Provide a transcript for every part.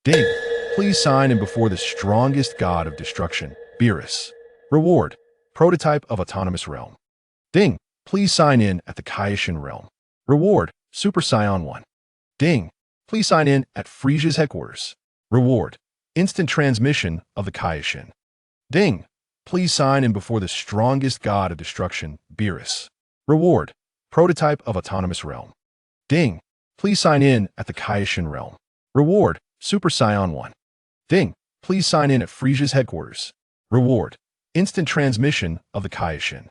Ding. Please sign in before the strongest god of destruction, Beerus. Reward. Prototype of autonomous realm. Ding. Please sign in at the Kaioshin realm. Reward. Super Scion 1. Ding. Please sign in at Frisia's headquarters. Reward. Instant transmission of the Kaioshin. Ding. Please sign in before the strongest god of destruction, Beerus. Reward. Prototype of autonomous realm. Ding. Please sign in at the Kaioshin realm. Reward. Super Scion 1. Ding. Please sign in at Frisia's headquarters. Reward. Instant transmission of the Kaioshin.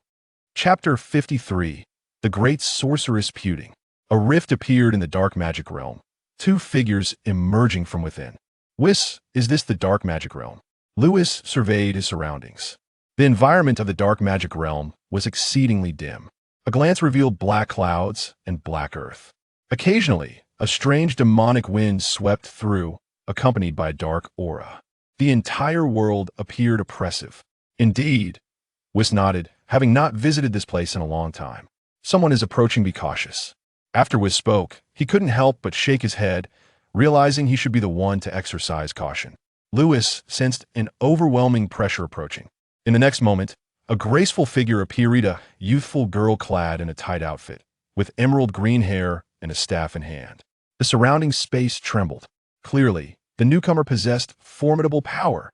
Chapter 53. The Great Sorceress Puting. A rift appeared in the dark magic realm. Two figures emerging from within. Whis, is this the dark magic realm? Lewis surveyed his surroundings. The environment of the dark magic realm was exceedingly dim. A glance revealed black clouds and black earth. Occasionally, a strange demonic wind swept through, accompanied by a dark aura. The entire world appeared oppressive. Indeed, Whis nodded, having not visited this place in a long time. Someone is approaching, be cautious. After Whis spoke, he couldn't help but shake his head, realizing he should be the one to exercise caution. Lewis sensed an overwhelming pressure approaching. In the next moment, a graceful figure appeared, a youthful girl clad in a tight outfit, with emerald green hair and a staff in hand. The surrounding space trembled. Clearly, the newcomer possessed formidable power.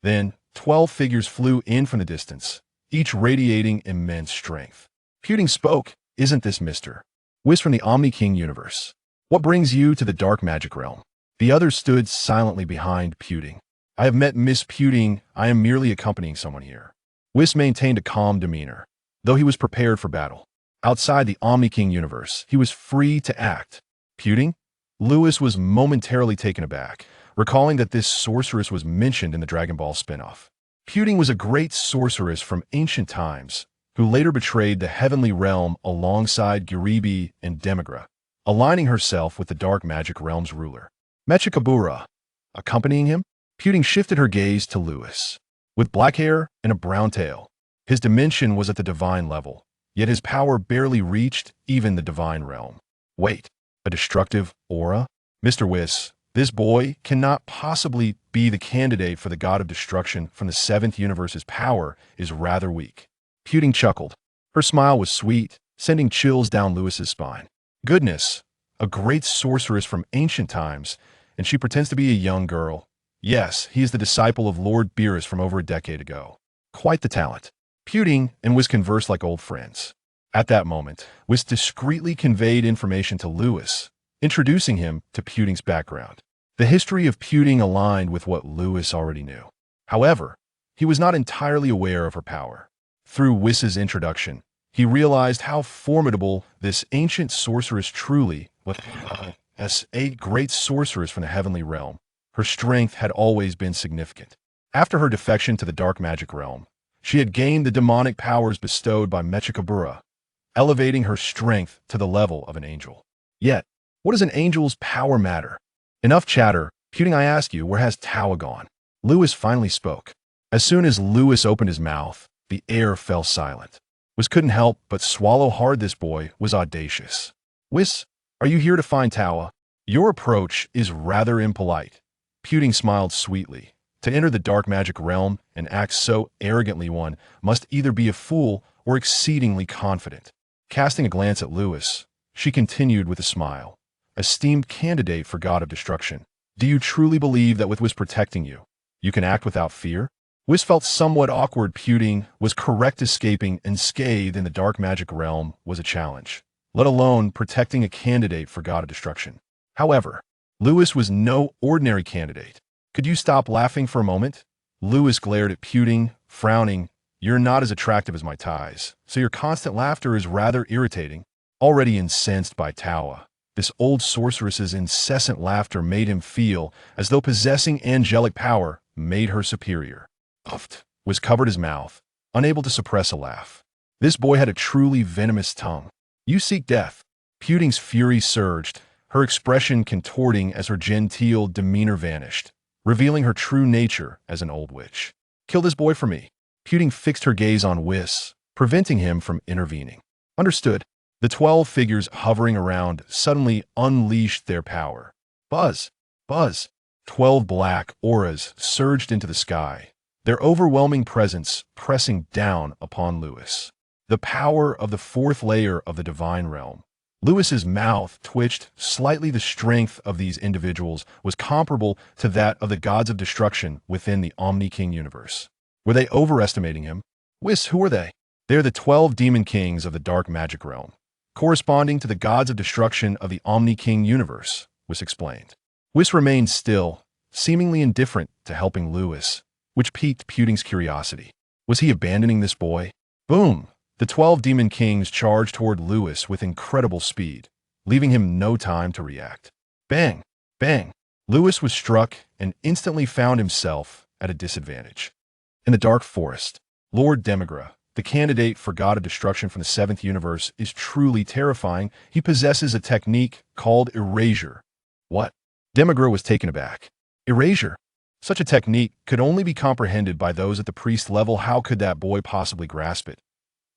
Then, 12 figures flew in from the distance, each radiating immense strength. Puting spoke, isn't this Mr. Whis from the Omni King universe? What brings you to the dark magic realm? The others stood silently behind Puting. I have met Miss Puting. I am merely accompanying someone here. Whis maintained a calm demeanor, though he was prepared for battle. Outside the Omni King universe, he was free to act. Puting? Lewis was momentarily taken aback, recalling that this sorceress was mentioned in the Dragon Ball spin-off. Puting was a great sorceress from ancient times, who later betrayed the heavenly realm alongside Giribi and Demigra, aligning herself with the dark magic realm's ruler. Mechikabura. Accompanying him, Puting shifted her gaze to Lewis. With black hair and a brown tail, his dimension was at the divine level, yet his power barely reached even the divine realm. Wait, a destructive aura? Mr. Whis, this boy cannot possibly be the candidate for the god of destruction from the 7th universe's power is rather weak. Puting chuckled. Her smile was sweet, sending chills down Lewis's spine. Goodness, a great sorceress from ancient times, and she pretends to be a young girl. Yes, he is the disciple of Lord Beerus from over a decade ago. Quite the talent. Puting and Whis conversed like old friends. At that moment, Whis discreetly conveyed information to Lewis, introducing him to Puting's background. The history of Puting aligned with what Lewis already knew. However, he was not entirely aware of her power. Through Whis's introduction, he realized how formidable this ancient sorceress truly was. As a great sorceress from the heavenly realm, her strength had always been significant. After her defection to the dark magic realm, she had gained the demonic powers bestowed by Mechikabura, elevating her strength to the level of an angel. Yet, what does an angel's power matter? Enough chatter. Puting, I ask you, where has Tawa gone? Lewis finally spoke. As soon as Lewis opened his mouth, the air fell silent. Whis couldn't help but swallow hard. This boy was audacious. Whis, are you here to find Tawa? Your approach is rather impolite. Puting smiled sweetly. To enter the dark magic realm and act so arrogantly, one must either be a fool or exceedingly confident. Casting a glance at Lewis, she continued with a smile. Esteemed candidate for god of destruction, do you truly believe that with Whis protecting you, you can act without fear? Whis felt somewhat awkward. Puting was correct. Escaping unscathed in the dark magic realm was a challenge, let alone protecting a candidate for god of destruction. However, Lewis was no ordinary candidate. Could you stop laughing for a moment? Lewis glared at Puting, frowning. You're not as attractive as my ties, so your constant laughter is rather irritating. Already incensed by Tawa, this old sorceress's incessant laughter made him feel as though possessing angelic power made her superior. Whis covered his mouth, unable to suppress a laugh. This boy had a truly venomous tongue. You seek death. Puting's fury surged, her expression contorting as her genteel demeanor vanished, revealing her true nature as an old witch. Kill this boy for me. Puting fixed her gaze on Whis, preventing him from intervening. Understood. The 12 figures hovering around suddenly unleashed their power. Buzz! Buzz! 12 black auras surged into the sky, their overwhelming presence pressing down upon Lewis. The power of the fourth layer of the divine realm. Lewis's mouth twitched slightly. The strength of these individuals was comparable to that of the gods of destruction within the Omni-King universe. Were they overestimating him? Whis, who are they? They are the 12 demon kings of the dark magic realm, corresponding to the gods of destruction of the Omni-King universe, Whis explained. Whis remained still, seemingly indifferent to helping Lewis, which piqued Pudding's curiosity. Was he abandoning this boy? Boom! The 12 demon kings charged toward Lewis with incredible speed, leaving him no time to react. Bang! Bang! Lewis was struck and instantly found himself at a disadvantage. In the dark forest, Lord Demigra, the candidate for God of Destruction from the 7th universe, is truly terrifying. He possesses a technique called erasure. What? Demigra was taken aback. Erasure? Such a technique could only be comprehended by those at the priest level. How could that boy possibly grasp it?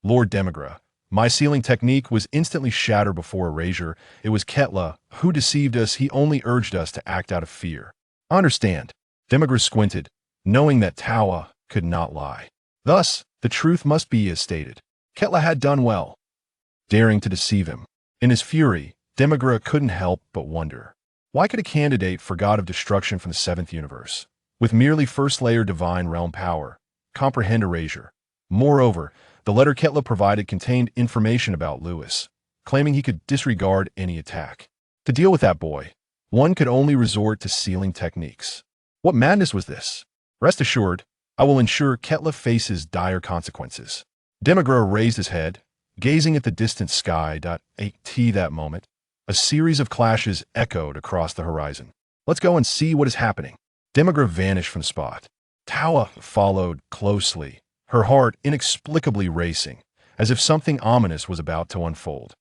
Lord Demigra, my sealing technique was instantly shattered before erasure. It was Ketla who deceived us. He only urged us to act out of fear. I understand. Demigra squinted, knowing that Tawa could not lie. Thus, the truth must be as stated. Ketla had done well, daring to deceive him. In his fury, Demigra couldn't help but wonder. Why could a candidate for God of Destruction from the 7th universe, with merely first-layer divine realm power, comprehend erasure? Moreover, the letter Ketla provided contained information about Lewis, claiming he could disregard any attack. To deal with that boy, one could only resort to sealing techniques. What madness was this? Rest assured, I will ensure Ketla faces dire consequences. Demigra raised his head, gazing at the distant sky. At that moment, a series of clashes echoed across the horizon. Let's go and see what is happening. Demigra vanished from the spot. Tawa followed closely, her heart inexplicably racing, as if something ominous was about to unfold.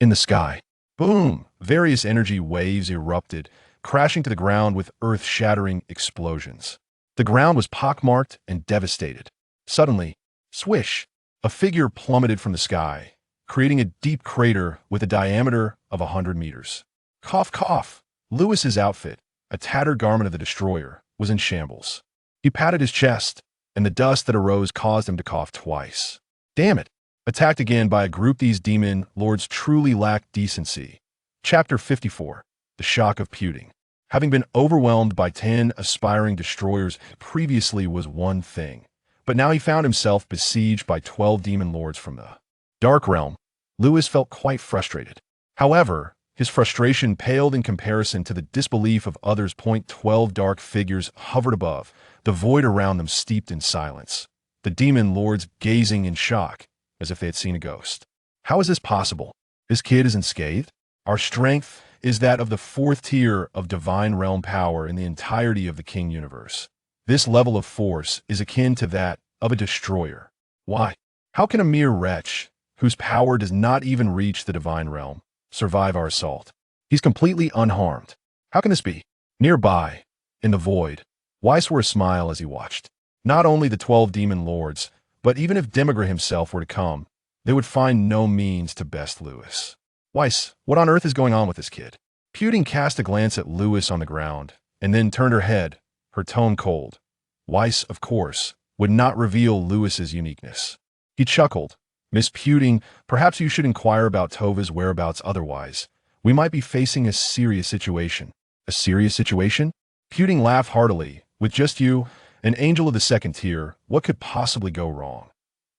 In the sky, boom! Various energy waves erupted, crashing to the ground with earth-shattering explosions. The ground was pockmarked and devastated. Suddenly, swish! A figure plummeted from the sky, creating a deep crater with a diameter of 100 meters. Cough, cough! Lewis's outfit, a tattered garment of the destroyer, was in shambles. He patted his chest, and the dust that arose caused him to cough twice. Damn it! Attacked again by a group. These demon lords truly lacked decency. Chapter 54. The Shock of Pudding. Having been overwhelmed by 10 aspiring destroyers previously was one thing, but now he found himself besieged by 12 demon lords from the Dark Realm. Lewis felt quite frustrated. However, his frustration paled in comparison to the disbelief of others. 12 dark figures hovered above, the void around them steeped in silence. The demon lords gazing in shock, as if they had seen a ghost. How is this possible? This kid is unscathed? Our strength is that of the 4th tier of divine realm power in the entirety of the King universe. This level of force is akin to that of a destroyer. Why? How can a mere wretch, whose power does not even reach the divine realm, survive our assault? He's completely unharmed. How can this be? Nearby, in the void, Whis wore a smile as he watched. Not only the 12 demon lords, but even if Demigra himself were to come, they would find no means to best Lewis. Whis, what on earth is going on with this kid? Pudding cast a glance at Lewis on the ground, and then turned her head, her tone cold. Whis, of course, would not reveal Lewis's uniqueness. He chuckled. Miss Pudding, perhaps you should inquire about Tova's whereabouts. Otherwise, we might be facing a serious situation. A serious situation? Pudding laughed heartily. With just you, an angel of the 2nd tier, what could possibly go wrong?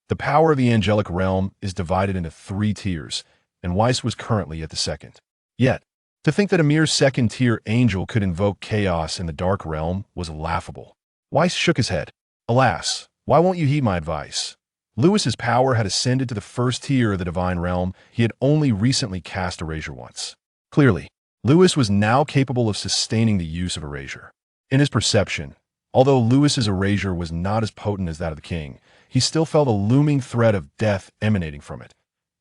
The power of the angelic realm is divided into 3 tiers, and Whis was currently at the 2nd. Yet, to think that a mere 2nd-tier angel could invoke chaos in the dark realm was laughable. Whis shook his head. Alas, why won't you heed my advice? Lewis's power had ascended to the 1st tier of the divine realm. He had only recently cast erasure once. Clearly, Lewis was now capable of sustaining the use of erasure. In his perception, although Lewis's erasure was not as potent as that of the king, he still felt a looming threat of death emanating from it.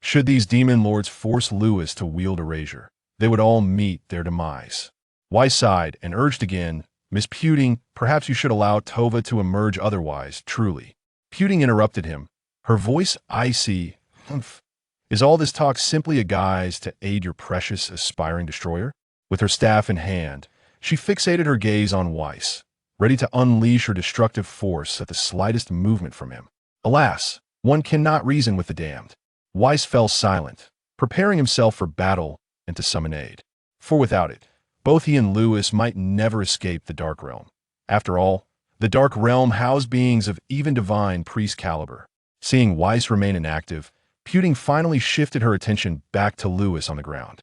Should these demon lords force Lewis to wield erasure, they would all meet their demise. Whis sighed and urged again, Miss Pudding, perhaps you should allow Tova to emerge. Otherwise, truly. Pudding interrupted him, her voice icy. Humph. Is all this talk simply a guise to aid your precious aspiring destroyer? With her staff in hand, She fixated her gaze on Whis, ready to unleash her destructive force at the slightest movement from him. Alas, one cannot reason with the damned. Whis fell silent, preparing himself for battle and to summon aid. For without it, both he and Lewis might never escape the Dark Realm. After all, the Dark Realm housed beings of even divine priest caliber. Seeing Whis remain inactive, Pudding finally shifted her attention back to Lewis on the ground.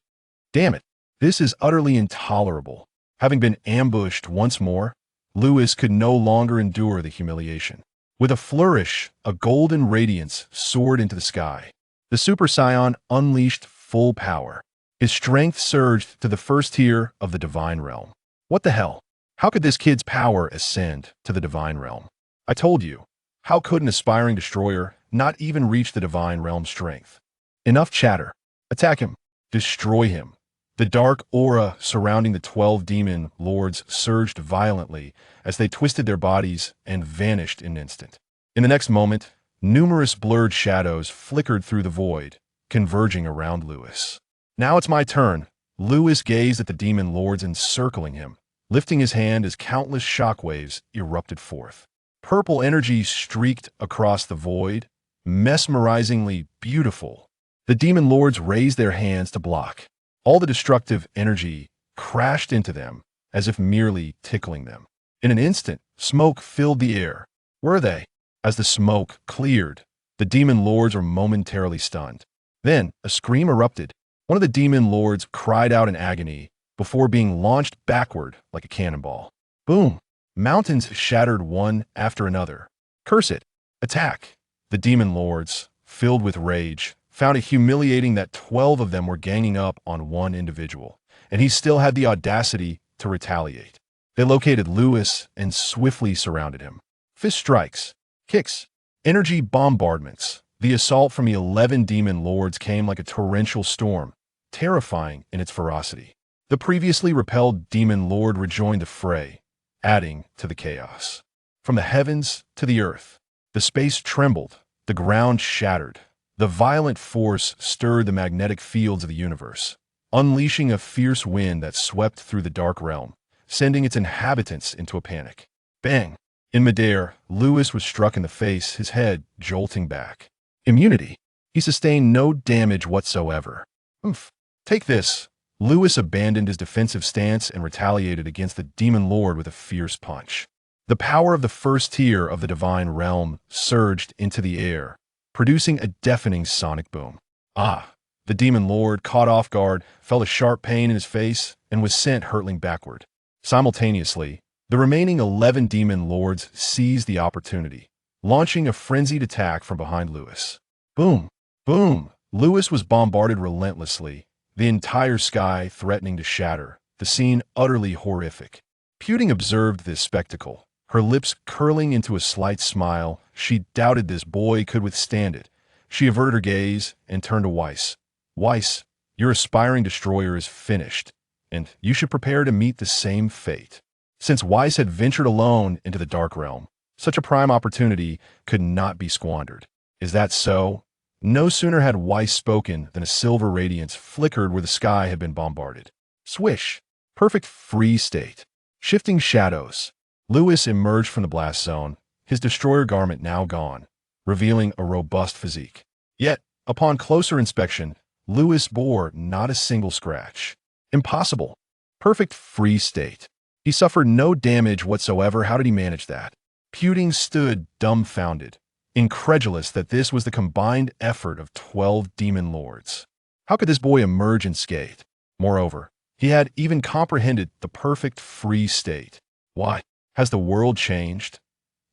Damn it, this is utterly intolerable. Having been ambushed once more, Lewis could no longer endure the humiliation. With a flourish, a golden radiance soared into the sky. The Super Scion unleashed full power. His strength surged to the first tier of the Divine Realm. What the hell? How could this kid's power ascend to the Divine Realm? I told you. How could an aspiring destroyer not even reach the Divine Realm strength? Enough chatter. Attack him. Destroy him. The dark aura surrounding the 12 demon lords surged violently as they twisted their bodies and vanished in an instant. In the next moment, numerous blurred shadows flickered through the void, converging around Lewis. Now it's my turn. Lewis gazed at the demon lords encircling him, lifting his hand as countless shockwaves erupted forth. Purple energy streaked across the void, mesmerizingly beautiful. The demon lords raised their hands to block. All the destructive energy crashed into them, as if merely tickling them. In an instant, smoke filled the air. Were they? As the smoke cleared, the demon lords were momentarily stunned. Then, a scream erupted. One of the demon lords cried out in agony before being launched backward like a cannonball. Boom! Mountains shattered one after another. Curse it! Attack! The demon lords, filled with rage, found it humiliating that 12 of them were ganging up on one individual, and he still had the audacity to retaliate. They located Lewis and swiftly surrounded him. Fist strikes, kicks, energy bombardments. The assault from the 11 demon lords came like a torrential storm, terrifying in its ferocity. The previously repelled demon lord rejoined the fray, adding to the chaos. From the heavens to the earth, the space trembled, the ground shattered. The violent force stirred the magnetic fields of the universe, unleashing a fierce wind that swept through the dark realm, sending its inhabitants into a panic. Bang! In midair, Lewis was struck in the face, his head jolting back. Immunity. He sustained no damage whatsoever. Oomph. Take this. Lewis abandoned his defensive stance and retaliated against the demon lord with a fierce punch. The power of the first tier of the divine realm surged into the air, producing a deafening sonic boom. Ah! The demon lord, caught off guard, felt a sharp pain in his face and was sent hurtling backward. Simultaneously, the remaining 11 demon lords seized the opportunity, launching a frenzied attack from behind Lewis. Boom! Boom! Lewis was bombarded relentlessly, the entire sky threatening to shatter, the scene utterly horrific. Pudding observed this spectacle, her lips curling into a slight smile. She doubted this boy could withstand it. She averted her gaze and turned to Whis. Whis, your aspiring destroyer is finished, and you should prepare to meet the same fate. Since Whis had ventured alone into the Dark Realm, such a prime opportunity could not be squandered. Is that so? No sooner had Whis spoken than a silver radiance flickered where the sky had been bombarded. Swish! Perfect free state. Shifting shadows. Lewis emerged from the blast zone, his destroyer garment now gone, revealing a robust physique. Yet, upon closer inspection, Lewis bore not a single scratch. Impossible. Perfect free state. He suffered no damage whatsoever. How did he manage that? Pudding stood dumbfounded, incredulous that this was the combined effort of 12 demon lords. How could this boy emerge unscathed? Moreover, he had even comprehended the perfect free state. Why? Has the world changed?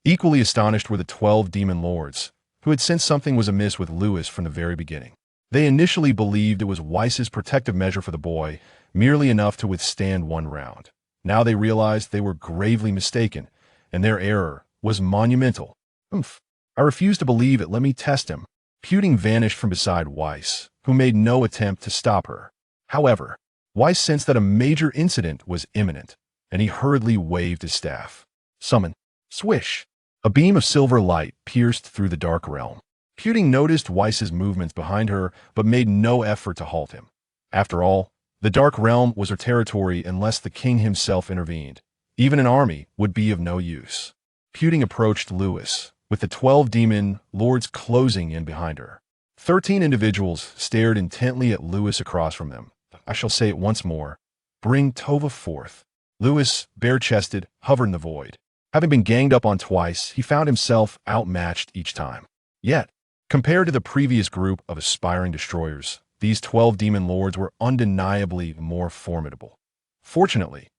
Equally astonished were the 12 demon lords, who had sensed something was amiss with Lewis from the very beginning. They initially believed it was Whis' protective measure for the boy, merely enough to withstand one round. Now they realized they were gravely mistaken, and their error was monumental. Oomph. I refuse to believe it. Let me test him. Pudding vanished from beside Whis, who made no attempt to stop her. However, Whis sensed that a major incident was imminent, and he hurriedly waved his staff. Summon. Swish. A beam of silver light pierced through the dark realm. Pudding noticed Whis' movements behind her, but made no effort to halt him. After all, The Dark Realm was her territory unless the king himself intervened. Even an army would be of no use. Puting approached Lewis, with the 12 demon lords closing in behind her. 13 individuals stared intently at Lewis across from them. I shall say it once more. Bring Tova forth. Lewis, bare-chested, hovered in the void. Having been ganged up on twice, he found himself outmatched each time. Yet, compared to the previous group of aspiring destroyers, these 12 demon lords were undeniably more formidable. Fortunately,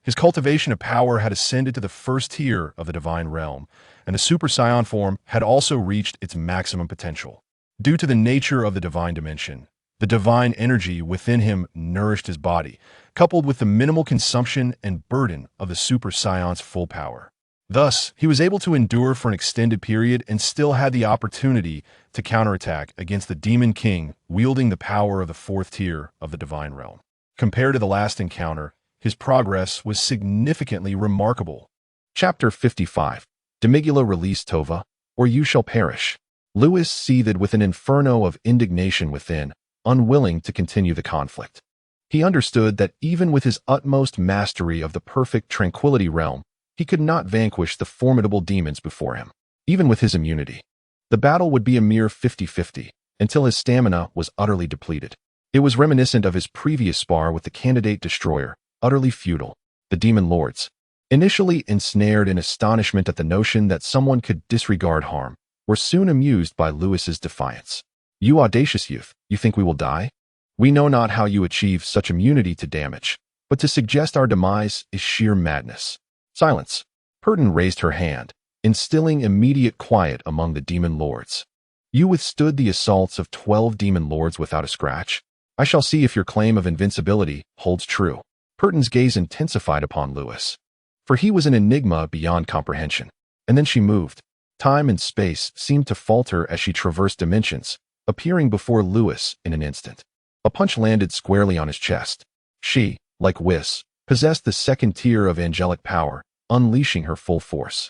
his cultivation of power had ascended to the first tier of the divine realm, and the Super Scion form had also reached its maximum potential. Due to the nature of the divine dimension, the divine energy within him nourished his body, coupled with the minimal consumption and burden of the Super Scion's full power. Thus, he was able to endure for an extended period and still had the opportunity to counterattack against the Demon King wielding the power of the fourth tier of the divine realm. Compared to the last encounter, his progress was significantly remarkable. Chapter 55. Demigula release Tova, or you shall perish. Lewis seethed with an inferno of indignation within, unwilling to continue the conflict. He understood that even with his utmost mastery of the perfect tranquility realm, he could not vanquish the formidable demons before him, even with his immunity. The battle would be a mere 50-50, until his stamina was utterly depleted. It was reminiscent of his previous spar with the candidate destroyer, utterly futile. The demon lords, initially ensnared in astonishment at the notion that someone could disregard harm, were soon amused by Lewis's defiance. You audacious youth, you think we will die? We know not how you achieve such immunity to damage, but to suggest our demise is sheer madness. Silence. Purton raised her hand, instilling immediate quiet among the demon lords. You withstood the assaults of 12 demon lords without a scratch? I shall see if your claim of invincibility holds true. Purton's gaze intensified upon Lewis, for he was an enigma beyond comprehension. And then she moved. Time and space seemed to falter as she traversed dimensions, appearing before Lewis in an instant. A punch landed squarely on his chest. She, like Whis, possessed the second tier of angelic power, unleashing her full force,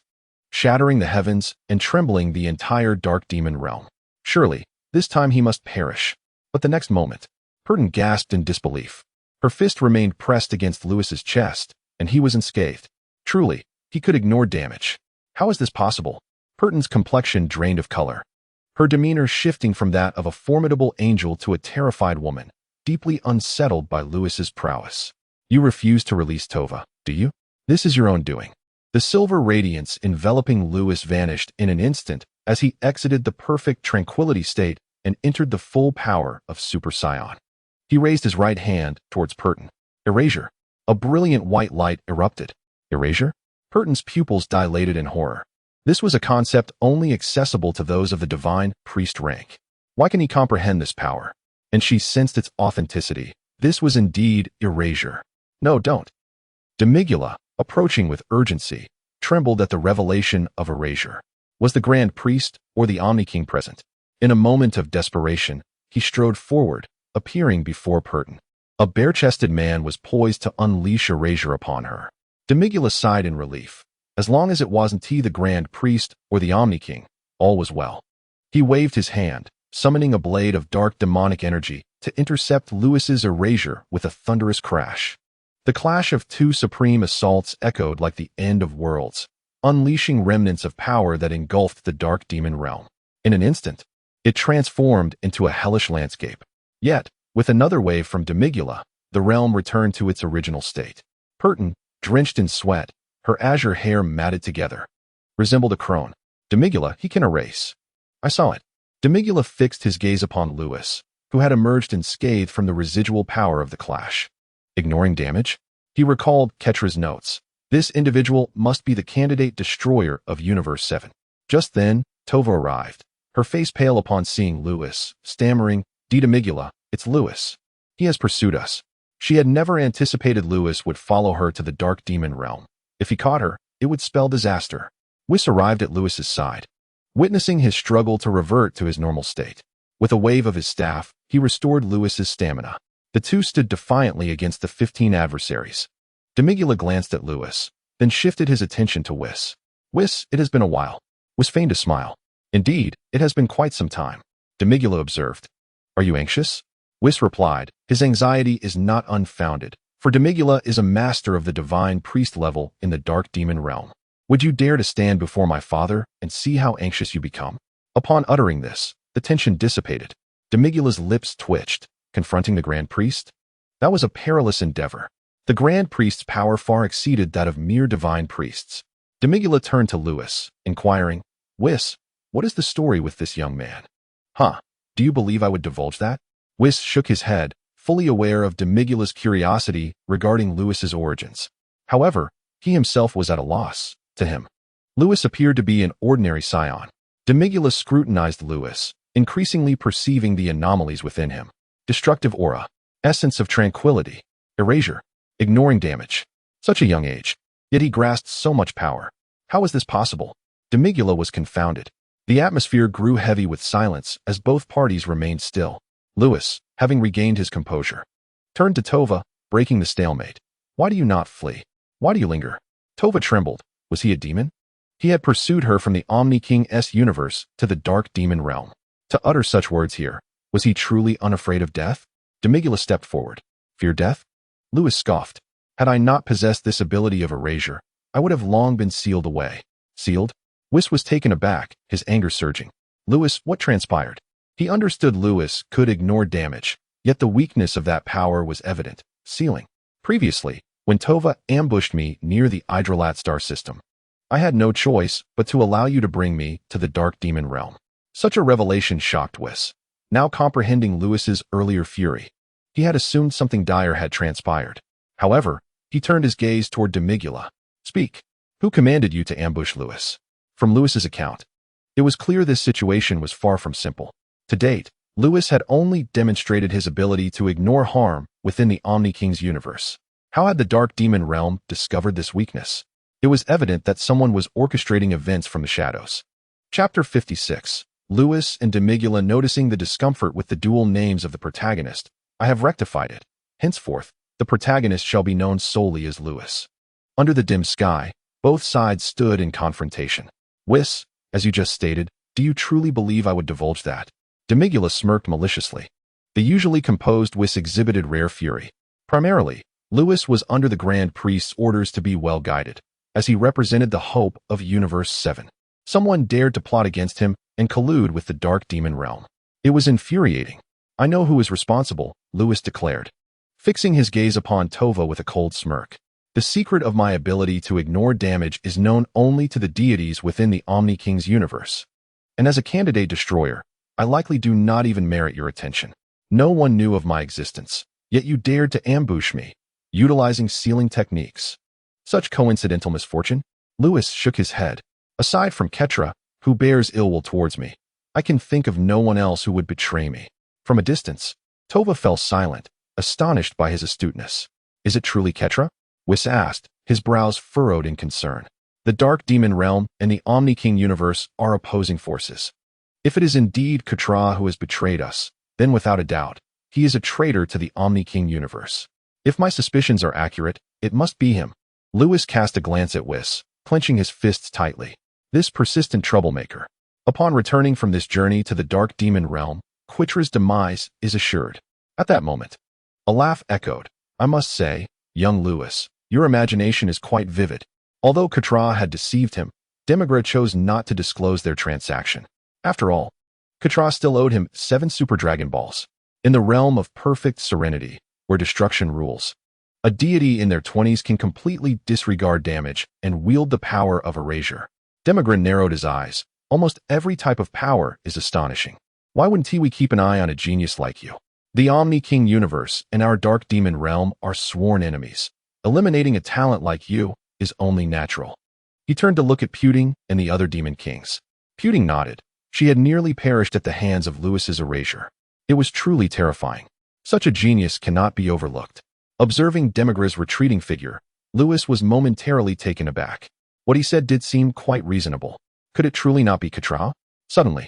shattering the heavens and trembling the entire dark demon realm. Surely, this time he must perish. But the next moment, Purton gasped in disbelief. Her fist remained pressed against Lewis's chest, and he was unscathed. Truly, he could ignore damage. How is this possible? Purton's complexion drained of color, her demeanor shifting from that of a formidable angel to a terrified woman, deeply unsettled by Lewis's prowess. You refuse to release Tova, do you? This is your own doing. The silver radiance enveloping Lewis vanished in an instant as he exited the perfect tranquility state and entered the full power of Super Scion. He raised his right hand towards Purton. Erasure. A brilliant white light erupted. Erasure? Purton's pupils dilated in horror. This was a concept only accessible to those of the divine priest rank. Why can he comprehend this power? And she sensed its authenticity. This was indeed erasure. No, don't. Demigula, approaching with urgency, trembled at the revelation of erasure. Was the Grand Priest or the Omni King present? In a moment of desperation, he strode forward, appearing before Purton. A bare-chested man was poised to unleash erasure upon her. Demigula sighed in relief. As long as it wasn't he the Grand Priest or the Omni King, all was well. He waved his hand, summoning a blade of dark demonic energy to intercept Lewis's erasure with a thunderous crash. The clash of two supreme assaults echoed like the end of worlds, unleashing remnants of power that engulfed the dark demon realm. In an instant, it transformed into a hellish landscape. Yet, with another wave from Demigula, the realm returned to its original state. Purton, drenched in sweat, her azure hair matted together, resembled a crone. Demigula, he can erase. I saw it. Demigula fixed his gaze upon Lewis, who had emerged unscathed from the residual power of the clash. Ignoring damage? He recalled Ketra's notes. This individual must be the candidate destroyer of Universe 7. Just then, Tova arrived, her face pale upon seeing Lewis, stammering, Demigula, it's Lewis. He has pursued us. She had never anticipated Lewis would follow her to the dark demon realm. If he caught her, it would spell disaster. Whis arrived at Lewis's side, witnessing his struggle to revert to his normal state. With a wave of his staff, he restored Lewis's stamina. The two stood defiantly against the 15 adversaries. Demigula glanced at Lewis, then shifted his attention to Whis. Whis, it has been a while. Whis feigned a smile. Indeed, it has been quite some time. Demigula observed. Are you anxious? Whis replied, his anxiety is not unfounded, for Demigula is a master of the divine priest level in the dark demon realm. Would you dare to stand before my father and see how anxious you become? Upon uttering this, the tension dissipated. Demigula's lips twitched, confronting the Grand Priest. That was a perilous endeavor. The Grand Priest's power far exceeded that of mere divine priests. Demigula turned to Lewis, inquiring, Whis, what is the story with this young man? Huh, do you believe I would divulge that? Whis shook his head, fully aware of Demigula's curiosity regarding Lewis's origins. However, he himself was at a loss. To him, Lewis appeared to be an ordinary scion. Demigula scrutinized Lewis, increasingly perceiving the anomalies within him. Destructive aura, essence of tranquility, erasure, ignoring damage. Such a young age, yet he grasped so much power. How was this possible? Demigula was confounded. The atmosphere grew heavy with silence as both parties remained still. Lewis, having regained his composure, turned to Tova, breaking the stalemate. Why do you not flee? Why do you linger? Tova trembled. Was he a demon? He had pursued her from the Omni King's universe to the dark demon realm. To utter such words here, was he truly unafraid of death? Demigula stepped forward. Fear death? Lewis scoffed. Had I not possessed this ability of erasure, I would have long been sealed away. Sealed? Whis was taken aback, his anger surging. Lewis, what transpired? He understood Lewis could ignore damage, yet the weakness of that power was evident. Sealing. Previously, when Tova ambushed me near the Hydralat star system, I had no choice but to allow you to bring me to the dark demon realm. Such a revelation shocked Whis. Now comprehending Lewis's earlier fury, he had assumed something dire had transpired. However, he turned his gaze toward Demigula. Speak. Who commanded you to ambush Lewis? From Lewis's account, it was clear this situation was far from simple. To date, Lewis had only demonstrated his ability to ignore harm within the Omni King's universe. How had the dark demon realm discovered this weakness? It was evident that someone was orchestrating events from the shadows. Chapter 56. Lewis and Demigula noticing the discomfort with the dual names of the protagonist. I have rectified it. Henceforth, the protagonist shall be known solely as Lewis. Under the dim sky, both sides stood in confrontation. Whis, as you just stated, do you truly believe I would divulge that? Demigula smirked maliciously. The usually composed Whis exhibited rare fury. Primarily, Lewis was under the Grand Priest's orders to be well guided, as he represented the hope of Universe 7. Someone dared to plot against him and collude with the dark demon realm. It was infuriating. I know who is responsible, Lewis declared, fixing his gaze upon Tova with a cold smirk. The secret of my ability to ignore damage is known only to the deities within the Omni King's universe. And as a candidate destroyer, I likely do not even merit your attention. No one knew of my existence, yet you dared to ambush me, utilizing sealing techniques. Such coincidental misfortune? Lewis shook his head. Aside from Ketra, who bears ill will towards me, I can think of no one else who would betray me. From a distance, Tova fell silent, astonished by his astuteness. Is it truly Ketra? Whis asked, his brows furrowed in concern. The dark demon realm and the Omni King universe are opposing forces. If it is indeed Ketra who has betrayed us, then without a doubt, he is a traitor to the Omni King universe. If my suspicions are accurate, it must be him. Lewis cast a glance at Whis, clenching his fists tightly. This persistent troublemaker. Upon returning from this journey to the dark demon realm, Ketra's demise is assured. At that moment, a laugh echoed. I must say, young Lewis, your imagination is quite vivid. Although Ketra had deceived him, Demigula chose not to disclose their transaction. After all, Ketra still owed him 7 Super Dragon Balls. In the realm of perfect serenity, where destruction rules, a deity in their 20s can completely disregard damage and wield the power of erasure. Demigula narrowed his eyes. Almost every type of power is astonishing. Why wouldn't we keep an eye on a genius like you? The Omni King universe and our dark demon realm are sworn enemies. Eliminating a talent like you is only natural. He turned to look at Pudding and the other demon kings. Pudding nodded. She had nearly perished at the hands of Lewis's erasure. It was truly terrifying. Such a genius cannot be overlooked. Observing Demigula's retreating figure, Lewis was momentarily taken aback. What he said did seem quite reasonable. Could it truly not be Ketra? Suddenly,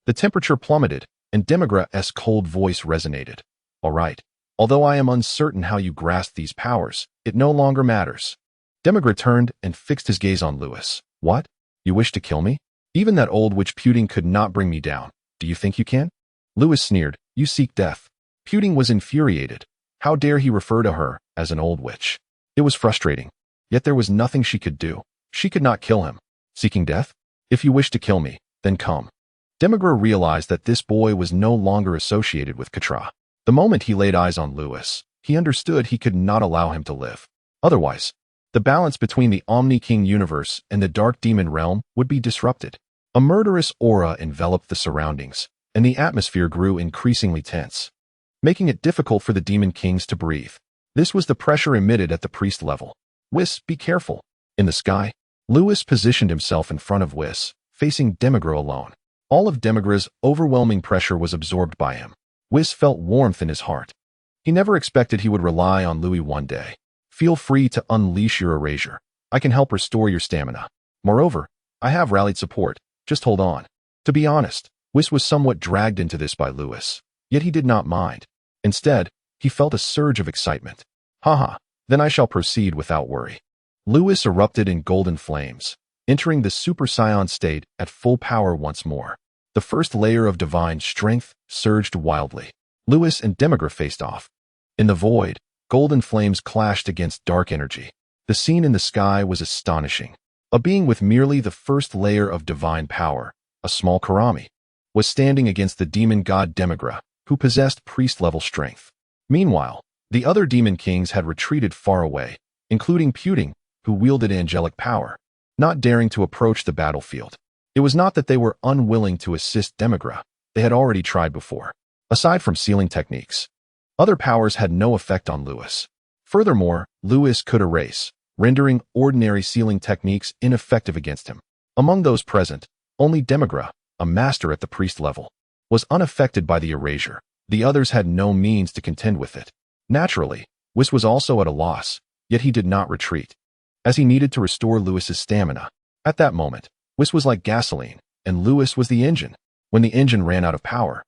the temperature plummeted, and Demigula's cold voice resonated. All right. Although I am uncertain how you grasp these powers, it no longer matters. Demigula turned and fixed his gaze on Lewis. What? You wish to kill me? Even that old witch Pudding could not bring me down. Do you think you can? Lewis sneered. You seek death. Puting was infuriated. How dare he refer to her as an old witch? It was frustrating. Yet there was nothing she could do. She could not kill him. Seeking death? If you wish to kill me, then come. Demigra realized that this boy was no longer associated with Katra. The moment he laid eyes on Lewis, he understood he could not allow him to live. Otherwise, the balance between the Omni King universe and the Dark Demon realm would be disrupted. A murderous aura enveloped the surroundings, and the atmosphere grew increasingly tense, making it difficult for the Demon Kings to breathe. This was the pressure emitted at the priest level. Whis, be careful. In the sky, Lewis positioned himself in front of Whis, facing Demigra alone. All of Demigra's overwhelming pressure was absorbed by him. Whis felt warmth in his heart. He never expected he would rely on Louis one day. Feel free to unleash your erasure. I can help restore your stamina. Moreover, I have rallied support. Just hold on. To be honest, Whis was somewhat dragged into this by Lewis, yet he did not mind. Instead, he felt a surge of excitement. Haha, then I shall proceed without worry. Lewis erupted in golden flames, entering the Super Saiyan state at full power once more. The first layer of divine strength surged wildly. Lewis and Demigra faced off. In the void, golden flames clashed against dark energy. The scene in the sky was astonishing. A being with merely the first layer of divine power, a small Karami, was standing against the demon god Demigra, who possessed priest-level strength. Meanwhile, the other demon kings had retreated far away, including Puting, who wielded angelic power, not daring to approach the battlefield. It was not that they were unwilling to assist Demigra. They had already tried before. Aside from sealing techniques, other powers had no effect on Lewis. Furthermore, Lewis could erase, rendering ordinary sealing techniques ineffective against him. Among those present, only Demigra, a master at the priest level, was unaffected by the erasure. The others had no means to contend with it. Naturally, Whis was also at a loss, yet he did not retreat, as he needed to restore Lewis's stamina. At that moment, Whis was like gasoline, and Lewis was the engine. When the engine ran out of power,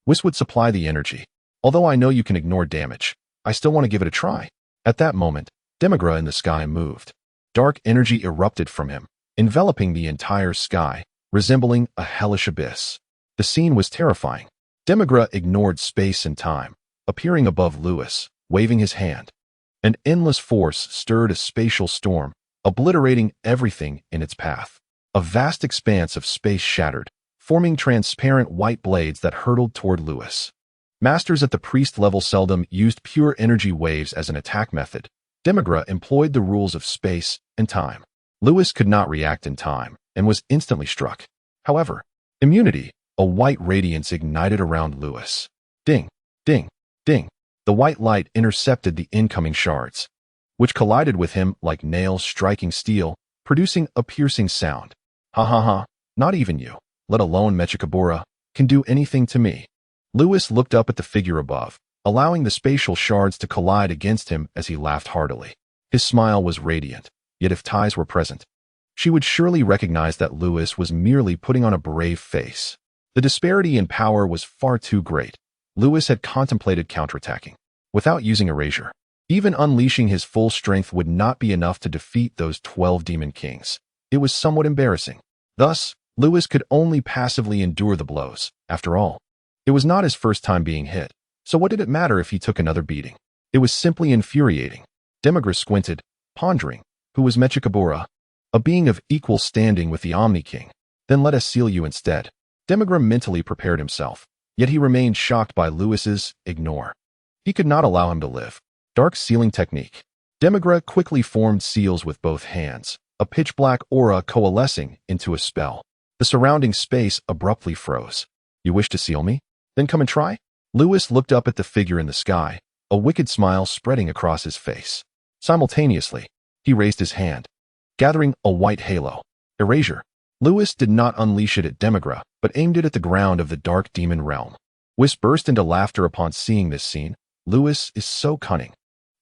Whis would supply the energy. Although I know you can ignore damage, I still want to give it a try. At that moment, Demigra in the sky moved. Dark energy erupted from him, enveloping the entire sky, resembling a hellish abyss. The scene was terrifying. Demigra ignored space and time, appearing above Lewis, waving his hand. An endless force stirred a spatial storm, obliterating everything in its path. A vast expanse of space shattered, forming transparent white blades that hurtled toward Lewis. Masters at the priest level seldom used pure energy waves as an attack method. Demigra employed the rules of space and time. Lewis could not react in time, and was instantly struck. However, immunity, a white radiance ignited around Lewis. Ding, ding, ding. The white light intercepted the incoming shards, which collided with him like nails striking steel, producing a piercing sound. Ha ha ha, not even you, let alone Mechikabura, can do anything to me. Lewis looked up at the figure above, allowing the spatial shards to collide against him as he laughed heartily. His smile was radiant, yet if Tais were present, she would surely recognize that Lewis was merely putting on a brave face. The disparity in power was far too great. Lewis had contemplated counterattacking, without using erasure. Even unleashing his full strength would not be enough to defeat those 12 demon kings. It was somewhat embarrassing. Thus, Lewis could only passively endure the blows. After all, it was not his first time being hit, so what did it matter if he took another beating? It was simply infuriating. Demigra squinted, pondering, who was Mechikabura? A being of equal standing with the Omni King. Then let us seal you instead. Demigra mentally prepared himself, yet he remained shocked by Lewis's ignore. He could not allow him to live. Dark sealing technique. Demigra quickly formed seals with both hands, a pitch-black aura coalescing into a spell. The surrounding space abruptly froze. You wish to seal me? Then come and try? Lewis looked up at the figure in the sky, a wicked smile spreading across his face. Simultaneously, he raised his hand, gathering a white halo. Erasure. Lewis did not unleash it at Demigra, but aimed it at the ground of the dark demon realm. Whis burst into laughter upon seeing this scene. Lewis is so cunning.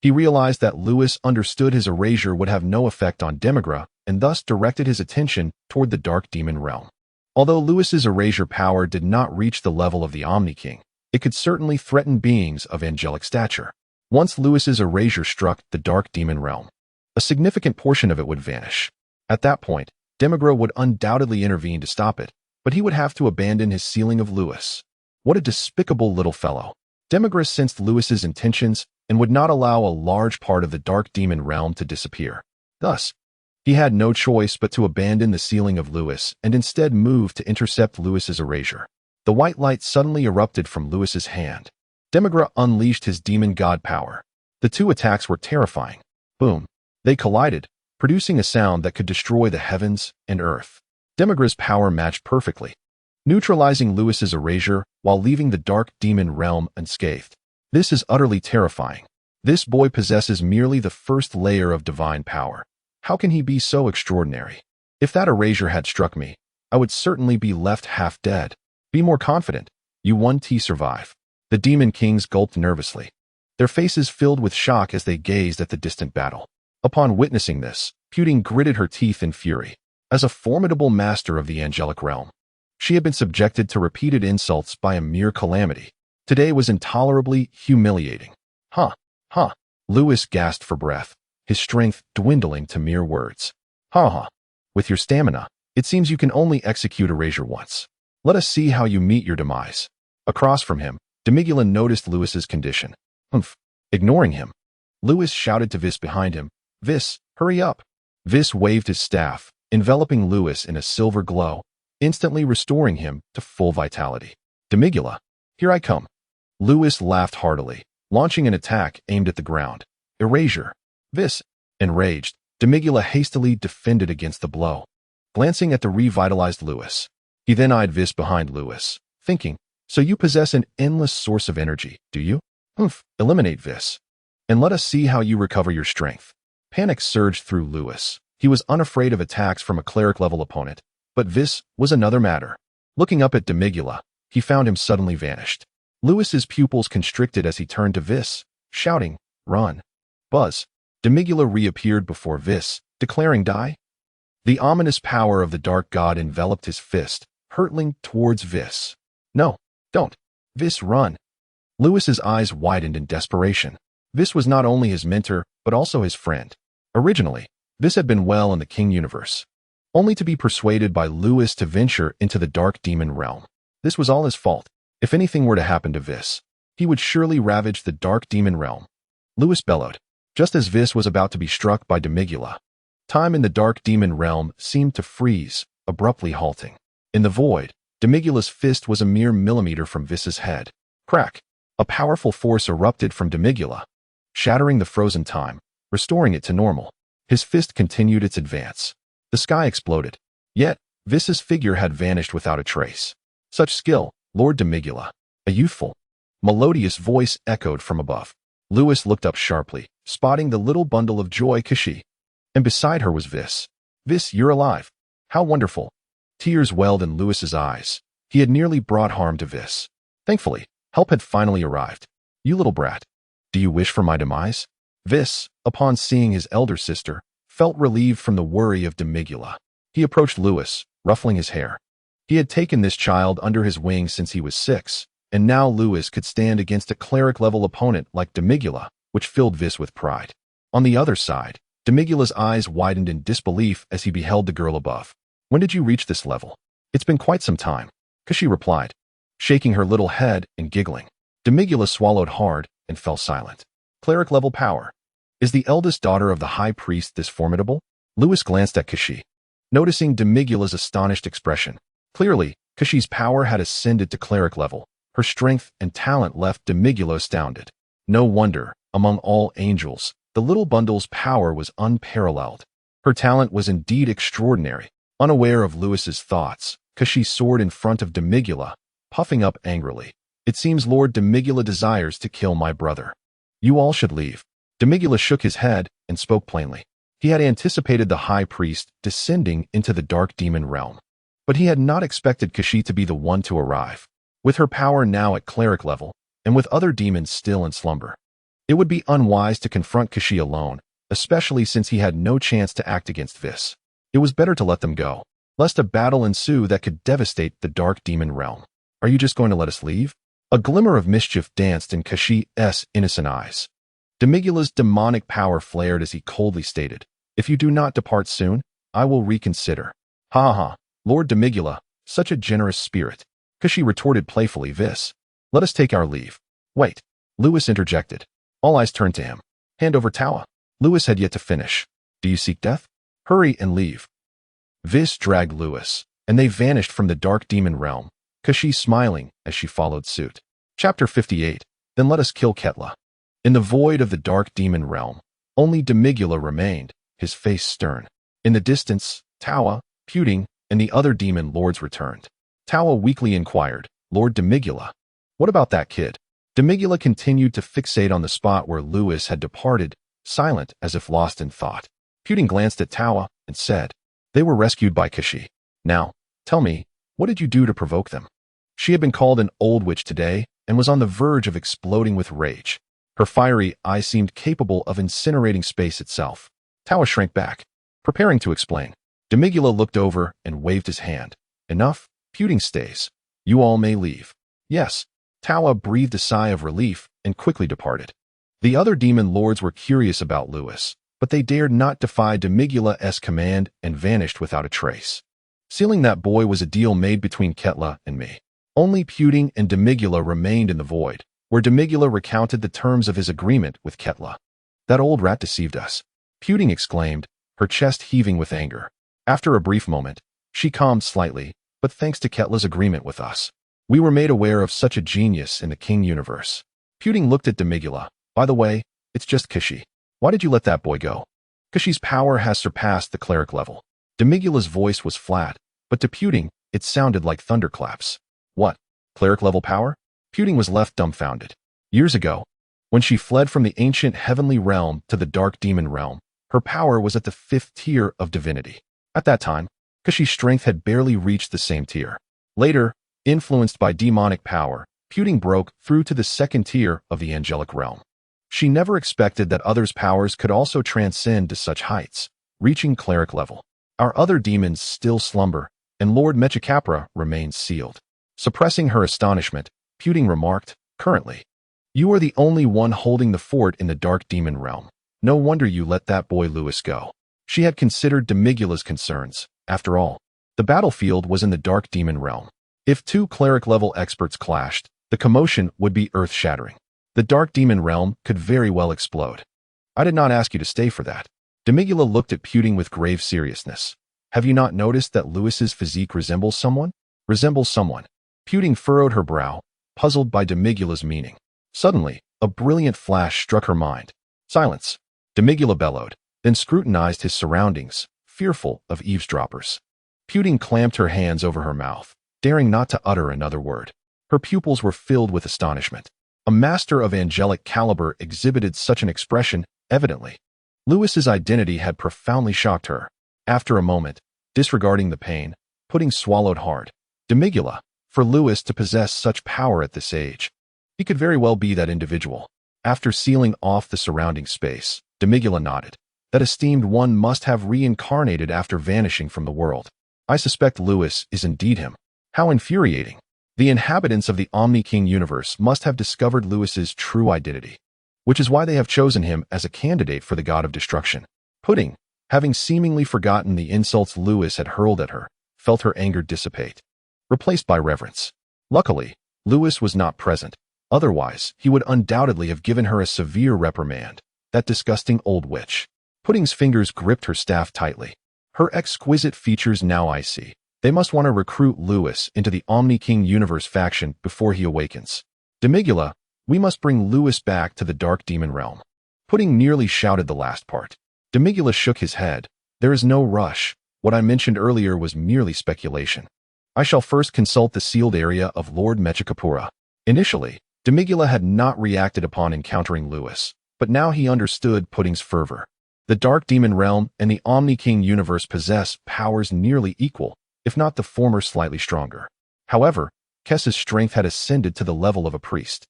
He realized that Lewis understood his erasure would have no effect on Demigra, and thus directed his attention toward the dark demon realm. Although Lewis's erasure power did not reach the level of the Omni King, it could certainly threaten beings of angelic stature. Once Lewis's erasure struck the dark demon realm, a significant portion of it would vanish. At that point, Demigra would undoubtedly intervene to stop it, but he would have to abandon his sealing of Lewis. What a despicable little fellow. Demigras sensed Louis's intentions and would not allow a large part of the dark demon realm to disappear. Thus, he had no choice but to abandon the sealing of Louis and instead move to intercept Louis's erasure. The white light suddenly erupted from Louis's hand. Demigras unleashed his demon god power. The two attacks were terrifying. Boom. They collided, producing a sound that could destroy the heavens and earth. Demigras' power matched perfectly, neutralizing Louis's erasure while leaving the dark demon realm unscathed. This is utterly terrifying. This boy possesses merely the first layer of divine power. How can he be so extraordinary? If that erasure had struck me, I would certainly be left half dead. Be more confident. You 1T survive. The demon kings gulped nervously, their faces filled with shock as they gazed at the distant battle. Upon witnessing this, Pudding gritted her teeth in fury. As a formidable master of the angelic realm, she had been subjected to repeated insults by a mere calamity. Today was intolerably humiliating. Huh. Louis gasped for breath, his strength dwindling to mere words. Ha. With your stamina, it seems you can only execute erasure once. Let us see how you meet your demise. Across from him, Demigula noticed Louis's condition. Ignoring him, Louis shouted to Whis behind him, "Whis, hurry up." Whis waved his staff, enveloping Louis in a silver glow, instantly restoring him to full vitality. "Demigula, here I come." Louis laughed heartily, launching an attack aimed at the ground. Erasure. Whis, enraged, Demigula hastily defended against the blow, glancing at the revitalized Louis. He then eyed Whis behind Louis, thinking, "So you possess an endless source of energy, do you? Eliminate Whis, and let us see how you recover your strength." Panic surged through Louis. He was unafraid of attacks from a cleric-level opponent, but Whis was another matter. Looking up at Demigula, he found him suddenly vanished. Louis's pupils constricted as he turned to Whis, shouting, "Run!" Buzz. Demigula reappeared before Whis, declaring, "Die." The ominous power of the dark god enveloped his fist, hurtling towards Whis. "No, don't. Whis, run." Louis's eyes widened in desperation. Whis was not only his mentor, but also his friend. Originally, Whis had been well in the King universe, only to be persuaded by Louis to venture into the dark demon realm. This was all his fault. If anything were to happen to Whis, he would surely ravage the dark demon realm. Louis bellowed, just as Whis was about to be struck by Demigula. Time in the dark demon realm seemed to freeze, abruptly halting. In the void, Demigula's fist was a mere millimeter from Whis's head. Crack! A powerful force erupted from Demigula, shattering the frozen time, restoring it to normal. His fist continued its advance. The sky exploded. Yet, Whis's figure had vanished without a trace. Such skill, Lord Demigula. A youthful, melodious voice echoed from above. Louis looked up sharply, spotting the little bundle of joy Kashi. And beside her was Whis. "Whis, you're alive. How wonderful." Tears welled in Louis's eyes. He had nearly brought harm to Whis. Thankfully, help had finally arrived. "You little brat. Do you wish for my demise?" Whis, upon seeing his elder sister, felt relieved from the worry of Demigula. He approached Louis, ruffling his hair. He had taken this child under his wing since he was 6, and now Louis could stand against a cleric-level opponent like Demigula, which filled Whis with pride. On the other side, Demigula's eyes widened in disbelief as he beheld the girl above. "When did you reach this level?" "It's been quite some time," Kashi replied, shaking her little head and giggling. Demigula swallowed hard and fell silent. Cleric-level power. Is the eldest daughter of the high priest this formidable? Louis glanced at Kashi, noticing Demigula's astonished expression. Clearly, Kashi's power had ascended to cleric level. Her strength and talent left Demigula astounded. No wonder, among all angels, the little bundle's power was unparalleled. Her talent was indeed extraordinary. Unaware of Louis's thoughts, Kashi soared in front of Demigula, puffing up angrily. "It seems Lord Demigula desires to kill my brother. You all should leave." Demigula shook his head and spoke plainly. He had anticipated the high priest descending into the dark demon realm, but he had not expected Kashi to be the one to arrive. With her power now at cleric level, and with other demons still in slumber, it would be unwise to confront Kashi alone, especially since he had no chance to act against Whis. It was better to let them go, lest a battle ensue that could devastate the dark demon realm. "Are you just going to let us leave?" A glimmer of mischief danced in Kashi's innocent eyes. Demigula's demonic power flared as he coldly stated, "If you do not depart soon, I will reconsider." "Ha, Lord Demigula, such a generous spirit." Kashi retorted playfully, "Whis, let us take our leave." Wait. Lewis interjected. All eyes turned to him. Hand over Tawa. Lewis had yet to finish. Do you seek death? Hurry and leave. Whis dragged Lewis, and they vanished from the dark demon realm, Kashi smiling as she followed suit. Chapter 58. Then let us kill Ketla. In the void of the dark demon realm, only Demigula remained, his face stern. In the distance, Tawa, Puting, and the other demon lords returned. Tawa weakly inquired, Lord Demigula, what about that kid? Demigula continued to fixate on the spot where Lewis had departed, silent as if lost in thought. Puting glanced at Tawa and said, they were rescued by Kashi. Now, tell me, what did you do to provoke them? She had been called an old witch today and was on the verge of exploding with rage. Her fiery eyes seemed capable of incinerating space itself. Tawa shrank back, preparing to explain. Demigula looked over and waved his hand. Enough, Puting stays. You all may leave. Yes. Tawa breathed a sigh of relief and quickly departed. The other demon lords were curious about Lewis, but they dared not defy Demigula's command and vanished without a trace. Sealing that boy was a deal made between Ketla and me. Only Puting and Demigula remained in the void, where Demigula recounted the terms of his agreement with Ketla. That old rat deceived us, Puting exclaimed, her chest heaving with anger. After a brief moment, she calmed slightly, but thanks to Ketla's agreement with us, we were made aware of such a genius in the King universe. Puting looked at Demigula. By the way, it's just Kashi. Why did you let that boy go? Kashi's power has surpassed the cleric level. Demigula's voice was flat, but to Puting, it sounded like thunderclaps. What? Cleric level power? Puting was left dumbfounded. Years ago, when she fled from the ancient heavenly realm to the dark demon realm, her power was at the 5th tier of divinity. At that time, Kashi's strength had barely reached the same tier. Later, influenced by demonic power, Puting broke through to the 2nd tier of the angelic realm. She never expected that others' powers could also transcend to such heights, reaching cleric level. Our other demons still slumber, and Lord Mechacapra remains sealed. Suppressing her astonishment, Puting remarked, currently, you are the only one holding the fort in the dark demon realm. No wonder you let that boy Lewis go. She had considered Demigula's concerns. After all, the battlefield was in the dark demon realm. If two cleric-level experts clashed, the commotion would be earth-shattering. The dark demon realm could very well explode. I did not ask you to stay for that. Demigula looked at Puting with grave seriousness. Have you not noticed that Lewis's physique resembles someone? Resembles someone. Puting furrowed her brow, puzzled by Demigula's meaning. Suddenly, a brilliant flash struck her mind. Silence. Demigula bellowed, then scrutinized his surroundings, fearful of eavesdroppers. Puting clamped her hands over her mouth, daring not to utter another word. Her pupils were filled with astonishment. A master of angelic caliber exhibited such an expression, evidently. Lewis's identity had profoundly shocked her. After a moment, disregarding the pain, Puting swallowed hard. Demigula, for Lewis to possess such power at this age. He could very well be that individual. After sealing off the surrounding space, Demigula nodded. That esteemed one must have reincarnated after vanishing from the world. I suspect Lewis is indeed him. How infuriating. The inhabitants of the Omni-King universe must have discovered Lewis's true identity, which is why they have chosen him as a candidate for the god of destruction. Puting, having seemingly forgotten the insults Lewis had hurled at her, felt her anger dissipate, replaced by reverence. Luckily, Lewis was not present. Otherwise, he would undoubtedly have given her a severe reprimand. That disgusting old witch. Puting's fingers gripped her staff tightly. Her exquisite features now icy. They must want to recruit Lewis into the Omni-King universe faction before he awakens. Demigula, we must bring Lewis back to the dark demon realm. Puting nearly shouted the last part. Demigula shook his head. There is no rush. What I mentioned earlier was merely speculation. I shall first consult the sealed area of Lord Mechacapura. Initially, Demigula had not reacted upon encountering Lewis, but now he understood Puting's fervor. The dark demon realm and the Omni-King universe possess powers nearly equal, if not the former slightly stronger. However, Kess's strength had ascended to the level of a priest.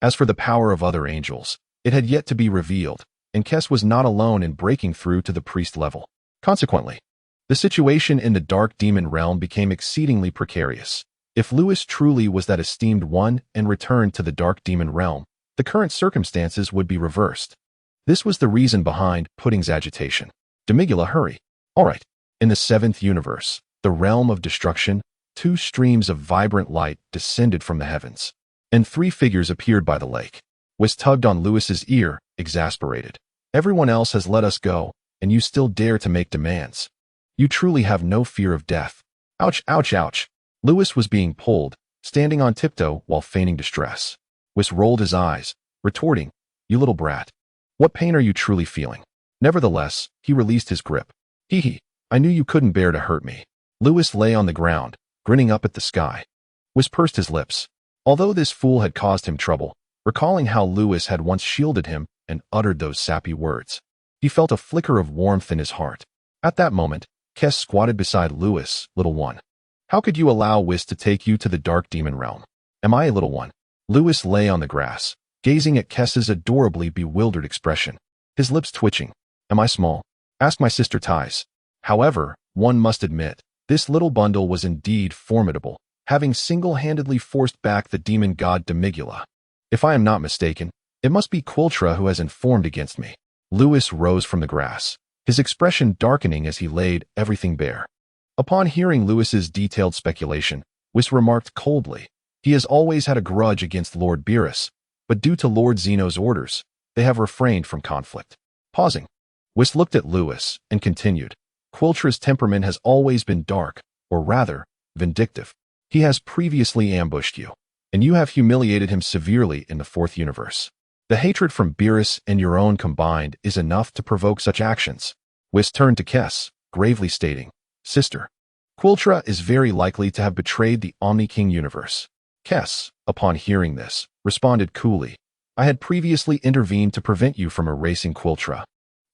As for the power of other angels, it had yet to be revealed, and Kess was not alone in breaking through to the priest level. Consequently, the situation in the dark demon realm became exceedingly precarious. If Lewis truly was that esteemed one and returned to the dark demon realm, the current circumstances would be reversed. This was the reason behind Puting's agitation. Demigula, hurry. All right. In the 7th universe, the realm of destruction, two streams of vibrant light descended from the heavens. and 3 figures appeared by the lake. Whis tugged on Lewis's ear, exasperated. Everyone else has let us go, and you still dare to make demands. You truly have no fear of death. Ouch, ouch, ouch. Lewis was being pulled, standing on tiptoe while feigning distress. Whis rolled his eyes, retorting, "You little brat. What pain are you truly feeling?" Nevertheless, he released his grip. Hee, I knew you couldn't bear to hurt me. Lewis lay on the ground, grinning up at the sky. Whis pursed his lips. Although this fool had caused him trouble, recalling how Lewis had once shielded him and uttered those sappy words, he felt a flicker of warmth in his heart. At that moment, Kes squatted beside Lewis. "Little one, how could you allow Whis to take you to the dark demon realm?" "Am I a little one?" Lewis lay on the grass, gazing at Kes's adorably bewildered expression, his lips twitching. "Am I small?" "Ask my sister Thais." However, one must admit, this little bundle was indeed formidable, having single-handedly forced back the demon god Demigula. "If I am not mistaken, it must be Quiltra who has informed against me." Lewis rose from the grass, his expression darkening as he laid everything bare. Upon hearing Lewis's detailed speculation, Whis remarked coldly, "He has always had a grudge against Lord Beerus, but due to Lord Zeno's orders, they have refrained from conflict." Pausing, Whis looked at Lewis and continued, "Quiltra's temperament has always been dark, or rather, vindictive. He has previously ambushed you, and you have humiliated him severely in the 4th universe. The hatred from Beerus and your own combined is enough to provoke such actions." Whis turned to Kes, gravely stating, "Sister, Quiltra is very likely to have betrayed the Omni-King universe." Kes, upon hearing this, responded coolly, "I had previously intervened to prevent you from erasing Quiltra,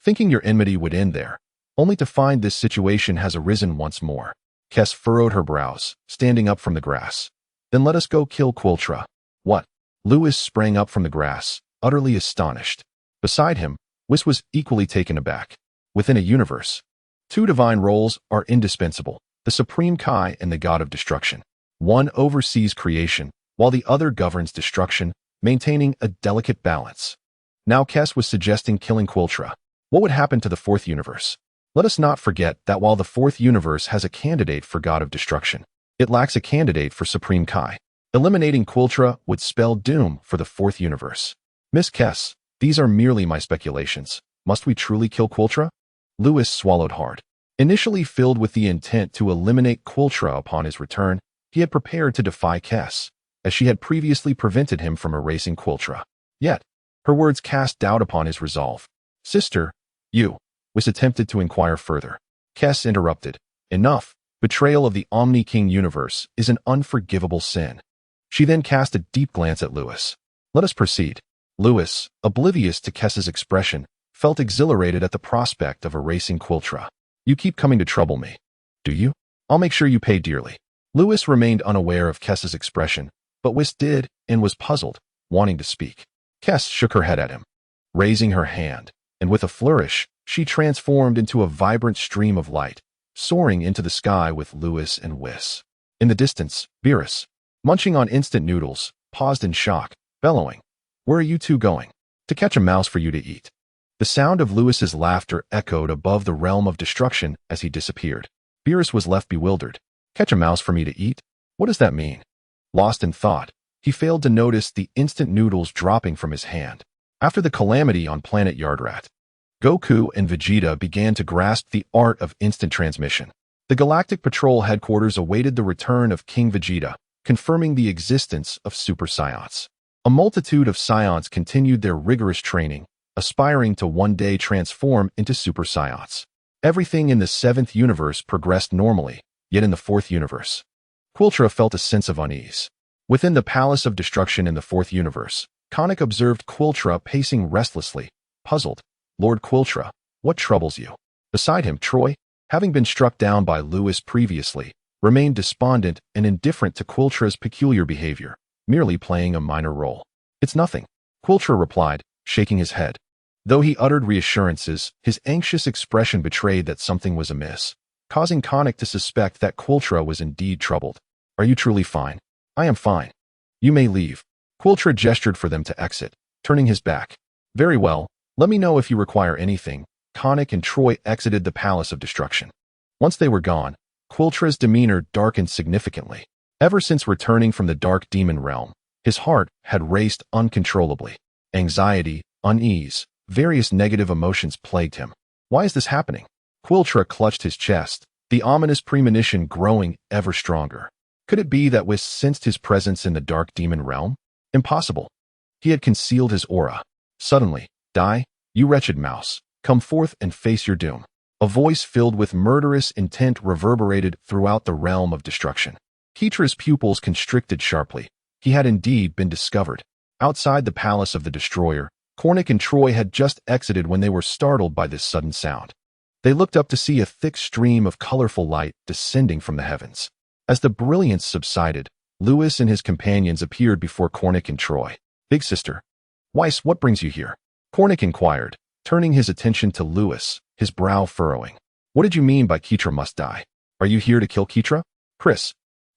thinking your enmity would end there, only to find this situation has arisen once more." Kes furrowed her brows, standing up from the grass. "Then let us go kill Quiltra." "What?" Lewis sprang up from the grass, utterly astonished. Beside him, Whis was equally taken aback. Within a universe, 2 divine roles are indispensable, the Supreme Kai and the God of Destruction. One oversees creation, while the other governs destruction, maintaining a delicate balance. Now Kes was suggesting killing Quiltra. What would happen to the 4th universe? Let us not forget that while the 4th universe has a candidate for God of Destruction, it lacks a candidate for Supreme Kai. Eliminating Quiltra would spell doom for the 4th universe. "Miss Kes, these are merely my speculations. Must we truly kill Quiltra?" Lewis swallowed hard. Initially filled with the intent to eliminate Quiltra upon his return, he had prepared to defy Kes, as she had previously prevented him from erasing Quiltra. Yet, her words cast doubt upon his resolve. "Sister, you," Whis attempted to inquire further. Kes interrupted, "Enough. Betrayal of the Omni-King universe is an unforgivable sin." She then cast a deep glance at Lewis. "Let us proceed." Lewis, oblivious to Kes's expression, felt exhilarated at the prospect of erasing Quiltra. "You keep coming to trouble me. Do you? I'll make sure you pay dearly." Lewis remained unaware of Kes's expression, but Whis did and was puzzled, wanting to speak. Kes shook her head at him, raising her hand, and with a flourish, she transformed into a vibrant stream of light, soaring into the sky with Lewis and Whis. In the distance, Beerus, munching on instant noodles, paused in shock, bellowing, "Where are you 2 going?" "To catch a mouse for you to eat." The sound of Lewis's laughter echoed above the realm of destruction as he disappeared. Beerus was left bewildered. "Catch a mouse for me to eat? What does that mean?" Lost in thought, he failed to notice the instant noodles dropping from his hand. After the calamity on planet Yardrat, Goku and Vegeta began to grasp the art of instant transmission. The Galactic Patrol headquarters awaited the return of King Vegeta, confirming the existence of Super Saiyans. A multitude of Saiyans continued their rigorous training, aspiring to one day transform into Super Saiyans. Everything in the 7th universe progressed normally, yet in the 4th universe, Quiltra felt a sense of unease. Within the Palace of Destruction in the 4th universe, Konik observed Quiltra pacing restlessly, puzzled. "Lord Quiltra, what troubles you?" Beside him, Troy, having been struck down by Lewis previously, remained despondent and indifferent to Quiltra's peculiar behavior, merely playing a minor role. "It's nothing," Quiltra replied, shaking his head. Though he uttered reassurances, his anxious expression betrayed that something was amiss, causing Konik to suspect that Quiltra was indeed troubled. "Are you truly fine?" "I am fine. You may leave." Quiltra gestured for them to exit, turning his back. "Very well, let me know if you require anything." Konik and Troy exited the Palace of Destruction. Once they were gone, Quiltra's demeanor darkened significantly. Ever since returning from the Dark Demon Realm, His heart had raced uncontrollably. Anxiety, unease, various negative emotions plagued him. Why is this happening? Quiltra clutched his chest, the ominous premonition growing ever stronger. Could it be that Whis sensed his presence in the dark demon realm? Impossible. He had concealed his aura. Suddenly, "Die, you wretched mouse. Come forth and face your doom." A voice filled with murderous intent reverberated throughout the realm of destruction. Keetra's pupils constricted sharply. He had indeed been discovered. Outside the palace of the destroyer, Cornic and Troy had just exited when they were startled by this sudden sound. They looked up to see a thick stream of colorful light descending from the heavens. As the brilliance subsided, Lewis and his companions appeared before Cornic and Troy. "Big sister. Whis, what brings you here?" Cornic inquired, turning his attention to Lewis, his brow furrowing. "What did you mean by Keetra must die? Are you here to kill Keetra?" Chris,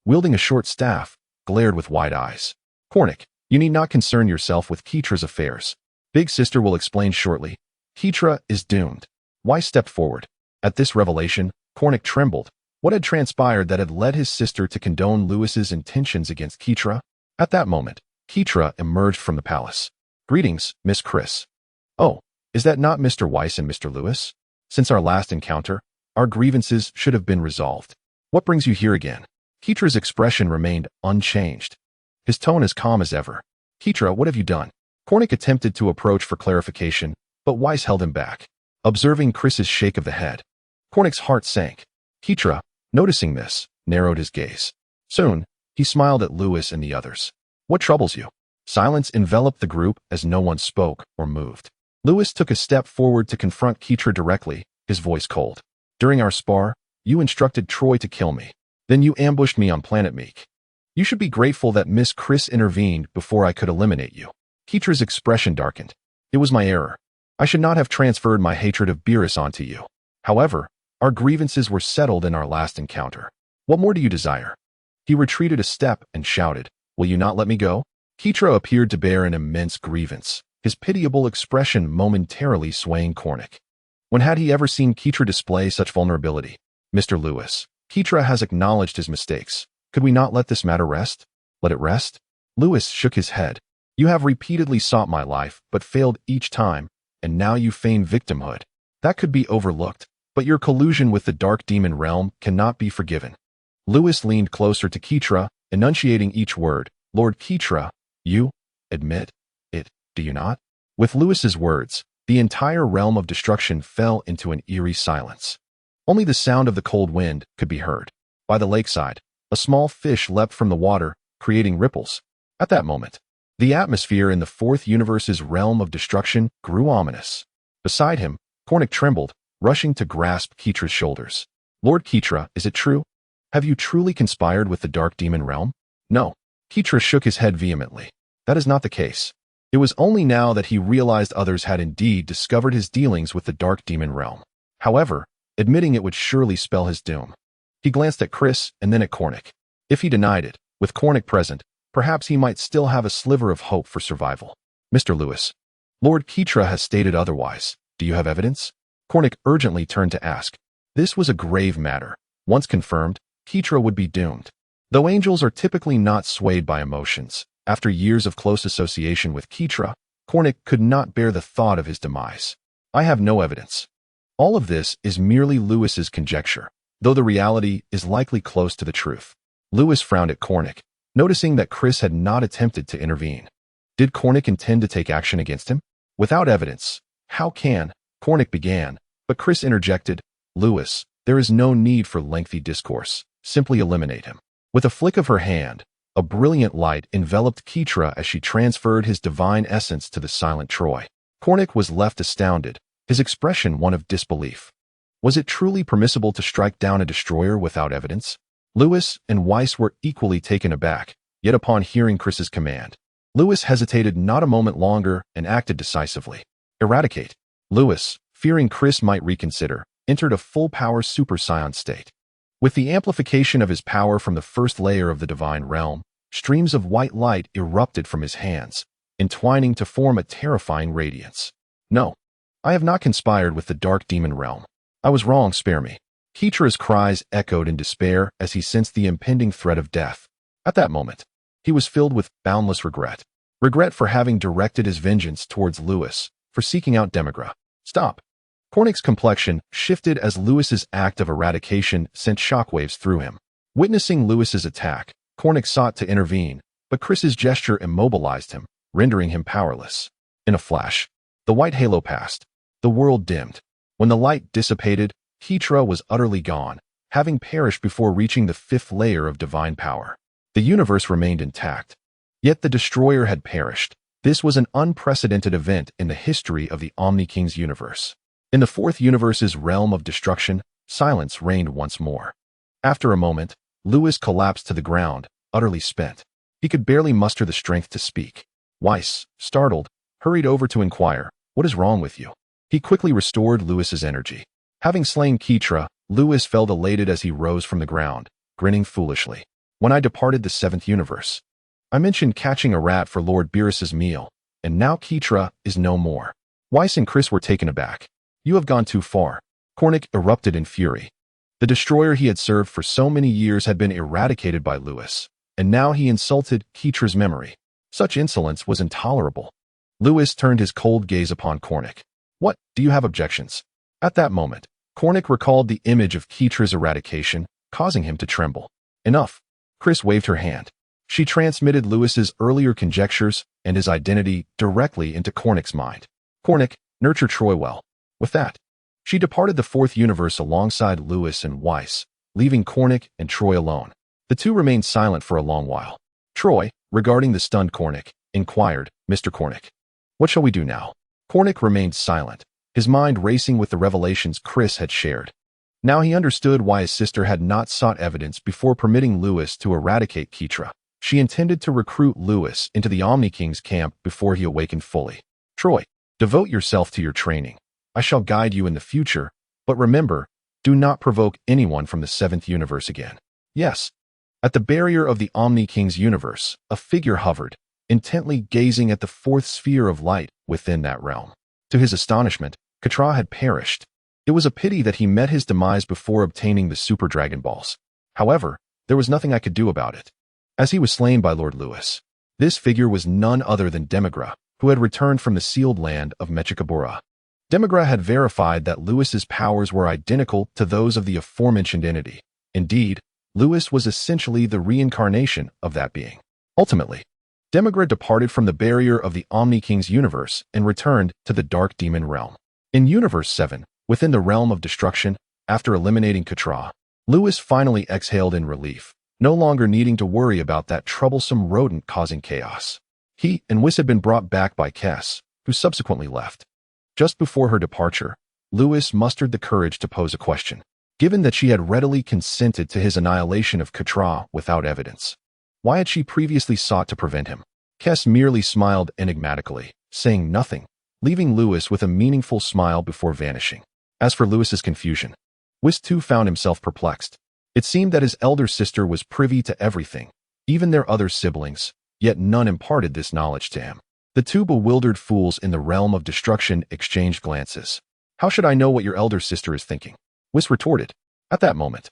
wielding a short staff, glared with wide eyes. "Cornic, you need not concern yourself with Keetra's affairs. Big sister will explain shortly. Keetra is doomed." Whis stepped forward. At this revelation, Cornic trembled. What had transpired that had led his sister to condone Lewis's intentions against Keetra? At that moment, Keetra emerged from the palace. "Greetings, Miss Chris." "Oh, is that not Mr. Whis and Mr. Lewis? Since our last encounter, our grievances should have been resolved. What brings you here again?" Keetra's expression remained unchanged. His tone as calm as ever. "Keetra, what have you done?" Cornic attempted to approach for clarification, but Whis held him back. Observing Chris's shake of the head, Cornic's heart sank. Keetra, noticing this, narrowed his gaze. Soon, he smiled at Lewis and the others. "What troubles you?" Silence enveloped the group as no one spoke or moved. Lewis took a step forward to confront Keetra directly, his voice cold. "During our spar, you instructed Troy to kill me. Then you ambushed me on Planet Meek. You should be grateful that Miss Chris intervened before I could eliminate you." Keetra's expression darkened. "It was my error. I should not have transferred my hatred of Beerus onto you. However, our grievances were settled in our last encounter. What more do you desire?" He retreated a step and shouted, "Will you not let me go?" Keetra appeared to bear an immense grievance, his pitiable expression momentarily swaying Cornic. When had he ever seen Keetra display such vulnerability? "Mr. Lewis, Keetra has acknowledged his mistakes. Could we not let this matter rest?" "Let it rest?" Lewis shook his head. "You have repeatedly sought my life, but failed each time, and now you feign victimhood. That could be overlooked, but your collusion with the dark demon realm cannot be forgiven." Lewis leaned closer to Keetra, enunciating each word. "Lord Keetra, you admit it, do you not?" With Lewis's words, the entire realm of destruction fell into an eerie silence. Only the sound of the cold wind could be heard. By the lakeside, a small fish leapt from the water, creating ripples. At that moment, the atmosphere in the fourth universe's realm of destruction grew ominous. Beside him, Cornic trembled, rushing to grasp Keetra's shoulders. "Lord Keetra, is it true? Have you truly conspired with the dark demon realm?" "No." Keetra shook his head vehemently. "That is not the case." It was only now that he realized others had indeed discovered his dealings with the dark demon realm. However, admitting it would surely spell his doom. He glanced at Chris and then at Cornic. If he denied it, with Cornic present, perhaps he might still have a sliver of hope for survival. "Mr. Lewis, Lord Keetra has stated otherwise. Do you have evidence?" Cornic urgently turned to ask. This was a grave matter. Once confirmed, Keetra would be doomed. Though angels are typically not swayed by emotions, after years of close association with Keetra, Cornic could not bear the thought of his demise. "I have no evidence. All of this is merely Lewis's conjecture, though the reality is likely close to the truth." Lewis frowned at Cornic, noticing that Chris had not attempted to intervene. Did Cornic intend to take action against him? "Without evidence, how can—" Cornic began, but Chris interjected, "Lewis, there is no need for lengthy discourse. Simply eliminate him." With a flick of her hand, a brilliant light enveloped Keetra as she transferred his divine essence to the silent Troy. Cornic was left astounded, his expression one of disbelief. Was it truly permissible to strike down a destroyer without evidence? Lewis and Whis were equally taken aback, yet upon hearing Chris's command, Lewis hesitated not a moment longer and acted decisively. "Eradicate." Lewis, fearing Chris might reconsider, entered a full-power Super Saiyan state. With the amplification of his power from the first layer of the divine realm, streams of white light erupted from his hands, entwining to form a terrifying radiance. "No, I have not conspired with the dark demon realm. I was wrong, spare me." Keetra's cries echoed in despair as he sensed the impending threat of death. At that moment, He was filled with boundless regret. Regret for having directed his vengeance towards Lewis, for seeking out Demigra. Stop. Cornic's complexion shifted as Lewis's act of eradication sent shockwaves through him. Witnessing Lewis's attack, Cornic sought to intervene, but Chris's gesture immobilized him, rendering him powerless. In a flash, the white halo passed. The world dimmed. When the light dissipated, Ketra was utterly gone, having perished before reaching the fifth layer of divine power. The universe remained intact. Yet the destroyer had perished. This was an unprecedented event in the history of the Omni King's universe. In the fourth universe's realm of destruction, silence reigned once more. After a moment, Lewis collapsed to the ground, utterly spent. He could barely muster the strength to speak. Whis, startled, hurried over to inquire, "What is wrong with you?" He quickly restored Lewis's energy. Having slain Ketra, Lewis felt elated as he rose from the ground, grinning foolishly. "When I departed the seventh universe, I mentioned catching a rat for Lord Beerus's meal, and now Ketra is no more." Whis and Chris were taken aback. "You have gone too far." Cornic erupted in fury. The destroyer he had served for so many years had been eradicated by Lewis, and now he insulted Ketra's memory. Such insolence was intolerable. Lewis turned his cold gaze upon Cornic. "What, do you have objections?" At that moment, Cornic recalled the image of Ketra's eradication, causing him to tremble. "Enough." Chris waved her hand. She transmitted Lewis's earlier conjectures and his identity directly into Cornic's mind. "Cornic, nurture Troy well." With that, she departed the fourth universe alongside Lewis and Whis, leaving Cornic and Troy alone. The two remained silent for a long while. Troy, regarding the stunned Cornic, inquired, "Mr. Cornic, what shall we do now?" Cornic remained silent, his mind racing with the revelations Chris had shared. Now he understood why his sister had not sought evidence before permitting Lewis to eradicate Ketra. She intended to recruit Lewis into the Omni King's camp before he awakened fully. "Troy, devote yourself to your training. I shall guide you in the future, but remember, do not provoke anyone from the seventh universe again." "Yes." At the barrier of the Omni King's universe, a figure hovered, intently gazing at the fourth sphere of light within that realm. To his astonishment, Ketra had perished. It was a pity that he met his demise before obtaining the Super Dragon Balls. However, there was nothing I could do about it, as he was slain by Lord Lewis. This figure was none other than Demigra, who had returned from the sealed land of Mechikabura. Demigra had verified that Lewis's powers were identical to those of the aforementioned entity. Indeed, Lewis was essentially the reincarnation of that being. Ultimately, Demigra departed from the barrier of the Omni King's universe and returned to the Dark Demon realm. In Universe 7, within the realm of destruction, after eliminating Ketra, Lewis finally exhaled in relief, no longer needing to worry about that troublesome rodent causing chaos. He and Whis had been brought back by Kes, who subsequently left. Just before her departure, Lewis mustered the courage to pose a question. Given that she had readily consented to his annihilation of Ketra without evidence, why had she previously sought to prevent him? Kes merely smiled enigmatically, saying nothing, leaving Lewis with a meaningful smile before vanishing. As for Lewis's confusion, Whis too found himself perplexed. It seemed that his elder sister was privy to everything, even their other siblings, yet none imparted this knowledge to him. The two bewildered fools in the realm of destruction exchanged glances. "How should I know what your elder sister is thinking?" Whis retorted. At that moment,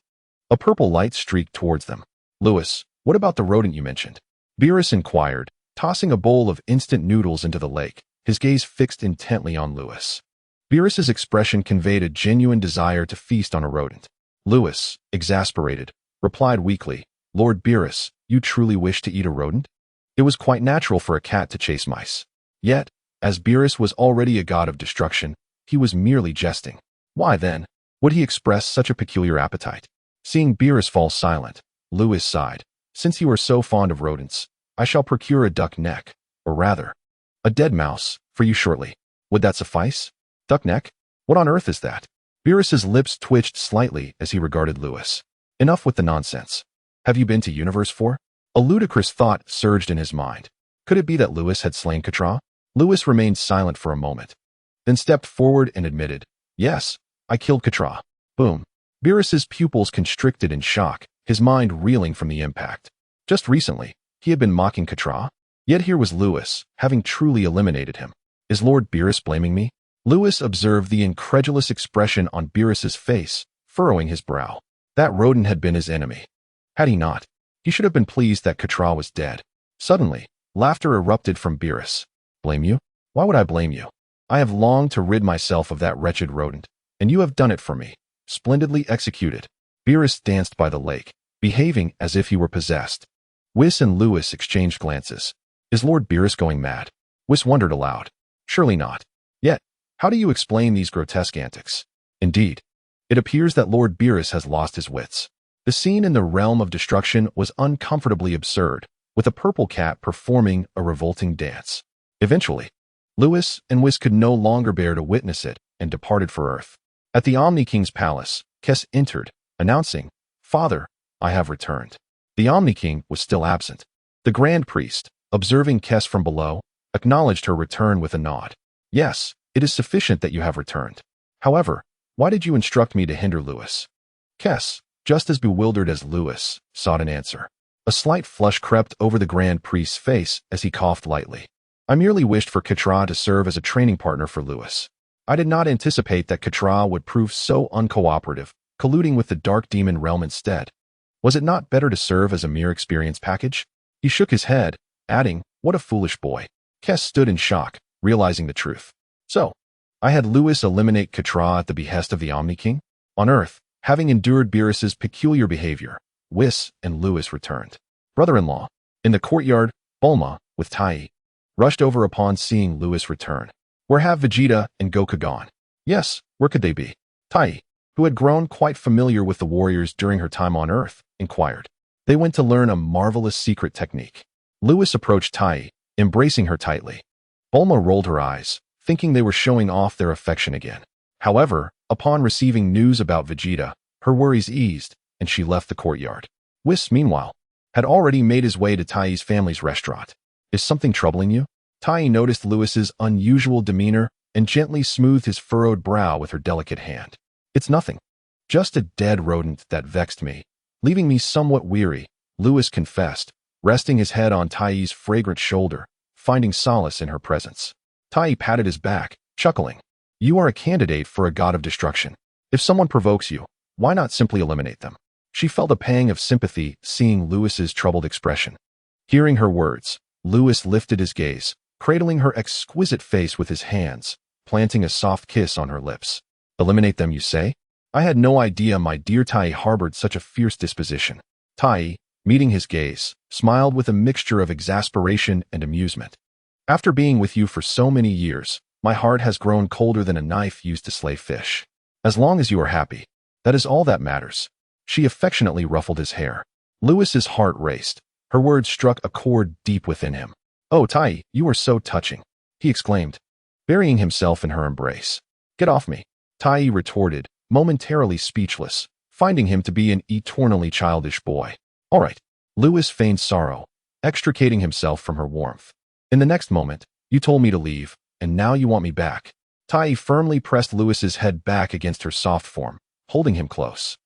a purple light streaked towards them. "Lewis, what about the rodent you mentioned?" Beerus inquired, tossing a bowl of instant noodles into the lake, his gaze fixed intently on Lewis. Beerus's expression conveyed a genuine desire to feast on a rodent. Lewis, exasperated, replied weakly, "Lord Beerus, you truly wish to eat a rodent?" It was quite natural for a cat to chase mice. Yet, as Beerus was already a god of destruction, he was merely jesting. Why, then, would he express such a peculiar appetite? Seeing Beerus fall silent, Lewis sighed. "Since you are so fond of rodents, I shall procure a duck neck, or rather, a dead mouse, for you shortly. Would that suffice?" "Duck neck? What on earth is that?" Beerus's lips twitched slightly as he regarded Lewis. "Enough with the nonsense. Have you been to Universe 4? A ludicrous thought surged in his mind. Could it be that Lewis had slain Ketra? Lewis remained silent for a moment, then stepped forward and admitted, "Yes, I killed Ketra." Boom. Beerus's pupils constricted in shock, his mind reeling from the impact. Just recently, he had been mocking Ketra, yet here was Lewis, having truly eliminated him. "Is Lord Beerus blaming me?" Lewis observed the incredulous expression on Beerus's face, furrowing his brow. That rodent had been his enemy. Had he not, he should have been pleased that Ketra was dead. Suddenly, laughter erupted from Beerus. Blame you? Why would I blame you? I have longed to rid myself of that wretched rodent, and you have done it for me. Splendidly executed. Beerus danced by the lake, behaving as if he were possessed. Whis and Lewis exchanged glances. Is Lord Beerus going mad? Whis wondered aloud. Surely not. Yet, how do you explain these grotesque antics? Indeed, it appears that Lord Beerus has lost his wits. The scene in the realm of destruction was uncomfortably absurd, with a purple cat performing a revolting dance. Eventually, Lewis and Whis could no longer bear to witness it and departed for Earth. At the Omni King's palace, Kes entered, announcing, Father, I have returned. The Omni King was still absent. The Grand Priest, observing Kes from below, acknowledged her return with a nod. Yes, it is sufficient that you have returned. However, why did you instruct me to hinder Lewis? Kes, just as bewildered as Lewis, sought an answer. A slight flush crept over the Grand Priest's face as he coughed lightly. I merely wished for Katra to serve as a training partner for Lewis. I did not anticipate that Katra would prove so uncooperative, colluding with the Dark Demon realm instead. Was it not better to serve as a mere experience package? He shook his head, adding, What a foolish boy. Kes stood in shock, realizing the truth. So, I had Lewis eliminate Katra at the behest of the Omni King? On Earth, having endured Beerus's peculiar behavior, Whis and Lewis returned. Brother-in-law, in the courtyard, Bulma, with Tai, rushed over upon seeing Lewis return. Where have Vegeta and Goku gone? Yes, where could they be? Tai, who had grown quite familiar with the warriors during her time on Earth, inquired. They went to learn a marvelous secret technique. Lewis approached Tai, embracing her tightly. Bulma rolled her eyes, thinking they were showing off their affection again. However, upon receiving news about Vegeta, her worries eased, and she left the courtyard. Whis, meanwhile, had already made his way to Tai's family's restaurant. Is something troubling you? Tai noticed Lewis's unusual demeanor and gently smoothed his furrowed brow with her delicate hand. It's nothing. Just a dead rodent that vexed me, leaving me somewhat weary, Lewis confessed, resting his head on Tai's fragrant shoulder, finding solace in her presence. Tai patted his back, chuckling. You are a candidate for a god of destruction. If someone provokes you, why not simply eliminate them? She felt a pang of sympathy seeing Lewis's troubled expression. Hearing her words, Lewis lifted his gaze, cradling her exquisite face with his hands, planting a soft kiss on her lips. Eliminate them, you say? I had no idea my dear Tai harbored such a fierce disposition. Tai, meeting his gaze, smiled with a mixture of exasperation and amusement. After being with you for so many years, my heart has grown colder than a knife used to slay fish. As long as you are happy, that is all that matters. She affectionately ruffled his hair. Lewis's heart raced. Her words struck a chord deep within him. Oh, Tai, you are so touching, he exclaimed, burying himself in her embrace. Get off me, Tai retorted, momentarily speechless, finding him to be an eternally childish boy. All right. Lewis feigned sorrow, extricating himself from her warmth. In the next moment, you told me to leave, and now you want me back. Tai firmly pressed Lewis's head back against her soft form, holding him close.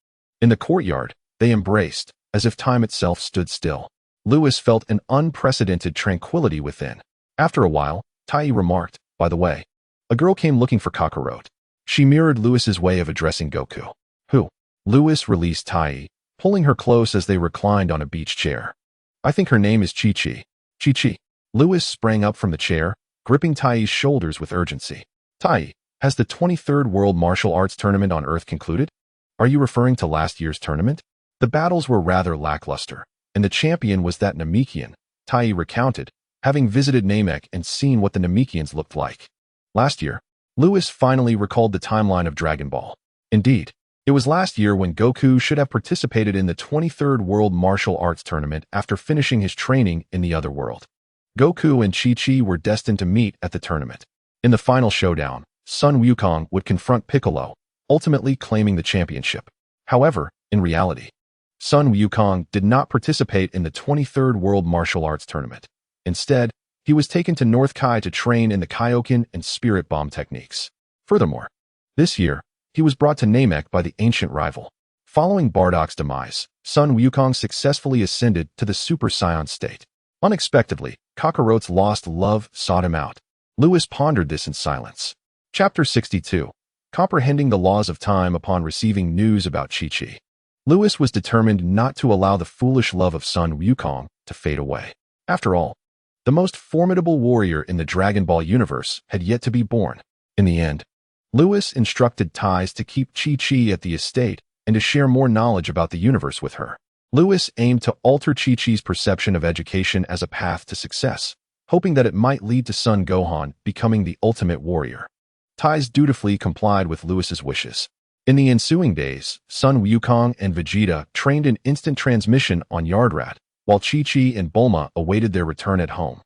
In the courtyard, they embraced, as if time itself stood still. Lewis felt an unprecedented tranquility within. After a while, Tai remarked, by the way, a girl came looking for Kakarot. She mirrored Lewis's way of addressing Goku. Who? Lewis released Tai, pulling her close as they reclined on a beach chair. I think her name is Chi-Chi. Chi-Chi. Lewis sprang up from the chair, gripping Tai's shoulders with urgency. Tai, has the 23rd World Martial Arts Tournament on Earth concluded? Are you referring to last year's tournament? The battles were rather lackluster, and the champion was that Namekian, Tai recounted, having visited Namek and seen what the Namekians looked like. Last year, Lewis finally recalled the timeline of Dragon Ball. Indeed, it was last year when Goku should have participated in the 23rd World Martial Arts Tournament after finishing his training in the other world. Goku and Chi-Chi were destined to meet at the tournament. In the final showdown, Sun Wukong would confront Piccolo, ultimately claiming the championship. However, in reality, Sun Wukong did not participate in the 23rd World Martial Arts Tournament. Instead, he was taken to North Kai to train in the Kaioken and Spirit Bomb techniques. Furthermore, this year, he was brought to Namek by the ancient rival. Following Bardock's demise, Sun Wukong successfully ascended to the Super Saiyan state. Unexpectedly, Kakarot's lost love sought him out. Lewis pondered this in silence. Chapter 62. Comprehending the laws of time upon receiving news about Chi-Chi. Lewis was determined not to allow the foolish love of Sun Wukong to fade away. After all, the most formidable warrior in the Dragon Ball universe had yet to be born. In the end, Lewis instructed Ties to keep Chi-Chi at the estate and to share more knowledge about the universe with her. Lewis aimed to alter Chi-Chi's perception of education as a path to success, hoping that it might lead to Son Gohan becoming the ultimate warrior. Ties dutifully complied with Lewis's wishes. In the ensuing days, Sun Wukong and Vegeta trained in instant transmission on Yardrat, while Chi-Chi and Bulma awaited their return at home.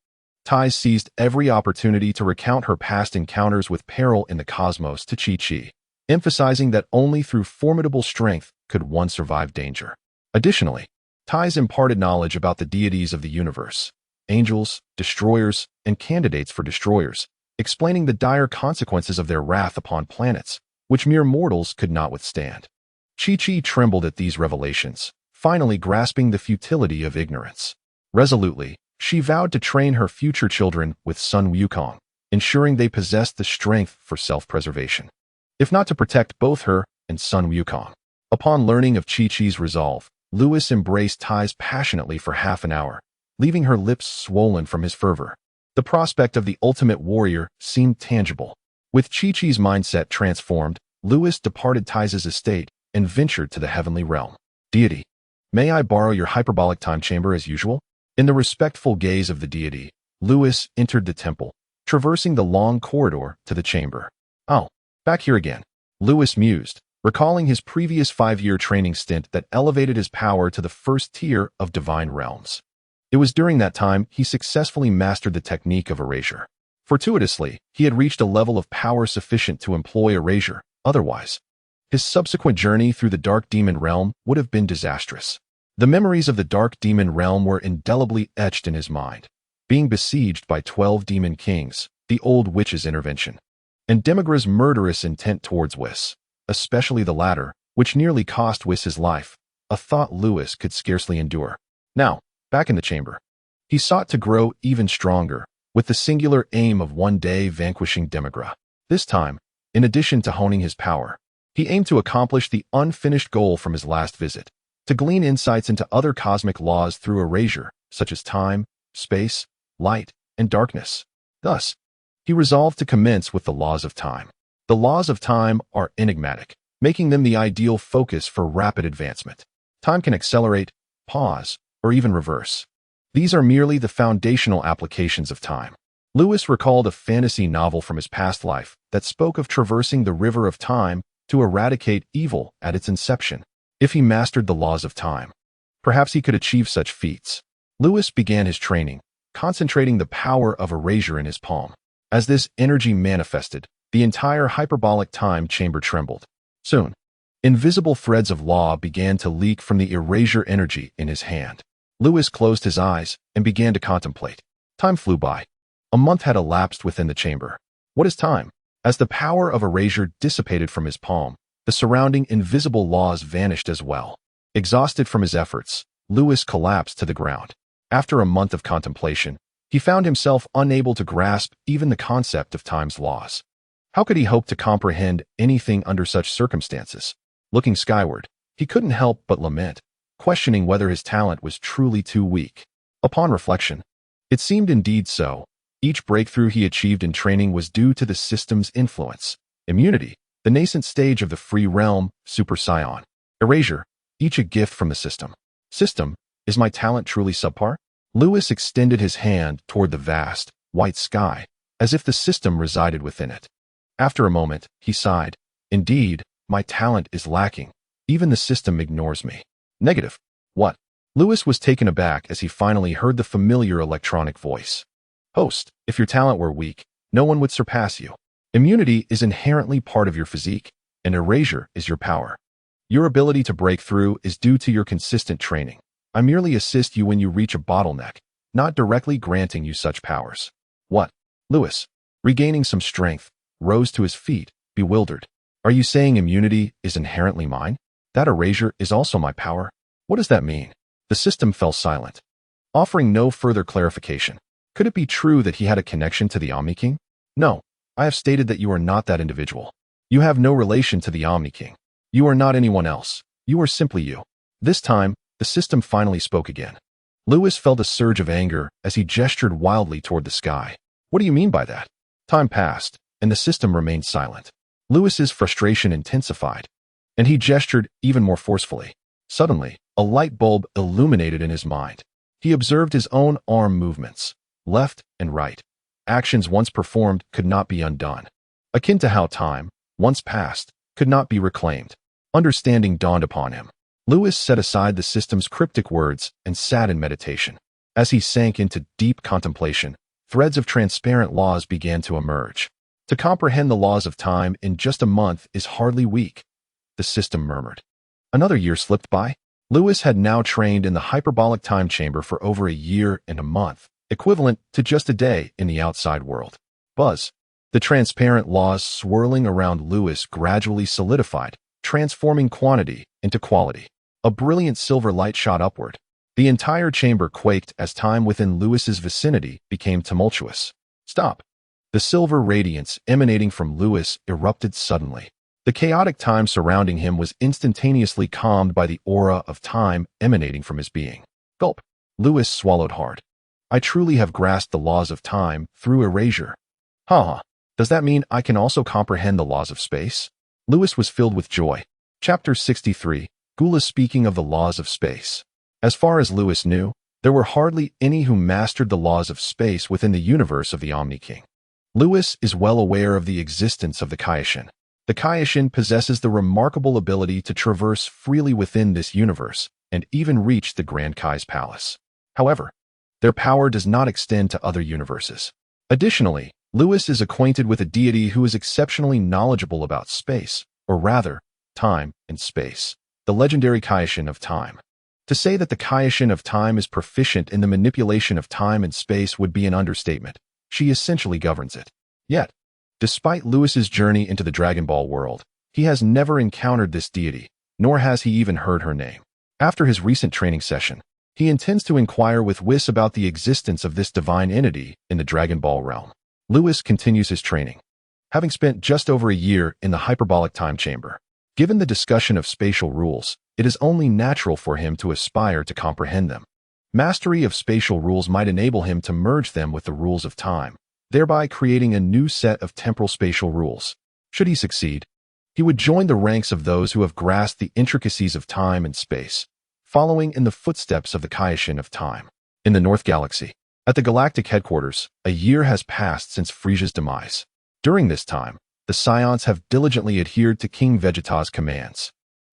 Ties seized every opportunity to recount her past encounters with peril in the cosmos to Chi-Chi, emphasizing that only through formidable strength could one survive danger. Additionally, Ties imparted knowledge about the deities of the universe, angels, destroyers, and candidates for destroyers, explaining the dire consequences of their wrath upon planets, which mere mortals could not withstand. Chi-Chi trembled at these revelations, finally grasping the futility of ignorance. Resolutely, she vowed to train her future children with Sun Wukong, ensuring they possessed the strength for self-preservation, if not to protect both her and Sun Wukong. Upon learning of Chi-Chi's resolve, Lewis embraced Ties passionately for half an hour, leaving her lips swollen from his fervor. The prospect of the ultimate warrior seemed tangible. With Chi-Chi's mindset transformed, Lewis departed Ties' estate and ventured to the heavenly realm. Deity, may I borrow your hyperbolic time chamber as usual? In the respectful gaze of the deity, Lewis entered the temple, traversing the long corridor to the chamber. Oh, back here again, Lewis mused, recalling his previous 5-year training stint that elevated his power to the first tier of divine realms. It was during that time he successfully mastered the technique of erasure. Fortuitously, he had reached a level of power sufficient to employ erasure. Otherwise, his subsequent journey through the Dark Demon realm would have been disastrous. The memories of the Dark Demon realm were indelibly etched in his mind, being besieged by 12 demon kings, the old witch's intervention, and Demigra's murderous intent towards Whis, especially the latter, which nearly cost Whis his life, a thought Lewis could scarcely endure. Now, back in the chamber, he sought to grow even stronger, with the singular aim of one day vanquishing Demigra. This time, in addition to honing his power, he aimed to accomplish the unfinished goal from his last visit, to glean insights into other cosmic laws through erasure, such as time, space, light, and darkness. Thus, he resolved to commence with the laws of time. The laws of time are enigmatic, making them the ideal focus for rapid advancement. Time can accelerate, pause, or even reverse. These are merely the foundational applications of time. Lewis recalled a fantasy novel from his past life that spoke of traversing the river of time to eradicate evil at its inception. If he mastered the laws of time, perhaps he could achieve such feats. Lewis began his training, concentrating the power of erasure in his palm. As this energy manifested, the entire hyperbolic time chamber trembled. Soon, invisible threads of law began to leak from the erasure energy in his hand. Lewis closed his eyes and began to contemplate. Time flew by. A month had elapsed within the chamber. What is time? As the power of erasure dissipated from his palm, the surrounding invisible laws vanished as well. Exhausted from his efforts, Lewis collapsed to the ground. After a month of contemplation, he found himself unable to grasp even the concept of time's laws. How could he hope to comprehend anything under such circumstances? Looking skyward, he couldn't help but lament, questioning whether his talent was truly too weak. Upon reflection, it seemed indeed so. Each breakthrough he achieved in training was due to the system's influence. Immunity, the nascent stage of the free realm, Super Saiyan. Erasure, each a gift from the system. System, is my talent truly subpar? Lewis extended his hand toward the vast, white sky, as if the system resided within it. After a moment, he sighed. Indeed, my talent is lacking. Even the system ignores me. Negative. What? Lewis was taken aback as he finally heard the familiar electronic voice. Host, if your talent were weak, no one would surpass you. Immunity is inherently part of your physique, and erasure is your power. Your ability to break through is due to your consistent training. I merely assist you when you reach a bottleneck, not directly granting you such powers. What? Lewis, regaining some strength, rose to his feet, bewildered. Are you saying immunity is inherently mine? That erasure is also my power? What does that mean? The system fell silent, offering no further clarification. Could it be true that he had a connection to the Omni King? No, I have stated that you are not that individual. You have no relation to the Omni King. You are not anyone else. You are simply you. This time, the system finally spoke again. Lewis felt a surge of anger as he gestured wildly toward the sky. What do you mean by that? Time passed, and the system remained silent. Lewis's frustration intensified, and he gestured even more forcefully. Suddenly, a light bulb illuminated in his mind. He observed his own arm movements, left and right. Actions once performed could not be undone. Akin to how time, once passed, could not be reclaimed. Understanding dawned upon him. Lewis set aside the system's cryptic words and sat in meditation. As he sank into deep contemplation, threads of transparent laws began to emerge. To comprehend the laws of time in just a month is hardly weak, the system murmured. Another year slipped by. Lewis had now trained in the hyperbolic time chamber for over a year and a month, equivalent to just a day in the outside world. Buzz. The transparent laws swirling around Lewis gradually solidified, transforming quantity into quality. A brilliant silver light shot upward. The entire chamber quaked as time within Lewis's vicinity became tumultuous. Stop. The silver radiance emanating from Lewis erupted suddenly. The chaotic time surrounding him was instantaneously calmed by the aura of time emanating from his being. Gulp. Lewis swallowed hard. I truly have grasped the laws of time through erasure. Ha! Does that mean I can also comprehend the laws of space? Lewis was filled with joy. Chapter 63. Gula speaking of the laws of space. As far as Lewis knew, there were hardly any who mastered the laws of space within the universe of the Omni King. Lewis is well aware of the existence of the Kaioshin. The Kaioshin possesses the remarkable ability to traverse freely within this universe and even reach the Grand Kai's palace. However, their power does not extend to other universes. Additionally, Lewis is acquainted with a deity who is exceptionally knowledgeable about space, or rather, time and space, the legendary Kaioshin of time. To say that the Kaioshin of time is proficient in the manipulation of time and space would be an understatement. She essentially governs it. Yet, despite Lewis's journey into the Dragon Ball world, he has never encountered this deity, nor has he even heard her name. After his recent training session, he intends to inquire with Whis about the existence of this divine entity in the Dragon Ball realm. Lewis continues his training, having spent just over a year in the hyperbolic time chamber. Given the discussion of spatial rules, it is only natural for him to aspire to comprehend them. Mastery of spatial rules might enable him to merge them with the rules of time, thereby creating a new set of temporal spatial rules. Should he succeed, he would join the ranks of those who have grasped the intricacies of time and space, following in the footsteps of the Kaioshin of time. In the North Galaxy, at the galactic headquarters, a year has passed since Frisia's demise. During this time, the Scions have diligently adhered to King Vegeta's commands.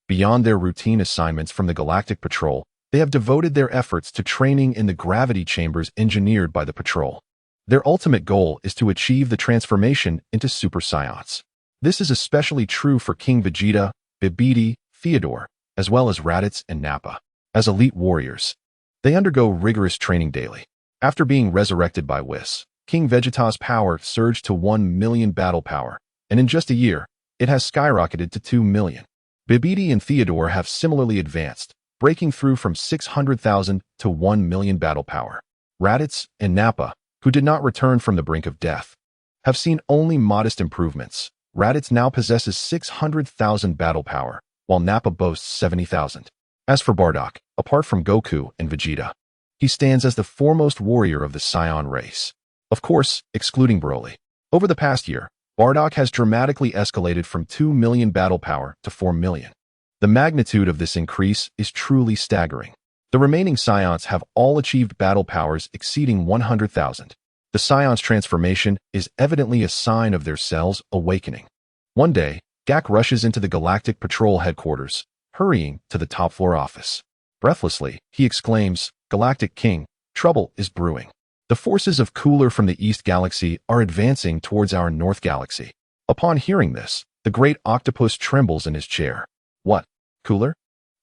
Beyond their routine assignments from the Galactic Patrol, they have devoted their efforts to training in the gravity chambers engineered by the Patrol. Their ultimate goal is to achieve the transformation into Super Scions. This is especially true for King Vegeta, Bibidi, Theodore, as well as Raditz and Nappa. As elite warriors, they undergo rigorous training daily. After being resurrected by Whis, King Vegeta's power surged to 1 million battle power, and in just a year, it has skyrocketed to 2 million. Bibidi and Theodore have similarly advanced, breaking through from 600,000 to 1 million battle power. Raditz and Nappa, who did not return from the brink of death, have seen only modest improvements. Raditz now possesses 600,000 battle power, while Nappa boasts 70,000. As for Bardock, apart from Goku and Vegeta, he stands as the foremost warrior of the Scion race. Of course, excluding Broly. Over the past year, Bardock has dramatically escalated from 2 million battle power to 4 million. The magnitude of this increase is truly staggering. The remaining Scions have all achieved battle powers exceeding 100,000. The Scion's transformation is evidently a sign of their cells awakening. One day, Gak rushes into the Galactic Patrol headquarters, hurrying to the top-floor office. Breathlessly, he exclaims, "Galactic King, trouble is brewing. The forces of Cooler from the East Galaxy are advancing towards our North Galaxy." Upon hearing this, the great octopus trembles in his chair. What? Cooler?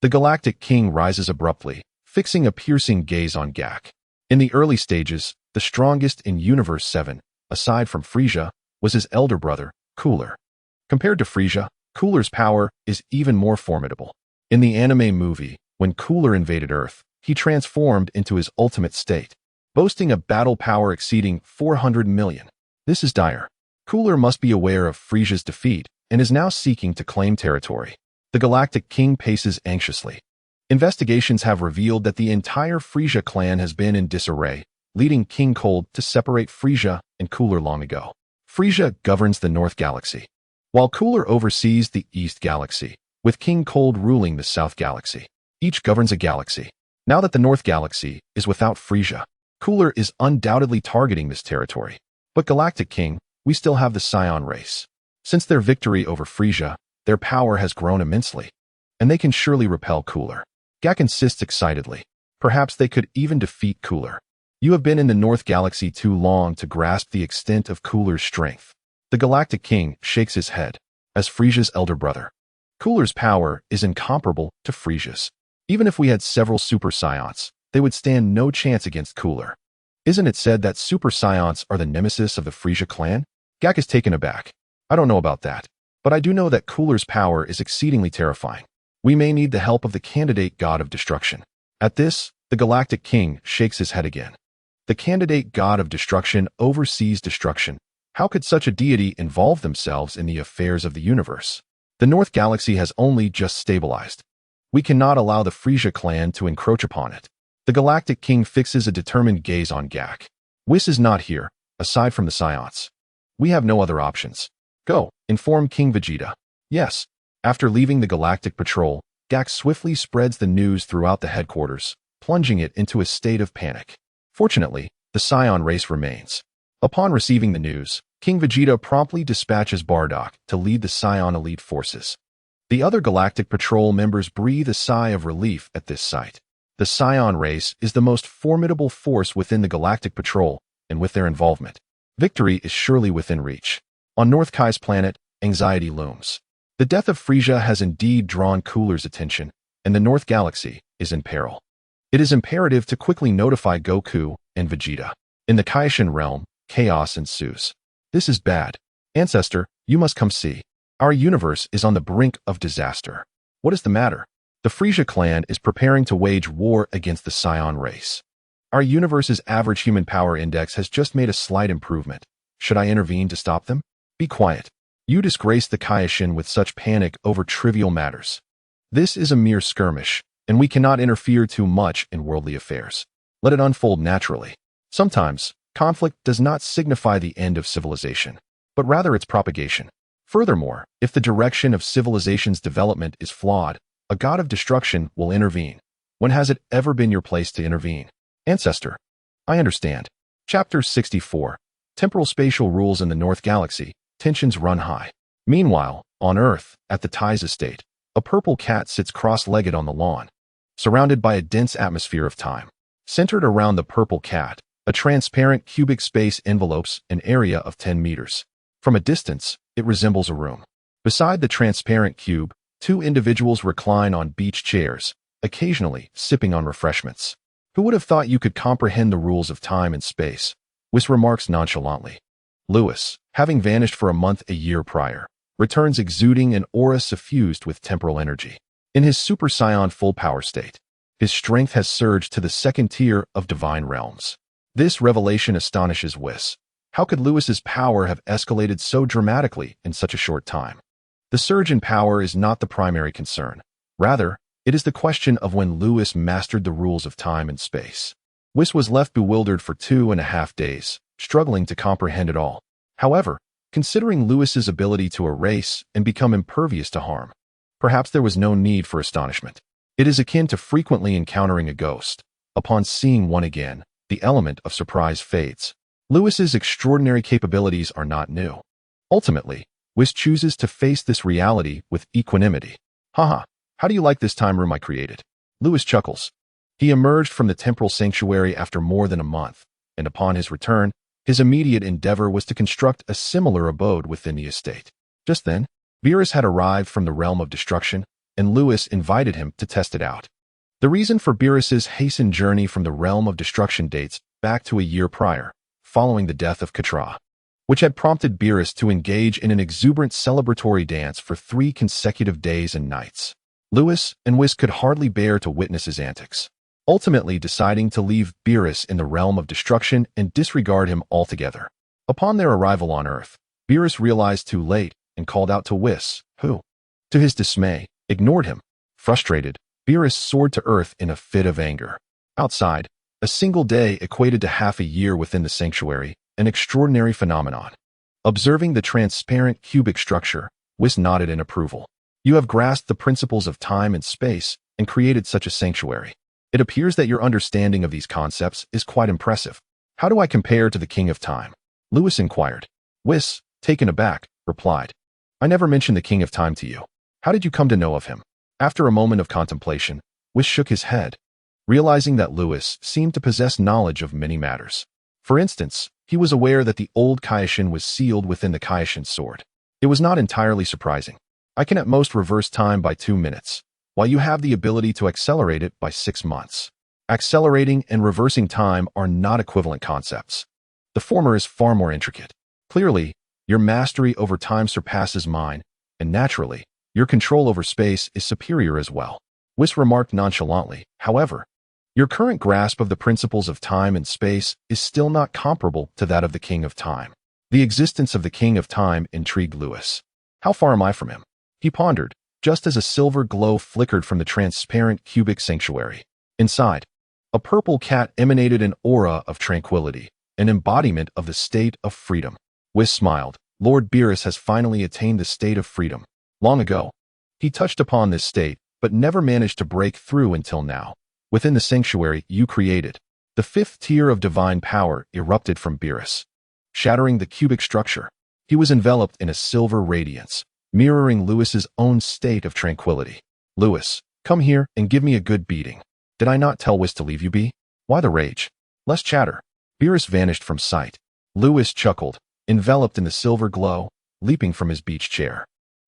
The Galactic King rises abruptly, fixing a piercing gaze on Gak. In the early stages, the strongest in Universe 7, aside from Frisia, was his elder brother, Cooler. Compared to Frisia, Cooler's power is even more formidable. In the anime movie, when Cooler invaded Earth, he transformed into his ultimate state, boasting a battle power exceeding 400 million. This is dire. Cooler must be aware of Frisia's defeat and is now seeking to claim territory. The Galactic King paces anxiously. Investigations have revealed that the entire Frisia clan has been in disarray, leading King Cold to separate Frisia and Cooler long ago. Frisia governs the North Galaxy, while Cooler oversees the East Galaxy, with King Cold ruling the South Galaxy. Each governs a galaxy. Now that the North Galaxy is without Frisia, Cooler is undoubtedly targeting this territory. But Galactic King, we still have the Scion race. Since their victory over Frisia, their power has grown immensely, and they can surely repel Cooler. Gak insists excitedly. Perhaps they could even defeat Cooler. You have been in the North Galaxy too long to grasp the extent of Cooler's strength. The Galactic King shakes his head. As Frisia's elder brother, Cooler's power is incomparable to Frisia's. Even if we had several Super Scions, they would stand no chance against Cooler. Isn't it said that Super Scions are the nemesis of the Frisia clan? Gak is taken aback. I don't know about that, but I do know that Cooler's power is exceedingly terrifying. We may need the help of the candidate god of destruction. At this, the Galactic King shakes his head again. The candidate god of destruction oversees destruction. How could such a deity involve themselves in the affairs of the universe? The North Galaxy has only just stabilized. We cannot allow the Frisia clan to encroach upon it. The Galactic King fixes a determined gaze on Gak. Whis is not here, aside from the Scions. We have no other options. Go, inform King Vegeta. Yes. After leaving the Galactic Patrol, Gak swiftly spreads the news throughout the headquarters, plunging it into a state of panic. Fortunately, the Scion race remains. Upon receiving the news, King Vegeta promptly dispatches Bardock to lead the Scion elite forces. The other Galactic Patrol members breathe a sigh of relief at this sight. The Scion race is the most formidable force within the Galactic Patrol, and with their involvement, victory is surely within reach. On North Kai's planet, anxiety looms. The death of Frisia has indeed drawn Cooler's attention, and the North Galaxy is in peril. It is imperative to quickly notify Goku and Vegeta. In the Kaishin realm, chaos ensues. This is bad. Ancestor, you must come see. Our universe is on the brink of disaster. What is the matter? The Frisia clan is preparing to wage war against the Scion race. Our universe's average human power index has just made a slight improvement. Should I intervene to stop them? Be quiet. You disgrace the Kaishin with such panic over trivial matters. This is a mere skirmish, and we cannot interfere too much in worldly affairs. Let it unfold naturally. Sometimes, conflict does not signify the end of civilization, but rather its propagation. Furthermore, if the direction of civilization's development is flawed, a god of destruction will intervene. When has it ever been your place to intervene? Ancestor. I understand. Chapter 64. Temporal spatial rules in the North Galaxy. Tensions run high. Meanwhile, on Earth, at the Tai's estate, a purple cat sits cross-legged on the lawn, surrounded by a dense atmosphere of time. Centered around the purple cat, a transparent cubic space envelopes an area of 10 meters. From a distance, it resembles a room. Beside the transparent cube, two individuals recline on beach chairs, occasionally sipping on refreshments. Who would have thought you could comprehend the rules of time and space? Whis remarks nonchalantly. Lewis, having vanished for a month a year prior, returns exuding an aura suffused with temporal energy. In his Super Scion full power state, his strength has surged to the second tier of divine realms. This revelation astonishes Whis. How could Lewis's power have escalated so dramatically in such a short time? The surge in power is not the primary concern. Rather, it is the question of when Lewis mastered the rules of time and space. Whis was left bewildered for 2.5 days, struggling to comprehend it all. However, considering Lewis's ability to erase and become impervious to harm, perhaps there was no need for astonishment. It is akin to frequently encountering a ghost. Upon seeing one again, the element of surprise fades. Lewis's extraordinary capabilities are not new. Ultimately, Whis chooses to face this reality with equanimity. Haha, how do you like this time room I created? Lewis chuckles. He emerged from the temporal sanctuary after more than a month, and upon his return, his immediate endeavor was to construct a similar abode within the estate. Just then, Beerus had arrived from the realm of destruction, and Lewis invited him to test it out. The reason for Beerus's hastened journey from the realm of destruction dates back to a year prior, following the death of Katra, which had prompted Beerus to engage in an exuberant celebratory dance for 3 consecutive days and nights. Lewis and Whis could hardly bear to witness his antics, ultimately deciding to leave Beerus in the realm of destruction and disregard him altogether. Upon their arrival on Earth, Beerus realized too late and called out to Whis, who, to his dismay, ignored him. Frustrated, Beerus soared to earth in a fit of anger. Outside, a single day equated to half a year within the sanctuary, an extraordinary phenomenon. Observing the transparent cubic structure, Whis nodded in approval. You have grasped the principles of time and space and created such a sanctuary. It appears that your understanding of these concepts is quite impressive. How do I compare to the King of Time? Lewis inquired. Whis, taken aback, replied. I never mentioned the King of Time to you. How did you come to know of him? After a moment of contemplation, Whis shook his head, realizing that Lewis seemed to possess knowledge of many matters. For instance, he was aware that the old Kaishin was sealed within the Kaishin sword. It was not entirely surprising. I can at most reverse time by 2 minutes, while you have the ability to accelerate it by 6 months. Accelerating and reversing time are not equivalent concepts. The former is far more intricate. Clearly, your mastery over time surpasses mine, and naturally, your control over space is superior as well. Whis remarked nonchalantly. However, your current grasp of the principles of time and space is still not comparable to that of the King of Time. The existence of the King of Time intrigued Lewis. How far am I from him? He pondered, just as a silver glow flickered from the transparent cubic sanctuary. Inside, a purple cat emanated an aura of tranquility, an embodiment of the state of freedom. Whis smiled. Lord Beerus has finally attained the state of freedom. Long ago, he touched upon this state, but never managed to break through until now. Within the sanctuary you created, the 5th tier of divine power erupted from Beerus, shattering the cubic structure. He was enveloped in a silver radiance, mirroring Lewis's own state of tranquility. Lewis, come here and give me a good beating. Did I not tell Whis to leave you be? Why the rage? Less chatter. Beerus vanished from sight. Lewis chuckled, enveloped in the silver glow, leaping from his beach chair.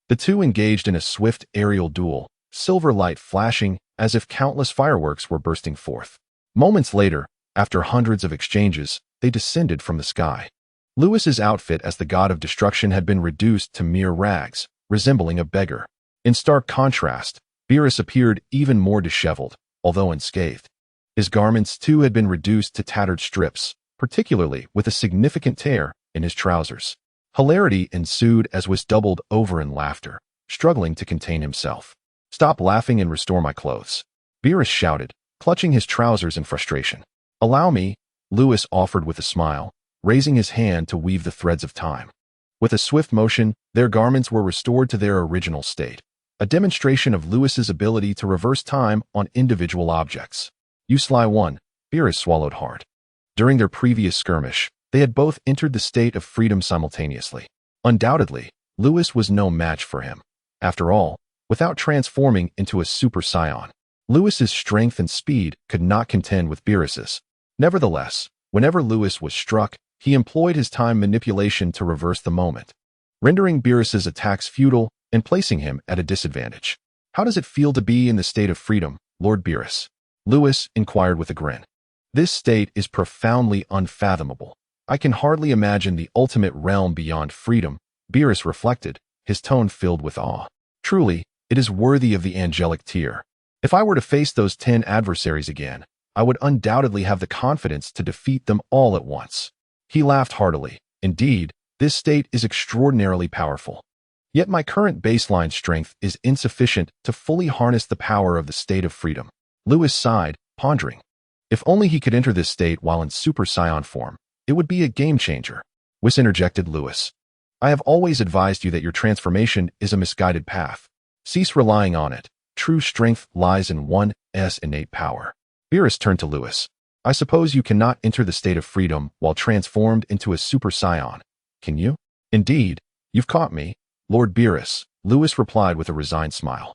The two engaged in a swift aerial duel, silver light flashing as if countless fireworks were bursting forth. Moments later, after hundreds of exchanges, they descended from the sky. Lewis's outfit as the god of destruction had been reduced to mere rags, resembling a beggar. In stark contrast, Beerus appeared even more disheveled, although unscathed. His garments too had been reduced to tattered strips, particularly with a significant tear in his trousers. Hilarity ensued as Whis doubled over in laughter, struggling to contain himself. Stop laughing and restore my clothes, Beerus shouted, clutching his trousers in frustration. Allow me, Lewis offered with a smile, raising his hand to weave the threads of time. With a swift motion, their garments were restored to their original state, a demonstration of Lewis's ability to reverse time on individual objects. You sly one, Beerus swallowed hard. During their previous skirmish, they had both entered the state of freedom simultaneously. Undoubtedly, Lewis was no match for him. After all, without transforming into a super scion, Lewis's strength and speed could not contend with Beerus's. Nevertheless, whenever Lewis was struck, he employed his time manipulation to reverse the moment, rendering Beerus's attacks futile and placing him at a disadvantage. How does it feel to be in the state of freedom, Lord Beerus? Lewis inquired with a grin. This state is profoundly unfathomable. I can hardly imagine the ultimate realm beyond freedom, Beerus reflected, his tone filled with awe. Truly, it is worthy of the angelic tier. If I were to face those 10 adversaries again, I would undoubtedly have the confidence to defeat them all at once. He laughed heartily. Indeed, this state is extraordinarily powerful. Yet my current baseline strength is insufficient to fully harness the power of the state of freedom. Lewis sighed, pondering. If only he could enter this state while in Super Scion form, it would be a game changer. Whis interjected Lewis. I have always advised you that your transformation is a misguided path. Cease relying on it. True strength lies in one's innate power. Beerus turned to Lewis. I suppose you cannot enter the state of freedom while transformed into a super scion, can you? Indeed, you've caught me, Lord Beerus, Lewis replied with a resigned smile.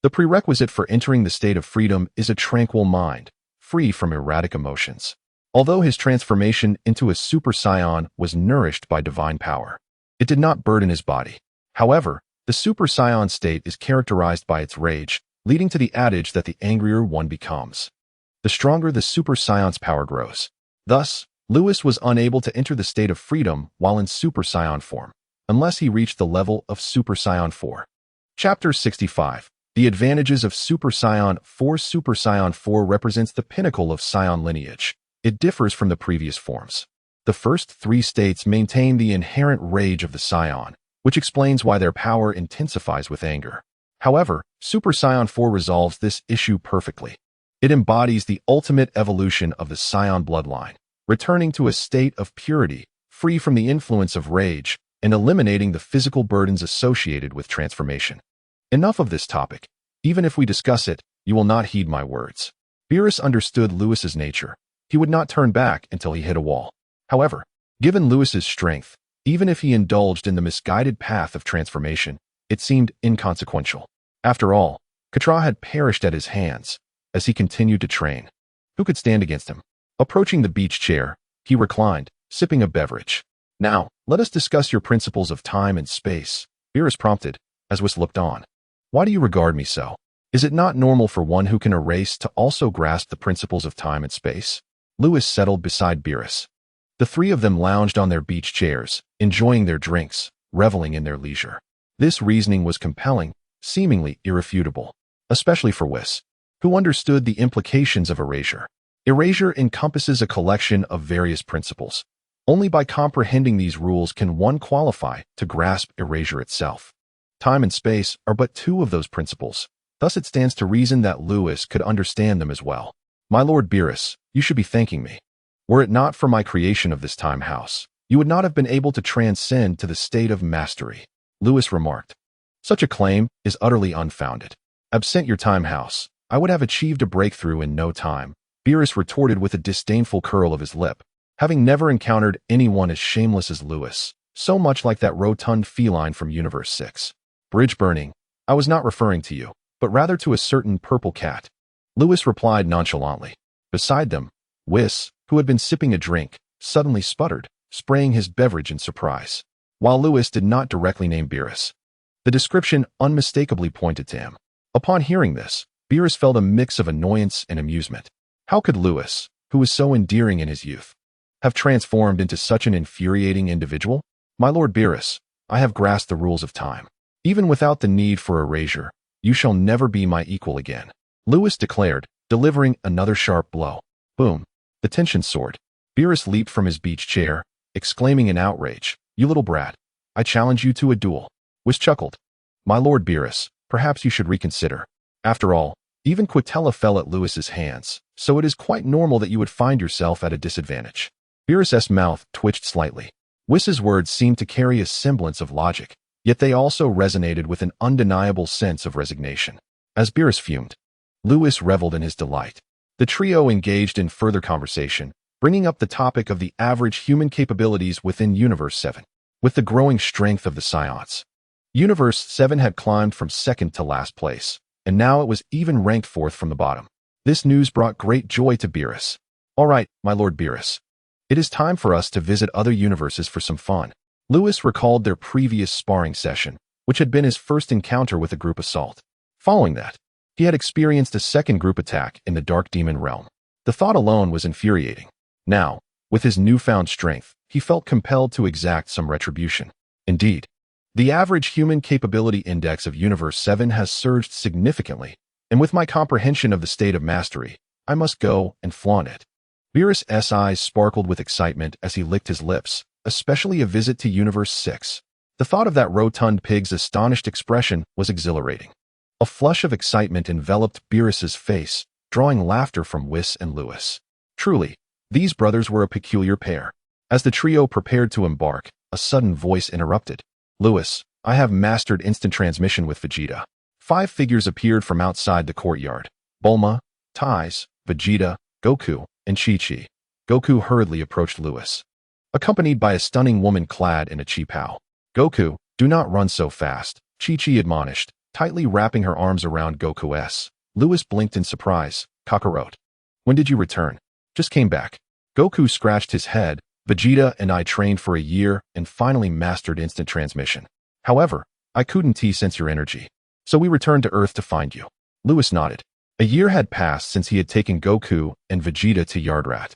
The prerequisite for entering the state of freedom is a tranquil mind, free from erratic emotions. Although his transformation into a super scion was nourished by divine power, it did not burden his body. However, the super scion state is characterized by its rage, leading to the adage that the angrier one becomes, the stronger the super scion's power grows. Thus, Lewis was unable to enter the state of freedom while in super scion form, unless he reached the level of super scion 4. Chapter 65. The advantages of super scion 4. Super scion 4 represents the pinnacle of scion lineage. It differs from the previous forms. The first 3 states maintain the inherent rage of the scion, which explains why their power intensifies with anger. However, Super Saiyan 4 resolves this issue perfectly. It embodies the ultimate evolution of the Saiyan bloodline, returning to a state of purity, free from the influence of rage, and eliminating the physical burdens associated with transformation. Enough of this topic. Even if we discuss it, you will not heed my words. Beerus understood Lewis's nature. He would not turn back until he hit a wall. However, given Lewis's strength, even if he indulged in the misguided path of transformation, it seemed inconsequential. After all, Katra had perished at his hands as he continued to train. Who could stand against him? Approaching the beach chair, he reclined, sipping a beverage. Now, let us discuss your principles of time and space, Beerus prompted, as Whis looked on. Why do you regard me so? Is it not normal for one who can erase to also grasp the principles of time and space? Lewis settled beside Beerus. The three of them lounged on their beach chairs, enjoying their drinks, reveling in their leisure. This reasoning was compelling, seemingly irrefutable, especially for Whis, who understood the implications of erasure. Erasure encompasses a collection of various principles. Only by comprehending these rules can one qualify to grasp erasure itself. Time and space are but two of those principles. Thus it stands to reason that Lewis could understand them as well. My Lord Beerus, you should be thanking me. Were it not for my creation of this time house, you would not have been able to transcend to the state of mastery, Lewis remarked. Such a claim is utterly unfounded. Absent your time house, I would have achieved a breakthrough in no time, Beerus retorted with a disdainful curl of his lip. Having never encountered anyone as shameless as Lewis, so much like that rotund feline from Universe 6. Bridge burning, I was not referring to you, but rather to a certain purple cat. Lewis replied nonchalantly. Beside them, Whis, who had been sipping a drink, suddenly sputtered, spraying his beverage in surprise. While Lewis did not directly name Beerus, the description unmistakably pointed to him. Upon hearing this, Beerus felt a mix of annoyance and amusement. How could Lewis, who was so endearing in his youth, have transformed into such an infuriating individual? My Lord Beerus, I have grasped the rules of time. Even without the need for erasure, you shall never be my equal again, Lewis declared, delivering another sharp blow. Boom. The tension soared. Beerus leaped from his beach chair, exclaiming in outrage, You little brat, I challenge you to a duel. Whis chuckled. My Lord Beerus, perhaps you should reconsider. After all, even Quitella fell at Lewis's hands, so it is quite normal that you would find yourself at a disadvantage. Beerus's mouth twitched slightly. Whis's words seemed to carry a semblance of logic, yet they also resonated with an undeniable sense of resignation. As Beerus fumed, Lewis reveled in his delight. The trio engaged in further conversation, bringing up the topic of the average human capabilities within Universe 7. With the growing strength of the Scions, Universe 7 had climbed from second to last place, and now it was even ranked fourth from the bottom. This news brought great joy to Beerus. All right, my Lord Beerus. It is time for us to visit other universes for some fun. Lewis recalled their previous sparring session, which had been his first encounter with a group assault. Following that, he had experienced a second group attack in the Dark Demon realm. The thought alone was infuriating. Now, with his newfound strength, he felt compelled to exact some retribution. Indeed, the average human capability index of Universe 7 has surged significantly, and with my comprehension of the state of mastery, I must go and flaunt it. Beerus's eyes sparkled with excitement as he licked his lips, especially a visit to Universe 6. The thought of that rotund pig's astonished expression was exhilarating. A flush of excitement enveloped Beerus's face, drawing laughter from Whis and Lewis. Truly, these brothers were a peculiar pair. As the trio prepared to embark, a sudden voice interrupted. Lewis, I have mastered instant transmission with Vegeta. 5 figures appeared from outside the courtyard. Bulma, Tais, Vegeta, Goku, and Chi-Chi. Goku hurriedly approached Lewis, accompanied by a stunning woman clad in a chi-pao. Goku, do not run so fast, Chi-Chi admonished, tightly wrapping her arms around Goku's. Lewis blinked in surprise. Kakarot. When did you return? Just came back. Goku scratched his head. Vegeta and I trained for a year and finally mastered instant transmission. However, I couldn't sense your energy. So we returned to Earth to find you. Lewis nodded. A year had passed since he had taken Goku and Vegeta to Yardrat,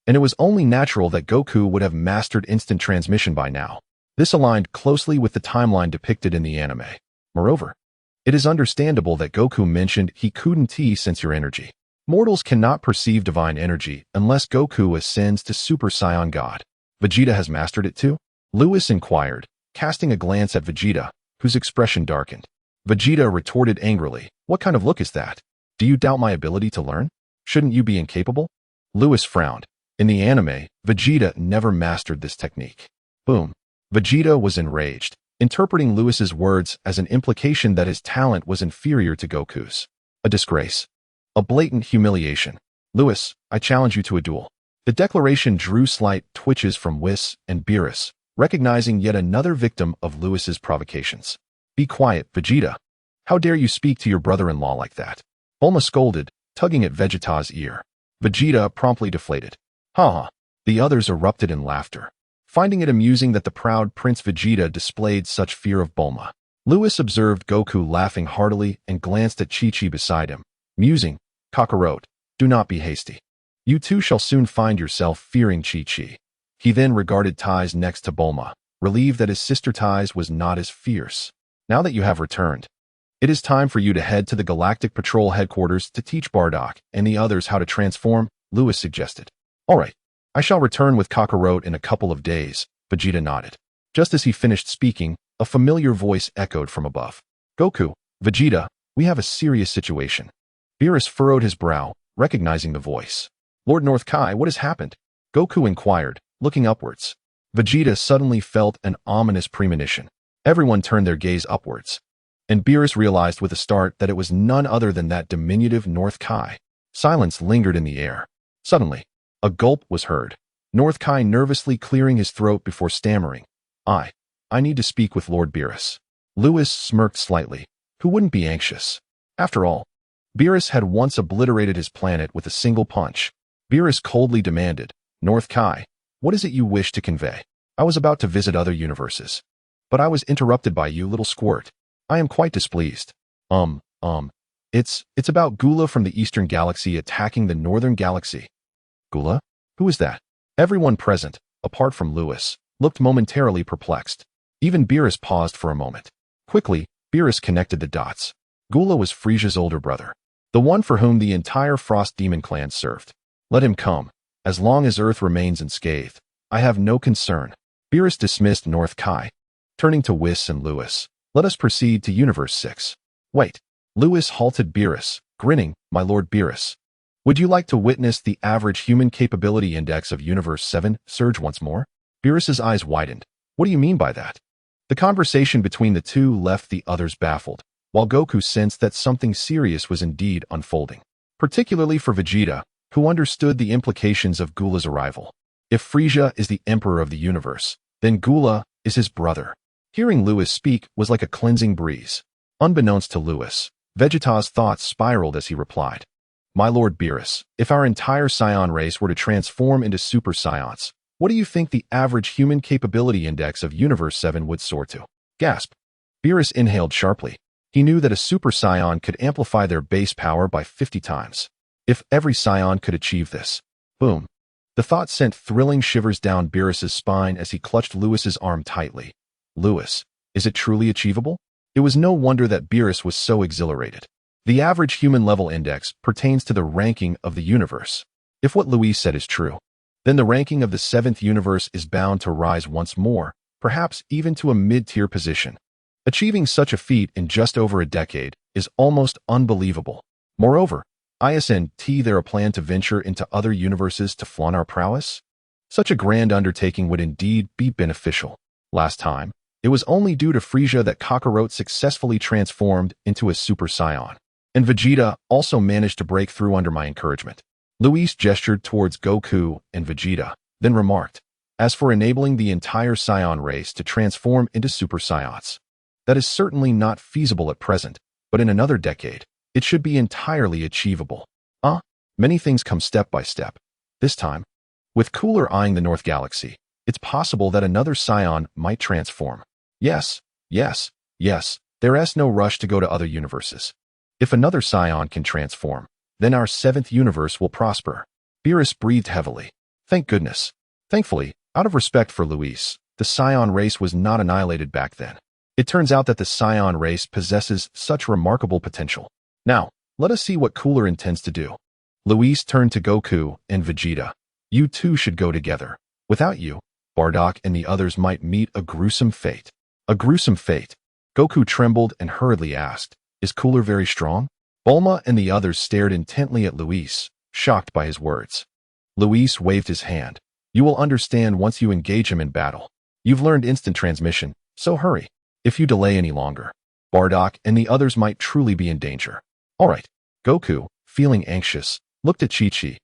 and it was only natural that Goku would have mastered instant transmission by now. This aligned closely with the timeline depicted in the anime. Moreover, it is understandable that Goku mentioned he couldn't sense your energy. Mortals cannot perceive divine energy unless Goku ascends to Super Saiyan God. Vegeta has mastered it too? Lewis inquired, casting a glance at Vegeta, whose expression darkened. Vegeta retorted angrily. What kind of look is that? Do you doubt my ability to learn? Shouldn't you be incapable? Lewis frowned. In the anime, Vegeta never mastered this technique. Boom. Vegeta was enraged, interpreting Lewis's words as an implication that his talent was inferior to Goku's. A disgrace. A blatant humiliation. Lewis, I challenge you to a duel. The declaration drew slight twitches from Whis and Beerus, recognizing yet another victim of Lewis's provocations. Be quiet, Vegeta. How dare you speak to your brother-in-law like that? Bulma scolded, tugging at Vegeta's ear. Vegeta promptly deflated. Ha ha. The others erupted in laughter, finding it amusing that the proud Prince Vegeta displayed such fear of Bulma. Lewis observed Goku laughing heartily and glanced at Chi-Chi beside him, musing, Kakarot, do not be hasty. You too shall soon find yourself fearing Chi-Chi. He then regarded Ties next to Bulma, relieved that his sister Ties was not as fierce. Now that you have returned, it is time for you to head to the Galactic Patrol headquarters to teach Bardock and the others how to transform, Lewis suggested. All right, I shall return with Kakarot in a couple of days, Vegeta nodded. Just as he finished speaking, a familiar voice echoed from above. Goku, Vegeta, we have a serious situation. Beerus furrowed his brow, recognizing the voice. Lord North Kai, what has happened? Goku inquired, looking upwards. Vegeta suddenly felt an ominous premonition. Everyone turned their gaze upwards, and Beerus realized with a start that it was none other than that diminutive North Kai. Silence lingered in the air. Suddenly, a gulp was heard, North Kai nervously clearing his throat before stammering. I need to speak with Lord Beerus. Lewis smirked slightly. Who wouldn't be anxious? After all, Beerus had once obliterated his planet with a single punch. Beerus coldly demanded, North Kai, what is it you wish to convey? I was about to visit other universes, but I was interrupted by you, little squirt. I am quite displeased. It's about Gula from the Eastern Galaxy attacking the Northern Galaxy. Gula? Who is that? Everyone present, apart from Lewis, looked momentarily perplexed. Even Beerus paused for a moment. Quickly, Beerus connected the dots. Gula was Frisia's older brother, the one for whom the entire Frost Demon clan served. Let him come. As long as Earth remains unscathed, I have no concern. Beerus dismissed North Kai. Turning to Whis and Lewis, let us proceed to Universe 6. Wait. Lewis halted Beerus, grinning, My Lord Beerus. Would you like to witness the average human capability index of Universe 7 surge once more? Beerus's eyes widened. What do you mean by that? The conversation between the two left the others baffled, while Goku sensed that something serious was indeed unfolding. Particularly for Vegeta, who understood the implications of Gula's arrival. If Frisia is the emperor of the universe, then Gula is his brother. Hearing Lewis speak was like a cleansing breeze. Unbeknownst to Lewis, Vegeta's thoughts spiraled as he replied. My Lord Beerus, if our entire Scion race were to transform into Super Scions, what do you think the average human capability index of Universe 7 would soar to? Gasp. Beerus inhaled sharply. He knew that a Super Scion could amplify their base power by 50 times. If every Scion could achieve this. Boom. The thought sent thrilling shivers down Beerus's spine as he clutched Lewis's arm tightly. Lewis, is it truly achievable? It was no wonder that Beerus was so exhilarated. The average human level index pertains to the ranking of the universe. If what Louise said is true, then the ranking of the 7th universe is bound to rise once more, perhaps even to a mid-tier position. Achieving such a feat in just over a decade is almost unbelievable. Moreover, isn't there a plan to venture into other universes to flaunt our prowess? Such a grand undertaking would indeed be beneficial. Last time, it was only due to Frisia that Kakarot successfully transformed into a Super Scion, and Vegeta also managed to break through under my encouragement. Luis gestured towards Goku and Vegeta, then remarked, as for enabling the entire Scion race to transform into Super Scions, that is certainly not feasible at present, but in another decade, it should be entirely achievable. Many things come step by step. This time, with Cooler eyeing the North Galaxy, it's possible that another Scion might transform. Yes, there's no rush to go to other universes. If another Scion can transform, then our 7th universe will prosper. Beerus breathed heavily. Thank goodness. Thankfully, out of respect for Luis, the Scion race was not annihilated back then. It turns out that the Scion race possesses such remarkable potential. Now, let us see what Cooler intends to do. Luis turned to Goku and Vegeta. You two should go together. Without you, Bardock and the others might meet a gruesome fate. A gruesome fate. Goku trembled and hurriedly asked, "Is Cooler very strong?" Bulma and the others stared intently at Luis, shocked by his words. Luis waved his hand. "You will understand once you engage him in battle. You've learned instant transmission, so hurry. If you delay any longer, Bardock and the others might truly be in danger." "All right." Goku, feeling anxious, looked at Chi-Chi.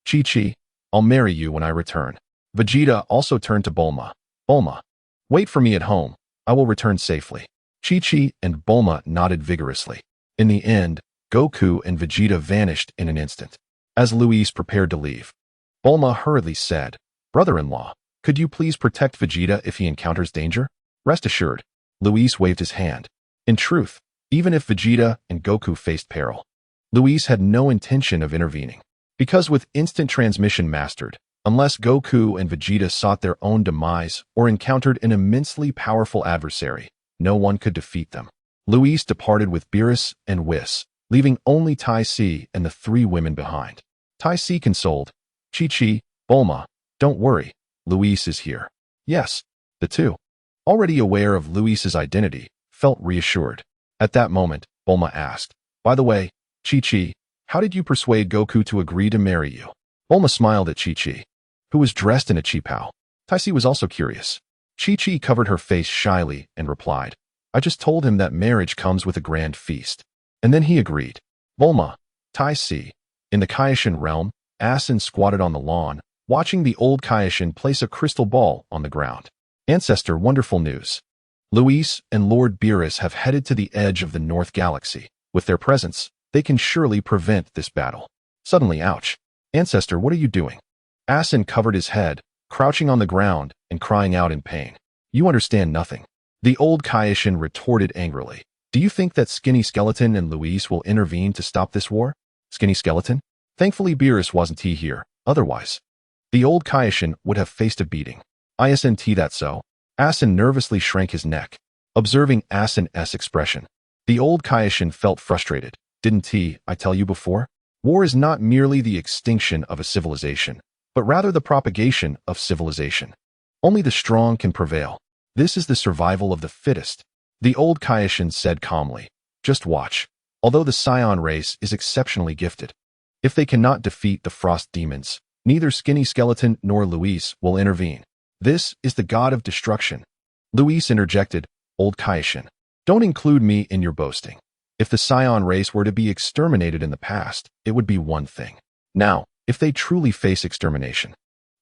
"Chi-Chi, I'll marry you when I return." Vegeta also turned to Bulma. "Bulma, wait for me at home. I will return safely." Chi-Chi and Bulma nodded vigorously. In the end, Goku and Vegeta vanished in an instant. As Luis prepared to leave, Bulma hurriedly said, "Brother-in-law, could you please protect Vegeta if he encounters danger?" "Rest assured." Luis waved his hand. In truth, even if Vegeta and Goku faced peril, Luis had no intention of intervening. Because with instant transmission mastered, unless Goku and Vegeta sought their own demise or encountered an immensely powerful adversary, no one could defeat them. Luis departed with Beerus and Whis, leaving only Tai Si and the three women behind. Tai Si consoled, "Chi-Chi, Bulma, don't worry, Luis is here." Yes, the two, already aware of Luis's identity, felt reassured. At that moment, Bulma asked, "By the way, Chi-Chi, how did you persuade Goku to agree to marry you?" Bulma smiled at Chi-Chi, who was dressed in a qipao. Tai Si was also curious. Chi-Chi covered her face shyly and replied, "I just told him that marriage comes with a grand feast. And then he agreed." Bulma, Tai Si. In the Kaioshin realm, Asin squatted on the lawn, watching the old Kaioshin place a crystal ball on the ground. "Ancestor, wonderful news. Luis and Lord Beerus have headed to the edge of the North Galaxy. With their presence, they can surely prevent this battle." Suddenly, ouch. "Ancestor, what are you doing?" Asin covered his head, crouching on the ground and crying out in pain. "You understand nothing." The old Kaioshin retorted angrily. "Do you think that Skinny Skeleton and Luis will intervene to stop this war?" "Skinny Skeleton?" Thankfully Beerus wasn't here, otherwise the old Kaioshin would have faced a beating. "Isn't that so?" Asin nervously shrank his neck, observing Asin's expression. The old Kaioshin felt frustrated. "Didn't I tell you before? War is not merely the extinction of a civilization, but rather the propagation of civilization. Only the strong can prevail. This is the survival of the fittest." The old Kaioshin said calmly, "Just watch. Although the Scion race is exceptionally gifted, if they cannot defeat the frost demons, neither Skinny Skeleton nor Luis will intervene. This is the god of destruction." Luis interjected, "Old Kaioshin, don't include me in your boasting. If the Scion race were to be exterminated in the past, it would be one thing. Now, if they truly face extermination,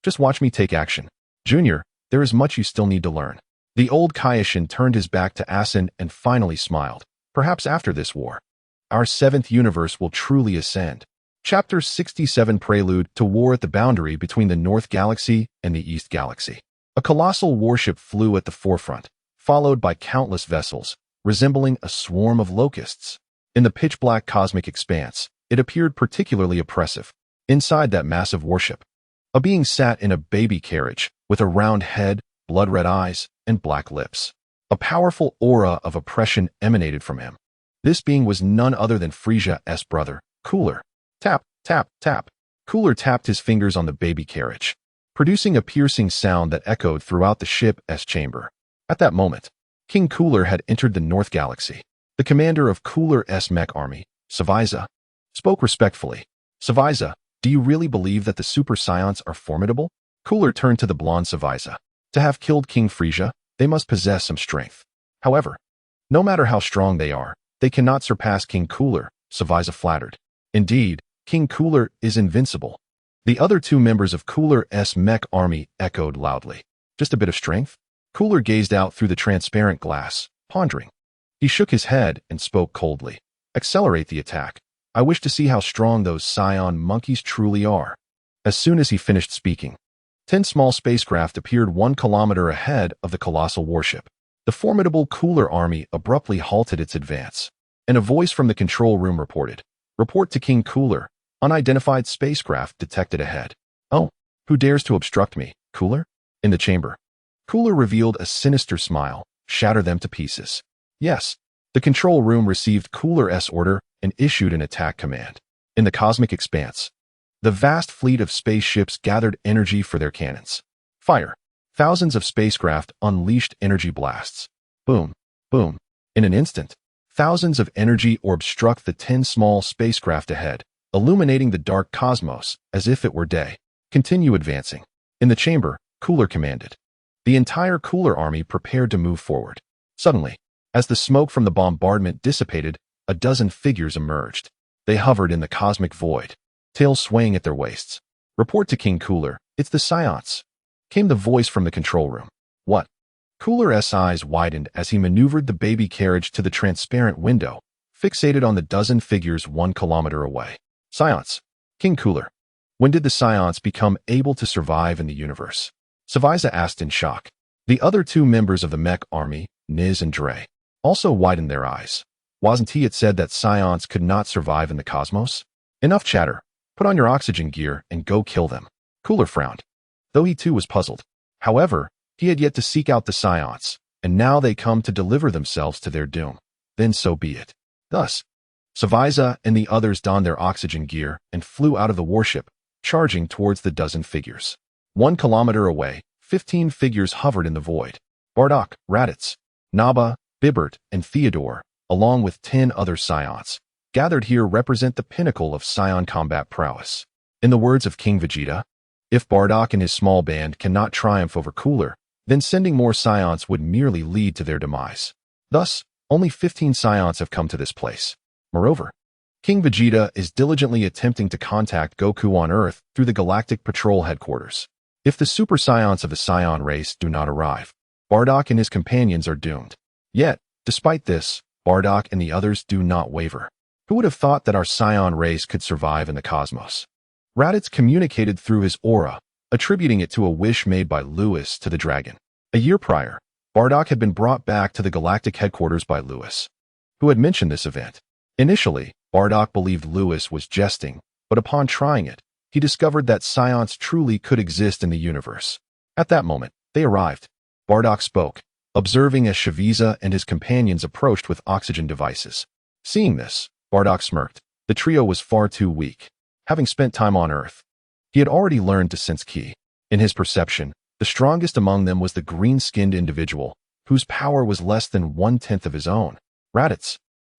just watch me take action. Junior, there is much you still need to learn." The old Kaioshin turned his back to Asin and finally smiled. "Perhaps after this war, our seventh universe will truly ascend." Chapter 67 Prelude to War at the boundary between the North Galaxy and the East Galaxy. A colossal warship flew at the forefront, followed by countless vessels, resembling a swarm of locusts. In the pitch-black cosmic expanse, it appeared particularly oppressive. Inside that massive warship, a being sat in a baby carriage with a round head, blood-red eyes, and black lips. A powerful aura of oppression emanated from him. This being was none other than Frisia's brother, Cooler. Tap, tap, tap. Cooler tapped his fingers on the baby carriage, producing a piercing sound that echoed throughout the ship's chamber. At that moment, King Cooler had entered the North Galaxy. The commander of Cooler's mech army, Savaiza, spoke respectfully. "Savaiza, do you really believe that the Super Scions are formidable?" Cooler turned to the blonde Savaiza. "To have killed King Frisia, they must possess some strength. However, no matter how strong they are, they cannot surpass King Cooler," Savaiza flattered. "Indeed, King Cooler is invincible." The other two members of Cooler's mech army echoed loudly. "Just a bit of strength?" Cooler gazed out through the transparent glass, pondering. He shook his head and spoke coldly. "Accelerate the attack. I wish to see how strong those Scion monkeys truly are." As soon as he finished speaking, 10 small spacecraft appeared 1 kilometer ahead of the colossal warship. The formidable Cooler army abruptly halted its advance, and a voice from the control room reported, "Report to King Cooler. Unidentified spacecraft detected ahead." "Oh, who dares to obstruct me, Cooler?" In the chamber, Cooler revealed a sinister smile. "Shatter them to pieces." Yes, the control room received Cooler's order and issued an attack command. In the cosmic expanse, the vast fleet of spaceships gathered energy for their cannons. Fire. Thousands of spacecraft unleashed energy blasts. Boom, boom. In an instant, thousands of energy orbs struck the 10 small spacecraft ahead, illuminating the dark cosmos as if it were day. Continue advancing. In the chamber, Cooler commanded. The entire Cooler army prepared to move forward. Suddenly, as the smoke from the bombardment dissipated, a dozen figures emerged. They hovered in the cosmic void, tails swaying at their waists. "Report to King Cooler, it's the Science," came the voice from the control room. "What?" Cooler's eyes widened as he maneuvered the baby carriage to the transparent window, fixated on the dozen figures 1 kilometer away. "Science." "King Cooler, when did the Science become able to survive in the universe?" Savisa asked in shock. The other 2 members of the mech army, Niz and Dre, also widened their eyes. Wasn't it said that Science could not survive in the cosmos? "Enough chatter. Put on your oxygen gear and go kill them." Cooler frowned, though he too was puzzled. However, he had yet to seek out the Science, and now they come to deliver themselves to their doom. Then so be it. Thus, Savisa and the others donned their oxygen gear and flew out of the warship, charging towards the dozen figures. 1 kilometer away, 15 figures hovered in the void. Bardock, Raditz, Naba, Bibbert, and Theodore, along with 10 other Scions, gathered here represent the pinnacle of Scion combat prowess. In the words of King Vegeta, if Bardock and his small band cannot triumph over Cooler, then sending more Scions would merely lead to their demise. Thus, only 15 Scions have come to this place. Moreover, King Vegeta is diligently attempting to contact Goku on Earth through the Galactic Patrol headquarters. If the Super Scions of the Scion race do not arrive, Bardock and his companions are doomed. Yet, despite this, Bardock and the others do not waver. Who would have thought that our Scion race could survive in the cosmos? Raditz communicated through his aura, attributing it to a wish made by Whis to the dragon. A year prior, Bardock had been brought back to the galactic headquarters by Whis, who had mentioned this event. Initially, Bardock believed Whis was jesting, but upon trying it, he discovered that Scions truly could exist in the universe. At that moment, they arrived. Bardock spoke, observing as Shaviza and his companions approached with oxygen devices. Seeing this, Bardock smirked. The trio was far too weak. Having spent time on Earth, he had already learned to sense ki. In his perception, the strongest among them was the green-skinned individual, whose power was less than 1/10 of his own. Raditz,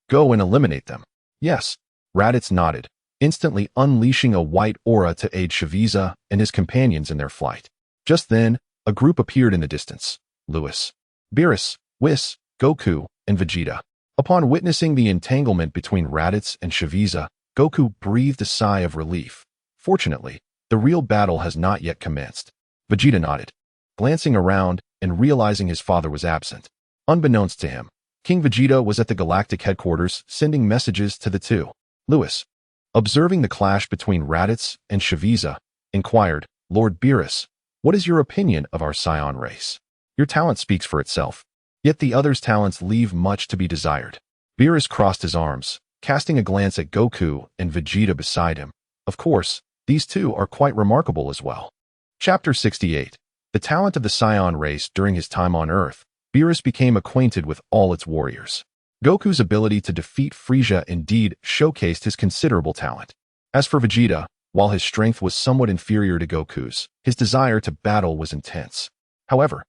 go and eliminate them. Yes, Raditz nodded, instantly unleashing a white aura to aid Shaviza and his companions in their flight. Just then, a group appeared in the distance. Whis, Beerus, Whis, Goku, and Vegeta. Upon witnessing the entanglement between Raditz and Shaviza, Goku breathed a sigh of relief. Fortunately, the real battle has not yet commenced. Vegeta nodded, glancing around and realizing his father was absent. Unbeknownst to him, King Vegeta was at the galactic headquarters sending messages to the 2. Whis, observing the clash between Raditz and Shaviza, inquired, "Lord Beerus, what is your opinion of our Scion race? Your talent speaks for itself, yet the others' talents leave much to be desired." Beerus crossed his arms, casting a glance at Goku and Vegeta beside him. Of course, these two are quite remarkable as well. Chapter 68. The talent of the Scion race. During his time on Earth, Beerus became acquainted with all its warriors. Goku's ability to defeat Frieza indeed showcased his considerable talent. As for Vegeta, while his strength was somewhat inferior to Goku's, his desire to battle was intense. However,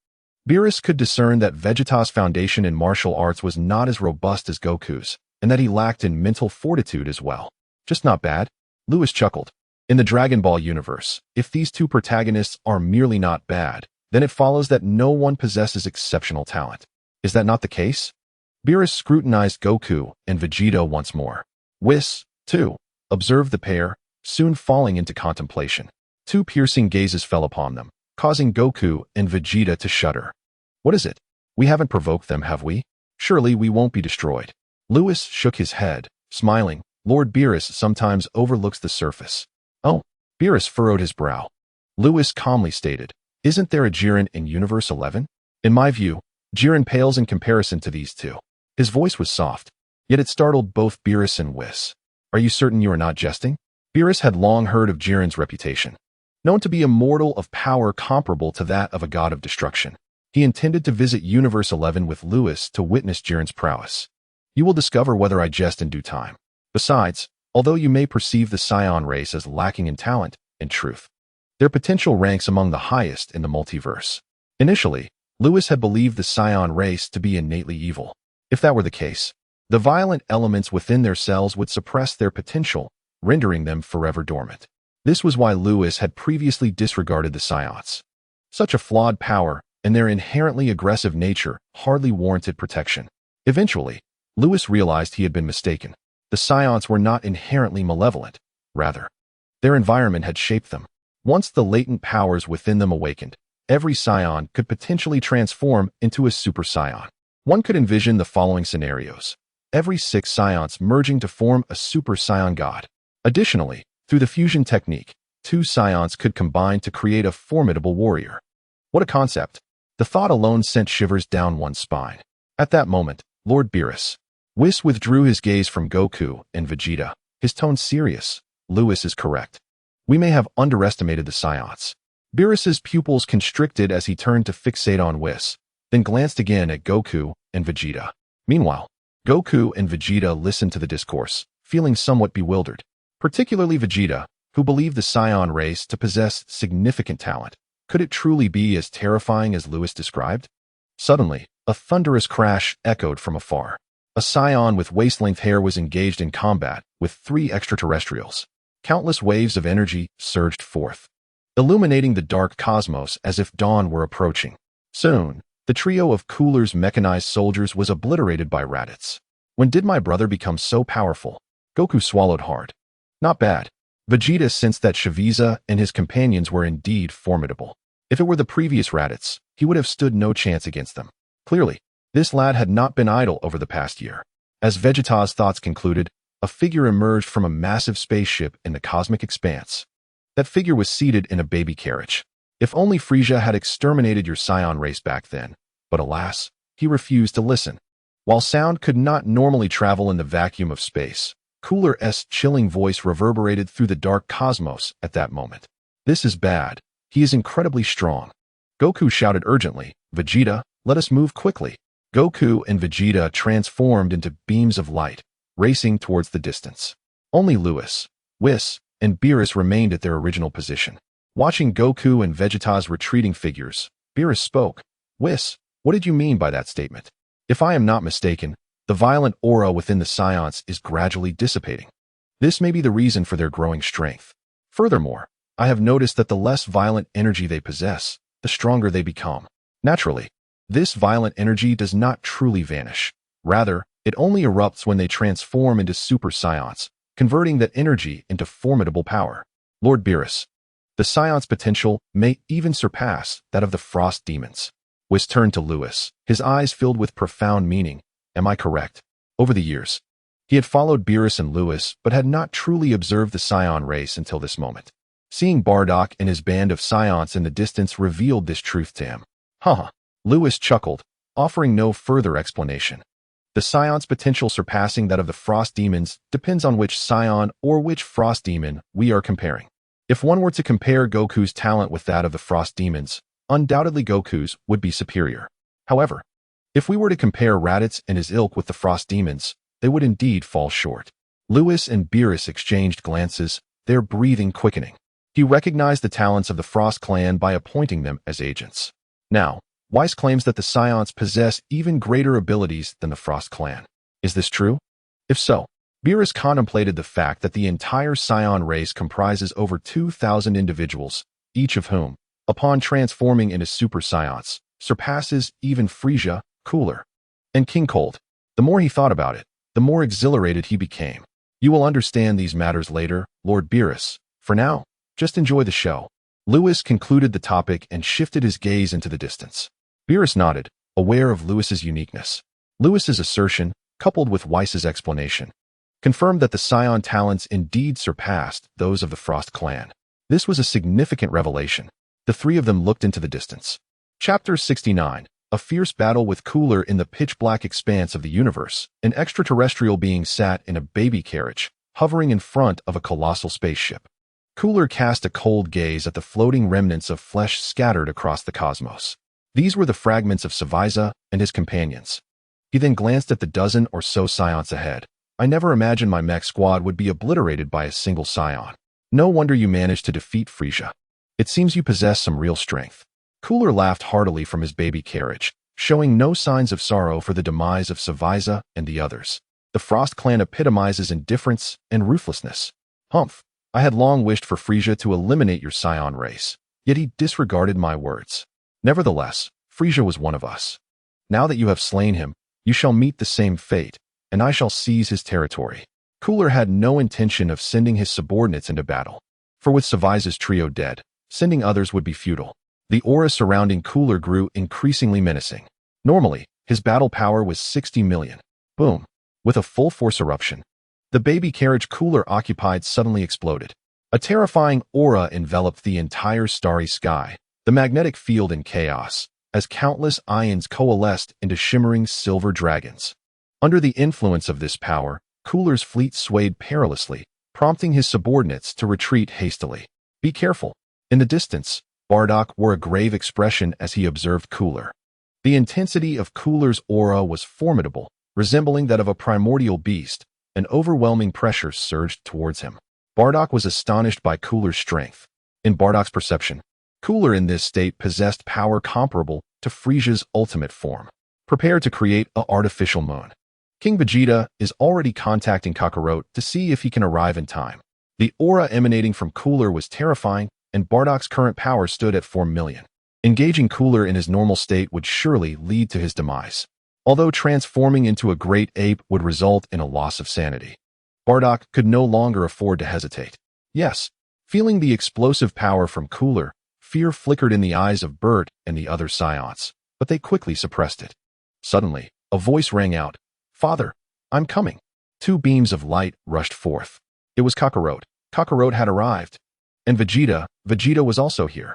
Beerus could discern that Vegeta's foundation in martial arts was not as robust as Goku's, and that he lacked in mental fortitude as well. Just not bad. Whis chuckled. In the Dragon Ball universe, if these two protagonists are merely not bad, then it follows that no one possesses exceptional talent. Is that not the case? Beerus scrutinized Goku and Vegeta once more. Whis, too, observed the pair, soon falling into contemplation. 2 piercing gazes fell upon them, causing Goku and Vegeta to shudder. What is it? We haven't provoked them, have we? Surely we won't be destroyed. Whis shook his head, smiling. Lord Beerus sometimes overlooks the surface. Oh, Beerus furrowed his brow. Whis calmly stated, isn't there a Jiren in Universe 11? In my view, Jiren pales in comparison to these two. His voice was soft, yet it startled both Beerus and Whis. Are you certain you are not jesting? Beerus had long heard of Jiren's reputation. Known to be a mortal of power comparable to that of a god of destruction, he intended to visit Universe 11 with Whis to witness Jiren's prowess. You will discover whether I jest in due time. Besides, although you may perceive the Scion race as lacking in talent, in truth, their potential ranks among the highest in the multiverse. Initially, Whis had believed the Scion race to be innately evil. If that were the case, the violent elements within their cells would suppress their potential, rendering them forever dormant. This was why Lewis had previously disregarded the Psions. Such a flawed power and their inherently aggressive nature hardly warranted protection. Eventually, Lewis realized he had been mistaken. The Psions were not inherently malevolent. Rather, their environment had shaped them. Once the latent powers within them awakened, every Psion could potentially transform into a super Psion. One could envision the following scenarios: every 6 Psions merging to form a super Psion god. Additionally, through the fusion technique, 2 Psions could combine to create a formidable warrior. What a concept! The thought alone sent shivers down one's spine. At that moment, Lord Whis withdrew his gaze from Goku and Vegeta, his tone serious. Lewis is correct. We may have underestimated the Psions. Beerus's pupils constricted as he turned to fixate on Whis, then glanced again at Goku and Vegeta. Meanwhile, Goku and Vegeta listened to the discourse, feeling somewhat bewildered. Particularly Vegeta, who believed the Psion race to possess significant talent. Could it truly be as terrifying as Lewis described? Suddenly, a thunderous crash echoed from afar. A Psion with waist-length hair was engaged in combat with 3 extraterrestrials. Countless waves of energy surged forth, illuminating the dark cosmos as if dawn were approaching. Soon, the trio of Cooler's mechanized soldiers was obliterated by Raditz. When did my brother become so powerful? Goku swallowed hard. Not bad. Vegeta sensed that Shaviza and his companions were indeed formidable. If it were the previous Raditz, he would have stood no chance against them. Clearly, this lad had not been idle over the past year. As Vegeta's thoughts concluded, a figure emerged from a massive spaceship in the cosmic expanse. That figure was seated in a baby carriage. If only Frieza had exterminated your Psion race back then, but alas, he refused to listen. While sound could not normally travel in the vacuum of space, Cooler's chilling voice reverberated through the dark cosmos at that moment. This is bad. He is incredibly strong. Goku shouted urgently, Vegeta, let us move quickly. Goku and Vegeta transformed into beams of light, racing towards the distance. Only Lewis, Whis, and Beerus remained at their original position. Watching Goku and Vegeta's retreating figures, Beerus spoke. Whis, what did you mean by that statement? If I am not mistaken, the violent aura within the Psions is gradually dissipating. This may be the reason for their growing strength. Furthermore, I have noticed that the less violent energy they possess, the stronger they become. Naturally, this violent energy does not truly vanish. Rather, it only erupts when they transform into super Psions, converting that energy into formidable power. Lord Beerus, the Psion's potential may even surpass that of the Frost Demons. Whis turned to Lewis, his eyes filled with profound meaning. Am I correct? Over the years, he had followed Beerus and Lewis, but had not truly observed the Psion race until this moment. Seeing Bardock and his band of Psions in the distance revealed this truth to him. Lewis chuckled, offering no further explanation. The Psion's potential surpassing that of the Frost Demons depends on which Psion or which Frost Demon we are comparing. If one were to compare Goku's talent with that of the Frost Demons, undoubtedly Goku's would be superior. However, if we were to compare Raditz and his ilk with the Frost Demons, they would indeed fall short. Lewis and Beerus exchanged glances, their breathing quickening. He recognized the talents of the Frost clan by appointing them as agents. Now, Whis claims that the Psions possess even greater abilities than the Frost clan. Is this true? If so, Beerus contemplated the fact that the entire Psion race comprises over 2,000 individuals, each of whom, upon transforming into Super Psions, surpasses even Frieza, Cooler, and King Cold. The more he thought about it, the more exhilarated he became. You will understand these matters later, Lord Beerus. For now, just enjoy the show. Lewis concluded the topic and shifted his gaze into the distance. Beerus nodded, aware of Lewis's uniqueness. Lewis's assertion, coupled with Whis's explanation, confirmed that the Psion talents indeed surpassed those of the Frost clan. This was a significant revelation. The three of them looked into the distance. Chapter 69. A fierce battle with Cooler in the pitch-black expanse of the universe. An extraterrestrial being sat in a baby carriage, hovering in front of a colossal spaceship. Cooler cast a cold gaze at the floating remnants of flesh scattered across the cosmos. These were the fragments of Shaviza and his companions. He then glanced at the dozen or so Psions ahead. I never imagined my mech squad would be obliterated by a single Psion. No wonder you managed to defeat Frieza. It seems you possess some real strength. Cooler laughed heartily from his baby carriage, showing no signs of sorrow for the demise of Savaiza and the others. The Frost clan epitomizes indifference and ruthlessness. Humph! I had long wished for Frisia to eliminate your scion race, yet he disregarded my words. Nevertheless, Frisia was one of us. Now that you have slain him, you shall meet the same fate, and I shall seize his territory. Cooler had no intention of sending his subordinates into battle, for with Savaiza's trio dead, sending others would be futile. The aura surrounding Cooler grew increasingly menacing. Normally, his battle power was 60 million. Boom. With a full-force eruption, the baby carriage Cooler occupied suddenly exploded. A terrifying aura enveloped the entire starry sky, the magnetic field in chaos, as countless ions coalesced into shimmering silver dragons. Under the influence of this power, Cooler's fleet swayed perilously, prompting his subordinates to retreat hastily. Be careful. In the distance, Bardock wore a grave expression as he observed Cooler. The intensity of Cooler's aura was formidable, resembling that of a primordial beast. An overwhelming pressure surged towards him. Bardock was astonished by Cooler's strength. In Bardock's perception, Cooler in this state possessed power comparable to Frisia's ultimate form. Prepare to create an artificial moon. King Vegeta is already contacting Kakarot to see if he can arrive in time. The aura emanating from Cooler was terrifying, and Bardock's current power stood at 4 million. Engaging Cooler in his normal state would surely lead to his demise. Although transforming into a great ape would result in a loss of sanity, Bardock could no longer afford to hesitate. Yes, feeling the explosive power from Cooler, fear flickered in the eyes of Bert and the other scions, but they quickly suppressed it. Suddenly, a voice rang out, "Father, I'm coming." 2 beams of light rushed forth. It was Kakarot. Kakarot had arrived. And Vegeta was also here.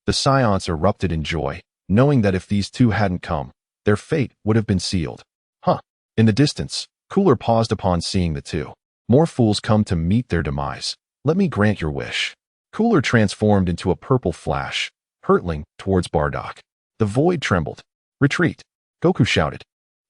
The scions erupted in joy, knowing that if these two hadn't come, their fate would have been sealed. Huh. In the distance, Cooler paused upon seeing the two. More fools come to meet their demise. Let me grant your wish. Cooler transformed into a purple flash, hurtling towards Bardock. The void trembled. Retreat, Goku shouted,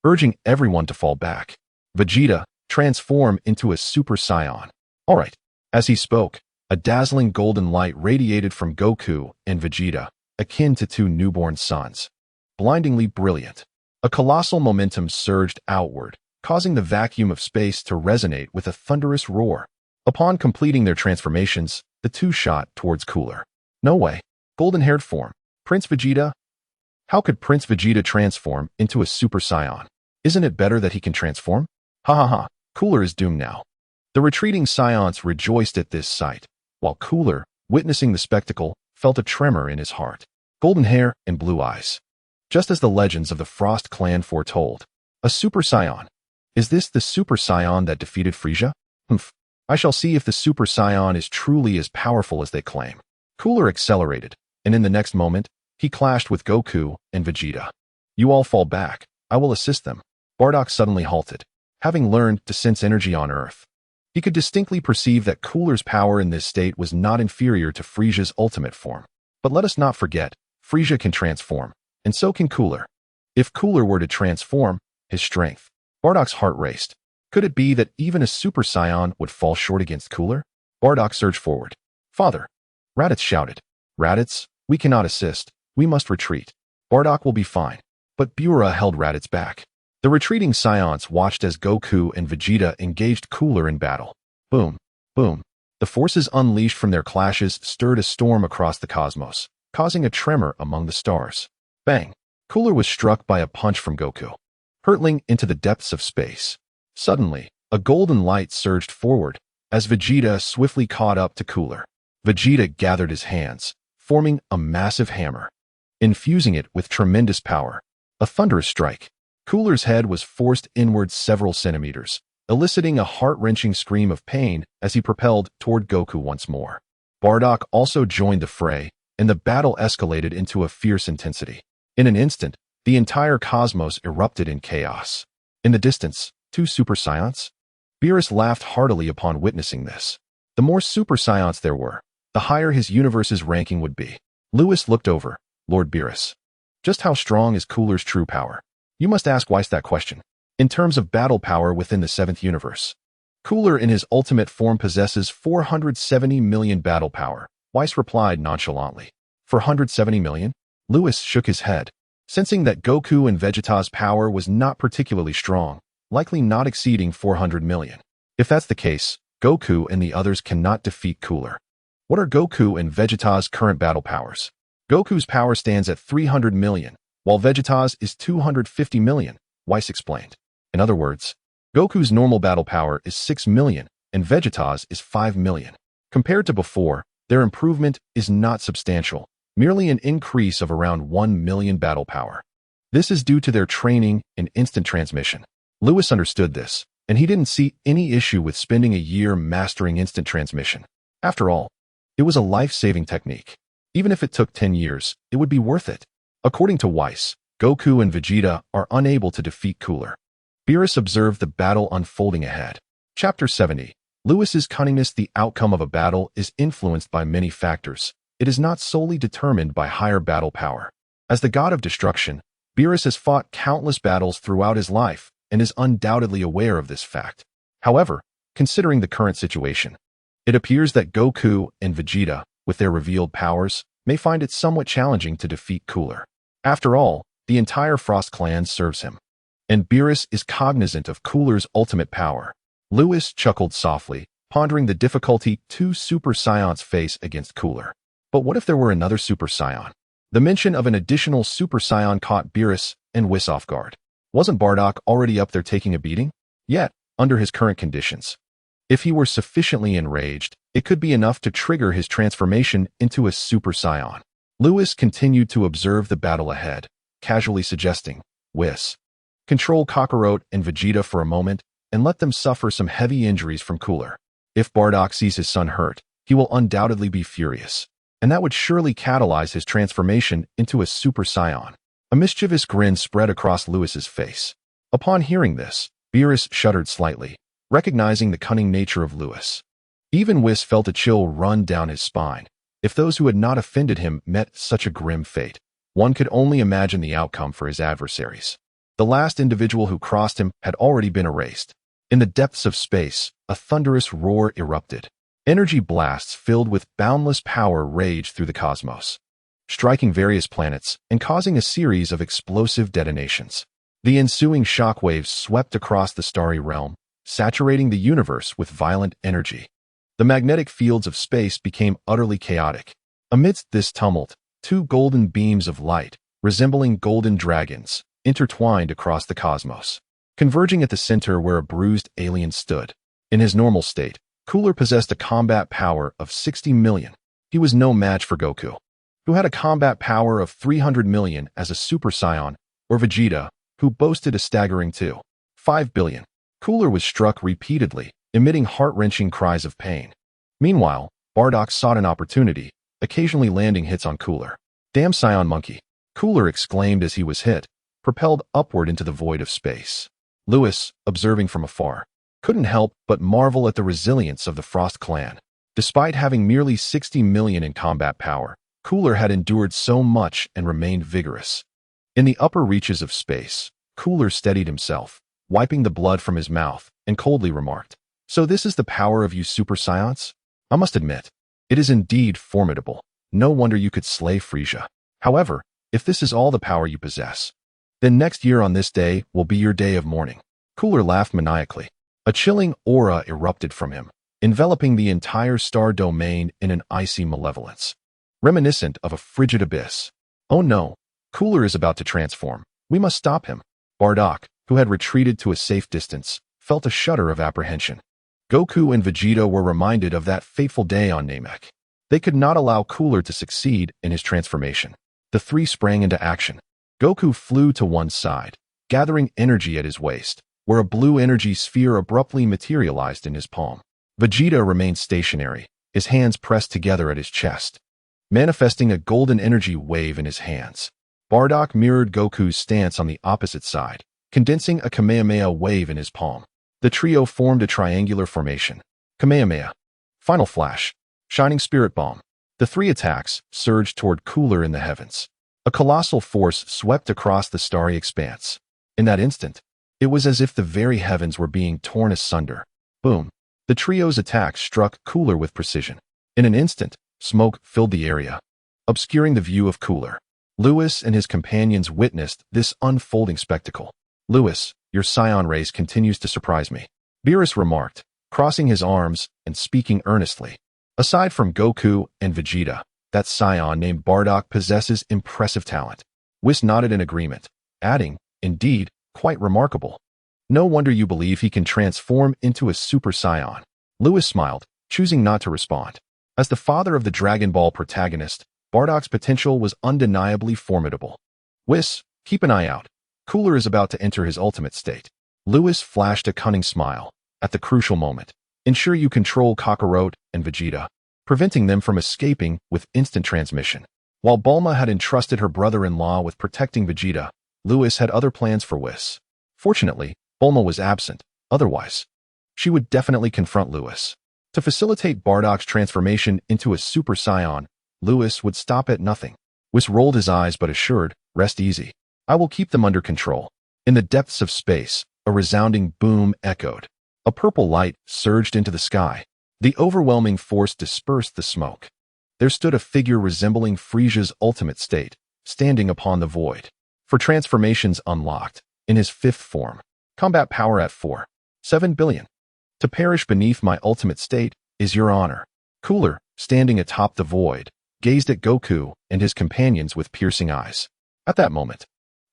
urging everyone to fall back. Vegeta, transform into a Super Saiyan. All right. As he spoke, a dazzling golden light radiated from Goku and Vegeta, akin to 2 newborn suns. Blindingly brilliant. A colossal momentum surged outward, causing the vacuum of space to resonate with a thunderous roar. Upon completing their transformations, the two shot towards Cooler. No way. Golden-haired form. Prince Vegeta? How could Prince Vegeta transform into a Super Saiyan? Isn't it better that he can transform? Ha ha ha. Cooler is doomed now. The retreating scions rejoiced at this sight, while Cooler, witnessing the spectacle, felt a tremor in his heart. Golden hair and blue eyes. Just as the legends of the Frost clan foretold. A Super Saiyan. Is this the Super Saiyan that defeated Frisia? Humph. I shall see if the Super Saiyan is truly as powerful as they claim. Cooler accelerated, and in the next moment, he clashed with Goku and Vegeta. You all fall back. I will assist them. Bardock suddenly halted, having learned to sense energy on Earth. He could distinctly perceive that Cooler's power in this state was not inferior to Frisia's ultimate form. But let us not forget, Frisia can transform, and so can Cooler. If Cooler were to transform, his strength. Bardock's heart raced. Could it be that even a Super Saiyan would fall short against Cooler? Bardock surged forward. Father! Raditz shouted. Raditz, we cannot assist. We must retreat. Bardock will be fine. But Bura held Raditz back. The retreating scions watched as Goku and Vegeta engaged Cooler in battle. Boom, boom. The forces unleashed from their clashes stirred a storm across the cosmos, causing a tremor among the stars. Bang! Cooler was struck by a punch from Goku, hurtling into the depths of space. Suddenly, a golden light surged forward, as Vegeta swiftly caught up to Cooler. Vegeta gathered his hands, forming a massive hammer, infusing it with tremendous power. A thunderous strike. Cooler's head was forced inward several centimeters, eliciting a heart-wrenching scream of pain as he propelled toward Goku once more. Bardock also joined the fray, and the battle escalated into a fierce intensity. In an instant, the entire cosmos erupted in chaos. In the distance, 2 Super Saions? Beerus laughed heartily upon witnessing this. The more Super Saions there were, the higher his universe's ranking would be. Lewis looked over. Lord Beerus. Just how strong is Cooler's true power? You must ask Whis that question. In terms of battle power within the 7th universe, Cooler in his ultimate form possesses 470 million battle power. Whis replied nonchalantly. 470 million? Lewis shook his head. Sensing that Goku and Vegeta's power was not particularly strong, likely not exceeding 400 million. If that's the case, Goku and the others cannot defeat Cooler. What are Goku and Vegeta's current battle powers? Goku's power stands at 300 million, while Vegeta's is 250 million, Whis explained. In other words, Goku's normal battle power is 6 million, and Vegeta's is 5 million. Compared to before, their improvement is not substantial, merely an increase of around 1 million battle power. This is due to their training in instant transmission. Lewis understood this, and he didn't see any issue with spending a year mastering instant transmission. After all, it was a life-saving technique. Even if it took 10 years, it would be worth it. According to Whis, Goku and Vegeta are unable to defeat Cooler. Beerus observed the battle unfolding ahead. Chapter 70. Lewis's cunningness. The outcome of a battle is influenced by many factors. It is not solely determined by higher battle power. As the god of destruction, Beerus has fought countless battles throughout his life and is undoubtedly aware of this fact. However, considering the current situation, it appears that Goku and Vegeta, with their revealed powers, may find it somewhat challenging to defeat Cooler. After all, the entire Frost clan serves him, and Beerus is cognizant of Cooler's ultimate power. Lewis chuckled softly, pondering the difficulty two Super Saiyans face against Cooler. But what if there were another Super Saiyan? The mention of an additional Super Saiyan caught Beerus and Whis off guard. Wasn't Bardock already up there taking a beating? Yet, under his current conditions, if he were sufficiently enraged, it could be enough to trigger his transformation into a Super Saiyan. Lewis continued to observe the battle ahead, casually suggesting, Whis, control Kakarot and Vegeta for a moment, and let them suffer some heavy injuries from Cooler. If Bardock sees his son hurt, he will undoubtedly be furious, and that would surely catalyze his transformation into a Super Saiyan. A mischievous grin spread across Lewis's face. Upon hearing this, Beerus shuddered slightly, recognizing the cunning nature of Lewis. Even Whis felt a chill run down his spine. If those who had not offended him met such a grim fate, one could only imagine the outcome for his adversaries. The last individual who crossed him had already been erased. In the depths of space, a thunderous roar erupted. Energy blasts filled with boundless power raged through the cosmos, striking various planets and causing a series of explosive detonations. The ensuing shockwaves swept across the starry realm, saturating the universe with violent energy. The magnetic fields of space became utterly chaotic. Amidst this tumult, two golden beams of light, resembling golden dragons, intertwined across the cosmos, converging at the center where a bruised alien stood. In his normal state, Cooler possessed a combat power of 60 million. He was no match for Goku, who had a combat power of 300 million as a Super Saiyan, or Vegeta, who boasted a staggering 2.5 billion. Cooler was struck repeatedly, emitting heart-wrenching cries of pain. Meanwhile, Bardock sought an opportunity, occasionally landing hits on Cooler. Damn Saiyan monkey! Cooler exclaimed as he was hit, propelled upward into the void of space. Lewis, observing from afar, couldn't help but marvel at the resilience of the Frost clan. Despite having merely 60 million in combat power, Cooler had endured so much and remained vigorous. In the upper reaches of space, Cooler steadied himself, wiping the blood from his mouth, and coldly remarked, "So this is the power of you Super Saiyans? I must admit, it is indeed formidable. No wonder you could slay Frieza. However, if this is all the power you possess, then next year on this day will be your day of mourning." Cooler laughed maniacally. A chilling aura erupted from him, enveloping the entire star domain in an icy malevolence, reminiscent of a frigid abyss. Oh no, Cooler is about to transform. We must stop him. Bardock, who had retreated to a safe distance, felt a shudder of apprehension. Goku and Vegeta were reminded of that fateful day on Namek. They could not allow Cooler to succeed in his transformation. The three sprang into action. Goku flew to one side, gathering energy at his waist, where a blue energy sphere abruptly materialized in his palm. Vegeta remained stationary, his hands pressed together at his chest, manifesting a golden energy wave in his hands. Bardock mirrored Goku's stance on the opposite side, condensing a Kamehameha wave in his palm. The trio formed a triangular formation. Kamehameha, Final Flash, Shining Spirit Bomb. The three attacks surged toward Cooler in the heavens. A colossal force swept across the starry expanse. In that instant, it was as if the very heavens were being torn asunder. Boom! The trio's attacks struck Cooler with precision. In an instant, smoke filled the area, obscuring the view of Cooler. Lewis and his companions witnessed this unfolding spectacle. Lewis, your scion race continues to surprise me, Beerus remarked, crossing his arms and speaking earnestly. Aside from Goku and Vegeta, that scion named Bardock possesses impressive talent. Whis nodded in agreement, adding, indeed, quite remarkable. No wonder you believe he can transform into a Super Saiyan. Lewis smiled, choosing not to respond. As the father of the Dragon Ball protagonist, Bardock's potential was undeniably formidable. Whis, keep an eye out. Cooler is about to enter his ultimate state. Lewis flashed a cunning smile. At the crucial moment, ensure you control Kakarot and Vegeta, preventing them from escaping with instant transmission. While Bulma had entrusted her brother-in-law with protecting Vegeta, Lewis had other plans for Whis. Fortunately, Bulma was absent. Otherwise, she would definitely confront Lewis. To facilitate Bardock's transformation into a Super Saiyan, Lewis would stop at nothing. Whis rolled his eyes but assured, rest easy. I will keep them under control. In the depths of space, a resounding boom echoed. A purple light surged into the sky. The overwhelming force dispersed the smoke. There stood a figure resembling Frieza's ultimate state, standing upon the void. For transformations unlocked, in his fifth form. Combat power at 4.7 billion. To perish beneath my ultimate state is your honor. Cooler, standing atop the void, gazed at Goku and his companions with piercing eyes. At that moment,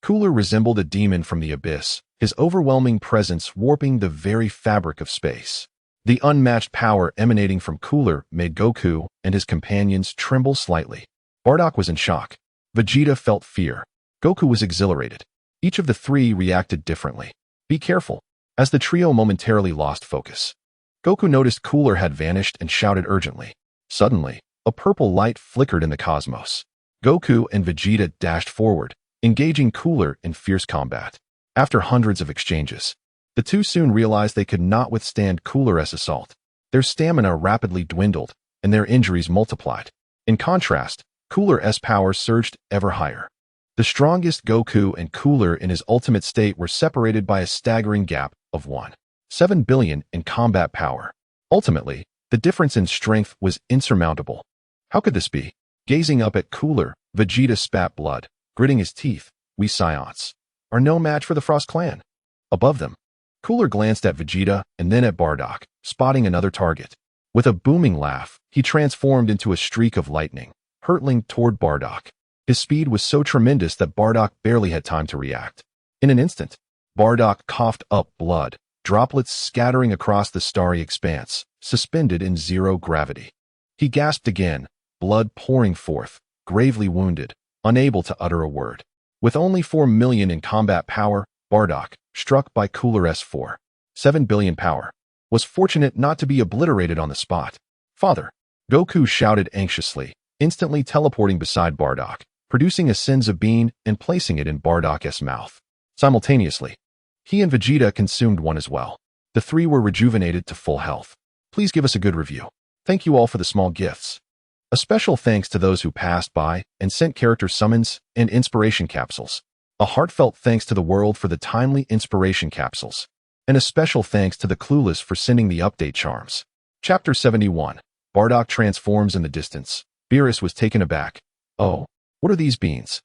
Cooler resembled a demon from the abyss, his overwhelming presence warping the very fabric of space. The unmatched power emanating from Cooler made Goku and his companions tremble slightly. Bardock was in shock. Vegeta felt fear. Goku was exhilarated. Each of the three reacted differently. Be careful. As the trio momentarily lost focus, Goku noticed Cooler had vanished and shouted urgently. Suddenly, a purple light flickered in the cosmos. Goku and Vegeta dashed forward, engaging Cooler in fierce combat. After hundreds of exchanges, the two soon realized they could not withstand Cooler's assault. Their stamina rapidly dwindled, and their injuries multiplied. In contrast, Cooler's power surged ever higher. The strongest Goku and Cooler in his ultimate state were separated by a staggering gap of 1.7 billion in combat power. Ultimately, the difference in strength was insurmountable. How could this be? Gazing up at Cooler, Vegeta spat blood, gritting his teeth. We Saiyans are no match for the Frost clan. Above them, Cooler glanced at Vegeta and then at Bardock, spotting another target. With a booming laugh, he transformed into a streak of lightning, hurtling toward Bardock. His speed was so tremendous that Bardock barely had time to react. In an instant, Bardock coughed up blood, droplets scattering across the starry expanse, suspended in zero gravity. He gasped again, blood pouring forth, gravely wounded, unable to utter a word. With only 4 million in combat power, Bardock, struck by Cooler's 4.7 billion power, was fortunate not to be obliterated on the spot. Father, Goku shouted anxiously, instantly teleporting beside Bardock, producing a Senzu bean and placing it in Bardock's mouth. Simultaneously, he and Vegeta consumed one as well. The three were rejuvenated to full health. Please give us a good review. Thank you all for the small gifts. A special thanks to those who passed by and sent character summons and inspiration capsules. A heartfelt thanks to the world for the timely inspiration capsules. And a special thanks to the Clueless for sending the update charms. Chapter 71. Bardock transforms in the distance. Beerus was taken aback. Oh, what are these beans?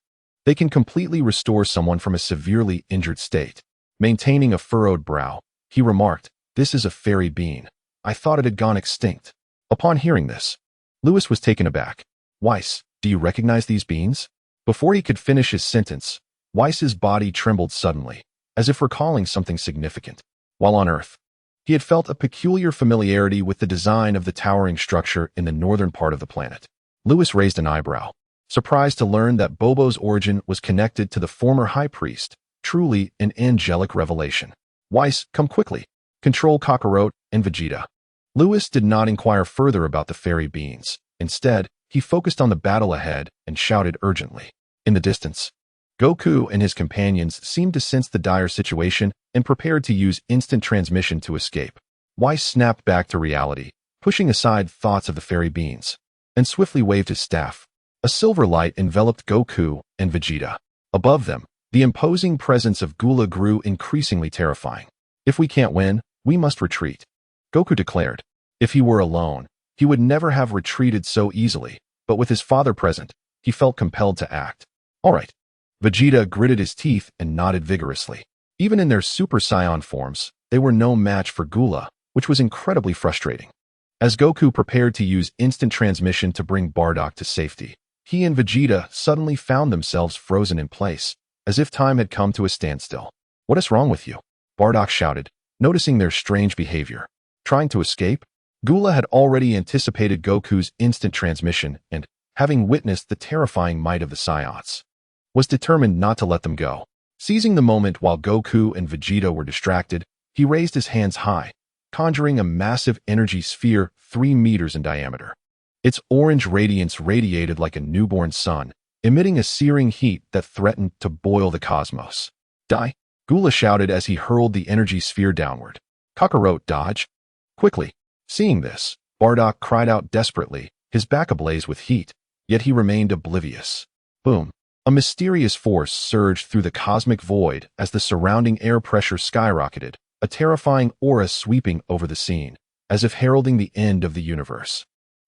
They can completely restore someone from a severely injured state. Maintaining a furrowed brow, he remarked, this is a fairy bean. I thought it had gone extinct. Upon hearing this, Lewis was taken aback. Whis, do you recognize these beans? Before he could finish his sentence, Whis's body trembled suddenly, as if recalling something significant. While on Earth, he had felt a peculiar familiarity with the design of the towering structure in the northern part of the planet. Lewis raised an eyebrow, surprised to learn that Bobo's origin was connected to the former high priest, truly an angelic revelation. Whis, come quickly. Control Kakarot and Vegeta. Lewis did not inquire further about the fairy beans. Instead, he focused on the battle ahead and shouted urgently. In the distance, Goku and his companions seemed to sense the dire situation and prepared to use instant transmission to escape. Whis snapped back to reality, pushing aside thoughts of the fairy beans, and swiftly waved his staff. A silver light enveloped Goku and Vegeta. Above them, the imposing presence of Gula grew increasingly terrifying. If we can't win, we must retreat, Goku declared. If he were alone, he would never have retreated so easily, but with his father present, he felt compelled to act. All right. Vegeta gritted his teeth and nodded vigorously. Even in their Super Saiyan forms, they were no match for Gula, which was incredibly frustrating. As Goku prepared to use instant transmission to bring Bardock to safety, he and Vegeta suddenly found themselves frozen in place, as if time had come to a standstill. "What is wrong with you?" Bardock shouted, noticing their strange behavior. Trying to escape? Gula had already anticipated Goku's instant transmission and, having witnessed the terrifying might of the Saiyans, was determined not to let them go. Seizing the moment while Goku and Vegeta were distracted, he raised his hands high, conjuring a massive energy sphere 3 meters in diameter. Its orange radiance radiated like a newborn sun, emitting a searing heat that threatened to boil the cosmos. "Die!" Gula shouted as he hurled the energy sphere downward. Kakarot, dodge! Quickly! Seeing this, Bardock cried out desperately, his back ablaze with heat, yet he remained oblivious. Boom! A mysterious force surged through the cosmic void as the surrounding air pressure skyrocketed, a terrifying aura sweeping over the scene, as if heralding the end of the universe.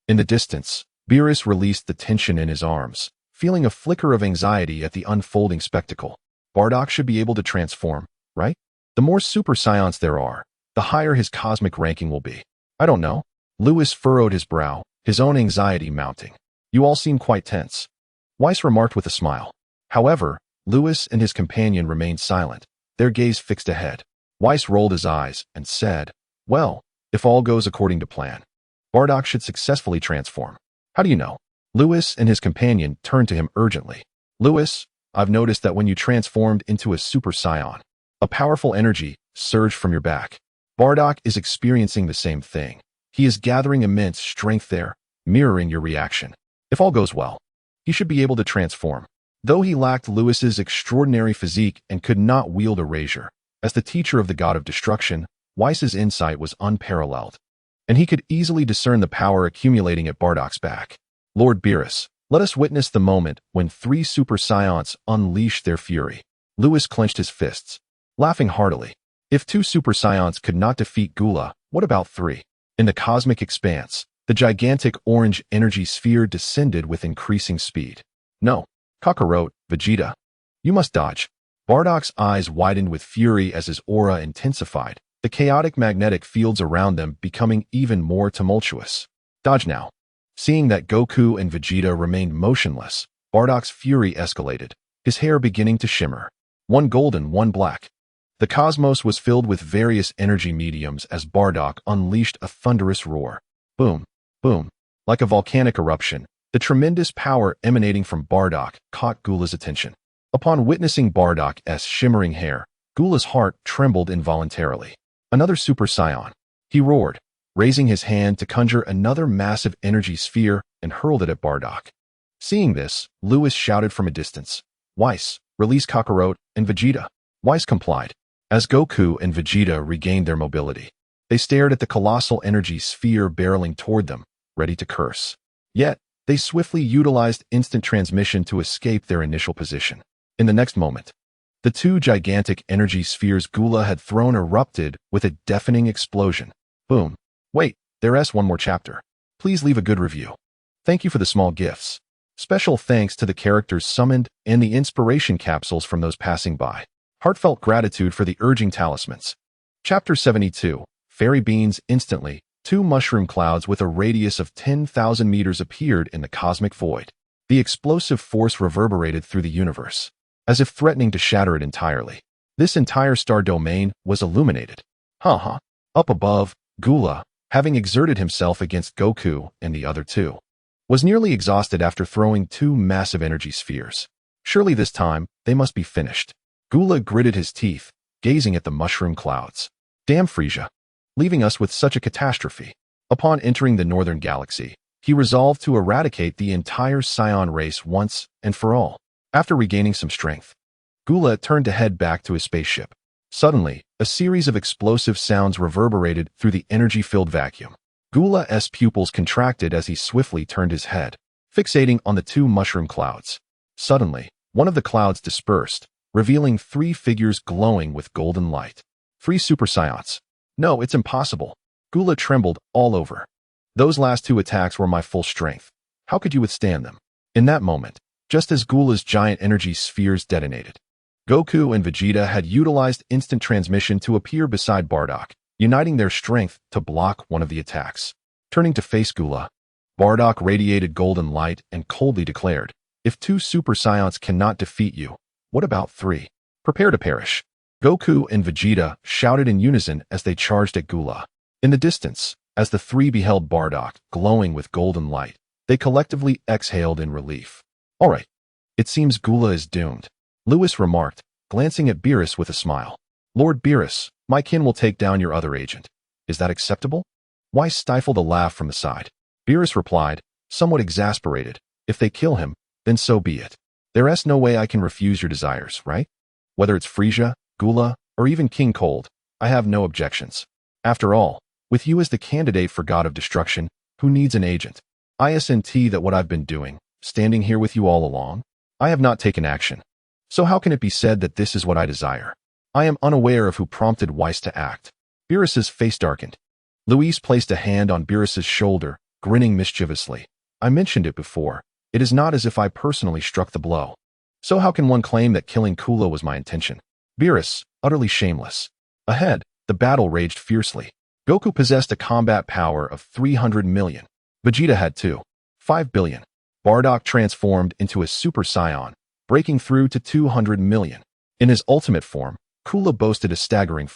In the distance, Beerus released the tension in his arms, feeling a flicker of anxiety at the unfolding spectacle. Bardock should be able to transform, right? The more Super Saiyans there are, the higher his cosmic ranking will be. I don't know. Whis furrowed his brow, his own anxiety mounting. "You all seem quite tense," Whis remarked with a smile. However, Whis and his companion remained silent, their gaze fixed ahead. Whis rolled his eyes and said, "Well, if all goes according to plan, Bardock should successfully transform." "How do you know?" Whis and his companion turned to him urgently. "Whis, I've noticed that when you transformed into a Super Saiyan, a powerful energy surged from your back. Bardock is experiencing the same thing. He is gathering immense strength there, mirroring your reaction. If all goes well, he should be able to transform." Though he lacked Whis's extraordinary physique and could not wield a razor, as the teacher of the god of destruction, Whis's insight was unparalleled, and he could easily discern the power accumulating at Bardock's back. "Lord Beerus, let us witness the moment when 3 Super Saiyans unleash their fury." Whis clenched his fists, laughing heartily. If 2 Super Saiyans could not defeat Gula, what about 3? In the cosmic expanse, the gigantic orange energy sphere descended with increasing speed. "No, Kakarot, Vegeta, you must dodge." Bardock's eyes widened with fury as his aura intensified, the chaotic magnetic fields around them becoming even more tumultuous. "Dodge now." Seeing that Goku and Vegeta remained motionless, Bardock's fury escalated, his hair beginning to shimmer. One golden, one black. The cosmos was filled with various energy mediums as Bardock unleashed a thunderous roar. Boom, boom. Like a volcanic eruption, the tremendous power emanating from Bardock caught Gula's attention. Upon witnessing Bardock's shimmering hair, Gula's heart trembled involuntarily. "Another Super Saiyan," he roared, raising his hand to conjure another massive energy sphere and hurled it at Bardock. Seeing this, Whis shouted from a distance, "Whis, release Kakarot and Vegeta." Whis complied. As Goku and Vegeta regained their mobility, they stared at the colossal energy sphere barreling toward them, ready to curse. Yet, they swiftly utilized instant transmission to escape their initial position. In the next moment, the 2 gigantic energy spheres Gula had thrown erupted with a deafening explosion. Boom. Wait, there's one more chapter. Please leave a good review. Thank you for the small gifts. Special thanks to the characters summoned and the inspiration capsules from those passing by. Heartfelt gratitude for the urging talismans. Chapter 72. Fairy Beans. Instantly, 2 mushroom clouds with a radius of 10,000 meters appeared in the cosmic void. The explosive force reverberated through the universe, as if threatening to shatter it entirely. This entire star domain was illuminated. Up above, Gula, having exerted himself against Goku and the other 2, was nearly exhausted after throwing 2 massive energy spheres. Surely this time, they must be finished. Gula gritted his teeth, gazing at the mushroom clouds. Damn Frisia, leaving us with such a catastrophe. Upon entering the northern galaxy, he resolved to eradicate the entire Saiyan race once and for all. After regaining some strength, Gula turned to head back to his spaceship. Suddenly, a series of explosive sounds reverberated through the energy-filled vacuum. Gula's pupils contracted as he swiftly turned his head, fixating on the 2 mushroom clouds. Suddenly, one of the clouds dispersed, revealing 3 figures glowing with golden light. 3 Super Saiyans. No, it's impossible. Gula trembled all over. Those last 2 attacks were my full strength. How could you withstand them? In that moment, just as Gula's giant energy spheres detonated. Goku and Vegeta had utilized instant transmission to appear beside Bardock, uniting their strength to block one of the attacks. Turning to face Gula, Bardock radiated golden light and coldly declared, "If 2 Super Saiyans cannot defeat you, what about 3? Prepare to perish." Goku and Vegeta shouted in unison as they charged at Gula. In the distance, as the 3 beheld Bardock glowing with golden light, they collectively exhaled in relief. "All right, it seems Gula is doomed," Lewis remarked, glancing at Beerus with a smile. "Lord Beerus, my kin will take down your other agent. Is that acceptable?" Whis stifled a laugh from the side. Beerus replied, somewhat exasperated, "If they kill him, then so be it. There's no way I can refuse your desires, right? Whether it's Frieza, Gula, or even King Cold, I have no objections. After all, with you as the candidate for God of Destruction, who needs an agent? Isn't that what I've been doing, standing here with you all along? I have not taken action. So how can it be said that this is what I desire? I am unaware of who prompted Whis to act." Beerus's face darkened. Luis placed a hand on Beerus's shoulder, grinning mischievously. "I mentioned it before. It is not as if I personally struck the blow. So how can one claim that killing Kula was my intention?" Beerus, utterly shameless. Ahead, the battle raged fiercely. Goku possessed a combat power of 300 million. Vegeta had 5 billion. Bardock transformed into a Super Saiyan, breaking through to 200 million. In his ultimate form, Kula boasted a staggering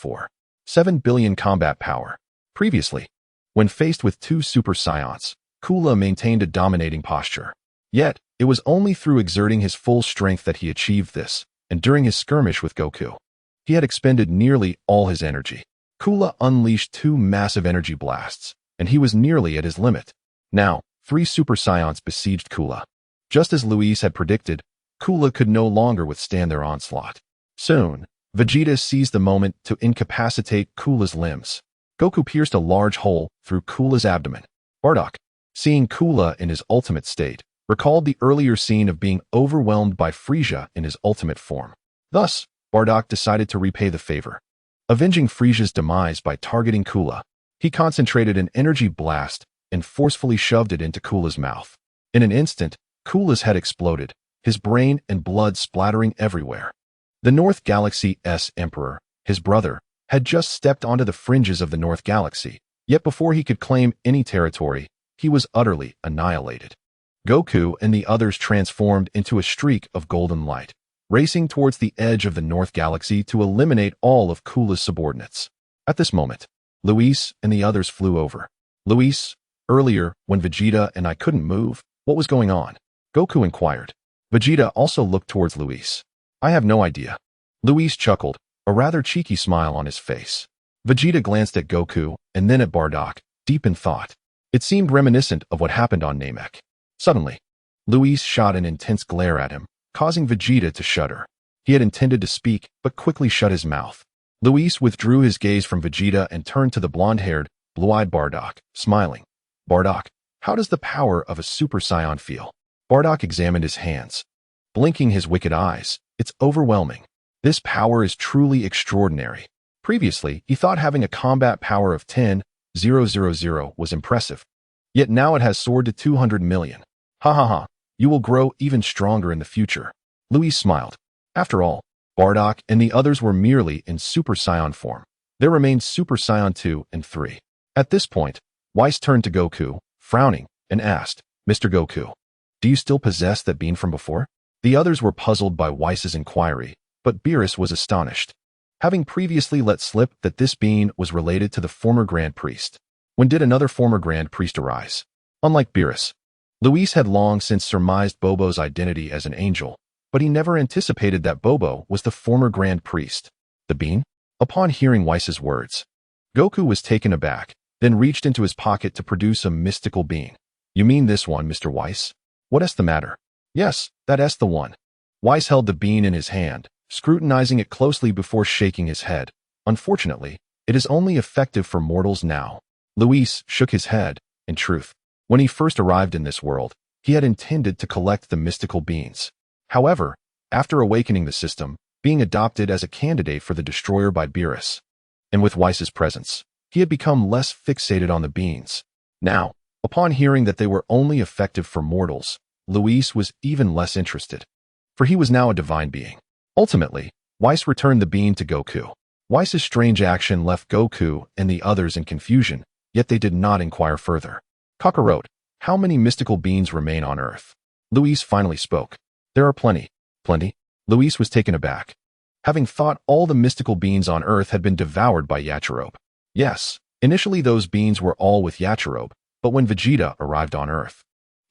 7 billion combat power. Previously, when faced with 2 Super Saiyans, Kula maintained a dominating posture. Yet, it was only through exerting his full strength that he achieved this, and during his skirmish with Goku, he had expended nearly all his energy. Kula unleashed 2 massive energy blasts, and he was nearly at his limit. Now, 3 Super Saiyans besieged Kula. Just as Luis had predicted, Kula could no longer withstand their onslaught. Soon, Vegeta seized the moment to incapacitate Kula's limbs. Goku pierced a large hole through Kula's abdomen. Bardock, seeing Kula in his ultimate state, recalled the earlier scene of being overwhelmed by Frieza in his ultimate form. Thus, Bardock decided to repay the favor. Avenging Frieza's demise by targeting Kula, he concentrated an energy blast and forcefully shoved it into Kula's mouth. In an instant, Kula's head exploded, his brain and blood splattering everywhere. The North Galaxy's Emperor, his brother, had just stepped onto the fringes of the North Galaxy, yet before he could claim any territory, he was utterly annihilated. Goku and the others transformed into a streak of golden light, racing towards the edge of the North Galaxy to eliminate all of Kula's subordinates. At this moment, Luis and the others flew over. "Luis, earlier, when Vegeta and I couldn't move, what was going on?" Goku inquired. Vegeta also looked towards Luis. "I have no idea." Luis chuckled, a rather cheeky smile on his face. Vegeta glanced at Goku and then at Bardock, deep in thought. It seemed reminiscent of what happened on Namek. Suddenly, Luis shot an intense glare at him, causing Vegeta to shudder. He had intended to speak, but quickly shut his mouth. Luis withdrew his gaze from Vegeta and turned to the blonde-haired, blue-eyed Bardock, smiling. "Bardock, how does the power of a Super Saiyan feel?" Bardock examined his hands, blinking his wicked eyes. "It's overwhelming. This power is truly extraordinary." Previously, he thought having a combat power of 10,000 was impressive. Yet now it has soared to 200 million. "Ha ha ha, you will grow even stronger in the future." Luis smiled. After all, Bardock and the others were merely in Super Saiyan form. There remained Super Saiyan 2 and 3. At this point, Whis turned to Goku, frowning, and asked, "Mr. Goku, do you still possess that bean from before?" The others were puzzled by Whis' inquiry, but Beerus was astonished, having previously let slip that this being was related to the former Grand Priest. When did another former Grand Priest arise? Unlike Beerus, Luis had long since surmised Bobo's identity as an angel, but he never anticipated that Bobo was the former Grand Priest. The bean? Upon hearing Whis' words, Goku was taken aback, then reached into his pocket to produce a mystical bean. "You mean this one, Mr. Whis? What's the matter?" "Yes, that's the one." Whis held the bean in his hand, scrutinizing it closely before shaking his head. "Unfortunately, it is only effective for mortals now." Luis shook his head. In truth, when he first arrived in this world, he had intended to collect the mystical beans. However, after awakening the system, being adopted as a candidate for the destroyer by Beerus, and with Whis' presence, he had become less fixated on the beans. Now, upon hearing that they were only effective for mortals, Whis was even less interested, for he was now a divine being. Ultimately, Whis returned the bean to Goku. Whis' strange action left Goku and the others in confusion, yet they did not inquire further. Kakarot, how many mystical beings remain on Earth? Whis finally spoke. There are plenty. Plenty? Whis was taken aback, having thought all the mystical beings on Earth had been devoured by Yachirobe. Yes, initially those beings were all with Yachirobe, but when Vegeta arrived on Earth,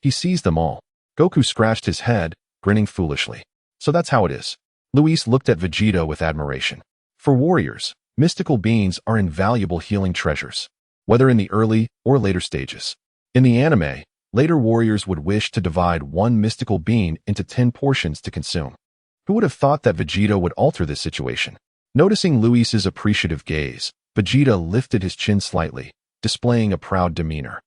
he seized them all. Goku scratched his head, grinning foolishly. So that's how it is. Whis looked at Vegeta with admiration. For warriors, mystical beings are invaluable healing treasures, whether in the early or later stages. In the anime, later warriors would wish to divide one mystical being into 10 portions to consume. Who would have thought that Vegeta would alter this situation? Noticing Whis' appreciative gaze, Vegeta lifted his chin slightly, displaying a proud demeanor.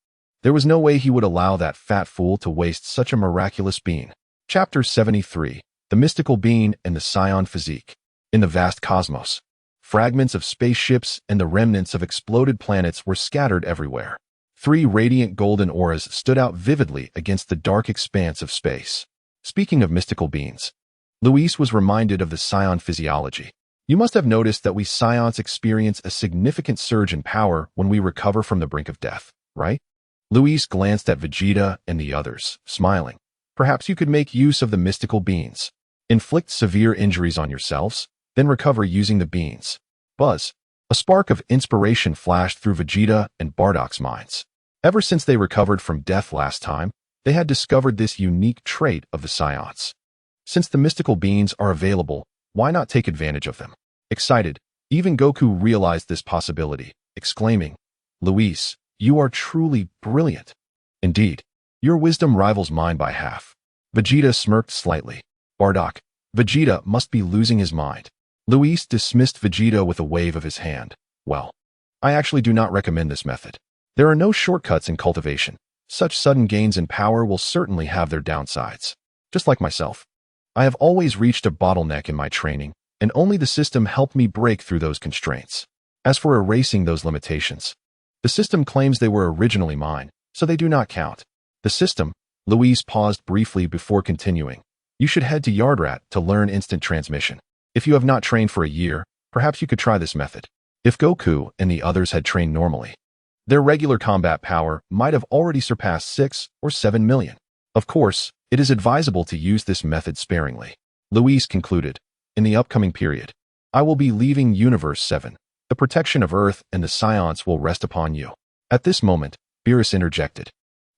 There was no way he would allow that fat fool to waste such a miraculous being. Chapter 73, The Mystical Being and the Scion Physique. In the vast cosmos, fragments of spaceships and the remnants of exploded planets were scattered everywhere. 3 radiant golden auras stood out vividly against the dark expanse of space. Speaking of mystical beings, Whis was reminded of the Scion physiology. You must have noticed that we Scions experience a significant surge in power when we recover from the brink of death, right? Whis glanced at Vegeta and the others, smiling. Perhaps you could make use of the mystical beings. Inflict severe injuries on yourselves, then recover using the beans. Buzz. A spark of inspiration flashed through Vegeta and Bardock's minds. Ever since they recovered from death last time, they had discovered this unique trait of the Scions. Since the mystical beings are available, why not take advantage of them? Excited, even Goku realized this possibility, exclaiming, Whis, you are truly brilliant. Indeed, your wisdom rivals mine by half. Vegeta smirked slightly. Bardock, Vegeta must be losing his mind. Whis dismissed Vegeta with a wave of his hand. Well, I actually do not recommend this method. There are no shortcuts in cultivation. Such sudden gains in power will certainly have their downsides. Just like myself, I have always reached a bottleneck in my training, and only the system helped me break through those constraints. As for erasing those limitations, the system claims they were originally mine, so they do not count. The system, Whis paused briefly before continuing. You should head to Yardrat to learn instant transmission. If you have not trained for a year, perhaps you could try this method. If Goku and the others had trained normally, their regular combat power might have already surpassed 6 or 7 million. Of course, it is advisable to use this method sparingly. Whis concluded, in the upcoming period, I will be leaving Universe 7. The protection of Earth and the Scions will rest upon you. At this moment, Beerus interjected.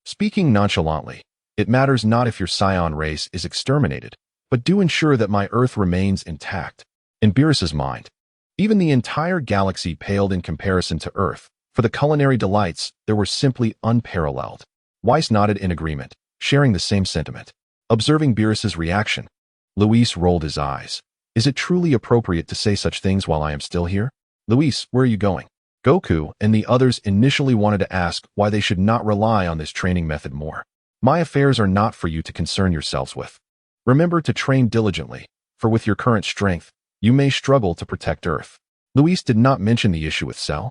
Speaking nonchalantly, it matters not if your Scion race is exterminated, but do ensure that my Earth remains intact. In Beerus's mind, even the entire galaxy paled in comparison to Earth. For the culinary delights, there were simply unparalleled. Whis nodded in agreement, sharing the same sentiment. Observing Beerus's reaction, Whis rolled his eyes. Is it truly appropriate to say such things while I am still here? Whis, where are you going? Goku and the others initially wanted to ask why they should not rely on this training method more. My affairs are not for you to concern yourselves with. Remember to train diligently, for with your current strength, you may struggle to protect Earth. Whis did not mention the issue with Cell,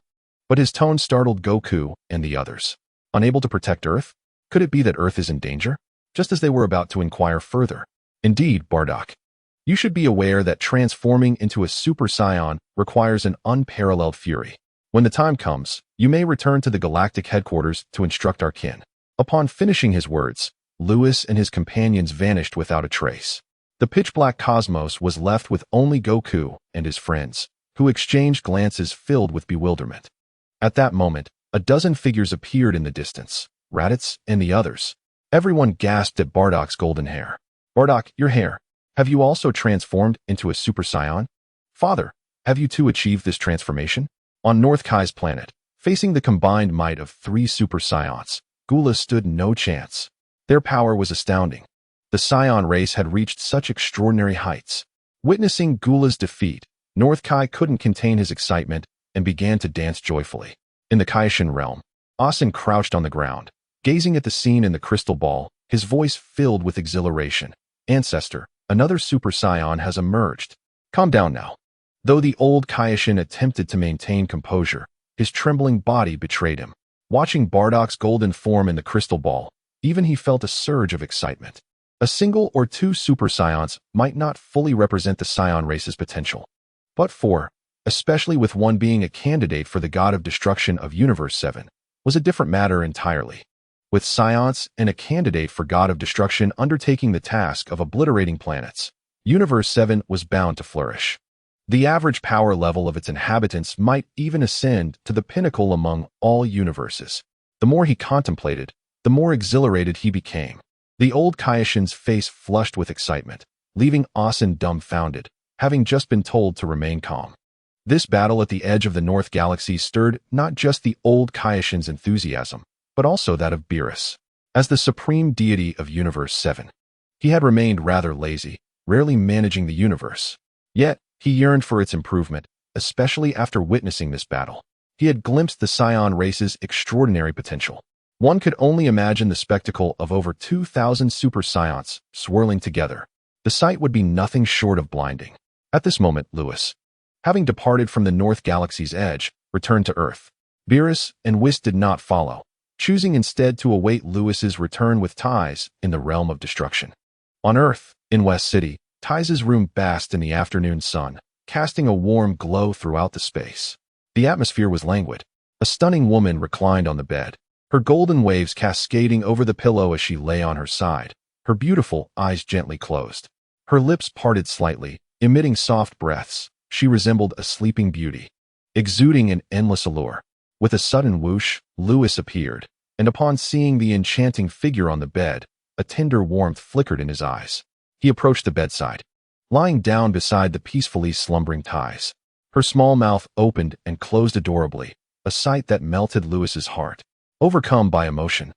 but his tone startled Goku and the others. Unable to protect Earth? Could it be that Earth is in danger? Just as they were about to inquire further. Indeed, Bardock. You should be aware that transforming into a Super Saiyan requires an unparalleled fury. When the time comes, you may return to the galactic headquarters to instruct our kin. Upon finishing his words, Whis and his companions vanished without a trace. The pitch-black cosmos was left with only Goku and his friends, who exchanged glances filled with bewilderment. At that moment, a dozen figures appeared in the distance, Raditz and the others. Everyone gasped at Bardock's golden hair. Bardock, your hair. Have you also transformed into a Super Saiyan? Father, have you too achieved this transformation? On North Kai's planet, facing the combined might of 3 Super Saions, Gula stood no chance. Their power was astounding. The Scion race had reached such extraordinary heights. Witnessing Gula's defeat, North Kai couldn't contain his excitement and began to dance joyfully. In the Kaishin realm, Asen crouched on the ground, gazing at the scene in the crystal ball, his voice filled with exhilaration. Ancestor, another Super Saiyan has emerged. Calm down now. Though the old Kaishin attempted to maintain composure, his trembling body betrayed him. Watching Bardock's golden form in the crystal ball, even he felt a surge of excitement. A single or two super scions might not fully represent the scion race's potential. But four, especially with one being a candidate for the god of destruction of Universe 7, was a different matter entirely. With scions and a candidate for god of destruction undertaking the task of obliterating planets, Universe 7 was bound to flourish. The average power level of its inhabitants might even ascend to the pinnacle among all universes. The more he contemplated, the more exhilarated he became. The old Kaioshin's face flushed with excitement, leaving Asen dumbfounded, having just been told to remain calm. This battle at the edge of the North Galaxy stirred not just the old Kaioshin's enthusiasm, but also that of Beerus. As the supreme deity of Universe 7, he had remained rather lazy, rarely managing the universe. Yet, he yearned for its improvement, especially after witnessing this battle. He had glimpsed the scion race's extraordinary potential. One could only imagine the spectacle of over 2,000 super scions swirling together. The sight would be nothing short of blinding. At this moment, Lewis, having departed from the North Galaxy's edge, returned to Earth. Beerus and Whis did not follow, choosing instead to await Lewis's return with Ties in the realm of destruction. On Earth, in West City, Ties' room basked in the afternoon sun, casting a warm glow throughout the space. The atmosphere was languid. A stunning woman reclined on the bed, her golden waves cascading over the pillow as she lay on her side, her beautiful eyes gently closed. Her lips parted slightly, emitting soft breaths. She resembled a sleeping beauty, exuding an endless allure. With a sudden whoosh, Lewis appeared, and upon seeing the enchanting figure on the bed, a tender warmth flickered in his eyes. He approached the bedside, lying down beside the peacefully slumbering Ties. Her small mouth opened and closed adorably, a sight that melted Lewis's heart. Overcome by emotion,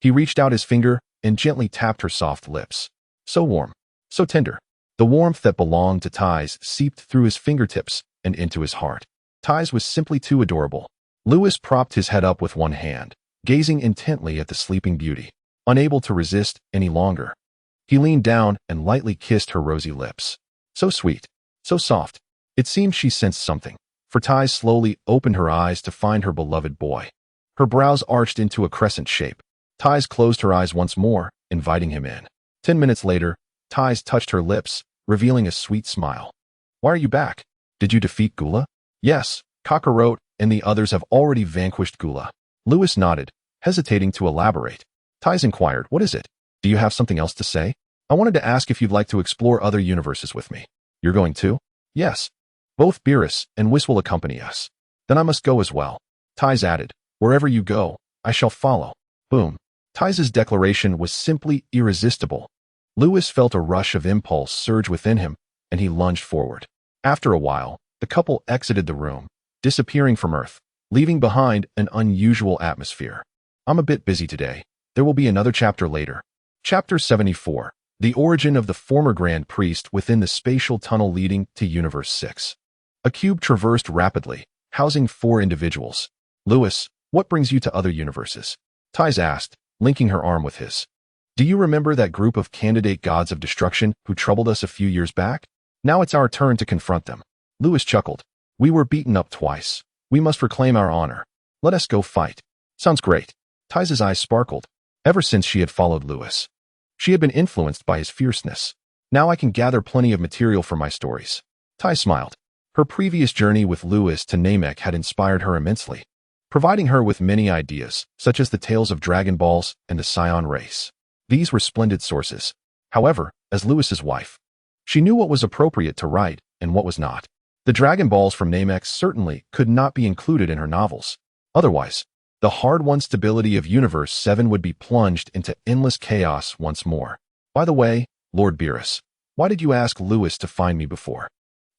he reached out his finger and gently tapped her soft lips. So warm, so tender. The warmth that belonged to Ties seeped through his fingertips and into his heart. Ties was simply too adorable. Lewis propped his head up with one hand, gazing intently at the sleeping beauty, unable to resist any longer. He leaned down and lightly kissed her rosy lips. So sweet, so soft. It seemed she sensed something, for Ties slowly opened her eyes to find her beloved boy. Her brows arched into a crescent shape. Ties closed her eyes once more, inviting him in. 10 minutes later, Ties touched her lips, revealing a sweet smile. Why are you back? Did you defeat Gula? Yes, Kakarot and the others have already vanquished Gula. Lewis nodded, hesitating to elaborate. Ties inquired, what is it? Do you have something else to say? I wanted to ask if you'd like to explore other universes with me. You're going too? Yes. Both Beerus and Whis will accompany us. Then I must go as well. Ties added, wherever you go, I shall follow. Boom. Ties' declaration was simply irresistible. Lewis felt a rush of impulse surge within him, and he lunged forward. After a while, the couple exited the room, disappearing from Earth, leaving behind an unusual atmosphere. I'm a bit busy today. There will be another chapter later. Chapter 74. The origin of the former Grand Priest within the spatial tunnel leading to Universe 6. A cube traversed rapidly, housing 4 individuals. Lewis, what brings you to other universes? Ties asked, linking her arm with his. Do you remember that group of candidate gods of destruction who troubled us a few years back? Now it's our turn to confront them. Lewis chuckled. We were beaten up twice. We must reclaim our honor. Let us go fight. Sounds great. Ties' eyes sparkled. Ever since she had followed Lewis, she had been influenced by his fierceness. Now I can gather plenty of material for my stories. Ties smiled. Her previous journey with Lewis to Namek had inspired her immensely, providing her with many ideas, such as the tales of Dragon Balls and the Scion race. These were splendid sources. However, as Lewis's wife, she knew what was appropriate to write and what was not. The Dragon Balls from Namek certainly could not be included in her novels. Otherwise, the hard-won stability of Universe 7 would be plunged into endless chaos once more. By the way, Lord Beerus, why did you ask Lewis to find me before?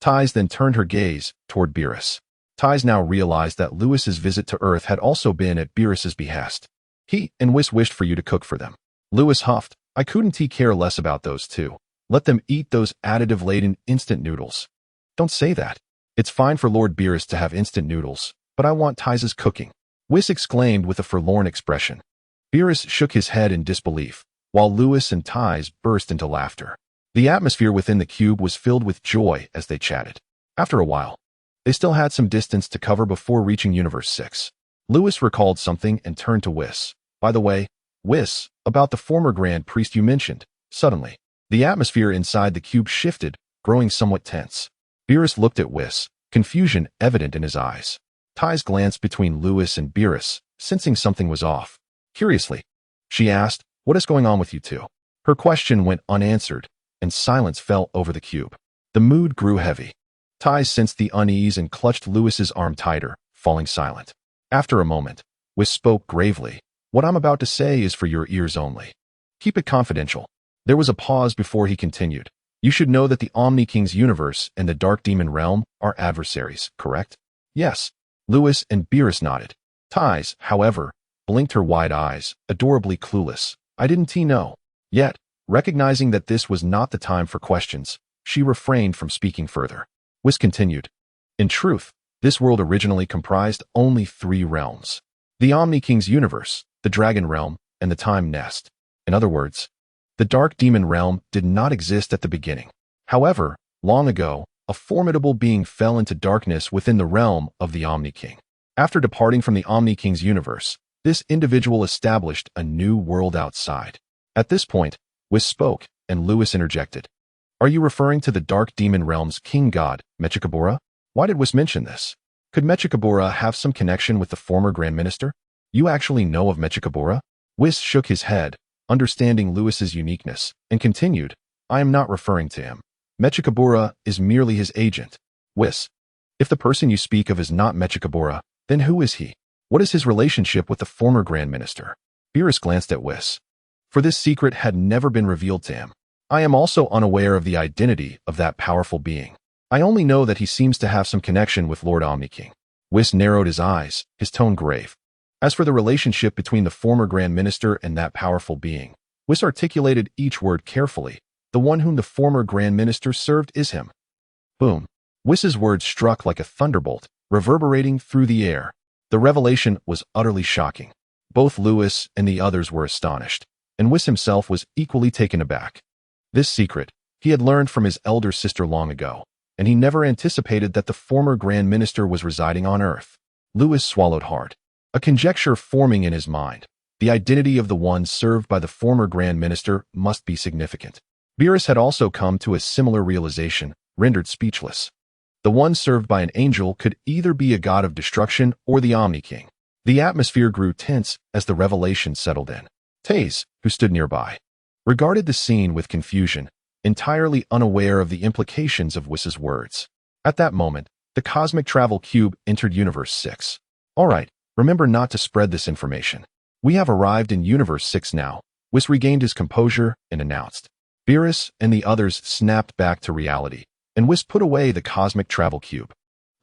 Ties then turned her gaze toward Beerus. Ties now realized that Lewis's visit to Earth had also been at Beerus's behest. He and Whis wished for you to cook for them. Lewis huffed, I couldn't care less about those two. Let them eat those additive-laden instant noodles. Don't say that. It's fine for Lord Beerus to have instant noodles, but I want Ties' cooking. Whis exclaimed with a forlorn expression. Beerus shook his head in disbelief, while Lewis and Ties burst into laughter. The atmosphere within the cube was filled with joy as they chatted. After a while, they still had some distance to cover before reaching Universe 6. Lewis recalled something and turned to Whis. By the way, Whis, about the former Grand Priest you mentioned, Suddenly, the atmosphere inside the cube shifted, growing somewhat tense. Beerus looked at Whis, confusion evident in his eyes. Ty's glanced between Lewis and Beerus, sensing something was off. Curiously, she asked, "What is going on with you two?" Her question went unanswered, and silence fell over the cube. The mood grew heavy. Ty sensed the unease and clutched Lewis's arm tighter, falling silent. After a moment, Whis spoke gravely. "What I'm about to say is for your ears only. Keep it confidential." There was a pause before he continued. "You should know that the Omni King's universe and the Dark Demon realm are adversaries, correct?" "Yes." Lewis and Beerus nodded. Ty's, however, blinked her wide eyes, adorably clueless. "I didn't know." Yet, recognizing that this was not the time for questions, she refrained from speaking further. Whis continued. "In truth, this world originally comprised only 3 realms. The Omni King's universe, the Dragon Realm, and the Time Nest. In other words, the Dark Demon Realm did not exist at the beginning. However, long ago, a formidable being fell into darkness within the realm of the Omni King. After departing from the Omni King's universe, this individual established a new world outside." At this point, Whis spoke, and Lewis interjected. "Are you referring to the Dark Demon Realm's king god, Mechikabura?" Why did Whis mention this? Could Mechikabura have some connection with the former Grand Minister? "You actually know of Mechikabura?" Whis shook his head, understanding Lewis's uniqueness, and continued, "I am not referring to him. Mechikabura is merely his agent." "Whis, if the person you speak of is not Mechikabura, then who is he? What is his relationship with the former Grand Minister?" Beerus glanced at Whis. For this secret had never been revealed to him. "I am also unaware of the identity of that powerful being. I only know that he seems to have some connection with Lord Omniking." Whis narrowed his eyes, his tone grave. As for the relationship between the former Grand Minister and that powerful being, Whis articulated each word carefully. "The one whom the former Grand Minister served is him." Boom. Whis's words struck like a thunderbolt, reverberating through the air. The revelation was utterly shocking. Both Lewis and the others were astonished, and Whis himself was equally taken aback. This secret he had learned from his elder sister long ago, and he never anticipated that the former Grand Minister was residing on Earth. Lewis swallowed hard, a conjecture forming in his mind. The identity of the one served by the former Grand Minister must be significant. Beerus had also come to a similar realization, rendered speechless. The one served by an angel could either be a god of destruction or the Omni King. The atmosphere grew tense as the revelation settled in. Taze, who stood nearby, regarded the scene with confusion, entirely unaware of the implications of Whis's words. At that moment, the cosmic travel cube entered Universe 6. "All right, remember not to spread this information. We have arrived in Universe 6 now." Whis regained his composure and announced. Beerus and the others snapped back to reality, and Whis put away the cosmic travel cube,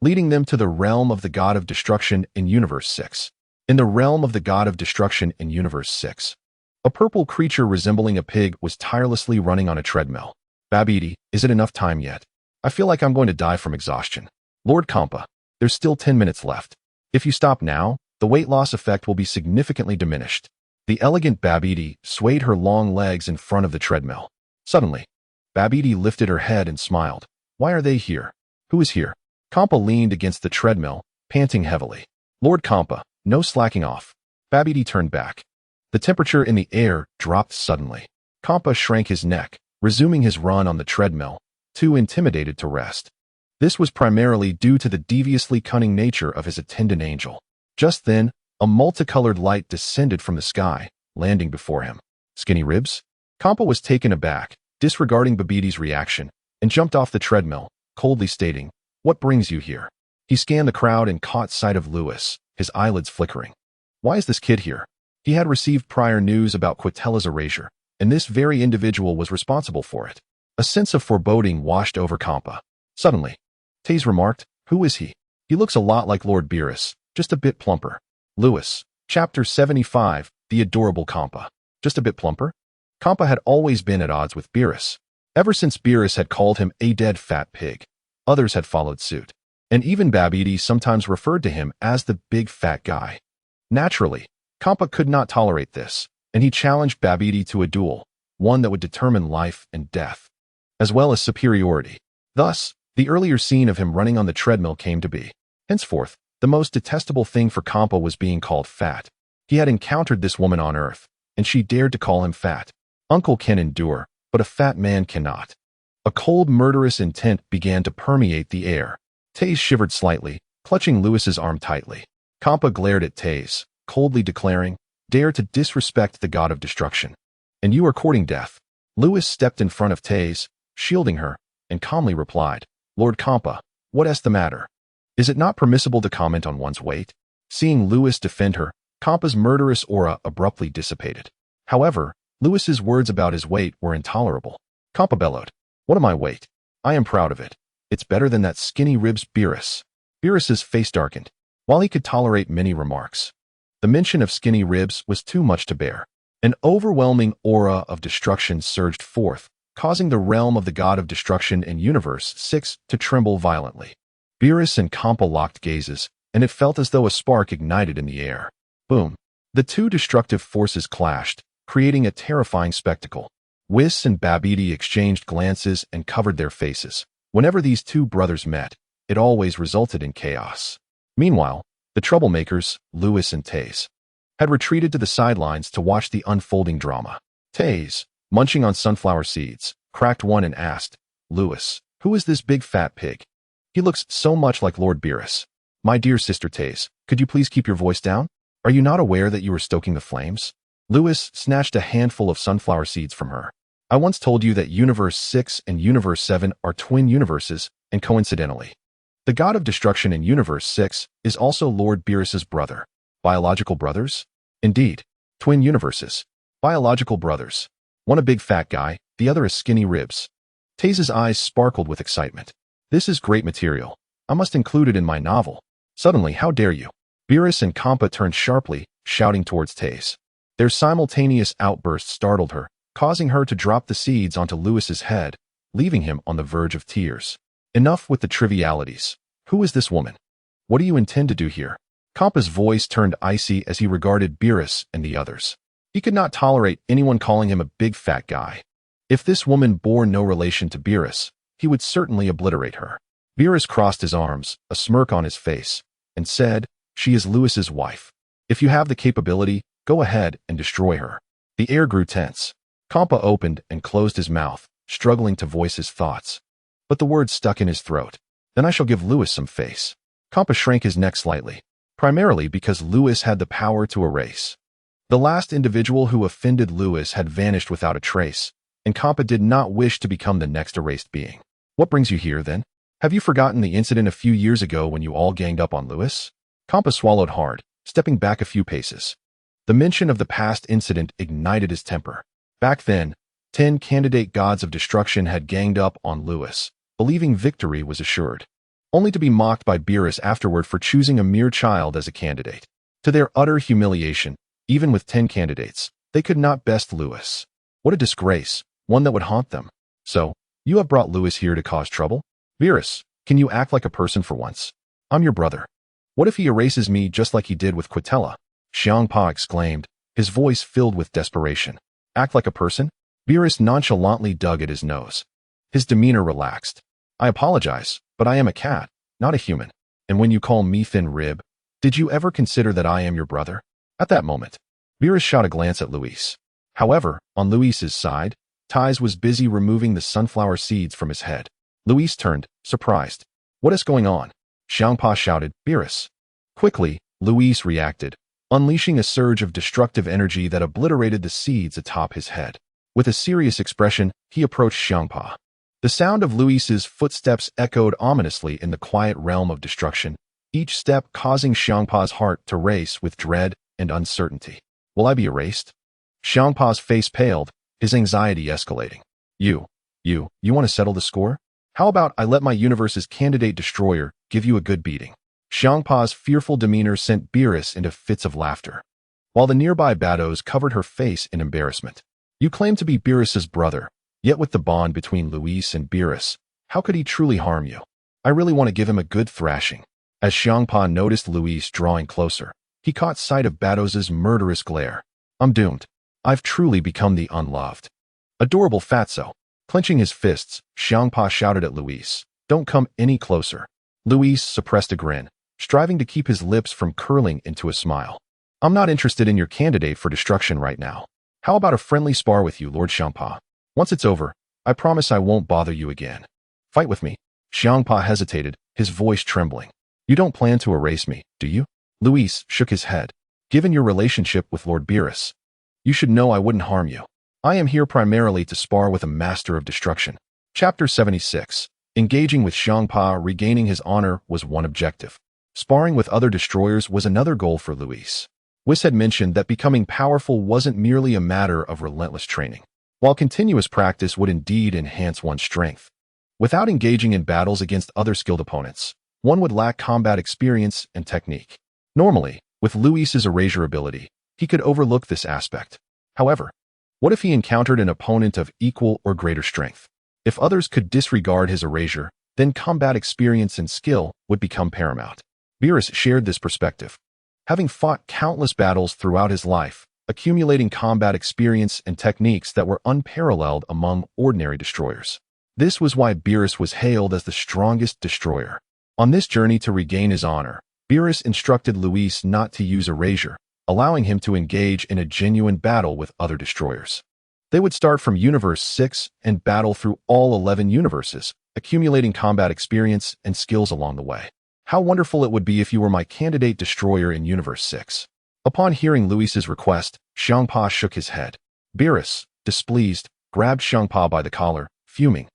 leading them to the realm of the god of destruction in Universe 6. In the realm of the god of destruction in Universe 6, a purple creature resembling a pig was tirelessly running on a treadmill. "Babidi, is it enough time yet? I feel like I'm going to die from exhaustion." "Lord Kampa, there's still 10 minutes left. If you stop now, the weight loss effect will be significantly diminished." The elegant Babidi swayed her long legs in front of the treadmill. Suddenly, Babidi lifted her head and smiled. "Why are they here? Who is here?" Kampa leaned against the treadmill, panting heavily. "Lord Kampa, no slacking off." Babidi turned back. The temperature in the air dropped suddenly. Kampa shrank his neck, resuming his run on the treadmill, too intimidated to rest. This was primarily due to the deviously cunning nature of his attendant angel. Just then, a multicolored light descended from the sky, landing before him. "Skinny ribs?" Kampa was taken aback, disregarding Babidi's reaction, and jumped off the treadmill, coldly stating, "What brings you here?" He scanned the crowd and caught sight of Lewis, his eyelids flickering. Why is this kid here? He had received prior news about Quitella's erasure, and this very individual was responsible for it. A sense of foreboding washed over Kampa. Suddenly, Taze remarked, "Who is he? He looks a lot like Lord Beerus, just a bit plumper." Lewis, Chapter 75, The Adorable Kampa. Just a bit plumper? Kampa had always been at odds with Beerus. Ever since Beerus had called him a dead fat pig, others had followed suit. And even Babidi sometimes referred to him as the big fat guy. Naturally, Kampa could not tolerate this, and he challenged Babidi to a duel, one that would determine life and death, as well as superiority. Thus, the earlier scene of him running on the treadmill came to be. Henceforth, the most detestable thing for Kampa was being called fat. He had encountered this woman on Earth, and she dared to call him fat. Uncle can endure, but a fat man cannot. A cold, murderous intent began to permeate the air. Taze shivered slightly, clutching Lewis's arm tightly. Kampa glared at Taze, coldly declaring, "Dare to disrespect the god of destruction. And you are courting death." Lewis stepped in front of Taze, shielding her, and calmly replied, "Lord Kampa, what is the matter? Is it not permissible to comment on one's weight?" Seeing Lewis defend her, Kampa's murderous aura abruptly dissipated. However, Lewis's words about his weight were intolerable. Kampa bellowed, "What am I weight? I am proud of it. It's better than that skinny ribs Beerus." Beerus's face darkened. While he could tolerate many remarks, the mention of skinny ribs was too much to bear. An overwhelming aura of destruction surged forth, causing the realm of the god of destruction in Universe 6 to tremble violently. Beerus and Kampa locked gazes, and it felt as though a spark ignited in the air. Boom! The two destructive forces clashed, creating a terrifying spectacle. Whis and Babidi exchanged glances and covered their faces. Whenever these two brothers met, it always resulted in chaos. Meanwhile, the troublemakers, Lewis and Taze, had retreated to the sidelines to watch the unfolding drama. Taze, munching on sunflower seeds, cracked one and asked, "Lewis, who is this big fat pig? He looks so much like Lord Beerus." "My dear sister Taze, could you please keep your voice down? Are you not aware that you are stoking the flames?" Lewis snatched a handful of sunflower seeds from her. "I once told you that Universe 6 and Universe 7 are twin universes, and coincidentally, the god of destruction in Universe 6 is also Lord Beerus's brother." Biological brothers? Indeed. Twin universes. Biological brothers. One a big fat guy, the other a skinny ribs. Taze's eyes sparkled with excitement. "This is great material. I must include it in my novel." Suddenly, how dare you? Beerus and Kampa turned sharply, shouting towards Taze. Their simultaneous outburst startled her, causing her to drop the seeds onto Lewis's head, leaving him on the verge of tears. "Enough with the trivialities. Who is this woman? What do you intend to do here?" Kampa's voice turned icy as he regarded Beerus and the others. He could not tolerate anyone calling him a big fat guy. If this woman bore no relation to Beerus, he would certainly obliterate her. Beerus crossed his arms, a smirk on his face, and said, "She is Lewis's wife. If you have the capability, go ahead and destroy her." The air grew tense. Kampa opened and closed his mouth, struggling to voice his thoughts. But the words stuck in his throat. "Then I shall give Lewis some face." Kampa shrank his neck slightly, primarily because Lewis had the power to erase. The last individual who offended Lewis had vanished without a trace, and Kampa did not wish to become the next erased being. "What brings you here, then? Have you forgotten the incident a few years ago when you all ganged up on Lewis?" Kampa swallowed hard, stepping back a few paces. The mention of the past incident ignited his temper. Back then, 10 candidate gods of destruction had ganged up on Lewis, believing victory was assured, only to be mocked by Beerus afterward for choosing a mere child as a candidate. To their utter humiliation, even with 10 candidates, they could not best Lewis. What a disgrace, one that would haunt them. "So, you have brought Lewis here to cause trouble? Beerus, can you act like a person for once? I'm your brother. What if he erases me just like he did with Quitella?" Xiangpa exclaimed, his voice filled with desperation. "Act like a person?" Beerus nonchalantly dug at his nose. His demeanor relaxed. "I apologize, but I am a cat, not a human. And when you call me thin rib, did you ever consider that I am your brother?" At that moment, Beerus shot a glance at Luis. However, on Luis's side, Taze was busy removing the sunflower seeds from his head. Luis turned, surprised. "What is going on?" Xiangpa shouted, "Beerus." Quickly, Luis reacted, unleashing a surge of destructive energy that obliterated the seeds atop his head. With a serious expression, he approached Xiangpa. The sound of Luis's footsteps echoed ominously in the quiet realm of destruction, each step causing Xiangpa's heart to race with dread and uncertainty. "Will I be erased?" Xiangpa's face paled, his anxiety escalating. You want to settle the score? How about I let my universe's candidate destroyer give you a good beating?" Xiangpa's fearful demeanor sent Beerus into fits of laughter, while the nearby Bados covered her face in embarrassment. "You claim to be Beerus's brother, yet with the bond between Luis and Beerus, how could he truly harm you? I really want to give him a good thrashing." As Xiangpa noticed Luis drawing closer, he caught sight of Bados's murderous glare. "I'm doomed. I've truly become the unloved. Adorable fatso." Clenching his fists, Xiangpa shouted at Luis, "Don't come any closer." Luis suppressed a grin, striving to keep his lips from curling into a smile. "I'm not interested in your candidate for destruction right now. How about a friendly spar with you, Lord Xiangpa?" Once it's over, I promise I won't bother you again. Fight with me. Xiangpa hesitated, his voice trembling. You don't plan to erase me, do you? Luis shook his head. Given your relationship with Lord Beerus, you should know I wouldn't harm you. I am here primarily to spar with a master of destruction. Chapter 76. Engaging with Xiangpa, regaining his honor was one objective. Sparring with other destroyers was another goal for Luis. Whis had mentioned that becoming powerful wasn't merely a matter of relentless training. While continuous practice would indeed enhance one's strength, without engaging in battles against other skilled opponents, one would lack combat experience and technique. Normally, with Luis's erasure ability, he could overlook this aspect. However, what if he encountered an opponent of equal or greater strength? If others could disregard his erasure, then combat experience and skill would become paramount. Beerus shared this perspective. Having fought countless battles throughout his life, accumulating combat experience and techniques that were unparalleled among ordinary destroyers. This was why Beerus was hailed as the strongest destroyer. On this journey to regain his honor, Beerus instructed Luis not to use erasure, allowing him to engage in a genuine battle with other destroyers. They would start from Universe 6 and battle through all 11 universes, accumulating combat experience and skills along the way. How wonderful it would be if you were my candidate destroyer in Universe 6. Upon hearing Luis's request, Xiangpa shook his head. Beerus, displeased, grabbed Xiangpa by the collar, fuming.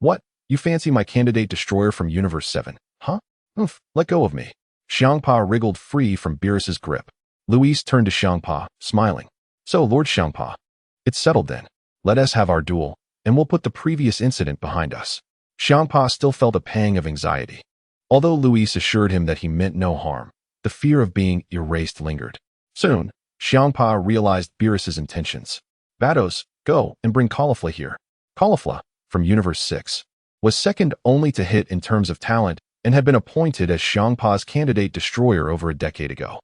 What? You fancy my candidate destroyer from Universe 7, huh? Oof, let go of me. Xiangpa wriggled free from Beerus's grip. Luis turned to Xiangpa, smiling. So, Lord Xiangpa, it's settled then. Let us have our duel, and we'll put the previous incident behind us. Xiangpa still felt a pang of anxiety. Although Luis assured him that he meant no harm, the fear of being erased lingered. Soon, Xiangpa realized Beerus's intentions. Batos, go and bring Caulifla here. Caulifla, from Universe 6, was second only to Hit in terms of talent and had been appointed as Xiangpa's candidate destroyer over a decade ago.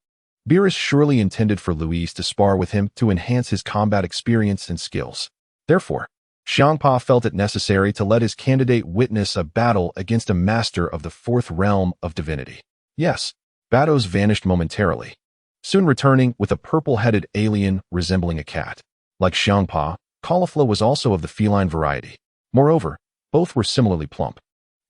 Beerus surely intended for Luis to spar with him to enhance his combat experience and skills. Therefore, Xiangpa felt it necessary to let his candidate witness a battle against a master of the fourth realm of divinity. Yes, Batos vanished momentarily, soon returning with a purple-headed alien resembling a cat. Like Xiangpa, Caulifla was also of the feline variety. Moreover, both were similarly plump,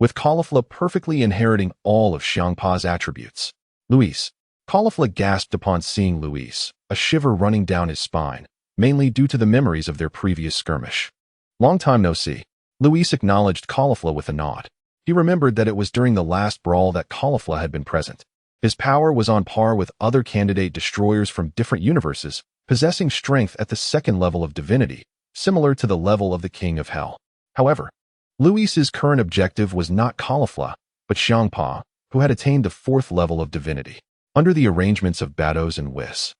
with Caulifla perfectly inheriting all of Xiangpa's attributes. Luis. Caulifla gasped upon seeing Luis, a shiver running down his spine, mainly due to the memories of their previous skirmish. Long time no see. Luis acknowledged Caulifla with a nod. He remembered that it was during the last brawl that Caulifla had been present. His power was on par with other candidate destroyers from different universes, possessing strength at the second level of divinity, similar to the level of the King of Hell. However, Luis's current objective was not Caulifla, but Xiangpa, who had attained the fourth level of divinity. Under the arrangements of Batos and Whis,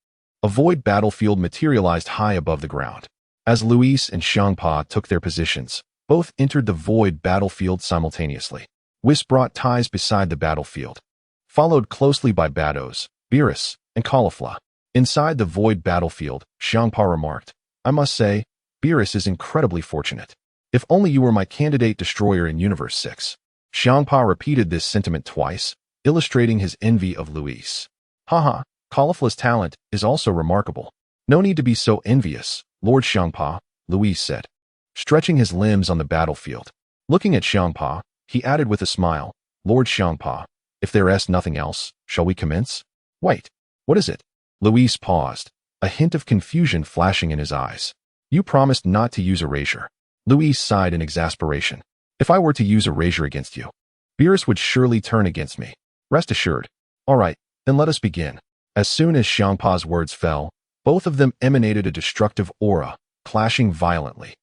a void battlefield materialized high above the ground. As Luis and Xiangpa took their positions, both entered the void battlefield simultaneously. Whis brought ties beside the battlefield, followed closely by Batos, Beerus, and Caulifla. Inside the void battlefield, Xiangpa remarked, I must say, Beerus is incredibly fortunate. If only you were my candidate destroyer in Universe 6. Xiangpa repeated this sentiment twice, illustrating his envy of Luis. Haha, Caulifla's talent is also remarkable. No need to be so envious, Lord Xiangpa, Luis said, stretching his limbs on the battlefield. Looking at Xiangpa, he added with a smile, Lord Xiangpa, if there is nothing else, shall we commence? Wait, what is it? Luis paused, a hint of confusion flashing in his eyes. You promised not to use erasure. Luis sighed in exasperation. If I were to use erasure against you, Beerus would surely turn against me. Rest assured. All right, then let us begin. As soon as Xiangpa's words fell, both of them emanated a destructive aura, clashing violently.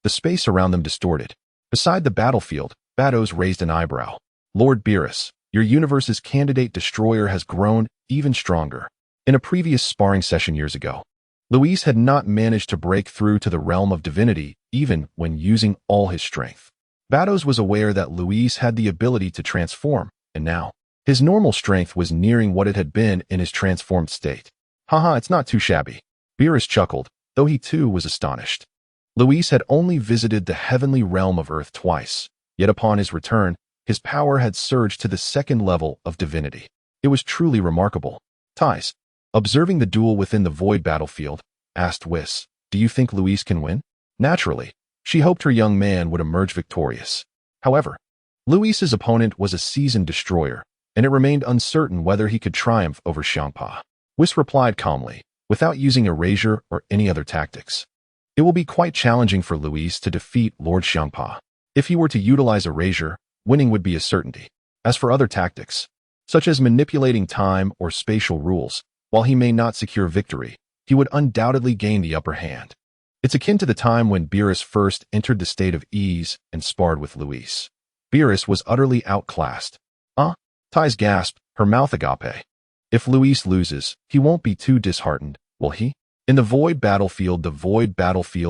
The space around them distorted. Beside the battlefield, Batos raised an eyebrow. Lord Beerus, your universe's candidate destroyer has grown even stronger. In a previous sparring session years ago, Luis had not managed to break through to the realm of divinity even when using all his strength. Batos was aware that Luis had the ability to transform, and now, his normal strength was nearing what it had been in his transformed state. Haha, it's not too shabby. Beerus chuckled, though he too was astonished. Luis had only visited the heavenly realm of Earth twice, yet upon his return, his power had surged to the second level of divinity. It was truly remarkable. Ties. Observing the duel within the void battlefield, asked Whis, do you think Luis can win? Naturally. She hoped her young man would emerge victorious. However, Luis's opponent was a seasoned destroyer, and it remained uncertain whether he could triumph over Xiangpa. Whis replied calmly, without using erasure or any other tactics. It will be quite challenging for Luis to defeat Lord Xiangpa. If he were to utilize erasure, winning would be a certainty. As for other tactics, such as manipulating time or spatial rules, while he may not secure victory, he would undoubtedly gain the upper hand. It's akin to the time when Beerus first entered the state of ease and sparred with Luis. Beerus was utterly outclassed. Ty's gasped, her mouth agape. If Luis loses, he won't be too disheartened, will he? In the void battlefield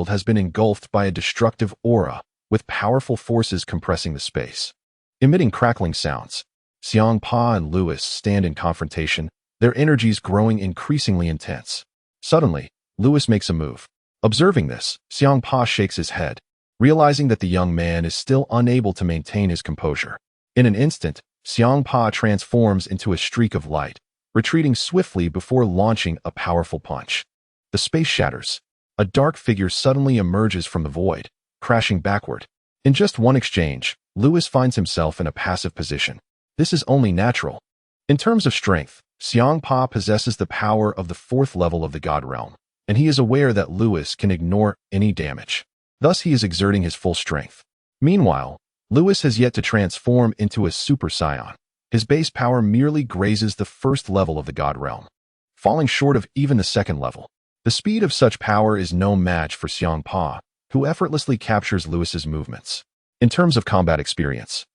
has been engulfed by a destructive aura, with powerful forces compressing the space. Emitting crackling sounds, Xiangpa and Luis stand in confrontation, their energies growing increasingly intense. Suddenly, Luis makes a move. Observing this, Xiangpa shakes his head, realizing that the young man is still unable to maintain his composure. In an instant, Xiangpa transforms into a streak of light, retreating swiftly before launching a powerful punch. The space shatters. A dark figure suddenly emerges from the void, crashing backward. In just one exchange, Luis finds himself in a passive position. This is only natural. In terms of strength, Xiangpa possesses the power of the 4th level of the God Realm, and he is aware that Luis can ignore any damage. Thus, he is exerting his full strength. Meanwhile, Luis has yet to transform into a Super Saiyan. His base power merely grazes the 1st level of the God Realm, falling short of even the 2nd level. The speed of such power is no match for Xiangpa, who effortlessly captures Luis's movements. In terms of combat experience,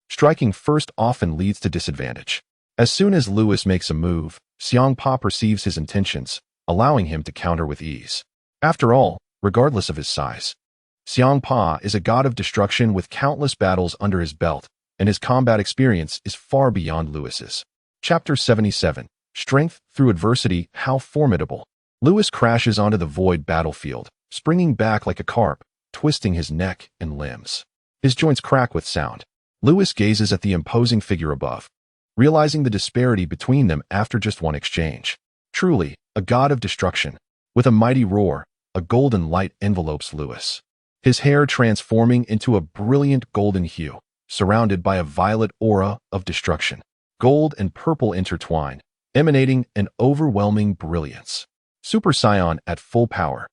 striking first often leads to disadvantage. As soon as Luis makes a move, Xiangpa perceives his intentions, allowing him to counter with ease. After all, regardless of his size, Xiangpa is a god of destruction with countless battles under his belt, and his combat experience is far beyond Luis's. Chapter 77. Strength Through Adversity. How formidable. Luis crashes onto the void battlefield, springing back like a carp, twisting his neck and limbs. His joints crack with sound. Luis gazes at the imposing figure above, realizing the disparity between them after just one exchange. Truly, a god of destruction. With a mighty roar, a golden light envelopes Luis, his hair transforming into a brilliant golden hue, surrounded by a violet aura of destruction. Gold and purple intertwine, emanating an overwhelming brilliance. Super Saiyan at full power.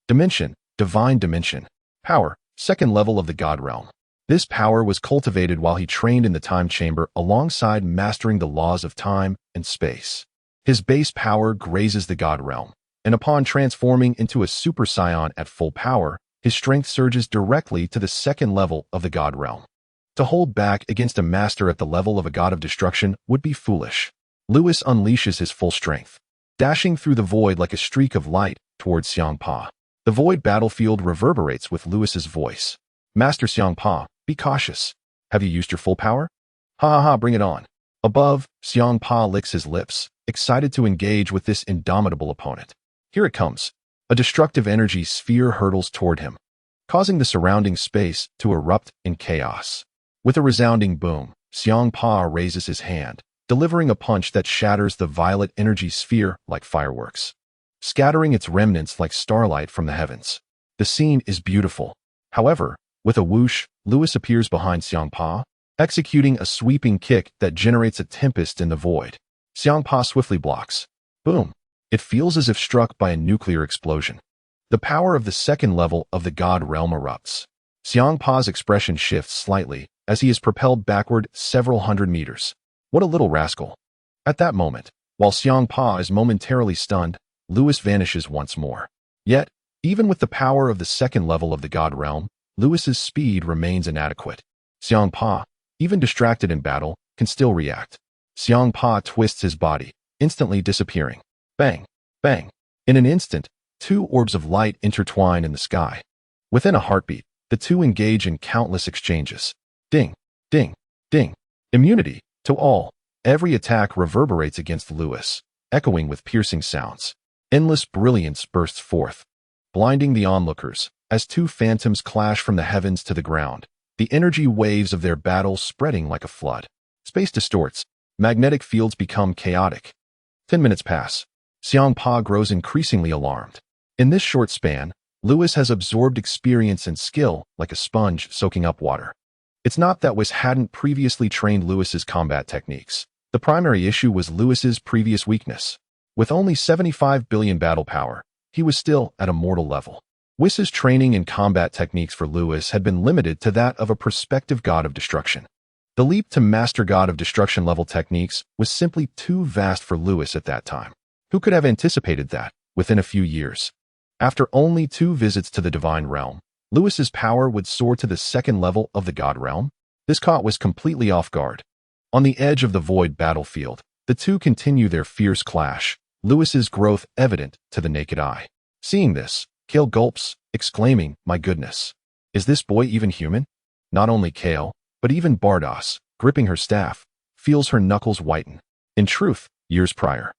Dimension, divine dimension. Power, 2nd level of the God Realm. This power was cultivated while he trained in the time chamber alongside mastering the laws of time and space. His base power grazes the God Realm, and upon transforming into a Super Saiyan at full power, his strength surges directly to the 2nd level of the God Realm. To hold back against a master at the level of a god of destruction would be foolish. Luis unleashes his full strength, dashing through the void like a streak of light towards Xiangpa. The void battlefield reverberates with Luis's voice. Master Xiangpa, be cautious. Have you used your full power? Ha, bring it on. Above, Xiangpa licks his lips, excited to engage with this indomitable opponent. Here it comes. A destructive energy sphere hurtles toward him, causing the surrounding space to erupt in chaos. With a resounding boom, Xiangpa raises his hand, delivering a punch that shatters the violet energy sphere like fireworks, scattering its remnants like starlight from the heavens. The scene is beautiful. However, with a whoosh, Luis appears behind Xiangpa, executing a sweeping kick that generates a tempest in the void. Xiangpa swiftly blocks. Boom! It feels as if struck by a nuclear explosion. The power of the 2nd level of the God Realm erupts. Xiangpa's expression shifts slightly as he is propelled backward several hundred meters. What a little rascal. At that moment, while Xiangpa is momentarily stunned, Luis vanishes once more. Yet, even with the power of the 2nd level of the God Realm, Luis's speed remains inadequate. Xiangpa, even distracted in battle, can still react. Xiangpa twists his body, instantly disappearing. Bang! Bang! In an instant, 2 orbs of light intertwine in the sky. Within a heartbeat, the two engage in countless exchanges. Ding! Ding! Ding! Immunity to all. Every attack reverberates against Luis, echoing with piercing sounds. Endless brilliance bursts forth, blinding the onlookers, as 2 phantoms clash from the heavens to the ground, the energy waves of their battle spreading like a flood. Space distorts. Magnetic fields become chaotic. 10 minutes pass. Xiangpa grows increasingly alarmed. In this short span, Lewis has absorbed experience and skill like a sponge soaking up water. It's not that Whis hadn't previously trained Lewis's combat techniques. The primary issue was Lewis's previous weakness. With only 75 billion battle power, he was still at a mortal level. Whis's training in combat techniques for Lewis had been limited to that of a prospective god of destruction. The leap to master god of destruction level techniques was simply too vast for Lewis at that time. Who could have anticipated that, within a few years? After only 2 visits to the divine realm, Lewis's power would soar to the second level of the god realm? This caught Whis completely off guard. On the edge of the void battlefield, the two continue their fierce clash, Lewis's growth evident to the naked eye. Seeing this, Kale gulps, exclaiming, "My goodness! Is this boy even human?" Not only Kale, but even Bardos, gripping her staff, feels her knuckles whiten. In truth, years prior,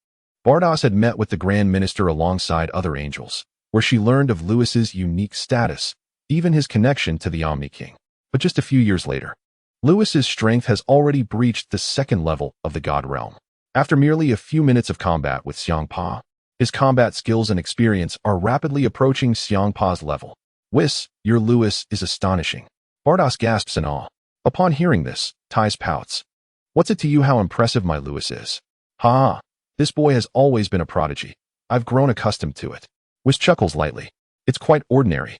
Bardos had met with the Grand Minister alongside other angels, where she learned of Lewis's unique status, even his connection to the Omni King. But just a few years later, Lewis's strength has already breached the second level of the god realm. After merely a few minutes of combat with Xiangpa, his combat skills and experience are rapidly approaching Xiangpa's level. "Whis, your Lewis is astonishing." Bardos gasps in awe. Upon hearing this, Tais pouts. "What's it to you how impressive my Lewis is?" "Ha! This boy has always been a prodigy. I've grown accustomed to it." Whis chuckles lightly. "It's quite ordinary."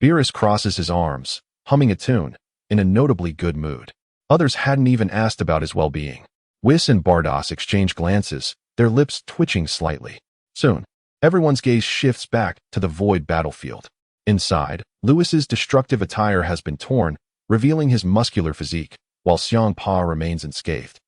Beerus crosses his arms, humming a tune, in a notably good mood. Others hadn't even asked about his well-being. Whis and Bardos exchange glances, their lips twitching slightly. Soon, everyone's gaze shifts back to the void battlefield. Inside, Lewis's destructive attire has been torn, revealing his muscular physique, while Xiangpa remains unscathed.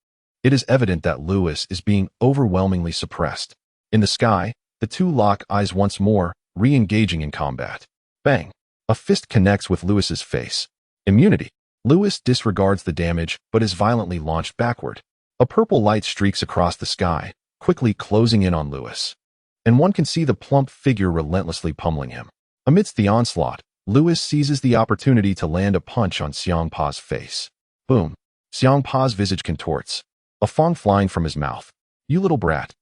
It is evident that Lewis is being overwhelmingly suppressed. In the sky, the two lock eyes once more, re-engaging in combat. Bang! A fist connects with Lewis's face. Immunity. Lewis disregards the damage, but is violently launched backward. A purple light streaks across the sky, quickly closing in on Lewis. And one can see the plump figure relentlessly pummeling him. Amidst the onslaught, Lewis seizes the opportunity to land a punch on Xiangpa's face. Boom! Xiangpa's visage contorts, a fang flying from his mouth. "You little brat."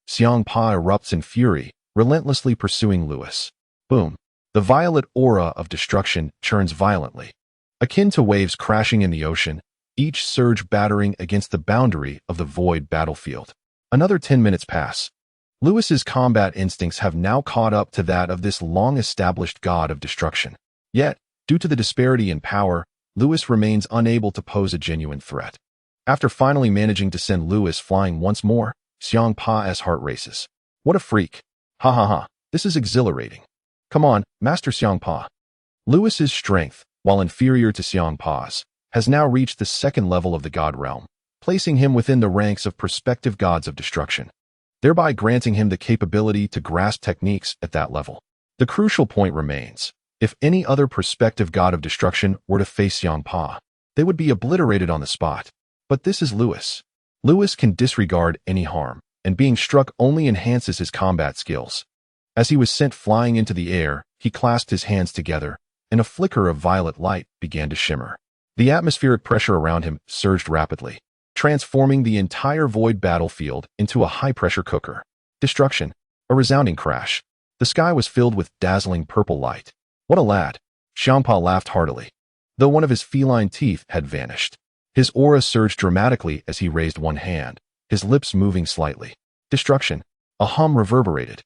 Xiangpa erupts in fury, relentlessly pursuing Lewis. Boom! The violet aura of destruction churns violently, akin to waves crashing in the ocean, each surge battering against the boundary of the void battlefield. Another 10 minutes pass. Lewis's combat instincts have now caught up to that of this long-established god of destruction. Yet, due to the disparity in power, Lewis remains unable to pose a genuine threat. After finally managing to send Lewis flying once more, Xiangpa's heart races. "What a freak. Ha ha ha, this is exhilarating. Come on, Master Xiangpa." Lewis's strength, while inferior to Xiangpa's, has now reached the second level of the god realm, placing him within the ranks of prospective gods of destruction, thereby granting him the capability to grasp techniques at that level. The crucial point remains. If any other prospective god of destruction were to face Xiangpa, they would be obliterated on the spot. But this is Lewis. Lewis can disregard any harm, and being struck only enhances his combat skills. As he was sent flying into the air, he clasped his hands together, and a flicker of violet light began to shimmer. The atmospheric pressure around him surged rapidly, transforming the entire void battlefield into a high-pressure cooker. Destruction. A resounding crash. The sky was filled with dazzling purple light. "What a lad!" Xiangpa laughed heartily, though one of his feline teeth had vanished. His aura surged dramatically as he raised one hand, his lips moving slightly. Destruction. A hum reverberated.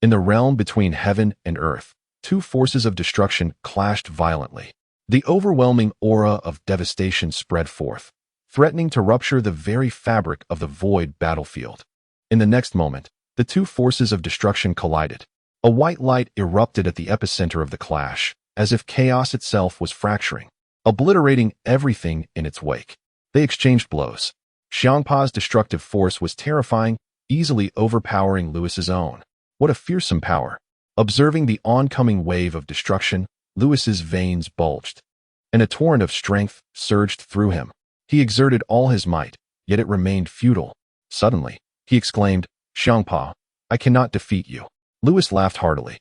In the realm between heaven and earth, two forces of destruction clashed violently. The overwhelming aura of devastation spread forth, threatening to rupture the very fabric of the void battlefield. In the next moment, the two forces of destruction collided. A white light erupted at the epicenter of the clash, as if chaos itself was fracturing, obliterating everything in its wake. They exchanged blows. Xiangpa's destructive force was terrifying, easily overpowering Lewis's own. What a fearsome power! Observing the oncoming wave of destruction, Lewis's veins bulged, and a torrent of strength surged through him. He exerted all his might, yet it remained futile. Suddenly, he exclaimed, "Xiangpa, I cannot defeat you." Lewis laughed heartily,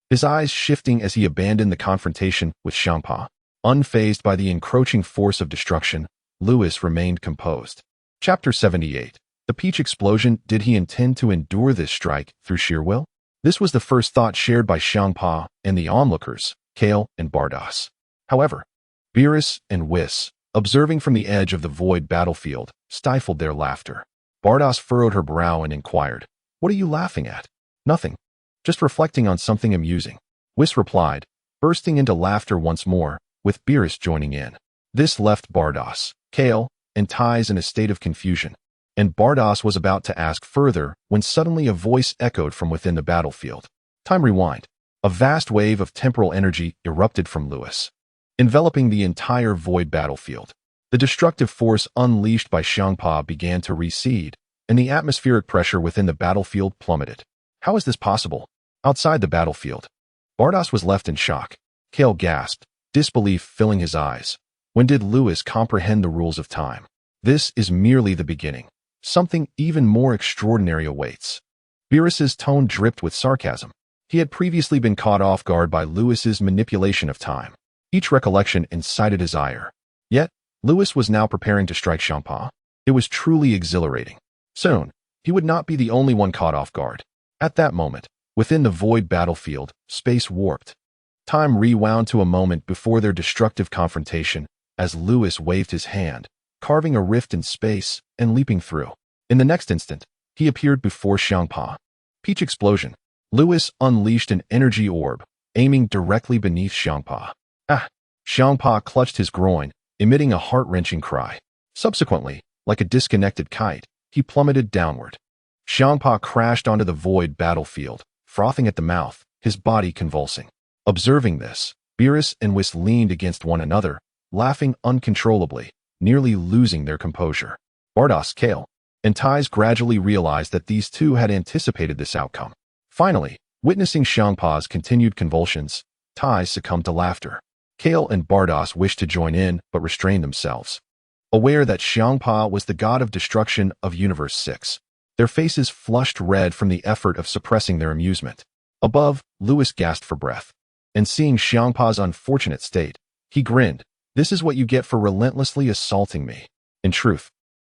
his eyes shifting as he abandoned the confrontation with Xiangpa. Unfazed by the encroaching force of destruction, Lewis remained composed. Chapter 78. The Peach Explosion. Did he intend to endure this strike through sheer will? This was the first thought shared by Xiangpa and the onlookers, Kale and Bardas. However, Beerus and Whis, observing from the edge of the void battlefield, stifled their laughter. Bardas furrowed her brow and inquired, "What are you laughing at?" "Nothing. Just reflecting on something amusing," Whis replied, bursting into laughter once more, with Beerus joining in. This left Bardas, Kale, and Ties in a state of confusion, and Bardas was about to ask further when suddenly a voice echoed from within the battlefield. Time rewind. A vast wave of temporal energy erupted from Lewis, enveloping the entire void battlefield. The destructive force unleashed by Xiangpa began to recede, and the atmospheric pressure within the battlefield plummeted. How is this possible? Outside the battlefield, Bardas was left in shock. Kale gasped, disbelief filling his eyes. When did Lewis comprehend the rules of time? This is merely the beginning. Something even more extraordinary awaits. Beerus's tone dripped with sarcasm. He had previously been caught off guard by Lewis's manipulation of time. Each recollection incited his ire. Yet, Lewis was now preparing to strike Xiangpa. It was truly exhilarating. Soon, he would not be the only one caught off guard. At that moment, within the void battlefield, space warped. Time rewound to a moment before their destructive confrontation, as Lewis waved his hand, carving a rift in space and leaping through. In the next instant, he appeared before Xiangpa. Peach explosion. Lewis unleashed an energy orb, aiming directly beneath Xiangpa. Ah! Xiangpa clutched his groin, emitting a heart-wrenching cry. Subsequently, like a disconnected kite, he plummeted downward. Xiangpa crashed onto the void battlefield, frothing at the mouth, his body convulsing. Observing this, Beerus and Whis leaned against one another, laughing uncontrollably, nearly losing their composure. Bardas, Kale, and Ties gradually realized that these two had anticipated this outcome. Finally, witnessing Xiangpa's continued convulsions, Ties succumbed to laughter. Kale and Bardas wished to join in but restrained themselves. Aware that Xiangpa was the god of destruction of Universe 6, their faces flushed red from the effort of suppressing their amusement. Above, Lewis gasped for breath. And seeing Xiangpa's unfortunate state, he grinned. "This is what you get for relentlessly assaulting me." In truth,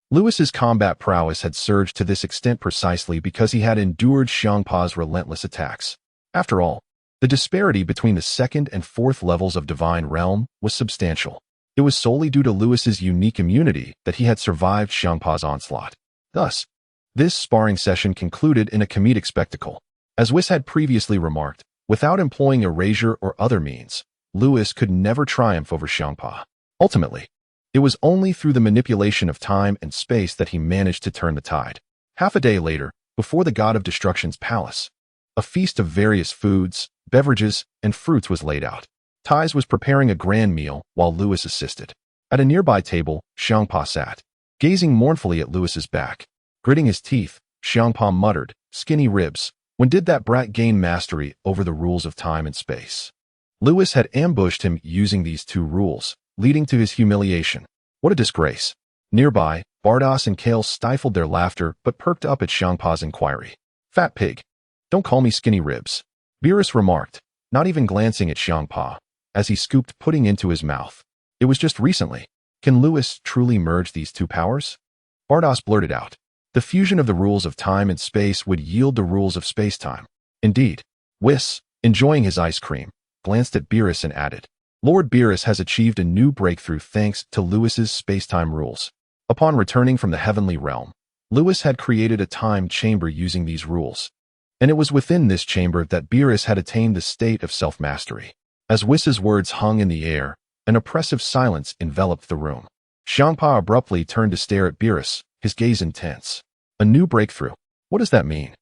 Lewis's combat prowess had surged to this extent precisely because he had endured Xiangpa's relentless attacks. After all, the disparity between the second and fourth levels of Divine Realm was substantial. It was solely due to Lewis's unique immunity that he had survived Xiangpa's onslaught. Thus, this sparring session concluded in a comedic spectacle. As Whis had previously remarked, without employing erasure or other means, Lewis could never triumph over Xiangpa. Ultimately, it was only through the manipulation of time and space that he managed to turn the tide. Half a day later, before the god of destruction's palace, a feast of various foods, beverages, and fruits was laid out. Ties was preparing a grand meal while Lewis assisted. At a nearby table, Xiangpa sat, gazing mournfully at Lewis's back. Gritting his teeth, Xiangpa muttered, "Skinny ribs. When did that brat gain mastery over the rules of time and space?" Lewis had ambushed him using these two rules, leading to his humiliation. What a disgrace. Nearby, Bardas and Kale stifled their laughter but perked up at Xiangpa's inquiry. "Fat pig. Don't call me skinny ribs," Beerus remarked, not even glancing at Xiangpa, as he scooped pudding into his mouth. "It was just recently. Can Lewis truly merge these two powers?" Bardas blurted out. The fusion of the rules of time and space would yield the rules of space-time. Indeed, Whis, enjoying his ice cream, glanced at Beerus and added, "Lord Beerus has achieved a new breakthrough thanks to Lewis's space-time rules." Upon returning from the heavenly realm, Lewis had created a time chamber using these rules. And it was within this chamber that Beerus had attained the state of self-mastery. As Whis's words hung in the air, an oppressive silence enveloped the room. Xiangpa abruptly turned to stare at Beerus, his gaze intense. A new breakthrough. What does that mean?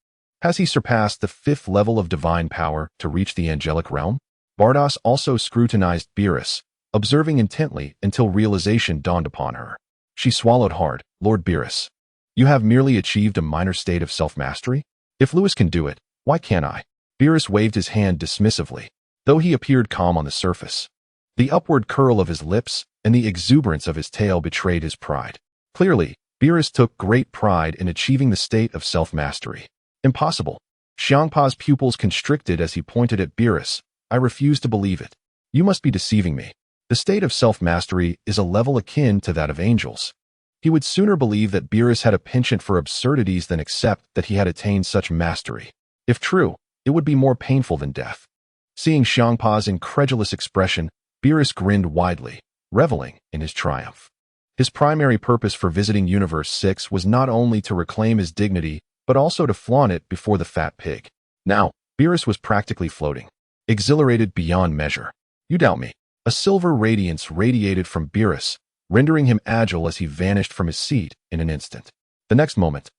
Has he surpassed the 5th level of divine power to reach the angelic realm? Bardas also scrutinized Beerus, observing intently until realization dawned upon her. She swallowed hard. "Lord Beerus, you have merely achieved a minor state of self-mastery? If Lewis can do it, why can't I?" Beerus waved his hand dismissively, though he appeared calm on the surface. The upward curl of his lips and the exuberance of his tail betrayed his pride. Clearly, Beerus took great pride in achieving the state of self-mastery. "Impossible." Xiangpa's pupils constricted as he pointed at Beerus. "I refuse to believe it. You must be deceiving me. The state of self-mastery is a level akin to that of angels." He would sooner believe that Beerus had a penchant for absurdities than accept that he had attained such mastery. If true, it would be more painful than death. Seeing Xiangpa's incredulous expression, Beerus grinned widely, reveling in his triumph. His primary purpose for visiting Universe 6 was not only to reclaim his dignity, but also to flaunt it before the fat pig. Now, Beerus was practically floating, exhilarated beyond measure. You doubt me. A silver radiance radiated from Beerus, rendering him agile as he vanished from his seat in an instant. The next moment,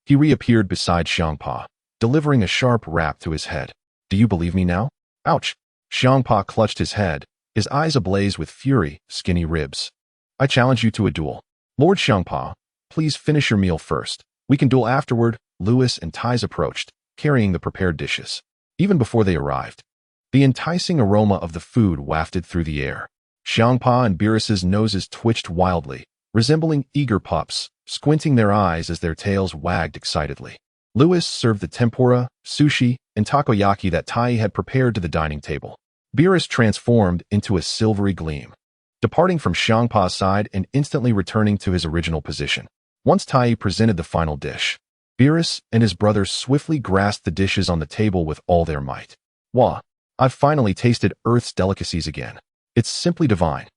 he reappeared beside Xiangpa, delivering a sharp rap to his head. Do you believe me now? Ouch! Xiangpa clutched his head, his eyes ablaze with fury, skinny ribs. I challenge you to a duel. Lord Xiangpa, please finish your meal first. We can duel afterward. Lewis and Tais approached, carrying the prepared dishes. Even before they arrived, the enticing aroma of the food wafted through the air. Xiangpa and Beerus's noses twitched wildly, resembling eager pups, squinting their eyes as their tails wagged excitedly. Lewis served the tempura, sushi, and takoyaki that Tai had prepared to the dining table. Beerus transformed into a silvery gleam, departing from Xiangpa's side and instantly returning to his original position. Once Tai presented the final dish, Beerus and his brother swiftly grasped the dishes on the table with all their might. Wah! I've finally tasted Earth's delicacies again. It's simply divine.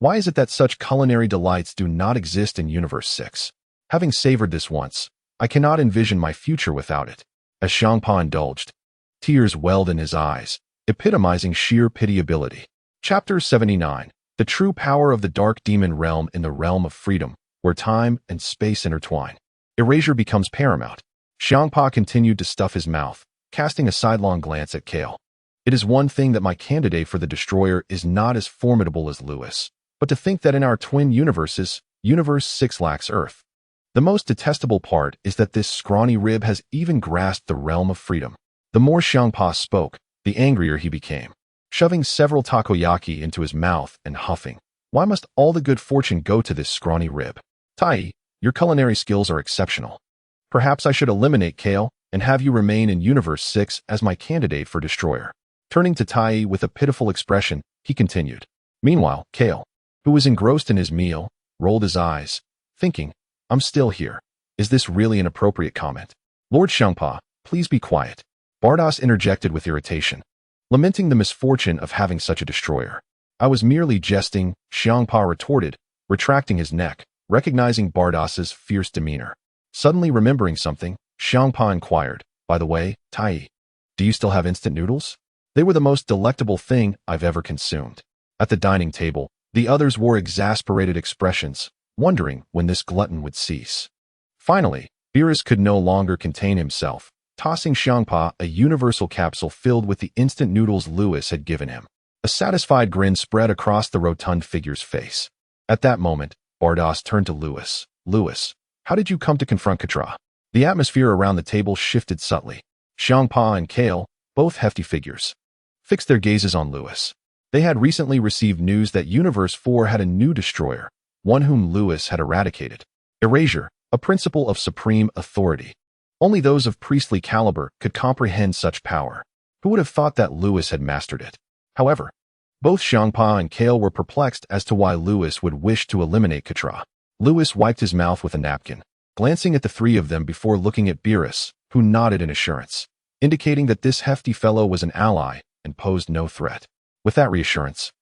Why is it that such culinary delights do not exist in Universe 6? Having savored this once, I cannot envision my future without it. As Xiangpa indulged, tears welled in his eyes, epitomizing sheer pitiability. Chapter 79. The true power of the Dark Demon Realm in the realm of freedom, where time and space intertwine. Erasure becomes paramount. Xiangpa continued to stuff his mouth, casting a sidelong glance at Kale. It is one thing that my candidate for the Destroyer is not as formidable as Lewis, but to think that in our twin universes, Universe 6 lacks Earth. The most detestable part is that this scrawny rib has even grasped the realm of freedom. The more Xiangpa spoke, the angrier he became, shoving several takoyaki into his mouth and huffing. Why must all the good fortune go to this scrawny rib? Tai, your culinary skills are exceptional. Perhaps I should eliminate Kale and have you remain in Universe 6 as my candidate for Destroyer. Turning to Tai with a pitiful expression, he continued. Meanwhile, Kale, who was engrossed in his meal, rolled his eyes, thinking, I'm still here. Is this really an appropriate comment? Lord Xiangpa, please be quiet. Bardos interjected with irritation, lamenting the misfortune of having such a destroyer. I was merely jesting, Xiangpa retorted, retracting his neck, recognizing Bardos's fierce demeanor. Suddenly remembering something, Xiangpa inquired, by the way, Tai, do you still have instant noodles? They were the most delectable thing I've ever consumed. At the dining table, the others wore exasperated expressions, wondering when this glutton would cease. Finally, Beerus could no longer contain himself, tossing Xiangpa a universal capsule filled with the instant noodles Lewis had given him. A satisfied grin spread across the rotund figure's face. At that moment, Bardos turned to Lewis. Lewis, how did you come to confront Katra? The atmosphere around the table shifted subtly. Xiangpa and Kale, both hefty figures, fixed their gazes on Lewis. They had recently received news that Universe 4 had a new destroyer, one whom Lewis had eradicated. Erasure, a principle of supreme authority. Only those of priestly caliber could comprehend such power. Who would have thought that Lewis had mastered it? However, both Xiangpa and Kale were perplexed as to why Lewis would wish to eliminate Katra. Lewis wiped his mouth with a napkin, glancing at the three of them before looking at Beerus, who nodded in assurance, indicating that this hefty fellow was an ally and posed no threat. With that reassurance,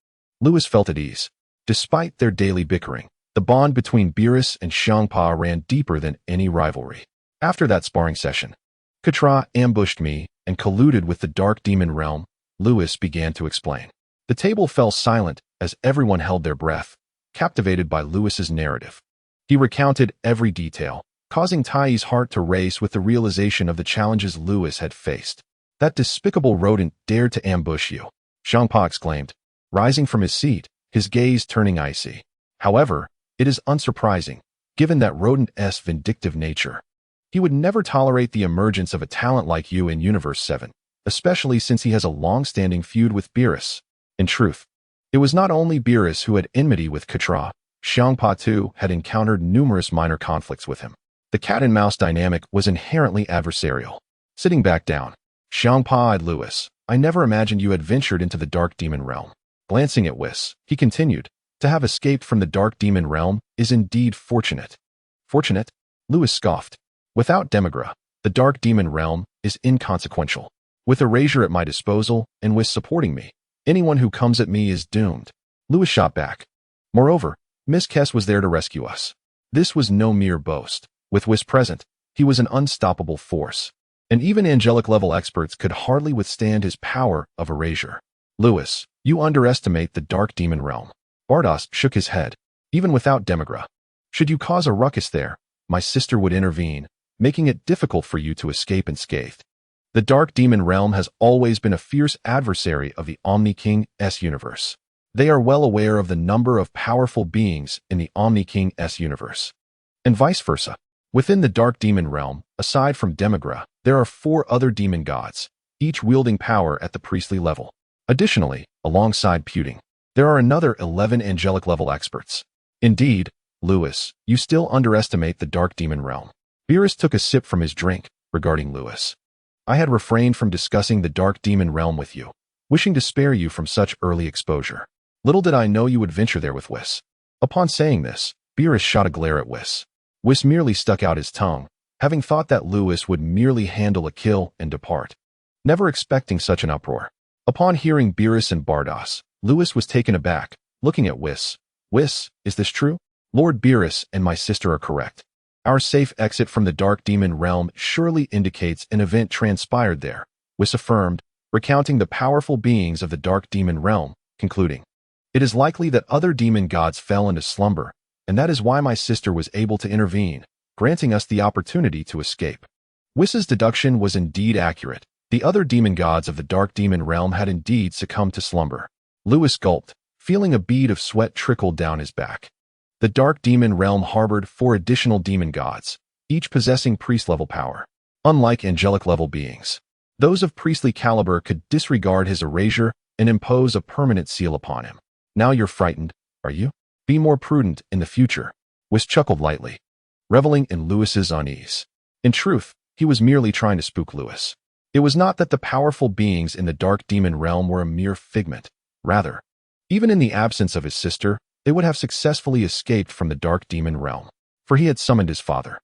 Lewis felt at ease. Despite their daily bickering, the bond between Beerus and Xiangpa ran deeper than any rivalry. After that sparring session, Katra ambushed me and colluded with the Dark Demon Realm, Lewis began to explain. The table fell silent as everyone held their breath, captivated by Lewis's narrative. He recounted every detail, causing Tai's heart to race with the realization of the challenges Lewis had faced. That despicable rodent dared to ambush you, Xiangpa exclaimed, rising from his seat, his gaze turning icy. However, it is unsurprising, given that rodent's vindictive nature. He would never tolerate the emergence of a talent like you in Universe 7, especially since he has a long-standing feud with Beerus. In truth, it was not only Beerus who had enmity with Katra. Xiangpa too had encountered numerous minor conflicts with him. The cat-and-mouse dynamic was inherently adversarial. Sitting back down, Xiangpa eyed Lewis. I never imagined you had ventured into the Dark Demon Realm. Glancing at Whis, he continued, to have escaped from the Dark Demon Realm is indeed fortunate. Fortunate? Lewis scoffed. Without Demigra, the Dark Demon Realm is inconsequential. With erasure at my disposal and Whis supporting me, anyone who comes at me is doomed. Lewis shot back. Moreover, Miss Kess was there to rescue us. This was no mere boast. With Whis present, he was an unstoppable force, and even angelic-level experts could hardly withstand his power of erasure. Lewis, you underestimate the dark demon realm. Bardos shook his head. Even without Demigra, should you cause a ruckus there, my sister would intervene, making it difficult for you to escape unscathed. The dark demon realm has always been a fierce adversary of the Omni King's universe. They are well aware of the number of powerful beings in the Omni King's universe, and vice versa. Within the dark demon realm, aside from Demigra, there are 4 other demon gods, each wielding power at the priestly level. Additionally, alongside Puting, there are another 11 angelic-level experts. Indeed, Lewis, you still underestimate the dark demon realm. Beerus took a sip from his drink. Regarding Lewis, I had refrained from discussing the dark demon realm with you, wishing to spare you from such early exposure. Little did I know you would venture there with Whis. Upon saying this, Beerus shot a glare at Whis. Whis merely stuck out his tongue, having thought that Lewis would merely handle a kill and depart, never expecting such an uproar. Upon hearing Beerus and Bardos, Lewis was taken aback, looking at Whis. Whis, is this true? Lord Beerus and my sister are correct. Our safe exit from the dark demon realm surely indicates an event transpired there, Whis affirmed, recounting the powerful beings of the dark demon realm, concluding, it is likely that other demon gods fell into slumber, and that is why my sister was able to intervene, granting us the opportunity to escape. Whis's deduction was indeed accurate. The other demon gods of the dark demon realm had indeed succumbed to slumber. Lewis gulped, feeling a bead of sweat trickle down his back. The dark demon realm harbored 4 additional demon gods, each possessing priest-level power. Unlike angelic-level beings, those of priestly caliber could disregard his erasure and impose a permanent seal upon him. Now you're frightened, are you? Be more prudent in the future. Whis chuckled lightly, reveling in Lewis's unease. In truth, he was merely trying to spook Lewis. It was not that the powerful beings in the dark demon realm were a mere figment. Rather, even in the absence of his sister, they would have successfully escaped from the dark demon realm, for he had summoned his father.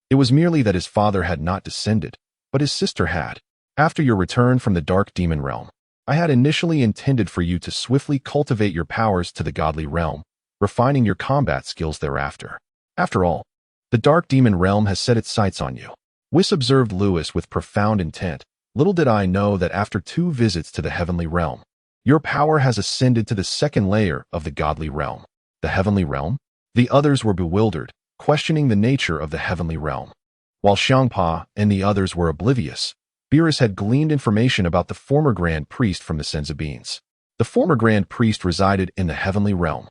It was merely that his father had not descended, but his sister had. After your return from the dark demon realm, I had initially intended for you to swiftly cultivate your powers to the godly realm, refining your combat skills thereafter. After all, the dark demon realm has set its sights on you. Whis observed Lewis with profound intent. Little did I know that after 2 visits to the heavenly realm, your power has ascended to the 2nd layer of the godly realm. The heavenly realm? The others were bewildered, questioning the nature of the heavenly realm. While Xiangpa and the others were oblivious, Beerus had gleaned information about the former Grand Priest from the Senzabines. The former Grand Priest resided in the heavenly realm.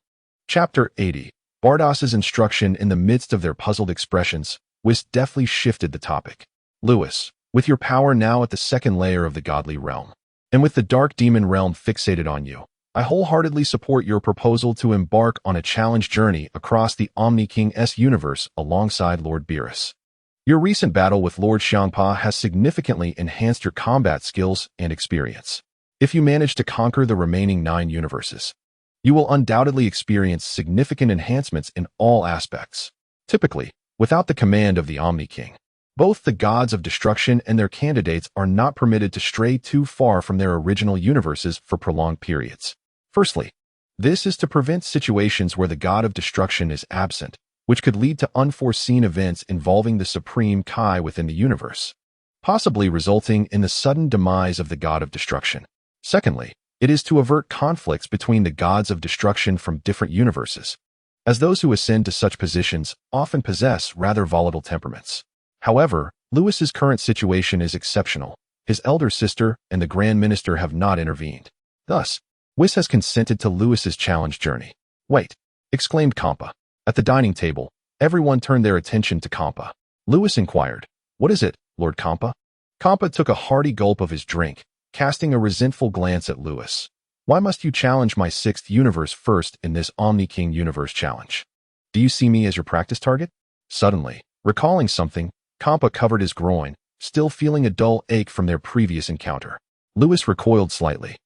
Chapter 80. Bardos's instruction. In the midst of their puzzled expressions, Whis deftly shifted the topic. Lewis, with your power now at the 2nd layer of the godly realm, and with the dark demon realm fixated on you, I wholeheartedly support your proposal to embark on a challenge journey across the Omni King's universe alongside Lord Beerus. Your recent battle with Lord Xiangpa has significantly enhanced your combat skills and experience. If you manage to conquer the remaining 9 universes, you will undoubtedly experience significant enhancements in all aspects. Typically, without the command of the Omni King, both the gods of destruction and their candidates are not permitted to stray too far from their original universes for prolonged periods. Firstly, this is to prevent situations where the god of destruction is absent, which could lead to unforeseen events involving the supreme Kai within the universe, possibly resulting in the sudden demise of the god of destruction. Secondly, it is to avert conflicts between the gods of destruction from different universes, as those who ascend to such positions often possess rather volatile temperaments. However, Lewis's current situation is exceptional. His elder sister and the Grand Minister have not intervened. Thus, Whis has consented to Lewis's challenge journey. Wait, exclaimed Kampa. At the dining table, everyone turned their attention to Kampa. Lewis inquired, what is it, Lord Kampa? Kampa took a hearty gulp of his drink, casting a resentful glance at Lewis. Why must you challenge my 6th universe first in this Omni King universe challenge? Do you see me as your practice target? Suddenly, recalling something, Kampa covered his groin, still feeling a dull ache from their previous encounter. Lewis recoiled slightly.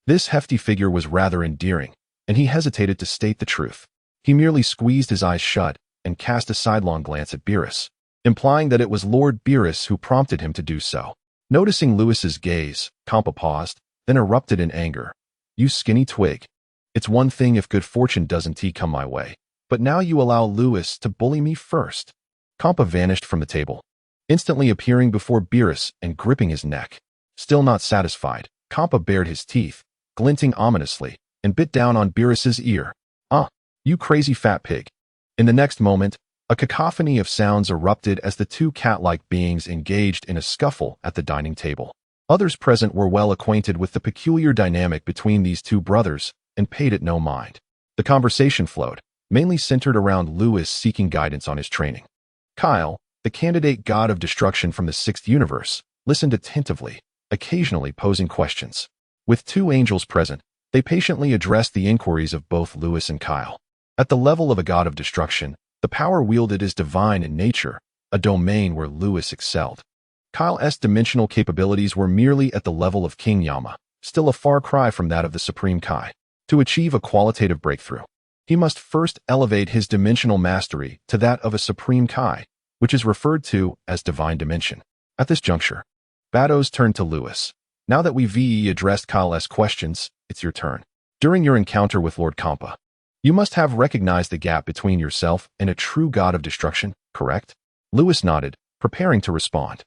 This hefty figure was rather endearing, and he hesitated to state the truth. He merely squeezed his eyes shut and cast a sidelong glance at Beerus, implying that it was Lord Beerus who prompted him to do so. Noticing Lewis's gaze, Kampa paused, then erupted in anger. You skinny twig. It's one thing if good fortune doesn't come my way, but now you allow Lewis to bully me first. Kampa vanished from the table, instantly appearing before Beerus and gripping his neck. Still not satisfied, Kampa bared his teeth, glinting ominously, and bit down on Beerus's ear. You crazy fat pig. In the next moment, a cacophony of sounds erupted as the two cat-like beings engaged in a scuffle at the dining table. Others present were well acquainted with the peculiar dynamic between these two brothers and paid it no mind. The conversation flowed, mainly centered around Lewis seeking guidance on his training. Kyle, the candidate god of destruction from the sixth universe, listened attentively, occasionally posing questions. With two angels present, they patiently addressed the inquiries of both Lewis and Kyle. At the level of a god of destruction, the power wielded is divine in nature, a domain where Lewis excelled. Kyle's dimensional capabilities were merely at the level of King Yama, still a far cry from that of the Supreme Kai. To achieve a qualitative breakthrough, he must first elevate his dimensional mastery to that of a Supreme Kai, which is referred to as divine dimension. At this juncture, Bados turned to Lewis. Now that we've addressed Kyle's questions, it's your turn. During your encounter with Lord Kampa, you must have recognized the gap between yourself and a true god of destruction, correct? Lewis nodded, preparing to respond.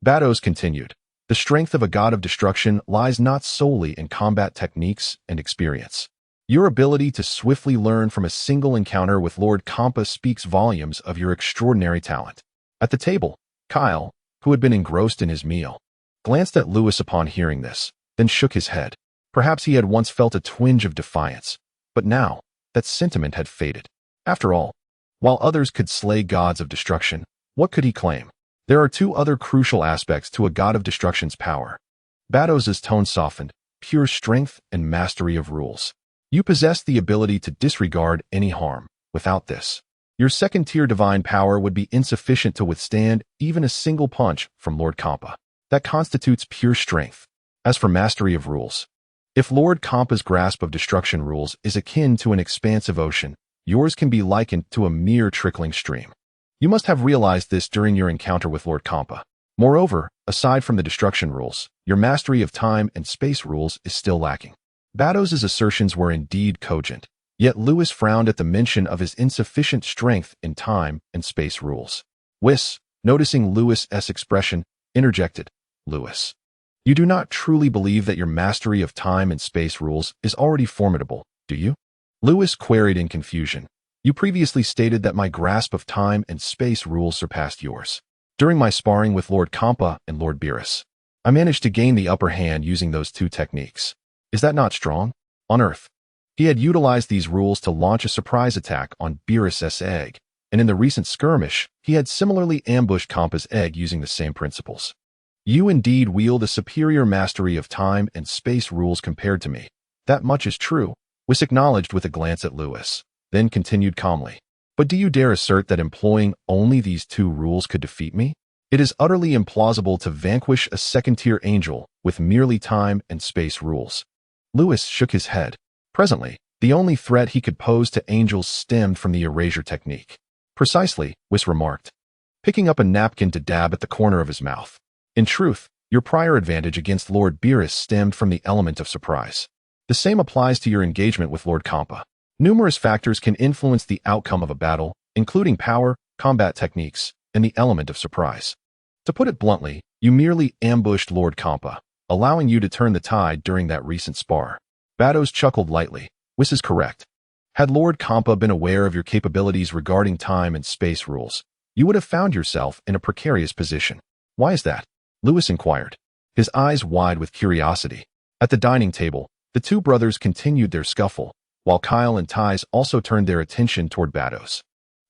Bados continued. The strength of a god of destruction lies not solely in combat techniques and experience. Your ability to swiftly learn from a single encounter with Lord Kampa speaks volumes of your extraordinary talent. At the table, Kyle, who had been engrossed in his meal, glanced at Lewis upon hearing this, then shook his head. Perhaps he had once felt a twinge of defiance, but now, that sentiment had faded. After all, while others could slay gods of destruction, what could he claim? There are two other crucial aspects to a god of destruction's power. Bados's tone softened, pure strength and mastery of rules. You possess the ability to disregard any harm. Without this, your second-tier divine power would be insufficient to withstand even a single punch from Lord Kampa. That constitutes pure strength. As for mastery of rules, if Lord Kampa's grasp of destruction rules is akin to an expansive ocean, yours can be likened to a mere trickling stream. You must have realized this during your encounter with Lord Kampa. Moreover, aside from the destruction rules, your mastery of time and space rules is still lacking. Bados's assertions were indeed cogent, yet Lewis frowned at the mention of his insufficient strength in time and space rules. Whis, noticing Lewis's expression, interjected, Lewis, you do not truly believe that your mastery of time and space rules is already formidable, do you? Lewis queried in confusion. You previously stated that my grasp of time and space rules surpassed yours. During my sparring with Lord Kampa and Lord Beerus, I managed to gain the upper hand using those two techniques. Is that not strong? On Earth, he had utilized these rules to launch a surprise attack on Beerus's egg, and in the recent skirmish, he had similarly ambushed Kampa's egg using the same principles. You indeed wield a superior mastery of time and space rules compared to me. That much is true, Whis acknowledged with a glance at Lewis, then continued calmly. But do you dare assert that employing only these two rules could defeat me? It is utterly implausible to vanquish a second-tier angel with merely time and space rules. Lewis shook his head. Presently, the only threat he could pose to angels stemmed from the erasure technique. Precisely, Whis remarked, picking up a napkin to dab at the corner of his mouth. In truth, your prior advantage against Lord Beerus stemmed from the element of surprise. The same applies to your engagement with Lord Kampa. Numerous factors can influence the outcome of a battle, including power, combat techniques, and the element of surprise. To put it bluntly, you merely ambushed Lord Kampa, allowing you to turn the tide during that recent spar. Bados chuckled lightly. Whis is correct. Had Lord Kampa been aware of your capabilities regarding time and space rules, you would have found yourself in a precarious position. Why is that? Lewis inquired, his eyes wide with curiosity. At the dining table, the two brothers continued their scuffle, while Kyle and Ties also turned their attention toward Bados.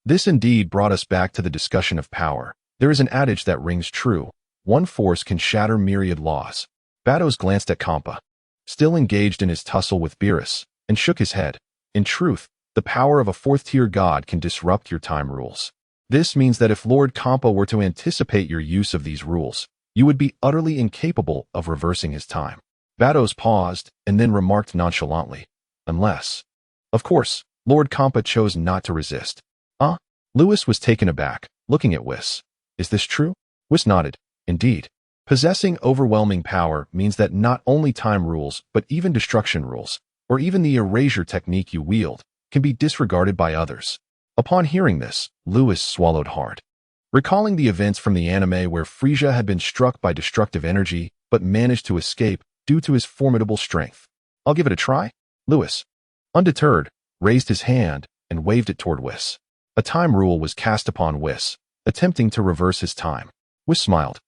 This indeed brought us back to the discussion of power. There is an adage that rings true. One force can shatter myriad laws. Bados glanced at Kampa, still engaged in his tussle with Beerus, and shook his head. In truth, the power of a fourth-tier god can disrupt your time rules. This means that if Lord Kampa were to anticipate your use of these rules, you would be utterly incapable of reversing his time. Bados paused and then remarked nonchalantly, unless. Of course, Lord Kampa chose not to resist. Lewis was taken aback, looking at Whis. Is this true? Whis nodded. Indeed. Possessing overwhelming power means that not only time rules, but even destruction rules, or even the erasure technique you wield, can be disregarded by others. Upon hearing this, Lewis swallowed hard. Recalling the events from the anime where Frisia had been struck by destructive energy, but managed to escape due to his formidable strength. I'll give it a try? Lewis, undeterred, raised his hand and waved it toward Whis. A time rule was cast upon Whis, attempting to reverse his time. Whis smiled.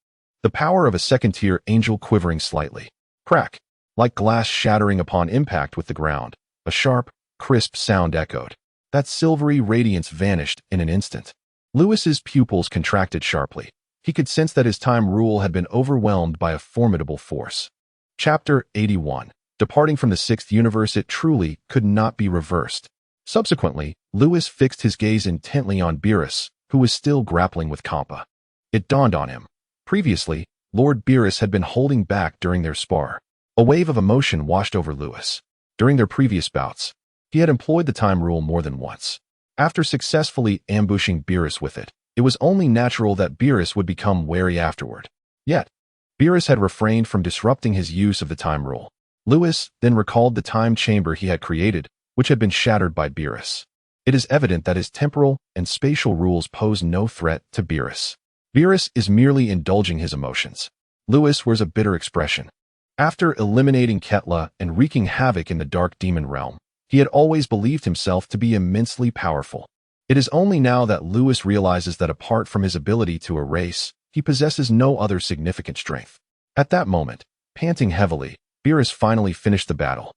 The power of a second-tier angel quivering slightly. Crack. Like glass shattering upon impact with the ground, a sharp, crisp sound echoed. That silvery radiance vanished in an instant. Lewis's pupils contracted sharply. He could sense that his time rule had been overwhelmed by a formidable force. Chapter 81. Departing from the sixth universe, it truly could not be reversed. Subsequently, Lewis fixed his gaze intently on Beerus, who was still grappling with Compa. It dawned on him. Previously, Lord Beerus had been holding back during their spar. A wave of emotion washed over Lewis. During their previous bouts, he had employed the time rule more than once. After successfully ambushing Beerus with it, it was only natural that Beerus would become wary afterward. Yet, Beerus had refrained from disrupting his use of the time rule. Lewis then recalled the time chamber he had created, which had been shattered by Beerus. It is evident that his temporal and spatial rules pose no threat to Beerus. Beerus is merely indulging his emotions. Lewis wears a bitter expression. After eliminating Ketla and wreaking havoc in the Dark Demon realm, he had always believed himself to be immensely powerful. It is only now that Lewis realizes that apart from his ability to erase, he possesses no other significant strength. At that moment, panting heavily, Beerus finally finished the battle.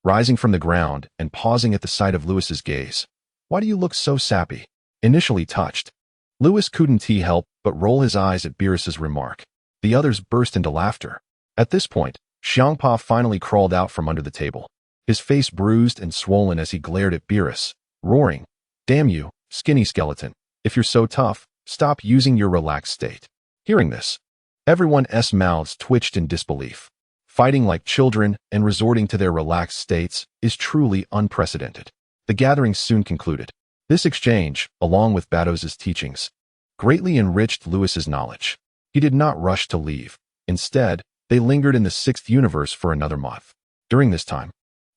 Rising from the ground and pausing at the sight of Lewis's gaze. "Why do you look so sappy?" Initially touched, Lewis couldn't help but roll his eyes at Beerus's remark. The others burst into laughter. At this point, Xiangpa finally crawled out from under the table, his face bruised and swollen as he glared at Beerus, roaring, "Damn you, skinny skeleton. If you're so tough, stop using your relaxed state." Hearing this, everyone's mouths twitched in disbelief. Fighting like children and resorting to their relaxed states is truly unprecedented. The gathering soon concluded. This exchange, along with Bados's teachings, greatly enriched Lewis's knowledge. He did not rush to leave. Instead, they lingered in the sixth universe for another month. During this time,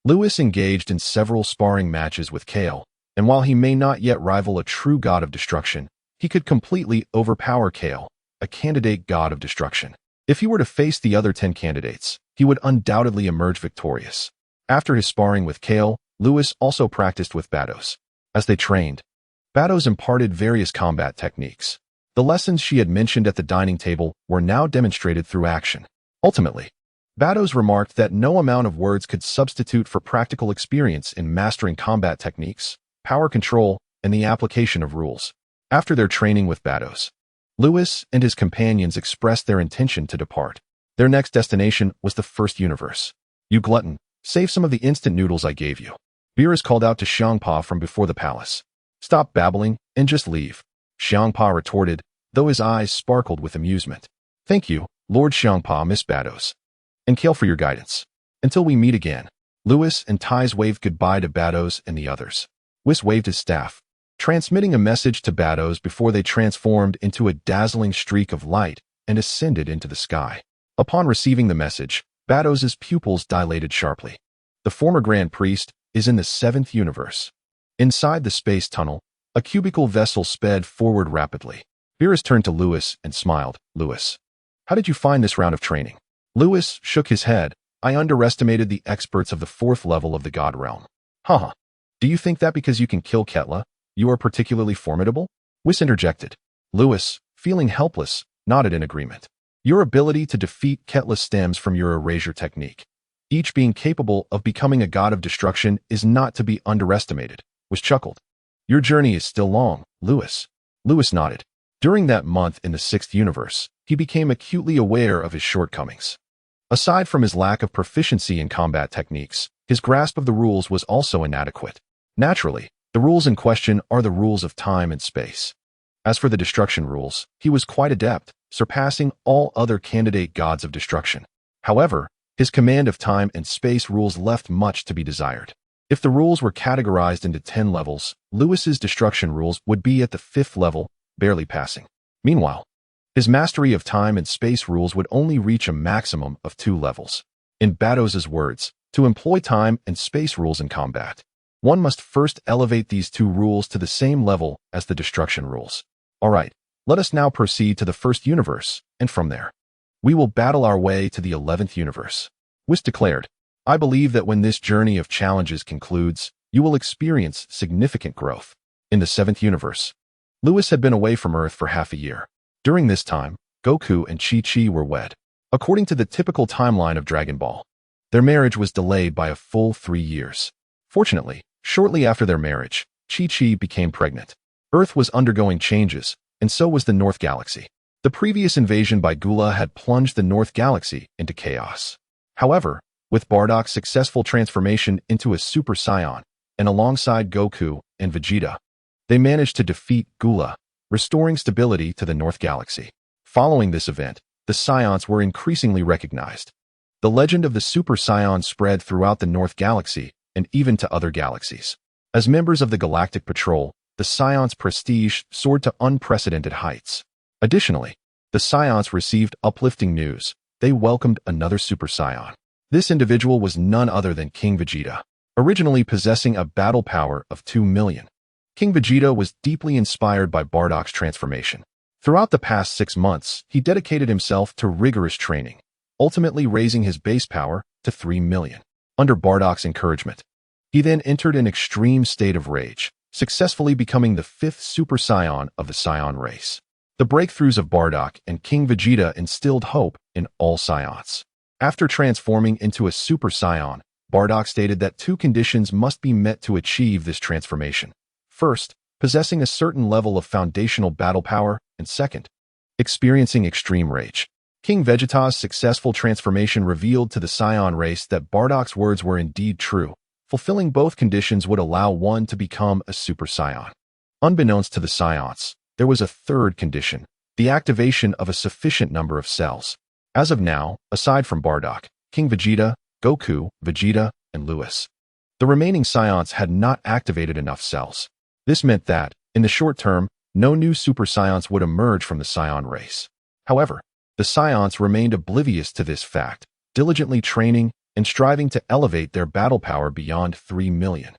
Lewis engaged in several sparring matches with Kale, and while he may not yet rival a true god of destruction, he could completely overpower Kale, a candidate god of destruction. If he were to face the other 10 candidates, he would undoubtedly emerge victorious. After his sparring with Kale, Lewis also practiced with Bados. As they trained, Bados imparted various combat techniques. The lessons she had mentioned at the dining table were now demonstrated through action. Ultimately, Bados remarked that no amount of words could substitute for practical experience in mastering combat techniques, power control, and the application of rules. After their training with Bados, Lewis and his companions expressed their intention to depart. Their next destination was the first universe. "You glutton, save some of the instant noodles I gave you." Beerus called out to Xiangpa from before the palace. "Stop babbling and just leave," Xiangpa retorted, though his eyes sparkled with amusement. "Thank you, Lord Xiangpa, Miss Bados. And Kale for your guidance. Until we meet again." Lewis and Tais waved goodbye to Bados and the others. Whis waved his staff, transmitting a message to Bados before they transformed into a dazzling streak of light and ascended into the sky. Upon receiving the message, Bados's pupils dilated sharply. The former Grand Priest is in the seventh universe. Inside the space tunnel, a cubical vessel sped forward rapidly. Beerus turned to Lewis and smiled. "Lewis, how did you find this round of training?" Lewis shook his head. "I underestimated the experts of the fourth level of the God realm." "Haha. Do you think that because you can kill Ketla, you are particularly formidable?" Whis interjected. Lewis, feeling helpless, nodded in agreement. "Your ability to defeat Ketla stems from your erasure technique. Each being capable of becoming a god of destruction is not to be underestimated," Whis chuckled. "Your journey is still long, Lewis." Lewis nodded. During that month in the sixth universe, he became acutely aware of his shortcomings. Aside from his lack of proficiency in combat techniques, his grasp of the rules was also inadequate. Naturally, the rules in question are the rules of time and space. As for the destruction rules, he was quite adept, surpassing all other candidate gods of destruction. However, his command of time and space rules left much to be desired. If the rules were categorized into 10 levels, Lewis's destruction rules would be at the 5th level, barely passing. Meanwhile, His mastery of time and space rules would only reach a maximum of 2 levels. In Batos's words, to employ time and space rules in combat, one must first elevate these 2 rules to the same level as the destruction rules. Alright, let us now proceed to the first universe, and from there, we will battle our way to the 11th universe. Whis declared, I believe that when this journey of challenges concludes, you will experience significant growth. In the 7th universe, Lewis had been away from Earth for half a year. During this time, Goku and Chi-Chi were wed. According to the typical timeline of Dragon Ball, their marriage was delayed by a full 3 years. Fortunately, shortly after their marriage, Chi-Chi became pregnant. Earth was undergoing changes, and so was the North Galaxy. The previous invasion by Gula had plunged the North Galaxy into chaos. However, with Bardock's successful transformation into a Super Saiyan, and alongside Goku and Vegeta, they managed to defeat Gula, restoring stability to the North Galaxy. Following this event, the Saiyans were increasingly recognized. The legend of the Super Saiyan spread throughout the North Galaxy and even to other galaxies. As members of the Galactic Patrol, the Saiyans' prestige soared to unprecedented heights. Additionally, the Saiyans received uplifting news. They welcomed another Super Saiyan. This individual was none other than King Vegeta, originally possessing a battle power of 2 million. King Vegeta was deeply inspired by Bardock's transformation. Throughout the past 6 months, he dedicated himself to rigorous training, ultimately raising his base power to 3 million. Under Bardock's encouragement, he then entered an extreme state of rage, successfully becoming the 5th Super Saiyan of the Saiyan race. The breakthroughs of Bardock and King Vegeta instilled hope in all Saiyans. After transforming into a Super Saiyan, Bardock stated that 2 conditions must be met to achieve this transformation. First, possessing a certain level of foundational battle power, and second, experiencing extreme rage. King Vegeta's successful transformation revealed to the Saiyan race that Bardock's words were indeed true. Fulfilling both conditions would allow one to become a Super Saiyan. Unbeknownst to the Saiyans, there was a third condition, the activation of a sufficient number of cells. As of now, aside from Bardock, King Vegeta, Goku, Vegeta, and Lewis, the remaining Saiyans had not activated enough cells. This meant that, in the short term, no new Super Saiyans would emerge from the Saiyan race. However, the Saiyans remained oblivious to this fact, diligently training and striving to elevate their battle power beyond 3 million,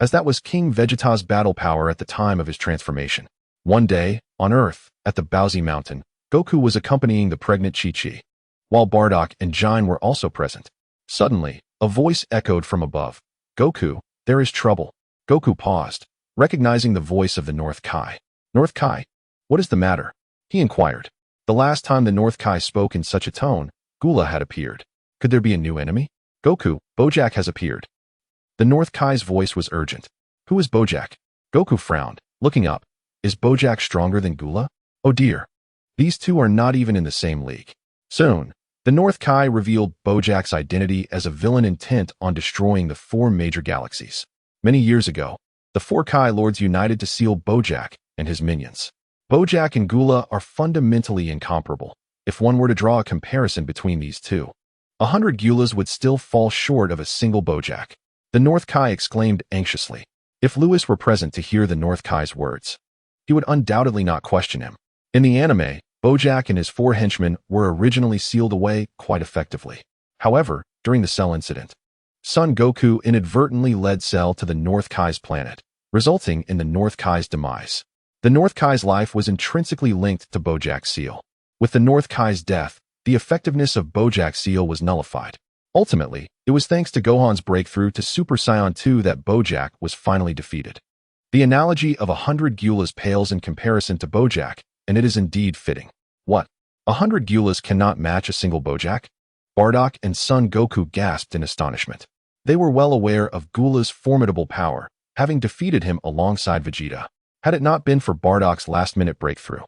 as that was King Vegeta's battle power at the time of his transformation. One day, on Earth, at the Bowsy Mountain, Goku was accompanying the pregnant Chi-Chi, while Bardock and Jine were also present. Suddenly, a voice echoed from above. Goku, there is trouble. Goku paused, recognizing the voice of the North Kai. North Kai, what is the matter? He inquired. The last time the North Kai spoke in such a tone, Gula had appeared. Could there be a new enemy? Goku, Bojack has appeared. The North Kai's voice was urgent. Who is Bojack? Goku frowned, looking up. Is Bojack stronger than Gula? Oh dear. These two are not even in the same league. Soon, the North Kai revealed Bojack's identity as a villain intent on destroying the 4 major galaxies. Many years ago, the 4 Kai Lords united to seal Bojack and his minions. Bojack and Gula are fundamentally incomparable. If one were to draw a comparison between these two, 100 Gulas would still fall short of a single Bojack. The North Kai exclaimed anxiously. If Lewis were present to hear the North Kai's words, he would undoubtedly not question him. In the anime, Bojack and his 4 henchmen were originally sealed away quite effectively. However, during the Cell incident, Son Goku inadvertently led Cell to the North Kai's planet, resulting in the North Kai's demise. The North Kai's life was intrinsically linked to Bojack's seal. With the North Kai's death, the effectiveness of Bojack's seal was nullified. Ultimately, it was thanks to Gohan's breakthrough to Super Saiyan 2 that Bojack was finally defeated. The analogy of 100 Gulas pales in comparison to Bojack, and it is indeed fitting. What? 100 Gulas cannot match a single Bojack? Bardock and Son Goku gasped in astonishment. They were well aware of Gula's formidable power, having defeated him alongside Vegeta. Had it not been for Bardock's last-minute breakthrough,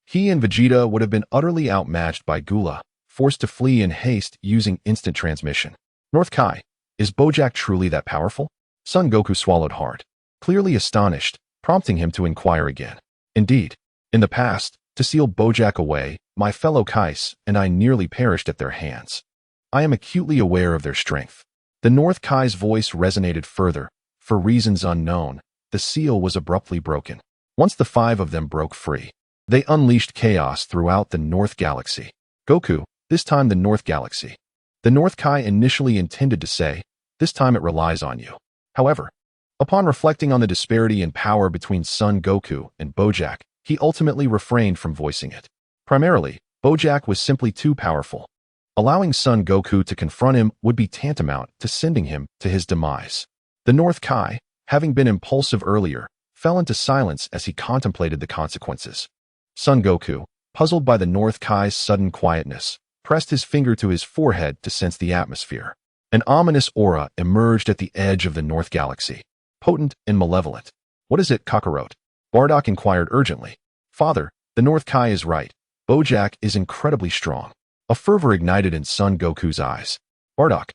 he and Vegeta would have been utterly outmatched by Gula, forced to flee in haste using instant transmission. North Kai, is Bojack truly that powerful? Son Goku swallowed hard, clearly astonished, prompting him to inquire again. Indeed, in the past, to seal Bojack away, my fellow Kais and I nearly perished at their hands. I am acutely aware of their strength. The North Kai's voice resonated further. For reasons unknown, the seal was abruptly broken. Once the 5 of them broke free, They unleashed chaos throughout the North Galaxy. Goku, this time the North Galaxy. The North Kai initially intended to say, this time it relies on you. However, upon reflecting on the disparity in power between Son Goku and Bojack, he ultimately refrained from voicing it. Primarily, Bojack was simply too powerful. Allowing Son Goku to confront him would be tantamount to sending him to his demise. The North Kai, having been impulsive earlier, fell into silence as he contemplated the consequences. Son Goku, puzzled by the North Kai's sudden quietness, pressed his finger to his forehead to sense the atmosphere. An ominous aura emerged at the edge of the North Galaxy, potent and malevolent. "What is it, Kakarot?" Bardock inquired urgently. "Father, the North Kai is right. Bojack is incredibly strong." A fervor ignited in Son Goku's eyes. Bardock,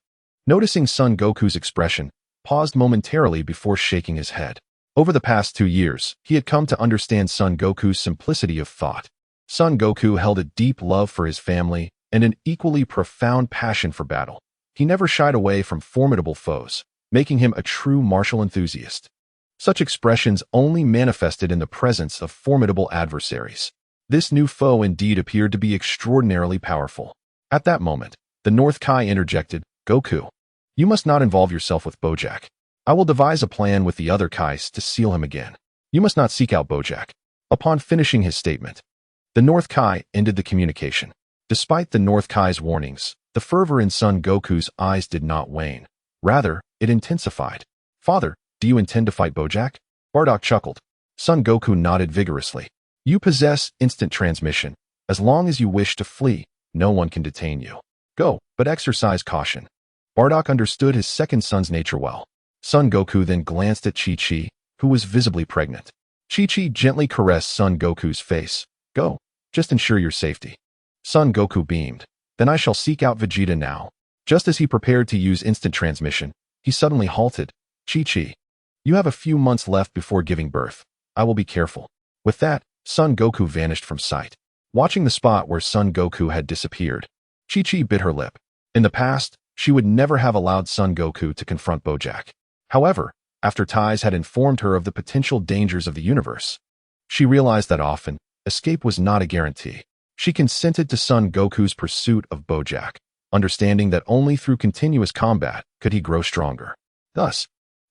noticing Son Goku's expression, paused momentarily before shaking his head. Over the past 2 years, he had come to understand Son Goku's simplicity of thought. Son Goku held a deep love for his family and an equally profound passion for battle. He never shied away from formidable foes, making him a true martial enthusiast. Such expressions only manifested in the presence of formidable adversaries. This new foe indeed appeared to be extraordinarily powerful. At that moment, the North Kai interjected, "Goku, you must not involve yourself with Bojack. I will devise a plan with the other Kais to seal him again. You must not seek out Bojack." Upon finishing his statement, the North Kai ended the communication. Despite the North Kai's warnings, the fervor in Son Goku's eyes did not wane. Rather, it intensified. "Father, do you intend to fight Bojack?" Bardock chuckled. Son Goku nodded vigorously. "You possess instant transmission. As long as you wish to flee, no one can detain you. Go, but exercise caution." Bardock understood his second son's nature well. Son Goku then glanced at Chi-Chi, who was visibly pregnant. Chi-Chi gently caressed Son Goku's face. "Go, just ensure your safety." Son Goku beamed. "Then I shall seek out Vegeta now." Just as he prepared to use instant transmission, he suddenly halted. "Chi-Chi, you have a few months left before giving birth. I will be careful." With that, Son Goku vanished from sight. Watching the spot where Son Goku had disappeared, Chi-Chi bit her lip. In the past, she would never have allowed Son Goku to confront Bojack. However, after Tais had informed her of the potential dangers of the universe, she realized that often, escape was not a guarantee. She consented to Son Goku's pursuit of Bojack, understanding that only through continuous combat could he grow stronger. Thus,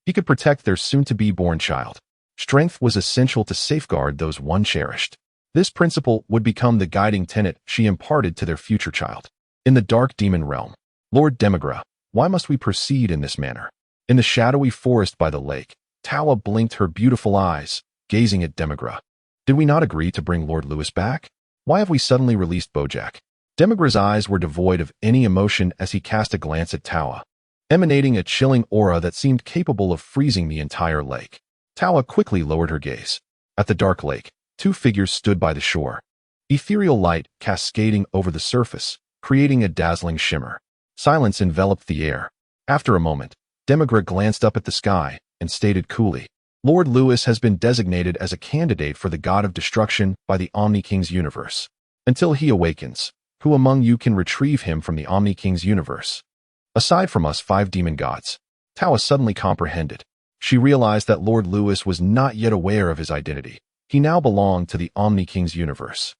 he could protect their soon-to-be-born child. Strength was essential to safeguard those one cherished. This principle would become the guiding tenet she imparted to their future child. In the dark demon realm, "Lord Demigra, why must we proceed in this manner?" In the shadowy forest by the lake, Tawa blinked her beautiful eyes, gazing at Demigra. "Did we not agree to bring Lord Lewis back? Why have we suddenly released Bojack?" Demigra's eyes were devoid of any emotion as he cast a glance at Tawa, emanating a chilling aura that seemed capable of freezing the entire lake. Tawa quickly lowered her gaze. At the dark lake, 2 figures stood by the shore. Ethereal light cascading over the surface, creating a dazzling shimmer. Silence enveloped the air. After a moment, Demigra glanced up at the sky and stated coolly, "Lord Lewis has been designated as a candidate for the God of Destruction by the Omni King's universe. Until he awakens, who among you can retrieve him from the Omni King's universe?" Aside from us 5 demon gods, Tawa suddenly comprehended. She realized that Lord Lewis was not yet aware of his identity. He now belonged to the Omni King's universe.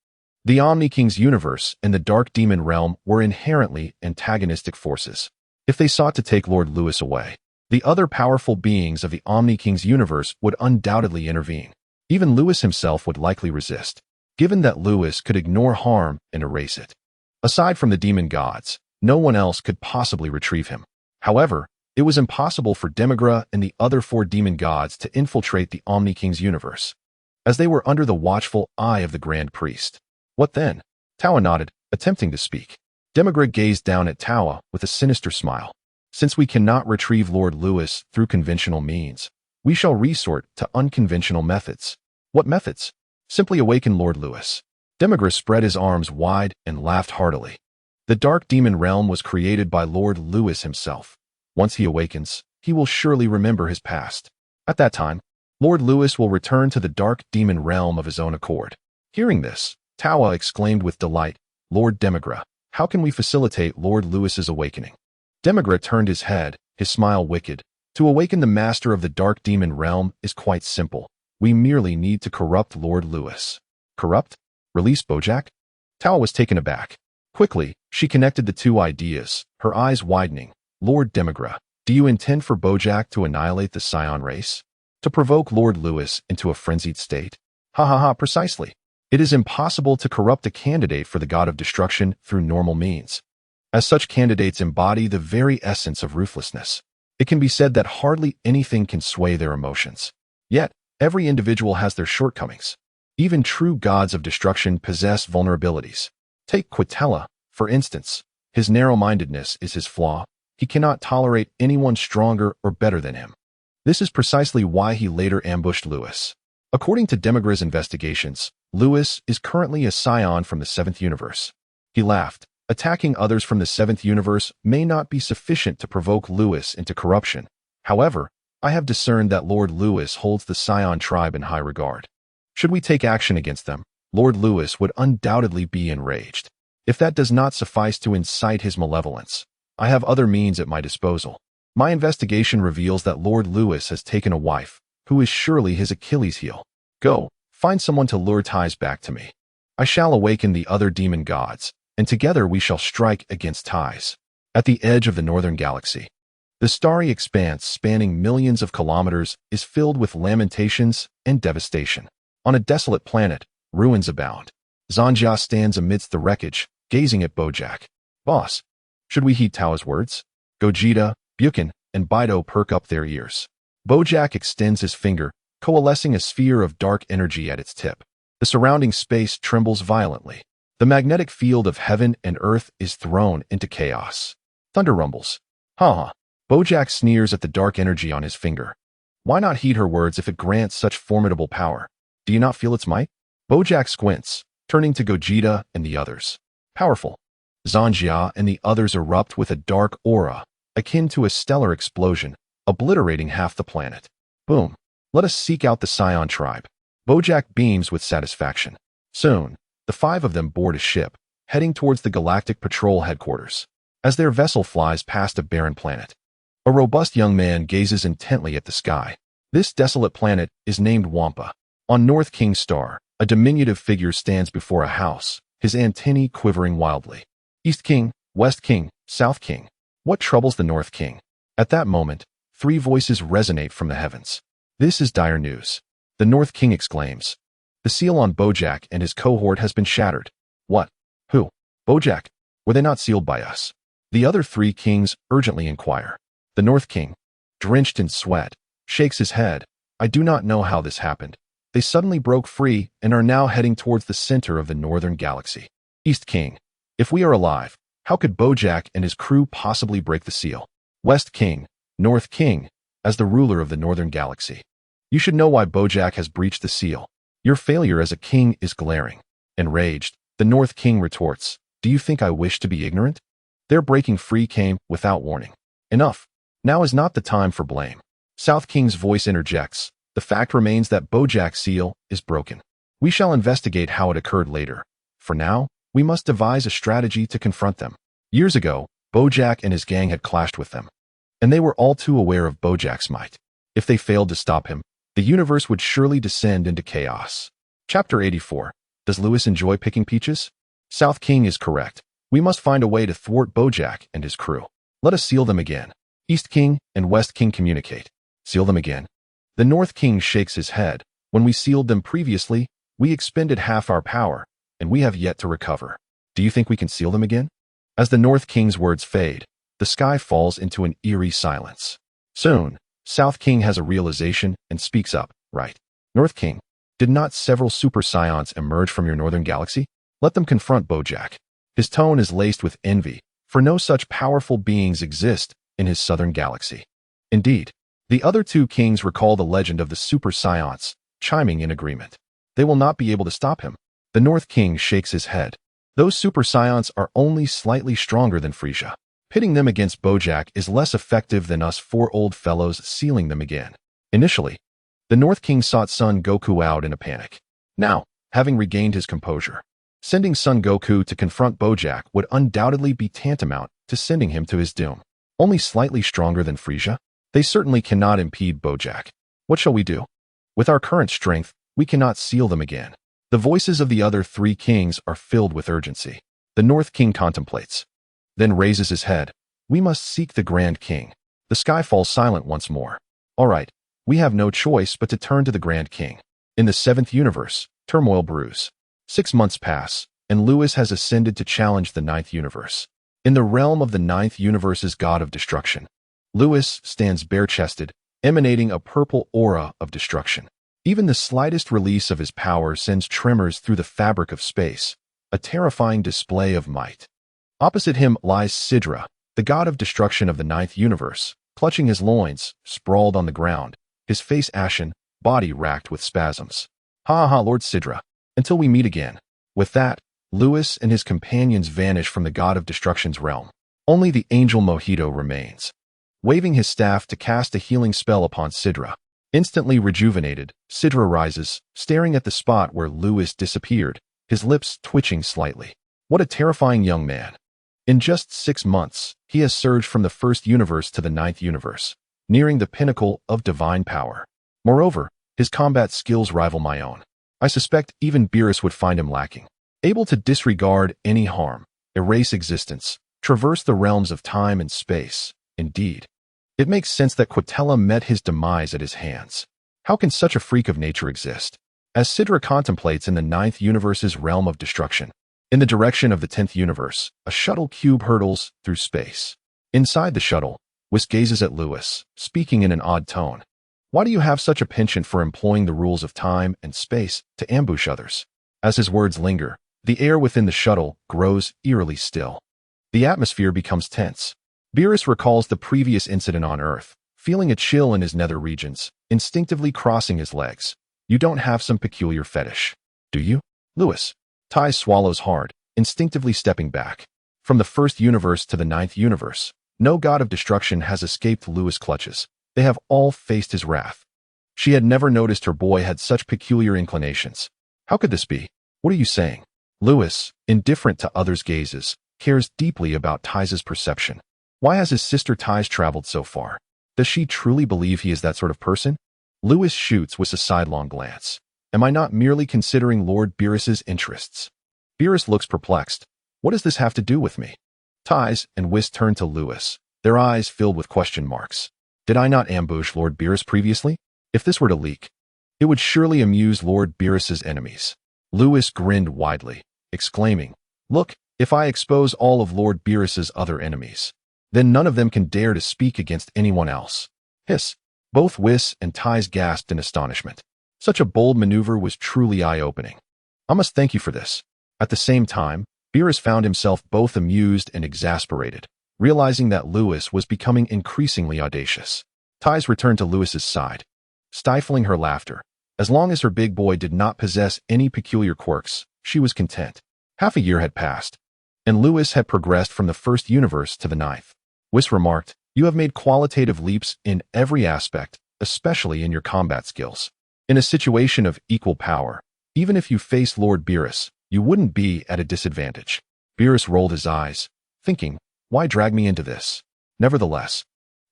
The Omni King's universe and the Dark Demon realm were inherently antagonistic forces. If they sought to take Lord Lewis away, the other powerful beings of the Omni King's universe would undoubtedly intervene. Even Lewis himself would likely resist, given that Lewis could ignore harm and erase it. Aside from the demon gods, no one else could possibly retrieve him. However, it was impossible for Demigra and the other 4 demon gods to infiltrate the Omni King's universe, as they were under the watchful eye of the Grand Priest. What then? Tawa nodded, attempting to speak. Demigra gazed down at Tawa with a sinister smile. "Since we cannot retrieve Lord Lewis through conventional means, we shall resort to unconventional methods." "What methods?" "Simply awaken Lord Lewis." Demigra spread his arms wide and laughed heartily. "The Dark Demon realm was created by Lord Lewis himself. Once he awakens, he will surely remember his past. At that time, Lord Lewis will return to the Dark Demon realm of his own accord." Hearing this, Tawa exclaimed with delight, "Lord Demigra, how can we facilitate Lord Lewis's awakening?" Demigra turned his head, his smile wicked. "To awaken the master of the Dark Demon realm is quite simple. We merely need to corrupt Lord Lewis." "Corrupt?" Release Bojack? Tao was taken aback. Quickly, she connected the two ideas, her eyes widening. Lord Demigra, do you intend for Bojack to annihilate the Scion race? To provoke Lord Lewis into a frenzied state? Ha ha ha, precisely. It is impossible to corrupt a candidate for the god of destruction through normal means, as such candidates embody the very essence of ruthlessness. It can be said that hardly anything can sway their emotions. Yet, every individual has their shortcomings. Even true gods of destruction possess vulnerabilities. Take Quitella, for instance. His narrow-mindedness is his flaw. He cannot tolerate anyone stronger or better than him. This is precisely why he later ambushed Lewis. According to Demigra's investigations, Lewis is currently a scion from the 7th universe. He laughed. Attacking others from the 7th universe may not be sufficient to provoke Lewis into corruption. However, I have discerned that Lord Lewis holds the Scion tribe in high regard. Should we take action against them, Lord Lewis would undoubtedly be enraged. If that does not suffice to incite his malevolence, I have other means at my disposal. My investigation reveals that Lord Lewis has taken a wife, who is surely his Achilles heel. Go, find someone to lure Ties back to me. I shall awaken the other demon gods, and together we shall strike against Ties. At the edge of the northern galaxy, the starry expanse spanning millions of kilometers is filled with lamentations and devastation. On a desolate planet, ruins abound. Zanjia stands amidst the wreckage, gazing at Bojack. Boss, should we heed Tao's words? Gogeta, Buchan, and Bido perk up their ears. Bojack extends his finger, coalescing a sphere of dark energy at its tip. The surrounding space trembles violently. The magnetic field of heaven and earth is thrown into chaos. Thunder rumbles. Ha ha. Bojack sneers at the dark energy on his finger. Why not heed her words if it grants such formidable power? Do you not feel its might? Bojack squints, turning to Gogeta and the others. Powerful. Zanjia and the others erupt with a dark aura, akin to a stellar explosion, obliterating half the planet. Boom. Let us seek out the Scion tribe. Bojack beams with satisfaction. Soon, the 5 of them board a ship, heading towards the Galactic Patrol headquarters. As their vessel flies past a barren planet, a robust young man gazes intently at the sky. This desolate planet is named Wampa. On North King Star, a diminutive figure stands before a house, his antennae quivering wildly. East King, West King, South King. What troubles the North King? At that moment, 3 voices resonate from the heavens. This is dire news. The North King exclaims. The seal on Bojack and his cohort has been shattered. What? Who? Bojack? Were they not sealed by us? The other 3 kings urgently inquire. The North King, drenched in sweat, shakes his head. I do not know how this happened. They suddenly broke free and are now heading towards the center of the northern galaxy. East King, if we are alive, how could Bojack and his crew possibly break the seal? West King, North King, as the ruler of the northern galaxy. You should know why Bojack has breached the seal. Your failure as a king is glaring. Enraged, the North King retorts, do you think I wish to be ignorant? Their breaking free came without warning. Enough. Now is not the time for blame. South King's voice interjects. The fact remains that Bojack's seal is broken. We shall investigate how it occurred later. For now, we must devise a strategy to confront them. Years ago, Bojack and his gang had clashed with them, and they were all too aware of Bojack's might. If they failed to stop him, the universe would surely descend into chaos. Chapter 84. Does Lewis enjoy picking peaches? South King is correct. We must find a way to thwart Bojack and his crew. Let us seal them again. East King and West King communicate. Seal them again. The North King shakes his head. When we sealed them previously, we expended half our power, and we have yet to recover. Do you think we can seal them again? As the North King's words fade, the sky falls into an eerie silence. Soon, South King has a realization and speaks up. Right. North King, did not several super scions emerge from your northern galaxy? Let them confront Bojack. His tone is laced with envy, for no such powerful beings exist in his southern galaxy. Indeed, the other 2 kings recall the legend of the super scions, chiming in agreement. They will not be able to stop him. The North King shakes his head. Those super scions are only slightly stronger than Frisia. Pitting them against Bojack is less effective than us 4 old fellows sealing them again. Initially, the North King sought Son Goku out in a panic. Now, having regained his composure, sending Son Goku to confront Bojack would undoubtedly be tantamount to sending him to his doom. Only slightly stronger than Frisia, they certainly cannot impede Bojack. What shall we do? With our current strength, we cannot seal them again. The voices of the other three kings are filled with urgency. The North King contemplates, then raises his head. We must seek the Grand King. The sky falls silent once more. All right, we have no choice but to turn to the Grand King. In the seventh universe, turmoil brews. 6 months pass, and Lewis has ascended to challenge the ninth universe. In the realm of the ninth universe's god of destruction, Lewis stands bare-chested, emanating a purple aura of destruction. Even the slightest release of his power sends tremors through the fabric of space, a terrifying display of might. Opposite him lies Sidra, the god of destruction of the ninth universe, clutching his loins, sprawled on the ground, his face ashen, body racked with spasms. Ha ha, Lord Sidra, until we meet again. With that, Lewis and his companions vanish from the god of destruction's realm. Only the angel Mojito remains. Waving his staff to cast a healing spell upon Sidra. Instantly rejuvenated, Sidra rises, staring at the spot where Lewis disappeared, his lips twitching slightly. What a terrifying young man. In just 6 months, he has surged from the first universe to the ninth universe, nearing the pinnacle of divine power. Moreover, his combat skills rival my own. I suspect even Beerus would find him lacking. Able to disregard any harm, erase existence, traverse the realms of time and space. Indeed, it makes sense that Quatella met his demise at his hands. How can such a freak of nature exist? As Sidra contemplates in the ninth universe's realm of destruction, in the direction of the 10th universe, a shuttle cube hurtles through space. Inside the shuttle, Whis gazes at Lewis, speaking in an odd tone. Why do you have such a penchant for employing the rules of time and space to ambush others? As his words linger, the air within the shuttle grows eerily still. The atmosphere becomes tense. Beerus recalls the previous incident on Earth, feeling a chill in his nether regions, instinctively crossing his legs. You don't have some peculiar fetish, do you, Lewis? Ty swallows hard, instinctively stepping back. From the first universe to the ninth universe, no god of destruction has escaped Lewis' clutches. They have all faced his wrath. She had never noticed her boy had such peculiar inclinations. How could this be? What are you saying? Lewis, indifferent to others' gazes, cares deeply about Ty's perception. Why has his sister Ty's traveled so far? Does she truly believe he is that sort of person? Lewis shoots with a sidelong glance. Am I not merely considering Lord Beerus's interests? Beerus looks perplexed. What does this have to do with me? Ty's and Whis turn to Lewis, their eyes filled with question marks. Did I not ambush Lord Beerus previously? If this were to leak, it would surely amuse Lord Beerus's enemies. Lewis grinned widely, exclaiming, Look, if I expose all of Lord Beerus's other enemies, then none of them can dare to speak against anyone else. Hiss. Both Whis and Ty's gasped in astonishment. Such a bold maneuver was truly eye-opening. I must thank you for this. At the same time, Beerus found himself both amused and exasperated, realizing that Lewis was becoming increasingly audacious. Ty's returned to Lewis's side, stifling her laughter. As long as her big boy did not possess any peculiar quirks, she was content. Half a year had passed, and Lewis had progressed from the first universe to the ninth. Whis remarked, You have made qualitative leaps in every aspect, especially in your combat skills. In a situation of equal power, even if you face Lord Beerus, you wouldn't be at a disadvantage. Beerus rolled his eyes, thinking, Why drag me into this? Nevertheless,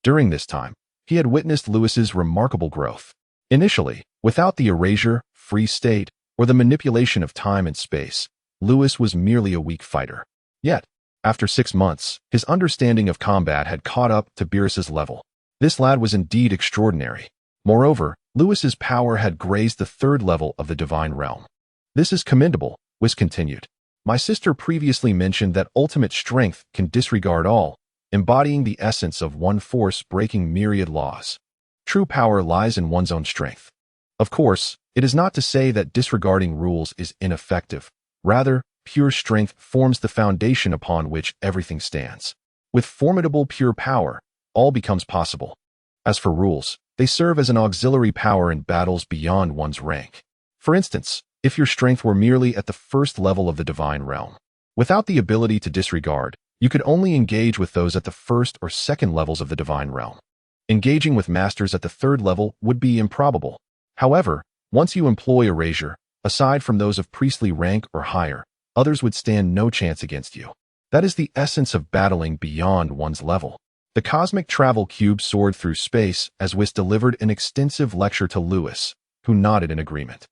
during this time, he had witnessed Lewis's remarkable growth. Initially, without the erasure, free state, or the manipulation of time and space, Lewis was merely a weak fighter. Yet, after 6 months, his understanding of combat had caught up to Beerus's level. This lad was indeed extraordinary. Moreover, Lewis's power had grazed the 3rd level of the divine realm. This is commendable, Whis continued. My sister previously mentioned that ultimate strength can disregard all, embodying the essence of one force breaking myriad laws. True power lies in one's own strength. Of course, it is not to say that disregarding rules is ineffective. Rather, pure strength forms the foundation upon which everything stands. With formidable pure power, all becomes possible. As for rules, they serve as an auxiliary power in battles beyond one's rank. For instance, if your strength were merely at the 1st level of the divine realm, without the ability to disregard, you could only engage with those at the 1st or 2nd levels of the divine realm. Engaging with masters at the 3rd level would be improbable. However, once you employ erasure, aside from those of priestly rank or higher, others would stand no chance against you. That is the essence of battling beyond one's level. The cosmic travel cube soared through space as Whis delivered an extensive lecture to Lewis, who nodded in agreement.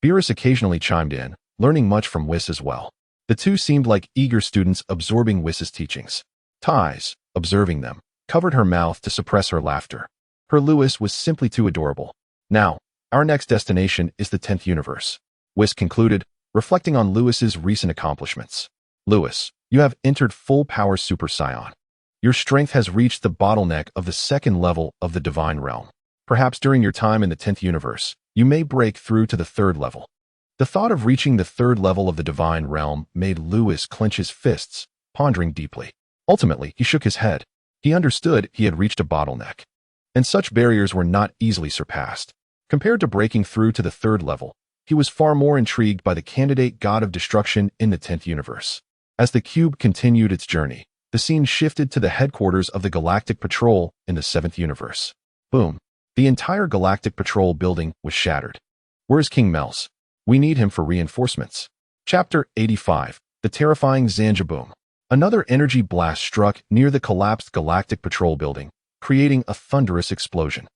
Beerus occasionally chimed in, learning much from Whis as well. The two seemed like eager students absorbing Whis's teachings. Ties, observing them, covered her mouth to suppress her laughter. Her Lewis was simply too adorable. Now, our next destination is the 10th universe. Whis concluded, reflecting on Lewis's recent accomplishments. Lewis, you have entered full power Super Saiyan. Your strength has reached the bottleneck of the second level of the divine realm. Perhaps during your time in the 10th universe, you may break through to the third level. The thought of reaching the third level of the divine realm made Lewis clench his fists, pondering deeply. Ultimately, he shook his head. He understood he had reached a bottleneck. And such barriers were not easily surpassed. Compared to breaking through to the third level, he was far more intrigued by the candidate god of destruction in the 10th universe. As the cube continued its journey, the scene shifted to the headquarters of the Galactic Patrol in the 7th universe. Boom. The entire Galactic Patrol building was shattered. Where's King Mel's? We need him for reinforcements. Chapter 85. The Terrifying Zanja Boom. Another energy blast struck near the collapsed Galactic Patrol building, creating a thunderous explosion.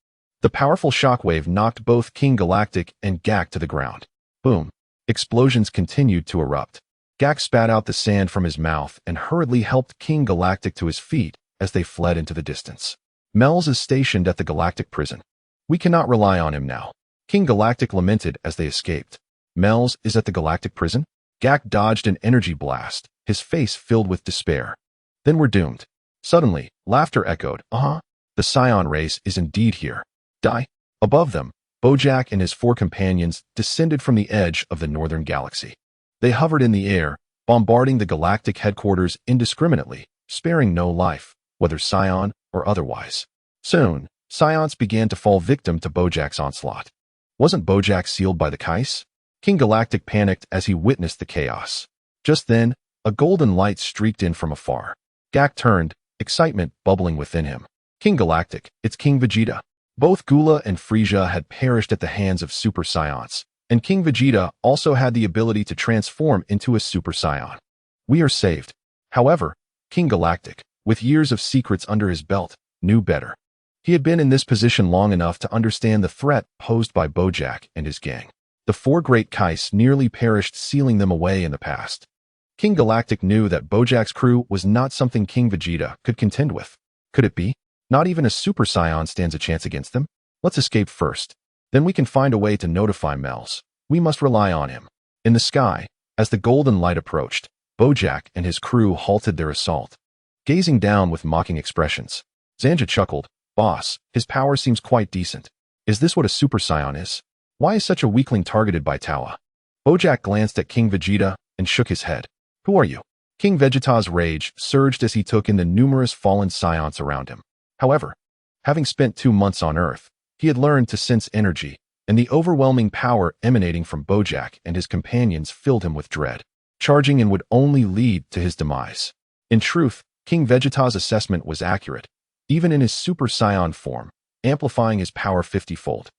The powerful shockwave knocked both King Galactic and Gak to the ground. Boom. Explosions continued to erupt. Gak spat out the sand from his mouth and hurriedly helped King Galactic to his feet as they fled into the distance. Mel's is stationed at the Galactic prison. We cannot rely on him now. King Galactic lamented as they escaped. Mel's is at the Galactic prison? Gak dodged an energy blast, his face filled with despair. Then we're doomed. Suddenly, laughter echoed. The Scion race is indeed here. Die. Above them, Bojack and his 4 companions descended from the edge of the northern galaxy. They hovered in the air, bombarding the galactic headquarters indiscriminately, sparing no life, whether Scion or otherwise. Soon, Scions began to fall victim to Bojack's onslaught. Wasn't Bojack sealed by the Kais? King Galactic panicked as he witnessed the chaos. Just then, a golden light streaked in from afar. Gak turned, excitement bubbling within him. King Galactic, it's King Vegeta. Both Gula and Frieza had perished at the hands of Super Scions, and King Vegeta also had the ability to transform into a Super Saiyan. We are saved. However, King Galactic, with years of secrets under his belt, knew better. He had been in this position long enough to understand the threat posed by Bojack and his gang. The 4 great Kais nearly perished sealing them away in the past. King Galactic knew that Bojack's crew was not something King Vegeta could contend with. Could it be? Not even a Super Saiyan stands a chance against them? Let's escape first. Then we can find a way to notify Mel's. We must rely on him. In the sky, as the golden light approached, Bojack and his crew halted their assault. Gazing down with mocking expressions, Zanja chuckled. Boss, his power seems quite decent. Is this what a Super Saiyan is? Why is such a weakling targeted by Towa? Bojack glanced at King Vegeta and shook his head. Who are you? King Vegeta's rage surged as he took in the numerous fallen Scions around him. However, having spent 2 months on Earth, he had learned to sense energy, and the overwhelming power emanating from Bojack and his companions filled him with dread. Charging in would only lead to his demise. In truth, King Vegeta's assessment was accurate, even in his Super Saiyan form, amplifying his power 50-fold.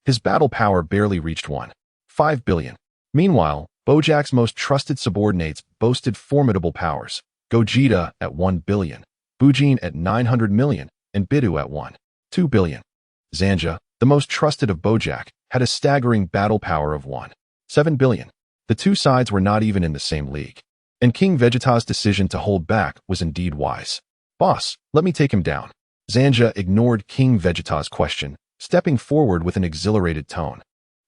His battle power barely reached 1.5 billion. Meanwhile, Bojack's most trusted subordinates boasted formidable powers. Gogeta at 1 billion, Bujin at 900 million, and Bidu at 1.2 billion. Zanja, the most trusted of Bojack, had a staggering battle power of 1.7 billion. The two sides were not even in the same league. And King Vegeta's decision to hold back was indeed wise. Boss, let me take him down. Zanja ignored King Vegeta's question, stepping forward with an exhilarated tone.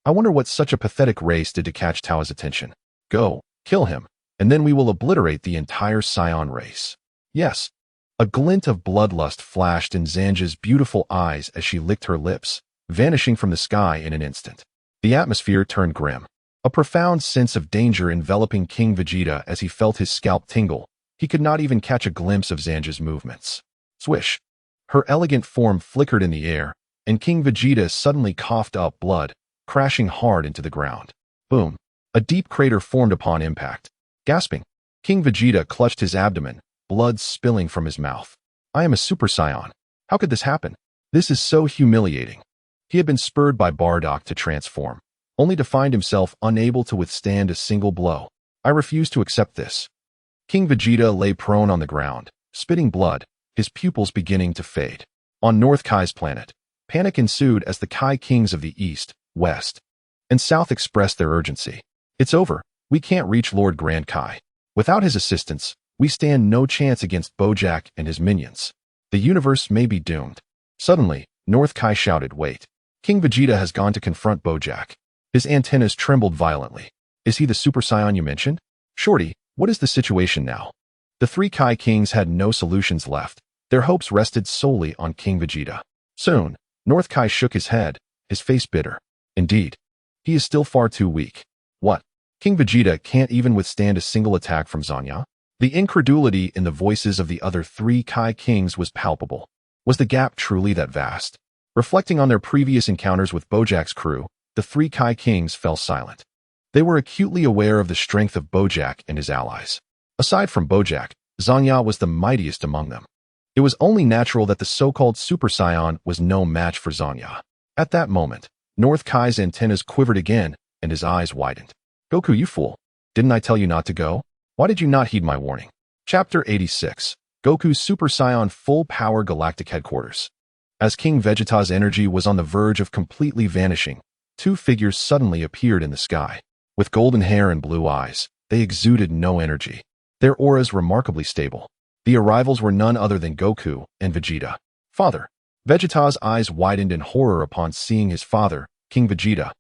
I wonder what such a pathetic race did to catch Towa's attention. Go, kill him, and then we will obliterate the entire Scion race. Yes. A glint of bloodlust flashed in Zanja's beautiful eyes as she licked her lips, vanishing from the sky in an instant. The atmosphere turned grim. A profound sense of danger enveloping King Vegeta as he felt his scalp tingle. He could not even catch a glimpse of Zanja's movements. Swish. Her elegant form flickered in the air, and King Vegeta suddenly coughed up blood, crashing hard into the ground. Boom. A deep crater formed upon impact. Gasping, King Vegeta clutched his abdomen, blood spilling from his mouth. I am a Super Saiyan. How could this happen? This is so humiliating. He had been spurred by Bardock to transform, only to find himself unable to withstand a single blow. I refuse to accept this. King Vegeta lay prone on the ground, spitting blood, his pupils beginning to fade. On North Kai's planet, panic ensued as the Kai kings of the East, West, and South expressed their urgency. It's over. We can't reach Lord Grand Kai. Without his assistance, we stand no chance against Bojack and his minions. The universe may be doomed. Suddenly, North Kai shouted, "Wait. King Vegeta has gone to confront Bojack." His antennas trembled violently. "Is he the Super Saiyan you mentioned? Shorty, what is the situation now?" The three Kai Kings had no solutions left. Their hopes rested solely on King Vegeta. Soon, North Kai shook his head, his face bitter. Indeed, he is still far too weak. What? King Vegeta can't even withstand a single attack from Zanya? The incredulity in the voices of the other three Kai Kings was palpable. Was the gap truly that vast? Reflecting on their previous encounters with Bojack's crew, the three Kai Kings fell silent. They were acutely aware of the strength of Bojack and his allies. Aside from Bojack, Zanya was the mightiest among them. It was only natural that the so-called Super Saiyan was no match for Zanya. At that moment, North Kai's antennas quivered again, and his eyes widened. "Goku, you fool. Didn't I tell you not to go? Why did you not heed my warning?" Chapter 86. Goku's Super Saiyan Full Power Galactic Headquarters. As King Vegeta's energy was on the verge of completely vanishing, two figures suddenly appeared in the sky. With golden hair and blue eyes, they exuded no energy. Their auras remarkably stable. The arrivals were none other than Goku and Vegeta. "Father." Vegeta's eyes widened in horror upon seeing his father, King Vegeta,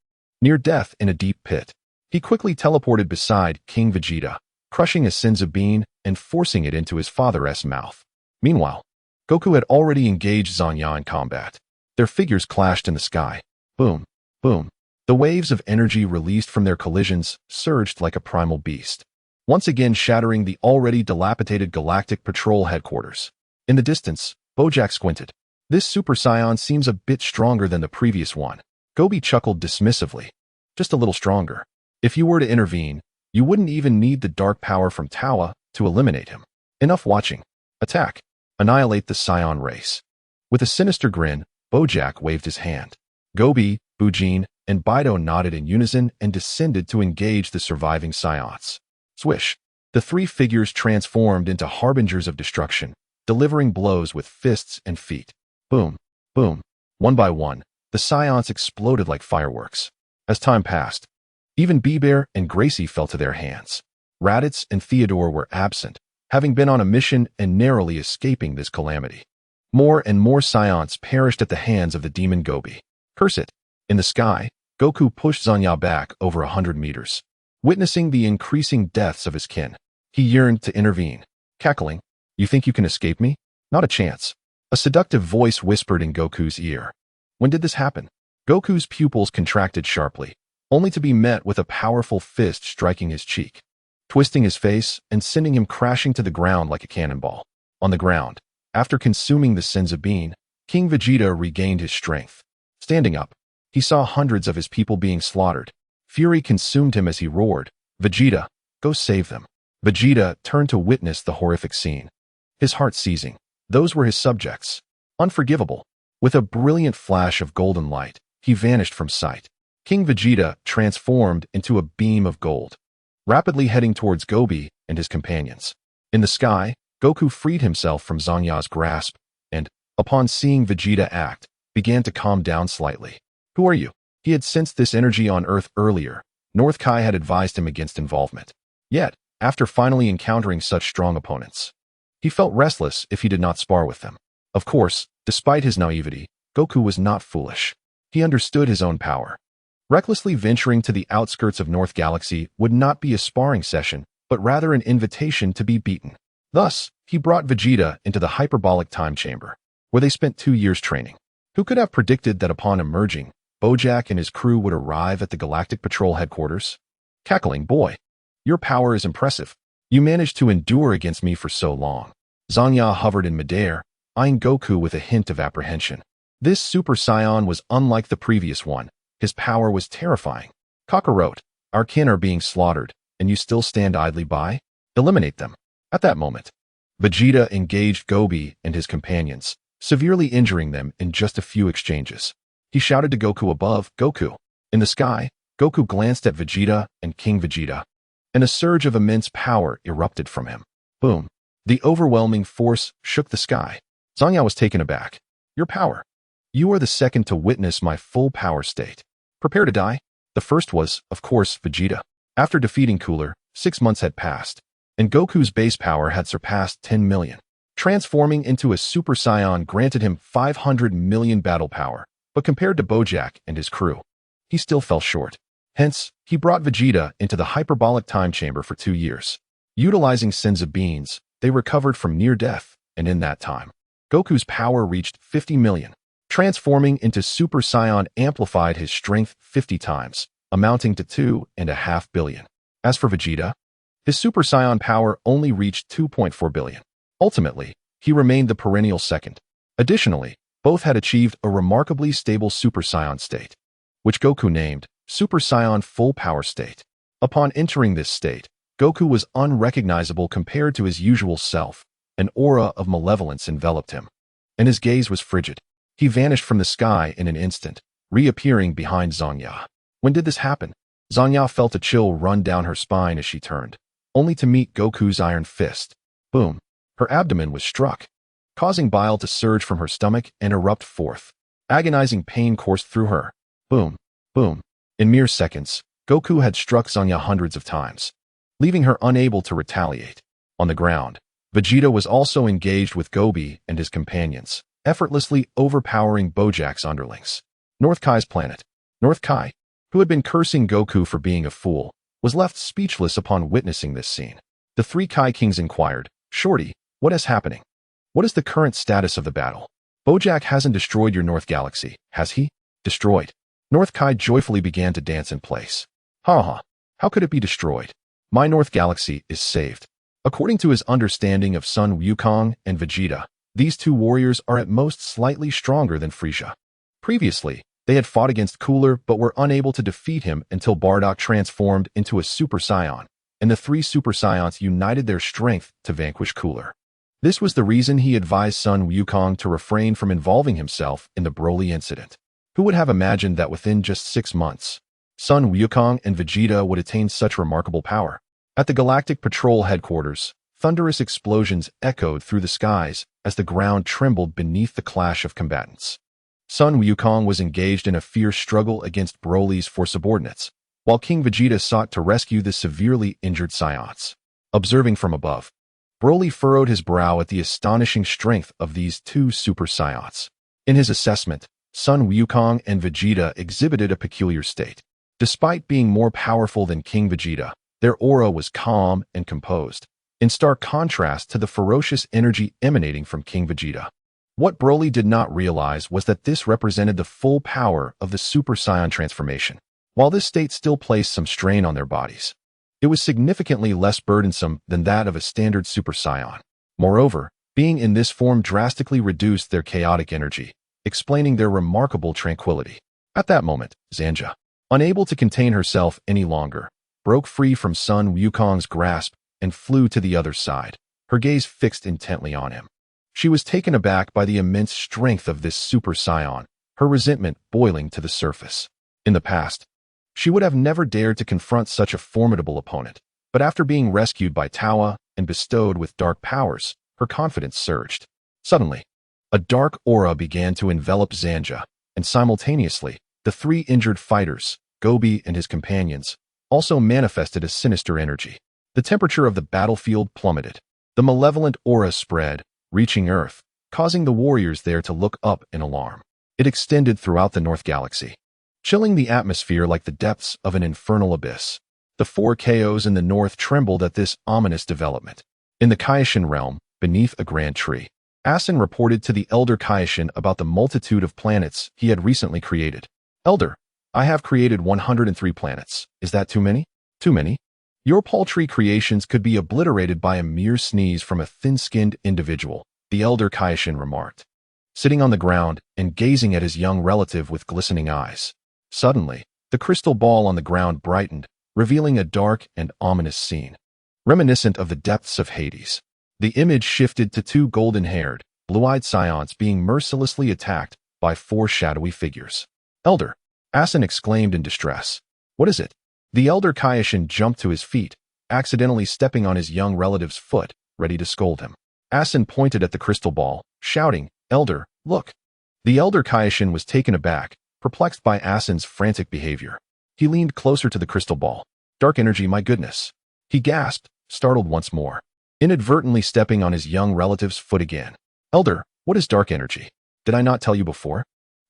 near death in a deep pit. He quickly teleported beside King Vegeta, crushing a Senzu bean and forcing it into his father's mouth. Meanwhile, Goku had already engaged Zanya in combat. Their figures clashed in the sky. Boom, boom. The waves of energy released from their collisions surged like a primal beast, once again shattering the already dilapidated Galactic Patrol headquarters. In the distance, Bojack squinted. "This Super Saiyan seems a bit stronger than the previous one." Gobi chuckled dismissively. "Just a little stronger. If you were to intervene, you wouldn't even need the dark power from Tawa to eliminate him. Enough watching. Attack. Annihilate the Saiyan race." With a sinister grin, Bojack waved his hand. Gobi, Bujin, and Baido nodded in unison and descended to engage the surviving Saiyans. Swish. The three figures transformed into harbingers of destruction, delivering blows with fists and feet. Boom, boom. One by one, the Saiyans exploded like fireworks. As time passed, even Bear and Gracie fell to their hands. Raditz and Theodore were absent, having been on a mission and narrowly escaping this calamity. More and more Saiyans perished at the hands of the demon Gobi. Curse it. In the sky, Goku pushed Zanya back over 100 meters. Witnessing the increasing deaths of his kin, he yearned to intervene. Cackling, "You think you can escape me? Not a chance." A seductive voice whispered in Goku's ear. When did this happen? Goku's pupils contracted sharply, only to be met with a powerful fist striking his cheek, twisting his face and sending him crashing to the ground like a cannonball. On the ground, after consuming the Senzu bean, King Vegeta regained his strength. Standing up, he saw hundreds of his people being slaughtered. Fury consumed him as he roared, "Vegeta, go save them." Vegeta turned to witness the horrific scene, his heart seizing. Those were his subjects. Unforgivable. With a brilliant flash of golden light, he vanished from sight. King Vegeta transformed into a beam of gold, rapidly heading towards Gobi and his companions. In the sky, Goku freed himself from Zanya's grasp and, upon seeing Vegeta act, began to calm down slightly. "Who are you?" He had sensed this energy on Earth earlier. North Kai had advised him against involvement. Yet, after finally encountering such strong opponents, he felt restless if he did not spar with them. Of course, despite his naivety, Goku was not foolish. He understood his own power. Recklessly venturing to the outskirts of North Galaxy would not be a sparring session, but rather an invitation to be beaten. Thus, he brought Vegeta into the hyperbolic time chamber, where they spent 2 years training. Who could have predicted that upon emerging, Bojack and his crew would arrive at the Galactic Patrol headquarters? Cackling, "Boy, your power is impressive. You managed to endure against me for so long." Zanya hovered in midair, eyeing Goku with a hint of apprehension. This Super Saiyan was unlike the previous one. His power was terrifying. "Kakarot, our kin are being slaughtered, and you still stand idly by? Eliminate them." At that moment, Vegeta engaged Gobi and his companions, severely injuring them in just a few exchanges. He shouted to Goku above, "Goku." In the sky, Goku glanced at Vegeta and King Vegeta, and a surge of immense power erupted from him. Boom. The overwhelming force shook the sky. Zanya was taken aback. "Your power. You are the second to witness my full power state. Prepare to die." The first was, of course, Vegeta. After defeating Cooler, 6 months had passed, and Goku's base power had surpassed 10 million. Transforming into a Super Saiyan granted him 500 million battle power, but compared to Bojack and his crew, he still fell short. Hence, he brought Vegeta into the hyperbolic time chamber for 2 years. Utilizing Senzu beans, they recovered from near death, and in that time, Goku's power reached 50 million. Transforming into Super Saiyan amplified his strength 50 times, amounting to 2.5 billion. As for Vegeta, his Super Saiyan power only reached 2.4 billion. Ultimately, he remained the perennial second. Additionally, both had achieved a remarkably stable Super Saiyan state, which Goku named Super Saiyan Full Power State. Upon entering this state, Goku was unrecognizable compared to his usual self. An aura of malevolence enveloped him, and his gaze was frigid. He vanished from the sky in an instant, reappearing behind Zhongya. When did this happen? Zhongya felt a chill run down her spine as she turned, only to meet Goku's iron fist. Boom! Her abdomen was struck, causing bile to surge from her stomach and erupt forth. Agonizing pain coursed through her. Boom! Boom! In mere seconds, Goku had struck Zhongya hundreds of times, leaving her unable to retaliate. On the ground, Vegeta was also engaged with Gobi and his companions, effortlessly overpowering Bojack's underlings. North Kai's planet. North Kai, who had been cursing Goku for being a fool, was left speechless upon witnessing this scene. The 3 Kai Kings inquired, "Shorty, what is happening? What is the current status of the battle? Bojack hasn't destroyed your North Galaxy, has he?" "Destroyed." North Kai joyfully began to dance in place. "Ha! How could it be destroyed? My North Galaxy is saved." According to his understanding of Sun Wukong and Vegeta, these 2 warriors are at most slightly stronger than Frieza. Previously, they had fought against Cooler but were unable to defeat him until Bardock transformed into a Super Saiyan, and the 3 Super Saiyans united their strength to vanquish Cooler. This was the reason he advised Sun Wukong to refrain from involving himself in the Broly incident. Who would have imagined that within just 6 months, Sun Wukong and Vegeta would attain such remarkable power? At the Galactic Patrol headquarters, thunderous explosions echoed through the skies as the ground trembled beneath the clash of combatants. Sun Wukong was engaged in a fierce struggle against Broly's 4 subordinates, while King Vegeta sought to rescue the severely injured Saiyans. Observing from above, Broly furrowed his brow at the astonishing strength of these 2 Super Saiyans. In his assessment, Sun Wukong and Vegeta exhibited a peculiar state. Despite being more powerful than King Vegeta, their aura was calm and composed, in stark contrast to the ferocious energy emanating from King Vegeta. What Broly did not realize was that this represented the full power of the Super Saiyan transformation. While this state still placed some strain on their bodies, it was significantly less burdensome than that of a standard Super Saiyan. Moreover, being in this form drastically reduced their chaotic energy, explaining their remarkable tranquility. At that moment, Zhongya, unable to contain herself any longer, broke free from Sun Wukong's grasp and flew to the other side, her gaze fixed intently on him. She was taken aback by the immense strength of this Super Saiyan, her resentment boiling to the surface. In the past, she would have never dared to confront such a formidable opponent, but after being rescued by Tawa and bestowed with dark powers, her confidence surged. Suddenly, a dark aura began to envelop Zhongya, and simultaneously, the 3 injured fighters, Gobi and his companions, also manifested a sinister energy. The temperature of the battlefield plummeted. The malevolent aura spread, reaching Earth, causing the warriors there to look up in alarm. It extended throughout the North Galaxy, chilling the atmosphere like the depths of an infernal abyss. The 4 KOs in the north trembled at this ominous development. In the Kaioshin realm, beneath a grand tree, Asin reported to the Elder Kaioshin about the multitude of planets he had recently created. "Elder, I have created 103 planets. Is that too many?" "Too many? Your paltry creations could be obliterated by a mere sneeze from a thin-skinned individual," the Elder Kaioshin remarked, sitting on the ground and gazing at his young relative with glistening eyes. Suddenly, the crystal ball on the ground brightened, revealing a dark and ominous scene, reminiscent of the depths of Hades. The image shifted to 2 golden-haired, blue-eyed Saiyans being mercilessly attacked by 4 shadowy figures. "Elder!" Asin exclaimed in distress. "What is it?" The Elder Kaioshin jumped to his feet, accidentally stepping on his young relative's foot, ready to scold him. Asin pointed at the crystal ball, shouting, "Elder, look!" The Elder Kaioshin was taken aback, perplexed by Asin's frantic behavior. He leaned closer to the crystal ball. Dark energy, my goodness. He gasped, startled once more, inadvertently stepping on his young relative's foot again. Elder, what is dark energy? Did I not tell you before?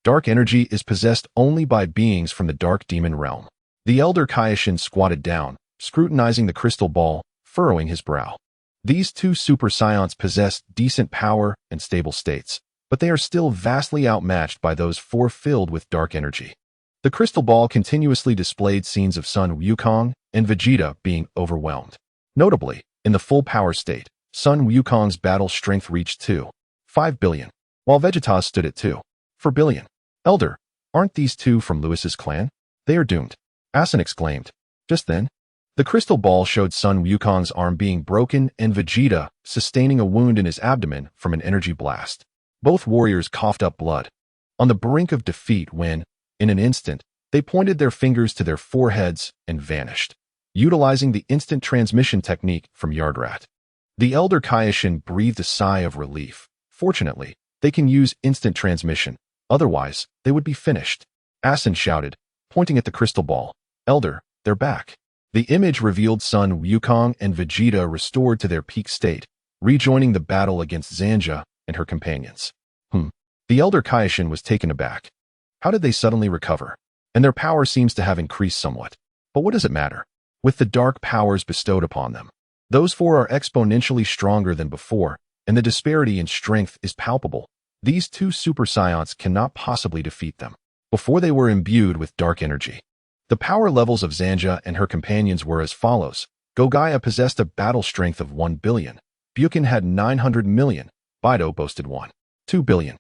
Dark energy is possessed only by beings from the dark demon realm. The elder Kaioshin squatted down, scrutinizing the crystal ball, furrowing his brow. These two super scions possess decent power and stable states, but they are still vastly outmatched by those four filled with dark energy. The crystal ball continuously displayed scenes of Sun Wukong and Vegeta being overwhelmed. Notably, in the full power state, Sun Wukong's battle strength reached 2.5 billion, while Vegeta's stood at 2.4 billion. Elder, aren't these two from Lewis's clan? They are doomed, Asin exclaimed. Just then, the crystal ball showed Sun Wukong's arm being broken and Vegeta sustaining a wound in his abdomen from an energy blast. Both warriors coughed up blood, on the brink of defeat when, in an instant, they pointed their fingers to their foreheads and vanished, utilizing the instant transmission technique from Yardrat. The elder Kaioshin breathed a sigh of relief. Fortunately, they can use instant transmission, otherwise they would be finished. Asin shouted, pointing at the crystal ball. Elder, they're back. The image revealed Sun Wukong and Vegeta restored to their peak state, rejoining the battle against Zanja and her companions. The elder Kaioshin was taken aback. How did they suddenly recover? And their power seems to have increased somewhat. But what does it matter? With the dark powers bestowed upon them, those four are exponentially stronger than before, and the disparity in strength is palpable. These two super scions cannot possibly defeat them. Before they were imbued with dark energy, the power levels of Zanja and her companions were as follows. Gogaya possessed a battle strength of 1 billion. Bukin had 900 million. Bido boasted 1.2 billion.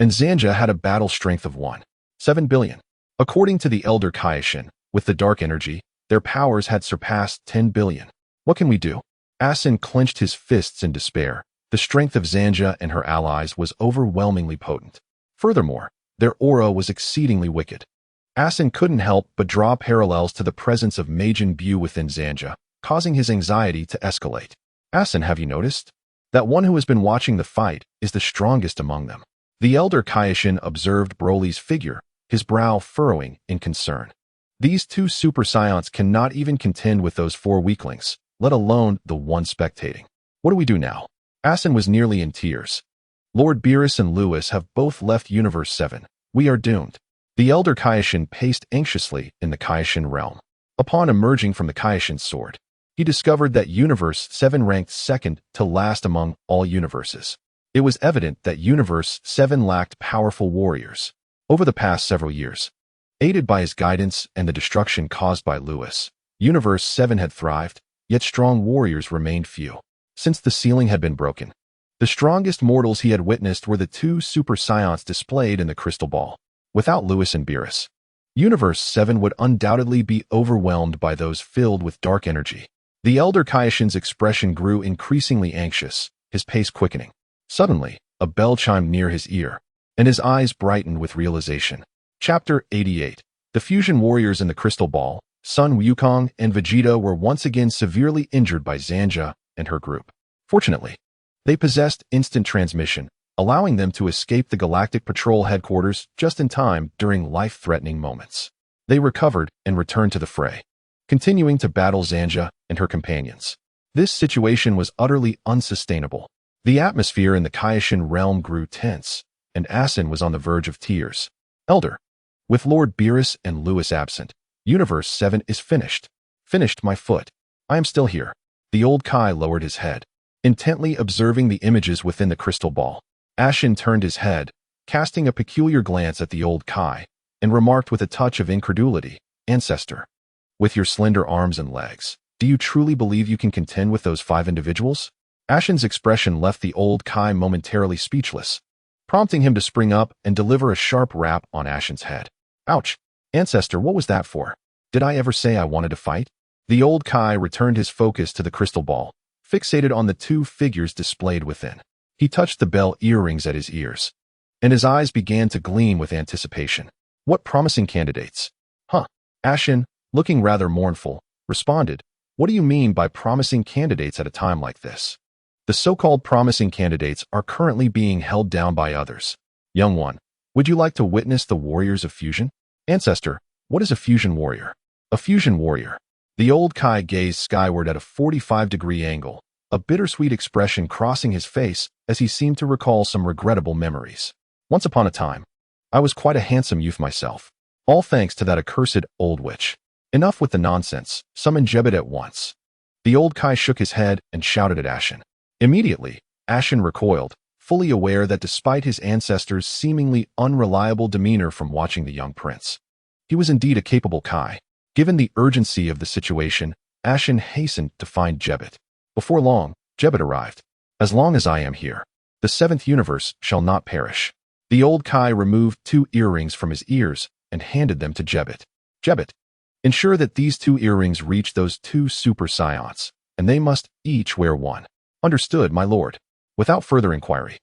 And Zanja had a battle strength of 1.7 billion. According to the elder Kaioshin, with the dark energy, their powers had surpassed 10 billion. What can we do? Asin clenched his fists in despair. The strength of Zanja and her allies was overwhelmingly potent. Furthermore, their aura was exceedingly wicked. Asin couldn't help but draw parallels to the presence of Majin Buu within Zanja, causing his anxiety to escalate. Asin, have you noticed? That one who has been watching the fight is the strongest among them. The elder Kaioshin observed Broly's figure, his brow furrowing in concern. These two super scions cannot even contend with those four weaklings, let alone the one spectating. What do we do now? Asin was nearly in tears. Lord Beerus and Lewis have both left Universe 7. We are doomed. The elder Kaioshin paced anxiously in the Kaioshin realm. Upon emerging from the Kaioshin sword, he discovered that Universe 7 ranked second to last among all universes. It was evident that Universe 7 lacked powerful warriors. Over the past several years, aided by his guidance and the destruction caused by Lewis, Universe 7 had thrived, yet strong warriors remained few. Since the ceiling had been broken, the strongest mortals he had witnessed were the two super scions displayed in the crystal ball. Without Lewis and Beerus, Universe 7 would undoubtedly be overwhelmed by those filled with dark energy. The elder Kaioshin's expression grew increasingly anxious, his pace quickening. Suddenly, a bell chimed near his ear, and his eyes brightened with realization. Chapter 88. The fusion warriors in the crystal ball, Sun Wukong and Vegeta were once again severely injured by Zanja and her group. Fortunately, they possessed instant transmission, allowing them to escape the Galactic Patrol headquarters just in time during life-threatening moments. They recovered and returned to the fray, continuing to battle Zanja and her companions. This situation was utterly unsustainable. The atmosphere in the Kaioshin realm grew tense, and Asin was on the verge of tears. Elder, with Lord Beerus and Lewis absent, Universe 7 is finished. Finished, my foot. I am still here. The old Kai lowered his head, intently observing the images within the crystal ball. Asin turned his head, casting a peculiar glance at the old Kai, and remarked with a touch of incredulity, Ancestor, with your slender arms and legs, do you truly believe you can contend with those 5 individuals? Asin's expression left the old Kai momentarily speechless, prompting him to spring up and deliver a sharp rap on Asin's head. Ouch! Ancestor, what was that for? Did I ever say I wanted to fight? The old Kai returned his focus to the crystal ball, fixated on the two figures displayed within. He touched the bell earrings at his ears, and his eyes began to gleam with anticipation. What promising candidates? Asin, looking rather mournful, responded, What do you mean by promising candidates at a time like this? The so-called promising candidates are currently being held down by others. Young one, would you like to witness the warriors of fusion? Ancestor, what is a fusion warrior? A fusion warrior. The old Kai gazed skyward at a 45-degree angle, a bittersweet expression crossing his face as he seemed to recall some regrettable memories. Once upon a time, I was quite a handsome youth myself, all thanks to that accursed old witch. Enough with the nonsense, summon Jebbet at once. The old Kai shook his head and shouted at Ashen. Immediately, Ashen recoiled, fully aware that despite his ancestors' seemingly unreliable demeanor from watching the young prince, he was indeed a capable Kai. Given the urgency of the situation, Ashen hastened to find Jebbet. Before long, Jebbet arrived. As long as I am here, the seventh universe shall not perish. The old Kai removed 2 earrings from his ears and handed them to Jebbet. Jebbet, ensure that these 2 earrings reach those 2 super scions, and they must each wear 1. Understood, my lord. Without further inquiry,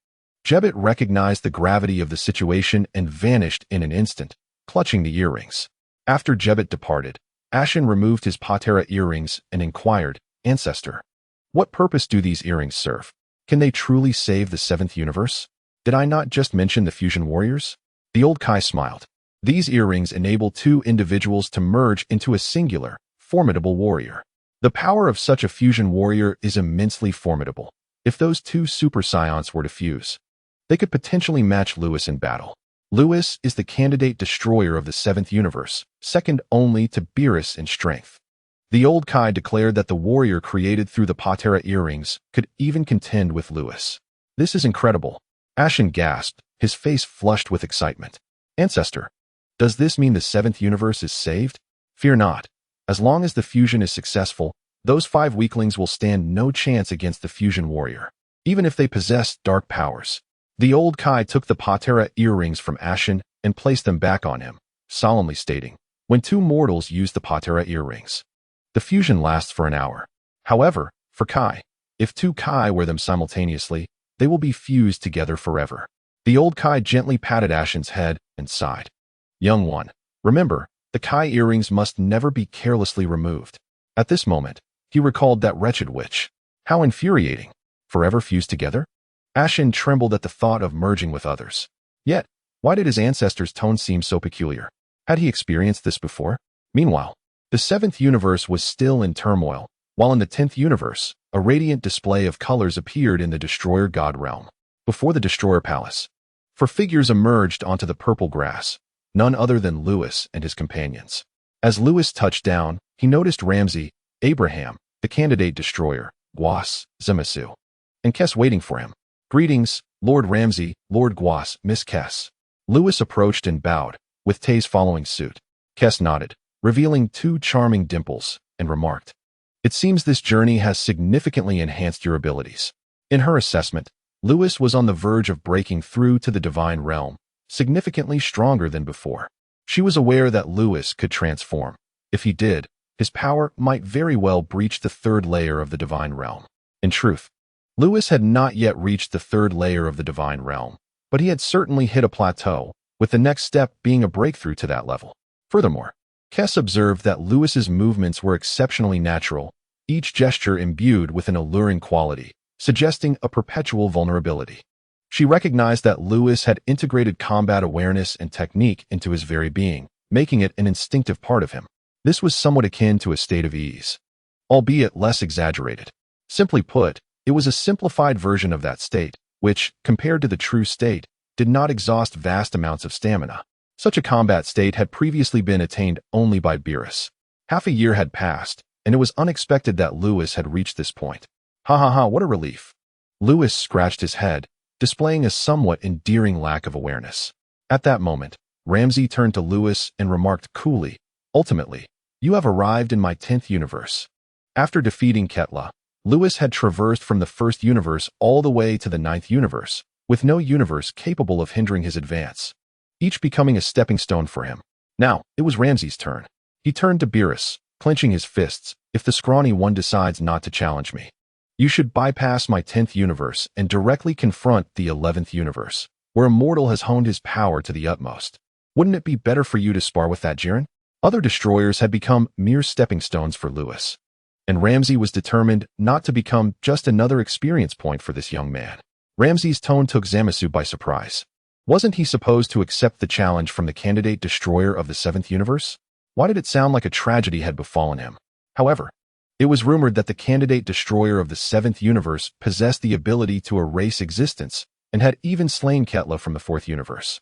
Jebbet recognized the gravity of the situation and vanished in an instant, clutching the earrings. After Jebbet departed, Ashen removed his Patera earrings and inquired, Ancestor, what purpose do these earrings serve? Can they truly save the 7th universe? Did I not just mention the fusion warriors? The old Kai smiled. These earrings enable 2 individuals to merge into a singular, formidable warrior. The power of such a fusion warrior is immensely formidable. If those 2 super scions were to fuse, they could potentially match Lewis in battle. Lewis is the candidate destroyer of the 7th universe, second only to Beerus in strength. The old Kai declared that the warrior created through the Patera earrings could even contend with Lewis. This is incredible. Ashen gasped, his face flushed with excitement. Ancestor, does this mean the 7th universe is saved? Fear not. As long as the fusion is successful, those 5 weaklings will stand no chance against the fusion warrior, even if they possess dark powers. The old Kai took the Patera earrings from Ashen and placed them back on him, solemnly stating, when 2 mortals use the Patera earrings, the fusion lasts for an hour. However, for Kai, if 2 Kai wear them simultaneously, they will be fused together forever. The old Kai gently patted Ashen's head and sighed. Young one, remember, the Kai earrings must never be carelessly removed. At this moment, he recalled that wretched witch. How infuriating. Forever fused together? Ashen trembled at the thought of merging with others. Yet, why did his ancestor's tone seem so peculiar? Had he experienced this before? Meanwhile, the 7th universe was still in turmoil, while in the 10th universe, a radiant display of colors appeared in the Destroyer God realm. Before the Destroyer Palace, 4 figures emerged onto the purple grass, none other than Lewis and his companions. As Lewis touched down, he noticed Ramsey, Abraham, the candidate destroyer, Whis, Zemasu, and Kess waiting for him. Greetings, Lord Ramsey, Lord Whis, Miss Kess. Lewis approached and bowed, with Taze following suit. Kess nodded, revealing 2 charming dimples, and remarked, It seems this journey has significantly enhanced your abilities. In her assessment, Lewis was on the verge of breaking through to the divine realm, significantly stronger than before. She was aware that Lewis could transform. If he did, his power might very well breach the 3rd layer of the divine realm. In truth, Lewis had not yet reached the 3rd layer of the divine realm, but he had certainly hit a plateau, with the next step being a breakthrough to that level. Furthermore, Kess observed that Lewis's movements were exceptionally natural, each gesture imbued with an alluring quality, suggesting a perpetual vulnerability. She recognized that Lewis had integrated combat awareness and technique into his very being, making it an instinctive part of him. This was somewhat akin to a state of ease, albeit less exaggerated. Simply put, it was a simplified version of that state, which, compared to the true state, did not exhaust vast amounts of stamina. Such a combat state had previously been attained only by Beerus. Half a year had passed, and it was unexpected that Lewis had reached this point. Ha ha ha, what a relief. Lewis scratched his head, displaying a somewhat endearing lack of awareness. At that moment, Ramsey turned to Lewis and remarked coolly, Ultimately, you have arrived in my 10th universe. After defeating Ketla, Lewis had traversed from the 1st universe all the way to the 9th universe, with no universe capable of hindering his advance, each becoming a stepping stone for him. Now, it was Ramsey's turn. He turned to Beerus, clenching his fists. If the scrawny one decides not to challenge me, you should bypass my 10th universe and directly confront the 11th universe, where a mortal has honed his power to the utmost. Wouldn't it be better for you to spar with that Jiren? Other destroyers had become mere stepping stones for Lewis, and Ramsey was determined not to become just another experience point for this young man. Ramsey's tone took Zamasu by surprise. Wasn't he supposed to accept the challenge from the candidate destroyer of the 7th universe? Why did it sound like a tragedy had befallen him? However, it was rumored that the candidate destroyer of the seventh universe possessed the ability to erase existence and had even slain Ketla from the fourth universe.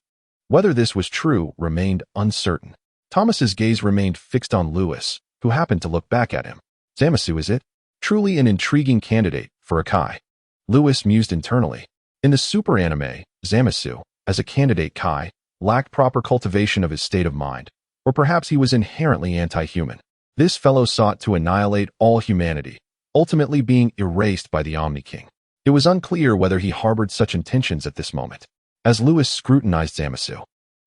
Whether this was true remained uncertain. Thomas's gaze remained fixed on Lewis, who happened to look back at him. Zamasu, is it? Truly an intriguing candidate for a Kai. Lewis mused internally. In the super anime, Zamasu, as a candidate Kai, lacked proper cultivation of his state of mind, or perhaps he was inherently anti-human. This fellow sought to annihilate all humanity, ultimately being erased by the Omni King. It was unclear whether he harbored such intentions at this moment. As Lewis scrutinized Zamasu,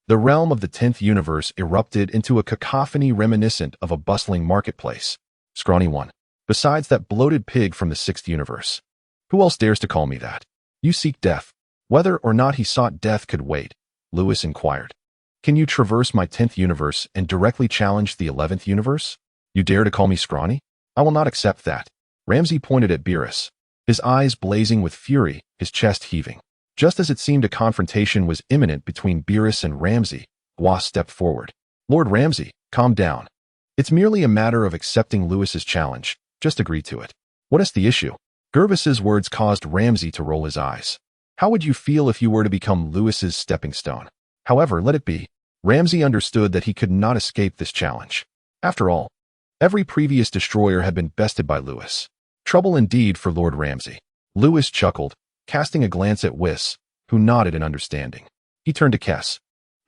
the realm of the 10th universe erupted into a cacophony reminiscent of a bustling marketplace. Scrawny one. Besides that bloated pig from the 6th universe. Who else dares to call me that? You seek death. Whether or not he sought death could wait, Lewis inquired. Can you traverse my 10th universe and directly challenge the 11th universe? You dare to call me scrawny? I will not accept that. Ramsey pointed at Beerus, his eyes blazing with fury, his chest heaving. Just as it seemed a confrontation was imminent between Beerus and Ramsey, Whis stepped forward. Lord Ramsey, calm down. It's merely a matter of accepting Lewis's challenge. Just agree to it. What is the issue? Gervis's words caused Ramsey to roll his eyes. How would you feel if you were to become Lewis's stepping stone? However, let it be. Ramsey understood that he could not escape this challenge. After all, every previous destroyer had been bested by Lewis. Trouble indeed for Lord Ramsey. Lewis chuckled, casting a glance at Whis, who nodded in understanding. He turned to Kes,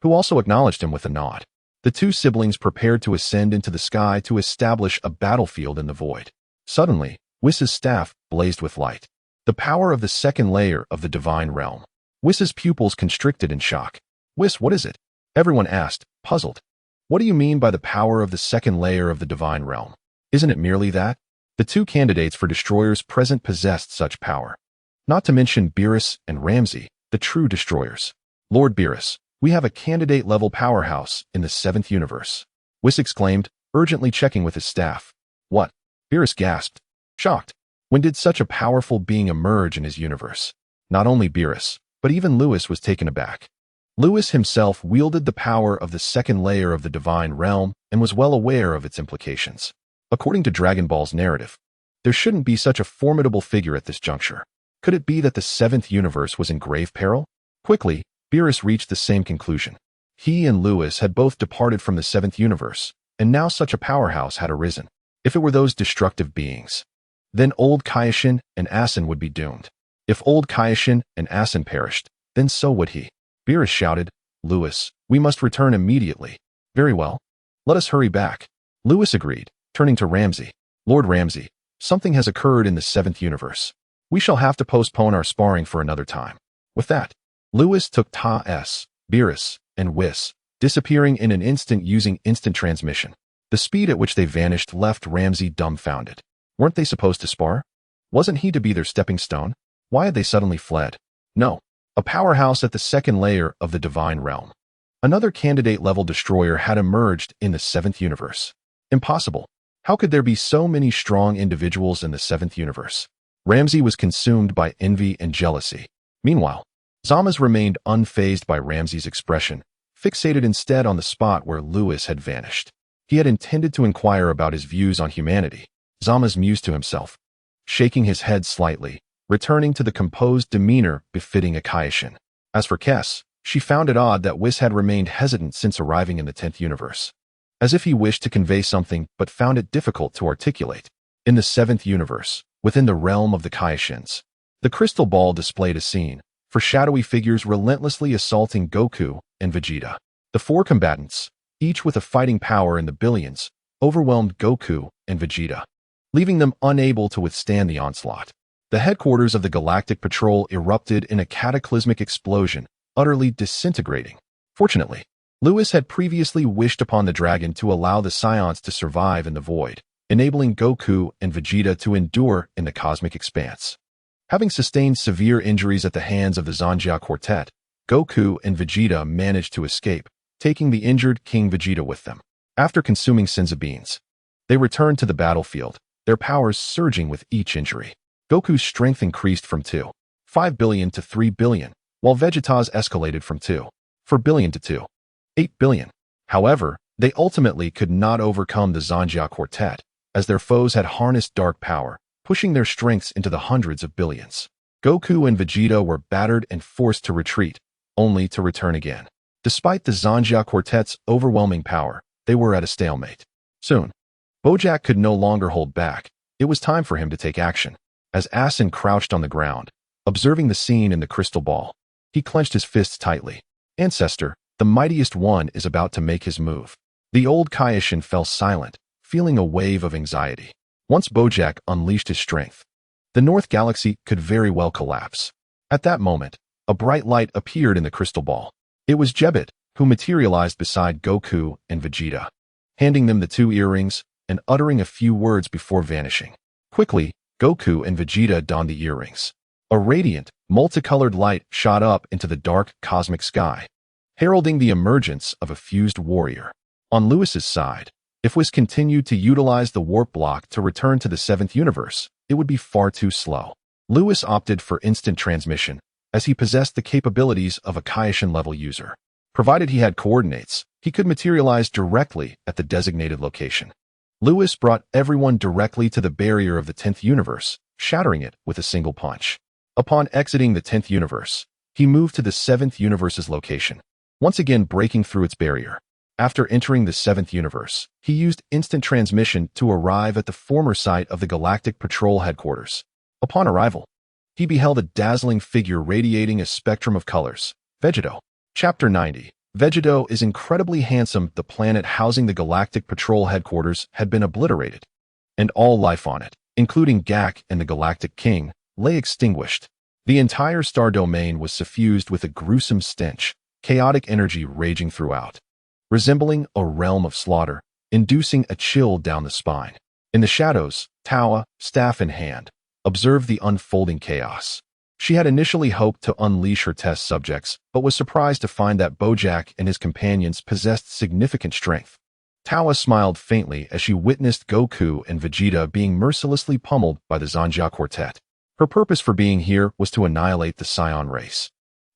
who also acknowledged him with a nod. The two siblings prepared to ascend into the sky to establish a battlefield in the void. Suddenly, Whis's staff blazed with light. The power of the second layer of the divine realm. Whis's pupils constricted in shock. Whis, what is it? Everyone asked, puzzled. What do you mean by the power of the second layer of the divine realm? Isn't it merely that? The two candidates for destroyers present possessed such power. Not to mention Beerus and Ramsey, the true destroyers. Lord Beerus, we have a candidate-level powerhouse in the 7th universe. Whis exclaimed, urgently checking with his staff. What? Beerus gasped, shocked. When did such a powerful being emerge in his universe? Not only Beerus, but even Lewis was taken aback. Lewis himself wielded the power of the second layer of the divine realm and was well aware of its implications. According to Dragon Ball's narrative, there shouldn't be such a formidable figure at this juncture. Could it be that the 7th universe was in grave peril? Quickly, Beerus reached the same conclusion. He and Lewis had both departed from the 7th universe, and now such a powerhouse had arisen. If it were those destructive beings, then old Kaioshin and Asin would be doomed. If old Kaioshin and Asin perished, then so would he. Beerus shouted, Lewis, we must return immediately. Very well. Let us hurry back. Lewis agreed, turning to Ramsey. Lord Ramsey, something has occurred in the 7th universe. We shall have to postpone our sparring for another time. With that, Lewis took Beerus, and Whis, disappearing in an instant using instant transmission. The speed at which they vanished left Ramsey dumbfounded. Weren't they supposed to spar? Wasn't he to be their stepping stone? Why had they suddenly fled? No. A powerhouse at the second layer of the divine realm. Another candidate-level destroyer had emerged in the 7th universe. Impossible. How could there be so many strong individuals in the 7th universe? Ramsey was consumed by envy and jealousy. Meanwhile, Zamasu remained unfazed by Ramsey's expression, fixated instead on the spot where Lewis had vanished. He had intended to inquire about his views on humanity. Zamasu mused to himself, shaking his head slightly, returning to the composed demeanor befitting a Kaioshin. As for Kes, she found it odd that Whis had remained hesitant since arriving in the 10th universe. As if he wished to convey something but found it difficult to articulate. In the 7th universe, within the realm of the Kaioshins, the crystal ball displayed a scene for shadowy figures relentlessly assaulting Goku and Vegeta. The four combatants, each with a fighting power in the billions, overwhelmed Goku and Vegeta, leaving them unable to withstand the onslaught. The headquarters of the Galactic Patrol erupted in a cataclysmic explosion, utterly disintegrating. Fortunately, Lewis had previously wished upon the dragon to allow the Scions to survive in the void, enabling Goku and Vegeta to endure in the cosmic expanse. Having sustained severe injuries at the hands of the Zanjia Quartet, Goku and Vegeta managed to escape, taking the injured King Vegeta with them. After consuming Senzu beans, they returned to the battlefield, their powers surging with each injury. Goku's strength increased from 2.5 billion to 3 billion, while Vegeta's escalated from 2.4 billion to 2.8 billion. However, They ultimately could not overcome the Zanjia Quartet, as their foes had harnessed dark power, pushing their strengths into the hundreds of billions. Goku and Vegeta were battered and forced to retreat, only to return again. Despite the Zanjia Quartet's overwhelming power, they were at a stalemate. Soon, Bojack could no longer hold back. It was time for him to take action. As Asin crouched on the ground, observing the scene in the crystal ball, he clenched his fists tightly. Ancestor, the mightiest one, is about to make his move. The old Kaioshin fell silent, feeling a wave of anxiety. Once Bojack unleashed his strength, the North Galaxy could very well collapse. At that moment, a bright light appeared in the crystal ball. It was Jebit, who materialized beside Goku and Vegeta, handing them the 2 earrings and uttering a few words before vanishing. Quickly, Goku and Vegeta donned the earrings. A radiant, multicolored light shot up into the dark cosmic sky, heralding the emergence of a fused warrior. On Lewis's side, if Whis continued to utilize the warp block to return to the 7th universe, it would be far too slow. Lewis opted for instant transmission, as he possessed the capabilities of a Kaioshin-level user. Provided he had coordinates, he could materialize directly at the designated location. Lewis brought everyone directly to the barrier of the 10th universe, shattering it with a single punch. Upon exiting the 10th universe, he moved to the 7th universe's location, once again breaking through its barrier. After entering the 7th universe, he used instant transmission to arrive at the former site of the Galactic Patrol headquarters. Upon arrival, he beheld a dazzling figure radiating a spectrum of colors. Vegeto. Chapter 90. Vegeto is incredibly handsome. The planet housing the Galactic Patrol headquarters had been obliterated, and all life on it, including Gak and the Galactic King, lay extinguished. The entire star domain was suffused with a gruesome stench, chaotic energy raging throughout, resembling a realm of slaughter, inducing a chill down the spine. In the shadows, Tawa, staff in hand, observed the unfolding chaos. She had initially hoped to unleash her test subjects, but was surprised to find that Bojack and his companions possessed significant strength. Tawa smiled faintly as she witnessed Goku and Vegeta being mercilessly pummeled by the Zanjia Quartet. Her purpose for being here was to annihilate the Scion race,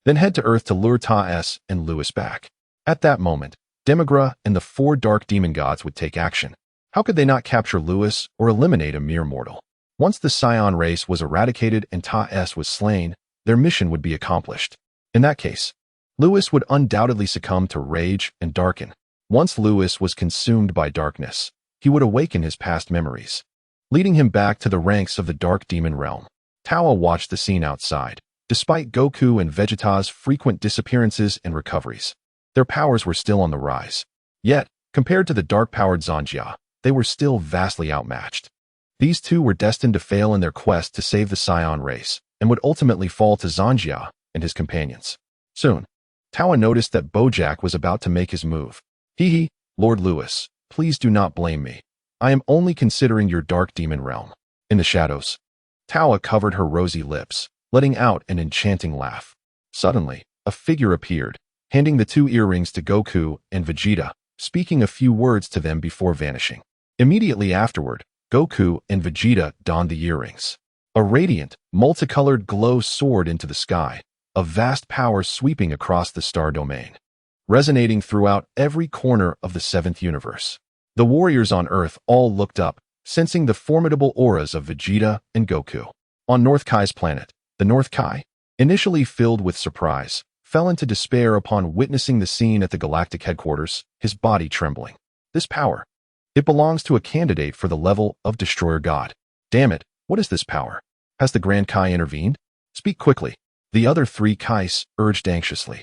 then head to Earth to lure Ta-S and Lewis back. At that moment, Demigra and the 4 dark demon gods would take action. How could they not capture Lewis or eliminate a mere mortal? Once the Scion race was eradicated and Ta-S was slain, their mission would be accomplished. In that case, Lewis would undoubtedly succumb to rage and darken. Once Lewis was consumed by darkness, he would awaken his past memories, leading him back to the ranks of the dark demon realm. Tawa watched the scene outside. Despite Goku and Vegeta's frequent disappearances and recoveries, their powers were still on the rise. Yet, compared to the dark-powered Zanjia, they were still vastly outmatched. These two were destined to fail in their quest to save the Scion race, and would ultimately fall to Zanjia and his companions. Soon, Tawa noticed that Bojack was about to make his move. Hee, Lord Lewis, please do not blame me. I am only considering your dark demon realm. In the shadows, Tawa covered her rosy lips, letting out an enchanting laugh. Suddenly, a figure appeared, handing the 2 earrings to Goku and Vegeta, speaking a few words to them before vanishing. Immediately afterward, Goku and Vegeta donned the earrings. A radiant, multicolored glow soared into the sky, a vast power sweeping across the star domain, resonating throughout every corner of the 7th universe. The warriors on Earth all looked up, sensing the formidable auras of Vegeta and Goku. On North Kai's planet, the North Kai, initially filled with surprise, fell into despair upon witnessing the scene at the galactic headquarters, his body trembling. This power, it belongs to a candidate for the level of Destroyer God. Damn it, what is this power? Has the Grand Kai intervened? Speak quickly. The other 3 Kais urged anxiously.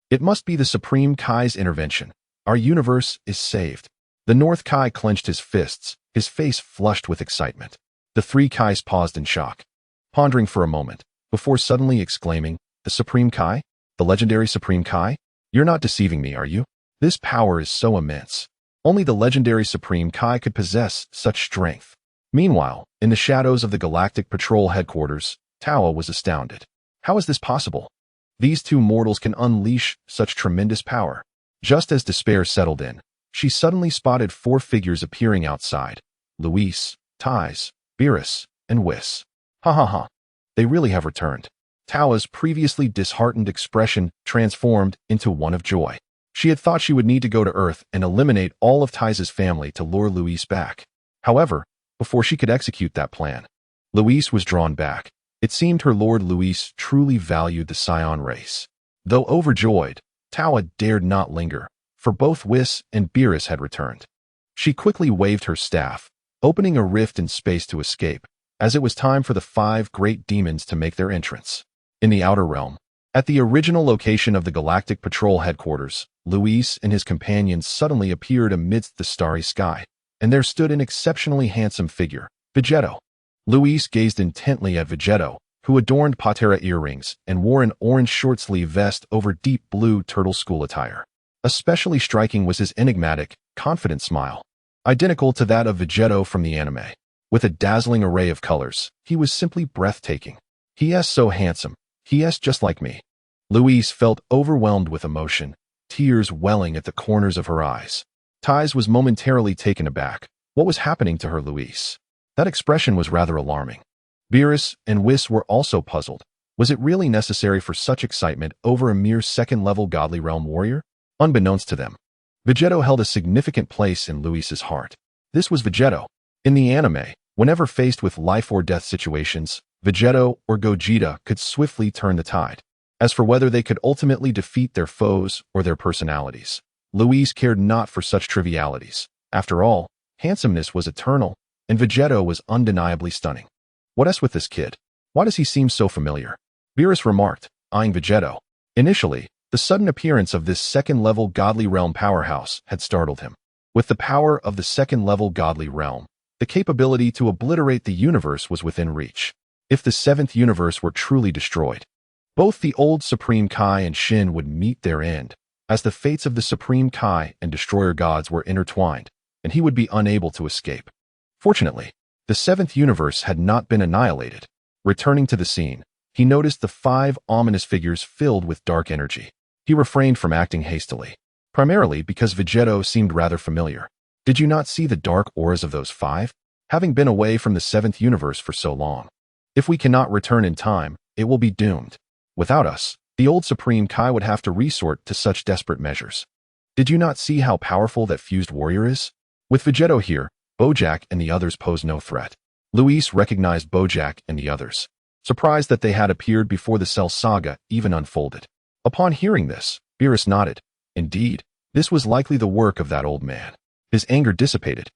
It must be the Supreme Kai's intervention. Our universe is saved. The North Kai clenched his fists, his face flushed with excitement. The 3 Kais paused in shock, pondering for a moment, before suddenly exclaiming, "The Supreme Kai? The legendary Supreme Kai? You're not deceiving me, are you? This power is so immense. Only the legendary Supreme Kai could possess such strength." Meanwhile, in the shadows of the Galactic Patrol headquarters, Tawa was astounded. How is this possible? These 2 mortals can unleash such tremendous power. Just as despair settled in, she suddenly spotted 4 figures appearing outside: Luis, Tais, Beerus, and Whis. Ha ha ha. They really have returned. Tawa's previously disheartened expression transformed into one of joy. She had thought she would need to go to Earth and eliminate all of Tai's family to lure Luis back. However, before she could execute that plan, Luis was drawn back. It seemed her Lord Luis truly valued the Scion race. Though overjoyed, Tawa dared not linger, for both Whis and Beerus had returned. She quickly waved her staff, opening a rift in space to escape, as it was time for the 5 great demons to make their entrance. In the Outer Realm, at the original location of the Galactic Patrol headquarters, Luis and his companions suddenly appeared amidst the starry sky, and there stood an exceptionally handsome figure, Vegetto. Luis gazed intently at Vegetto, who adorned patera earrings and wore an orange short-sleeve vest over deep blue turtle school attire. Especially striking was his enigmatic, confident smile, identical to that of Vegetto from the anime. With a dazzling array of colors, he was simply breathtaking. He is so handsome. He is just like me. Luis felt overwhelmed with emotion, tears welling at the corners of her eyes. Thais was momentarily taken aback. What was happening to her, Luis? That expression was rather alarming. Beerus and Whis were also puzzled. Was it really necessary for such excitement over a mere second-level godly realm warrior? Unbeknownst to them, Vegetto held a significant place in Luis's heart. This was Vegetto. In the anime, whenever faced with life or death situations, Vegetto or Gogeta could swiftly turn the tide. As for whether they could ultimately defeat their foes or their personalities, Luis cared not for such trivialities. After all, handsomeness was eternal, and Vegetto was undeniably stunning. What is with this kid? Why does he seem so familiar? Beerus remarked, eyeing Vegetto. Initially, the sudden appearance of this second-level godly realm powerhouse had startled him. With the power of the second-level godly realm, the capability to obliterate the universe was within reach. If the 7th universe were truly destroyed, both the old Supreme Kai and Shin would meet their end, as the fates of the Supreme Kai and Destroyer gods were intertwined, and he would be unable to escape. Fortunately, the 7th universe had not been annihilated. Returning to the scene, he noticed the 5 ominous figures filled with dark energy. He refrained from acting hastily, primarily because Vegetto seemed rather familiar. Did you not see the dark auras of those 5? Having been away from the 7th universe for so long, if we cannot return in time, it will be doomed. Without us, the old Supreme Kai would have to resort to such desperate measures. Did you not see how powerful that fused warrior is? With Vegetto here, Bojack and the others posed no threat. Luis recognized Bojack and the others, surprised that they had appeared before the Cell Saga even unfolded. Upon hearing this, Beerus nodded. Indeed, this was likely the work of that old man. His anger dissipated.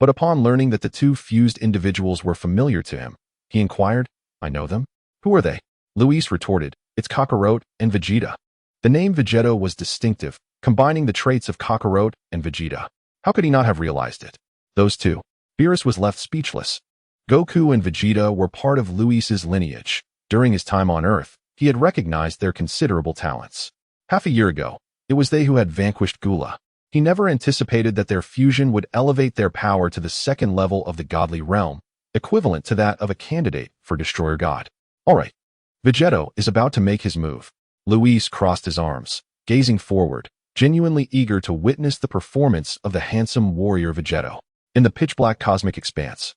But upon learning that the 2 fused individuals were familiar to him, he inquired, I know them? Who are they? Luis retorted, it's Kakarot and Vegeta. The name Vegetto was distinctive, combining the traits of Kakarot and Vegeta. How could he not have realized it? Those 2. Beerus was left speechless. Goku and Vegeta were part of Luis's lineage. During his time on Earth, he had recognized their considerable talents. Half a year ago, it was they who had vanquished Gula. He never anticipated that their fusion would elevate their power to the 2nd level of the godly realm, equivalent to that of a candidate for Destroyer God. All right. Vegetto is about to make his move. Luis crossed his arms, gazing forward, genuinely eager to witness the performance of the handsome warrior Vegetto. In the pitch-black cosmic expanse,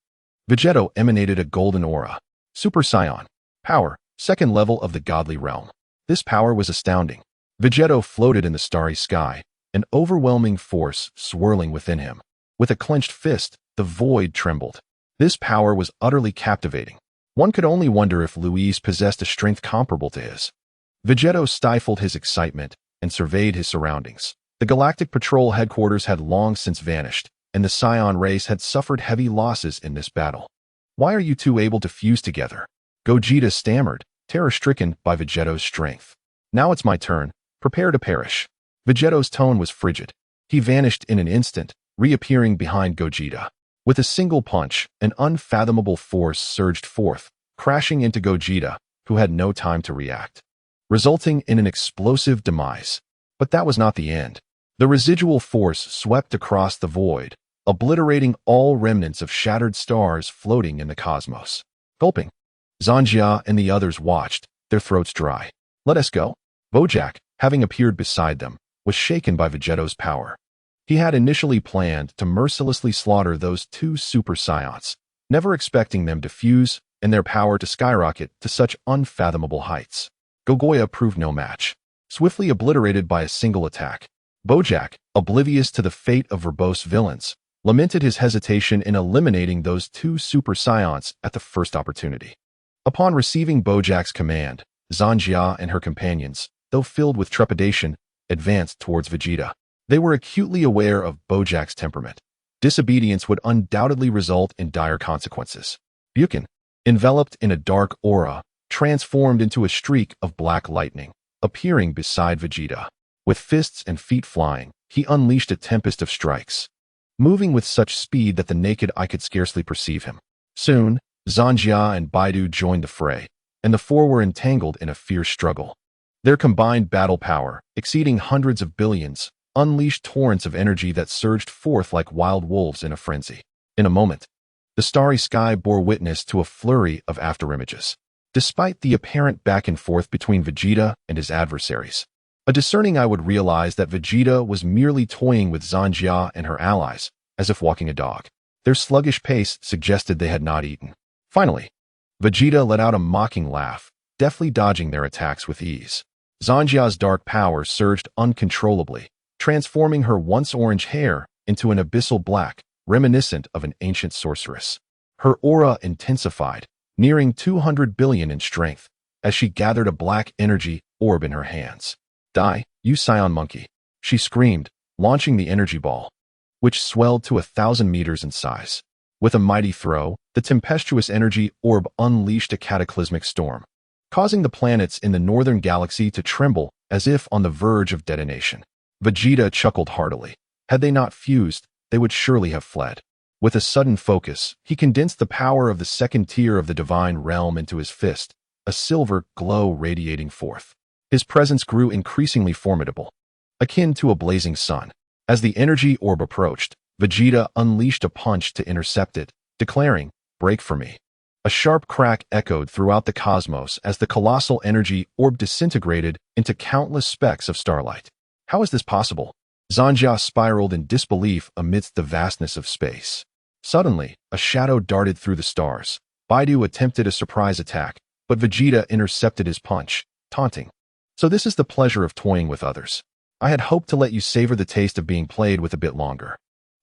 Vegetto emanated a golden aura. Super Scion. Power. 2nd level of the godly realm. This power was astounding. Vegetto floated in the starry sky, an overwhelming force swirling within him. With a clenched fist, the void trembled. This power was utterly captivating. One could only wonder if Luis possessed a strength comparable to his. Vegetto stifled his excitement and surveyed his surroundings. The Galactic Patrol headquarters had long since vanished, and the Scion race had suffered heavy losses in this battle. Why are you 2 able to fuse together? Gogeta stammered, terror-stricken by Vegetto's strength. Now it's my turn. Prepare to perish. Vegetto's tone was frigid. He vanished in an instant, reappearing behind Gogeta. With a single punch, an unfathomable force surged forth, crashing into Gogeta, who had no time to react, resulting in an explosive demise. But that was not the end. The residual force swept across the void, obliterating all remnants of shattered stars floating in the cosmos. Gulping, Zanjia and the others watched, their throats dry. Let us go. Bojack, having appeared beside them, was shaken by Vegetto's power. He had initially planned to mercilessly slaughter those 2 Super Scions, never expecting them to fuse and their power to skyrocket to such unfathomable heights. Gogoya proved no match. Swiftly obliterated by a single attack, Bojack, oblivious to the fate of verbose villains, lamented his hesitation in eliminating those two super scions at the first opportunity. Upon receiving Bojack's command, Zanjia and her companions, though filled with trepidation, advanced towards Vegeta. They were acutely aware of Bojack's temperament. Disobedience would undoubtedly result in dire consequences. Buchan, enveloped in a dark aura, transformed into a streak of black lightning, appearing beside Vegeta. With fists and feet flying, he unleashed a tempest of strikes, moving with such speed that the naked eye could scarcely perceive him. Soon, Zanjia and Baidu joined the fray, and the four were entangled in a fierce struggle. Their combined battle power, exceeding hundreds of billions, unleashed torrents of energy that surged forth like wild wolves in a frenzy. In a moment, the starry sky bore witness to a flurry of afterimages. Despite the apparent back and forth between Vegeta and his adversaries, a discerning eye would realize that Vegeta was merely toying with Zanjia and her allies, as if walking a dog. Their sluggish pace suggested they had not eaten. Finally, Vegeta let out a mocking laugh, deftly dodging their attacks with ease. Zanjia's dark power surged uncontrollably, transforming her once orange hair into an abyssal black, reminiscent of an ancient sorceress. Her aura intensified, nearing 200 billion in strength, as she gathered a black energy orb in her hands. "Die, you scion monkey," she screamed, launching the energy ball, which swelled to 1,000 meters in size. With a mighty throw, the tempestuous energy orb unleashed a cataclysmic storm, causing the planets in the northern galaxy to tremble as if on the verge of detonation. Vegeta chuckled heartily. Had they not fused, they would surely have fled. With a sudden focus, he condensed the power of the second tier of the divine realm into his fist, a silver glow radiating forth. His presence grew increasingly formidable, akin to a blazing sun. As the energy orb approached, Vegeta unleashed a punch to intercept it, declaring, "Break for me." A sharp crack echoed throughout the cosmos as the colossal energy orb disintegrated into countless specks of starlight. How is this possible? Zanjia spiraled in disbelief amidst the vastness of space. Suddenly, a shadow darted through the stars. Baidu attempted a surprise attack, but Vegeta intercepted his punch, taunting, "So this is the pleasure of toying with others. I had hoped to let you savor the taste of being played with a bit longer."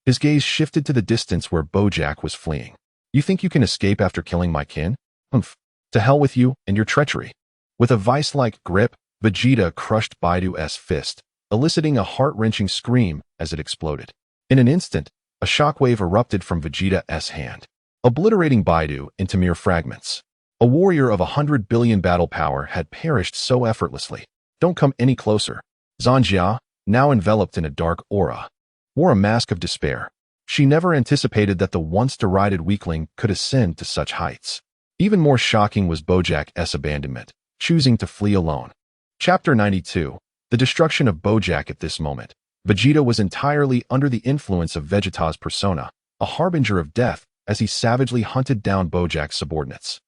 His gaze shifted to the distance where Bojack was fleeing. "You think you can escape after killing my kin? Humph. To hell with you and your treachery." With a vice-like grip, Vegeta crushed Baidu's fist, eliciting a heart-wrenching scream as it exploded. In an instant, a shockwave erupted from Vegeta's hand, obliterating Baidu into mere fragments. A warrior of 100 billion battle power had perished so effortlessly. "Don't come any closer." Zanjia, now enveloped in a dark aura, wore a mask of despair. She never anticipated that the once derided weakling could ascend to such heights. Even more shocking was Bojack's abandonment, choosing to flee alone. Chapter 92. The destruction of Bojack. At this moment, Vegeta was entirely under the influence of Vegeta's persona, a harbinger of death, as he savagely hunted down Bojack's subordinates.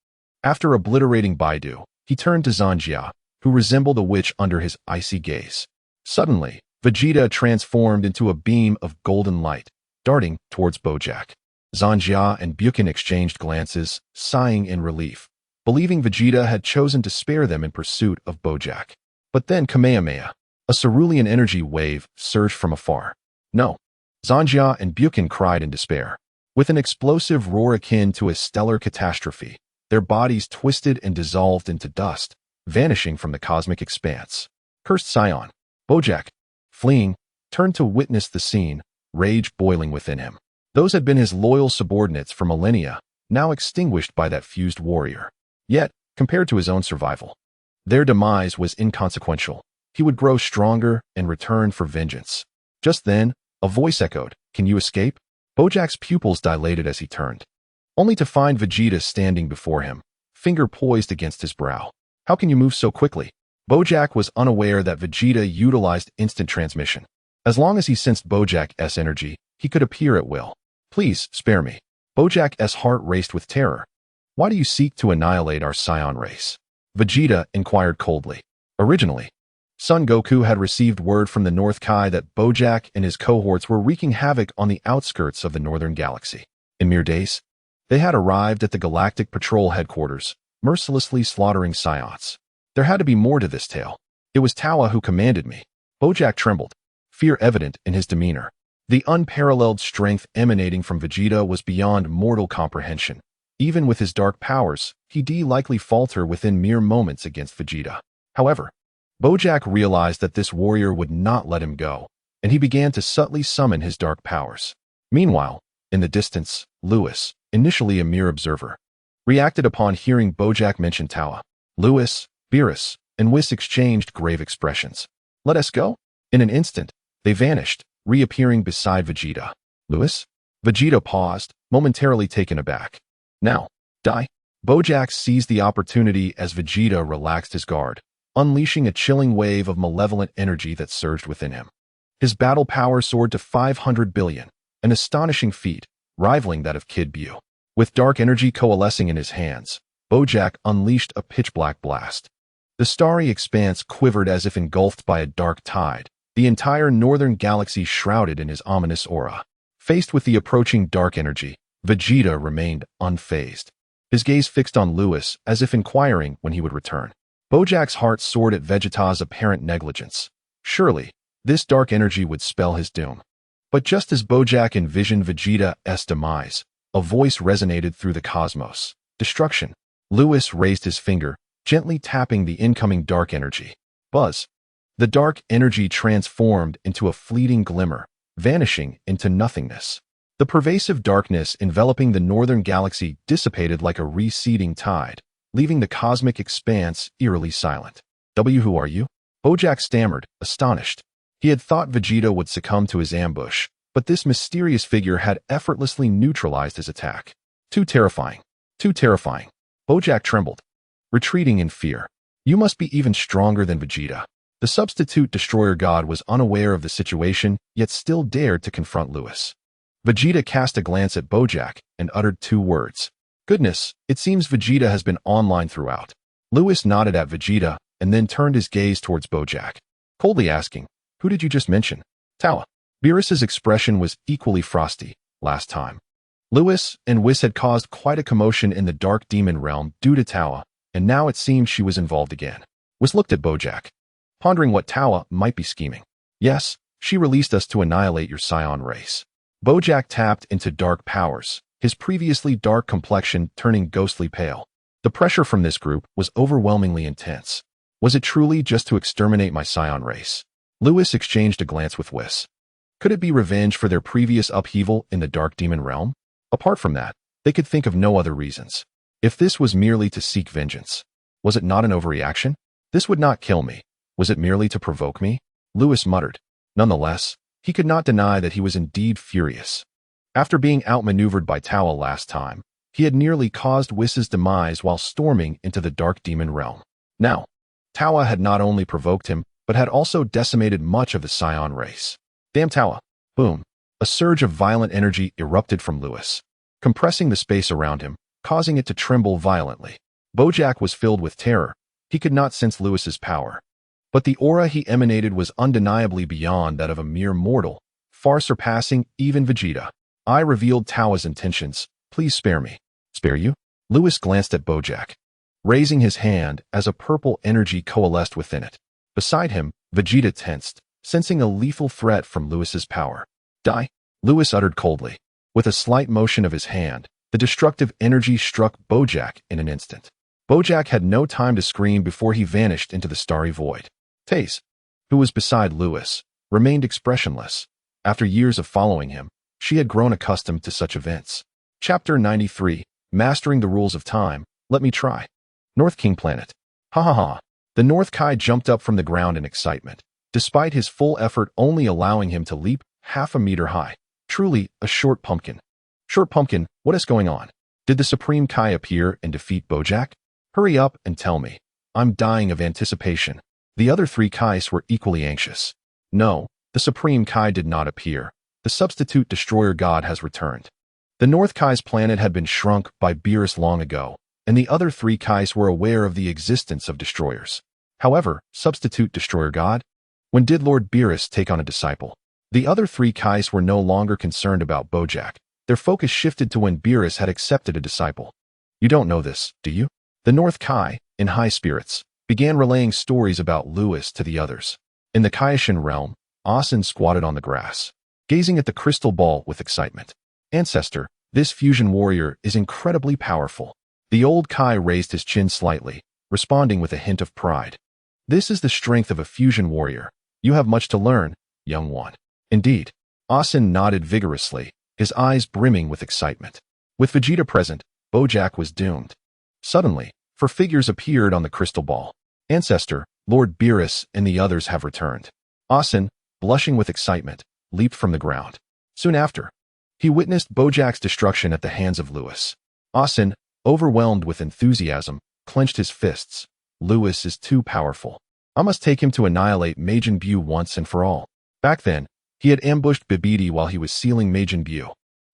After obliterating Baidu, he turned to Zanjia, who resembled a witch under his icy gaze. Suddenly, Vegeta transformed into a beam of golden light, darting towards Bojack. Zanjia and Buchan exchanged glances, sighing in relief, believing Vegeta had chosen to spare them in pursuit of Bojack. But then Kamehameha, a cerulean energy wave, surged from afar. "No!" Zanjia and Buchan cried in despair. With an explosive roar akin to a stellar catastrophe, their bodies twisted and dissolved into dust, vanishing from the cosmic expanse. Cursed Scion! Bojack, fleeing, turned to witness the scene, rage boiling within him. Those had been his loyal subordinates for millennia, now extinguished by that fused warrior. Yet, compared to his own survival, their demise was inconsequential. He would grow stronger and return for vengeance. Just then, a voice echoed, "Can you escape?" Bojack's pupils dilated as he turned, only to find Vegeta standing before him, finger poised against his brow. "How can you move so quickly?" Bojack was unaware that Vegeta utilized instant transmission. As long as he sensed Bojack's energy, he could appear at will. "Please, spare me." Bojack's heart raced with terror. "Why do you seek to annihilate our Scion race?" Vegeta inquired coldly. Originally, Son Goku had received word from the North Kai that Bojack and his cohorts were wreaking havoc on the outskirts of the northern galaxy. In mere days, they had arrived at the Galactic Patrol headquarters, mercilessly slaughtering Scions. There had to be more to this tale. "It was Tawa who commanded me." Bojack trembled, fear evident in his demeanor. The unparalleled strength emanating from Vegeta was beyond mortal comprehension. Even with his dark powers, he'd likely falter within mere moments against Vegeta. However, Bojack realized that this warrior would not let him go, and he began to subtly summon his dark powers. Meanwhile, in the distance, Lewis, initially a mere observer, reacted upon hearing Bojack mention Tawa. Lewis, Beerus, and Whis exchanged grave expressions. "Let us go?" In an instant, they vanished, reappearing beside Vegeta. "Lewis?" Vegeta paused, momentarily taken aback. "Now, die." Bojack seized the opportunity as Vegeta relaxed his guard, unleashing a chilling wave of malevolent energy that surged within him. His battle power soared to 500 billion, an astonishing feat, rivaling that of Kid Buu. With dark energy coalescing in his hands, Bojack unleashed a pitch-black blast. The starry expanse quivered as if engulfed by a dark tide, the entire northern galaxy shrouded in his ominous aura. Faced with the approaching dark energy, Vegeta remained unfazed, his gaze fixed on Lewis as if inquiring when he would return. Bojack's heart soared at Vegeta's apparent negligence. Surely, this dark energy would spell his doom. But just as Bojack envisioned Vegeta's demise, a voice resonated through the cosmos. "Destruction." Lewis raised his finger, gently tapping the incoming dark energy. Buzz. The dark energy transformed into a fleeting glimmer, vanishing into nothingness. The pervasive darkness enveloping the northern galaxy dissipated like a receding tide, leaving the cosmic expanse eerily silent. "Who are you?" Bojack stammered, astonished. He had thought Vegeta would succumb to his ambush, but this mysterious figure had effortlessly neutralized his attack. Too terrifying. Too terrifying. Bojack trembled, retreating in fear. "You must be even stronger than Vegeta." The substitute destroyer god was unaware of the situation, yet still dared to confront Lewis. Vegeta cast a glance at Bojack and uttered 2 words. "Goodness, it seems Vegeta has been online throughout." Lewis nodded at Vegeta and then turned his gaze towards Bojack, coldly asking, "Who did you just mention?" "Tawa." Beerus's expression was equally frosty. Last time, Lewis and Whis had caused quite a commotion in the Dark Demon realm due to Tawa, and now it seemed she was involved again. Whis looked at Bojack, pondering what Tawa might be scheming. "Yes, she released us to annihilate your scion race." Bojack tapped into dark powers, his previously dark complexion turning ghostly pale. The pressure from this group was overwhelmingly intense. Was it truly just to exterminate my scion race? Lewis exchanged a glance with Whis. Could it be revenge for their previous upheaval in the Dark Demon realm? Apart from that, they could think of no other reasons. If this was merely to seek vengeance, was it not an overreaction? "This would not kill me. Was it merely to provoke me?" Lewis muttered. Nonetheless, he could not deny that he was indeed furious. After being outmaneuvered by Tawa last time, he had nearly caused Whis' demise while storming into the Dark Demon realm. Now, Tawa had not only provoked him, but had also decimated much of the scion race. "Damn Tawa." Boom. A surge of violent energy erupted from Lewis, compressing the space around him, causing it to tremble violently. Bojack was filled with terror. He could not sense Lewis's power. But the aura he emanated was undeniably beyond that of a mere mortal, far surpassing even Vegeta. "I revealed Tawa's intentions. Please spare me." "Spare you?" Lewis glanced at Bojack, raising his hand as a purple energy coalesced within it. Beside him, Vegeta tensed, sensing a lethal threat from Lewis's power. "Die," Lewis uttered coldly. With a slight motion of his hand, the destructive energy struck Bojack in an instant. Bojack had no time to scream before he vanished into the starry void. Taze, who was beside Lewis, remained expressionless. After years of following him, she had grown accustomed to such events. Chapter 93, Mastering the Rules of Time. Let me try. North King Planet. Ha ha ha. The North Kai jumped up from the ground in excitement, despite his full effort only allowing him to leap half a meter high. Truly, a short pumpkin. Short pumpkin, what is going on? Did the Supreme Kai appear and defeat Bojack? Hurry up and tell me. I'm dying of anticipation. The other 3 Kais were equally anxious. No, the Supreme Kai did not appear. The substitute destroyer god has returned. The North Kai's planet had been shrunk by Beerus long ago, and the other 3 Kais were aware of the existence of destroyers. However, substitute destroyer god? When did Lord Beerus take on a disciple? The other 3 Kais were no longer concerned about Bojack. Their focus shifted to when Beerus had accepted a disciple. You don't know this, do you? The North Kai, in high spirits, began relaying stories about Lewis to the others. In the Kaioshin realm, Asen squatted on the grass, gazing at the crystal ball with excitement. Ancestor, this fusion warrior is incredibly powerful. The old Kai raised his chin slightly, responding with a hint of pride. This is the strength of a fusion warrior. You have much to learn, young one. Indeed. Asen nodded vigorously, his eyes brimming with excitement. With Vegeta present, Bojack was doomed. Suddenly, four figures appeared on the crystal ball. Ancestor, Lord Beerus, and the others have returned. Asen, blushing with excitement, leaped from the ground. Soon after, he witnessed Bojack's destruction at the hands of Lewis. Asen, overwhelmed with enthusiasm, clenched his fists. Lewis is too powerful. I must take him to annihilate Majin Buu once and for all. Back then, he had ambushed Bibidi while he was sealing Majin Buu.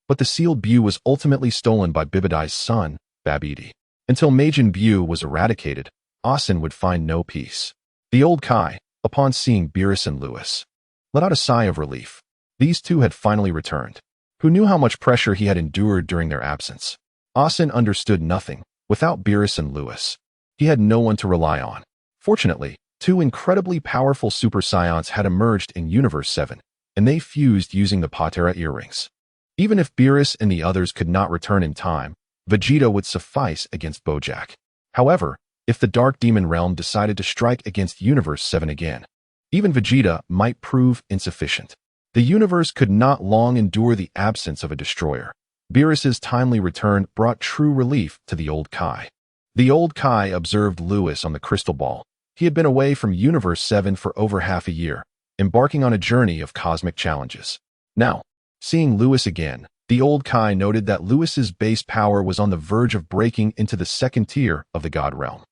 But the sealed Buu was ultimately stolen by Bibidi's son, Babidi. Until Majin Buu was eradicated, Asen would find no peace. The old Kai, upon seeing Beerus and Lewis, let out a sigh of relief. These two had finally returned. Who knew how much pressure he had endured during their absence? Asen understood nothing. Without Beerus and Lewis, he had no one to rely on. Fortunately, two incredibly powerful Super Saiyans had emerged in Universe 7, and they fused using the Patera earrings. Even if Beerus and the others could not return in time, Vegeta would suffice against Bojack. However, if the Dark Demon Realm decided to strike against Universe 7 again, even Vegeta might prove insufficient. The universe could not long endure the absence of a destroyer. Beerus's timely return brought true relief to the old Kai. The old Kai observed Lewis on the crystal ball. He had been away from Universe 7 for over half a year, embarking on a journey of cosmic challenges. Now, seeing Lewis again, the old Kai noted that Lewis's base power was on the verge of breaking into the second tier of the God Realm.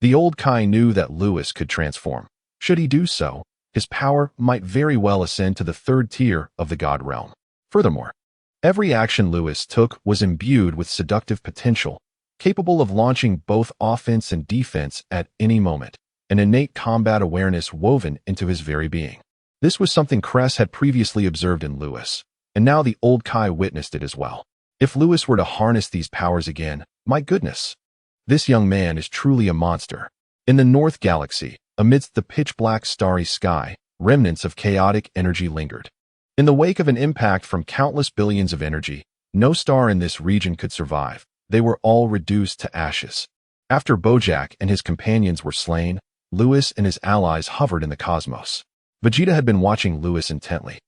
The old Kai knew that Lewis could transform. Should he do so, his power might very well ascend to the third tier of the God Realm. Furthermore, every action Lewis took was imbued with seductive potential, capable of launching both offense and defense at any moment, an innate combat awareness woven into his very being. This was something Kress had previously observed in Lewis, and now the old Kai witnessed it as well. If Lewis were to harness these powers again, my goodness, this young man is truly a monster. In the North Galaxy, amidst the pitch-black starry sky, remnants of chaotic energy lingered. In the wake of an impact from countless billions of energy, no star in this region could survive. They were all reduced to ashes. After Bojack and his companions were slain, Lewis and his allies hovered in the cosmos. Vegeta had been watching Lewis intently.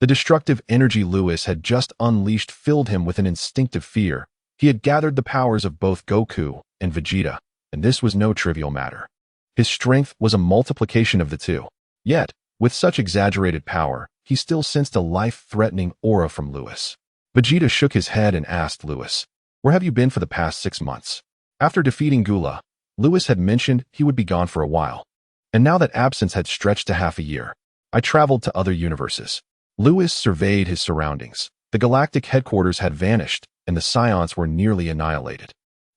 The destructive energy Lewis had just unleashed filled him with an instinctive fear. He had gathered the powers of both Goku and Vegeta, and this was no trivial matter. His strength was a multiplication of the two. Yet, with such exaggerated power, he still sensed a life-threatening aura from Lewis. Vegeta shook his head and asked Lewis, "Where have you been for the past 6 months?" After defeating Gula, Lewis had mentioned he would be gone for a while. And now that absence had stretched to half a year, I traveled to other universes. Lewis surveyed his surroundings. The galactic headquarters had vanished, and the Scions were nearly annihilated.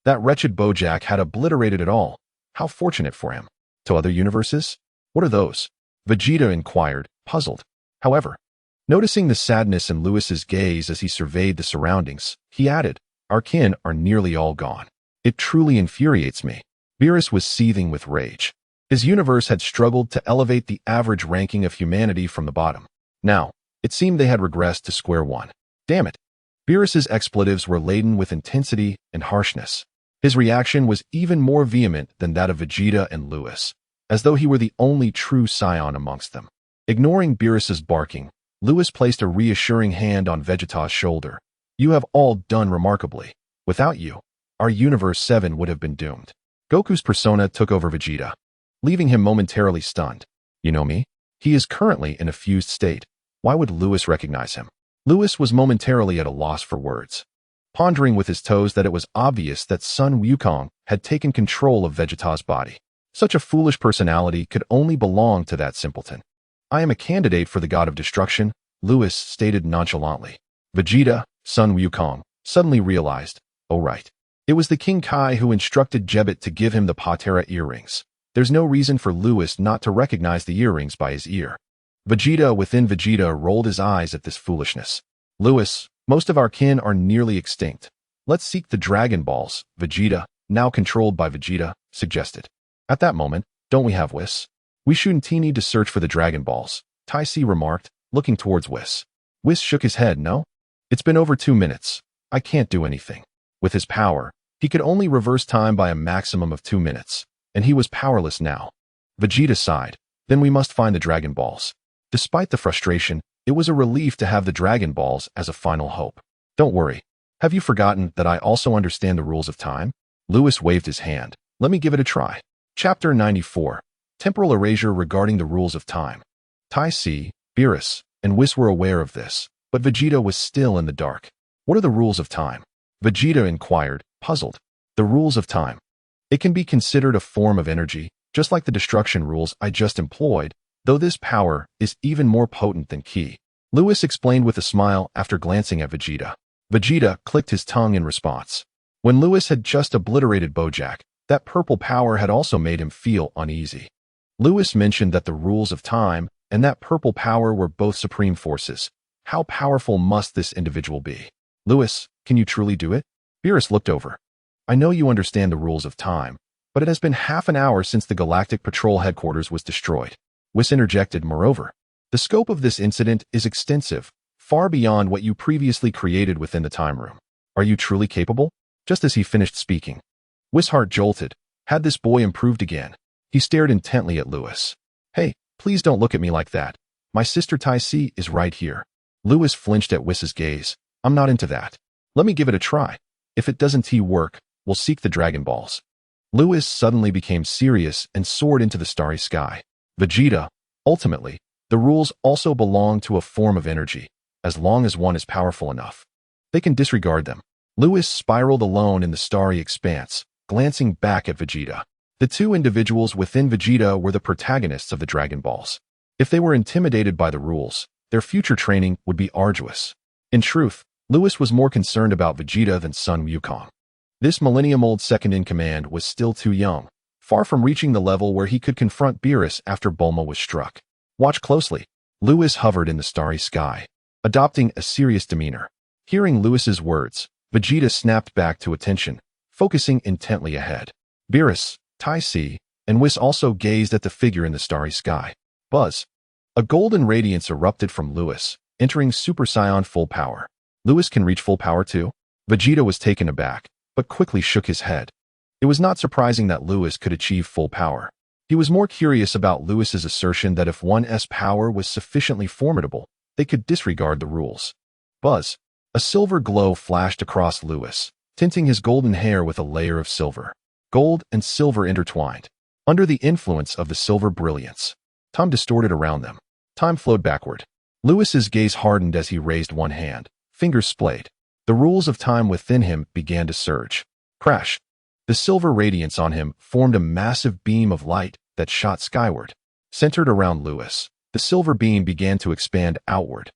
That wretched Bojack had obliterated it all. How fortunate for him. To other universes? What are those? Vegeta inquired, puzzled. However, noticing the sadness in Lewis's gaze as he surveyed the surroundings, he added, "Our kin are nearly all gone. It truly infuriates me." Beerus was seething with rage. His universe had struggled to elevate the average ranking of humanity from the bottom. Now, it seemed they had regressed to square one. Damn it. Beerus's expletives were laden with intensity and harshness. His reaction was even more vehement than that of Vegeta and Lewis, as though he were the only true Scion amongst them. Ignoring Beerus's barking, Lewis placed a reassuring hand on Vegeta's shoulder. "You have all done remarkably. Without you, our Universe 7 would have been doomed." Goku's persona took over Vegeta, leaving him momentarily stunned. "You know me? He is currently in a fused state. Why would Lewis recognize him?" Lewis was momentarily at a loss for words, pondering with his toes that it was obvious that Sun Wukong had taken control of Vegeta's body. Such a foolish personality could only belong to that simpleton. "I am a candidate for the God of Destruction," Lewis stated nonchalantly. Vegeta, Sun Wukong, suddenly realized, oh right. It was the King Kai who instructed Jebbit to give him the Patera earrings. There's no reason for Lewis not to recognize the earrings by his ear. Vegeta within Vegeta rolled his eyes at this foolishness. "Lewis, most of our kin are nearly extinct. Let's seek the Dragon Balls," Vegeta, now controlled by Vegeta, suggested. At that moment, "Don't we have Whis? We shouldn't need to search for the Dragon Balls. Tai remarked, looking towards Whis. Whis shook his head. No? It's been over 2 minutes. I can't do anything. With his power, he could only reverse time by a maximum of 2 minutes, and he was powerless now. Vegeta sighed. Then we must find the Dragon Balls. Despite the frustration, it was a relief to have the Dragon Balls as a final hope. Don't worry. Have you forgotten that I also understand the rules of time? Lewis waved his hand. Let me give it a try. Chapter 94. Temporal Erasure regarding the rules of time. Tai, Beerus, and Whis were aware of this, but Vegeta was still in the dark. What are the rules of time? Vegeta inquired, puzzled. The rules of time. It can be considered a form of energy, just like the destruction rules I just employed, though this power is even more potent than Ki. Lewis explained with a smile after glancing at Vegeta. Vegeta clicked his tongue in response. When Lewis had just obliterated Bojack, that purple power had also made him feel uneasy. Lewis mentioned that the rules of time and that purple power were both supreme forces. How powerful must this individual be? Lewis, can you truly do it? Beerus looked over. I know you understand the rules of time, but it has been half an hour since the Galactic Patrol headquarters was destroyed. Whis interjected, moreover. The scope of this incident is extensive, far beyond what you previously created within the time room. Are you truly capable? Just as he finished speaking, Whis' heart jolted. Had this boy improved again? He stared intently at Lewis. Hey, please don't look at me like that. My sister Tai is right here. Lewis flinched at Whis' gaze. I'm not into that. Let me give it a try. If it doesn't work, we'll seek the Dragon Balls. Lewis suddenly became serious and soared into the starry sky. Vegeta, ultimately, the rules also belong to a form of energy, as long as one is powerful enough. They can disregard them. Lewis spiraled alone in the starry expanse, glancing back at Vegeta. The two individuals within Vegeta were the protagonists of the Dragon Balls. If they were intimidated by the rules, their future training would be arduous. In truth, Lewis was more concerned about Vegeta than Sun Wukong. This millennium-old second-in-command was still too young, far from reaching the level where he could confront Beerus after Bulma was struck. Watch closely. Lewis hovered in the starry sky, adopting a serious demeanor. Hearing Lewis's words, Vegeta snapped back to attention, focusing intently ahead. Beerus, Tai, and Whis also gazed at the figure in the starry sky. Buzz. A golden radiance erupted from Lewis, entering Super Saiyan full power. Lewis can reach full power too? Vegeta was taken aback, but quickly shook his head. It was not surprising that Lewis could achieve full power. He was more curious about Lewis's assertion that if one's power was sufficiently formidable, they could disregard the rules. Buzz. A silver glow flashed across Lewis, tinting his golden hair with a layer of silver. Gold and silver intertwined. Under the influence of the silver brilliance, time distorted around them. Time flowed backward. Lewis's gaze hardened as he raised one hand, fingers splayed. The rules of time within him began to surge. Crash. The silver radiance on him formed a massive beam of light that shot skyward. Centered around Lewis, the silver beam began to expand outward,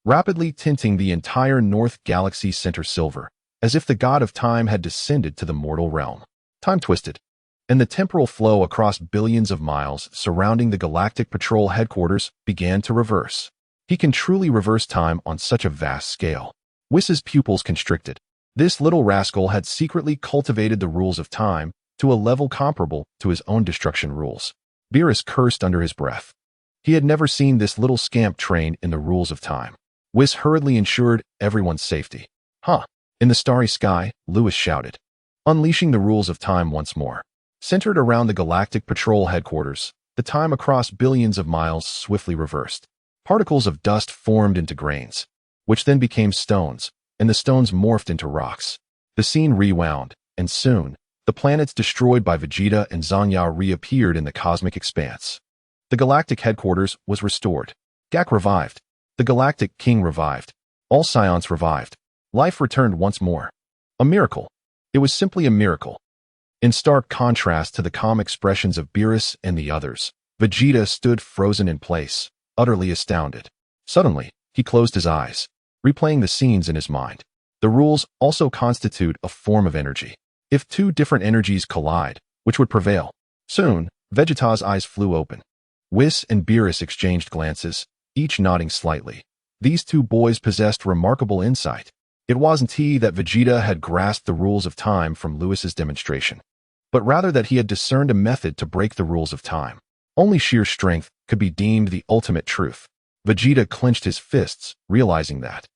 rapidly tinting the entire North Galaxy center silver, as if the god of time had descended to the mortal realm. Time twisted, and the temporal flow across billions of miles surrounding the Galactic Patrol headquarters began to reverse. He can truly reverse time on such a vast scale. Whis' pupils constricted. This little rascal had secretly cultivated the rules of time to a level comparable to his own destruction rules. Beerus cursed under his breath. He had never seen this little scamp trained in the rules of time. Whis hurriedly ensured everyone's safety. Huh. In the starry sky, Lewis shouted, unleashing the rules of time once more. Centered around the Galactic Patrol headquarters, the time across billions of miles swiftly reversed. Particles of dust formed into grains, which then became stones, and the stones morphed into rocks. The scene rewound, and soon, the planets destroyed by Vegeta and Zanya reappeared in the cosmic expanse. The galactic headquarters was restored. Gak revived. The Galactic King revived. All Scions revived. Life returned once more. A miracle. It was simply a miracle. In stark contrast to the calm expressions of Beerus and the others, Vegeta stood frozen in place, utterly astounded. Suddenly, he closed his eyes, replaying the scenes in his mind. The rules also constitute a form of energy. If two different energies collide, which would prevail? Soon, Vegeta's eyes flew open. Whis and Beerus exchanged glances, each nodding slightly. These two boys possessed remarkable insight. It wasn't that Vegeta had grasped the rules of time from Lewis's demonstration, but rather that he had discerned a method to break the rules of time. Only sheer strength could be deemed the ultimate truth. Vegeta clenched his fists, realizing that,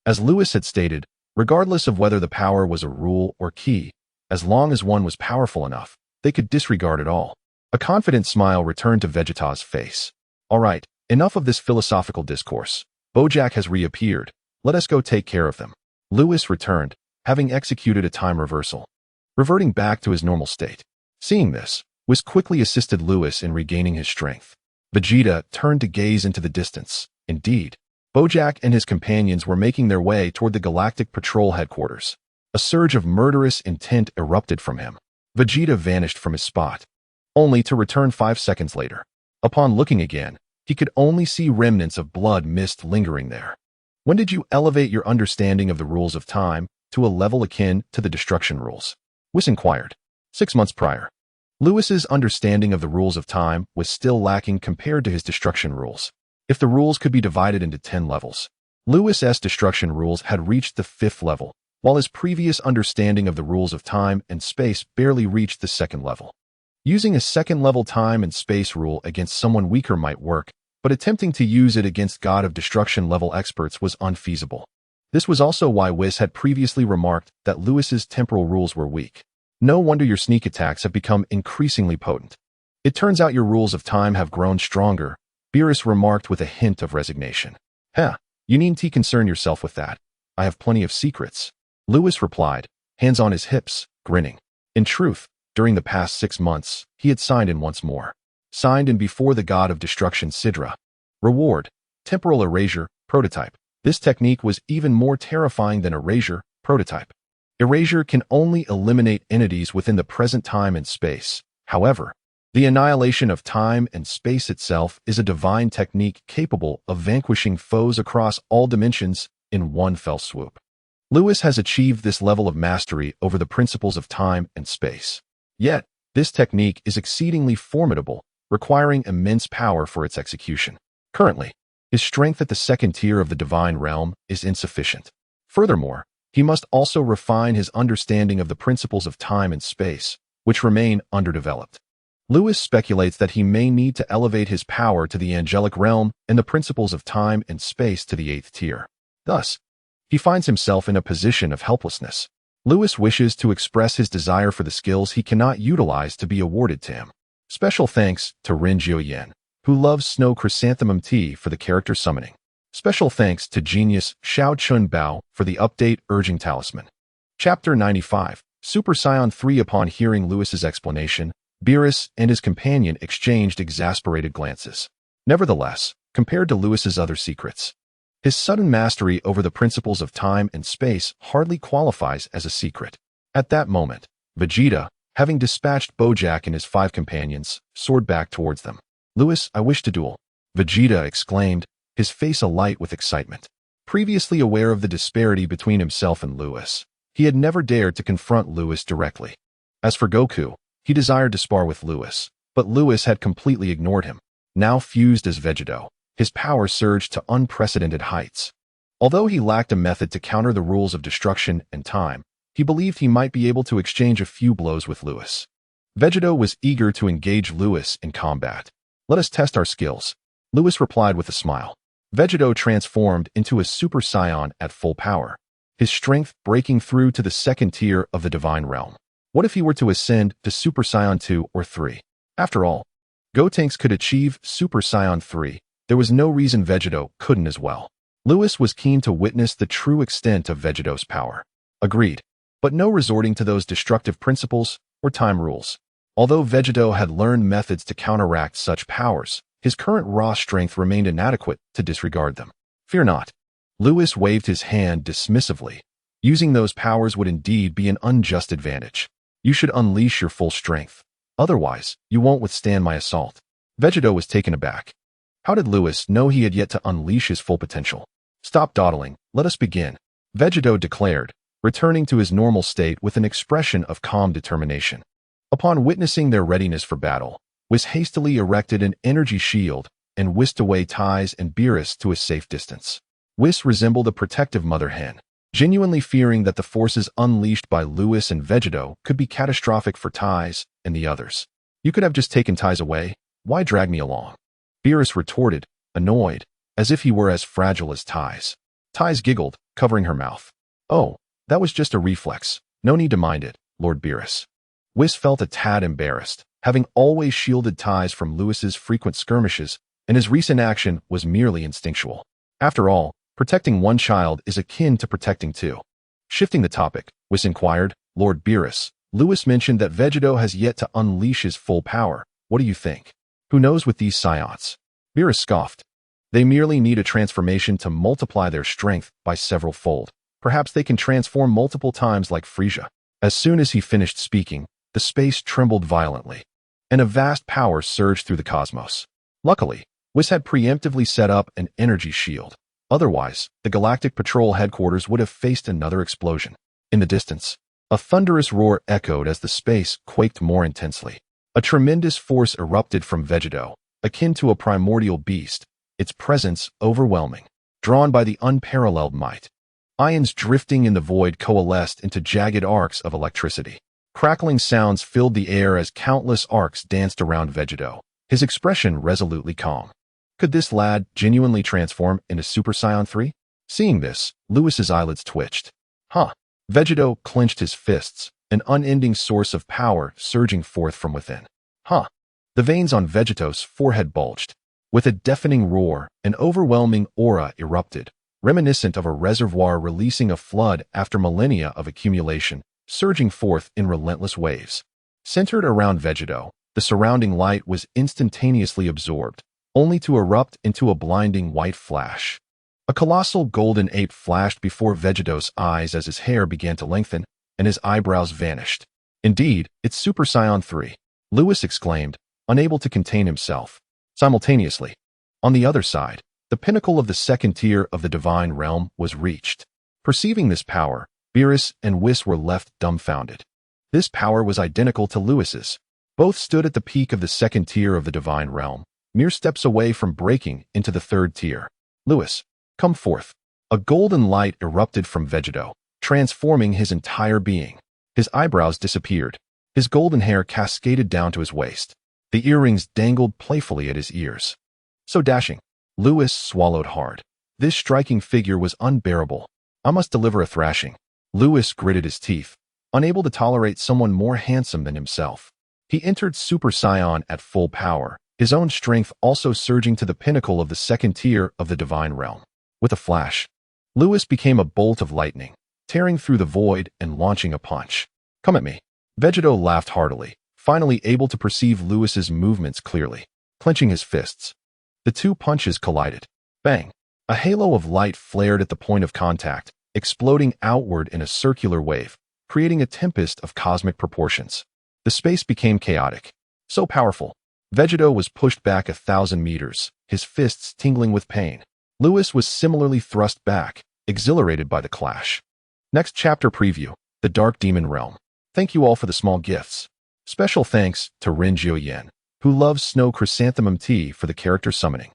as Lewis had stated, regardless of whether the power was a rule or key, as long as one was powerful enough, they could disregard it all. A confident smile returned to Vegeta's face. All right, enough of this philosophical discourse. Bojack has reappeared. Let us go take care of them. Lewis returned, having executed a time reversal, reverting back to his normal state. Seeing this, Whis quickly assisted Lewis in regaining his strength. Vegeta turned to gaze into the distance. Indeed, Bojack and his companions were making their way toward the Galactic Patrol headquarters. A surge of murderous intent erupted from him. Vegeta vanished from his spot, only to return 5 seconds later. Upon looking again, he could only see remnants of blood mist lingering there. When did you elevate your understanding of the rules of time to a level akin to the destruction rules? Whis inquired. 6 months prior. Lewis's understanding of the rules of time was still lacking compared to his destruction rules. If the rules could be divided into 10 levels, Lewis's destruction rules had reached the 5th level, while his previous understanding of the rules of time and space barely reached the 2nd level. Using a 2nd-level time and space rule against someone weaker might work, but attempting to use it against God of Destruction level experts was unfeasible. This was also why Whis had previously remarked that Lewis's temporal rules were weak. No wonder your sneak attacks have become increasingly potent. It turns out your rules of time have grown stronger, Beerus remarked with a hint of resignation. You needn't concern yourself with that. I have plenty of secrets. Lewis replied, hands on his hips, grinning. In truth, during the past 6 months, he had signed in once more. Signed in before the God of Destruction Sidra. Reward, temporal erasure, prototype. This technique was even more terrifying than erasure, prototype. Erasure can only eliminate entities within the present time and space. However, the annihilation of time and space itself is a divine technique capable of vanquishing foes across all dimensions in one fell swoop. Lewis has achieved this level of mastery over the principles of time and space. Yet, this technique is exceedingly formidable, requiring immense power for its execution. Currently, his strength at the 2nd tier of the divine realm is insufficient. Furthermore, he must also refine his understanding of the principles of time and space, which remain underdeveloped. Lewis speculates that he may need to elevate his power to the angelic realm and the principles of time and space to the 8th tier. Thus, he finds himself in a position of helplessness. Lewis wishes to express his desire for the skills he cannot utilize to be awarded to him. Special thanks to Rin Jiuyen, who loves Snow Chrysanthemum Tea for the character summoning. Special thanks to genius Xiao Chun Bao for the update urging talisman. Chapter 95, Super Saiyan 3. Upon hearing Lewis's explanation, Beerus and his companion exchanged exasperated glances. Nevertheless, compared to Lewis's other secrets, his sudden mastery over the principles of time and space hardly qualifies as a secret. At that moment, Vegeta, having dispatched Bojack and his 5 companions, soared back towards them. Lewis, I wish to duel. Vegeta exclaimed, his face alight with excitement. Previously aware of the disparity between himself and Lewis, he had never dared to confront Lewis directly. As for Goku, he desired to spar with Lewis, but Lewis had completely ignored him. Now fused as Vegeto, his power surged to unprecedented heights. Although he lacked a method to counter the rules of destruction and time, he believed he might be able to exchange a few blows with Lewis. Vegeto was eager to engage Lewis in combat. Let us test our skills, Lewis replied with a smile. Vegeto transformed into a Super Saiyan at full power, his strength breaking through to the 2nd tier of the divine realm. What if he were to ascend to Super Saiyan 2 or 3? After all, Gotenks could achieve Super Saiyan 3. There was no reason Vegeto couldn't as well. Lewis was keen to witness the true extent of Vegeto's power. Agreed, but no resorting to those destructive principles or time rules. Although Vegeto had learned methods to counteract such powers, his current raw strength remained inadequate to disregard them. Fear not. Lewis waved his hand dismissively. Using those powers would indeed be an unjust advantage. You should unleash your full strength. Otherwise, you won't withstand my assault. Vegeto was taken aback. How did Lewis know he had yet to unleash his full potential? Stop dawdling, let us begin, Vegeto declared, returning to his normal state with an expression of calm determination. Upon witnessing their readiness for battle, Whis hastily erected an energy shield and whisked away Ties and Beerus to a safe distance. Whis resembled a protective mother hen, genuinely fearing that the forces unleashed by Lewis and Vegeto could be catastrophic for Ties and the others. You could have just taken Ties away. Why drag me along? Beerus retorted, annoyed, as if he were as fragile as Ties. Ties giggled, covering her mouth. Oh, that was just a reflex. No need to mind it, Lord Beerus. Whis felt a tad embarrassed, having always shielded Ties from Lewis's frequent skirmishes, and his recent action was merely instinctual. After all, protecting one child is akin to protecting two. Shifting the topic, Whis inquired, Lord Beerus, Lewis mentioned that Vegeto has yet to unleash his full power. What do you think? Who knows with these scions? Beerus scoffed. They merely need a transformation to multiply their strength by several fold. Perhaps they can transform multiple times like Frisia. As soon as he finished speaking, the space trembled violently, and a vast power surged through the cosmos. Luckily, Whis had preemptively set up an energy shield. Otherwise, the Galactic Patrol headquarters would have faced another explosion. In the distance, a thunderous roar echoed as the space quaked more intensely. A tremendous force erupted from Vegeto, akin to a primordial beast, its presence overwhelming. Drawn by the unparalleled might, ions drifting in the void coalesced into jagged arcs of electricity. Crackling sounds filled the air as countless arcs danced around Vegeto, his expression resolutely calm. Could this lad genuinely transform into Super Saiyan 3? Seeing this, Lewis's eyelids twitched. Huh. Vegeto clenched his fists, an unending source of power surging forth from within. Huh. The veins on Vegeto's forehead bulged. With a deafening roar, an overwhelming aura erupted, reminiscent of a reservoir releasing a flood after millennia of accumulation, surging forth in relentless waves. Centered around Vegeto, the surrounding light was instantaneously absorbed, only to erupt into a blinding white flash. A colossal golden ape flashed before Vegeto's eyes as his hair began to lengthen, and his eyebrows vanished. Indeed, it's Super Saiyan 3, Lewis exclaimed, unable to contain himself. Simultaneously, on the other side, the pinnacle of the second tier of the divine realm was reached. Perceiving this power, Beerus and Whis were left dumbfounded. This power was identical to Lewis's. Both stood at the peak of the second tier of the divine realm, mere steps away from breaking into the third tier. Lewis, come forth. A golden light erupted from Vegeto, transforming his entire being. His eyebrows disappeared. His golden hair cascaded down to his waist. The earrings dangled playfully at his ears. So dashing. Lewis swallowed hard. This striking figure was unbearable. I must deliver a thrashing. Lewis gritted his teeth, unable to tolerate someone more handsome than himself. He entered Super Saiyan at full power, his own strength also surging to the pinnacle of the second tier of the divine realm. With a flash, Lewis became a bolt of lightning, tearing through the void and launching a punch. Come at me. Vegeto laughed heartily, finally able to perceive Lewis's movements clearly. Clenching his fists, the two punches collided. Bang! A halo of light flared at the point of contact, exploding outward in a circular wave, creating a tempest of cosmic proportions. The space became chaotic. So powerful, Vegeto was pushed back 1,000 meters, his fists tingling with pain. Lewis was similarly thrust back, exhilarated by the clash. Next chapter preview, The Dark Demon Realm. Thank you all for the small gifts. Special thanks to Ren Jiuyen, who loves Snow Chrysanthemum Tea for the character summoning.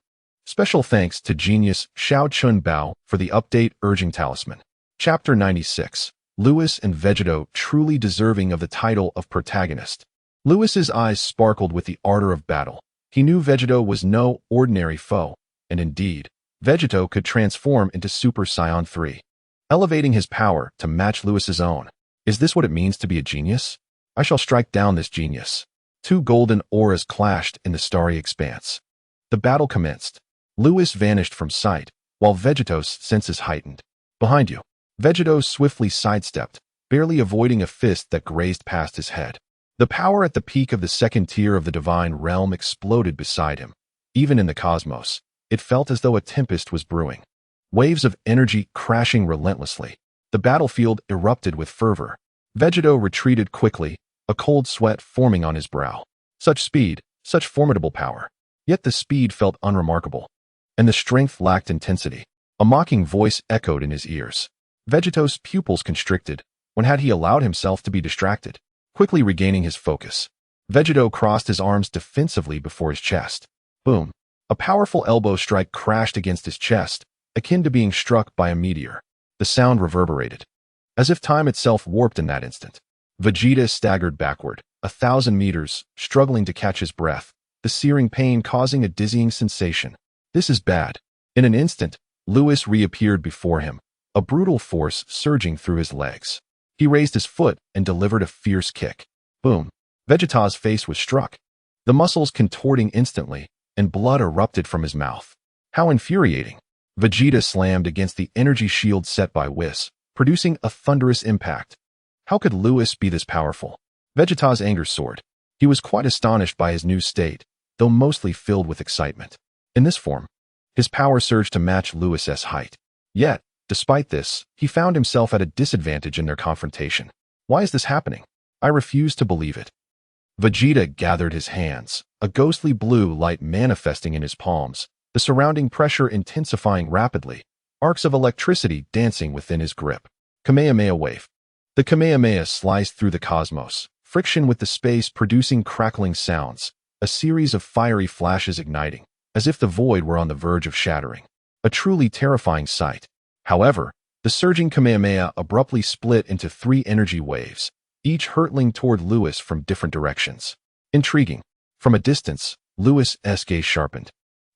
Special thanks to Genius Xiao Chun Bao for the update urging talisman. Chapter 96. Lewis and Vegeto truly deserving of the title of protagonist. Lewis's eyes sparkled with the ardor of battle. He knew Vegeto was no ordinary foe, and indeed, Vegeto could transform into Super Saiyan 3, elevating his power to match Lewis's own. Is this what it means to be a genius? I shall strike down this genius. Two golden auras clashed in the starry expanse. The battle commenced. Lewis vanished from sight, while Vegeto's senses heightened. Behind you. Vegeto swiftly sidestepped, barely avoiding a fist that grazed past his head. The power at the peak of the second tier of the divine realm exploded beside him. Even in the cosmos, it felt as though a tempest was brewing. Waves of energy crashing relentlessly. The battlefield erupted with fervor. Vegeto retreated quickly, a cold sweat forming on his brow. Such speed, such formidable power. Yet the speed felt unremarkable, and the strength lacked intensity. A mocking voice echoed in his ears. Vegeto's pupils constricted. When had he allowed himself to be distracted? Quickly regaining his focus, Vegeto crossed his arms defensively before his chest. Boom! A powerful elbow strike crashed against his chest, akin to being struck by a meteor. The sound reverberated, as if time itself warped in that instant. Vegeta staggered backward, 1,000 meters, struggling to catch his breath, the searing pain causing a dizzying sensation. This is bad. In an instant, Lewis reappeared before him, a brutal force surging through his legs. He raised his foot and delivered a fierce kick. Boom! Vegeta's face was struck, the muscles contorting instantly, and blood erupted from his mouth. How infuriating! Vegeta slammed against the energy shield set by Whis, producing a thunderous impact. How could Lewis be this powerful? Vegeta's anger soared. He was quite astonished by his new state, though mostly filled with excitement. In this form, his power surged to match Lewis's height. Yet, despite this, he found himself at a disadvantage in their confrontation. Why is this happening? I refuse to believe it. Vegeta gathered his hands, a ghostly blue light manifesting in his palms, the surrounding pressure intensifying rapidly, arcs of electricity dancing within his grip. Kamehameha wave. The Kamehameha sliced through the cosmos, friction with the space producing crackling sounds, a series of fiery flashes igniting, as if the void were on the verge of shattering. A truly terrifying sight. However, the surging Kamehameha abruptly split into 3 energy waves, each hurtling toward Lewis from different directions. Intriguing. From a distance, Lewis's gaze sharpened.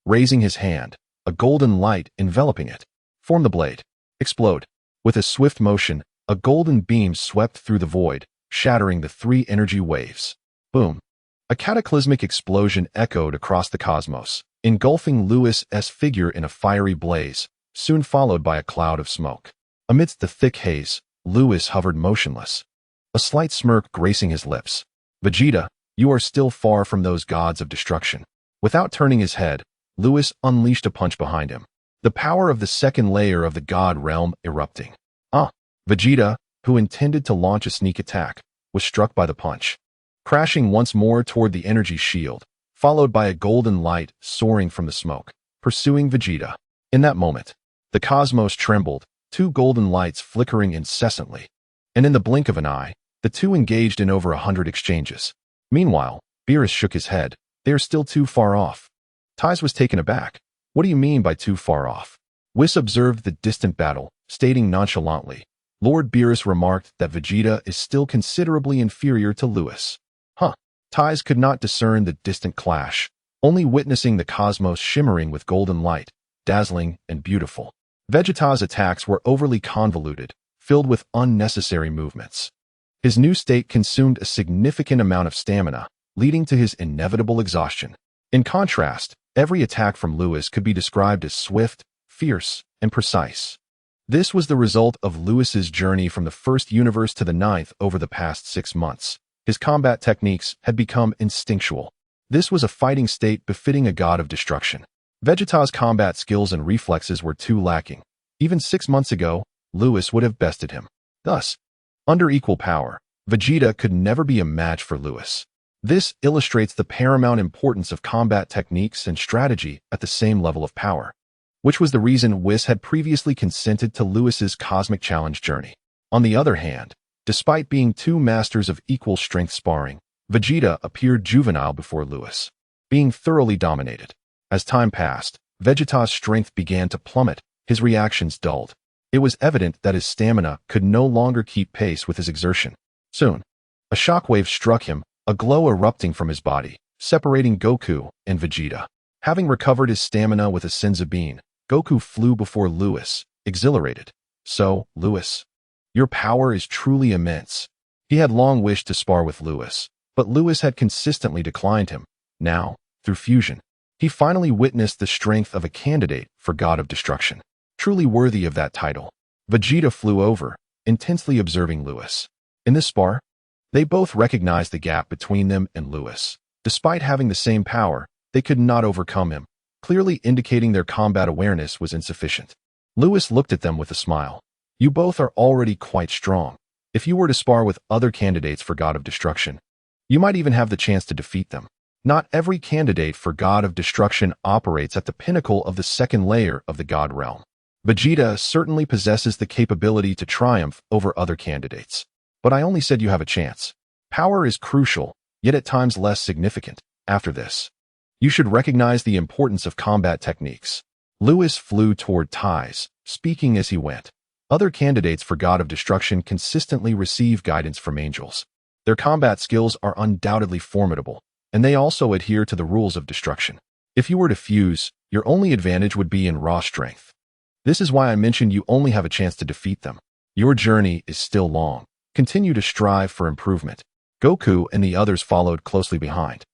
Raising his hand, a golden light enveloping it. Form the blade. Explode. With a swift motion, a golden beam swept through the void, shattering the 3 energy waves. Boom. A cataclysmic explosion echoed across the cosmos, engulfing Lewis's figure in a fiery blaze, soon followed by a cloud of smoke. Amidst the thick haze, Lewis hovered motionless, a slight smirk gracing his lips. Vegeta, you are still far from those gods of destruction. Without turning his head, Lewis unleashed a punch behind him, the power of the second layer of the god realm erupting. Vegeta, who intended to launch a sneak attack, was struck by the punch, crashing once more toward the energy shield, followed by a golden light soaring from the smoke, pursuing Vegeta. In that moment, the cosmos trembled, 2 golden lights flickering incessantly, and in the blink of an eye, the two engaged in over 100 exchanges. Meanwhile, Beerus shook his head. They are still too far off. Ties was taken aback. What do you mean by too far off? Whis observed the distant battle, stating nonchalantly. Lord Beerus remarked that Vegeta is still considerably inferior to Lewis. Ties could not discern the distant clash, only witnessing the cosmos shimmering with golden light, dazzling and beautiful. Vegeta's attacks were overly convoluted, filled with unnecessary movements. His new state consumed a significant amount of stamina, leading to his inevitable exhaustion. In contrast, every attack from Lewis could be described as swift, fierce, and precise. This was the result of Lewis's journey from the first universe to the 9th over the past 6 months. His combat techniques had become instinctual. This was a fighting state befitting a god of destruction. Vegeta's combat skills and reflexes were too lacking. Even 6 months ago, Lewis would have bested him. Thus, under equal power, Vegeta could never be a match for Lewis. This illustrates the paramount importance of combat techniques and strategy at the same level of power, which was the reason Whis had previously consented to Lewis's cosmic challenge journey. On the other hand, despite being 2 masters of equal strength sparring, Vegeta appeared juvenile before Lewis, being thoroughly dominated. As time passed, Vegeta's strength began to plummet, his reactions dulled. It was evident that his stamina could no longer keep pace with his exertion. Soon, a shockwave struck him, a glow erupting from his body, separating Goku and Vegeta. Having recovered his stamina with a Senzu Bean, Goku flew before Lewis, exhilarated. So, Lewis, your power is truly immense. He had long wished to spar with Lewis, but Lewis had consistently declined him. Now, through fusion, he finally witnessed the strength of a candidate for God of Destruction, truly worthy of that title. Vegeta flew over, intensely observing Lewis. In this spar, they both recognized the gap between them and Lewis. Despite having the same power, they could not overcome him, clearly indicating their combat awareness was insufficient. Lewis looked at them with a smile. You both are already quite strong. If you were to spar with other candidates for God of Destruction, you might even have the chance to defeat them. Not every candidate for God of Destruction operates at the pinnacle of the second layer of the God realm. Vegeta certainly possesses the capability to triumph over other candidates. But I only said you have a chance. Power is crucial, yet at times less significant. After this, you should recognize the importance of combat techniques. Lewis flew toward Ties, speaking as he went. Other candidates for God of Destruction consistently receive guidance from angels. Their combat skills are undoubtedly formidable, and they also adhere to the rules of destruction. If you were to fuse, Your only advantage would be in raw strength. This is why I mentioned you only have a chance to defeat them. Your journey is still long. Continue to strive for improvement. Goku and the others followed closely behind,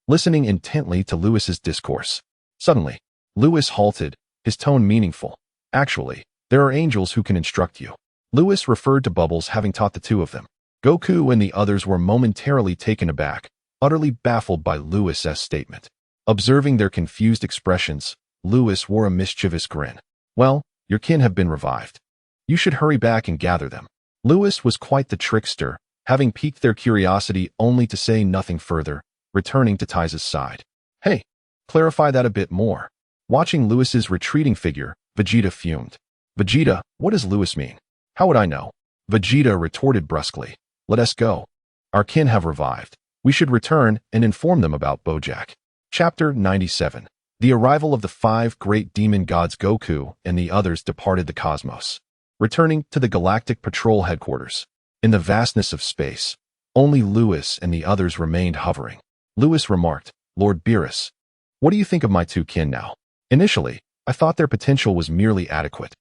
listening intently to Lewis's discourse. Suddenly, Lewis halted, his tone meaningful. Actually, there are angels who can instruct you. Lewis referred to Bubbles having taught the two of them. Goku and the others were momentarily taken aback, utterly baffled by Lewis's statement. Observing their confused expressions, Lewis wore a mischievous grin. Well, your kin have been revived. You should hurry back and gather them. Lewis was quite the trickster, having piqued their curiosity only to say nothing further, returning to Tai's side. Hey, clarify that a bit more. Watching Lewis's retreating figure, Vegeta fumed. Vegeta, what does Lewis mean? How would I know? Vegeta retorted brusquely. Let us go. Our kin have revived. We should return and inform them about Bojack. Chapter 97. The arrival of the 5 great demon gods. Goku and the others departed the cosmos, returning to the Galactic Patrol headquarters. In the vastness of space, only Lewis and the others remained hovering. Lewis remarked, Lord Beerus, what do you think of my two kin now? Initially, I thought their potential was merely adequate,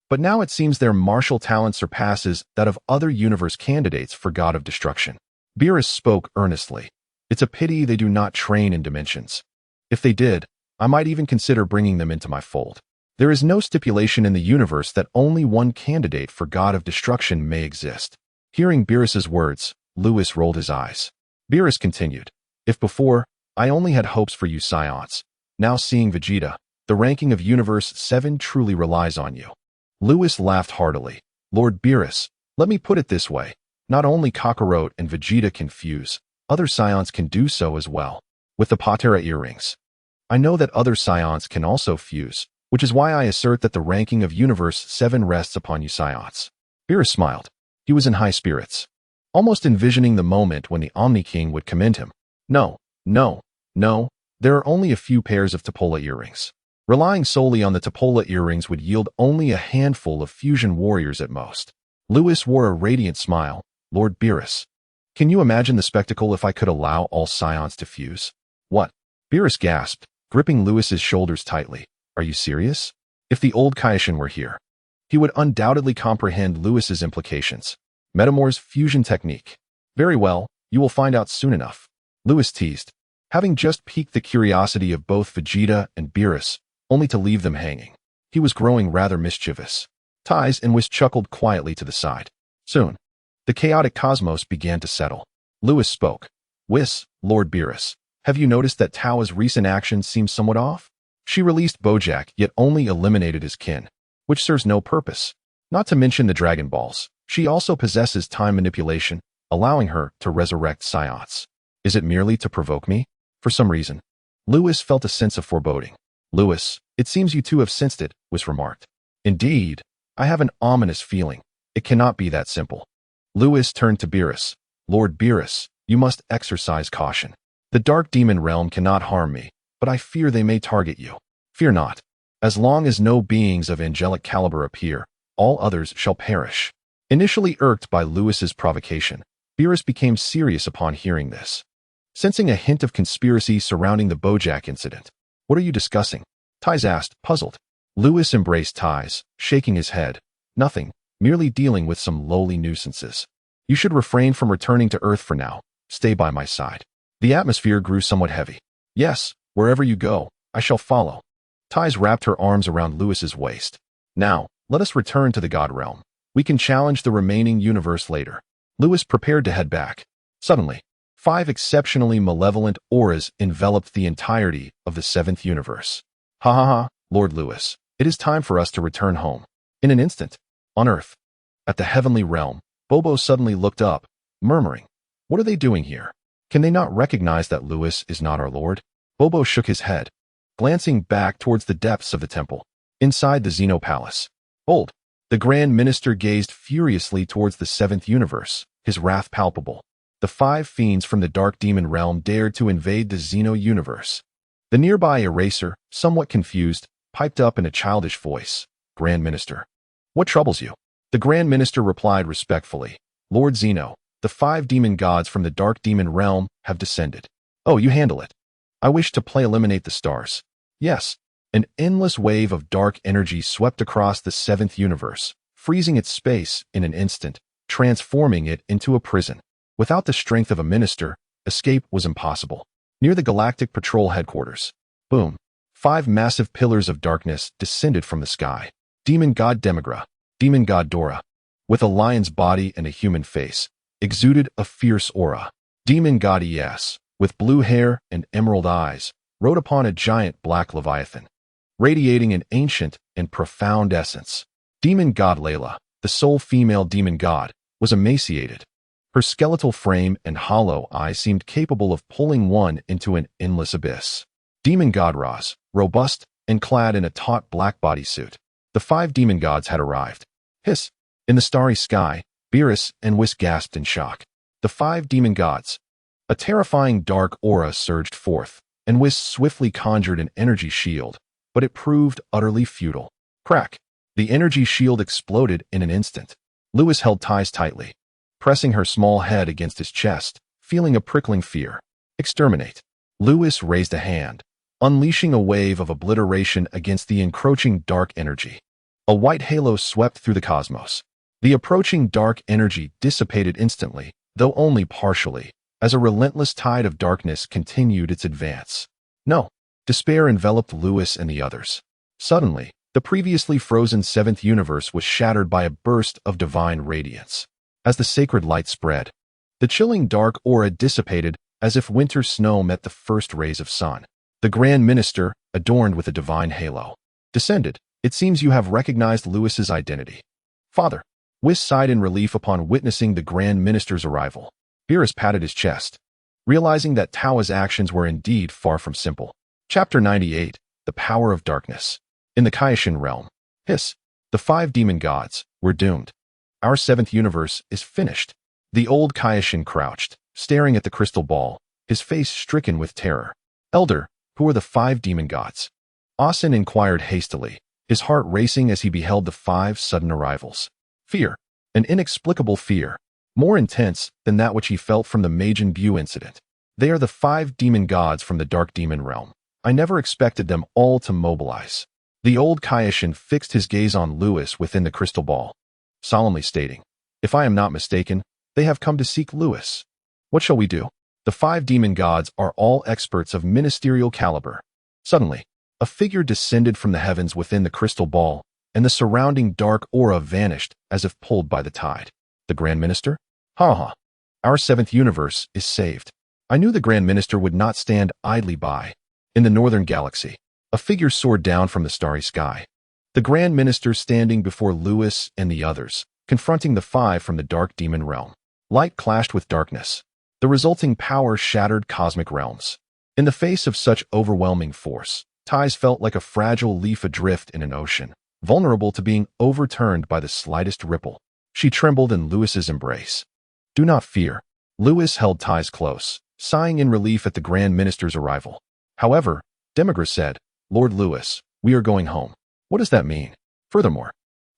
but now it seems their martial talent surpasses that of other universe candidates for God of Destruction. Beerus spoke earnestly. It's a pity they do not train in dimensions. If they did, I might even consider bringing them into my fold. There is no stipulation in the universe that only one candidate for God of Destruction may exist. Hearing Beerus's words, Lewis rolled his eyes. Beerus continued, if before, I only had hopes for you Scions, now seeing Vegeta, the ranking of Universe 7 truly relies on you. Lewis laughed heartily. Lord Beerus, let me put it this way. Not only Kakarot and Vegeta can fuse, other Scions can do so as well. With the Patera earrings. I know that other Scions can also fuse, which is why I assert that the ranking of Universe 7 rests upon you Scions. Beerus smiled. He was in high spirits, almost envisioning the moment when the Omni King would commend him. No, there are only a few pairs of Topola earrings. Relying solely on the Topola earrings would yield only a handful of fusion warriors at most. Lewis wore a radiant smile. Lord Beerus, can you imagine the spectacle if I could allow all Scions to fuse? What? Beerus gasped, gripping Lewis's shoulders tightly. Are you serious? If the old Kaishin were here, he would undoubtedly comprehend Lewis's implications. Metamor's fusion technique. Very well, you will find out soon enough. Lewis teased, having just piqued the curiosity of both Vegeta and Beerus, only to leave them hanging. He was growing rather mischievous. Ties and Whis chuckled quietly to the side. Soon, the chaotic cosmos began to settle. Lewis spoke. Whis, Lord Beerus, have you noticed that Tao's recent actions seem somewhat off? She released Bojack, yet only eliminated his kin, which serves no purpose. Not to mention the Dragon Balls, she also possesses time manipulation, allowing her to resurrect Scions. Is it merely to provoke me? For some reason. Lewis felt a sense of foreboding. Lewis, it seems you two have sensed it, Whis remarked. Indeed, I have an ominous feeling. It cannot be that simple. Lewis turned to Beerus. Lord Beerus, you must exercise caution. The Dark Demon Realm cannot harm me, but I fear they may target you. Fear not. As long as no beings of angelic caliber appear, all others shall perish. Initially irked by Lewis's provocation, Beerus became serious upon hearing this. Sensing a hint of conspiracy surrounding the Bojack incident. What are you discussing? Ties asked, puzzled. Lewis embraced Ties, shaking his head. Nothing, merely dealing with some lowly nuisances. You should refrain from returning to Earth for now. Stay by my side. The atmosphere grew somewhat heavy. Yes, wherever you go, I shall follow. Ties wrapped her arms around Lewis's waist. Now, let us return to the God Realm. We can challenge the remaining universe later. Lewis prepared to head back. Suddenly, 5 exceptionally malevolent auras enveloped the entirety of the 7th universe. Ha ha ha, Lord Lewis, it is time for us to return home. In an instant, on Earth, at the heavenly realm, Bobo suddenly looked up, murmuring, what are they doing here? Can they not recognize that Lewis is not our Lord? Bobo shook his head, glancing back towards the depths of the temple, inside the Xeno Palace. Old, the Grand Minister gazed furiously towards the 7th universe, his wrath palpable. The 5 fiends from the Dark Demon Realm dared to invade the Xeno universe. The nearby Eraser, somewhat confused, piped up in a childish voice, Grand Minister. What troubles you? The Grand Minister replied respectfully, Lord Xeno, the 5 demon gods from the Dark Demon Realm have descended. Oh, you handle it. I wish to play eliminate the stars. Yes, An endless wave of dark energy swept across the seventh universe, freezing its space in an instant, transforming it into a prison. Without the strength of a minister, escape was impossible. Near the Galactic Patrol headquarters, boom, 5 massive pillars of darkness descended from the sky. Demon God Demigra, Demon God Dora, with a lion's body and a human face, exuded a fierce aura. Demon God Es, with blue hair and emerald eyes, rode upon a giant black leviathan, radiating an ancient and profound essence. Demon God Layla, the sole female demon god, was emaciated. Her skeletal frame and hollow eyes seemed capable of pulling one into an endless abyss. Demon God Raz, robust and clad in a taut black bodysuit. The 5 demon gods had arrived. Hiss! In the starry sky, Beerus and Whis gasped in shock. The 5 demon gods. A terrifying dark aura surged forth, and Whis swiftly conjured an energy shield, but it proved utterly futile. Crack! The energy shield exploded in an instant. Lewis held ties tightly, pressing her small head against his chest, feeling a prickling fear. Exterminate. Lewis raised a hand, unleashing a wave of obliteration against the encroaching dark energy. A white halo swept through the cosmos. The approaching dark energy dissipated instantly, though only partially, as a relentless tide of darkness continued its advance. No. Despair enveloped Lewis and the others. Suddenly, the previously frozen seventh universe was shattered by a burst of divine radiance. As the sacred light spread, the chilling dark aura dissipated as if winter snow met the first rays of sun. The Grand Minister, adorned with a divine halo, descended. It seems you have recognized Lewis's identity. Father. Whis sighed in relief upon witnessing the Grand Minister's arrival. Beerus patted his chest, realizing that Tao's actions were indeed far from simple. Chapter 98, The Power of Darkness. In the Kaishin realm, Hiss, the 5 demon gods, were doomed. Our 7th universe is finished. The old Kaishin crouched, staring at the crystal ball, his face stricken with terror. Elder, who are the 5 demon gods? Asen inquired hastily, his heart racing as he beheld the 5 sudden arrivals. Fear, an inexplicable fear, more intense than that which he felt from the Majin Buu incident. They are the 5 demon gods from the dark demon realm. I never expected them all to mobilize. The old Kaishin fixed his gaze on Lewis within the crystal ball, solemnly stating, if I am not mistaken, they have come to seek Lewis. What shall we do? The 5 demon gods are all experts of ministerial caliber. Suddenly, a figure descended from the heavens within the crystal ball, and the surrounding dark aura vanished as if pulled by the tide. The Grand Minister? Ha ha. Our 7th universe is saved. I knew the Grand Minister would not stand idly by. In the northern galaxy, a figure soared down from the starry sky. The Grand Minister standing before Lewis and the others, confronting the 5 from the dark demon realm. Light clashed with darkness. The resulting power shattered cosmic realms. In the face of such overwhelming force, Ties felt like a fragile leaf adrift in an ocean, vulnerable to being overturned by the slightest ripple. She trembled in Lewis's embrace. Do not fear. Lewis held Ties close, sighing in relief at the Grand Minister's arrival. However, Demigra said, Lord Lewis, we are going home. What does that mean? Furthermore,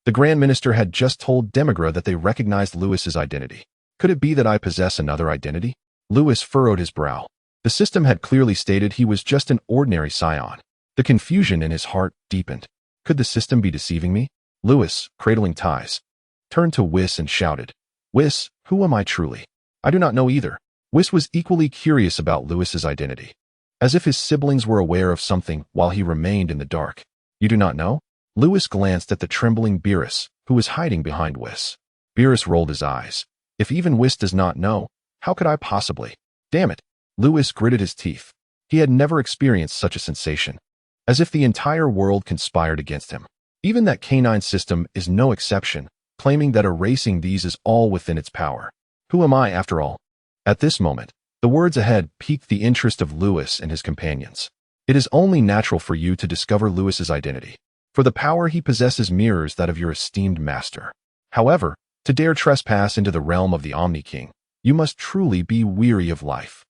the Grand Minister had just told Demigra that they recognized Lewis's identity. Could it be that I possess another identity? Lewis furrowed his brow. The system had clearly stated he was just an ordinary scion. The confusion in his heart deepened. Could the system be deceiving me? Lewis, cradling Ties, turned to Whis and shouted, Whis, who am I truly? I do not know either. Whis was equally curious about Lewis's identity, as if his siblings were aware of something while he remained in the dark. You do not know? Lewis glanced at the trembling Beerus, who was hiding behind Whis. Beerus rolled his eyes. If even Whis does not know, how could I possibly? Damn it. Lewis gritted his teeth. He had never experienced such a sensation. As if the entire world conspired against him. Even that canine system is no exception, claiming that erasing these is all within its power. Who am I, after all? At this moment, the words ahead piqued the interest of Lewis and his companions. It is only natural for you to discover Lewis's identity, for the power he possesses mirrors that of your esteemed master. However, to dare trespass into the realm of the Omni King, you must truly be weary of life.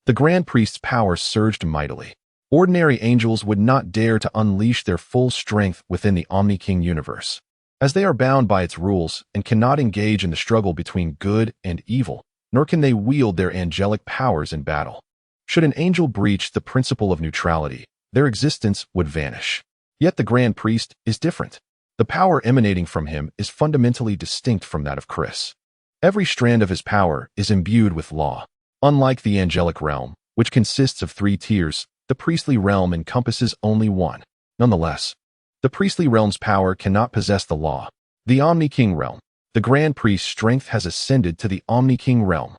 The Grand Priest's power surged mightily. Ordinary angels would not dare to unleash their full strength within the Omni King universe, as they are bound by its rules and cannot engage in the struggle between good and evil, nor can they wield their angelic powers in battle. Should an angel breach the principle of neutrality, their existence would vanish. Yet the Grand Priest is different. The power emanating from him is fundamentally distinct from that of Chris. Every strand of his power is imbued with law. Unlike the angelic realm, which consists of 3 tiers, the priestly realm encompasses only one. Nonetheless, the priestly realm's power cannot possess the law. The Omni-King realm. The Grand Priest's strength has ascended to the Omni-King realm.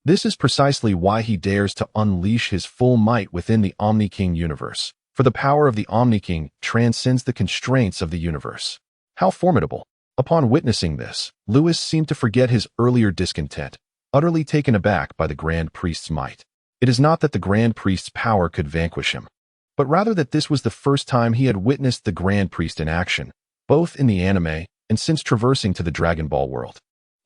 This is precisely why he dares to unleash his full might within the Omni-King universe, for the power of the Omni-King transcends the constraints of the universe. How formidable! Upon witnessing this, Lewis seemed to forget his earlier discontent, utterly taken aback by the Grand Priest's might. It is not that the Grand Priest's power could vanquish him, but rather that this was the first time he had witnessed the Grand Priest in action, both in the anime and since traversing to the Dragon Ball world.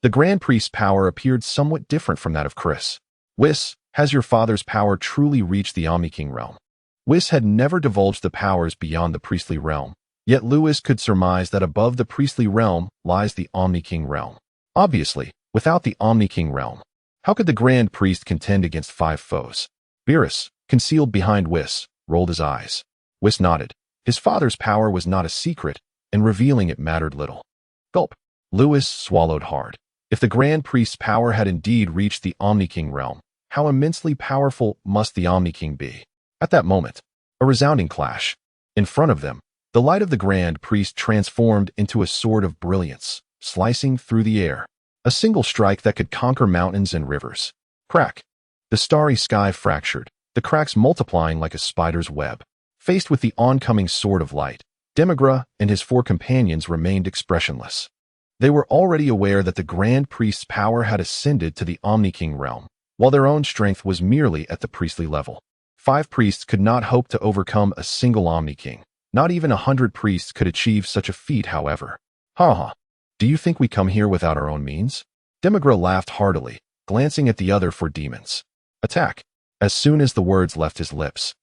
The Grand Priest's power appeared somewhat different from that of Chris. Whis, has your father's power truly reached the Omni-King realm? Whis had never divulged the powers beyond the priestly realm, yet Lewis could surmise that above the priestly realm lies the Omni-King realm. Obviously, without the Omni-King realm, how could the Grand Priest contend against 5 foes? Beerus, concealed behind Whis, rolled his eyes. Whis nodded. His father's power was not a secret, and revealing it mattered little. Gulp. Lewis swallowed hard. If the Grand Priest's power had indeed reached the Omni-King realm, how immensely powerful must the Omni-King be? At that moment, a resounding clash. In front of them, the light of the Grand Priest transformed into a sword of brilliance, slicing through the air. A single strike that could conquer mountains and rivers. Crack. The starry sky fractured, the cracks multiplying like a spider's web. Faced with the oncoming sword of light, Demigra and his 4 companions remained expressionless. They were already aware that the Grand Priest's power had ascended to the Omni-King realm, while their own strength was merely at the priestly level. 5 priests could not hope to overcome a single Omni-King. Not even 100 priests could achieve such a feat, however. Ha ha. Do you think we come here without our own means? Demigra laughed heartily, glancing at the other 4 demons. Attack. As soon as the words left his lips,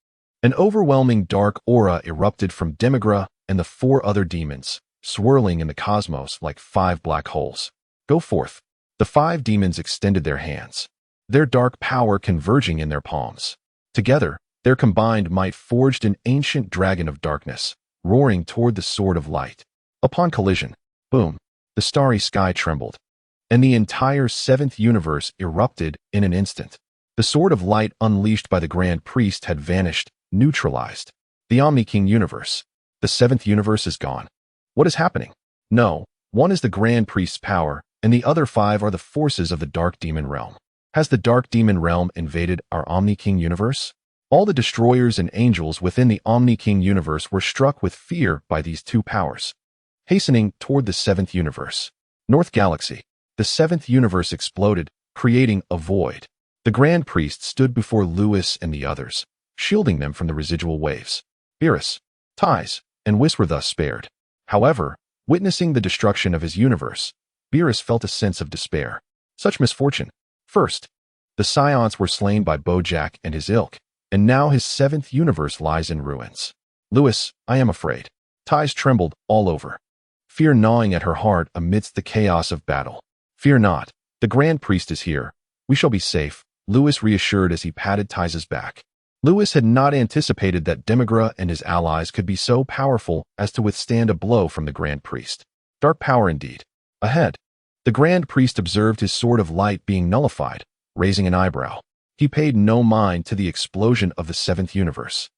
an overwhelming dark aura erupted from Demigra and the 4 other demons, swirling in the cosmos like 5 black holes. Go forth. The 5 demons extended their hands, their dark power converging in their palms. Together, their combined might forged an ancient dragon of darkness, roaring toward the sword of light. Upon collision, boom, the starry sky trembled, and the entire 7th universe erupted in an instant. The sword of light unleashed by the Grand Priest had vanished, neutralized. The Omni-King universe. The 7th universe is gone. What is happening? No, one is the Grand Priest's power, and the other 5 are the forces of the Dark Demon realm. Has the Dark Demon realm invaded our Omni-King universe? All the destroyers and angels within the Omni-King universe were struck with fear by these 2 powers. Hastening toward the 7th universe. North Galaxy. The 7th universe exploded, creating a void. The Grand Priest stood before Lewis and the others, shielding them from the residual waves. Beerus, Ties, and Whis were thus spared. However, witnessing the destruction of his universe, Beerus felt a sense of despair. Such misfortune. First, the Scions were slain by Bojack and his ilk, and now his 7th universe lies in ruins. Lewis, I am afraid. Ties trembled all over, fear gnawing at her heart amidst the chaos of battle. Fear not, the Grand Priest is here. We shall be safe, Lewis reassured as he patted Ties' back. Lewis had not anticipated that Demigra and his allies could be so powerful as to withstand a blow from the Grand Priest. Dark power indeed. Ahead, the Grand Priest observed his sword of light being nullified, raising an eyebrow. He paid no mind to the explosion of the 7th universe.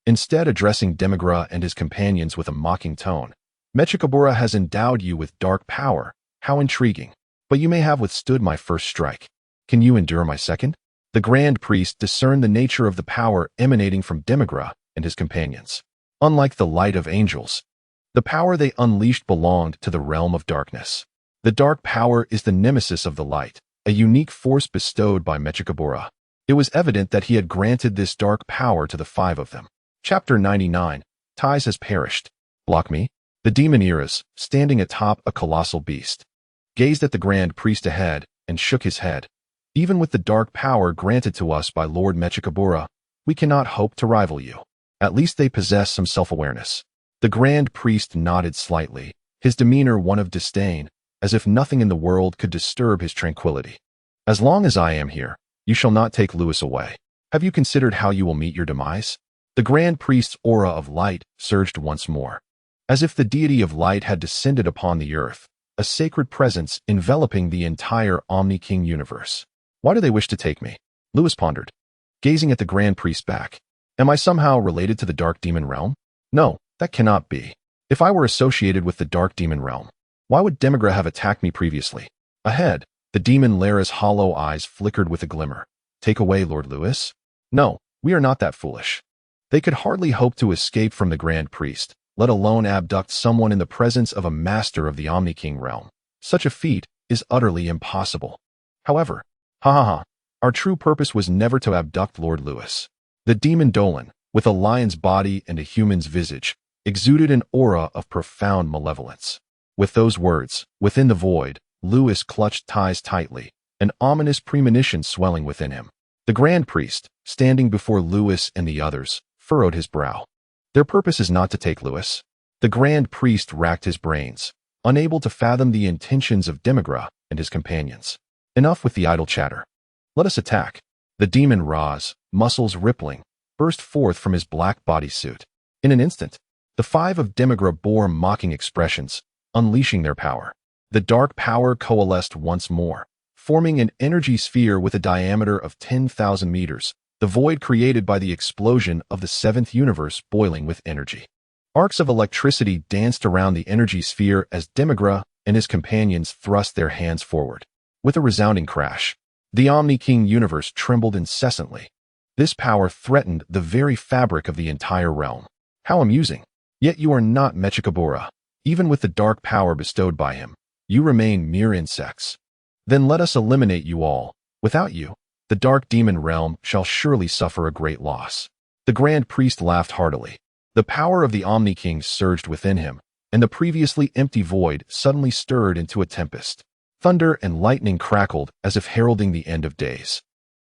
Instead, addressing Demigra and his companions with a mocking tone, Mechikabura has endowed you with dark power. How intriguing. But you may have withstood my first strike. Can you endure my second? The Grand Priest discerned the nature of the power emanating from Demigra and his companions. Unlike the light of angels, the power they unleashed belonged to the realm of darkness. The dark power is the nemesis of the light, a unique force bestowed by Mechikabura. It was evident that he had granted this dark power to the 5 of them. Chapter 99. Ties has perished. Block me? The demon Eras, standing atop a colossal beast, gazed at the Grand Priest ahead and shook his head. Even with the dark power granted to us by Lord Mechikabura, we cannot hope to rival you. At least they possess some self-awareness. The Grand Priest nodded slightly, his demeanor one of disdain, as if nothing in the world could disturb his tranquility. As long as I am here, you shall not take Lewis away. Have you considered how you will meet your demise? The Grand Priest's aura of light surged once more. as if the deity of light had descended upon the earth, a sacred presence enveloping the entire Omni-King universe. Why do they wish to take me? Lewis pondered, gazing at the Grand Priest back. Am I somehow related to the Dark Demon Realm? No, that cannot be. If I were associated with the Dark Demon Realm, why would Demigra have attacked me previously? Ahead, the demon Lara's hollow eyes flickered with a glimmer. Take away, Lord Lewis? No, we are not that foolish. They could hardly hope to escape from the Grand Priest, let alone abduct someone in the presence of a master of the Omni-King realm. Such a feat is utterly impossible. However, our true purpose was never to abduct Lord Lewis. The demon Dolan, with a lion's body and a human's visage, exuded an aura of profound malevolence. With those words, within the void, Lewis clutched ties tightly, an ominous premonition swelling within him. The Grand Priest, standing before Lewis and the others, furrowed his brow. Their purpose is not to take Lewis. The Grand Priest racked his brains, unable to fathom the intentions of Demigra and his companions. Enough with the idle chatter. Let us attack. The demon Raz, muscles rippling, burst forth from his black bodysuit. In an instant, the five of Demigra bore mocking expressions, unleashing their power. The dark power coalesced once more, forming an energy sphere with a diameter of 10,000 meters, the void created by the explosion of the seventh universe boiling with energy. Arcs of electricity danced around the energy sphere as Demigra and his companions thrust their hands forward. With a resounding crash, the Omni-King universe trembled incessantly. This power threatened the very fabric of the entire realm. How amusing! Yet you are not Mechikabura. Even with the dark power bestowed by him, you remain mere insects. Then let us eliminate you all. Without you, the Dark Demon Realm shall surely suffer a great loss. The Grand Priest laughed heartily. The power of the Omni-King surged within him, and the previously empty void suddenly stirred into a tempest. Thunder and lightning crackled as if heralding the end of days.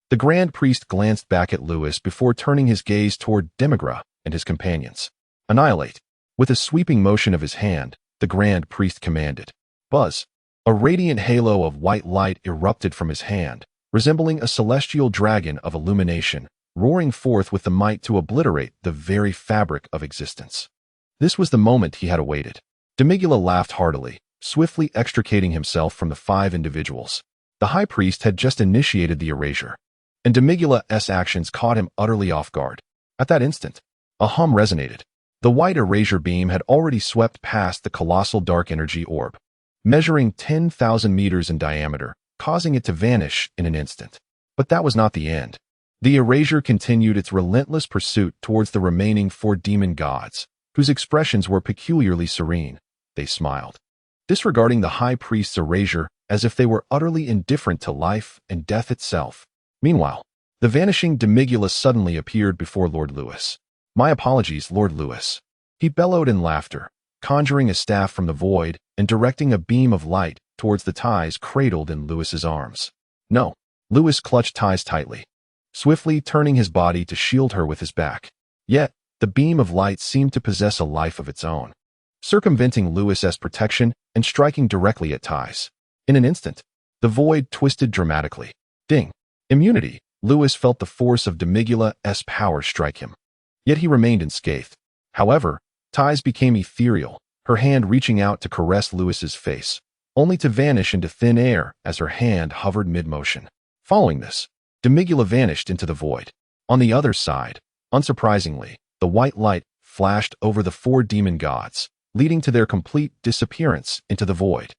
The Grand Priest glanced back at Lewis before turning his gaze toward Demigra and his companions. Annihilate. With a sweeping motion of his hand, the Grand Priest commanded. Buzz. A radiant halo of white light erupted from his hand, resembling a celestial dragon of illumination, roaring forth with the might to obliterate the very fabric of existence. This was the moment he had awaited. Demigula laughed heartily, swiftly extricating himself from the five individuals. The High Priest had just initiated the erasure, and Demigula's actions caught him utterly off guard. At that instant, a hum resonated. The white erasure beam had already swept past the colossal dark energy orb, measuring 10,000 meters in diameter, causing it to vanish in an instant. But that was not the end. The erasure continued its relentless pursuit towards the remaining four demon gods, whose expressions were peculiarly serene. They smiled, disregarding the High Priest's erasure as if they were utterly indifferent to life and death itself. Meanwhile, the vanishing Demigula suddenly appeared before Lord Lewis. My apologies, Lord Lewis. He bellowed in laughter, conjuring a staff from the void and directing a beam of light towards the ties cradled in Lewis's arms. No. Lewis clutched ties tightly, swiftly turning his body to shield her with his back. Yet, the beam of light seemed to possess a life of its own, circumventing Lewis's protection and striking directly at ties. In an instant, the void twisted dramatically. Ding! Immunity! Lewis felt the force of Demigula's power strike him. Yet he remained unscathed. However, ties became ethereal, her hand reaching out to caress Lewis's face, only to vanish into thin air as her hand hovered mid-motion. Following this, Demigula vanished into the void. On the other side, unsurprisingly, the white light flashed over the four demon gods, leading to their complete disappearance into the void.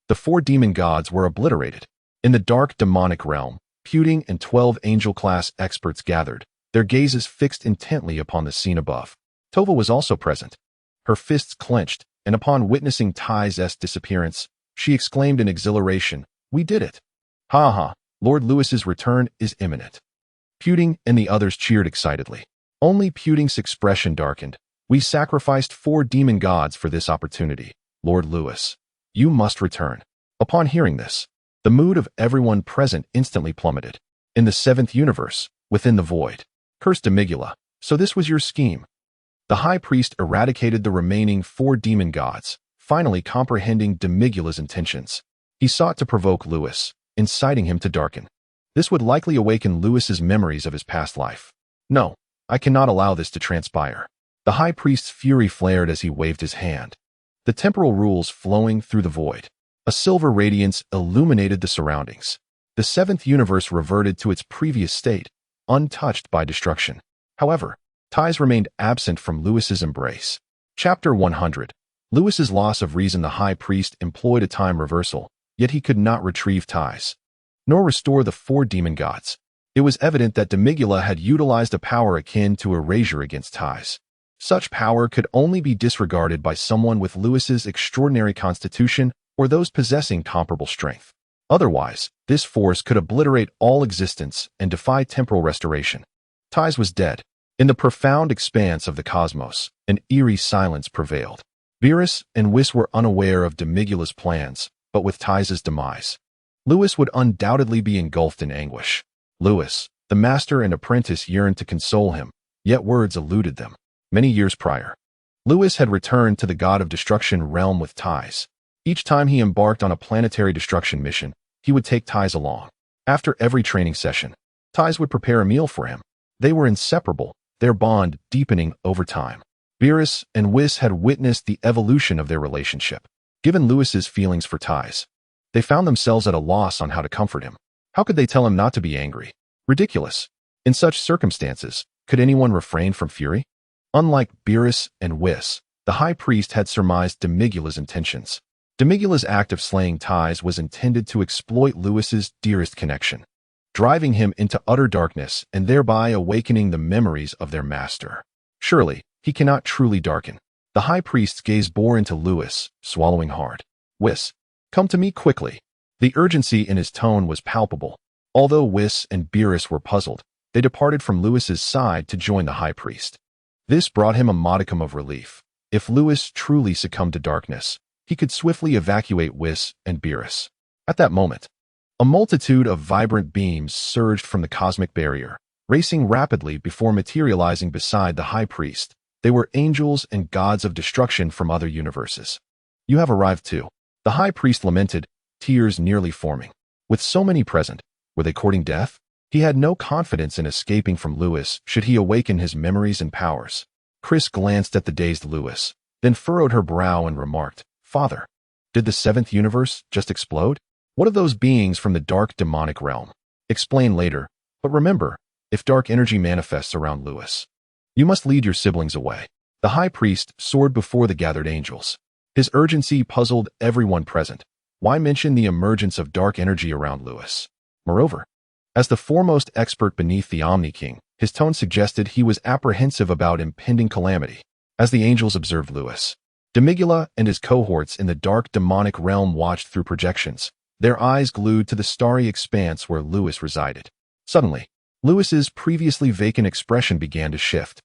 The four demon gods were obliterated. In the dark demonic realm, Puting and 12 angel-class experts gathered, their gazes fixed intently upon the scene above. Tova was also present, her fists clenched, and upon witnessing Ty's disappearance, she exclaimed in exhilaration, "We did it! Ha ha! Lord Lewis's return is imminent." Puting and the others cheered excitedly. Only Puting's expression darkened. "We sacrificed 4 demon gods for this opportunity, Lord Lewis. You must return." Upon hearing this, the mood of everyone present instantly plummeted. In the 7th universe, within the void, cursed Demigula. So this was your scheme. The High Priest eradicated the remaining 4 demon gods, finally comprehending Demigula's intentions. He sought to provoke Lewis, inciting him to darken. This would likely awaken Lewis's memories of his past life. No, I cannot allow this to transpire. The high priest's fury flared as he waved his hand, the temporal rules flowing through the void. A silver radiance illuminated the surroundings. The seventh universe reverted to its previous state, untouched by destruction. However, ties remained absent from Lewis's embrace. Chapter 100. Lewis's loss of reason. The high priest employed a time reversal, yet he could not retrieve ties, nor restore the four demon gods. It was evident that Demigula had utilized a power akin to erasure against ties. Such power could only be disregarded by someone with Lewis's extraordinary constitution or those possessing comparable strength. Otherwise, this force could obliterate all existence and defy temporal restoration. Ties was dead. In the profound expanse of the cosmos, an eerie silence prevailed. Whis and Whis were unaware of Demigula's plans, but with Ties' demise, Lewis would undoubtedly be engulfed in anguish. Lewis, the master and apprentice, yearned to console him, yet words eluded them. Many years prior, Lewis had returned to the god of destruction realm with Ties. Each time he embarked on a planetary destruction mission, he would take Ties along. After every training session, Ties would prepare a meal for him. They were inseparable, their bond deepening over time. Whis and Whis had witnessed the evolution of their relationship. Given Lewis's feelings for Ties, they found themselves at a loss on how to comfort him. How could they tell him not to be angry? Ridiculous. In such circumstances, could anyone refrain from fury? Unlike Whis and Whis, the high priest had surmised Demigula's intentions. Demigula's act of slaying Ties was intended to exploit Lewis's dearest connection, driving him into utter darkness and thereby awakening the memories of their master. Surely, he cannot truly darken. The high priest's gaze bore into Lewis, swallowing hard. Whis, come to me quickly. The urgency in his tone was palpable. Although Whis and Whis were puzzled, they departed from Lewis's side to join the high priest. This brought him a modicum of relief. If Lewis truly succumbed to darkness, he could swiftly evacuate Whis and Whis. At that moment, a multitude of vibrant beams surged from the cosmic barrier, racing rapidly before materializing beside the high priest. They were angels and gods of destruction from other universes. You have arrived too. The high priest lamented, tears nearly forming. With so many present, were they courting death? He had no confidence in escaping from Lewis should he awaken his memories and powers. Chris glanced at the dazed Lewis, then furrowed her brow and remarked, Father, did the seventh universe just explode? What of those beings from the dark demonic realm? Explain later, but remember, if dark energy manifests around Lewis, you must lead your siblings away. The high priest soared before the gathered angels. His urgency puzzled everyone present. Why mention the emergence of dark energy around Lewis? Moreover, as the foremost expert beneath the Omni King, his tone suggested he was apprehensive about impending calamity. As the angels observed Lewis, Demigula and his cohorts in the dark demonic realm watched through projections, their eyes glued to the starry expanse where Lewis resided. Suddenly, Lewis's previously vacant expression began to shift.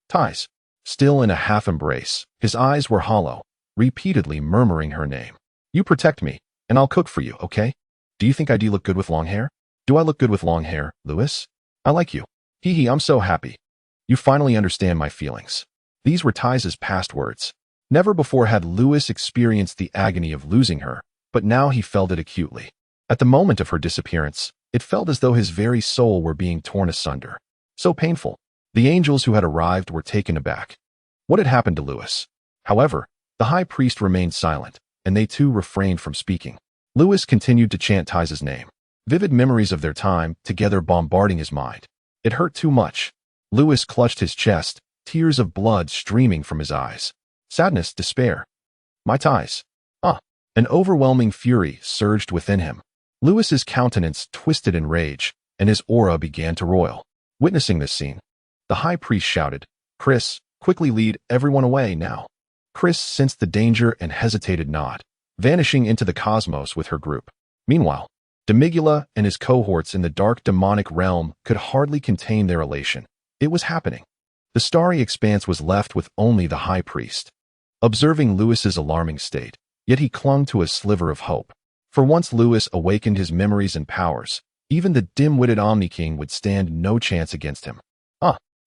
Ties, still in a half embrace, his eyes were hollow, repeatedly murmuring her name. You protect me, and I'll cook for you, okay? Do you think I do look good with long hair? Do I look good with long hair, Lewis? I like you. Hee hee, I'm so happy. You finally understand my feelings. These were Ties' past words. Never before had Lewis experienced the agony of losing her, but now he felt it acutely. At the moment of her disappearance, it felt as though his very soul were being torn asunder. So painful. The angels who had arrived were taken aback. What had happened to Lewis? However, the high priest remained silent, and they too refrained from speaking. Lewis continued to chant Ties' name. Vivid memories of their time together bombarding his mind. It hurt too much. Lewis clutched his chest, tears of blood streaming from his eyes. Sadness, despair. My Ties. An overwhelming fury surged within him. Lewis's countenance twisted in rage, and his aura began to roil. Witnessing this scene, the high priest shouted, Chris, quickly lead everyone away now. Chris sensed the danger and hesitated not, vanishing into the cosmos with her group. Meanwhile, Demigula and his cohorts in the dark demonic realm could hardly contain their elation. It was happening. The starry expanse was left with only the high priest, observing Lewis's alarming state, yet he clung to a sliver of hope. For once Lewis awakened his memories and powers, even the dim-witted Omni King would stand no chance against him.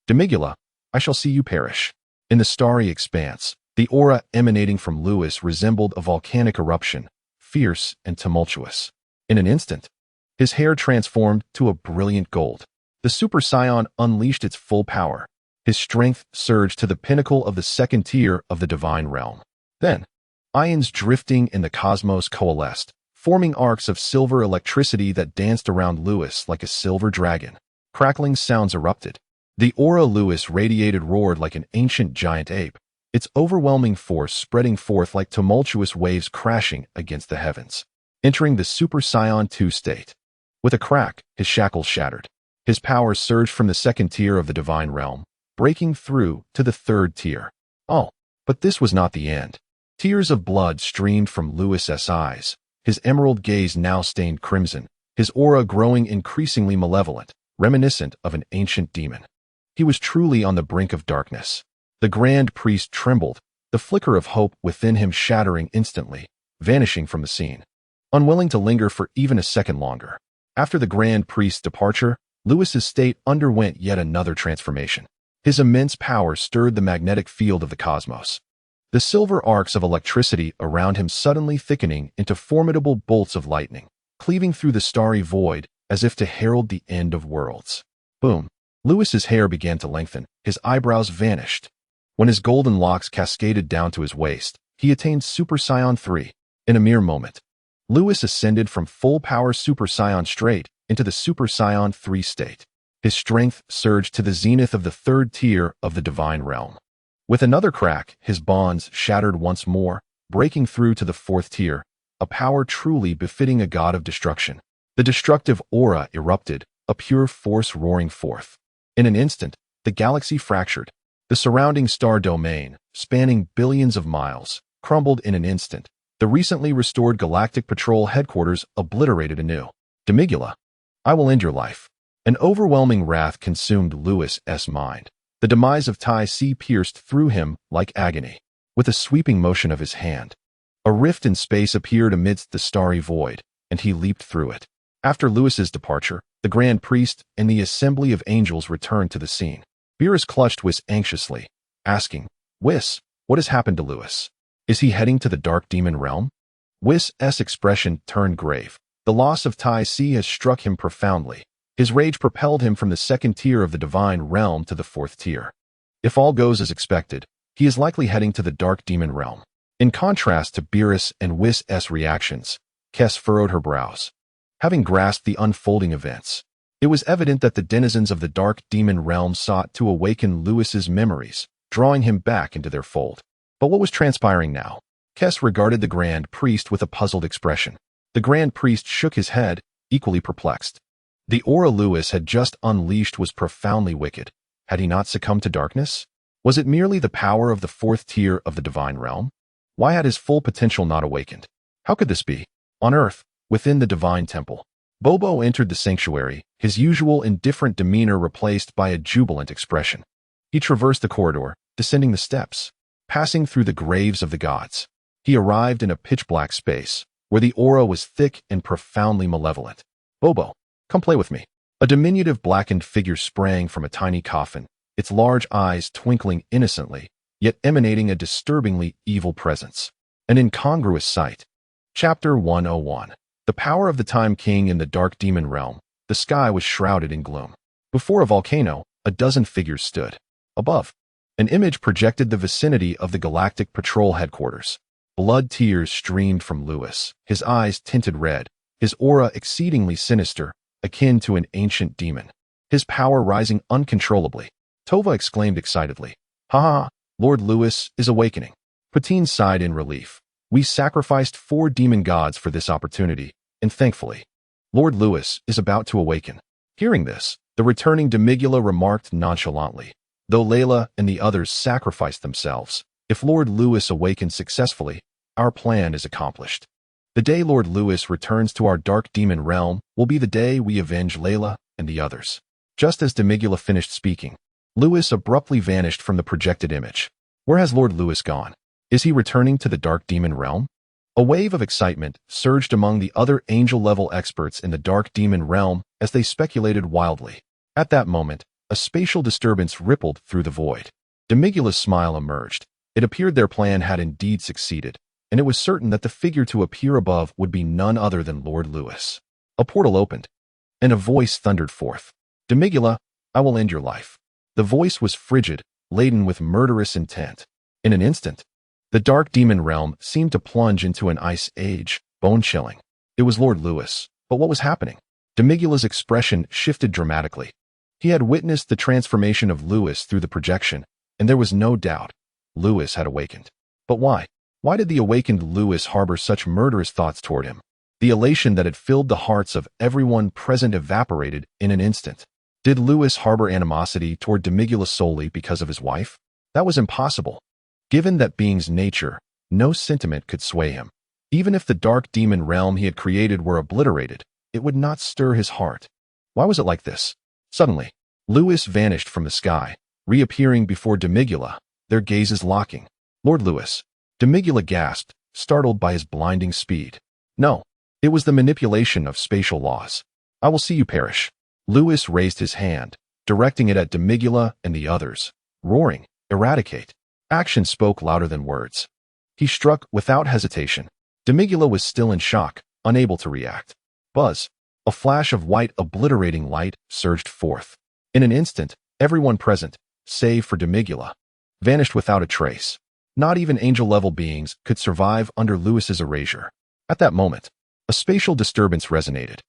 Demigula, I shall see you perish. In the starry expanse, the aura emanating from Lewis resembled a volcanic eruption, fierce and tumultuous. In an instant, his hair transformed to a brilliant gold. The Super Scion unleashed its full power, His strength surged to the pinnacle of the second tier of the divine realm. Then, ions drifting in the cosmos coalesced, forming arcs of silver electricity that danced around Lewis like a silver dragon. Crackling sounds erupted. The aura Lewis radiated roared like an ancient giant ape, its overwhelming force spreading forth like tumultuous waves crashing against the heavens. Entering the Super Saiyan 2 state. With a crack, his shackles shattered. His power surged from the second tier of the divine realm, breaking through to the third tier. Oh, but this was not the end. Tears of blood streamed from Lewis's eyes, his emerald gaze now stained crimson, his aura growing increasingly malevolent, reminiscent of an ancient demon. He was truly on the brink of darkness. The Grand Priest trembled, the flicker of hope within him shattering instantly, vanishing from the scene. Unwilling to linger for even a second longer. After the Grand Priest's departure, Lewis's state underwent yet another transformation. His immense power stirred the magnetic field of the cosmos. The silver arcs of electricity around him suddenly thickening into formidable bolts of lightning, cleaving through the starry void as if to herald the end of worlds. Boom. Lewis's hair began to lengthen, his eyebrows vanished. When his golden locks cascaded down to his waist, he attained Super Saiyan 3. In a mere moment, Lewis ascended from full-power Super Saiyan straight into the Super Saiyan 3 state. His strength surged to the zenith of the third tier of the divine realm. With another crack, his bonds shattered once more, breaking through to the fourth tier, a power truly befitting a god of destruction. The destructive aura erupted, a pure force roaring forth. In an instant, the galaxy fractured. The surrounding star domain, spanning billions of miles, crumbled in an instant. The recently restored Galactic Patrol headquarters obliterated anew. Demigula, I will end your life. An overwhelming wrath consumed Lewis's mind. The demise of Tai Si pierced through him like agony. With a sweeping motion of his hand, a rift in space appeared amidst the starry void, and he leaped through it. After Lewis's departure, the Grand Priest and the assembly of angels returned to the scene. Beerus clutched Whis anxiously, asking, Whis, what has happened to Lewis? Is he heading to the Dark Demon realm? Whis' expression turned grave. The loss of Tai Si has struck him profoundly. His rage propelled him from the second tier of the divine realm to the fourth tier. If all goes as expected, he is likely heading to the Dark Demon realm. In contrast to Beerus and Whis' reactions, Kes furrowed her brows. Having grasped the unfolding events, it was evident that the denizens of the Dark Demon realm sought to awaken Lewis's memories, drawing him back into their fold. But what was transpiring now? Kes regarded the Grand Priest with a puzzled expression. The Grand Priest shook his head, equally perplexed. The aura Lewis had just unleashed was profoundly wicked. Had he not succumbed to darkness? Was it merely the power of the fourth tier of the divine realm? Why had his full potential not awakened? How could this be? On Earth, within the divine temple, Bobo entered the sanctuary, his usual indifferent demeanor replaced by a jubilant expression. He traversed the corridor, descending the steps, passing through the graves of the gods. He arrived in a pitch-black space, where the aura was thick and profoundly malevolent. Bobo, come play with me. A diminutive blackened figure sprang from a tiny coffin, its large eyes twinkling innocently, yet emanating a disturbingly evil presence. An incongruous sight. Chapter 101. The power of the Time King in the Dark Demon realm. The sky was shrouded in gloom. Before a volcano, a dozen figures stood. Above, an image projected the vicinity of the Galactic Patrol headquarters. Blood tears streamed from Lewis, his eyes tinted red, his aura exceedingly sinister, akin to an ancient demon. His power rising uncontrollably. Tova exclaimed excitedly, "Ha ha, Lord Lewis is awakening." Patine sighed in relief. We sacrificed 4 demon gods for this opportunity, and thankfully, Lord Lewis is about to awaken. Hearing this, the returning Demigula remarked nonchalantly, though Layla and the others sacrificed themselves, if Lord Lewis awakens successfully, our plan is accomplished. The day Lord Lewis returns to our Dark Demon realm will be the day we avenge Layla and the others. Just as Demigula finished speaking, Lewis abruptly vanished from the projected image. Where has Lord Lewis gone? Is he returning to the Dark Demon realm? A wave of excitement surged among the other angel-level experts in the Dark Demon realm as they speculated wildly. At that moment, a spatial disturbance rippled through the void. Demigula's smile emerged. It appeared their plan had indeed succeeded, and it was certain that the figure to appear above would be none other than Lord Lewis. A portal opened, and a voice thundered forth. "Demigula, I will end your life." The voice was frigid, laden with murderous intent. In an instant, the dark demon realm seemed to plunge into an ice age, bone-chilling. It was Lord Lewis, but what was happening? Demigula's expression shifted dramatically. He had witnessed the transformation of Lewis through the projection, and there was no doubt Lewis had awakened. But why? Why did the awakened Lewis harbor such murderous thoughts toward him? The elation that had filled the hearts of everyone present evaporated in an instant. Did Lewis harbor animosity toward Demigula solely because of his wife? That was impossible. Given that being's nature, no sentiment could sway him. Even if the dark demon realm he had created were obliterated, it would not stir his heart. Why was it like this? Suddenly, Lewis vanished from the sky, reappearing before Demigula, their gazes locking. Lord Lewis. Demigula gasped, startled by his blinding speed. No, it was the manipulation of spatial laws. I will see you perish. Lewis raised his hand, directing it at Demigula and the others, roaring, eradicate. Action spoke louder than words. He struck without hesitation. Demigula was still in shock, unable to react. Buzz. A flash of white obliterating light surged forth. In an instant, everyone present, save for Demigula, vanished without a trace. Not even angel-level beings could survive under Lewis's erasure. At that moment, a spatial disturbance resonated,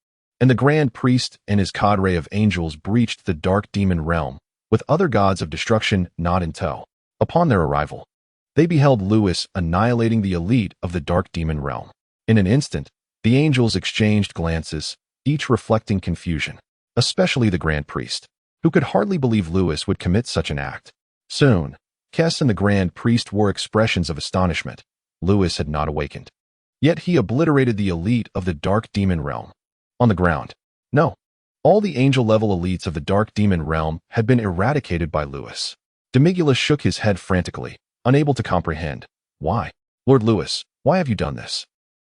and the Grand Priest and his cadre of angels breached the dark demon realm, with other gods of destruction not in tow. Upon their arrival, they beheld Lewis annihilating the elite of the dark demon realm. In an instant, the angels exchanged glances, each reflecting confusion, especially the Grand Priest, who could hardly believe Lewis would commit such an act. Soon, Kess and the Grand Priest wore expressions of astonishment. Lewis had not awakened. Yet he obliterated the elite of the dark demon realm. On the ground. No. All the angel-level elites of the dark demon realm had been eradicated by Lewis. Demigula shook his head frantically, unable to comprehend. Why? Lord Lewis, why have you done this?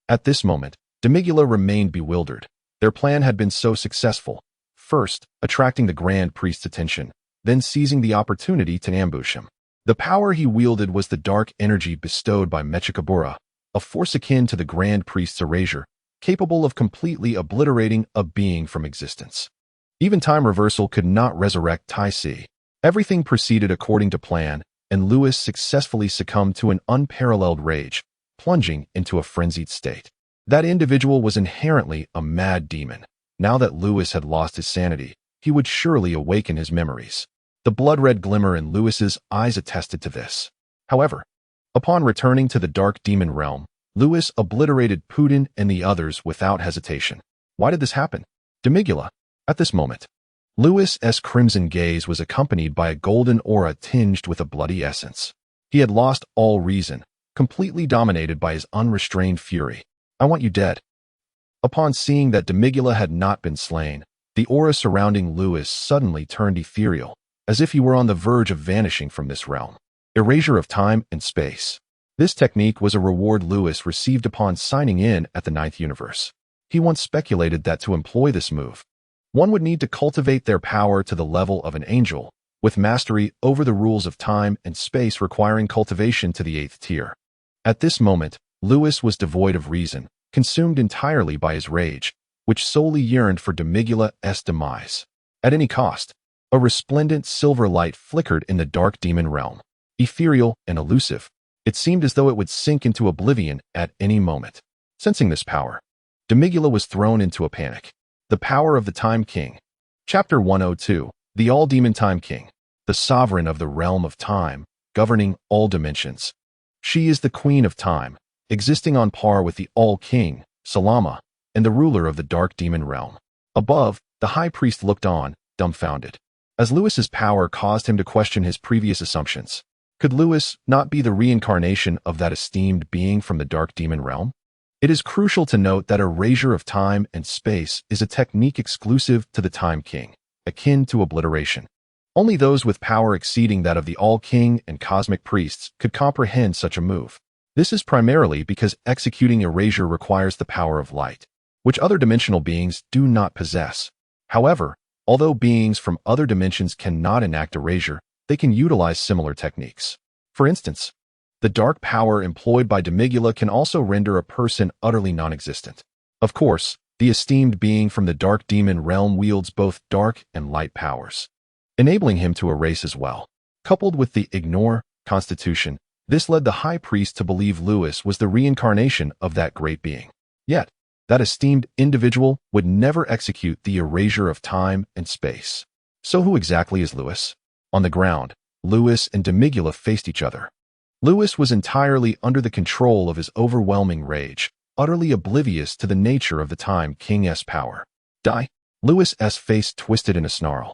At this moment, Demigula remained bewildered. Their plan had been so successful, first attracting the Grand Priest's attention, then seizing the opportunity to ambush him. The power he wielded was the dark energy bestowed by Mechikabura, a force akin to the Grand Priest's erasure, capable of completely obliterating a being from existence. Even time reversal could not resurrect Tai Si. Everything proceeded according to plan, and Lewis successfully succumbed to an unparalleled rage, plunging into a frenzied state. That individual was inherently a mad demon. Now that Lewis had lost his sanity, he would surely awaken his memories. The blood-red glimmer in Lewis's eyes attested to this. However, upon returning to the dark demon realm, Lewis obliterated Putin and the others without hesitation. Why did this happen? Demigula. At this moment, Lewis's crimson gaze was accompanied by a golden aura tinged with a bloody essence. He had lost all reason, completely dominated by his unrestrained fury. I want you dead. Upon seeing that Demigula had not been slain, the aura surrounding Lewis suddenly turned ethereal, as if he were on the verge of vanishing from this realm. Erasure of time and space. This technique was a reward Lewis received upon signing in at the Ninth Universe. He once speculated that to employ this move, one would need to cultivate their power to the level of an angel, with mastery over the rules of time and space requiring cultivation to the 8th tier. At this moment, Lewis was devoid of reason, consumed entirely by his rage, which solely yearned for Demigula's demise. At any cost, a resplendent silver light flickered in the dark demon realm. Ethereal and elusive, it seemed as though it would sink into oblivion at any moment. Sensing this power, Demigula was thrown into a panic. The power of the Time King. Chapter 102. The All-Demon Time King. The sovereign of the realm of time, governing all dimensions. She is the queen of time, existing on par with the All-King, Salama, and the ruler of the dark demon realm. Above, the high priest looked on, dumbfounded, as Lewis's power caused him to question his previous assumptions. Could Lewis not be the reincarnation of that esteemed being from the dark demon realm? It is crucial to note that erasure of time and space is a technique exclusive to the Time King, akin to obliteration. Only those with power exceeding that of the All-King and Cosmic Priests could comprehend such a move. This is primarily because executing erasure requires the power of light, which other dimensional beings do not possess. However, although beings from other dimensions cannot enact erasure, they can utilize similar techniques. For instance, the dark power employed by Demigula can also render a person utterly non-existent. Of course, the esteemed being from the dark demon realm wields both dark and light powers. enabling him to erase as well. Coupled with the ignore constitution, this led the high priest to believe Lewis was the reincarnation of that great being. Yet, that esteemed individual would never execute the erasure of time and space. So who exactly is Lewis? On the ground, Lewis and Demigula faced each other. Lewis was entirely under the control of his overwhelming rage, utterly oblivious to the nature of the Time King's power. Die! Lewis's face twisted in a snarl,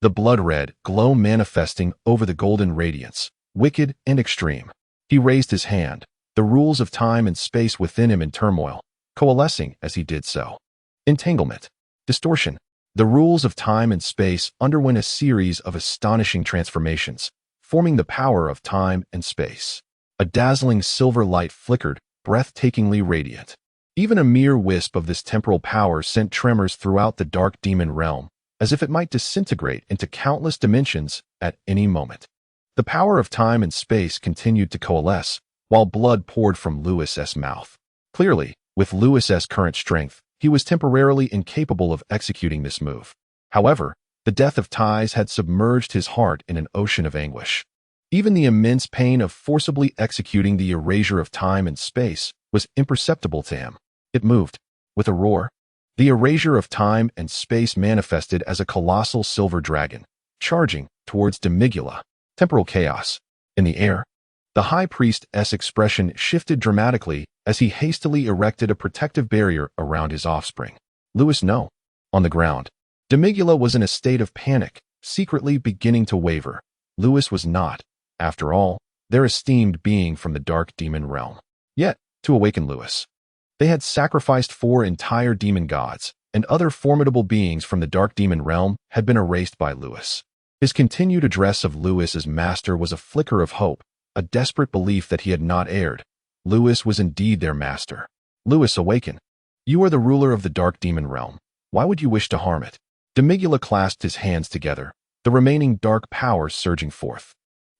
the blood-red glow manifesting over the golden radiance, wicked and extreme. He raised his hand, the rules of time and space within him in turmoil, coalescing as he did so. Entanglement. Distortion. The rules of time and space underwent a series of astonishing transformations, forming the power of time and space. A dazzling silver light flickered, breathtakingly radiant. Even a mere wisp of this temporal power sent tremors throughout the dark demon realm, as if it might disintegrate into countless dimensions at any moment. The power of time and space continued to coalesce, while blood poured from Lewis's mouth. Clearly, with Lewis's current strength, he was temporarily incapable of executing this move. However, the death of Ties had submerged his heart in an ocean of anguish. Even the immense pain of forcibly executing the erasure of time and space was imperceptible to him. It moved. With a roar, the erasure of time and space manifested as a colossal silver dragon, charging towards Demigula. Temporal chaos. In the air, the high priest's expression shifted dramatically as he hastily erected a protective barrier around his offspring. Lewis, no. On the ground, Demigula was in a state of panic, secretly beginning to waver. Lewis was not, after all, their esteemed being from the dark demon realm. Yet, to awaken Lewis, they had sacrificed 4 entire demon gods, and other formidable beings from the dark demon realm had been erased by Lewis. His continued address of Lewis as master was a flicker of hope, a desperate belief that he had not erred. Lewis was indeed their master. Lewis, awaken. You are the ruler of the dark demon realm. Why would you wish to harm it? Demigula clasped his hands together, the remaining dark power surging forth.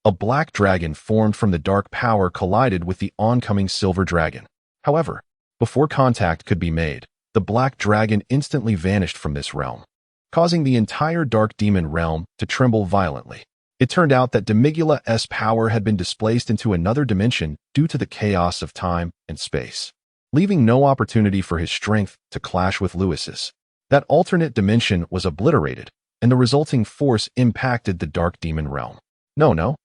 A black dragon formed from the dark power collided with the oncoming silver dragon. However, before contact could be made, the black dragon instantly vanished from this realm, causing the entire dark demon realm to tremble violently. It turned out that Demigula's power had been displaced into another dimension due to the chaos of time and space, leaving no opportunity for his strength to clash with Lewis's. That alternate dimension was obliterated, and the resulting force impacted the dark demon realm. No.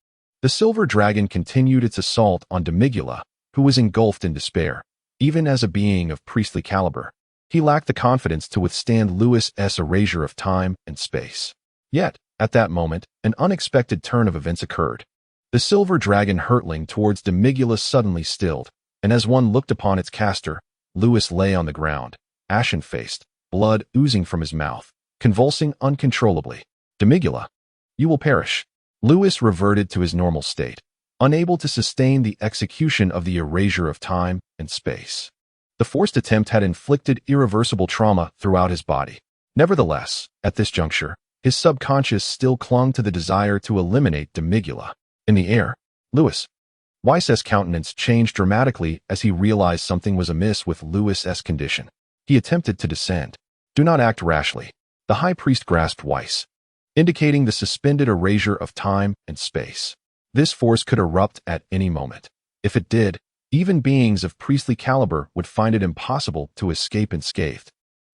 The silver dragon continued its assault on Demigula, who was engulfed in despair. Even as a being of priestly caliber, he lacked the confidence to withstand Lewis's erasure of time and space. Yet, at that moment, an unexpected turn of events occurred. The silver dragon hurtling towards Demigula suddenly stilled, and as one looked upon its caster, Lewis lay on the ground, ashen-faced, blood oozing from his mouth, convulsing uncontrollably. Demigula, you will perish. Lewis reverted to his normal state, unable to sustain the execution of the erasure of time and space. The forced attempt had inflicted irreversible trauma throughout his body. Nevertheless, at this juncture, his subconscious still clung to the desire to eliminate Demigula. In the air, Whis's countenance changed dramatically as he realized something was amiss with Lewis's condition. He attempted to descend. Do not act rashly. The high priest grasped Whis, indicating the suspended erasure of time and space. This force could erupt at any moment. If it did, even beings of priestly caliber would find it impossible to escape unscathed.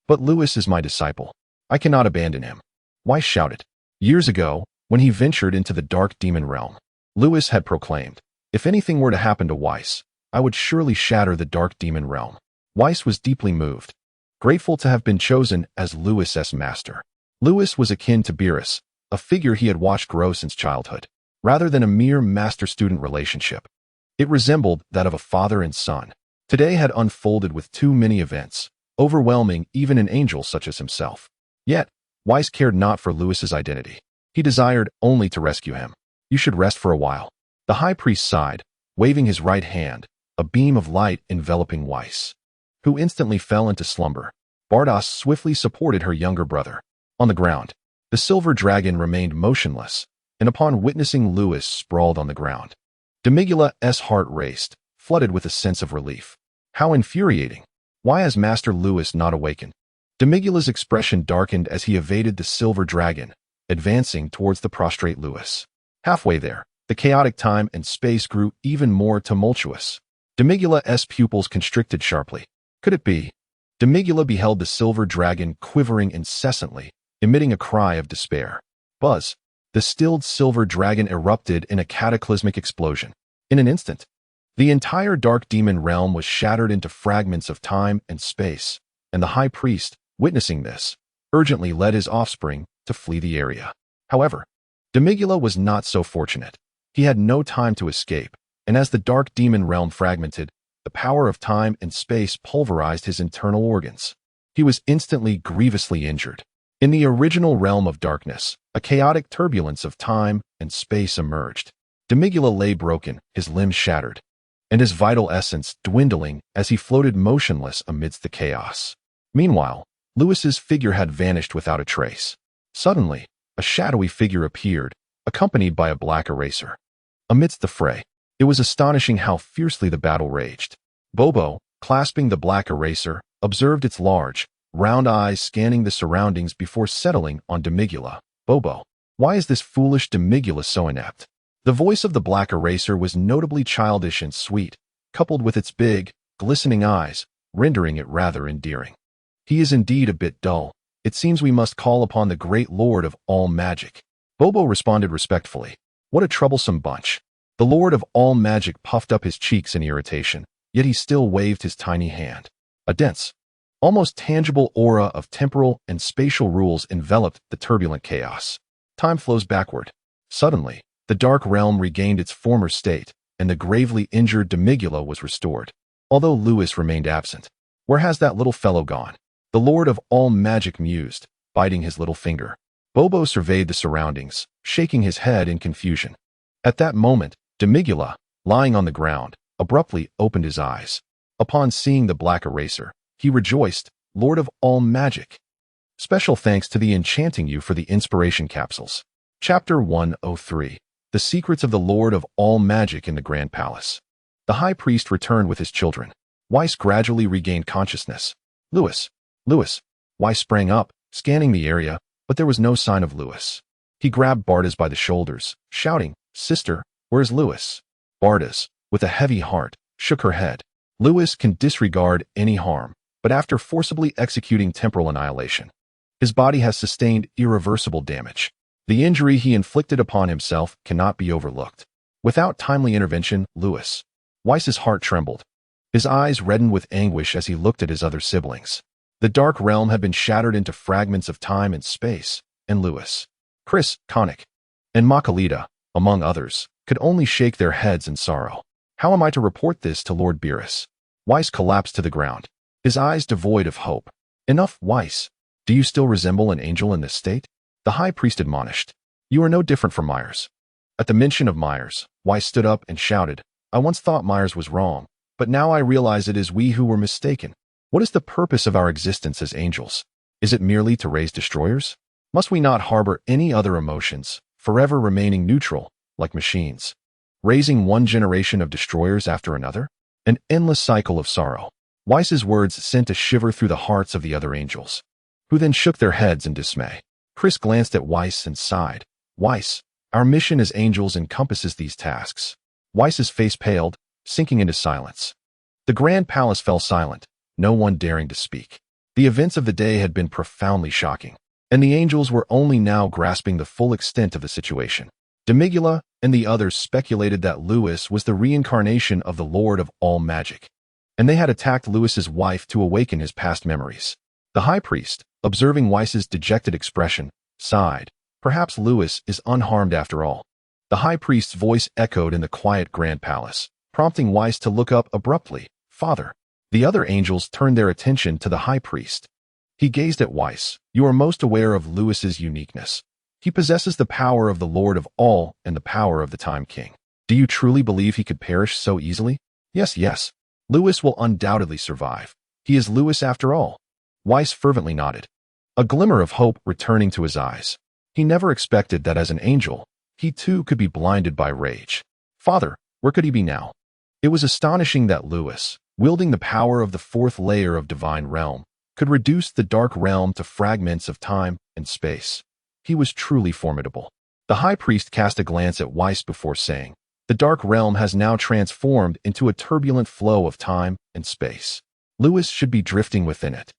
But Lewis is my disciple. I cannot abandon him. Whis shouted. Years ago, when he ventured into the dark demon realm, Lewis had proclaimed, if anything were to happen to Whis, I would surely shatter the dark demon realm. Whis was deeply moved, grateful to have been chosen as Lewis's master. Lewis was akin to Beerus, a figure he had watched grow since childhood. Rather than a mere master-student relationship, it resembled that of a father and son. Today had unfolded with too many events, overwhelming even an angel such as himself. Yet, Whis cared not for Lewis's identity. He desired only to rescue him. You should rest for a while. The high priest sighed, waving his right hand, a beam of light enveloping Whis, who instantly fell into slumber. Bardos swiftly supported her younger brother. On the ground, the silver dragon remained motionless, and upon witnessing Lewis sprawled on the ground, Demigula's heart raced, flooded with a sense of relief. How infuriating! Why has Master Lewis not awakened? Demigula's expression darkened as he evaded the silver dragon, advancing towards the prostrate Lewis. Halfway there, the chaotic time and space grew even more tumultuous. Demigula's pupils constricted sharply. Could it be? Demigula beheld the silver dragon quivering incessantly, emitting a cry of despair. Buzz! The stilled silver dragon erupted in a cataclysmic explosion. In an instant, the entire dark demon realm was shattered into fragments of time and space, and the high priest, witnessing this, urgently led his offspring to flee the area. However, Demigula was not so fortunate. He had no time to escape, and as the dark demon realm fragmented, the power of time and space pulverized his internal organs. He was instantly grievously injured. In the original realm of darkness, a chaotic turbulence of time and space emerged. Demigula lay broken, his limbs shattered, and his vital essence dwindling as he floated motionless amidst the chaos. Meanwhile, Lewis's figure had vanished without a trace. Suddenly, a shadowy figure appeared, accompanied by a black eraser. Amidst the fray, it was astonishing how fiercely the battle raged. Bobo, clasping the black eraser, observed its large, round eyes scanning the surroundings before settling on Demigula. Bobo, why is this foolish Demigula so inept? The voice of the black eraser was notably childish and sweet, coupled with its big, glistening eyes, rendering it rather endearing. He is indeed a bit dull. It seems we must call upon the great Lord of all magic. Bobo responded respectfully. What a troublesome bunch. The Lord of all magic puffed up his cheeks in irritation, yet he still waved his tiny hand. A dense, almost tangible aura of temporal and spatial rules enveloped the turbulent chaos. Time flows backward. Suddenly, the dark realm regained its former state, and the gravely injured Demigula was restored, although Lewis remained absent. Where has that little fellow gone? The Lord of all magic mused, biting his little finger. Bobo surveyed the surroundings, shaking his head in confusion. At that moment, Demigula, lying on the ground, abruptly opened his eyes. Upon seeing the black eraser, he rejoiced, Lord of all magic. Special thanks to the Enchanting You for the inspiration capsules. Chapter 103. The Secrets of the Lord of all Magic in the Grand Palace. The high priest returned with his children. Whis gradually regained consciousness. Lewis. Whis sprang up, scanning the area, but there was no sign of Lewis. He grabbed Bardas by the shoulders, shouting, Sister, where's Lewis? Bardas, with a heavy heart, shook her head. Lewis can disregard any harm, but after forcibly executing temporal annihilation, his body has sustained irreversible damage. The injury he inflicted upon himself cannot be overlooked. Without timely intervention, Whis's heart trembled. His eyes reddened with anguish as he looked at his other siblings. The dark realm had been shattered into fragments of time and space, and Lewis, Chris, Connick, and Makalita, among others, could only shake their heads in sorrow. How am I to report this to Lord Beerus? Whis collapsed to the ground, his eyes devoid of hope. Enough, Whis. Do you still resemble an angel in this state? The high priest admonished. You are no different from Myers. At the mention of Myers, Whis stood up and shouted, I once thought Myers was wrong, but now I realize it is we who were mistaken. What is the purpose of our existence as angels? Is it merely to raise destroyers? Must we not harbor any other emotions, forever remaining neutral, like machines, raising one generation of destroyers after another? An endless cycle of sorrow. Whis's words sent a shiver through the hearts of the other angels, who then shook their heads in dismay. Chris glanced at Whis and sighed. Whis, our mission as angels encompasses these tasks. Whis's face paled, sinking into silence. The Grand Palace fell silent, no one daring to speak. The events of the day had been profoundly shocking, and the angels were only now grasping the full extent of the situation. Demigula and the others speculated that Lewis was the reincarnation of the Lord of all magic, and they had attacked Lewis's wife to awaken his past memories. The high priest, observing Whis's dejected expression, sighed. Perhaps Lewis is unharmed after all. The high priest's voice echoed in the quiet Grand Palace, prompting Whis to look up abruptly. Father. The other angels turned their attention to the high priest. He gazed at Whis. You are most aware of Lewis's uniqueness. He possesses the power of the Lord of all and the power of the Time King. Do you truly believe he could perish so easily? Yes. Lewis will undoubtedly survive. He is Lewis after all. Whis fervently nodded, a glimmer of hope returning to his eyes. He never expected that as an angel, he too could be blinded by rage. Father, where could he be now? It was astonishing that Lewis, wielding the power of the fourth layer of divine realm, could reduce the dark realm to fragments of time and space. he was truly formidable. The high priest cast a glance at Whis before saying, "The dark realm has now transformed into a turbulent flow of time and space. Lewis should be drifting within it.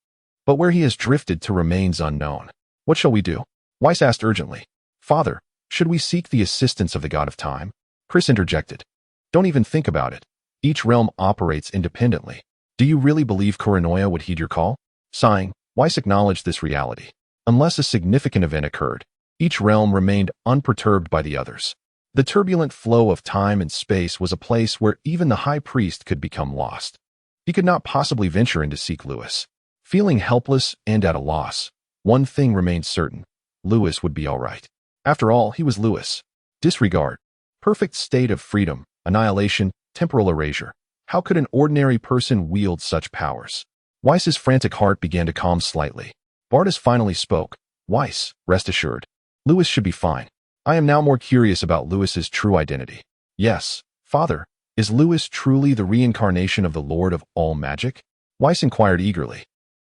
But where he has drifted to remains unknown. What shall we do?" Whis asked urgently. "Father, should we seek the assistance of the god of time?" Chris interjected. "Don't even think about it. Each realm operates independently. Do you really believe Korinoia would heed your call?" Sighing, Whis acknowledged this reality. Unless a significant event occurred, each realm remained unperturbed by the others. The turbulent flow of time and space was a place where even the high priest could become lost. He could not possibly venture in to seek Lewis. Feeling helpless and at a loss, one thing remained certain: Lewis would be all right. After all, he was Lewis. Disregard. Perfect state of freedom, annihilation, temporal erasure. How could an ordinary person wield such powers? Whis' frantic heart began to calm slightly. Bardas finally spoke. "Whis, rest assured. Lewis should be fine. I am now more curious about Lewis's true identity." "Yes, Father, is Lewis truly the reincarnation of the Lord of all magic?" Whis inquired eagerly.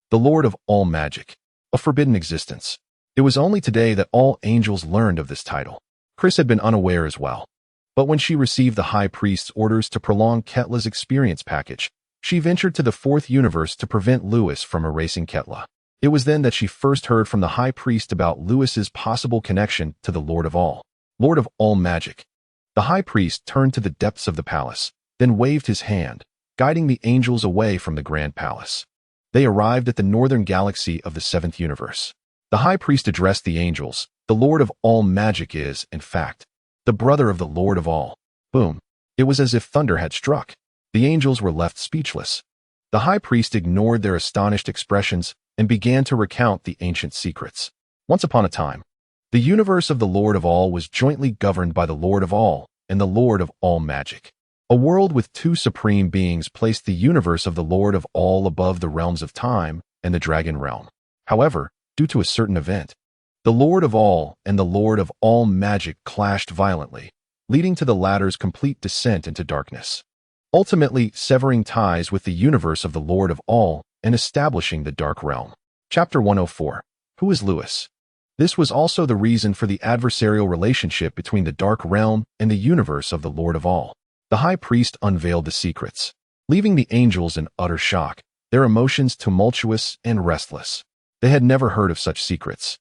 The Lord of all magic. A forbidden existence. It was only today that all angels learned of this title. Chris had been unaware as well. But when she received the high priest's orders to prolong Ketla's experience package, she ventured to the fourth universe to prevent Lewis from erasing Ketla. It was then that she first heard from the high priest about Lewis's possible connection to the Lord of all magic. The high priest turned to the depths of the palace, then waved his hand, guiding the angels away from the grand palace. They arrived at the northern galaxy of the seventh universe. The high priest addressed the angels. "The Lord of all magic is, in fact, the brother of the Lord of all." Boom. It was as if thunder had struck. The angels were left speechless. The high priest ignored their astonished expressions and began to recount the ancient secrets. Once upon a time, the universe of the Lord of all was jointly governed by the Lord of all and the Lord of all magic. A world with two supreme beings placed the universe of the Lord of all above the realms of time and the dragon realm. However, due to a certain event, the Lord of all and the Lord of all magic clashed violently, leading to the latter's complete descent into darkness, ultimately severing ties with the universe of the Lord of all and establishing the Dark Realm. Chapter 104. Who is Lewis? This was also the reason for the adversarial relationship between the Dark Realm and the universe of the Lord of all. The high priest unveiled the secrets, leaving the angels in utter shock, their emotions tumultuous and restless. They had never heard of such secrets.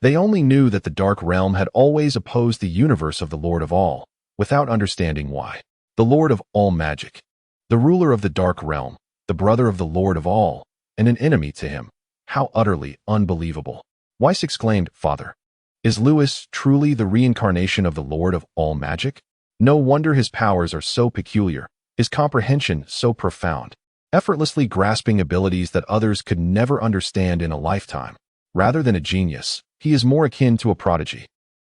They only knew that the Dark Realm had always opposed the universe of the Lord of all, without understanding why. The Lord of all magic, the ruler of the Dark Realm, the brother of the Lord of all, and an enemy to him. How utterly unbelievable. Whis exclaimed, "Father, is Lewis truly the reincarnation of the Lord of all magic? No wonder his powers are so peculiar, his comprehension so profound, effortlessly grasping abilities that others could never understand in a lifetime. Rather than a genius, he is more akin to a prodigy.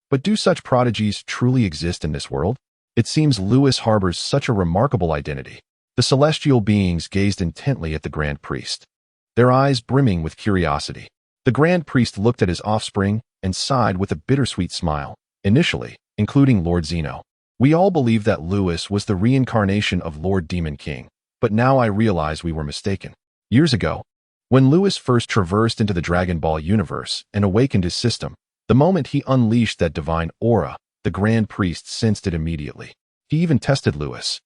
But do such prodigies truly exist in this world? It seems Lewis harbors such a remarkable identity." The celestial beings gazed intently at the Grand Priest, their eyes brimming with curiosity. The Grand Priest looked at his offspring and sighed with a bittersweet smile. "Initially, including Lord Zeno, we all believed that Lewis was the reincarnation of Lord Demon King, but now I realize we were mistaken. Years ago, when Lewis first traversed into the Dragon Ball universe and awakened his system, the moment he unleashed that divine aura, the Grand Priest sensed it immediately. He even tested Lewis."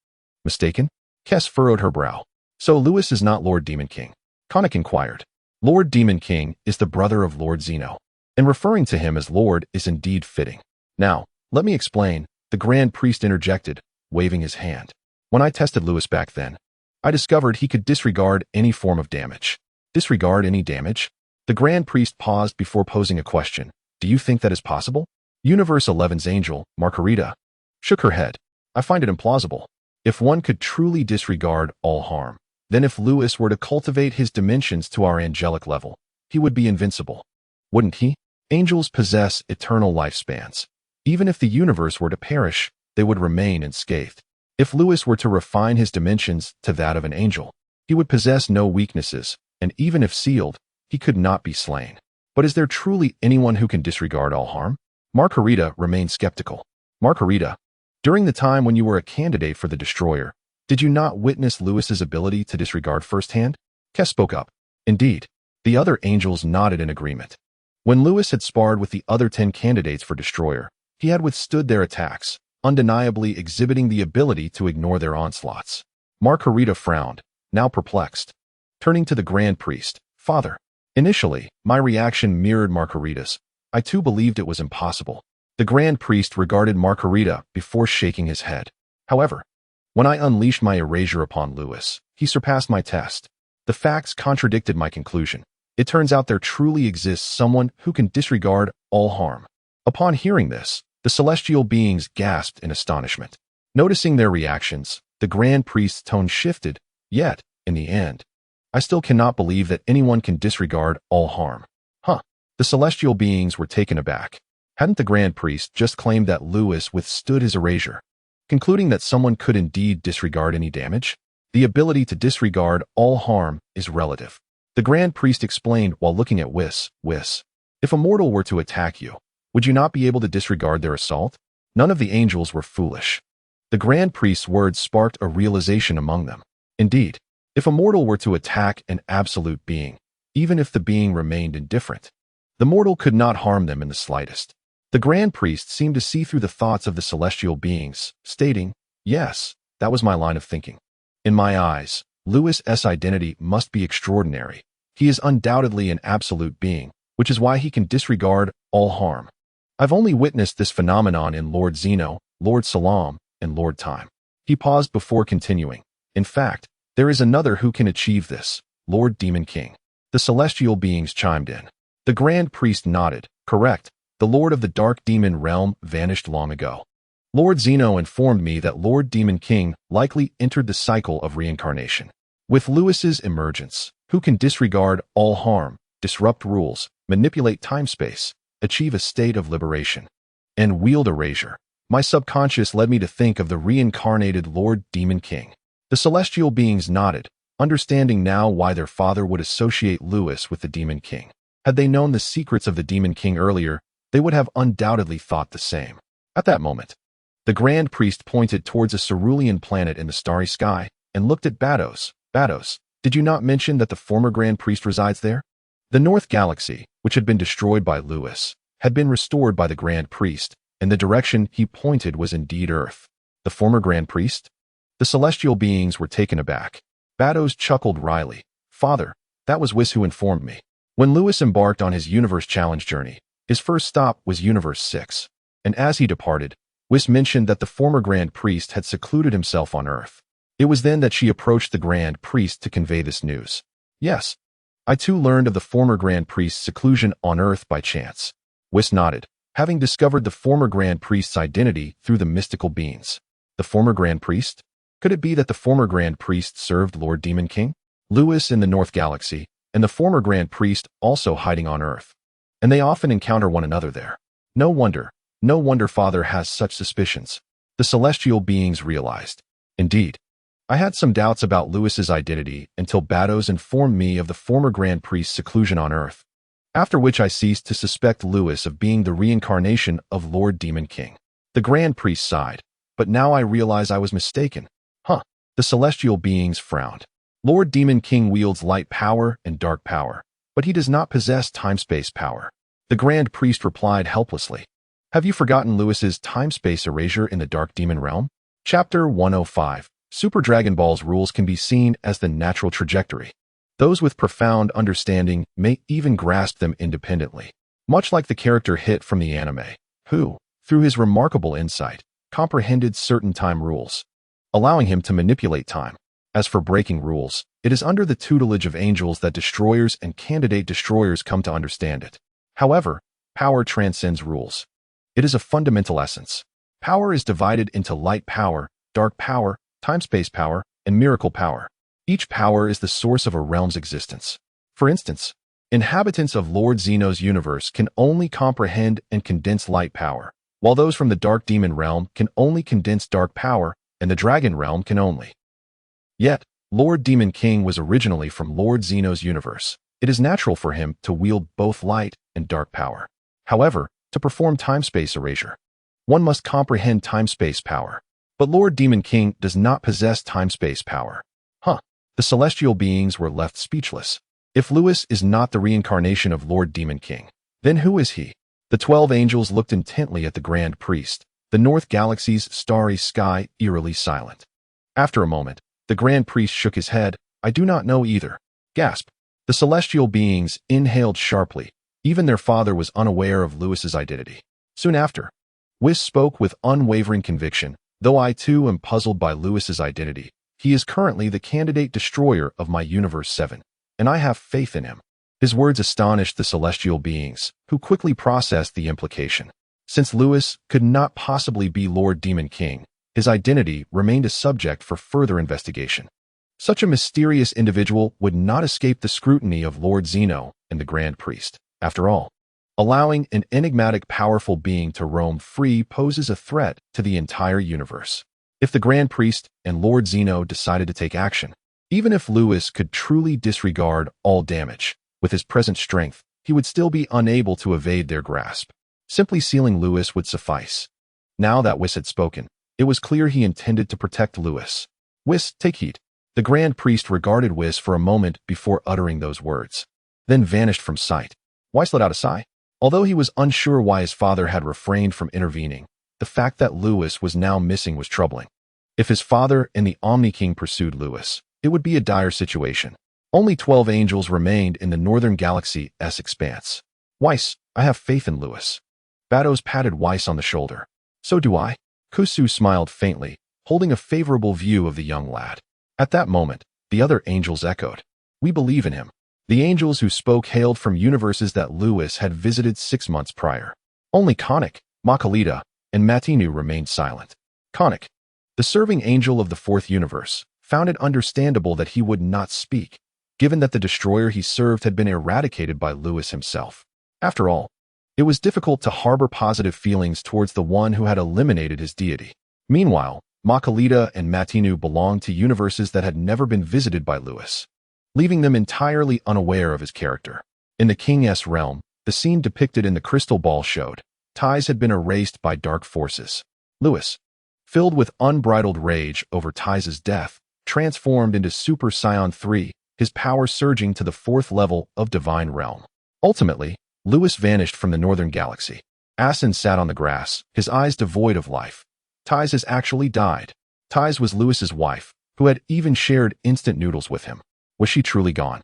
"Mistaken?" Kes furrowed her brow. "So Lewis is not Lord Demon King?" Konnik inquired. "Lord Demon King is the brother of Lord Zeno, and referring to him as Lord is indeed fitting. Now, let me explain," the Grand Priest interjected, waving his hand. "When I tested Lewis back then, I discovered he could disregard any form of damage." "Disregard any damage?" The Grand Priest paused before posing a question. "Do you think that is possible?" Universe 11's angel, Margarita, shook her head. "I find it implausible. If one could truly disregard all harm, then if Lewis were to cultivate his dimensions to our angelic level, he would be invincible. Wouldn't he? Angels possess eternal lifespans. Even if the universe were to perish, they would remain unscathed. If Lewis were to refine his dimensions to that of an angel, he would possess no weaknesses, and even if sealed, he could not be slain. But is there truly anyone who can disregard all harm?" Margarita remained skeptical. "Margarita, during the time when you were a candidate for the Destroyer, did you not witness Lewis's ability to disregard firsthand?" Kes spoke up. "Indeed." The other angels nodded in agreement. When Lewis had sparred with the other 10 candidates for Destroyer, he had withstood their attacks, undeniably exhibiting the ability to ignore their onslaughts. Margarita frowned, now perplexed. Turning to the Grand Priest, "Father." Initially, my reaction mirrored Margarita's. I too believed it was impossible. The Grand Priest regarded Margarita before shaking his head. However, when I unleashed my erasure upon Lewis, he surpassed my test. The facts contradicted my conclusion. It turns out there truly exists someone who can disregard all harm. Upon hearing this, the celestial beings gasped in astonishment. Noticing their reactions, the Grand Priest's tone shifted, yet, in the end, I still cannot believe that anyone can disregard all harm. The celestial beings were taken aback. Hadn't the Grand Priest just claimed that Lewis withstood his erasure? Concluding that someone could indeed disregard any damage? The ability to disregard all harm is relative. The Grand Priest explained while looking at Whis. "Whis, if a mortal were to attack you, would you not be able to disregard their assault?" None of the angels were foolish. The Grand Priest's words sparked a realization among them. Indeed, if a mortal were to attack an absolute being, even if the being remained indifferent, the mortal could not harm them in the slightest. The Grand Priest seemed to see through the thoughts of the celestial beings, stating, "Yes, that was my line of thinking. In my eyes, Lewis's identity must be extraordinary. He is undoubtedly an absolute being, which is why he can disregard all harm. I've only witnessed this phenomenon in Lord Zeno, Lord Salam, and Lord Time." He paused before continuing. "In fact, there is another who can achieve this, Lord Demon King." The celestial beings chimed in. The Grand Priest nodded. "Correct. The Lord of the Dark Demon Realm vanished long ago. Lord Zeno informed me that Lord Demon King likely entered the cycle of reincarnation. With Lewis's emergence, who can disregard all harm, disrupt rules, manipulate time-space, achieve a state of liberation, and wield erasure, my subconscious led me to think of the reincarnated Lord Demon King." The celestial beings nodded, understanding now why their father would associate Lewis with the Demon King. Had they known the secrets of the Demon King earlier, they would have undoubtedly thought the same. At that moment, the Grand Priest pointed towards a cerulean planet in the starry sky and looked at Bados. "Bados, did you not mention that the former Grand Priest resides there?" The North Galaxy, which had been destroyed by Lewis, had been restored by the Grand Priest, and the direction he pointed was indeed Earth. The former Grand Priest? The celestial beings were taken aback. Bados chuckled wryly. "Father, that was Whis who informed me. When Lewis embarked on his Universe Challenge journey, his first stop was Universe 6, and as he departed, Whis mentioned that the former Grand Priest had secluded himself on Earth. It was then that she approached the Grand Priest to convey this news. Yes, I too learned of the former Grand Priest's seclusion on Earth by chance." Whis nodded, having discovered the former Grand Priest's identity through the mystical beings. The former Grand Priest? Could it be that the former Grand Priest served Lord Demon King? Lewis in the North Galaxy, and the former Grand Priest also hiding on Earth. And they often encounter one another there. No wonder Father has such suspicions. The celestial beings realized. Indeed, I had some doubts about Lewis's identity until Bados informed me of the former Grand Priest's seclusion on Earth, after which I ceased to suspect Lewis of being the reincarnation of Lord Demon King. The Grand Priest sighed, "But now I realize I was mistaken." The celestial beings frowned. "Lord Demon King wields light power and dark power, but he does not possess time-space power." The Grand Priest replied helplessly. "Have you forgotten Lewis's time-space erasure in the Dark Demon Realm?" Chapter 105. Super Dragon Ball's rules can be seen as the natural trajectory. Those with profound understanding may even grasp them independently, much like the character Hit from the anime, who, through his remarkable insight, comprehended certain time rules, allowing him to manipulate time. As for breaking rules, it is under the tutelage of angels that destroyers and candidate destroyers come to understand it. However, power transcends rules. It is a fundamental essence. Power is divided into light power, dark power, time-space power, and miracle power. Each power is the source of a realm's existence. For instance, inhabitants of Lord Zeno's universe can only comprehend and condense light power, while those from the Dark Demon Realm can only condense dark power, and the Dragon Realm can only. Yet, Lord Demon King was originally from Lord Zeno's universe. It is natural for him to wield both light and dark power. However, to perform time-space erasure, one must comprehend time-space power. But Lord Demon King does not possess time-space power. The celestial beings were left speechless. If Lewis is not the reincarnation of Lord Demon King, Then who is he? The 12 angels looked intently at the Grand Priest, the North Galaxy's starry sky eerily silent. After a moment, the Grand Priest shook his head. I do not know either. Gasp. The celestial beings inhaled sharply. Even their father was unaware of Louis's identity. Soon after, Whis spoke with unwavering conviction. Though I too am puzzled by Louis's identity, he is currently the candidate destroyer of my Universe 7, and I have faith in him. His words astonished the celestial beings, who quickly processed the implication. Since Louis could not possibly be Lord Demon King, his identity remained a subject for further investigation. Such a mysterious individual would not escape the scrutiny of Lord Zeno and the Grand Priest. After all, allowing an enigmatic, powerful being to roam free poses a threat to the entire universe. If the Grand Priest and Lord Zeno decided to take action, even if Louis could truly disregard all damage, with his present strength, he would still be unable to evade their grasp. Simply sealing Louis would suffice. Now that Whis had spoken, it was clear he intended to protect Louis. Whis, take heed. The Grand Priest regarded Whis for a moment before uttering those words, then vanished from sight. Whis let out a sigh. Although he was unsure why his father had refrained from intervening, the fact that Louis was now missing was troubling. If his father and the Omni King pursued Louis, it would be a dire situation. Only 12 angels remained in the Northern Galaxy's expanse. Whis, I have faith in Louis. Batos patted Whis on the shoulder. So do I. Kusu smiled faintly, holding a favorable view of the young lad. At that moment, the other angels echoed. We believe in him. The angels who spoke hailed from universes that Louis had visited 6 months prior. Only Conic, Makalita, and Matinu remained silent. Conic, the serving angel of the 4th universe, found it understandable that he would not speak, given that the destroyer he served had been eradicated by Louis himself. After all, it was difficult to harbor positive feelings towards the one who had eliminated his deity. Meanwhile, Makalita and Matinu belonged to universes that had never been visited by Louis, leaving them entirely unaware of his character. In the King's realm, the scene depicted in the crystal ball showed ties had been erased by dark forces. Louis, filled with unbridled rage over Ty's death, transformed into Super Saiyan 3, his power surging to the 4th level of Divine Realm. Ultimately, Louis vanished from the Northern Galaxy. Asin sat on the grass, his eyes devoid of life. Ty's has actually died. Ty's was Louis's wife, who had even shared instant noodles with him. Was she truly gone?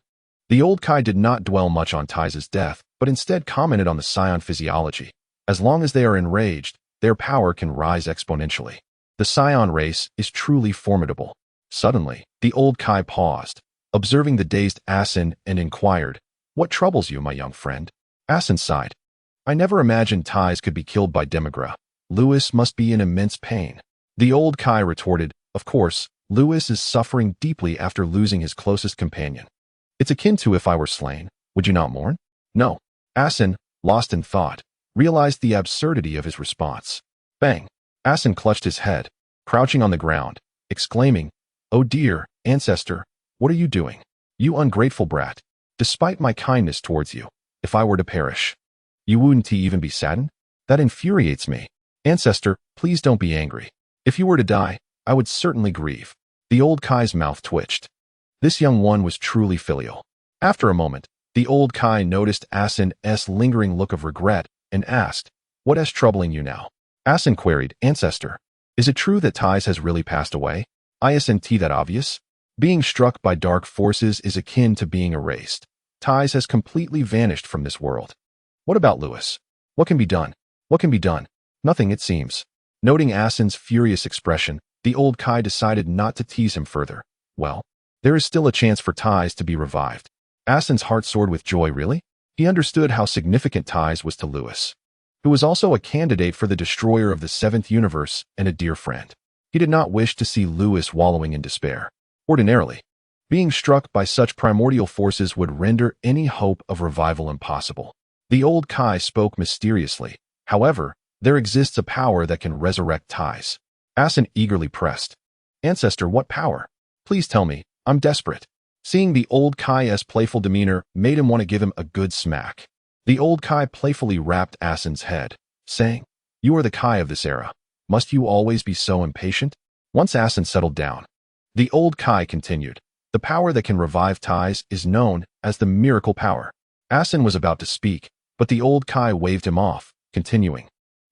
The old Kai did not dwell much on Ty's death, but instead commented on the Scion physiology. As long as they are enraged, their power can rise exponentially. The Scion race is truly formidable. Suddenly, the old Kai paused, observing the dazed Asin, and inquired, What troubles you, my young friend? Asin sighed. I never imagined Ty's could be killed by Demigra. Louis must be in immense pain. The old Kai retorted, Of course, Louis is suffering deeply after losing his closest companion. It's akin to if I were slain. Would you not mourn? No. Asin, lost in thought, realized the absurdity of his response. Bang! Asin clutched his head, crouching on the ground, exclaiming, Oh dear, ancestor, what are you doing? You ungrateful brat. Despite my kindness towards you, if I were to perish, you wouldn't even be saddened? That infuriates me. Ancestor, please don't be angry. If you were to die, I would certainly grieve. The old Kai's mouth twitched. This young one was truly filial. After a moment, the old Kai noticed Asin's lingering look of regret and asked, What is troubling you now? Asin queried, Ancestor, is it true that Ty's has really passed away? Isn't that obvious? Being struck by dark forces is akin to being erased. Ty's has completely vanished from this world. What about Louis? What can be done? What can be done? Nothing, it seems. Noting Asin's furious expression, the old Kai decided not to tease him further. Well, there is still a chance for Ty's to be revived. Asin's heart soared with joy, really? He understood how significant Ty's was to Louis, who was also a candidate for the destroyer of the 7th universe and a dear friend. He did not wish to see Louis wallowing in despair. Ordinarily, being struck by such primordial forces would render any hope of revival impossible. The old Kai spoke mysteriously. However, there exists a power that can resurrect Ty's. Asin eagerly pressed. Ancestor, what power? Please tell me, I'm desperate. Seeing the old Kai's playful demeanor made him want to give him a good smack. The old Kai playfully rapped Asin's head, saying, You are the Kai of this era. Must you always be so impatient? Once Asin settled down, the old Kai continued, The power that can revive Ty's is known as the miracle power. Asin was about to speak, But the old Kai waved him off, continuing.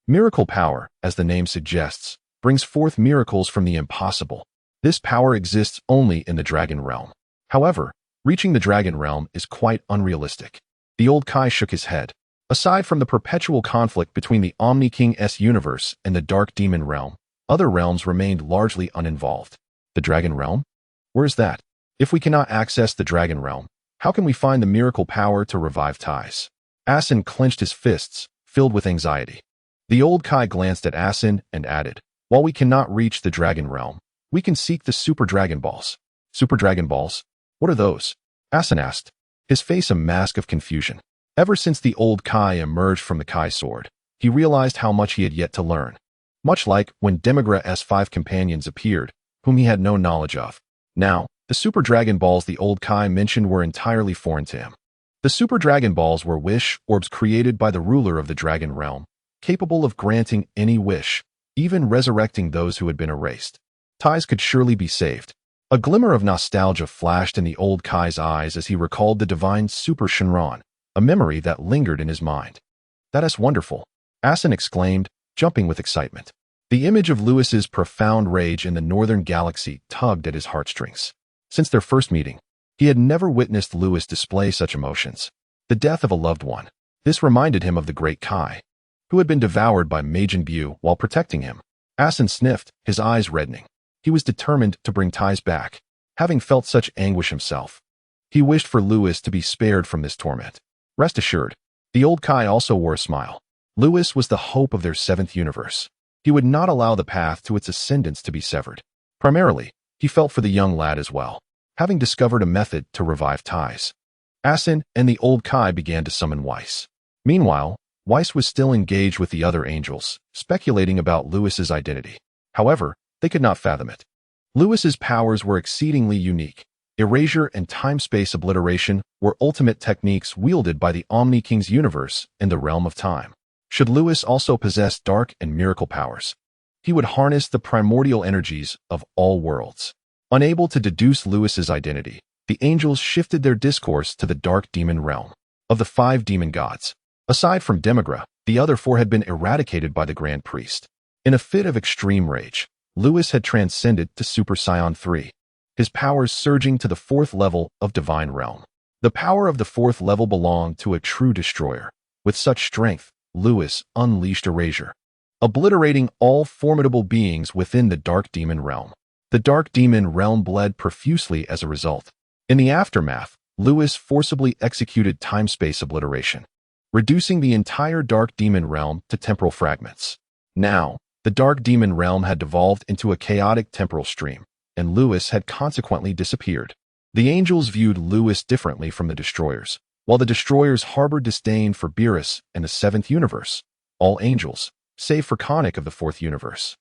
Miracle power, as the name suggests, brings forth miracles from the impossible. This power exists only in the dragon realm. However, reaching the dragon realm is quite unrealistic. The old Kai shook his head. Aside from the perpetual conflict between the Omni King's universe and the Dark Demon realm, other realms remained largely uninvolved. The dragon realm? Where is that? If we cannot access the dragon realm, how can we find the miracle power to revive Tais? Asin clenched his fists, filled with anxiety. The old Kai glanced at Asin and added, while we cannot reach the dragon realm, we can seek the Super Dragon Balls. Super Dragon Balls? What are those? Asin asked, his face a mask of confusion. Ever since the old Kai emerged from the Kai sword, he realized how much he had yet to learn. Much like when Demigra's 5 companions appeared, whom he had no knowledge of. Now, the Super Dragon Balls the old Kai mentioned were entirely foreign to him. The Super Dragon Balls were wish orbs created by the ruler of the dragon realm, capable of granting any wish, even resurrecting those who had been erased. Tais could surely be saved. A glimmer of nostalgia flashed in the old Kai's eyes as he recalled the divine Super Shenron, a memory that lingered in his mind. That is wonderful, Asin exclaimed, jumping with excitement. The image of Louis's profound rage in the northern galaxy tugged at his heartstrings. Since their first meeting, he had never witnessed Louis display such emotions. The death of a loved one. This reminded him of the great Kai, who had been devoured by Majin Buu while protecting him. Asin sniffed, his eyes reddening. He was determined to bring Tais back, having felt such anguish himself. He wished for Louis to be spared from this torment. Rest assured, the old Kai also wore a smile. Louis was the hope of their 7th universe. He would not allow the path to its ascendance to be severed. Primarily, he felt for the young lad as well, having discovered a method to revive Tais. Asin and the old Kai began to summon Whis. Meanwhile, Whis was still engaged with the other angels, speculating about Louis's identity. However, they could not fathom it. Louis's powers were exceedingly unique. Erasure and time-space obliteration were ultimate techniques wielded by the Omni King's universe in the realm of time. Should Louis also possess dark and miracle powers, he would harness the primordial energies of all worlds. Unable to deduce Louis's identity, the angels shifted their discourse to the dark demon realm. Of the 5 demon gods, aside from Demigra, the other 4 had been eradicated by the Grand Priest. In a fit of extreme rage, Louis had transcended to Super Saiyan 3, his powers surging to the 4th level of Divine Realm. The power of the 4th level belonged to a true destroyer. With such strength, Louis unleashed erasure, obliterating all formidable beings within the Dark Demon Realm. The Dark Demon Realm bled profusely as a result. In the aftermath, Louis forcibly executed time-space obliteration, reducing the entire Dark Demon Realm to temporal fragments. Now, the Dark Demon Realm had devolved into a chaotic temporal stream, and Louis had consequently disappeared. The angels viewed Louis differently from the destroyers. While the destroyers harbored disdain for Beerus and the 7th universe, all angels, save for Conic of the 4th universe,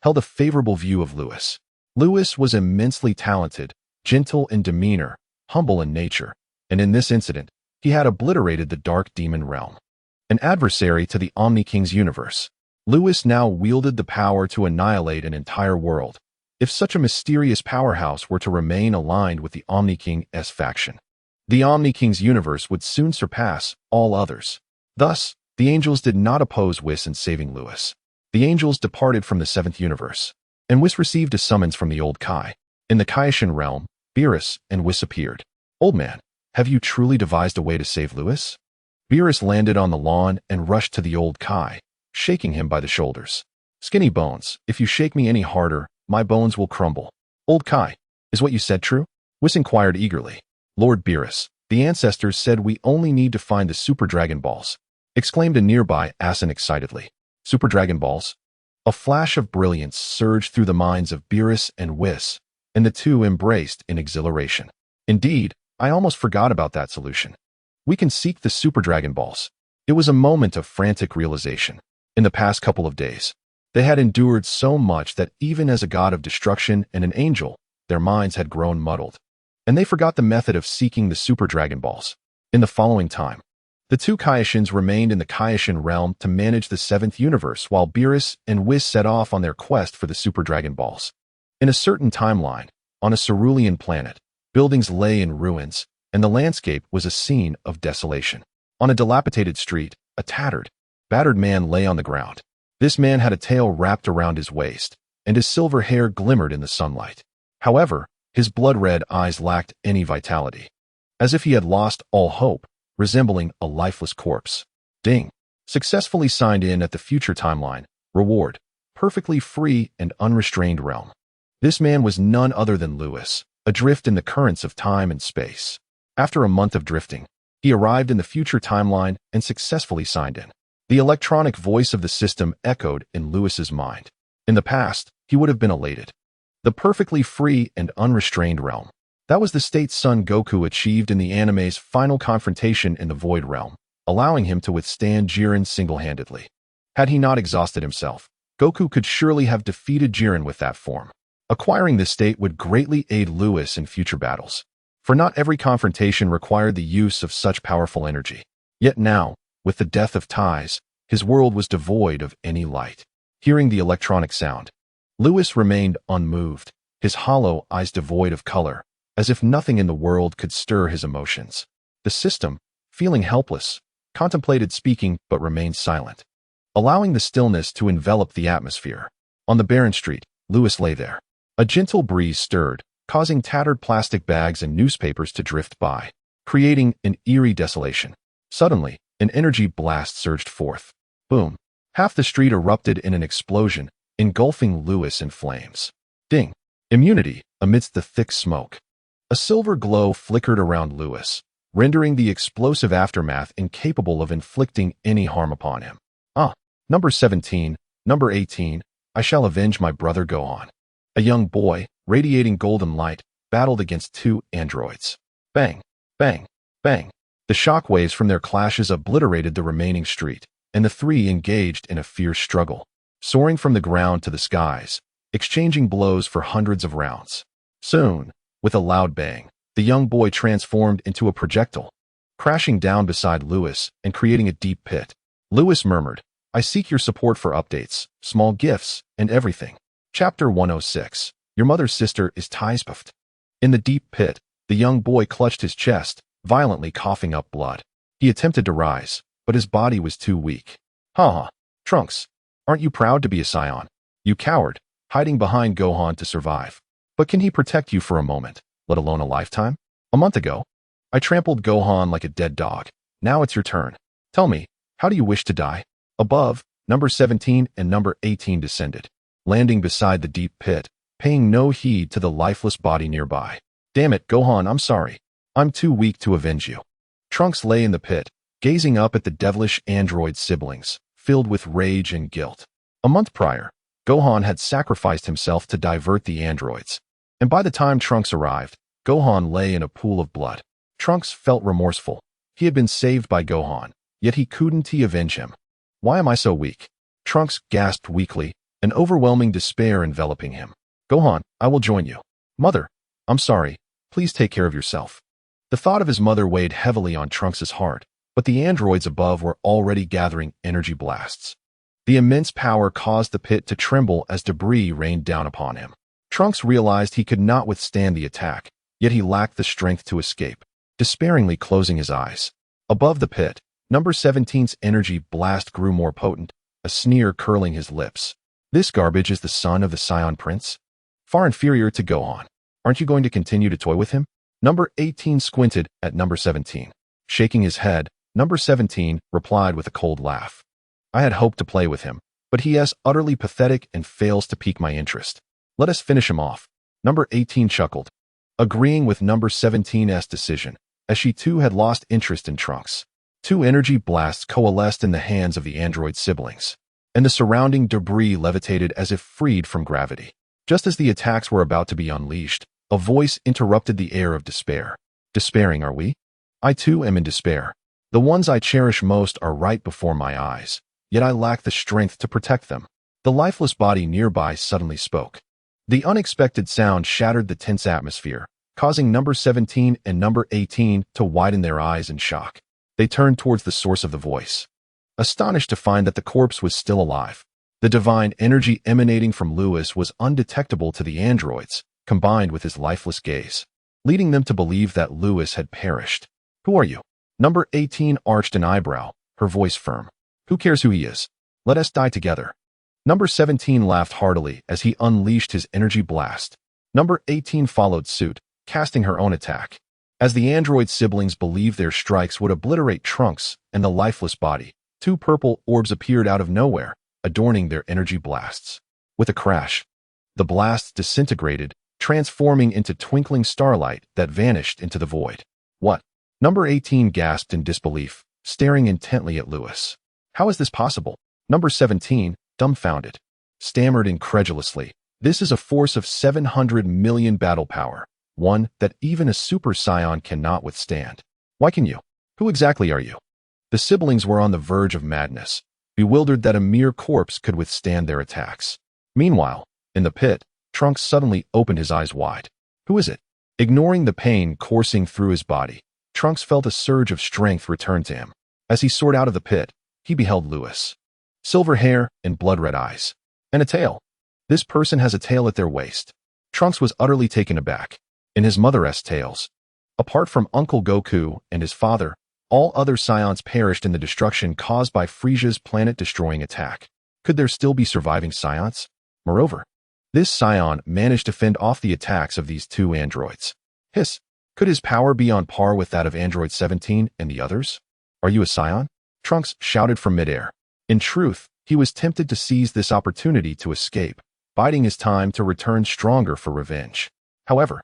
held a favorable view of Louis. Louis was immensely talented, gentle in demeanor, humble in nature, and in this incident, he had obliterated the Dark Demon Realm. An adversary to the Omni King's universe, Louis now wielded the power to annihilate an entire world, if such a mysterious powerhouse were to remain aligned with the Omni King's faction. The Omni King's universe would soon surpass all others. Thus, the angels did not oppose Whis in saving Louis. The angels departed from the 7th universe, and Whis received a summons from the old Kai. In the Kaishan realm, Beerus and Whis appeared. Old man, have you truly devised a way to save Louis? Beerus landed on the lawn and rushed to the old Kai, shaking him by the shoulders. Skinny bones, if you shake me any harder, my bones will crumble. Old Kai, is what you said true? Whis inquired eagerly. Lord Beerus, the ancestors said we only need to find the Super Dragon Balls, exclaimed a nearby Asin excitedly. Super Dragon Balls? A flash of brilliance surged through the minds of Beerus and Whis, and the two embraced in exhilaration. Indeed, I almost forgot about that solution. We can seek the Super Dragon Balls. It was a moment of frantic realization. In the past couple of days, they had endured so much that even as a god of destruction and an angel, their minds had grown muddled, and they forgot the method of seeking the Super Dragon Balls. In the following time, the 2 Kaiashins remained in the Kaiashin realm to manage the 7th universe while Beerus and Whis set off on their quest for the Super Dragon Balls. In a certain timeline, on a cerulean planet, buildings lay in ruins, and the landscape was a scene of desolation. On a dilapidated street, a tattered, battered man lay on the ground. This man had a tail wrapped around his waist, and his silver hair glimmered in the sunlight. However, his blood-red eyes lacked any vitality, as if he had lost all hope, resembling a lifeless corpse. Ding. Successfully signed in at the future timeline. Reward. Perfectly free and unrestrained realm. This man was none other than Lewis, adrift in the currents of time and space. After a month of drifting, he arrived in the future timeline and successfully signed in. The electronic voice of the system echoed in Lewis's mind. In the past, he would have been elated. The perfectly free and unrestrained realm. That was the state Son Goku achieved in the anime's final confrontation in the Void Realm, allowing him to withstand Jiren single-handedly. Had he not exhausted himself, Goku could surely have defeated Jiren with that form. Acquiring this state would greatly aid Lewis in future battles, for not every confrontation required the use of such powerful energy. Yet now, with the death of ties, his world was devoid of any light. Hearing the electronic sound, Lewis remained unmoved, his hollow eyes devoid of color, as if nothing in the world could stir his emotions. The system, feeling helpless, contemplated speaking but remained silent, allowing the stillness to envelop the atmosphere. On the barren street, Lewis lay there. A gentle breeze stirred, causing tattered plastic bags and newspapers to drift by, creating an eerie desolation. Suddenly, an energy blast surged forth. Boom. Half the street erupted in an explosion, engulfing Lewis in flames. Ding. Immunity amidst the thick smoke. A silver glow flickered around Lewis, rendering the explosive aftermath incapable of inflicting any harm upon him. Number 17, number 18, I shall avenge my brother Gohan. A young boy, radiating golden light, battled against two androids. Bang, bang, bang. The shockwaves from their clashes obliterated the remaining street, and the three engaged in a fierce struggle, soaring from the ground to the skies, exchanging blows for hundreds of rounds. Soon, with a loud bang, the young boy transformed into a projectile, crashing down beside Lewis and creating a deep pit. Lewis murmured, I seek your support for updates, small gifts, and everything. Chapter 106. Your mother's sister is Tisbuffed. In the deep pit, the young boy clutched his chest, violently coughing up blood. He attempted to rise, but his body was too weak. Trunks, aren't you proud to be a Scion? You coward, hiding behind Gohan to survive. But can he protect you for a moment, let alone a lifetime? A month ago, I trampled Gohan like a dead dog. Now it's your turn. Tell me, how do you wish to die? Above, number 17 and number 18 descended, landing beside the deep pit, paying no heed to the lifeless body nearby. Damn it, Gohan, I'm sorry. I'm too weak to avenge you. Trunks lay in the pit, gazing up at the devilish android siblings, filled with rage and guilt. A month prior, Gohan had sacrificed himself to divert the androids, and by the time Trunks arrived, Gohan lay in a pool of blood. Trunks felt remorseful. He had been saved by Gohan, yet he couldn't avenge him. Why am I so weak? Trunks gasped weakly, an overwhelming despair enveloping him. Gohan, I will join you. Mother, I'm sorry. Please take care of yourself. The thought of his mother weighed heavily on Trunks' heart, but the androids above were already gathering energy blasts. The immense power caused the pit to tremble as debris rained down upon him. Trunks realized he could not withstand the attack, yet he lacked the strength to escape, despairingly closing his eyes. Above the pit, number 17's energy blast grew more potent, a sneer curling his lips. This garbage is the son of the Scion Prince? Far inferior to Gohan. Aren't you going to continue to toy with him? Number 18 squinted at number 17. Shaking his head, number 17 replied with a cold laugh. I had hoped to play with him, but he is utterly pathetic and fails to pique my interest. Let us finish him off. Number 18 chuckled, agreeing with number 17's decision, as she too had lost interest in Trunks. Two energy blasts coalesced in the hands of the android siblings, and the surrounding debris levitated as if freed from gravity. Just as the attacks were about to be unleashed, a voice interrupted the air of despair. Despairing, are we? I too am in despair. The ones I cherish most are right before my eyes, yet I lack the strength to protect them. The lifeless body nearby suddenly spoke. The unexpected sound shattered the tense atmosphere, causing number 17 and number 18 to widen their eyes in shock. They turned towards the source of the voice, astonished to find that the corpse was still alive. The divine energy emanating from Lewis was undetectable to the androids, combined with his lifeless gaze, leading them to believe that Lewis had perished. Who are you? Number 18 arched an eyebrow, her voice firm. Who cares who he is? Let us die together. Number 17 laughed heartily as he unleashed his energy blast. Number 18 followed suit, casting her own attack. As the android siblings believed their strikes would obliterate Trunks and the lifeless body, two purple orbs appeared out of nowhere, adorning their energy blasts. With a crash, the blasts disintegrated, transforming into twinkling starlight that vanished into the void. What? Number 18 gasped in disbelief, staring intently at Lewis. How is this possible? Number 17, dumbfounded, stammered incredulously. This is a force of 700 million battle power, one that even a super scion cannot withstand. Why can you? Who exactly are you? The siblings were on the verge of madness, bewildered that a mere corpse could withstand their attacks. Meanwhile, in the pit, Trunks suddenly opened his eyes wide. Who is it? Ignoring the pain coursing through his body, Trunks felt a surge of strength return to him. As he soared out of the pit, he beheld Lewis. Silver hair and blood-red eyes. And a tail. This person has a tail at their waist. Trunks was utterly taken aback. In his mother-esque tales, apart from Uncle Goku and his father, all other scions perished in the destruction caused by Frieza's planet-destroying attack. Could there still be surviving scions? Moreover, this scion managed to fend off the attacks of these two androids. Hiss! Could his power be on par with that of Android 17 and the others? Are you a scion? Trunks shouted from midair. In truth, he was tempted to seize this opportunity to escape, biding his time to return stronger for revenge. However,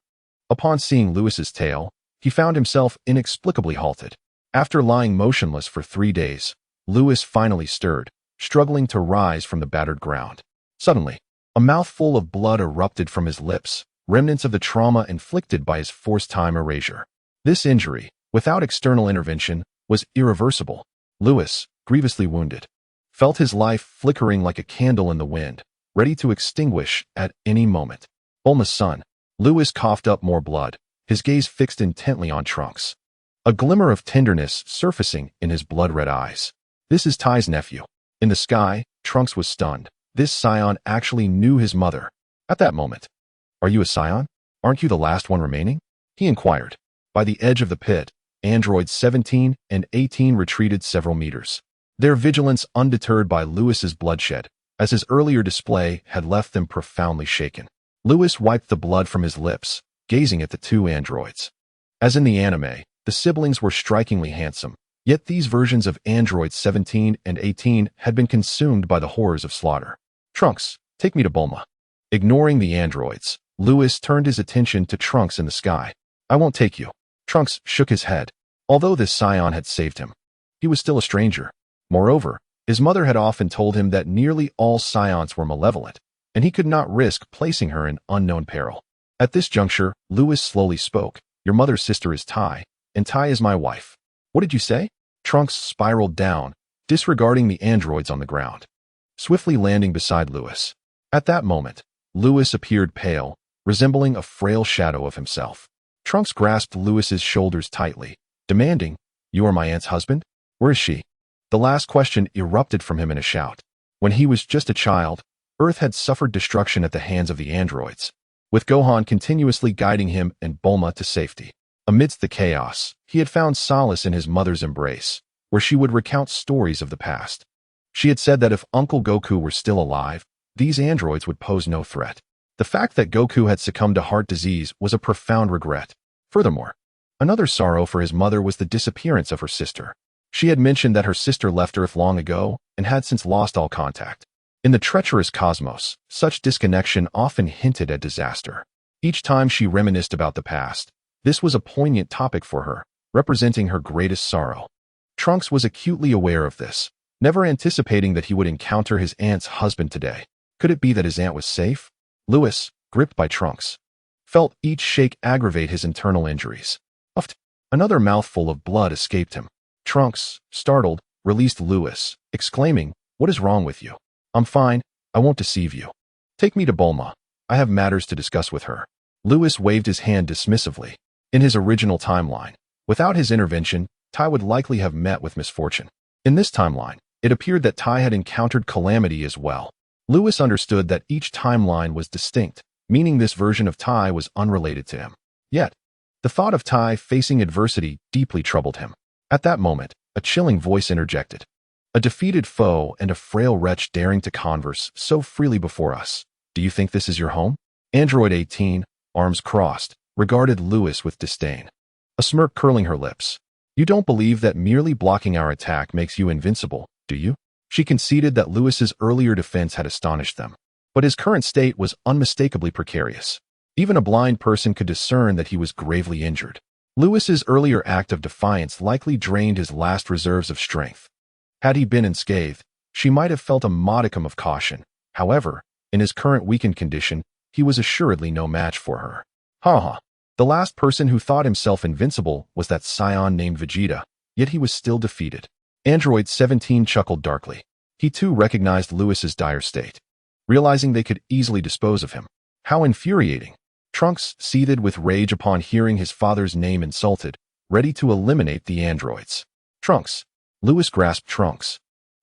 upon seeing Lewis's tail, he found himself inexplicably halted. After lying motionless for 3 days, Lewis finally stirred, struggling to rise from the battered ground. Suddenly, a mouthful of blood erupted from his lips, remnants of the trauma inflicted by his forced time erasure. This injury, without external intervention, was irreversible. Lewis, grievously wounded, felt his life flickering like a candle in the wind, ready to extinguish at any moment. Bulma's son. Lewis coughed up more blood, his gaze fixed intently on Trunks. A glimmer of tenderness surfacing in his blood-red eyes. This is Ty's nephew. In the sky, Trunks was stunned. This scion actually knew his mother. At that moment, "Are you a scion? Aren't you the last one remaining?" he inquired. By the edge of the pit, androids 17 and 18 retreated several meters, their vigilance undeterred by Lewis's bloodshed, as his earlier display had left them profoundly shaken. Lewis wiped the blood from his lips, gazing at the two androids. As in the anime, the siblings were strikingly handsome, yet these versions of androids 17 and 18 had been consumed by the horrors of slaughter. "Trunks, take me to Bulma." Ignoring the androids, Lewis turned his attention to Trunks in the sky. "I won't take you." Trunks shook his head. Although this scion had saved him, he was still a stranger. Moreover, his mother had often told him that nearly all scions were malevolent, and he could not risk placing her in unknown peril. At this juncture, Lewis slowly spoke. "Your mother's sister is Tai, and Tai is my wife." "What did you say?" Trunks spiraled down, disregarding the androids on the ground, swiftly landing beside Lewis. At that moment, Lewis appeared pale, resembling a frail shadow of himself. Trunks grasped Lewis's shoulders tightly, demanding, "You are my aunt's husband? Where is she?" The last question erupted from him in a shout. When he was just a child, Earth had suffered destruction at the hands of the androids, with Gohan continuously guiding him and Bulma to safety. Amidst the chaos, he had found solace in his mother's embrace, where she would recount stories of the past. She had said that if Uncle Goku were still alive, these androids would pose no threat. The fact that Goku had succumbed to heart disease was a profound regret. Furthermore, another sorrow for his mother was the disappearance of her sister. She had mentioned that her sister left Earth long ago and had since lost all contact. In the treacherous cosmos, such disconnection often hinted at disaster. Each time she reminisced about the past, this was a poignant topic for her, representing her greatest sorrow. Trunks was acutely aware of this, never anticipating that he would encounter his aunt's husband today. Could it be that his aunt was safe? Lewis, gripped by Trunks, felt each shake aggravate his internal injuries. Uffed. Another mouthful of blood escaped him. Trunks, startled, released Lewis, exclaiming, "What is wrong with you?" "I'm fine. I won't deceive you. Take me to Bulma. I have matters to discuss with her." Lewis waved his hand dismissively. In his original timeline, without his intervention, Tai would likely have met with misfortune. In this timeline, it appeared that Tai had encountered calamity as well. Lewis understood that each timeline was distinct, meaning this version of Tai was unrelated to him. Yet, the thought of Tai facing adversity deeply troubled him. At that moment, a chilling voice interjected. A defeated foe and a frail wretch daring to converse so freely before us. Do you think this is your home? Android 18, arms crossed, regarded Lewis with disdain, a smirk curling her lips. You don't believe that merely blocking our attack makes you invincible, do you? She conceded that Lewis's earlier defense had astonished them, but his current state was unmistakably precarious. Even a blind person could discern that he was gravely injured. Lewis's earlier act of defiance likely drained his last reserves of strength. Had he been unscathed, she might have felt a modicum of caution. However, in his current weakened condition, he was assuredly no match for her. Ha. The last person who thought himself invincible was that scion named Vegeta, yet he was still defeated. Android 17 chuckled darkly. He too recognized Lewis's dire state, realizing they could easily dispose of him. How infuriating! Trunks seethed with rage upon hearing his father's name insulted, ready to eliminate the androids. Trunks. Lewis grasped Trunks,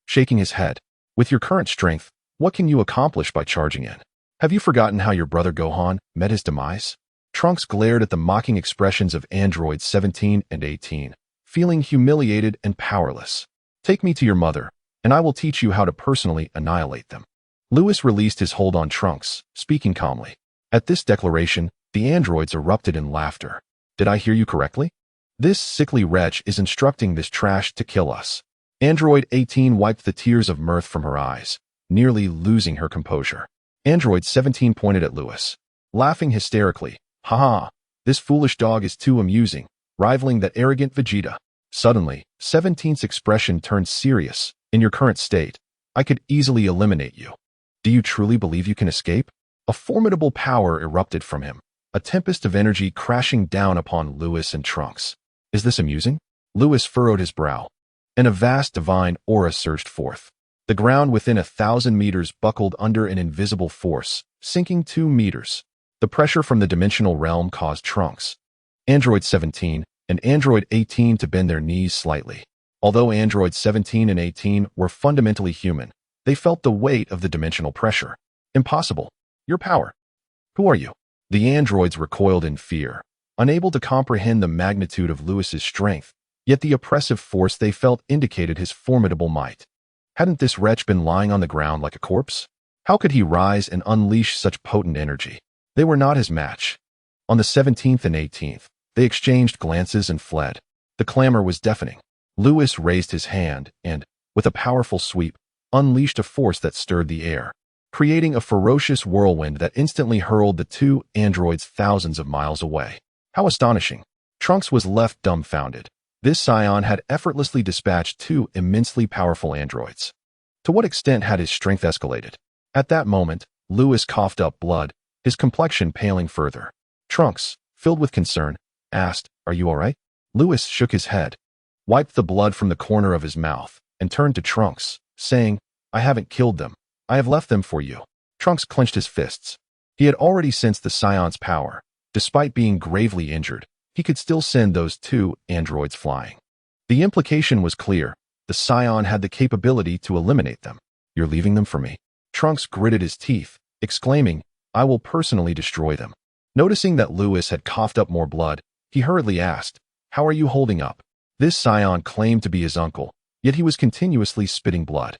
shaking his head. With your current strength, what can you accomplish by charging in? Have you forgotten how your brother Gohan met his demise? Trunks glared at the mocking expressions of androids 17 and 18, feeling humiliated and powerless. Take me to your mother, and I will teach you how to personally annihilate them. Lewis released his hold on Trunks, speaking calmly. At this declaration, the androids erupted in laughter. Did I hear you correctly? This sickly wretch is instructing this trash to kill us. Android 18 wiped the tears of mirth from her eyes, nearly losing her composure. Android 17 pointed at Lewis, laughing hysterically. Ha! This foolish dog is too amusing, rivaling that arrogant Vegeta. Suddenly, 17's expression turned serious. In your current state, I could easily eliminate you. Do you truly believe you can escape? A formidable power erupted from him, a tempest of energy crashing down upon Lewis and Trunks. Is this amusing? Lewis furrowed his brow, and a vast divine aura surged forth. The ground within 1,000 meters buckled under an invisible force, sinking 2 meters. The pressure from the dimensional realm caused Trunks, Android 17, and Android 18 to bend their knees slightly. Although Android 17 and 18 were fundamentally human, they felt the weight of the dimensional pressure. Impossible. Your power. Who are you? The androids recoiled in fear, unable to comprehend the magnitude of Lewis's strength, yet the oppressive force they felt indicated his formidable might. Hadn't this wretch been lying on the ground like a corpse? How could he rise and unleash such potent energy? They were not his match. On the 17th and 18th, they exchanged glances and fled. The clamor was deafening. Lewis raised his hand and, with a powerful sweep, unleashed a force that stirred the air, creating a ferocious whirlwind that instantly hurled the 2 androids thousands of miles away. How astonishing! Trunks was left dumbfounded. This scion had effortlessly dispatched 2 immensely powerful androids. To what extent had his strength escalated? At that moment, Lewis coughed up blood, his complexion paling further. Trunks, filled with concern, asked, "Are you all right?" Lewis shook his head, wiped the blood from the corner of his mouth, and turned to Trunks, saying, "I haven't killed them. I have left them for you." Trunks clenched his fists. He had already sensed the scion's power. Despite being gravely injured, he could still send those 2 androids flying. The implication was clear. The scion had the capability to eliminate them. "You're leaving them for me?" Trunks gritted his teeth, exclaiming, "I will personally destroy them." Noticing that Lewis had coughed up more blood, he hurriedly asked, "How are you holding up?" This scion claimed to be his uncle, yet he was continuously spitting blood.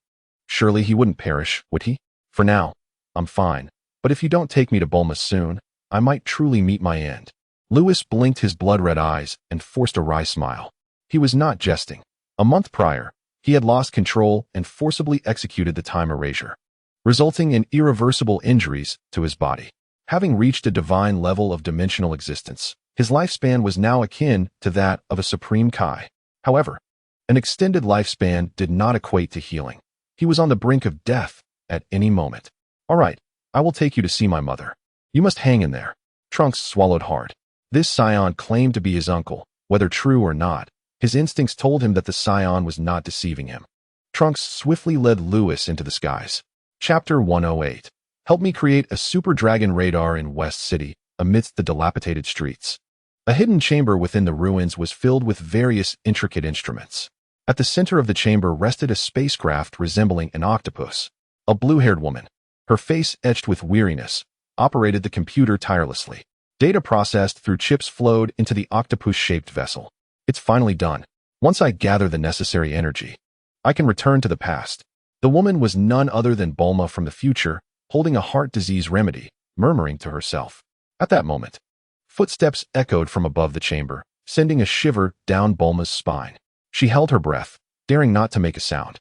Surely he wouldn't perish, would he? "For now, I'm fine, but if you don't take me to Bulma soon, I might truly meet my end." Lewis blinked his blood-red eyes and forced a wry smile. He was not jesting. A month prior, he had lost control and forcibly executed the time erasure, resulting in irreversible injuries to his body. Having reached a divine level of dimensional existence, his lifespan was now akin to that of a supreme Kai. However, an extended lifespan did not equate to healing. He was on the brink of death at any moment. "All right, I will take you to see my mother. You must hang in there." Trunks swallowed hard. This scion claimed to be his uncle. Whether true or not, his instincts told him that the scion was not deceiving him. Trunks swiftly led Lewis into the skies. Chapter 108. Help me create a super dragon radar in West City amidst the dilapidated streets. A hidden chamber within the ruins was filled with various intricate instruments. At the center of the chamber rested a spacecraft resembling an octopus. A blue-haired woman, her face etched with weariness, operated the computer tirelessly. Data processed through chips flowed into the octopus-shaped vessel. "It's finally done," Once I gather the necessary energy, I can return to the past. The woman was none other than Bulma from the future, holding a heart disease remedy, murmuring to herself. At that moment, footsteps echoed from above the chamber, sending a shiver down Bulma's spine. She held her breath, daring not to make a sound.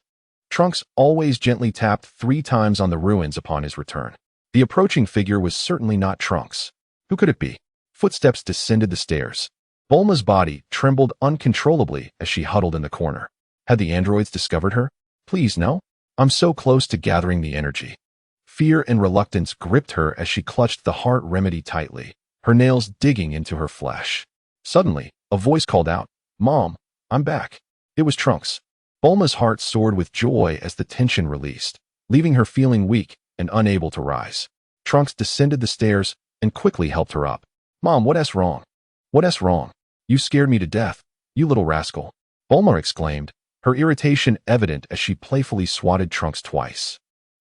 Trunks always gently tapped 3 times on the ruins upon his return. The approaching figure was certainly not Trunks. Who could it be? Footsteps descended the stairs. Bulma's body trembled uncontrollably as she huddled in the corner. Had the androids discovered her? Please, no. I'm so close to gathering the energy. Fear and reluctance gripped her as she clutched the heart remedy tightly, her nails digging into her flesh. Suddenly, a voice called out, "Mom, I'm back." It was Trunks. Bulma's heart soared with joy as the tension released, leaving her feeling weak and unable to rise. Trunks descended the stairs and quickly helped her up. "Mom, what's wrong? What's wrong? You scared me to death, you little rascal," Bulma exclaimed, her irritation evident as she playfully swatted Trunks twice.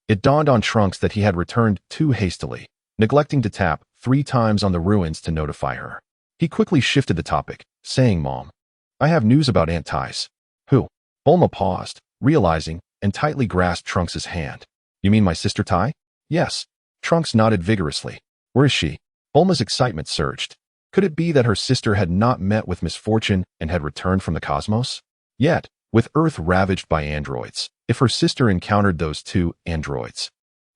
It dawned on Trunks that he had returned too hastily, neglecting to tap 3 times on the ruins to notify her. He quickly shifted the topic, saying, "Mom, I have news about Aunt Tais." "Who?" Bulma paused, realizing, and tightly grasped Trunks' hand. "You mean my sister Tai?" "Yes." Trunks nodded vigorously. "Where is she?" Bulma's excitement surged. Could it be that her sister had not met with misfortune and had returned from the cosmos? Yet, with Earth ravaged by androids, if her sister encountered those 2 androids,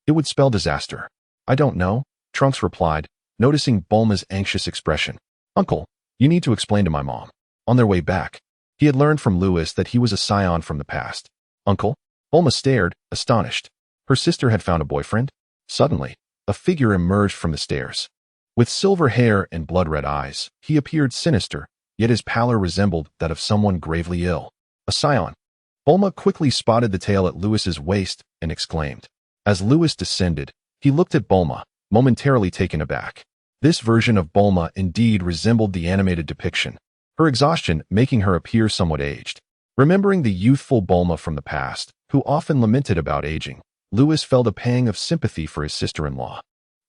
it would spell disaster. "I don't know," Trunks replied, noticing Bulma's anxious expression. "Uncle, you need to explain to my mom." On their way back, he had learned from Whis that he was a scion from the past. "Uncle?" Bulma stared, astonished. Her sister had found a boyfriend? Suddenly, a figure emerged from the stairs. With silver hair and blood-red eyes, he appeared sinister, yet his pallor resembled that of someone gravely ill. A scion. Bulma quickly spotted the tail at Lewis's waist and exclaimed. As Lewis descended, he looked at Bulma, momentarily taken aback. This version of Bulma indeed resembled the animated depiction, her exhaustion making her appear somewhat aged. Remembering the youthful Bulma from the past, who often lamented about aging, Lewis felt a pang of sympathy for his sister-in-law.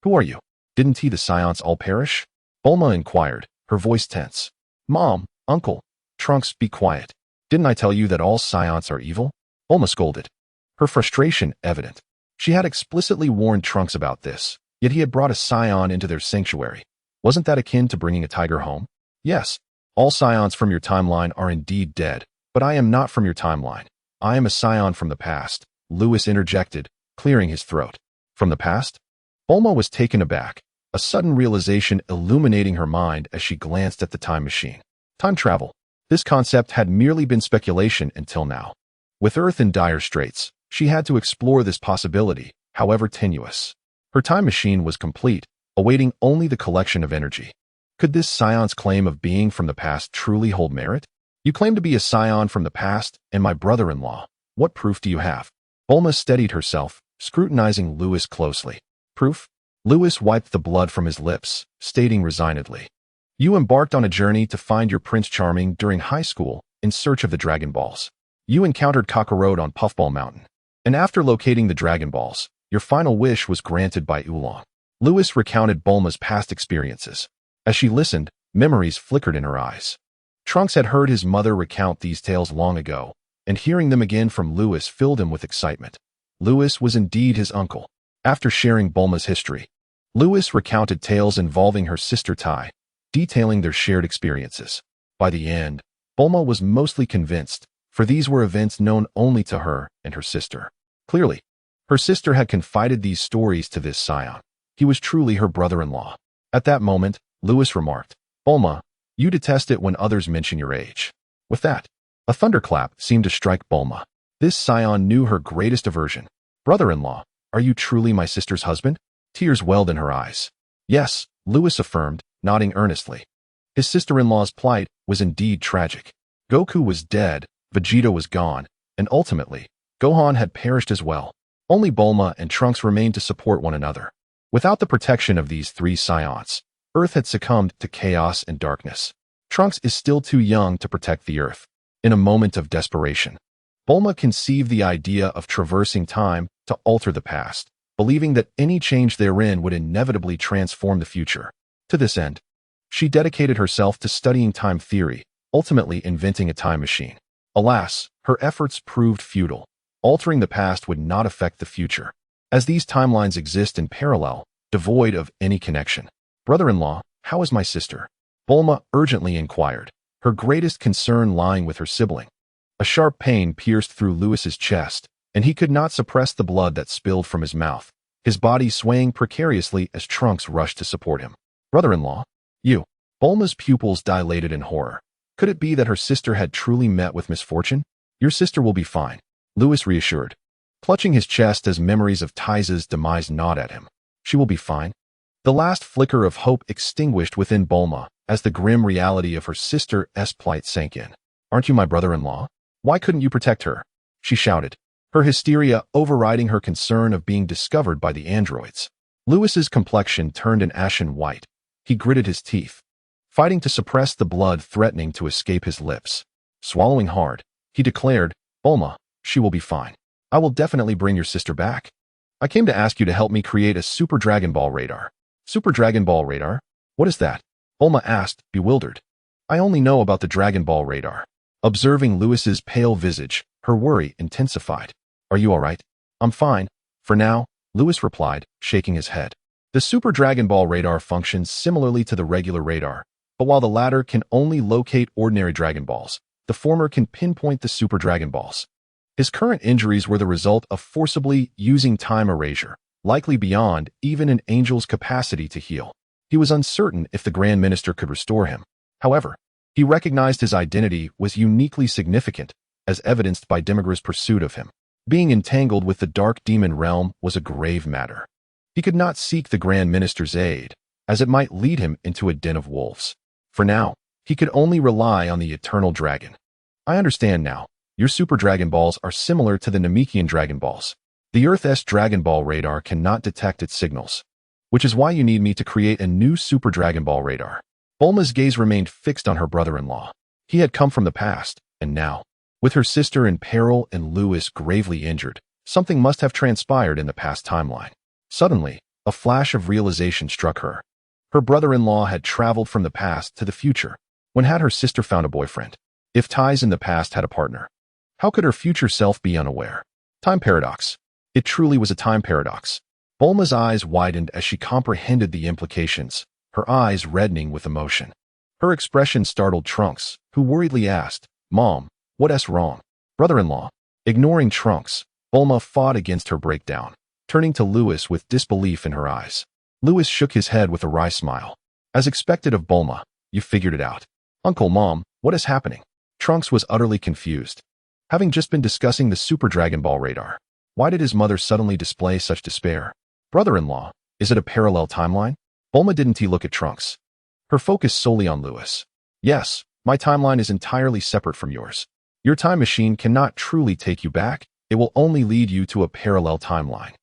"Who are you? Didn't the scions all perish?" Bulma inquired, her voice tense. "Mom, Uncle." Trunks, be quiet. "Didn't I tell you that all scions are evil?" Bulma scolded, her frustration evident. She had explicitly warned Trunks about this, yet he had brought a scion into their sanctuary. Wasn't that akin to bringing a tiger home? "Yes, all scions from your timeline are indeed dead, but I am not from your timeline. I am a scion from the past," Lewis interjected, clearing his throat. "From the past?" Bulma was taken aback, a sudden realization illuminating her mind as she glanced at the time machine. Time travel. This concept had merely been speculation until now. With Earth in dire straits, she had to explore this possibility, however tenuous. Her time machine was complete, awaiting only the collection of energy. Could this scion's claim of being from the past truly hold merit? "You claim to be a scion from the past, and my brother-in-law. What proof do you have?" Bulma steadied herself, scrutinizing Lewis closely. "Proof?" Lewis wiped the blood from his lips, stating resignedly. "You embarked on a journey to find your Prince Charming during high school in search of the Dragon Balls. You encountered Kakarot on Puffball Mountain. And after locating the Dragon Balls, your final wish was granted by Oolong." Lewis recounted Bulma's past experiences. As she listened, memories flickered in her eyes. Trunks had heard his mother recount these tales long ago, and hearing them again from Lewis filled him with excitement. Lewis was indeed his uncle. After sharing Bulma's history, Lewis recounted tales involving her sister Tai, detailing their shared experiences. By the end, Bulma was mostly convinced, for these were events known only to her and her sister. Clearly, her sister had confided these stories to this scion. He was truly her brother-in-law. At that moment, Lewis remarked, "Bulma, you detest it when others mention your age." With that, a thunderclap seemed to strike Bulma. This scion knew her greatest aversion. "Brother-in-law, are you truly my sister's husband?" Tears welled in her eyes. "Yes," Lewis affirmed, nodding earnestly. His sister-in-law's plight was indeed tragic. Goku was dead, Vegeta was gone, and ultimately, Gohan had perished as well. Only Bulma and Trunks remained to support one another. Without the protection of these 3 scions, Earth had succumbed to chaos and darkness. Trunks is still too young to protect the Earth. In a moment of desperation, Bulma conceived the idea of traversing time to alter the past, believing that any change therein would inevitably transform the future. To this end, she dedicated herself to studying time theory, ultimately inventing a time machine. Alas, her efforts proved futile. Altering the past would not affect the future, as these timelines exist in parallel, devoid of any connection. "Brother-in-law, how is my sister?" Bulma urgently inquired, her greatest concern lying with her sibling. A sharp pain pierced through Lewis's chest, and he could not suppress the blood that spilled from his mouth, his body swaying precariously as Trunks rushed to support him. "Brother-in-law? You?" Bulma's pupils dilated in horror. Could it be that her sister had truly met with misfortune? "Your sister will be fine," Lewis reassured, clutching his chest as memories of Taiza's demise gnawed at him. "She will be fine." The last flicker of hope extinguished within Bulma as the grim reality of her sister's plight sank in. "Aren't you my brother-in-law? Why couldn't you protect her?" she shouted, her hysteria overriding her concern of being discovered by the androids. Lewis's complexion turned an ashen white. He gritted his teeth, fighting to suppress the blood threatening to escape his lips. Swallowing hard, he declared, "Bulma, she will be fine. I will definitely bring your sister back. I came to ask you to help me create a Super Dragon Ball radar." "Super Dragon Ball radar? What is that?" Bulma asked, bewildered. "I only know about the Dragon Ball radar." Observing Lewis's pale visage, her worry intensified. "Are you all right?" "I'm fine. For now," Lewis replied, shaking his head. The Super Dragon Ball radar functions similarly to the regular radar, but while the latter can only locate ordinary Dragon Balls, the former can pinpoint the Super Dragon Balls. His current injuries were the result of forcibly using time erasure, likely beyond even an angel's capacity to heal. He was uncertain if the Grand Minister could restore him. However, he recognized his identity was uniquely significant, as evidenced by Demigra's pursuit of him. Being entangled with the Dark Demon realm was a grave matter. He could not seek the Grand Minister's aid, as it might lead him into a den of wolves. For now, he could only rely on the Eternal Dragon. "I understand now. Your Super Dragon Balls are similar to the Namekian Dragon Balls. The Earth's Dragon Ball radar cannot detect its signals, which is why you need me to create a new Super Dragon Ball radar." Bulma's gaze remained fixed on her brother-in-law. He had come from the past, and now, with her sister in peril and Lewis gravely injured, something must have transpired in the past timeline. Suddenly, a flash of realization struck her. Her brother-in-law had traveled from the past to the future. When had her sister found a boyfriend? If Ties in the past had a partner, how could her future self be unaware? Time paradox. It truly was a time paradox. Bulma's eyes widened as she comprehended the implications, her eyes reddening with emotion. Her expression startled Trunks, who worriedly asked, "Mom, what's wrong?" "Brother-in-law." Ignoring Trunks, Bulma fought against her breakdown, turning to Lewis with disbelief in her eyes. Lewis shook his head with a wry smile. "As expected of Bulma, you figured it out." "Uncle, Mom, what is happening?" Trunks was utterly confused. Having just been discussing the Super Dragon Ball radar, why did his mother suddenly display such despair? "Brother-in-law, is it a parallel timeline?" Bulma didn't look at Trunks, her focus solely on Lewis. "Yes, my timeline is entirely separate from yours. Your time machine cannot truly take you back, it will only lead you to a parallel timeline."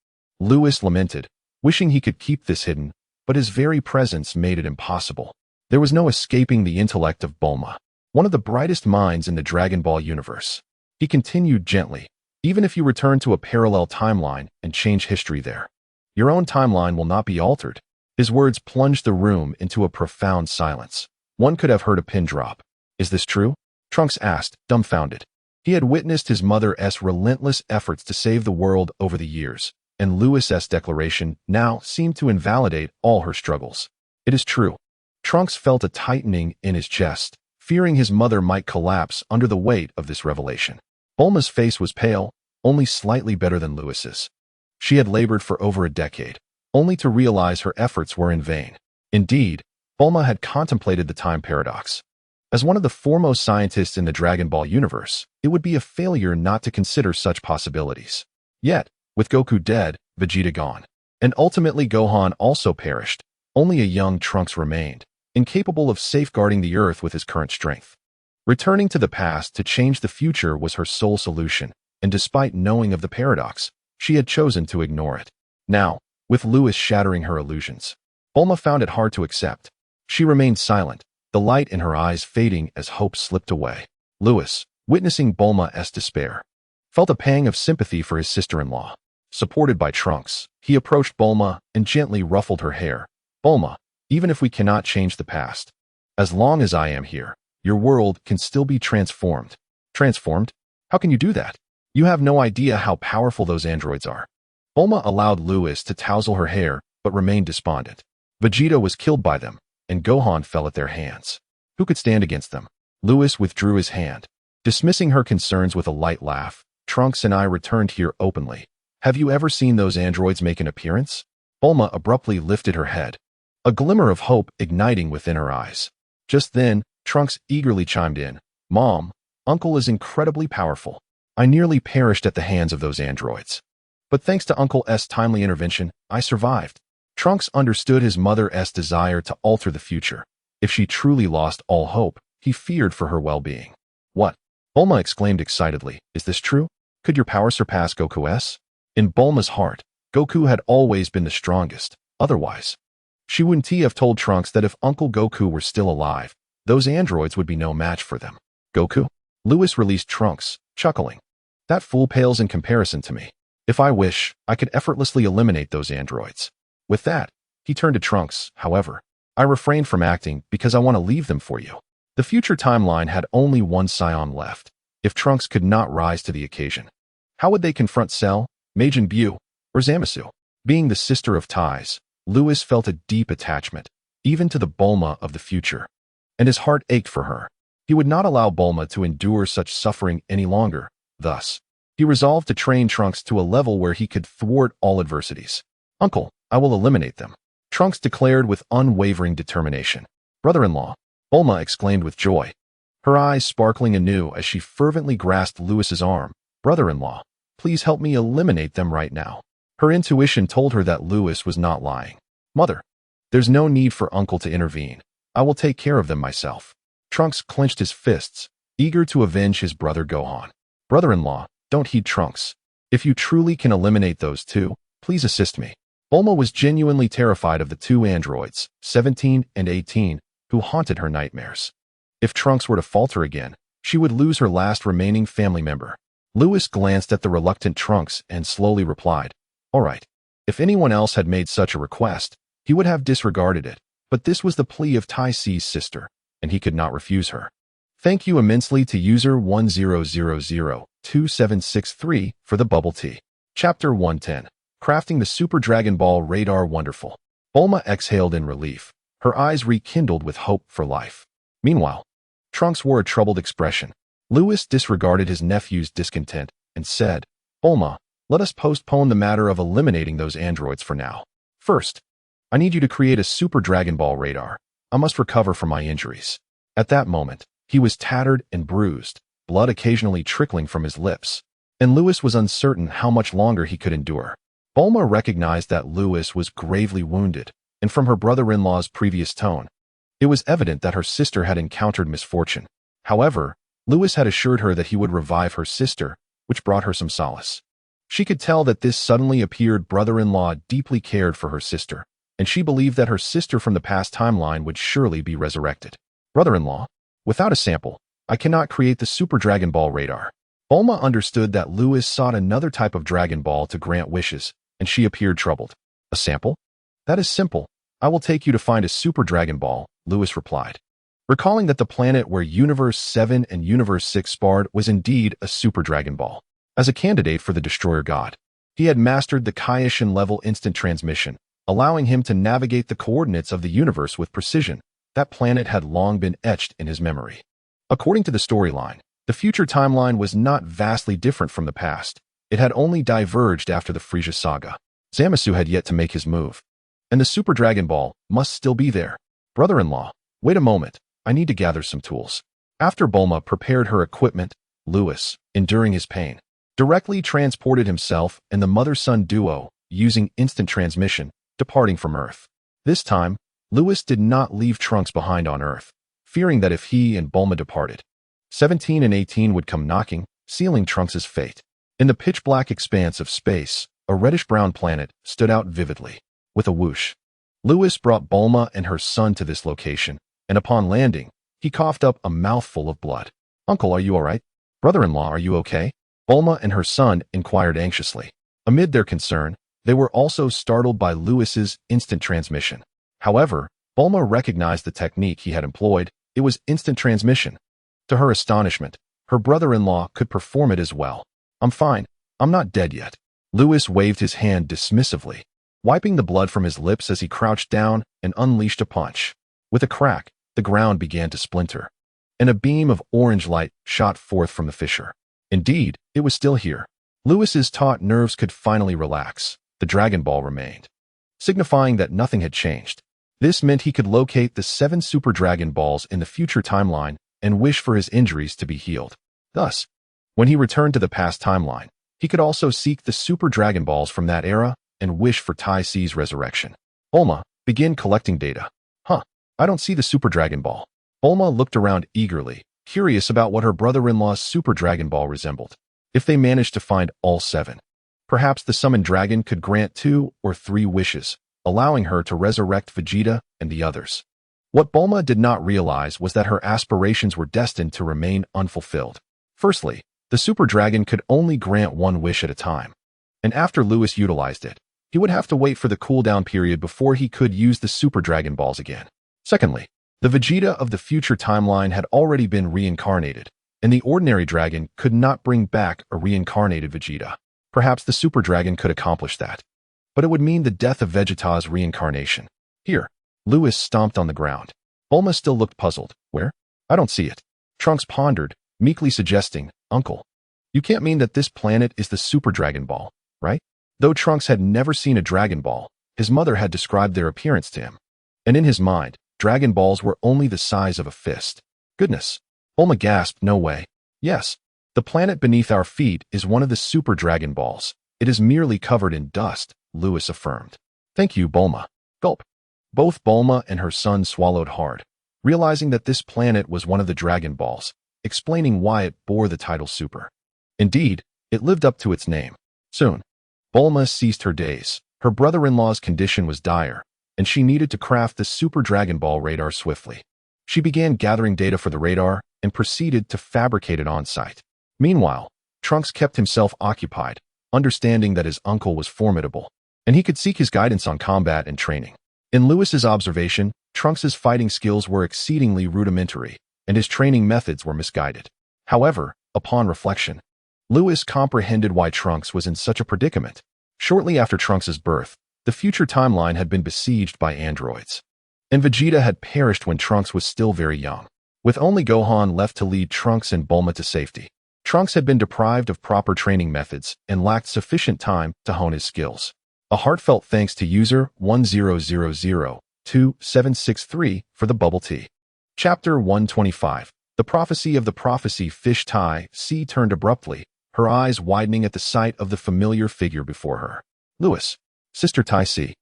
Lewis lamented, wishing he could keep this hidden, but his very presence made it impossible. There was no escaping the intellect of Bulma, one of the brightest minds in the Dragon Ball universe. He continued gently, "Even if you return to a parallel timeline and change history there, your own timeline will not be altered." His words plunged the room into a profound silence. One could have heard a pin drop. "Is this true?" Trunks asked, dumbfounded. He had witnessed his mother's relentless efforts to save the world over the years, and Lewis's declaration now seemed to invalidate all her struggles. "It is true." Trunks felt a tightening in his chest, fearing his mother might collapse under the weight of this revelation. Bulma's face was pale, only slightly better than Lewis's. She had labored for over a decade, only to realize her efforts were in vain. Indeed, Bulma had contemplated the time paradox. As one of the foremost scientists in the Dragon Ball universe, it would be a failure not to consider such possibilities. Yet, with Goku dead, Vegeta gone, and ultimately Gohan also perished, only a young Trunks remained, incapable of safeguarding the Earth with his current strength. Returning to the past to change the future was her sole solution, and despite knowing of the paradox, she had chosen to ignore it. Now, with Lewis shattering her illusions, Bulma found it hard to accept. She remained silent, the light in her eyes fading as hope slipped away. Lewis, witnessing Bulma's despair, felt a pang of sympathy for his sister-in-law. Supported by Trunks, he approached Bulma and gently ruffled her hair. "Bulma, even if we cannot change the past, as long as I am here, your world can still be transformed." Transformed? How can you do that? You have no idea how powerful those androids are. Bulma allowed Whis to tousle her hair, but remained despondent. Vegeta was killed by them, and Gohan fell at their hands. Who could stand against them? Whis withdrew his hand. Dismissing her concerns with a light laugh, Trunks and I returned here openly. Have you ever seen those androids make an appearance? Bulma abruptly lifted her head, a glimmer of hope igniting within her eyes. Just then, Trunks eagerly chimed in. Mom, Uncle is incredibly powerful. I nearly perished at the hands of those androids. But thanks to Uncle's timely intervention, I survived. Trunks understood his mother's desire to alter the future. If she truly lost all hope, he feared for her well-being. What? Bulma exclaimed excitedly. Is this true? Could your power surpass Goku's? In Bulma's heart, Goku had always been the strongest. Otherwise, she wouldn't have told Trunks that if Uncle Goku were still alive, those androids would be no match for them. Goku? Whis released Trunks, chuckling. That fool pales in comparison to me. If I wish, I could effortlessly eliminate those androids. With that, he turned to Trunks. However, I refrained from acting because I want to leave them for you. The future timeline had only one scion left. If Trunks could not rise to the occasion, how would they confront Cell, Majin Buu, or Zamasu? Being the sister of ties, Whis felt a deep attachment, even to the Bulma of the future, and his heart ached for her. He would not allow Bulma to endure such suffering any longer. Thus, he resolved to train Trunks to a level where he could thwart all adversities. Uncle, I will eliminate them, Trunks declared with unwavering determination. Brother-in-law, Bulma exclaimed with joy, her eyes sparkling anew as she fervently grasped Whis's arm. Brother-in-law, please help me eliminate them right now. Her intuition told her that Whis was not lying. Mother, there's no need for Uncle to intervene. I will take care of them myself. Trunks clenched his fists, eager to avenge his brother Gohan. Brother-in-law, don't heed Trunks. If you truly can eliminate those two, please assist me. Bulma was genuinely terrified of the two androids, 17 and 18, who haunted her nightmares. If Trunks were to falter again, she would lose her last remaining family member. Whis glanced at the reluctant Trunks and slowly replied, all right. If anyone else had made such a request, he would have disregarded it, but this was the plea of Tai Si's sister, and he could not refuse her. Thank you immensely to user 10002763 for the bubble tea. Chapter 110. Crafting the Super Dragon Ball Radar. Wonderful. Bulma exhaled in relief, her eyes rekindled with hope for life. Meanwhile, Trunks wore a troubled expression. Whis disregarded his nephew's discontent and said, Bulma, let us postpone the matter of eliminating those androids for now. First, I need you to create a Super Dragon Ball Radar. I must recover from my injuries. At that moment, he was tattered and bruised, blood occasionally trickling from his lips, and Whis was uncertain how much longer he could endure. Bulma recognized that Whis was gravely wounded, and from her brother-in-law's previous tone, it was evident that her sister had encountered misfortune. However, Whis had assured her that he would revive her sister, which brought her some solace. She could tell that this suddenly appeared brother-in-law deeply cared for her sister, and she believed that her sister from the past timeline would surely be resurrected. Brother-in-law, without a sample, I cannot create the Super Dragon Ball Radar. Bulma understood that Whis sought another type of Dragon Ball to grant wishes, and she appeared troubled. A sample? That is simple. I will take you to find a Super Dragon Ball, Whis replied. Recalling that the planet where Universe 7 and Universe 6 sparred was indeed a Super Dragon Ball. As a candidate for the Destroyer God, he had mastered the Kaioshin-level instant transmission, allowing him to navigate the coordinates of the universe with precision. That planet had long been etched in his memory. According to the storyline, the future timeline was not vastly different from the past. It had only diverged after the Frieza saga. Zamasu had yet to make his move, and the Super Dragon Ball must still be there. Brother-in-law, wait a moment. I need to gather some tools. After Bulma prepared her equipment, Whis, enduring his pain, directly transported himself and the mother-son duo, using instant transmission, departing from Earth. This time, Whis did not leave Trunks behind on Earth, fearing that if he and Bulma departed, 17 and 18 would come knocking, sealing Trunks' fate. In the pitch-black expanse of space, a reddish-brown planet stood out vividly. With a whoosh, Whis brought Bulma and her son to this location, and upon landing, he coughed up a mouthful of blood. Uncle, are you all right? Brother-in-law, are you okay? Bulma and her son inquired anxiously. Amid their concern, they were also startled by Whis's instant transmission. However, Bulma recognized the technique he had employed. It was instant transmission. To her astonishment, her brother-in-law could perform it as well. I'm fine. I'm not dead yet. Lewis waved his hand dismissively, wiping the blood from his lips as he crouched down and unleashed a punch. With a crack, the ground began to splinter, and a beam of orange light shot forth from the fissure. Indeed, it was still here. Lewis's taut nerves could finally relax. The Dragon Ball remained, signifying that nothing had changed. This meant he could locate the 7 Super Dragon Balls in the future timeline and wish for his injuries to be healed. Thus, when he returned to the past timeline, he could also seek the Super Dragon Balls from that era and wish for Tai Si's resurrection. Bulma, begin collecting data. I don't see the Super Dragon Ball. Bulma looked around eagerly, curious about what her brother-in-law's Super Dragon Ball resembled. If they managed to find all 7, perhaps the summoned dragon could grant 2 or 3 wishes, allowing her to resurrect Vegeta and the others. What Bulma did not realize was that her aspirations were destined to remain unfulfilled. Firstly, the Super Dragon could only grant 1 wish at a time, and after Lewis utilized it, he would have to wait for the cooldown period before he could use the Super Dragon Balls again. Secondly, the Vegeta of the future timeline had already been reincarnated, and the ordinary dragon could not bring back a reincarnated Vegeta. Perhaps the Super Dragon could accomplish that, but it would mean the death of Vegeta's reincarnation. Here, Lewis stomped on the ground. Bulma still looked puzzled. Where? I don't see it. Trunks pondered, meekly suggesting, Uncle, you can't mean that this planet is the Super Dragon Ball, right? Though Trunks had never seen a Dragon Ball, his mother had described their appearance to him, and in his mind, Dragon Balls were only the size of a fist. Goodness. Bulma gasped, no way. Yes. The planet beneath our feet is one of the Super Dragon Balls. It is merely covered in dust, Lewis affirmed. Thank you, Bulma. Gulp. Both Bulma and her son swallowed hard, realizing that this planet was one of the Dragon Balls, explaining why it bore the title Super. Indeed, it lived up to its name. Soon, Bulma ceased her days. Her brother-in-law's condition was dire, and she needed to craft the Super Dragon Ball radar swiftly. She began gathering data for the radar and proceeded to fabricate it on-site. Meanwhile, Trunks kept himself occupied, understanding that his uncle was formidable, and he could seek his guidance on combat and training. In Lewis's observation, Trunks's fighting skills were exceedingly rudimentary, and his training methods were misguided. However, upon reflection, Lewis comprehended why Trunks was in such a predicament. Shortly after Trunks's birth, the future timeline had been besieged by androids, and Vegeta had perished when Trunks was still very young, with only Gohan left to lead Trunks and Bulma to safety. Trunks had been deprived of proper training methods and lacked sufficient time to hone his skills. A heartfelt thanks to user 10002763 for the bubble tea. Chapter 125. The Prophecy of the Prophecy. Fish Tai Si turned abruptly, her eyes widening at the sight of the familiar figure before her. Lewis. Sister Tai Si.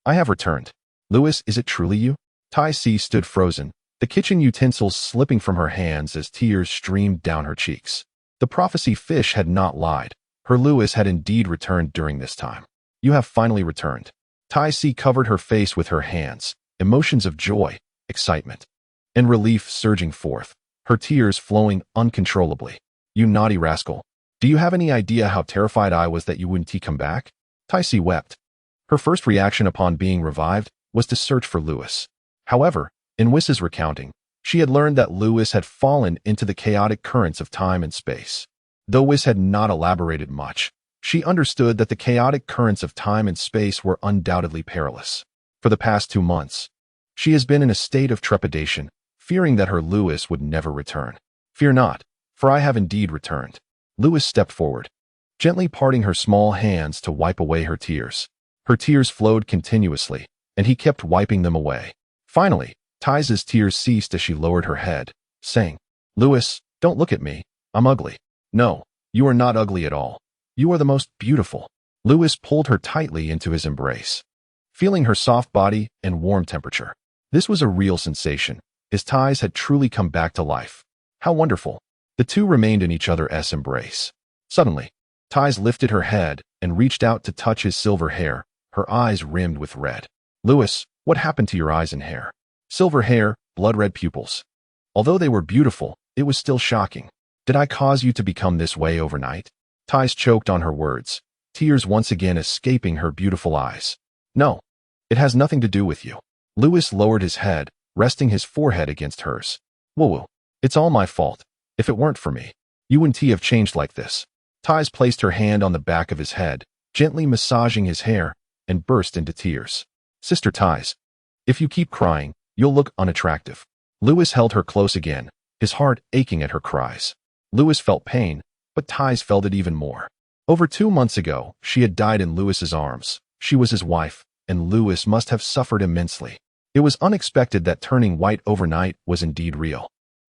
I have returned. Lewis, is it truly you? Tai Si stood frozen, the kitchen utensils slipping from her hands as tears streamed down her cheeks. The prophecy fish had not lied. Her Lewis had indeed returned during this time. You have finally returned. Tai Si covered her face with her hands, emotions of joy, excitement, and relief surging forth, her tears flowing uncontrollably. You naughty rascal. Do you have any idea how terrified I was that you wouldn't come back? Tai Si wept. Her first reaction upon being revived was to search for Lewis. However, in Whis's recounting, she had learned that Lewis had fallen into the chaotic currents of time and space. Though Whis had not elaborated much, she understood that the chaotic currents of time and space were undoubtedly perilous. For the past 2 months, she has been in a state of trepidation, fearing that her Lewis would never return. Fear not, for I have indeed returned. Lewis stepped forward, gently parting her small hands to wipe away her tears. Her tears flowed continuously, and he kept wiping them away. Finally, Tai's tears ceased as she lowered her head, saying, Lewis, don't look at me. I'm ugly. No, you are not ugly at all. You are the most beautiful. Lewis pulled her tightly into his embrace, feeling her soft body and warm temperature. This was a real sensation. His ties had truly come back to life. How wonderful. The two remained in each other's embrace. Suddenly, Tais lifted her head and reached out to touch his silver hair, her eyes rimmed with red. Lewis, what happened to your eyes and hair? Silver hair, blood-red pupils. Although they were beautiful, it was still shocking. Did I cause you to become this way overnight? Tais choked on her words, tears once again escaping her beautiful eyes. No, it has nothing to do with you. Lewis lowered his head, resting his forehead against hers. Woo-woo. It's all my fault. If it weren't for me, You and T have changed like this. Ties placed her hand on the back of his head, gently massaging his hair, and burst into tears. Sister Ties, if you keep crying, you'll look unattractive. Lewis held her close again, his heart aching at her cries. Lewis felt pain, but Ties felt it even more. Over 2 months ago, she had died in Lewis's arms. She was his wife, and Lewis must have suffered immensely. It was unexpected that turning white overnight was indeed real.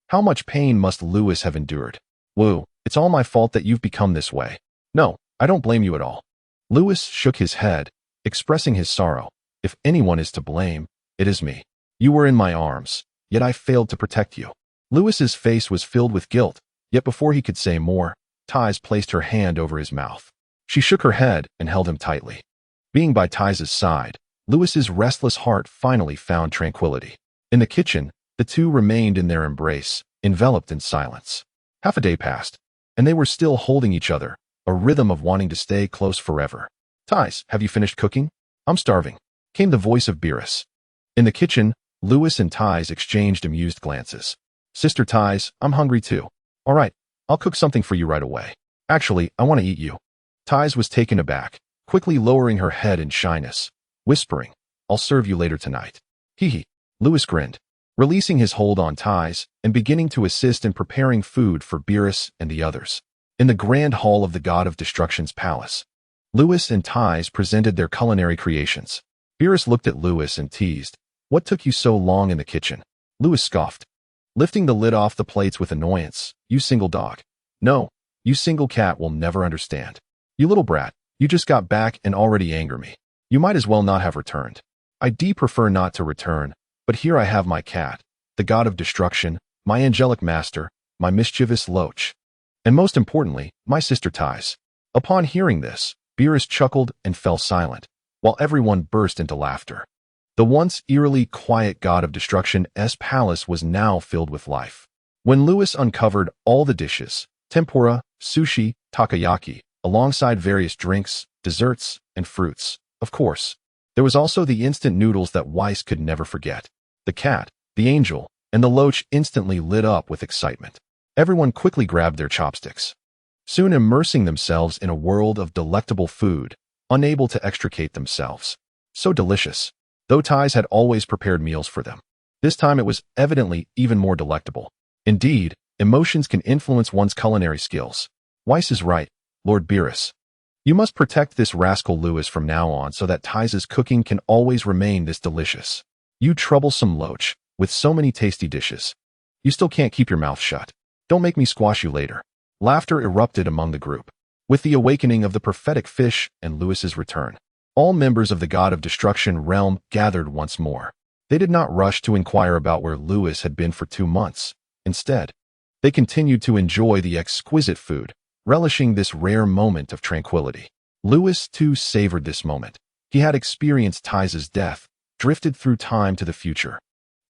How much pain must Lewis have endured? Woo, it's all my fault that you've become this way. No, I don't blame you at all. Lewis shook his head, expressing his sorrow. If anyone is to blame, it is me. You were in my arms, yet I failed to protect you. Lewis's face was filled with guilt, yet before he could say more, Ties placed her hand over his mouth. She shook her head and held him tightly. Being by Ties's side, Lewis's restless heart finally found tranquility. In the kitchen, the two remained in their embrace, enveloped in silence. Half a day passed, and they were still holding each other, a rhythm of wanting to stay close forever. Ties, have you finished cooking? I'm starving, came the voice of Beerus. In the kitchen, Lewis and Ties exchanged amused glances. Sister Ties, I'm hungry too. All right, I'll cook something for you right away. Actually, I want to eat you. Ties was taken aback, quickly lowering her head in shyness, whispering, I'll serve you later tonight. Hee hee. Lewis grinned, releasing his hold on Ties and beginning to assist in preparing food for Beerus and the others. In the grand hall of the God of Destruction's palace, Lewis and Ties presented their culinary creations. Beerus looked at Lewis and teased, What took you so long in the kitchen? Lewis scoffed, lifting the lid off the plates with annoyance. You single dog. No, you single cat will never understand. You little brat, you just got back and already anger me. You might as well not have returned. I'd prefer not to return, but here I have my cat, the God of Destruction, my angelic master, my mischievous Loach, and most importantly, my sister Ties. Upon hearing this, Beerus chuckled and fell silent, while everyone burst into laughter. The once eerily quiet God of Destruction's palace was now filled with life. When Lewis uncovered all the dishes, tempura, sushi, takoyaki, alongside various drinks, desserts, and fruits, of course, there was also the instant noodles that Whis could never forget. The cat, the angel, and the Loach instantly lit up with excitement. Everyone quickly grabbed their chopsticks, soon immersing themselves in a world of delectable food, unable to extricate themselves. So delicious. Though Ties had always prepared meals for them, this time it was evidently even more delectable. Indeed, emotions can influence one's culinary skills. Whis is right, Lord Beerus. You must protect this rascal Lewis from now on so that Ties's cooking can always remain this delicious. You troublesome Loach, with so many tasty dishes. You still can't keep your mouth shut. Don't make me squash you later. Laughter erupted among the group. With the awakening of the prophetic fish and Lewis's return, all members of the God of Destruction realm gathered once more. They did not rush to inquire about where Lewis had been for 2 months. Instead, they continued to enjoy the exquisite food, relishing this rare moment of tranquility. Lewis, too, savored this moment. He had experienced Ties's death, drifted through time to the future,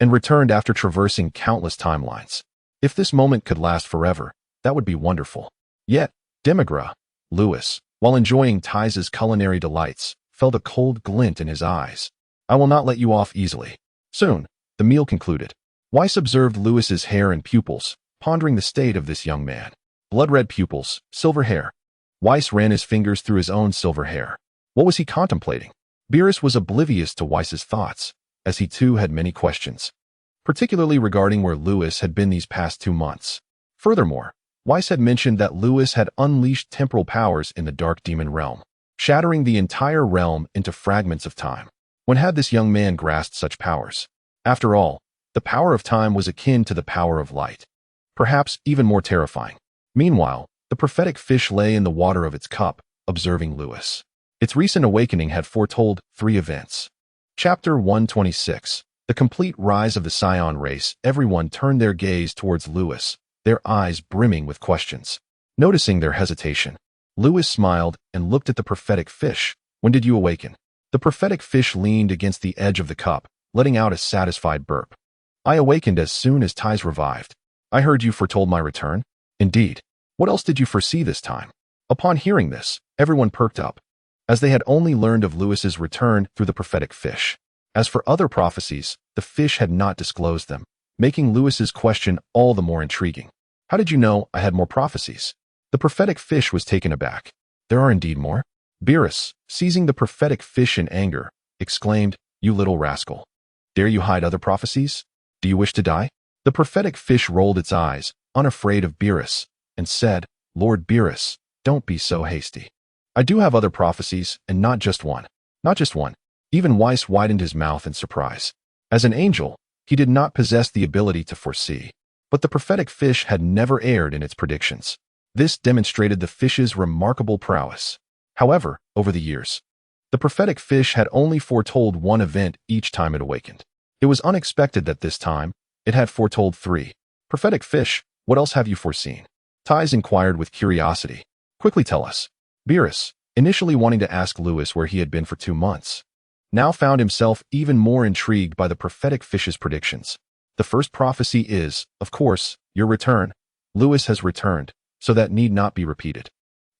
and returned after traversing countless timelines. If this moment could last forever, that would be wonderful. Yet, Demigra, Lewis, while enjoying Ties's culinary delights, felt a cold glint in his eyes. I will not let you off easily. Soon, the meal concluded. Whis observed Lewis's hair and pupils, pondering the state of this young man. Blood-red pupils, silver hair. Whis ran his fingers through his own silver hair. What was he contemplating? Beerus was oblivious to Whis's thoughts, as he too had many questions, particularly regarding where Lewis had been these past 2 months. Furthermore, Whis had mentioned that Lewis had unleashed temporal powers in the Dark Demon realm, shattering the entire realm into fragments of time. When had this young man grasped such powers? After all, the power of time was akin to the power of light, perhaps even more terrifying. Meanwhile, the prophetic fish lay in the water of its cup, observing Lewis. Its recent awakening had foretold 3 events. Chapter 126. The complete rise of the Scion race. Everyone turned their gaze towards Lewis, their eyes brimming with questions. Noticing their hesitation, Lewis smiled and looked at the prophetic fish. When did you awaken? The prophetic fish leaned against the edge of the cup, letting out a satisfied burp. I awakened as soon as Ties revived. I heard you foretold my return. Indeed. What else did you foresee this time? Upon hearing this, everyone perked up, as they had only learned of Lewis's return through the prophetic fish. As for other prophecies, the fish had not disclosed them, making Lewis's question all the more intriguing. How did you know I had more prophecies? The prophetic fish was taken aback. There are indeed more? Beerus, seizing the prophetic fish in anger, exclaimed, "You little rascal! Dare you hide other prophecies? Do you wish to die?" The prophetic fish rolled its eyes, unafraid of Beerus, and said, "Lord Beerus, don't be so hasty. I do have other prophecies, and not just one. Not just one." Even Whis widened his mouth in surprise. As an angel, he did not possess the ability to foresee. But the prophetic fish had never erred in its predictions. This demonstrated the fish's remarkable prowess. However, over the years, the prophetic fish had only foretold one event each time it awakened. It was unexpected that this time, it had foretold 3. "Prophetic fish, what else have you foreseen?" Ties inquired with curiosity. "Quickly tell us." Beerus, initially wanting to ask Lewis where he had been for 2 months, now found himself even more intrigued by the prophetic fish's predictions. "The first prophecy is, of course, your return. Lewis has returned, so that need not be repeated."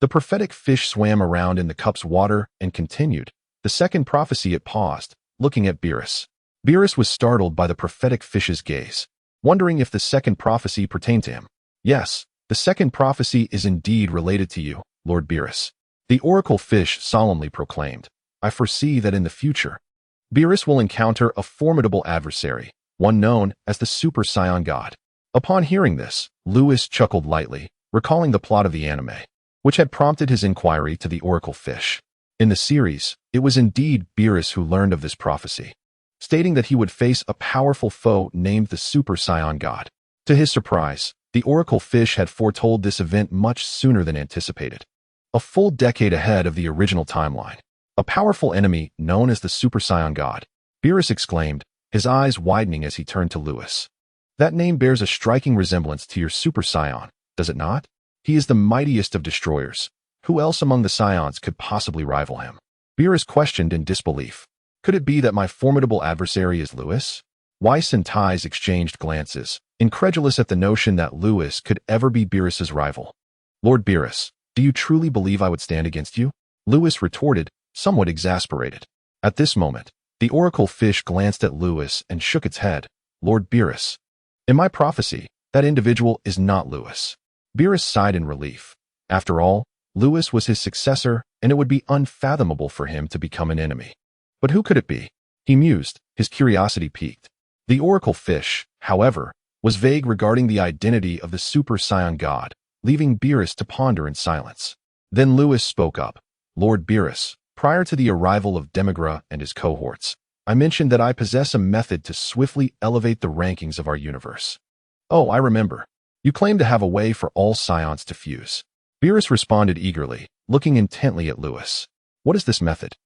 The prophetic fish swam around in the cup's water and continued. The second prophecy it paused, looking at Beerus. Beerus was startled by the prophetic fish's gaze, wondering if the second prophecy pertained to him. "Yes, the second prophecy is indeed related to you, Lord Beerus," the oracle fish solemnly proclaimed. "I foresee that in the future, Beerus will encounter a formidable adversary, one known as the Super Saiyan God." Upon hearing this, Lewis chuckled lightly, recalling the plot of the anime, which had prompted his inquiry to the oracle fish. In the series, it was indeed Beerus who learned of this prophecy, stating that he would face a powerful foe named the Super Saiyan God. To his surprise, the oracle fish had foretold this event much sooner than anticipated, a full decade ahead of the original timeline. "A powerful enemy known as the Super Saiyan God," Beerus exclaimed, his eyes widening as he turned to Lewis. "That name bears a striking resemblance to your Super Saiyan, does it not? He is the mightiest of destroyers. Who else among the Scions could possibly rival him?" Beerus questioned in disbelief. "Could it be that my formidable adversary is Lewis?" Whis and Ties exchanged glances, incredulous at the notion that Lewis could ever be Beerus's rival. "Lord Beerus, do you truly believe I would stand against you?" Lewis retorted, somewhat exasperated. At this moment, the oracle fish glanced at Lewis and shook its head. "Lord Beerus, in my prophecy, that individual is not Lewis." Beerus sighed in relief. After all, Lewis was his successor, and it would be unfathomable for him to become an enemy. But who could it be? He mused, his curiosity piqued. The oracle fish, however, was vague regarding the identity of the Super Saiyan God, leaving Beerus to ponder in silence. Then Lewis spoke up. "Lord Beerus, prior to the arrival of Demigra and his cohorts, I mentioned that I possess a method to swiftly elevate the rankings of our universe." "Oh, I remember. You claim to have a way for all Scions to fuse." Beerus responded eagerly, looking intently at Lewis. "What is this method?"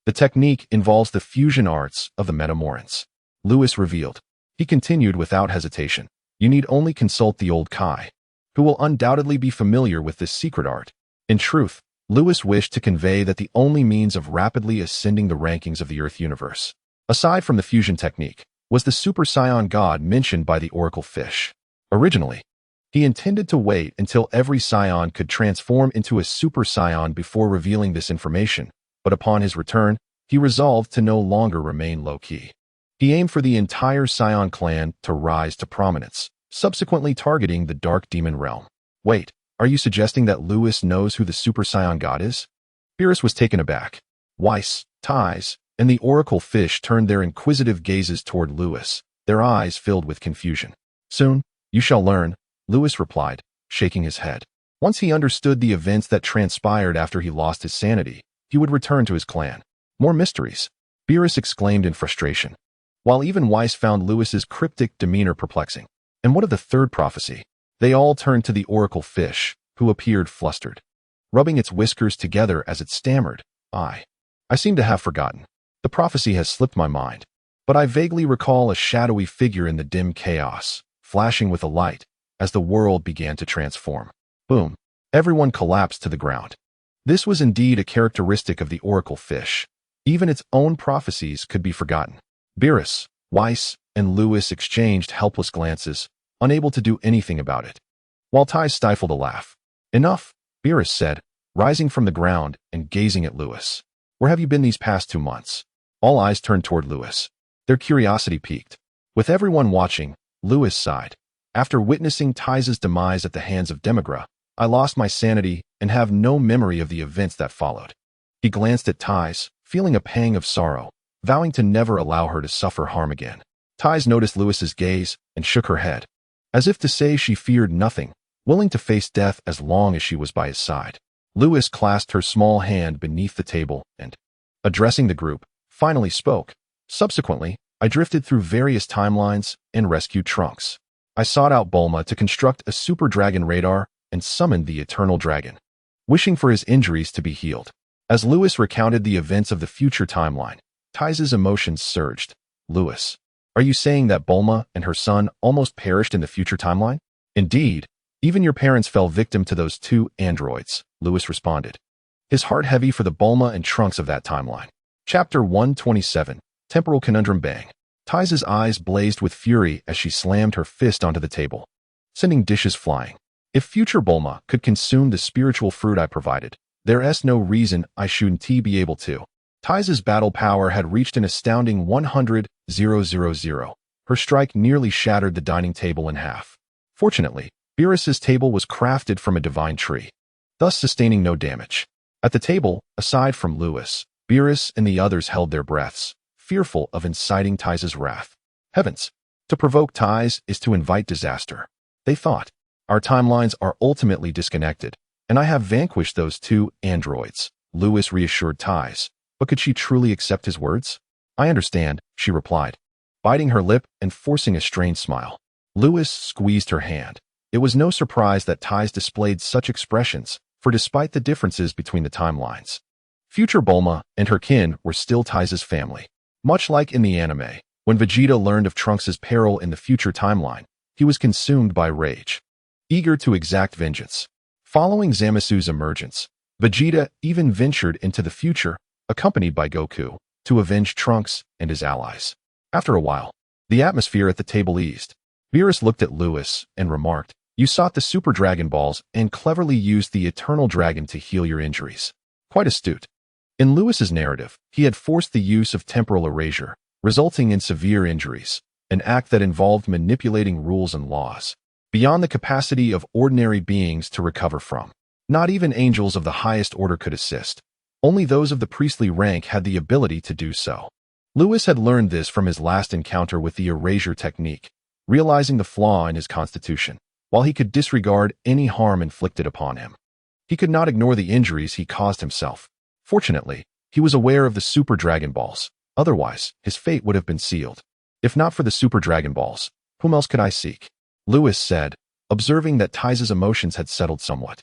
"The technique involves the fusion arts of the Metamorphs," Lewis revealed. He continued without hesitation. "You need only consult the old Kai, who will undoubtedly be familiar with this secret art." In truth, Lewis wished to convey that the only means of rapidly ascending the rankings of the Earth universe, aside from the fusion technique, was the Super Saiyan God mentioned by the oracle fish. Originally, he intended to wait until every Scion could transform into a Super Saiyan before revealing this information, but upon his return, he resolved to no longer remain low-key. He aimed for the entire Scion clan to rise to prominence, subsequently targeting the Dark Demon realm. "Wait, are you suggesting that Lewis knows who the Super Saiyan God is?" Beerus was taken aback. Whis, Ties, and the oracle fish turned their inquisitive gazes toward Lewis, their eyes filled with confusion. "Soon, you shall learn," Lewis replied, shaking his head. Once he understood the events that transpired after he lost his sanity, he would return to his clan. "More mysteries," Beerus exclaimed in frustration, while even Whis found Lewis's cryptic demeanor perplexing. "And what of the third prophecy?" They all turned to the oracle fish, who appeared flustered, rubbing its whiskers together as it stammered, I seem to have forgotten. The prophecy has slipped my mind, but I vaguely recall a shadowy figure in the dim chaos, flashing with a light, as the world began to transform." Boom. Everyone collapsed to the ground. This was indeed a characteristic of the oracle fish. Even its own prophecies could be forgotten. Beerus, Whis, and Lewis exchanged helpless glances, unable to do anything about it, while Ties stifled a laugh. "Enough," Beerus said, rising from the ground and gazing at Lewis. "Where have you been these past 2 months?" All eyes turned toward Lewis, their curiosity piqued. With everyone watching, Lewis sighed. After witnessing Ty's demise at the hands of Demigra, I lost my sanity and have no memory of the events that followed. He glanced at Ty's, feeling a pang of sorrow, vowing to never allow her to suffer harm again. Ty's noticed Lewis's gaze and shook her head, as if to say she feared nothing, willing to face death as long as she was by his side. Lewis clasped her small hand beneath the table and, addressing the group, finally spoke. Subsequently, I drifted through various timelines and rescued Trunks. I sought out Bulma to construct a super dragon radar and summoned the Eternal Dragon, wishing for his injuries to be healed. As Lewis recounted the events of the future timeline, Ty's emotions surged. Lewis, are you saying that Bulma and her son almost perished in the future timeline? Indeed, even your parents fell victim to those two androids, Lewis responded, his heart heavy for the Bulma and Trunks of that timeline. Chapter 127, Temporal Conundrum. Bang. Ty's eyes blazed with fury as she slammed her fist onto the table, sending dishes flying. If future Bulma could consume the spiritual fruit I provided, there's no reason I shouldn't be able to. Ty's battle power had reached an astounding 100,000. Her strike nearly shattered the dining table in half. Fortunately, Beerus's table was crafted from a divine tree, thus sustaining no damage. At the table, aside from Lewis, Beerus and the others held their breaths, fearful of inciting Ty's wrath. Heavens! To provoke Ty's is to invite disaster, they thought. Our timelines are ultimately disconnected, and I have vanquished those two androids, Lewis reassured Ty's. But could she truly accept his words? I understand, she replied, biting her lip and forcing a strained smile. Lewis squeezed her hand. It was no surprise that Ty's displayed such expressions, for despite the differences between the timelines, future Bulma and her kin were still Ty's family. Much like in the anime, when Vegeta learned of Trunks' peril in the future timeline, he was consumed by rage, eager to exact vengeance. Following Zamasu's emergence, Vegeta even ventured into the future, accompanied by Goku, to avenge Trunks and his allies. After a while, the atmosphere at the table eased. Beerus looked at Lewis and remarked, "You sought the Super Dragon Balls and cleverly used the Eternal Dragon to heal your injuries. Quite astute." In Lewis's narrative, he had forced the use of temporal erasure, resulting in severe injuries, an act that involved manipulating rules and laws, beyond the capacity of ordinary beings to recover from. Not even angels of the highest order could assist. Only those of the priestly rank had the ability to do so. Lewis had learned this from his last encounter with the erasure technique, realizing the flaw in his constitution. While he could disregard any harm inflicted upon him, he could not ignore the injuries he caused himself. Fortunately, he was aware of the Super Dragon Balls. Otherwise, his fate would have been sealed. If not for the Super Dragon Balls, whom else could I seek? Lewis said, observing that Ty's emotions had settled somewhat.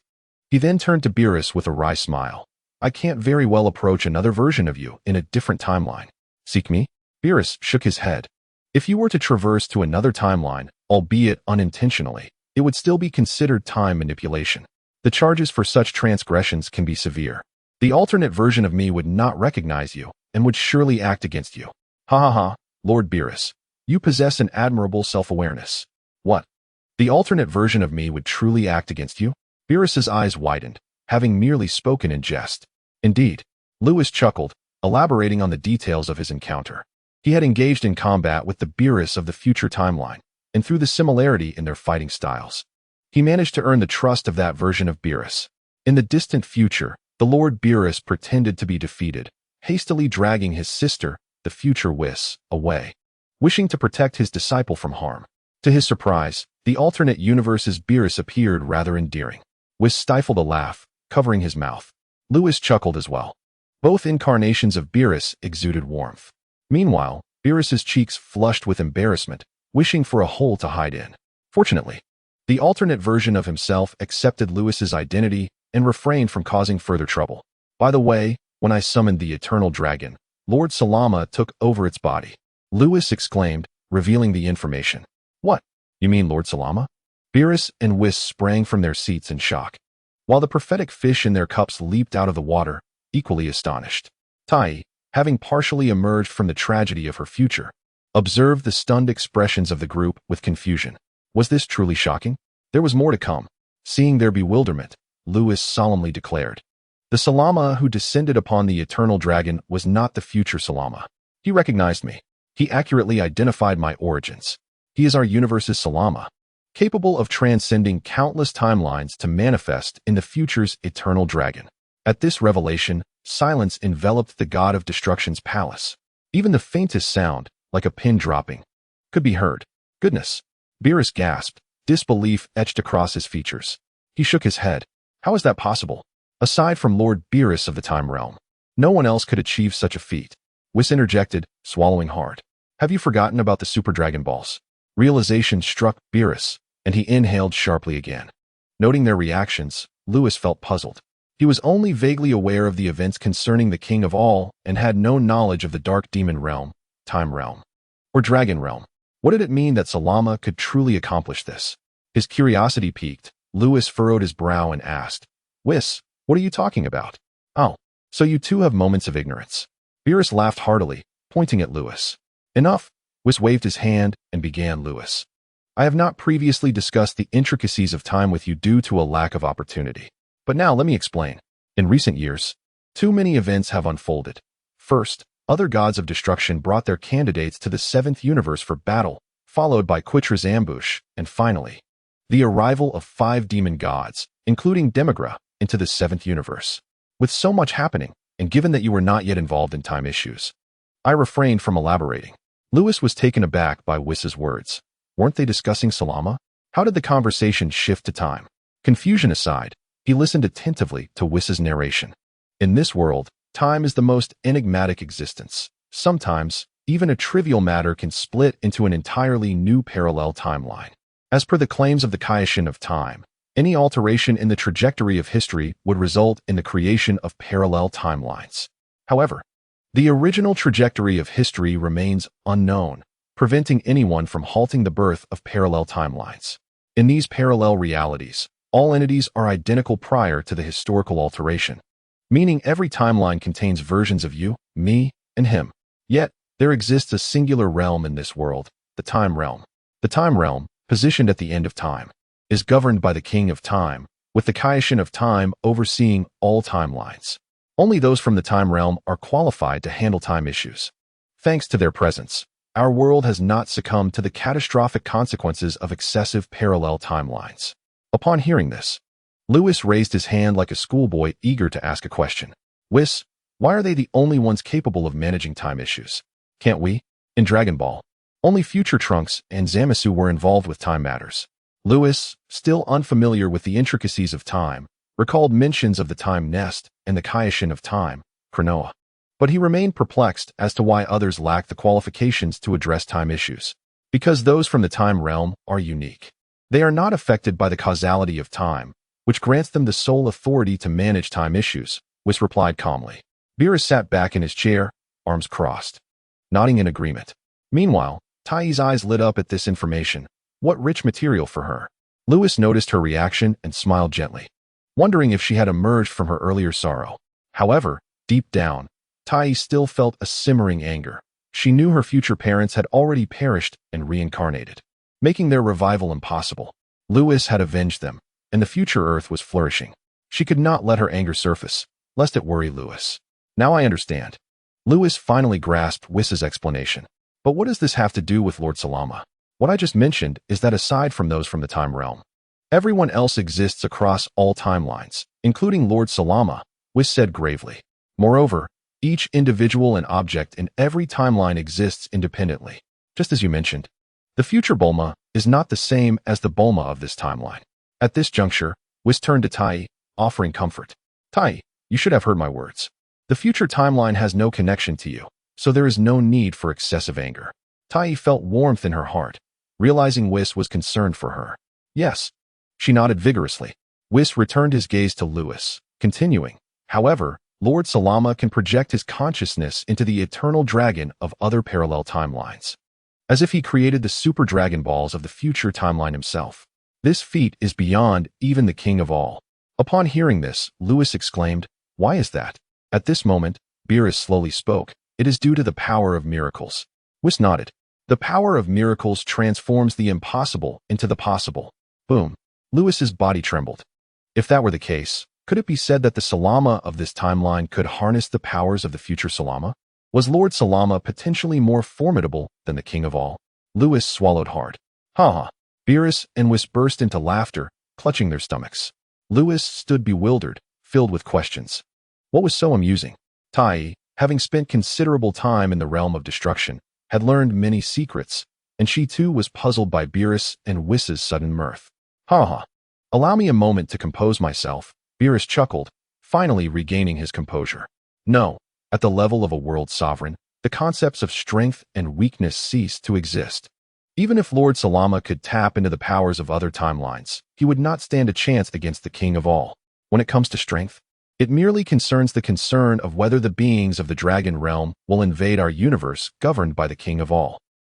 He then turned to Beerus with a wry smile. I can't very well approach another version of you in a different timeline. Seek me? Beerus shook his head. If you were to traverse to another timeline, albeit unintentionally, it would still be considered time manipulation. The charges for such transgressions can be severe. The alternate version of me would not recognize you and would surely act against you. Ha ha ha, Lord Beerus. You possess an admirable self-awareness. What? The alternate version of me would truly act against you? Beerus's eyes widened, having merely spoken in jest. Indeed, Lewis chuckled, elaborating on the details of his encounter. He had engaged in combat with the Beerus of the future timeline, and through the similarity in their fighting styles, he managed to earn the trust of that version of Beerus. In the distant future, the Lord Beerus pretended to be defeated, hastily dragging his sister, the future Whis, away, wishing to protect his disciple from harm. To his surprise, the alternate universe's Beerus appeared rather endearing. Whis stifled a laugh, covering his mouth. Lewis chuckled as well. Both incarnations of Beerus exuded warmth. Meanwhile, Beerus's cheeks flushed with embarrassment, wishing for a hole to hide in. Fortunately, the alternate version of himself accepted Lewis's identity and refrained from causing further trouble. By the way, when I summoned the Eternal Dragon, Lord Salama took over its body. Lewis exclaimed, revealing the information. What? You mean Lord Salama? Beerus and Whis sprang from their seats in shock, while the prophetic fish in their cups leaped out of the water, equally astonished. Tai, having partially emerged from the tragedy of her future, observed the stunned expressions of the group with confusion. Was this truly shocking? There was more to come. Seeing their bewilderment, Lewis solemnly declared, "The Salama who descended upon the Eternal Dragon was not the future Salama. He recognized me. He accurately identified my origins. He is our universe's Salama." capable of transcending countless timelines to manifest in the future's eternal dragon. At this revelation, silence enveloped the god of destruction's palace. Even the faintest sound, like a pin dropping, could be heard. Goodness! Beerus gasped, disbelief etched across his features. He shook his head. How is that possible? Aside from Lord Beerus of the Time Realm, no one else could achieve such a feat. Whis interjected, swallowing hard. Have you forgotten about the Super Dragon Balls? Realization struck Beerus, and he inhaled sharply again. Noting their reactions, Lewis felt puzzled. He was only vaguely aware of the events concerning the King of All and had no knowledge of the Dark Demon Realm, Time Realm, or Dragon Realm. What did it mean that Salama could truly accomplish this? His curiosity piqued. Lewis furrowed his brow and asked, Whis, what are you talking about? Oh, so you too have moments of ignorance. Beerus laughed heartily, pointing at Lewis. Enough. Whis waved his hand and began. Lewis, I have not previously discussed the intricacies of time with you due to a lack of opportunity. But now let me explain. In recent years, too many events have unfolded. First, other gods of destruction brought their candidates to the seventh universe for battle, followed by Quitra's ambush, and finally, the arrival of 5 demon gods, including Demigra, into the seventh universe. With so much happening, and given that you were not yet involved in time issues, I refrained from elaborating. Lewis was taken aback by Whis's words. Weren't they discussing Salama? How did the conversation shift to time? Confusion aside, he listened attentively to Whis's narration. In this world, time is the most enigmatic existence. Sometimes, even a trivial matter can split into an entirely new parallel timeline. As per the claims of the Kaishin of time, any alteration in the trajectory of history would result in the creation of parallel timelines. However, the original trajectory of history remains unknown, preventing anyone from halting the birth of parallel timelines. In these parallel realities, all entities are identical prior to the historical alteration, meaning every timeline contains versions of you, me, and him. Yet, there exists a singular realm in this world, the Time Realm. The Time Realm, positioned at the end of time, is governed by the King of Time, with the Kaishin of Time overseeing all timelines. Only those from the Time Realm are qualified to handle time issues. Thanks to their presence, our world has not succumbed to the catastrophic consequences of excessive parallel timelines. Upon hearing this, Lewis raised his hand like a schoolboy eager to ask a question. Whis, why are they the only ones capable of managing time issues? Can't we? In Dragon Ball, only Future Trunks and Zamasu were involved with time matters. Lewis, still unfamiliar with the intricacies of time, recalled mentions of the Time Nest and the Kaishin of Time, Cronoa. But he remained perplexed as to why others lacked the qualifications to address time issues. Because those from the Time Realm are unique. They are not affected by the causality of time, which grants them the sole authority to manage time issues, Whis replied calmly. Beerus sat back in his chair, arms crossed, nodding in agreement. Meanwhile, Tai's eyes lit up at this information. What rich material for her. Lewis noticed her reaction and smiled gently, wondering if she had emerged from her earlier sorrow. However, deep down, Tai still felt a simmering anger. She knew her future parents had already perished and reincarnated, making their revival impossible. Lewis had avenged them, and the future Earth was flourishing. She could not let her anger surface, lest it worry Lewis. Now I understand. Lewis finally grasped Whis's explanation. But what does this have to do with Lord Salama? What I just mentioned is that aside from those from the Time Realm, everyone else exists across all timelines, including Lord Salama, Whis said gravely. Moreover, each individual and object in every timeline exists independently. Just as you mentioned, the future Bulma is not the same as the Bulma of this timeline. At this juncture, Whis turned to Tai, offering comfort. Tai, you should have heard my words. The future timeline has no connection to you, so there is no need for excessive anger. Tai felt warmth in her heart, realizing Whis was concerned for her. Yes. She nodded vigorously. Whis returned his gaze to Lewis, continuing. However, Lord Salama can project his consciousness into the eternal dragon of other parallel timelines, as if he created the Super Dragon Balls of the future timeline himself. This feat is beyond even the King of All. Upon hearing this, Lewis exclaimed, "Why is that?" At this moment, Beerus slowly spoke. "It is due to the power of miracles." Whis nodded. "The power of miracles transforms the impossible into the possible." Boom. Lewis's body trembled. If that were the case, could it be said that the Salama of this timeline could harness the powers of the future Salama? Was Lord Salama potentially more formidable than the King of All? Lewis swallowed hard. Ha ha. Beerus and Whis burst into laughter, clutching their stomachs. Lewis stood bewildered, filled with questions. What was so amusing? Tai, having spent considerable time in the realm of destruction, had learned many secrets, and she too was puzzled by Beerus and Wiss's sudden mirth. Ha ha. Allow me a moment to compose myself, Beerus chuckled, finally regaining his composure. No, at the level of a world sovereign, the concepts of strength and weakness cease to exist. Even if Lord Salama could tap into the powers of other timelines, he would not stand a chance against the king of all. When it comes to strength, it merely concerns the concern of whether the beings of the dragon realm will invade our universe governed by the king of all.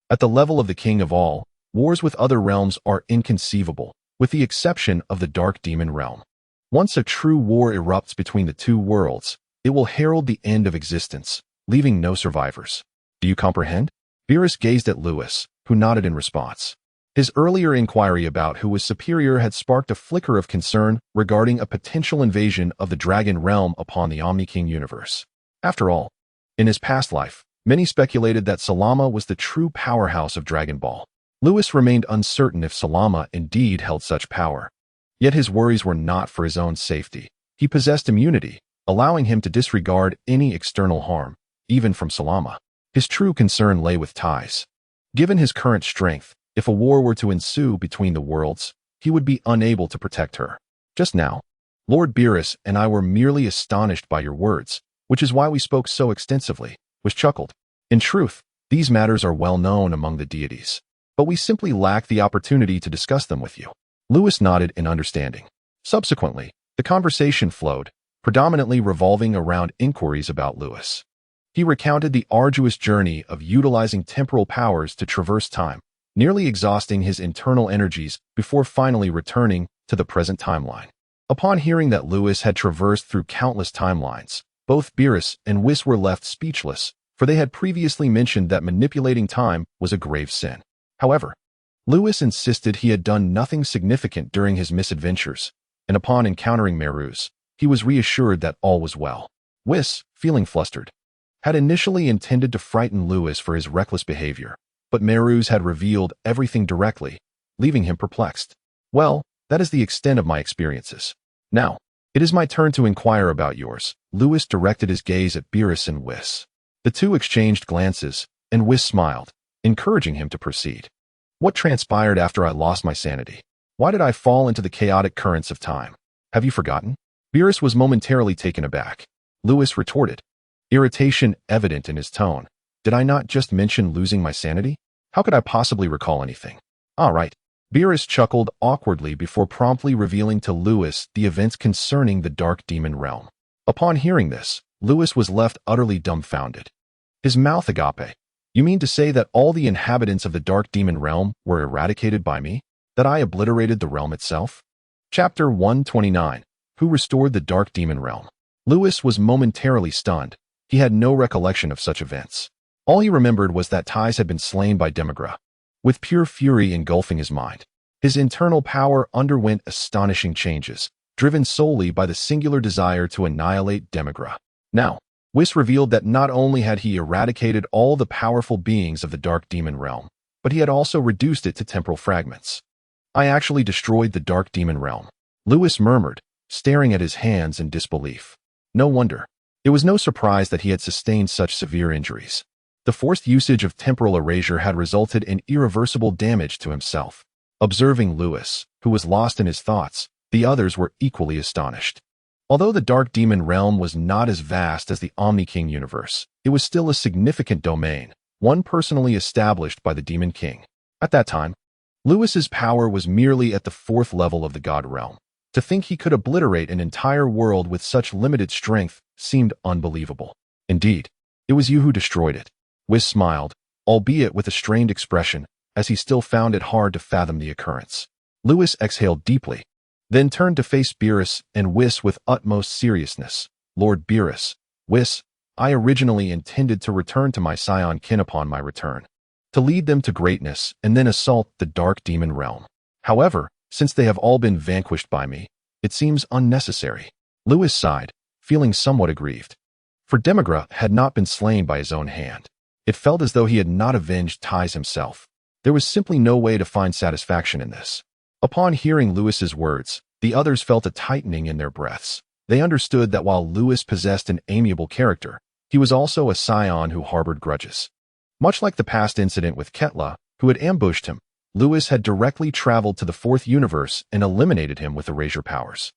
At the level of the king of all, wars with other realms are inconceivable, with the exception of the dark demon realm. Once a true war erupts between the two worlds, it will herald the end of existence, leaving no survivors. Do you comprehend? Beerus gazed at Lewis, who nodded in response. His earlier inquiry about who was superior had sparked a flicker of concern regarding a potential invasion of the dragon realm upon the Omni King universe. After all, in his past life, many speculated that Salama was the true powerhouse of Dragon Ball. Lewis remained uncertain if Salama indeed held such power. Yet his worries were not for his own safety. He possessed immunity, allowing him to disregard any external harm, even from Salama. His true concern lay with ties. Given his current strength, if a war were to ensue between the worlds, he would be unable to protect her. Just now, Lord Beerus and I were merely astonished by your words, which is why we spoke so extensively, Whis chuckled. In truth, these matters are well known among the deities, but we simply lack the opportunity to discuss them with you. Lewis nodded in understanding. Subsequently, the conversation flowed, predominantly revolving around inquiries about Lewis. He recounted the arduous journey of utilizing temporal powers to traverse time, nearly exhausting his internal energies before finally returning to the present timeline. Upon hearing that Lewis had traversed through countless timelines, both Beerus and Whis were left speechless, for they had previously mentioned that manipulating time was a grave sin. However, Lewis insisted he had done nothing significant during his misadventures, and upon encountering Meruz, he was reassured that all was well. Whis, feeling flustered, had initially intended to frighten Lewis for his reckless behavior, but Meruz had revealed everything directly, leaving him perplexed. Well, that is the extent of my experiences. Now, it is my turn to inquire about yours. Lewis directed his gaze at Beerus and Whis. The two exchanged glances, and Whis smiled, encouraging him to proceed. What transpired after I lost my sanity? Why did I fall into the chaotic currents of time? Have you forgotten? Beerus was momentarily taken aback. Lewis retorted, irritation evident in his tone. Did I not just mention losing my sanity? How could I possibly recall anything? All right. Beerus chuckled awkwardly before promptly revealing to Lewis the events concerning the dark demon realm. Upon hearing this, Lewis was left utterly dumbfounded. His mouth agape. You mean to say that all the inhabitants of the dark demon realm were eradicated by me? That I obliterated the realm itself? Chapter 129. Who restored the dark demon realm? Lewis was momentarily stunned. He had no recollection of such events. All he remembered was that Ties had been slain by Demigra. With pure fury engulfing his mind, his internal power underwent astonishing changes, driven solely by the singular desire to annihilate Demigra. Now, Whis revealed that not only had he eradicated all the powerful beings of the dark demon realm, but he had also reduced it to temporal fragments. I actually destroyed the dark demon realm, Lewis murmured, staring at his hands in disbelief. No wonder. It was no surprise that he had sustained such severe injuries. The forced usage of temporal erasure had resulted in irreversible damage to himself. Observing Lewis, who was lost in his thoughts, the others were equally astonished. Although the dark demon realm was not as vast as the Omni King universe, it was still a significant domain, one personally established by the Demon King. At that time, Lewis's power was merely at the 4th level of the God realm. To think he could obliterate an entire world with such limited strength seemed unbelievable. Indeed, it was you who destroyed it. Whis smiled, albeit with a strained expression, as he still found it hard to fathom the occurrence. Lewis exhaled deeply, then turned to face Beerus and Whis with utmost seriousness. Lord Beerus, Whis, I originally intended to return to my scion kin upon my return, to lead them to greatness and then assault the dark demon realm. However, since they have all been vanquished by me, it seems unnecessary. Lewis sighed, feeling somewhat aggrieved. For Demigra had not been slain by his own hand. It felt as though he had not avenged Ties himself. There was simply no way to find satisfaction in this. Upon hearing Lewis's words, the others felt a tightening in their breaths. They understood that while Lewis possessed an amiable character, he was also a scion who harbored grudges. Much like the past incident with Ketla, who had ambushed him, Lewis had directly traveled to the fourth universe and eliminated him with erasure powers.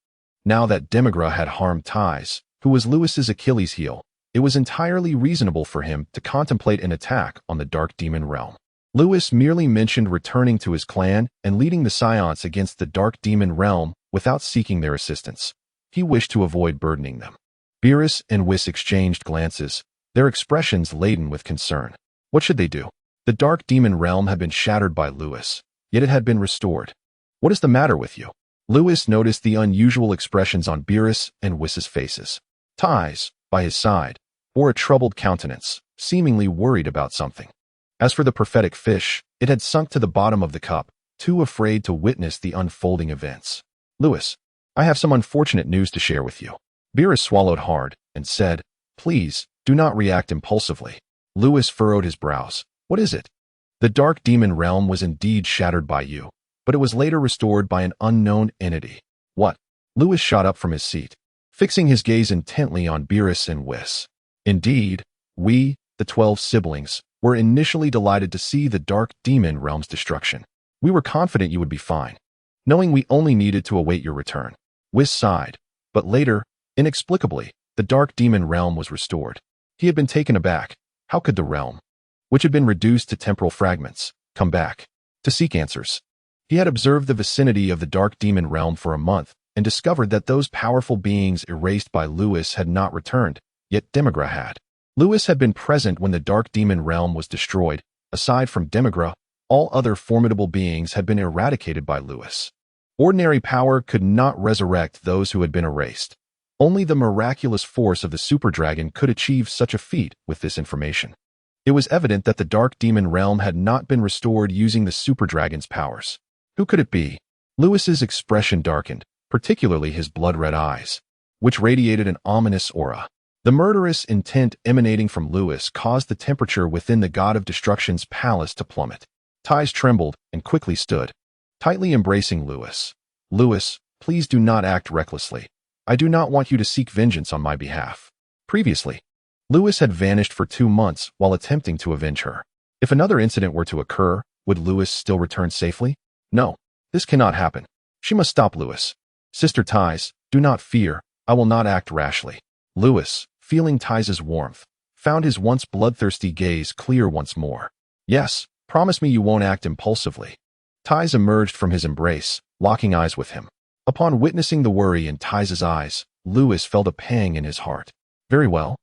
Now that Demigra had harmed Ties, who was Lewis's Achilles heel, it was entirely reasonable for him to contemplate an attack on the Dark Demon realm. Lewis merely mentioned returning to his clan and leading the Scions against the Dark Demon realm without seeking their assistance. He wished to avoid burdening them. Beerus and Whis exchanged glances, their expressions laden with concern. What should they do? The Dark Demon realm had been shattered by Lewis, yet it had been restored. What is the matter with you? Lewis noticed the unusual expressions on Beerus and Whis's faces. Ties, by his side, bore a troubled countenance, seemingly worried about something. As for the prophetic fish, it had sunk to the bottom of the cup, too afraid to witness the unfolding events. Lewis, I have some unfortunate news to share with you. Beerus swallowed hard and said, Please, do not react impulsively. Lewis furrowed his brows. What is it? The Dark Demon realm was indeed shattered by you, but it was later restored by an unknown entity. What? Lewis shot up from his seat, fixing his gaze intently on Beerus and Whis. Indeed, we, the 12 siblings, were initially delighted to see the Dark Demon realm's destruction. We were confident you would be fine, knowing we only needed to await your return. Whis sighed, but later, inexplicably, the Dark Demon realm was restored. He had been taken aback. How could the realm, which had been reduced to temporal fragments, come back to seek answers? He had observed the vicinity of the Dark Demon realm for a month and discovered that those powerful beings erased by Lewis had not returned, yet Demigra had. Lewis had been present when the Dark Demon realm was destroyed. Aside from Demigra, all other formidable beings had been eradicated by Lewis. Ordinary power could not resurrect those who had been erased. Only the miraculous force of the Super Dragon could achieve such a feat with this information. It was evident that the Dark Demon realm had not been restored using the Super Dragon's powers. Who could it be? Lewis's expression darkened, particularly his blood-red eyes, which radiated an ominous aura. The murderous intent emanating from Lewis caused the temperature within the God of Destruction's palace to plummet. Ties trembled and quickly stood, tightly embracing Lewis. Lewis, please do not act recklessly. I do not want you to seek vengeance on my behalf. Previously, Lewis had vanished for 2 months while attempting to avenge her. If another incident were to occur, would Lewis still return safely? No, this cannot happen. She must stop Lewis. Sister Ties, do not fear. I will not act rashly. Lewis, feeling Ties's warmth, found his once bloodthirsty gaze clear once more. Yes, promise me you won't act impulsively. Ties emerged from his embrace, locking eyes with him. Upon witnessing the worry in Ties's eyes, Lewis felt a pang in his heart. Very well.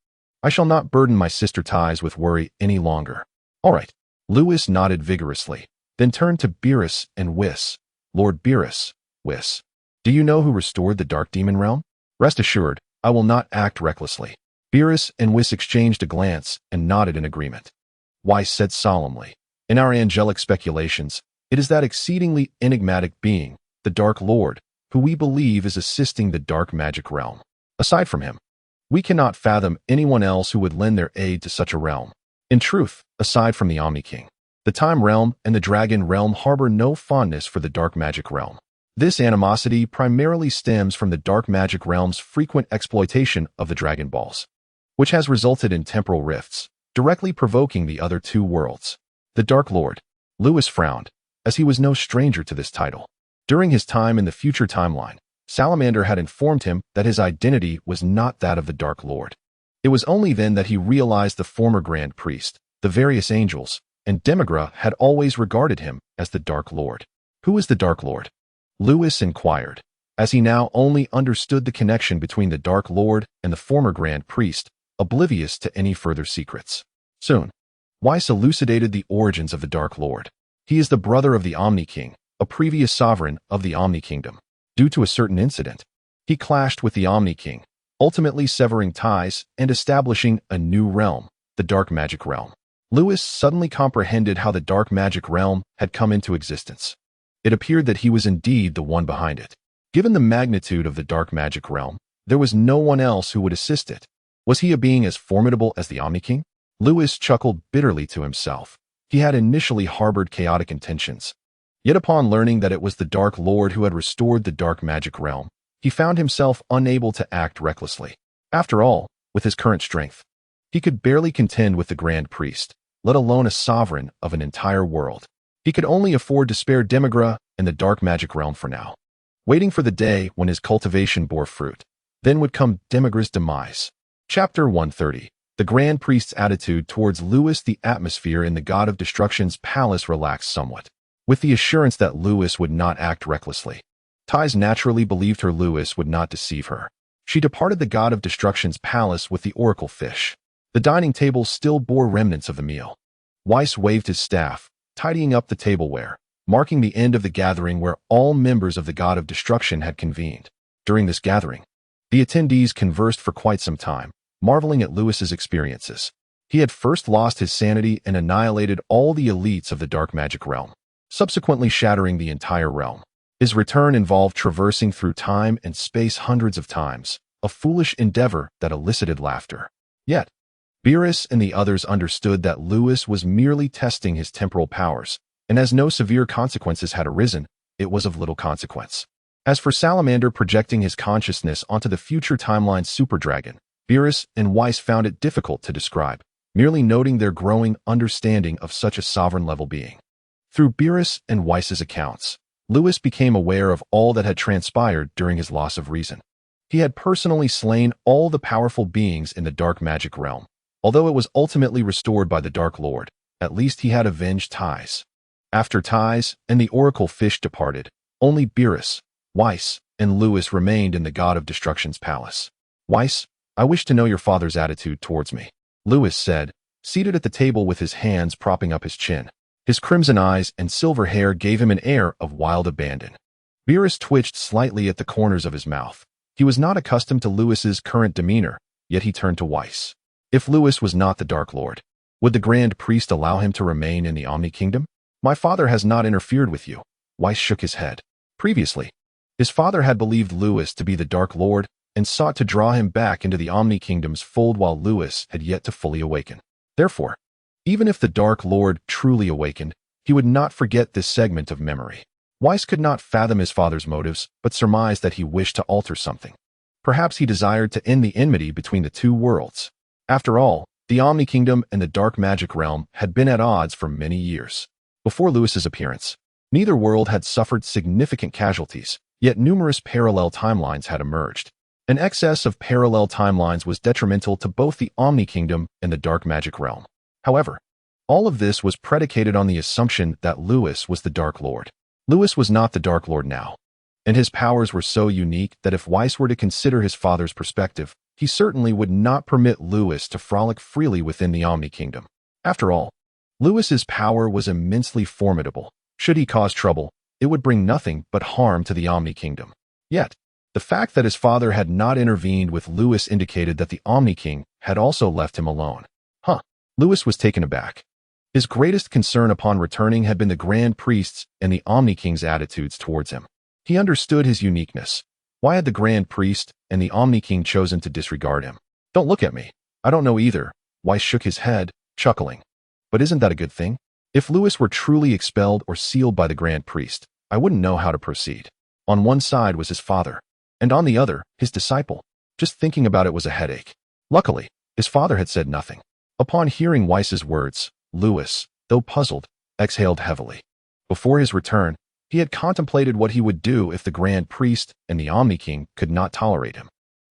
I shall not burden my sister Ties with worry any longer. All right. Lewis nodded vigorously, then turned to Beerus and Whis. Lord Beerus, Whis, do you know who restored the Dark Demon realm? Rest assured, I will not act recklessly. Beerus and Whis exchanged a glance and nodded in agreement. Whis said solemnly, In our angelic speculations, it is that exceedingly enigmatic being, the Dark Lord, who we believe is assisting the dark magic realm. Aside from him, we cannot fathom anyone else who would lend their aid to such a realm. In truth, aside from the Omni King, the Time realm and the Dragon realm harbor no fondness for the dark magic realm. This animosity primarily stems from the dark magic realm's frequent exploitation of the Dragon Balls, which has resulted in temporal rifts, directly provoking the other 2 worlds. The Dark Lord. Lewis frowned, as he was no stranger to this title. During his time in the future timeline, Salamander had informed him that his identity was not that of the Dark Lord. It was only then that he realized the former Grand Priest, the various angels, and Demigra had always regarded him as the Dark Lord. Who is the Dark Lord? Lewis inquired, as he now only understood the connection between the Dark Lord and the former Grand Priest, oblivious to any further secrets. Soon, Whis elucidated the origins of the Dark Lord. He is the brother of the Omni King, a previous sovereign of the Omni Kingdom. Due to a certain incident, he clashed with the Omni King, ultimately severing ties and establishing a new realm, the Dark Magic Realm. Lewis suddenly comprehended how the Dark Magic Realm had come into existence. It appeared that he was indeed the one behind it. Given the magnitude of the Dark Magic Realm, there was no one else who would assist it. Was he a being as formidable as the Omni King? Lewis chuckled bitterly to himself. He had initially harbored chaotic intentions. Yet upon learning that it was the Dark Lord who had restored the dark magic realm, he found himself unable to act recklessly. After all, with his current strength, he could barely contend with the Grand Priest, let alone a sovereign of an entire world. He could only afford to spare Demigra and the dark magic realm for now, waiting for the day when his cultivation bore fruit. Then would come Demigra's demise. Chapter 130. The Grand Priest's attitude towards Lewis. The atmosphere in the God of Destruction's palace relaxed somewhat, with the assurance that Lewis would not act recklessly. Thais naturally believed her Lewis would not deceive her. She departed the God of Destruction's palace with the oracle fish. The dining table still bore remnants of the meal. Whis waved his staff, tidying up the tableware, marking the end of the gathering where all members of the God of Destruction had convened. During this gathering, the attendees conversed for quite some time, marveling at Lewis's experiences. He had first lost his sanity and annihilated all the elites of the dark magic realm, subsequently shattering the entire realm. His return involved traversing through time and space hundreds of times, a foolish endeavor that elicited laughter. Yet, Whis and the others understood that Lewis was merely testing his temporal powers, and as no severe consequences had arisen, it was of little consequence. As for Salamander projecting his consciousness onto the future timeline superdragon, Whis and Whis found it difficult to describe, merely noting their growing understanding of such a sovereign-level being. Through Whis and Whis's accounts, Lewis became aware of all that had transpired during his loss of reason. He had personally slain all the powerful beings in the dark magic realm. Although it was ultimately restored by the Dark Lord, at least he had avenged Thais. After Thais and the oracle fish departed, only Whis, Whis, and Lewis remained in the God of Destruction's palace. Whis, I wish to know your father's attitude towards me, Lewis said, seated at the table with his hands propping up his chin. His crimson eyes and silver hair gave him an air of wild abandon. Whis twitched slightly at the corners of his mouth. He was not accustomed to Lewis's current demeanor, yet he turned to Whis. If Lewis was not the Dark Lord, would the Grand Priest allow him to remain in the Omni Kingdom? My father has not interfered with you. Whis shook his head. Previously, his father had believed Lewis to be the Dark Lord and sought to draw him back into the Omni Kingdom's fold while Lewis had yet to fully awaken. Therefore, even if the Dark Lord truly awakened, he would not forget this segment of memory. Whis could not fathom his father's motives, but surmised that he wished to alter something. Perhaps he desired to end the enmity between the two worlds. After all, the Omni Kingdom and the dark magic realm had been at odds for many years. Before Lewis's appearance, neither world had suffered significant casualties, yet numerous parallel timelines had emerged. An excess of parallel timelines was detrimental to both the Omni Kingdom and the dark magic realm. However, all of this was predicated on the assumption that Lewis was the Dark Lord. Lewis was not the Dark Lord now, and his powers were so unique that if Whis were to consider his father's perspective, he certainly would not permit Lewis to frolic freely within the Omni Kingdom. After all, Lewis's power was immensely formidable. Should he cause trouble, it would bring nothing but harm to the Omni Kingdom. Yet, the fact that his father had not intervened with Lewis indicated that the Omni King had also left him alone. Lewis was taken aback. His greatest concern upon returning had been the Grand Priest's and the Omni King's attitudes towards him. He understood his uniqueness. Why had the Grand Priest and the Omni King chosen to disregard him? Don't look at me. I don't know either. Whis shook his head, chuckling. But isn't that a good thing? If Lewis were truly expelled or sealed by the Grand Priest, I wouldn't know how to proceed. On one side was his father, and on the other, his disciple. Just thinking about it was a headache. Luckily, his father had said nothing. Upon hearing Whis's words, Lewis, though puzzled, exhaled heavily. Before his return, he had contemplated what he would do if the Grand Priest and the Omni King could not tolerate him.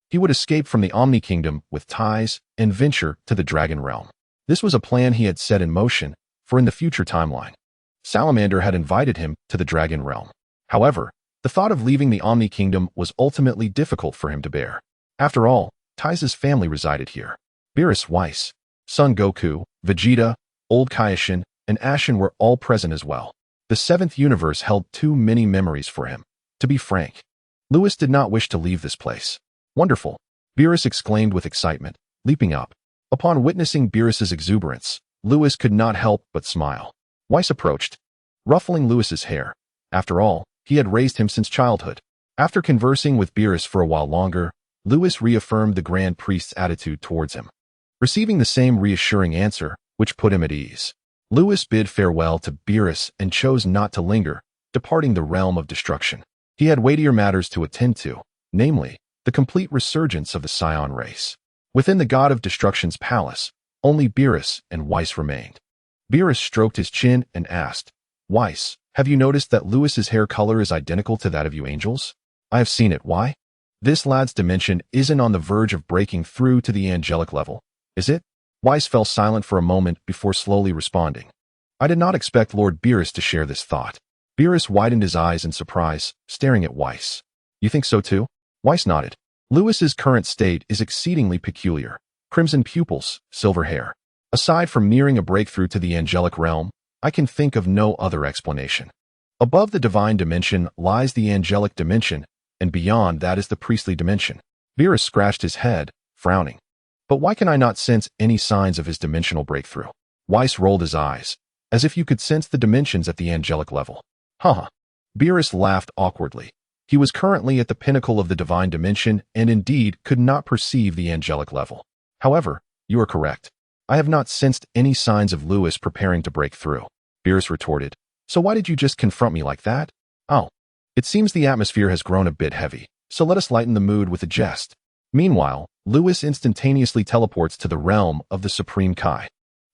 He would escape from the Omni Kingdom with Thais and venture to the Dragon Realm. This was a plan he had set in motion, for in the future timeline, Salamander had invited him to the Dragon Realm. However, the thought of leaving the Omni Kingdom was ultimately difficult for him to bear. After all, Thais' family resided here. Beerus Whis, Son Goku, Vegeta, Old Kaioshin, and Ashen were all present as well. The seventh universe held too many memories for him. To be frank, Lewis did not wish to leave this place. Wonderful! Beerus exclaimed with excitement, leaping up. Upon witnessing Beerus's exuberance, Lewis could not help but smile. Whis approached, ruffling Lewis's hair. After all, he had raised him since childhood. After conversing with Beerus for a while longer, Lewis reaffirmed the Grand Priest's attitude towards him, receiving the same reassuring answer, which put him at ease. Lewis bid farewell to Beerus and chose not to linger, departing the realm of destruction. He had weightier matters to attend to, namely, the complete resurgence of the Scion race. Within the god of destruction's palace, only Beerus and Whis remained. Beerus stroked his chin and asked, "Whis, have you noticed that Lewis's hair color is identical to that of you angels?" "I have seen it. Why?" "This lad's dimension isn't on the verge of breaking through to the angelic level, is it?" Whis fell silent for a moment before slowly responding. "I did not expect Lord Beerus to share this thought." Beerus widened his eyes in surprise, staring at Whis. "You think so too?" Whis nodded. "Lewis's current state is exceedingly peculiar. Crimson pupils, silver hair. Aside from nearing a breakthrough to the angelic realm, I can think of no other explanation. Above the divine dimension lies the angelic dimension, and beyond that is the priestly dimension." Beerus scratched his head, frowning. "But why can I not sense any signs of his dimensional breakthrough?" Whis rolled his eyes, as if you could sense the dimensions at the angelic level. Haha. Beerus laughed awkwardly. He was currently at the pinnacle of the divine dimension and indeed could not perceive the angelic level. "However, you are correct. I have not sensed any signs of Lewis preparing to break through." Beerus retorted. "So why did you just confront me like that?" "Oh, it seems the atmosphere has grown a bit heavy, so let us lighten the mood with a jest." Meanwhile, Lewis instantaneously teleports to the realm of the Supreme Kai.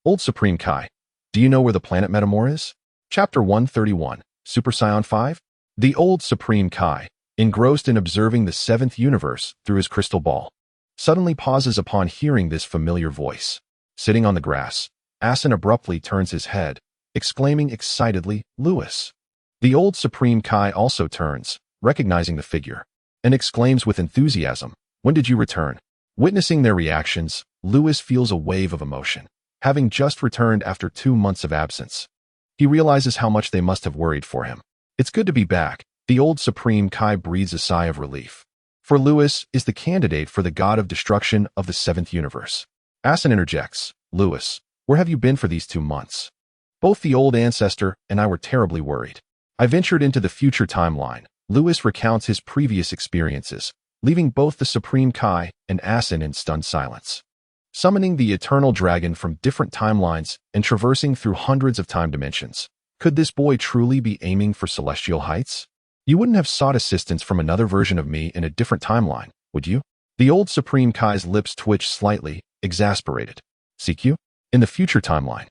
"Old Supreme Kai, do you know where the planet Metamor is?" Chapter 131, Super Scion 5? The old Supreme Kai, engrossed in observing the seventh universe through his crystal ball, suddenly pauses upon hearing this familiar voice. Sitting on the grass, Asin abruptly turns his head, exclaiming excitedly, "Lewis!" The old Supreme Kai also turns, recognizing the figure, and exclaims with enthusiasm, "When did you return?" Witnessing their reactions, Lewis feels a wave of emotion, having just returned after 2 months of absence. He realizes how much they must have worried for him. "It's good to be back." The old Supreme Kai breathes a sigh of relief. For Lewis is the candidate for the god of destruction of the seventh universe. Asin interjects, "Lewis, where have you been for these 2 months? Both the old ancestor and I were terribly worried." "I ventured into the future timeline." Lewis recounts his previous experiences, leaving both the Supreme Kai and Asin in stunned silence. Summoning the eternal dragon from different timelines and traversing through hundreds of time dimensions. Could this boy truly be aiming for celestial heights? "You wouldn't have sought assistance from another version of me in a different timeline, would you?" The old Supreme Kai's lips twitch slightly, exasperated. "Seek you? In the future timeline.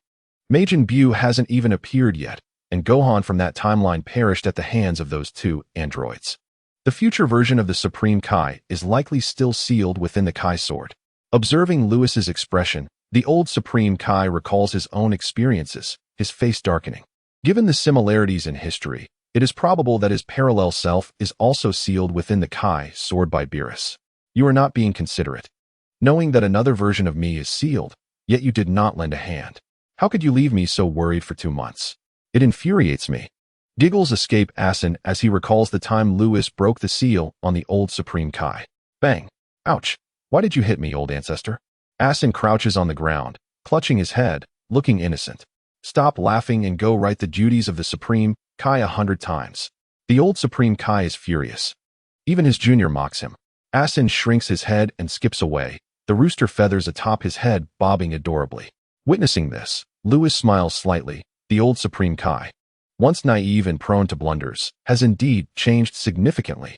Majin Buu hasn't even appeared yet, and Gohan from that timeline perished at the hands of those 2 androids. The future version of the Supreme Kai is likely still sealed within the Kai sword." Observing Lewis's expression, the old Supreme Kai recalls his own experiences, his face darkening. Given the similarities in history, it is probable that his parallel self is also sealed within the Kai sword by Beerus. "You are not being considerate. Knowing that another version of me is sealed, yet you did not lend a hand. How could you leave me so worried for 2 months? It infuriates me." Giggles escape Asin as he recalls the time Lewis broke the seal on the old Supreme Kai. Bang! Ouch! Why did you hit me, old ancestor? Asin crouches on the ground, clutching his head, looking innocent. "Stop laughing and go write the duties of the Supreme Kai 100 times. The old Supreme Kai is furious. Even his junior mocks him. Asin shrinks his head and skips away, the rooster feathers atop his head bobbing adorably. Witnessing this, Lewis smiles slightly. The old Supreme Kai, once naive and prone to blunders, has indeed changed significantly.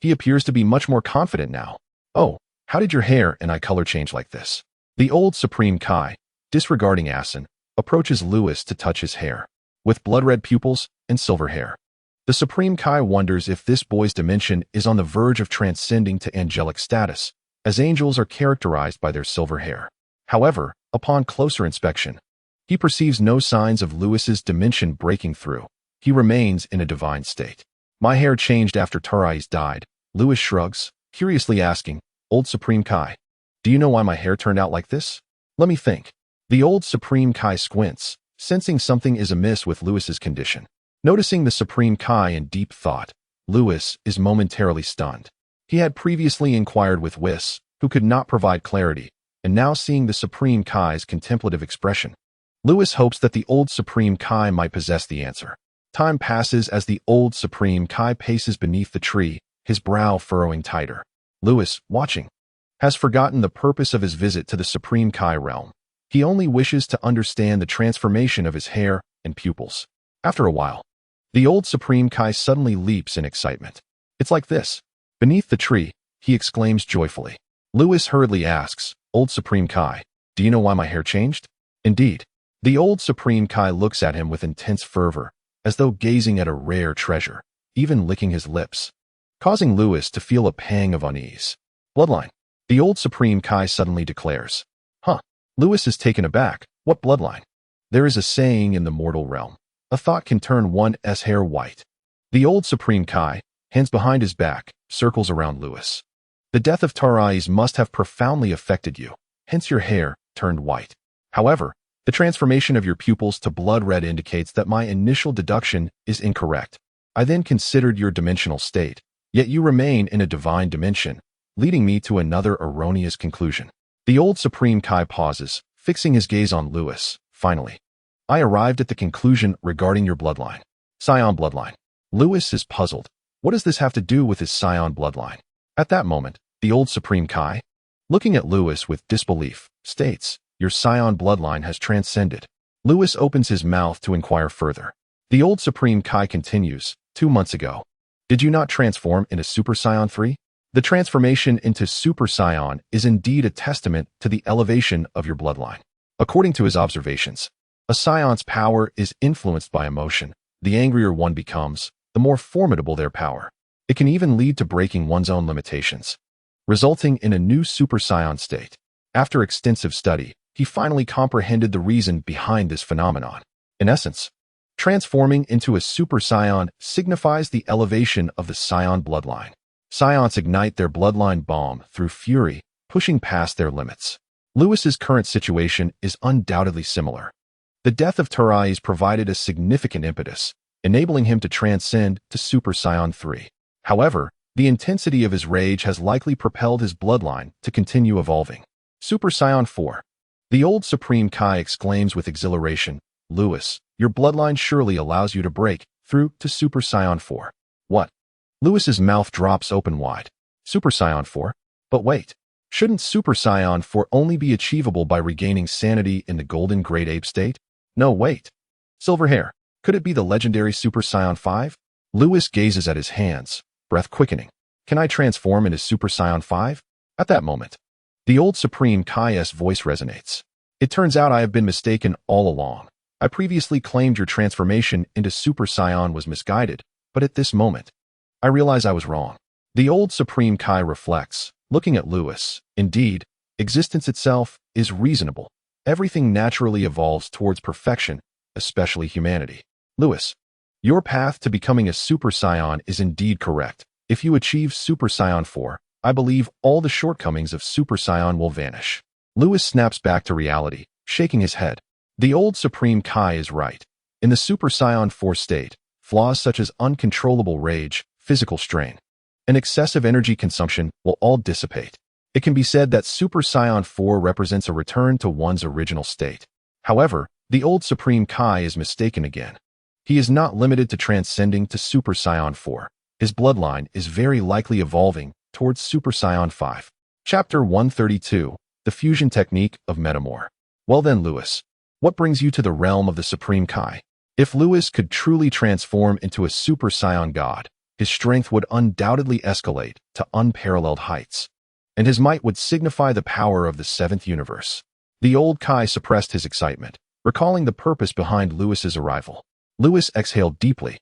He appears to be much more confident now. "Oh, how did your hair and eye color change like this?" The old Supreme Kai, disregarding Asin, approaches Lewis to touch his hair. With blood-red pupils and silver hair. The Supreme Kai wonders if this boy's dimension is on the verge of transcending to angelic status, as angels are characterized by their silver hair. However, upon closer inspection, he perceives no signs of Lewis's dimension breaking through. He remains in a divine state. "My hair changed after Tarais died." Lewis shrugs, curiously asking, "Old Supreme Kai, do you know why my hair turned out like this?" "Let me think." The old Supreme Kai squints, sensing something is amiss with Lewis's condition. Noticing the Supreme Kai in deep thought, Lewis is momentarily stunned. He had previously inquired with Whis, who could not provide clarity, and now seeing the Supreme Kai's contemplative expression, Lewis hopes that the old Supreme Kai might possess the answer. Time passes as the old Supreme Kai paces beneath the tree, his brow furrowing tighter. Lewis, watching, has forgotten the purpose of his visit to the Supreme Kai realm. He only wishes to understand the transformation of his hair and pupils. After a while, the old Supreme Kai suddenly leaps in excitement. It's like this. Beneath the tree, he exclaims joyfully. Lewis hurriedly asks, Old Supreme Kai, do you know why my hair changed? Indeed. The old Supreme Kai looks at him with intense fervor, as though gazing at a rare treasure, even licking his lips, causing Lewis to feel a pang of unease. Bloodline. The old Supreme Kai suddenly declares. Huh. Lewis is taken aback. What bloodline? There is a saying in the mortal realm. A thought can turn one's hair white. The old Supreme Kai, hands behind his back, circles around Lewis. The death of Tarais must have profoundly affected you, hence your hair turned white. However, the transformation of your pupils to blood red indicates that my initial deduction is incorrect. I then considered your dimensional state, yet you remain in a divine dimension, leading me to another erroneous conclusion. The old Supreme Kai pauses, fixing his gaze on Lewis. Finally, I arrived at the conclusion regarding your bloodline. Scion bloodline. Lewis is puzzled. What does this have to do with his Scion bloodline? At that moment, the old Supreme Kai, looking at Lewis with disbelief, states, Your Scion bloodline has transcended. Lewis opens his mouth to inquire further. The old Supreme Kai continues, 2 months ago. Did you not transform into Super Scion 3? The transformation into Super Scion is indeed a testament to the elevation of your bloodline. According to his observations, a Scion's power is influenced by emotion. The angrier one becomes, the more formidable their power. It can even lead to breaking one's own limitations, resulting in a new Super Scion state. After extensive study, he finally comprehended the reason behind this phenomenon. In essence, transforming into a Super Scion signifies the elevation of the Scion bloodline. Scions ignite their bloodline bomb through fury, pushing past their limits. Lewis's current situation is undoubtedly similar. The death of Tarais provided a significant impetus, enabling him to transcend to Super Scion 3. However, the intensity of his rage has likely propelled his bloodline to continue evolving. Super Scion 4. The old Supreme Kai exclaims with exhilaration, Lewis, your bloodline surely allows you to break through to Super Scion 4. What? Lewis's mouth drops open wide. Super Scion 4? But wait. Shouldn't Super Scion 4 only be achievable by regaining sanity in the golden great ape state? No, wait. Silver hair. Could it be the legendary Super Scion 5? Lewis gazes at his hands, breath quickening. Can I transform into Super Scion 5? At that moment, the old Supreme Kai's voice resonates. It turns out I have been mistaken all along. I previously claimed your transformation into Super Scion was misguided, but at this moment, I realize I was wrong. The old Supreme Kai reflects, looking at Lewis. Indeed, existence itself is reasonable. Everything naturally evolves towards perfection, especially humanity. Lewis, your path to becoming a Super Scion is indeed correct. If you achieve Super Scion 4, I believe all the shortcomings of Super Scion will vanish. Lewis snaps back to reality, shaking his head. The old Supreme Kai is right. In the Super Scion 4 state, flaws such as uncontrollable rage, physical strain, and excessive energy consumption will all dissipate. It can be said that Super Scion 4 represents a return to one's original state. However, the old Supreme Kai is mistaken again. He is not limited to transcending to Super Scion 4. His bloodline is very likely evolving towards Super Scion 5. Chapter 132, The Fusion Technique of Metamor. Well then, Lewis, what brings you to the realm of the Supreme Kai? If Lewis could truly transform into a Super Scion god, his strength would undoubtedly escalate to unparalleled heights, and his might would signify the power of the seventh universe. The old Kai suppressed his excitement, recalling the purpose behind Lewis's arrival. Lewis exhaled deeply,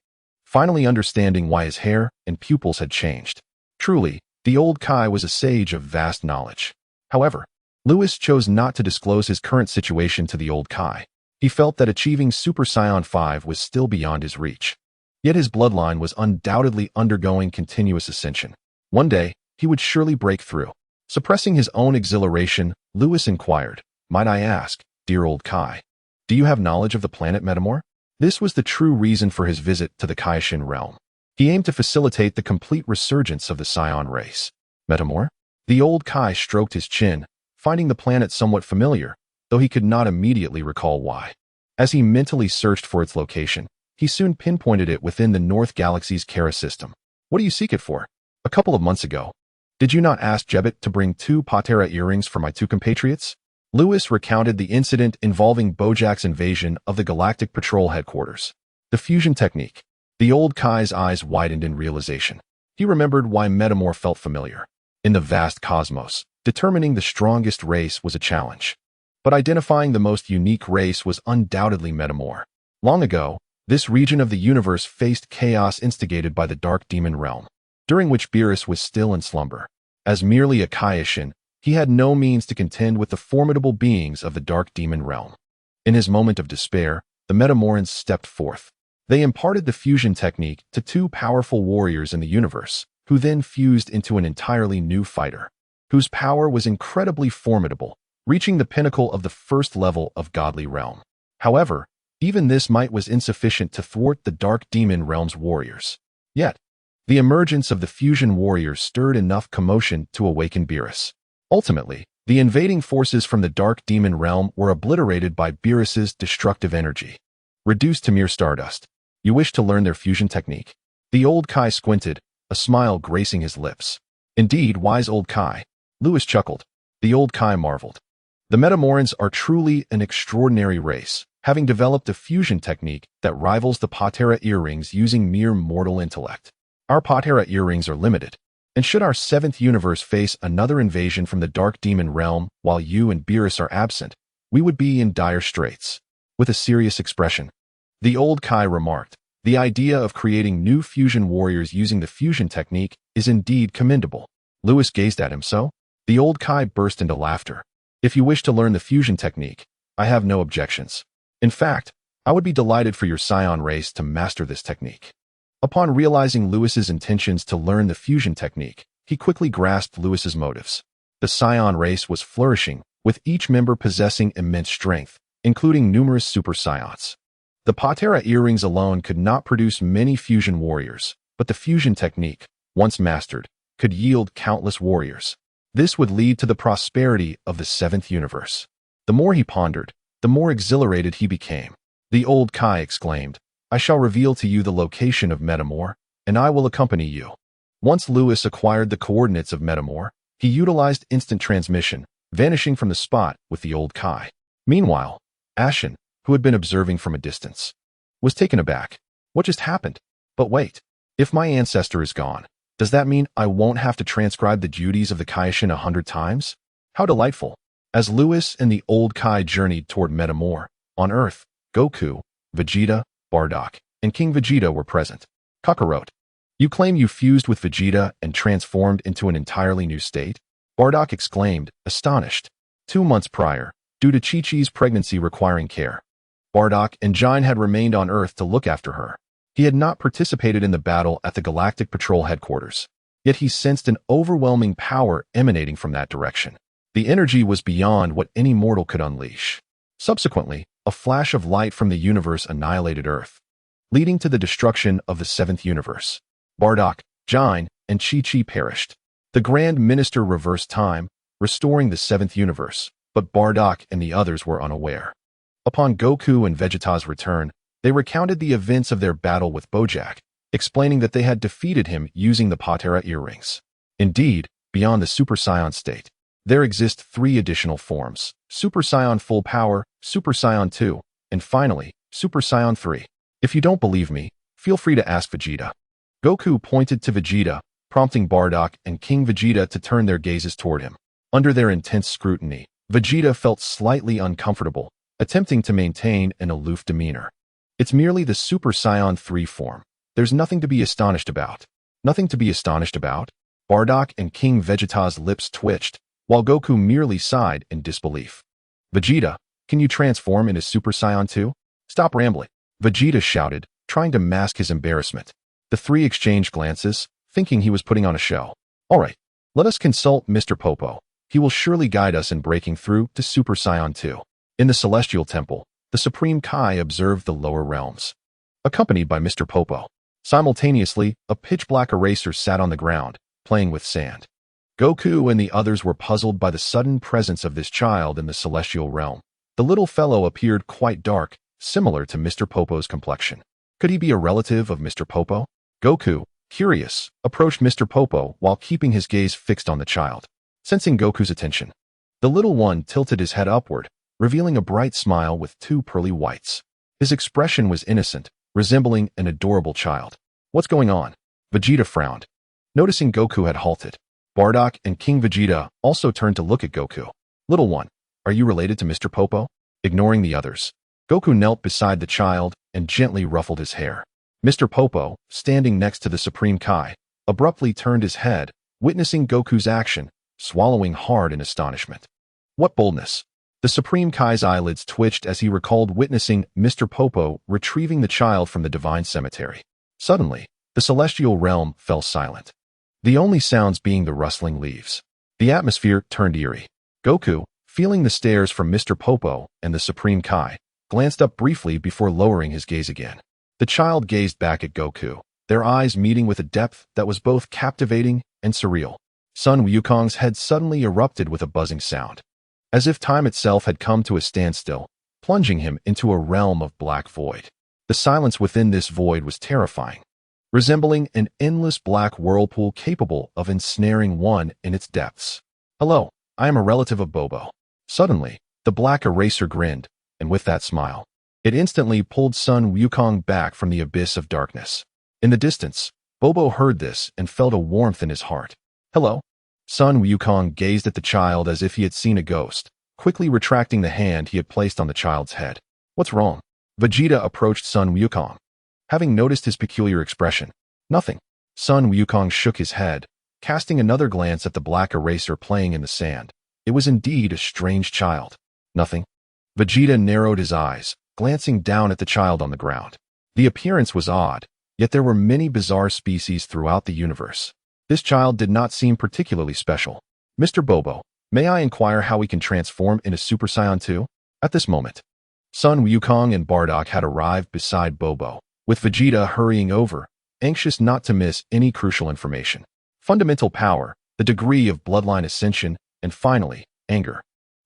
finally understanding why his hair and pupils had changed. Truly, the old Kai was a sage of vast knowledge. However, Lewis chose not to disclose his current situation to the old Kai. He felt that achieving Super Scion 5 was still beyond his reach. Yet his bloodline was undoubtedly undergoing continuous ascension. One day, he would surely break through. Suppressing his own exhilaration, Lewis inquired, Might I ask, dear old Kai, do you have knowledge of the planet Metamor? This was the true reason for his visit to the Kaishin realm. He aimed to facilitate the complete resurgence of the Scion race. Metamor? The old Kai stroked his chin, finding the planet somewhat familiar, though he could not immediately recall why. As he mentally searched for its location, he soon pinpointed it within the North Galaxy's Kara system. What do you seek it for? A couple of months ago, did you not ask Jebet to bring 2 Patera earrings for my 2 compatriots? Lewis recounted the incident involving Bojack's invasion of the Galactic Patrol headquarters. The fusion technique. The old Kai's eyes widened in realization. He remembered why Metamor felt familiar. In the vast cosmos, determining the strongest race was a challenge. But identifying the most unique race was undoubtedly Metamor. Long ago, this region of the universe faced chaos instigated by the Dark Demon Realm, during which Beerus was still in slumber. As merely a Kaioshin, he had no means to contend with the formidable beings of the Dark Demon Realm. In his moment of despair, the Metamorans stepped forth. They imparted the fusion technique to two powerful warriors in the universe, who then fused into an entirely new fighter, whose power was incredibly formidable, reaching the pinnacle of the first level of godly realm. However, even this might was insufficient to thwart the Dark Demon Realm's warriors. Yet, the emergence of the fusion warriors stirred enough commotion to awaken Beerus. Ultimately, the invading forces from the Dark Demon Realm were obliterated by Beerus's destructive energy. Reduced to mere stardust. You wish to learn their fusion technique? The old Kai squinted, a smile gracing his lips. Indeed, wise old Kai. Lewis chuckled. The old Kai marveled. The Metamorans are truly an extraordinary race, having developed a fusion technique that rivals the Patera earrings using mere mortal intellect. Our Patera earrings are limited, and should our seventh universe face another invasion from the Dark Demon Realm while you and Beerus are absent, we would be in dire straits. With a serious expression, the old Kai remarked, the idea of creating new fusion warriors using the fusion technique is indeed commendable. Lewis gazed at him so. The old Kai burst into laughter. If you wish to learn the fusion technique, I have no objections. In fact, I would be delighted for your scion race to master this technique. Upon realizing Lewis's intentions to learn the fusion technique, he quickly grasped Lewis's motives. The scion race was flourishing, with each member possessing immense strength, including numerous super scions. The Patera earrings alone could not produce many fusion warriors, but the fusion technique, once mastered, could yield countless warriors. This would lead to the prosperity of the seventh universe. The more he pondered, the more exhilarated he became. The old Kai exclaimed, I shall reveal to you the location of Metamor, and I will accompany you. Once Lewis acquired the coordinates of Metamor, he utilized instant transmission, vanishing from the spot with the old Kai. Meanwhile, Ashen, who had been observing from a distance, was taken aback. What just happened? But wait, if my ancestor is gone, does that mean I won't have to transcribe the duties of the Kaioshin 100 times? How delightful. As Lewis and the old Kai journeyed toward Metamor, on Earth, Goku, Vegeta, Bardock, and King Vegeta were present. Kakarot, you claim you fused with Vegeta and transformed into an entirely new state? Bardock exclaimed, astonished. 2 months prior, due to Chi-Chi's pregnancy requiring care, Bardock and Jine had remained on Earth to look after her. He had not participated in the battle at the Galactic Patrol headquarters, yet he sensed an overwhelming power emanating from that direction. The energy was beyond what any mortal could unleash. Subsequently, a flash of light from the universe annihilated Earth, leading to the destruction of the seventh universe. Bardock, Jine, and Chi-Chi perished. The Grand Minister reversed time, restoring the seventh universe, but Bardock and the others were unaware. Upon Goku and Vegeta's return, they recounted the events of their battle with Bojack, explaining that they had defeated him using the Patera earrings. Indeed, beyond the Super Saiyan state, there exist 3 additional forms: Super Saiyan Full Power, Super Saiyan 2, and finally, Super Saiyan 3. If you don't believe me, feel free to ask Vegeta. Goku pointed to Vegeta, prompting Bardock and King Vegeta to turn their gazes toward him. Under their intense scrutiny, Vegeta felt slightly uncomfortable, attempting to maintain an aloof demeanor. It's merely the Super Saiyan 3 form. There's nothing to be astonished about. Nothing to be astonished about? Bardock and King Vegeta's lips twitched, while Goku merely sighed in disbelief. Vegeta, can you transform into Super Saiyan 2? Stop rambling, Vegeta shouted, trying to mask his embarrassment. The 3 exchanged glances, thinking he was putting on a show. All right, let us consult Mr. Popo. He will surely guide us in breaking through to Super Saiyan 2. In the Celestial Temple, the Supreme Kai observed the lower realms, accompanied by Mr. Popo. Simultaneously, a pitch-black eraser sat on the ground, playing with sand. Goku and the others were puzzled by the sudden presence of this child in the celestial realm. The little fellow appeared quite dark, similar to Mr. Popo's complexion. Could he be a relative of Mr. Popo? Goku, curious, approached Mr. Popo while keeping his gaze fixed on the child. Sensing Goku's attention, The little one tilted his head upward, revealing a bright smile with two pearly whites. His expression was innocent, resembling an adorable child. What's going on? Vegeta frowned. Noticing Goku had halted, Bardock and King Vegeta also turned to look at Goku. Little one, are you related to Mr. Popo? Ignoring the others, Goku knelt beside the child and gently ruffled his hair. Mr. Popo, standing next to the Supreme Kai, abruptly turned his head, witnessing Goku's action, swallowing hard in astonishment. What boldness! The Supreme Kai's eyelids twitched as he recalled witnessing Mr. Popo retrieving the child from the divine cemetery. Suddenly, the celestial realm fell silent, the only sounds being the rustling leaves. The atmosphere turned eerie. Goku, feeling the stares from Mr. Popo and the Supreme Kai, glanced up briefly before lowering his gaze again. The child gazed back at Goku, their eyes meeting with a depth that was both captivating and surreal. Sun Wukong's head suddenly erupted with a buzzing sound, as if time itself had come to a standstill, plunging him into a realm of black void. The silence within this void was terrifying, resembling an endless black whirlpool capable of ensnaring one in its depths. Hello, I am a relative of Bobo. Suddenly, the black eraser grinned, and with that smile, it instantly pulled Sun Wukong back from the abyss of darkness. In the distance, Bobo heard this and felt a warmth in his heart. Hello? Sun Wukong gazed at the child as if he had seen a ghost, quickly retracting the hand he had placed on the child's head. What's wrong? Vegeta approached Sun Wukong, having noticed his peculiar expression. Nothing. Sun Wukong shook his head, casting another glance at the black eraser playing in the sand. It was indeed a strange child. Nothing. Vegeta narrowed his eyes, glancing down at the child on the ground. The appearance was odd, yet there were many bizarre species throughout the universe. This child did not seem particularly special. Mr. Bobo, may I inquire how we can transform into Super Saiyan 2? At this moment, Sun Wukong and Bardock had arrived beside Bobo, with Vegeta hurrying over, anxious not to miss any crucial information. Fundamental power, the degree of bloodline ascension, and finally, anger.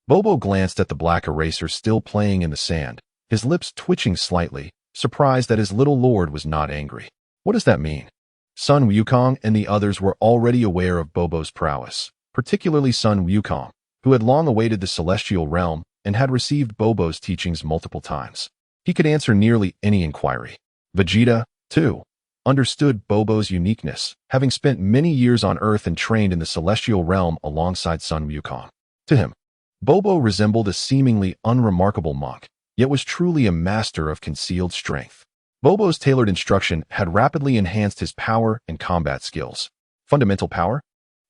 Bobo glanced at the black eraser still playing in the sand, his lips twitching slightly, surprised that his little lord was not angry. What does that mean? Sun Wukong and the others were already aware of Bobo's prowess, particularly Sun Wukong, who had long awaited the celestial realm and had received Bobo's teachings multiple times. He could answer nearly any inquiry. Vegeta, too, understood Bobo's uniqueness, having spent many years on Earth and trained in the celestial realm alongside Sun Wukong. To him, Bobo resembled a seemingly unremarkable monk, yet was truly a master of concealed strength. Bobo's tailored instruction had rapidly enhanced his power and combat skills. Fundamental power?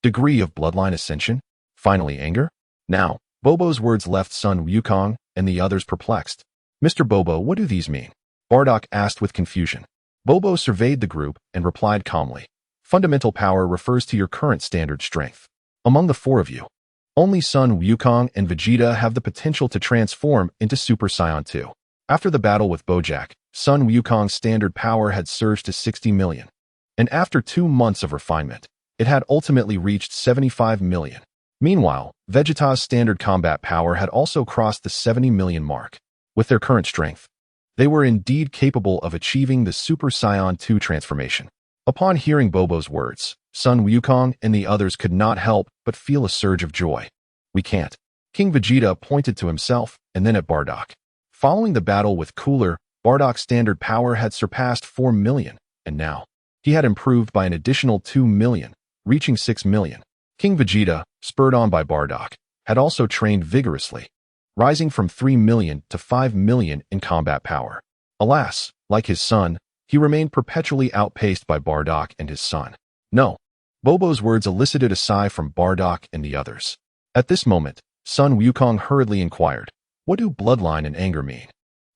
Degree of bloodline ascension? Finally, anger? Now, Bobo's words left Sun Wukong and the others perplexed. Mr. Bobo, what do these mean? Bardock asked with confusion. Bobo surveyed the group and replied calmly. Fundamental power refers to your current standard strength. Among the four of you, only Sun Wukong and Vegeta have the potential to transform into Super Saiyan 2. After the battle with Bojack, Sun Wukong's standard power had surged to 60 million, and after 2 months of refinement, it had ultimately reached 75 million. Meanwhile, Vegeta's standard combat power had also crossed the 70 million mark. With their current strength, they were indeed capable of achieving the Super Saiyan 2 transformation. Upon hearing Bobo's words, Sun Wukong and the others could not help but feel a surge of joy. We can't. King Vegeta pointed to himself and then at Bardock. Following the battle with Cooler, Bardock's standard power had surpassed 4 million, and now, he had improved by an additional 2 million, reaching 6 million. King Vegeta, spurred on by Bardock, had also trained vigorously, rising from 3 million to 5 million in combat power. Alas, like his son, he remained perpetually outpaced by Bardock and his son. No. Bobo's words elicited a sigh from Bardock and the others. At this moment, Sun Wukong hurriedly inquired, what do bloodline and anger mean?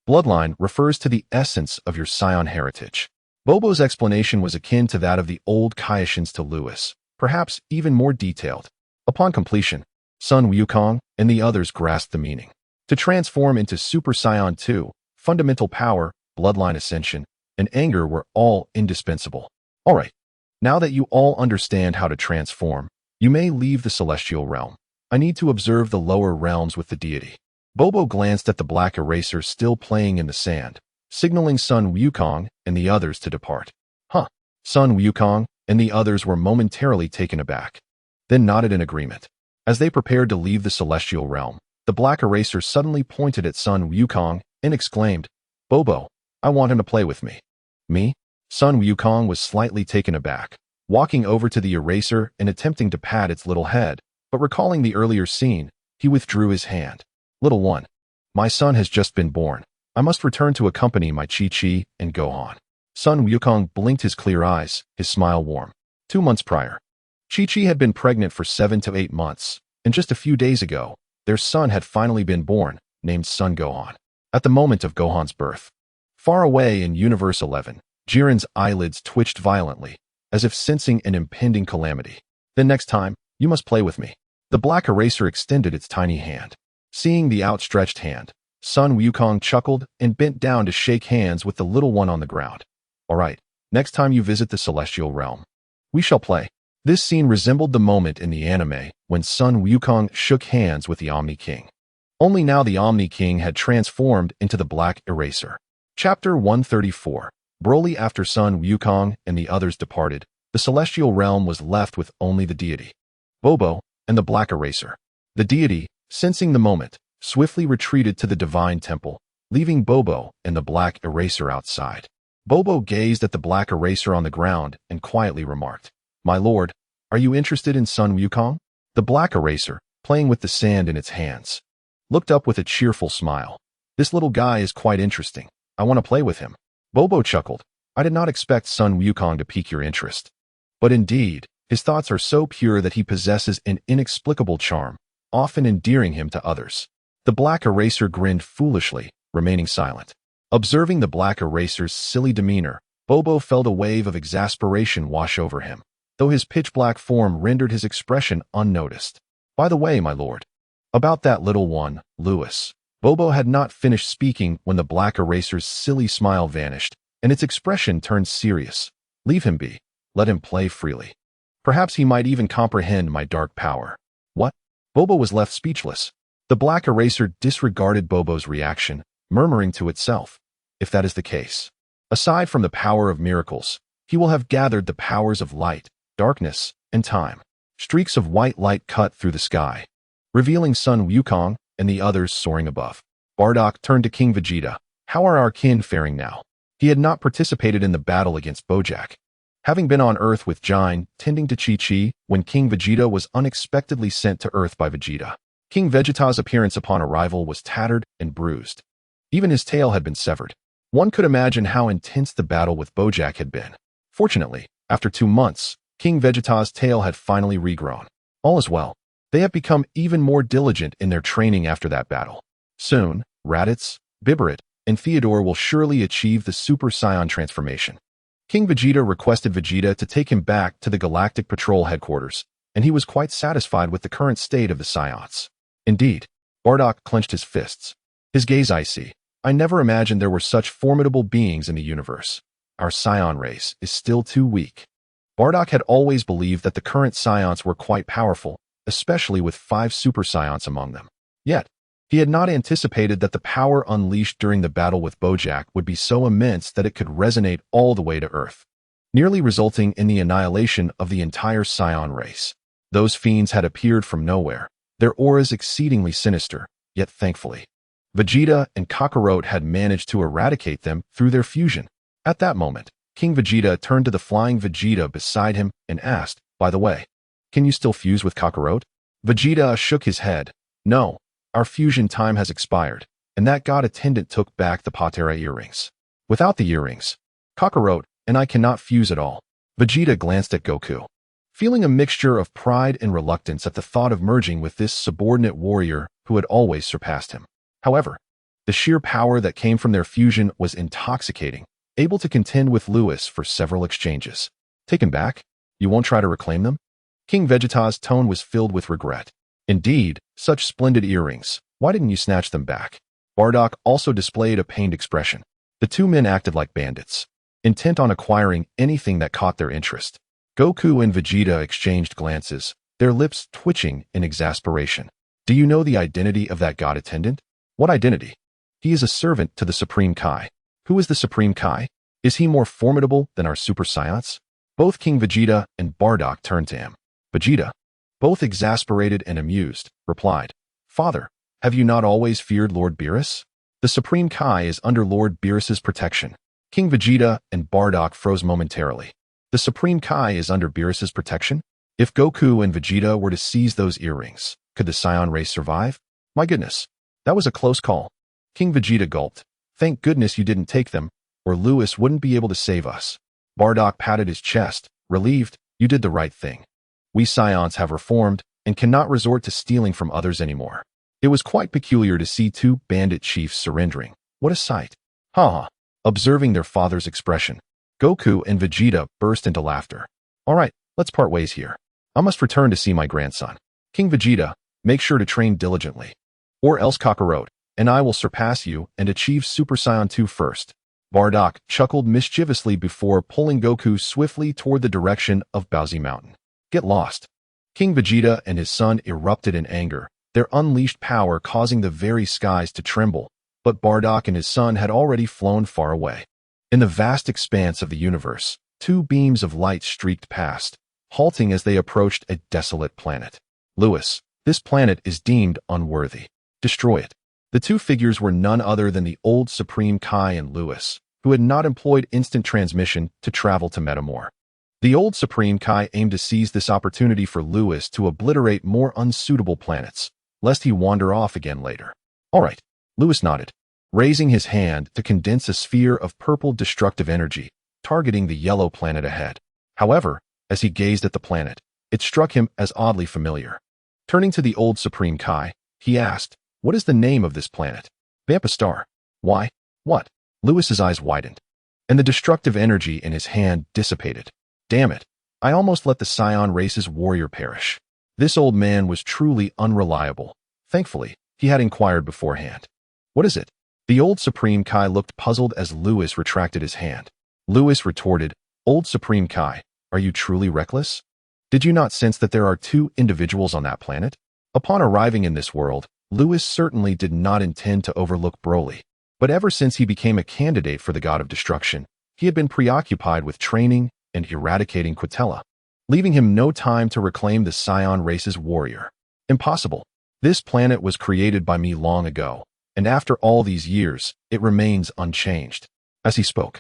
Bloodline refers to the essence of your Saiyan heritage. Bobo's explanation was akin to that of the old Kaioshins to Whis, perhaps even more detailed. Upon completion, Sun Wukong and the others grasped the meaning. To transform into Super Saiyan 2, fundamental power, bloodline ascension, and anger were all indispensable. Alright, now that you all understand how to transform, you may leave the celestial realm. I need to observe the lower realms with the deity. Bobo glanced at the black eraser still playing in the sand, signaling Sun Wukong and the others to depart. Huh. Sun Wukong and the others were momentarily taken aback, then nodded in agreement. As they prepared to leave the celestial realm, the black eraser suddenly pointed at Sun Wukong and exclaimed, "Bobo, I want him to play with me." "Me?" Sun Wukong was slightly taken aback, walking over to the eraser and attempting to pat its little head, but recalling the earlier scene, he withdrew his hand. "Little one, my son has just been born. I must return to accompany my Chi-Chi and Gohan." Sun Wukong blinked his clear eyes, his smile warm. 2 months prior, Chi-Chi had been pregnant for 7 to 8 months, and just a few days ago, their son had finally been born, named Son Gohan. At the moment of Gohan's birth, far away in Universe 11, Jiren's eyelids twitched violently, as if sensing an impending calamity. "Then next time, you must play with me." The black eraser extended its tiny hand. Seeing the outstretched hand, Sun Wukong chuckled and bent down to shake hands with the little one on the ground. "All right, next time you visit the celestial realm, we shall play." This scene resembled the moment in the anime when Sun Wukong shook hands with the Omni King. Only now the Omni King had transformed into the black eraser. Chapter 134. Broly. After Sun Wukong and the others departed, the celestial realm was left with only the deity, Bobo, and the black eraser. The deity, sensing the moment, swiftly retreated to the divine temple, leaving Bobo and the black eraser outside. Bobo gazed at the black eraser on the ground and quietly remarked, "My lord, are you interested in Sun Wukong?" The black eraser, playing with the sand in its hands, looked up with a cheerful smile. "This little guy is quite interesting. I want to play with him." Bobo chuckled. "I did not expect Sun Wukong to pique your interest. But indeed, his thoughts are so pure that he possesses an inexplicable charm, often endearing him to others." The black eraser grinned foolishly, remaining silent. Observing the black eraser's silly demeanor, Bobo felt a wave of exasperation wash over him, though his pitch-black form rendered his expression unnoticed. "By the way, my lord, about that little one, Lewis." Bobo had not finished speaking when the black eraser's silly smile vanished, and its expression turned serious. "Leave him be. Let him play freely. Perhaps he might even comprehend my dark power." "What?" Bobo was left speechless. The black eraser disregarded Bobo's reaction, murmuring to itself, "If that is the case, aside from the power of miracles, he will have gathered the powers of light, darkness, and time." Streaks of white light cut through the sky, revealing Sun Wukong and the others soaring above. Bardock turned to King Vegeta. "How are our kin faring now?" He had not participated in the battle against Bojack, having been on Earth with Jine, tending to Chi-Chi when King Vegeta was unexpectedly sent to Earth by Vegeta. King Vegeta's appearance upon arrival was tattered and bruised. Even his tail had been severed. One could imagine how intense the battle with Bojack had been. Fortunately, after 2 months, King Vegeta's tail had finally regrown. All is well. They have become even more diligent in their training after that battle. Soon, Raditz, Bibarrat, and Theodore will surely achieve the Super Saiyan transformation. King Vegeta requested Vegeta to take him back to the Galactic Patrol headquarters, and he was quite satisfied with the current state of the Saiyans. Indeed, Bardock clenched his fists, his gaze icy. "I never imagined there were such formidable beings in the universe. Our Saiyan race is still too weak." Bardock had always believed that the current Saiyans were quite powerful, especially with 5 Super Saiyans among them. Yet, he had not anticipated that the power unleashed during the battle with Bojack would be so immense that it could resonate all the way to Earth, nearly resulting in the annihilation of the entire Saiyan race. Those fiends had appeared from nowhere, their auras exceedingly sinister, yet thankfully, Vegeta and Kakarot had managed to eradicate them through their fusion. At that moment, King Vegeta turned to the flying Vegeta beside him and asked, "By the way, can you still fuse with Kakarot?" Vegeta shook his head. "No, our fusion time has expired," and that god attendant took back the Patera earrings. "Without the earrings, Kakarot and I cannot fuse at all." Vegeta glanced at Goku, feeling a mixture of pride and reluctance at the thought of merging with this subordinate warrior who had always surpassed him. However, the sheer power that came from their fusion was intoxicating, able to contend with Lewis for several exchanges. "Taken back? You won't try to reclaim them?" King Vegeta's tone was filled with regret. "Indeed, such splendid earrings. Why didn't you snatch them back?" Bardock also displayed a pained expression. The two men acted like bandits, intent on acquiring anything that caught their interest. Goku and Vegeta exchanged glances, their lips twitching in exasperation. "Do you know the identity of that god attendant?" "What identity?" "He is a servant to the Supreme Kai." "Who is the Supreme Kai? Is he more formidable than our Super Saiyans?" Both King Vegeta and Bardock turned to him. "Vegeta, both exasperated and amused, replied, "Father, have you not always feared Lord Beerus? The Supreme Kai is under Lord Beerus's protection." King Vegeta and Bardock froze momentarily. The Supreme Kai is under Beerus's protection? If Goku and Vegeta were to seize those earrings, could the Saiyan race survive? My goodness, that was a close call. King Vegeta gulped. Thank goodness you didn't take them, or Lewis wouldn't be able to save us. Bardock patted his chest, relieved. You did the right thing. We Saiyans have reformed and cannot resort to stealing from others anymore. It was quite peculiar to see two bandit chiefs surrendering. What a sight. Ha! Observing their father's expression, Goku and Vegeta burst into laughter. All right, let's part ways here. I must return to see my grandson. King Vegeta, make sure to train diligently. Or else Kakarot and I will surpass you and achieve Super Saiyan 2 first. Bardock chuckled mischievously before pulling Goku swiftly toward the direction of Baozi Mountain. Get lost. King Vegeta and his son erupted in anger, their unleashed power causing the very skies to tremble, but Bardock and his son had already flown far away. In the vast expanse of the universe, two beams of light streaked past, halting as they approached a desolate planet. Lewis, this planet is deemed unworthy. Destroy it. The two figures were none other than the old Supreme Kai and Lewis, who had not employed instant transmission to travel to Metamore. The old Supreme Kai aimed to seize this opportunity for Lewis to obliterate more unsuitable planets, lest he wander off again later. All right, Lewis nodded, raising his hand to condense a sphere of purple destructive energy, targeting the yellow planet ahead. However, as he gazed at the planet, it struck him as oddly familiar. Turning to the old Supreme Kai, he asked, "What is the name of this planet?" Vampistar. Why? What? Lewis's eyes widened, and the destructive energy in his hand dissipated. Damn it, I almost let the Saiyan race's warrior perish. This old man was truly unreliable. Thankfully, he had inquired beforehand. What is it? The old Supreme Kai looked puzzled as Lewis retracted his hand. Lewis retorted, Old Supreme Kai, are you truly reckless? Did you not sense that there are two individuals on that planet? Upon arriving in this world, Lewis certainly did not intend to overlook Broly. But ever since he became a candidate for the God of Destruction, he had been preoccupied with training and eradicating Quitella, leaving him no time to reclaim the Saiyan race's warrior. Impossible. This planet was created by me long ago, and after all these years, it remains unchanged. As he spoke,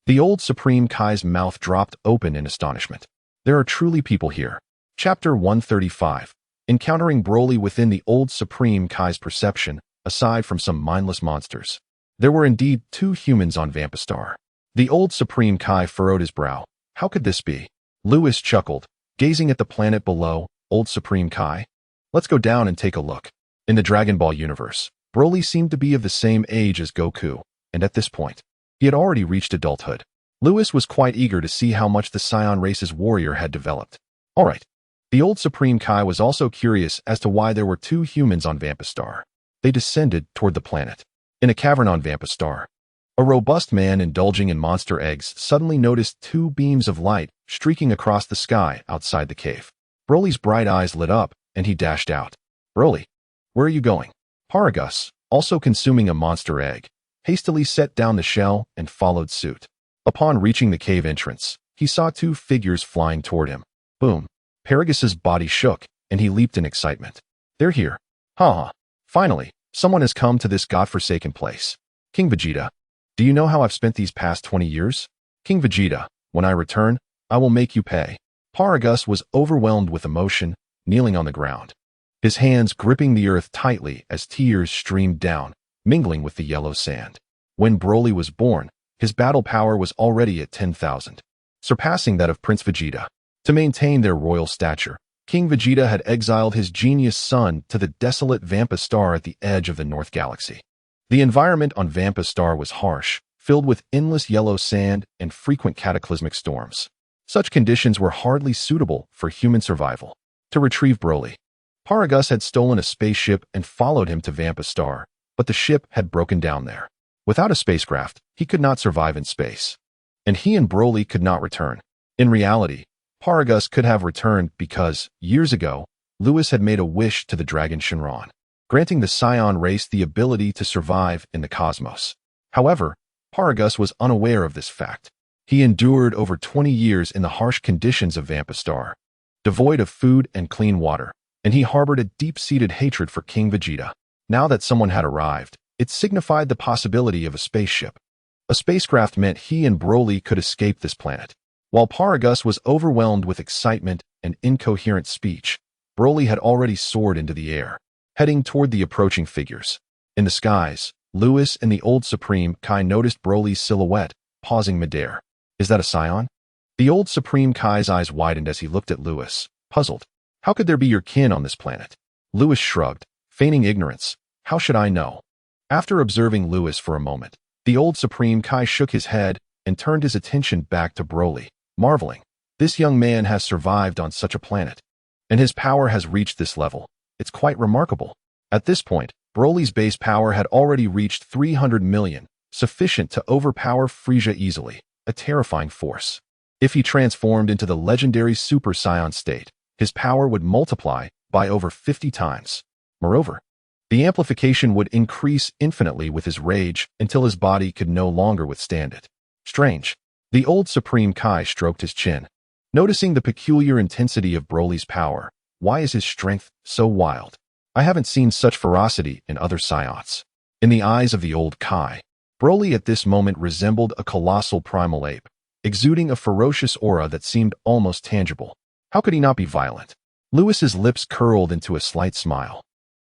the old Supreme Kai's mouth dropped open in astonishment. There are truly people here. Chapter 135. Encountering Broly within the old Supreme Kai's perception, aside from some mindless monsters. There were indeed two humans on Vampistar. The old Supreme Kai furrowed his brow. How could this be? Lewis chuckled, gazing at the planet below. Old Supreme Kai? Let's go down and take a look. In the Dragon Ball universe, Broly seemed to be of the same age as Goku, and at this point, he had already reached adulthood. Lewis was quite eager to see how much the Saiyan race's warrior had developed. All right. The old Supreme Kai was also curious as to why there were two humans on Vampistar. They descended toward the planet. In a cavern on Vampistar, a robust man indulging in monster eggs suddenly noticed two beams of light streaking across the sky outside the cave. Broly's bright eyes lit up, and he dashed out. Broly, where are you going? Paragus, also consuming a monster egg, hastily set down the shell and followed suit. Upon reaching the cave entrance, he saw two figures flying toward him. Boom. Paragus's body shook, and he leaped in excitement. They're here. Ha! Finally, someone has come to this godforsaken place. King Vegeta, do you know how I've spent these past 20 years? King Vegeta, when I return, I will make you pay. Paragus was overwhelmed with emotion, kneeling on the ground, his hands gripping the earth tightly as tears streamed down, mingling with the yellow sand. When Broly was born, his battle power was already at 10,000, surpassing that of Prince Vegeta. To maintain their royal stature, King Vegeta had exiled his genius son to the desolate Vampistar at the edge of the North Galaxy. The environment on Vampistar was harsh, filled with endless yellow sand and frequent cataclysmic storms. Such conditions were hardly suitable for human survival. To retrieve Broly, Paragus had stolen a spaceship and followed him to Vampistar, but the ship had broken down there. Without a spacecraft, he could not survive in space. And he and Broly could not return. In reality, Paragus could have returned because, years ago, Lewis had made a wish to the dragon Shenron, granting the Saiyan race the ability to survive in the cosmos. However, Paragus was unaware of this fact. He endured over 20 years in the harsh conditions of Vampistar, devoid of food and clean water, and he harbored a deep-seated hatred for King Vegeta. Now that someone had arrived, it signified the possibility of a spaceship. A spacecraft meant he and Broly could escape this planet. While Paragus was overwhelmed with excitement and incoherent speech, Broly had already soared into the air, heading toward the approaching figures. In the skies, Lewis and the old Supreme Kai noticed Broly's silhouette, pausing midair. Is that a Scion? The old Supreme Kai's eyes widened as he looked at Lewis, puzzled. How could there be your kin on this planet? Lewis shrugged, feigning ignorance. How should I know? After observing Lewis for a moment, the old Supreme Kai shook his head and turned his attention back to Broly, marveling. This young man has survived on such a planet, and his power has reached this level. It's quite remarkable. At this point, Broly's base power had already reached 300 million, sufficient to overpower Frieza easily, a terrifying force. If he transformed into the legendary Super Saiyan state, his power would multiply by over 50 times. Moreover, the amplification would increase infinitely with his rage until his body could no longer withstand it. Strange. The old Supreme Kai stroked his chin. Noticing the peculiar intensity of Broly's power, why is his strength so wild? I haven't seen such ferocity in other Saiyans. In the eyes of the old Kai, Broly at this moment resembled a colossal primal ape, exuding a ferocious aura that seemed almost tangible. How could he not be violent? Lewis's lips curled into a slight smile.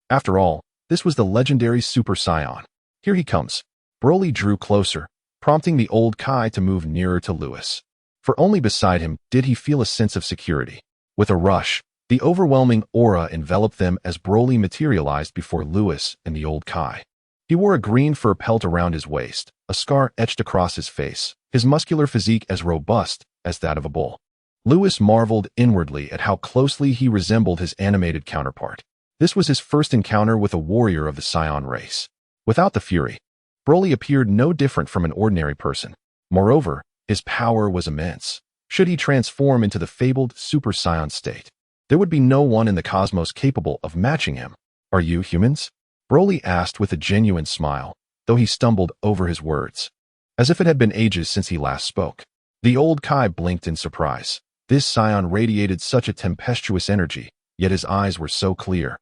After all, this was the legendary Super Saiyan. Here he comes. Broly drew closer, prompting the old Kai to move nearer to Lewis. For only beside him did he feel a sense of security. With a rush, the overwhelming aura enveloped them as Broly materialized before Lewis and the old Kai. He wore a green fur pelt around his waist, a scar etched across his face, his muscular physique as robust as that of a bull. Lewis marveled inwardly at how closely he resembled his animated counterpart. This was his first encounter with a warrior of the Saiyan race. Without the fury, Broly appeared no different from an ordinary person. Moreover, his power was immense. Should he transform into the fabled Super Saiyan state, there would be no one in the cosmos capable of matching him. Are you humans? Broly asked with a genuine smile, though he stumbled over his words, as if it had been ages since he last spoke. The old Kai blinked in surprise. This Saiyan radiated such a tempestuous energy, yet his eyes were so clear,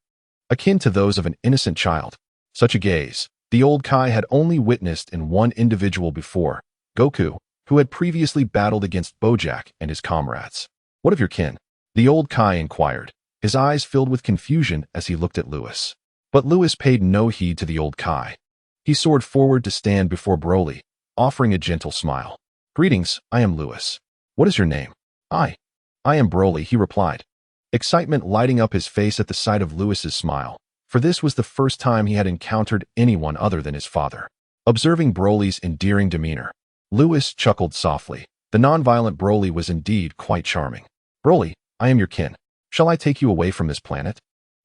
akin to those of an innocent child. Such a gaze, the old Kai had only witnessed in one individual before, Goku, who had previously battled against Bojack and his comrades. What of your kin? The old Kai inquired, his eyes filled with confusion as he looked at Lewis. But Lewis paid no heed to the old Kai. He soared forward to stand before Broly, offering a gentle smile. Greetings, I am Lewis. What is your name? I am Broly, he replied, excitement lighting up his face at the sight of Lewis's smile, for this was the first time he had encountered anyone other than his father. Observing Broly's endearing demeanor, Lewis chuckled softly. The non-violent Broly was indeed quite charming. Broly, I am your kin. Shall I take you away from this planet?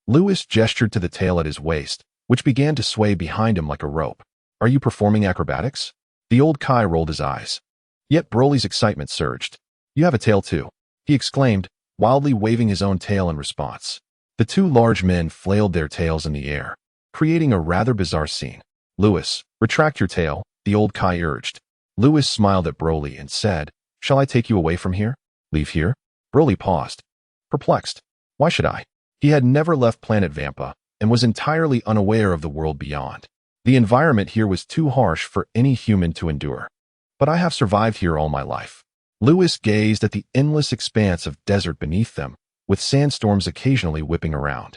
Lewis gestured to the tail at his waist, which began to sway behind him like a rope. Are you performing acrobatics? The old Kai rolled his eyes. Yet Broly's excitement surged. You have a tail too, he exclaimed, wildly waving his own tail in response. The two large men flailed their tails in the air, creating a rather bizarre scene. Lewis, retract your tail, the old Kai urged. Lewis smiled at Broly and said, Shall I take you away from here? Leave here? Broly paused, perplexed. Why should I? He had never left planet Vampa and was entirely unaware of the world beyond. The environment here was too harsh for any human to endure. But I have survived here all my life. Lewis gazed at the endless expanse of desert beneath them, with sandstorms occasionally whipping around.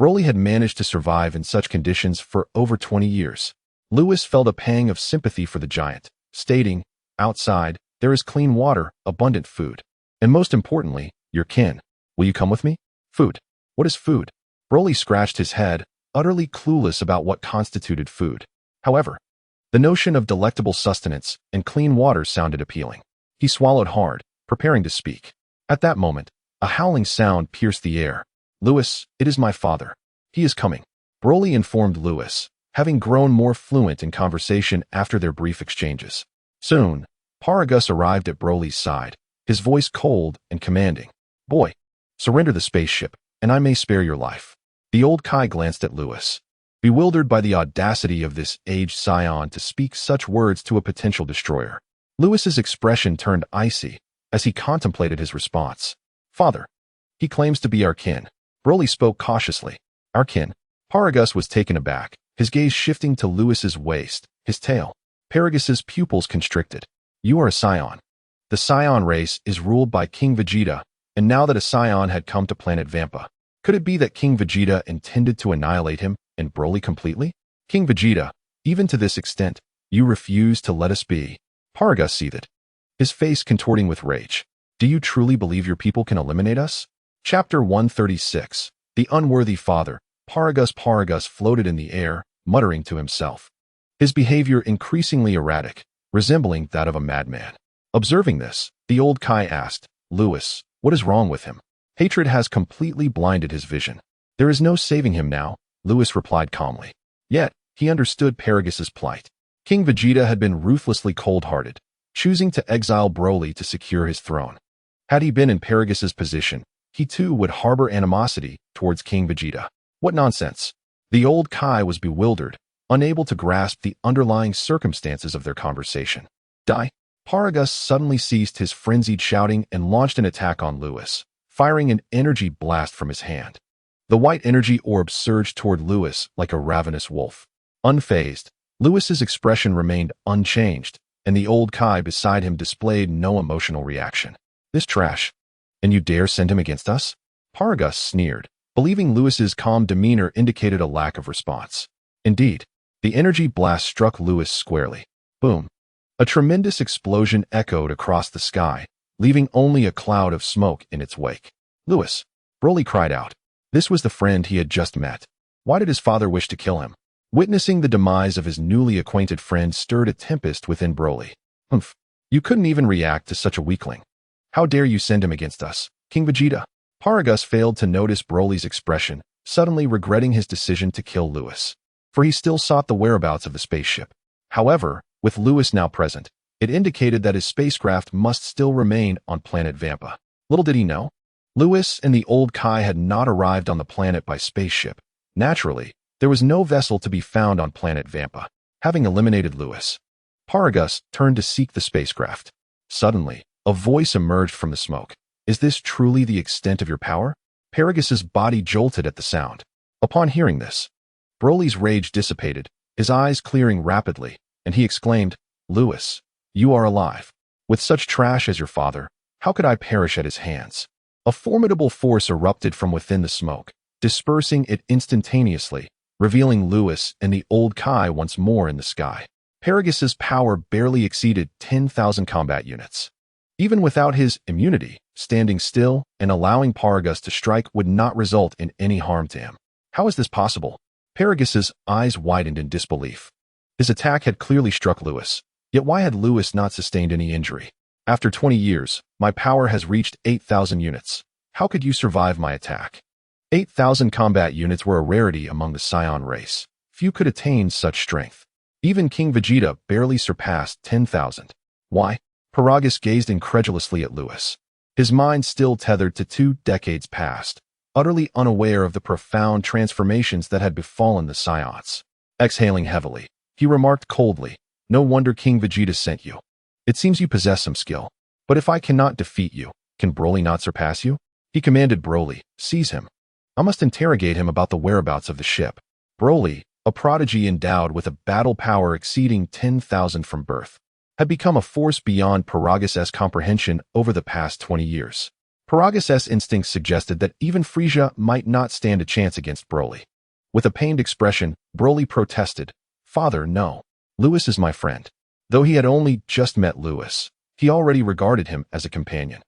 Broly had managed to survive in such conditions for over 20 years. Lewis felt a pang of sympathy for the giant, stating, Outside, there is clean water, abundant food, and most importantly, your kin. Will you come with me? Food. What is food? Broly scratched his head, utterly clueless about what constituted food. However, the notion of delectable sustenance and clean water sounded appealing. He swallowed hard, preparing to speak. At that moment, a howling sound pierced the air. Lewis, it is my father. He is coming. Broly informed Lewis, having grown more fluent in conversation after their brief exchanges. Soon, Paragus arrived at Broly's side, his voice cold and commanding. Boy, surrender the spaceship, and I may spare your life. The old Kai glanced at Lewis, bewildered by the audacity of this aged scion to speak such words to a potential destroyer. Lewis's expression turned icy as he contemplated his response. Father, He claims to be our kin. Broly spoke cautiously. Our kin? Paragus was taken aback, his gaze shifting to Lewis's waist, his tail. Paragus' pupils constricted. You are a scion. The scion race is ruled by King Vegeta, and now that a scion had come to planet Vampa, could it be that King Vegeta intended to annihilate him and Broly completely? King Vegeta, even to this extent, you refuse to let us be. Paragus seethed, his face contorting with rage. Do you truly believe your people can eliminate us? Chapter 136. The Unworthy Father. Paragus floated in the air, muttering to himself, his behavior increasingly erratic, resembling that of a madman. Observing this, the old Kai asked, Lewis, what is wrong with him? Hatred has completely blinded his vision. There is no saving him now, Lewis replied calmly. Yet, he understood Paragus' plight. King Vegeta had been ruthlessly cold-hearted, choosing to exile Broly to secure his throne. Had he been in Paragus' position, he too would harbor animosity towards King Vegeta. What nonsense! The old Kai was bewildered, unable to grasp the underlying circumstances of their conversation. Die! Paragus suddenly ceased his frenzied shouting and launched an attack on Lewis, firing an energy blast from his hand. The white energy orb surged toward Lewis like a ravenous wolf. Unfazed, Lewis's expression remained unchanged, and the old Kai beside him displayed no emotional reaction. This trash. And you dare send him against us? Paragus sneered, believing Lewis's calm demeanor indicated a lack of response. Indeed, the energy blast struck Lewis squarely. Boom. A tremendous explosion echoed across the sky, leaving only a cloud of smoke in its wake. Lewis! Broly cried out. This was the friend he had just met. Why did his father wish to kill him? Witnessing the demise of his newly acquainted friend stirred a tempest within Broly. Humph! You couldn't even react to such a weakling. How dare you send him against us, King Vegeta? Paragus failed to notice Broly's expression, suddenly regretting his decision to kill Lewis. For he still sought the whereabouts of the spaceship. However, with Lewis now present, it indicated that his spacecraft must still remain on planet Vampa. Little did he know, Lewis and the old Kai had not arrived on the planet by spaceship. Naturally, there was no vessel to be found on planet Vampa. Having eliminated Lewis, Paragus turned to seek the spacecraft. Suddenly, a voice emerged from the smoke. Is this truly the extent of your power? Paragus' body jolted at the sound. Upon hearing this, Broly's rage dissipated, his eyes clearing rapidly, and he exclaimed, Lewis, you are alive. With such trash as your father, how could I perish at his hands? A formidable force erupted from within the smoke, dispersing it instantaneously, revealing Lewis and the old Kai once more in the sky. Paragus' power barely exceeded 10,000 combat units. Even without his immunity, standing still and allowing Paragus to strike would not result in any harm to him. How is this possible? Paragus' eyes widened in disbelief. His attack had clearly struck Lewis, yet why had Lewis not sustained any injury? After 20 years, my power has reached 8,000 units. How could you survive my attack? 8,000 combat units were a rarity among the Scion race. Few could attain such strength. Even King Vegeta barely surpassed 10,000. Why? Paragus gazed incredulously at Lewis, his mind still tethered to 2 decades past, utterly unaware of the profound transformations that had befallen the Scions. Exhaling heavily, he remarked coldly, no wonder King Vegeta sent you. It seems you possess some skill. But if I cannot defeat you, can Broly not surpass you? He commanded Broly, seize him. I must interrogate him about the whereabouts of the ship. Broly, a prodigy endowed with a battle power exceeding 10,000 from birth, had become a force beyond Paragus' comprehension over the past 20 years. Paragus' instincts suggested that even Frieza might not stand a chance against Broly. With a pained expression, Broly protested, Father, no. Lewis is my friend. Though he had only just met Lewis, he already regarded him as a companion.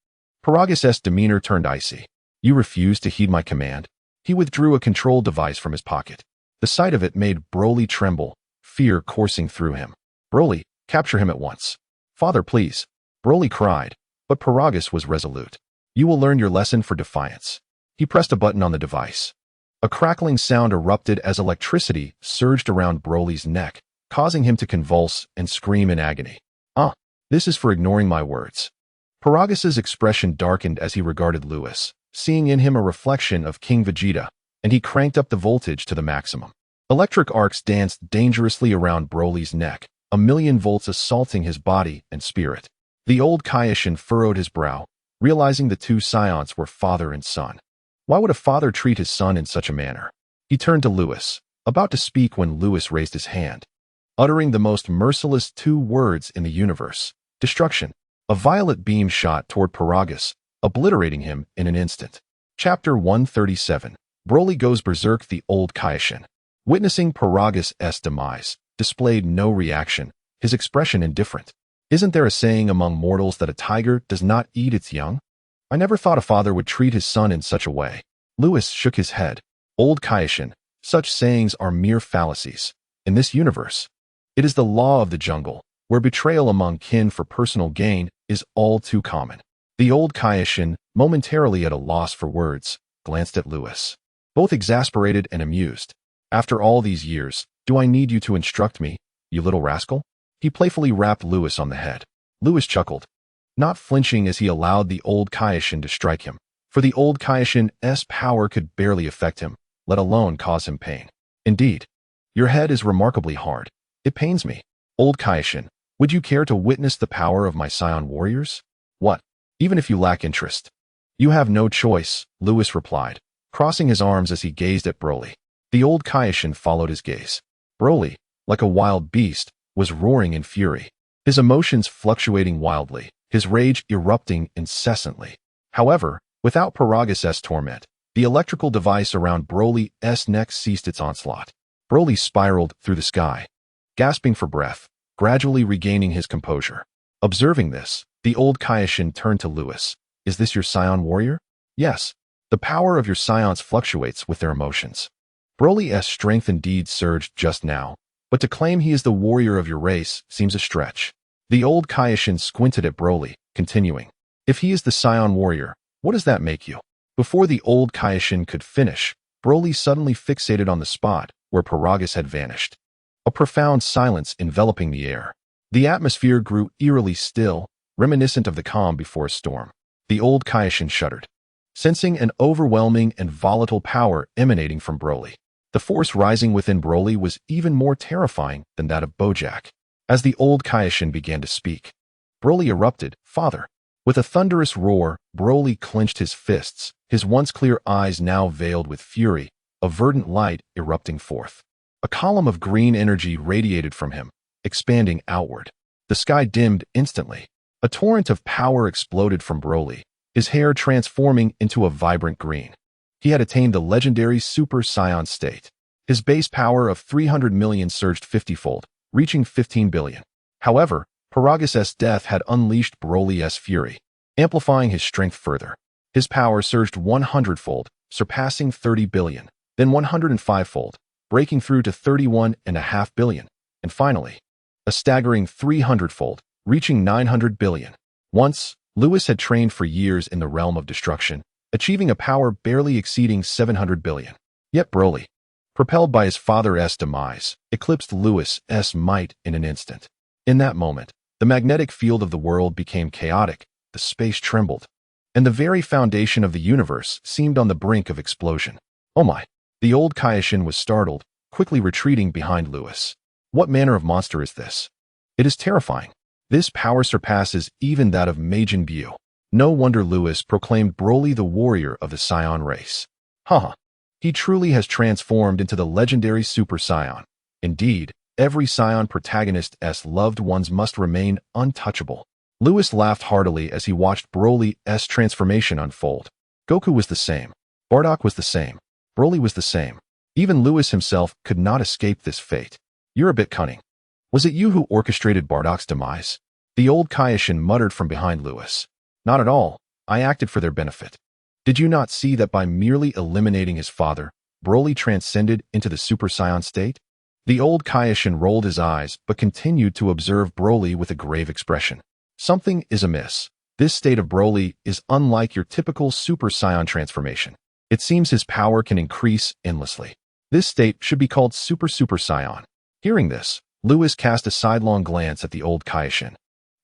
Paragus' demeanor turned icy. You refuse to heed my command? He withdrew a control device from his pocket. The sight of it made Broly tremble, fear coursing through him. Broly, capture him at once. Father, please. Broly cried, but Paragus was resolute. You will learn your lesson for defiance. He pressed a button on the device. A crackling sound erupted as electricity surged around Broly's neck, causing him to convulse and scream in agony. Ah, this is for ignoring my words. Paragus' expression darkened as he regarded Lewis, seeing in him a reflection of King Vegeta, and he cranked up the voltage to the maximum. Electric arcs danced dangerously around Broly's neck, 1,000,000 volts assaulting his body and spirit. The old Kaioshin furrowed his brow, realizing the two scions were father and son. Why would a father treat his son in such a manner? He turned to Lewis, about to speak when Lewis raised his hand, uttering the most merciless two words in the universe: destruction. A violet beam shot toward Paragus, obliterating him in an instant. Chapter 137. Broly goes berserk. The old Kaioshin, witnessing Paragus' demise, displayed no reaction, his expression indifferent. Isn't there a saying among mortals that a tiger does not eat its young? I never thought a father would treat his son in such a way. Lewis shook his head. Old Kaioshin, such sayings are mere fallacies. In this universe, it is the law of the jungle, where betrayal among kin for personal gain is all too common. The old Kaioshin, momentarily at a loss for words, glanced at Lewis, both exasperated and amused. After all these years, do I need you to instruct me, you little rascal? He playfully rapped Lewis on the head. Lewis chuckled, not flinching as he allowed the old Kaioshin to strike him, for the old Kaioshin's power could barely affect him, let alone cause him pain. Indeed, your head is remarkably hard. It pains me. Old Kaioshin, would you care to witness the power of my scion warriors? What? Even if you lack interest. You have no choice, Lewis replied, crossing his arms as he gazed at Broly. The old Kaioshin followed his gaze. Broly, like a wild beast, was roaring in fury, his emotions fluctuating wildly, his rage erupting incessantly. However, without Paragus' torment, the electrical device around Broly's neck ceased its onslaught. Broly spiraled through the sky, gasping for breath, gradually regaining his composure. Observing this, the old Kaioshin turned to Lewis. Is this your scion warrior? Yes. The power of your scions fluctuates with their emotions. Broly's strength indeed surged just now, but to claim he is the warrior of your race seems a stretch. The old Kaioshin squinted at Broly, continuing. If he is the scion warrior, what does that make you? Before the old Kaioshin could finish, Broly suddenly fixated on the spot where Paragus had vanished. A profound silence enveloping the air. The atmosphere grew eerily still, reminiscent of the calm before a storm. The old Kaioshin shuddered, sensing an overwhelming and volatile power emanating from Broly. The force rising within Broly was even more terrifying than that of Bojack. As the old Kaioshin began to speak, Broly erupted, Father. With a thunderous roar, Broly clenched his fists, his once clear eyes now veiled with fury, a verdant light erupting forth. A column of green energy radiated from him, expanding outward. The sky dimmed instantly. A torrent of power exploded from Broly, his hair transforming into a vibrant green. He had attained the legendary Super Saiyan state. His base power of 300 million surged 50-fold, reaching 15 billion. However, Paragus' death had unleashed Broly's fury, amplifying his strength further. His power surged 100-fold, surpassing 30 billion, then 105-fold, breaking through to 31.5 billion, and finally, a staggering 300-fold, reaching 900 billion. Once, Lewis had trained for years in the realm of destruction, achieving a power barely exceeding 700 billion. Yet Broly, propelled by his father's demise, eclipsed Lewis' might in an instant. In that moment, the magnetic field of the world became chaotic, the space trembled, and the very foundation of the universe seemed on the brink of explosion. Oh my! The old Kaioshin was startled, quickly retreating behind Lewis. What manner of monster is this? It is terrifying. This power surpasses even that of Majin Buu. No wonder Lewis proclaimed Broly the warrior of the Saiyan race. Haha. He truly has transformed into the legendary Super Saiyan. Indeed, every Saiyan protagonist's loved ones must remain untouchable. Lewis laughed heartily as he watched Broly's transformation unfold. Goku was the same. Bardock was the same. Broly was the same. Even Lewis himself could not escape this fate. You're a bit cunning. Was it you who orchestrated Bardock's demise? The old Kaioshin muttered from behind Lewis. Not at all. I acted for their benefit. Did you not see that by merely eliminating his father, Broly transcended into the Super Saiyan state? The old Kaioshin rolled his eyes but continued to observe Broly with a grave expression. Something is amiss. This state of Broly is unlike your typical Super Saiyan transformation. It seems his power can increase endlessly. This state should be called Super Saiyan. Hearing this, Lewis cast a sidelong glance at the old Kaioshin,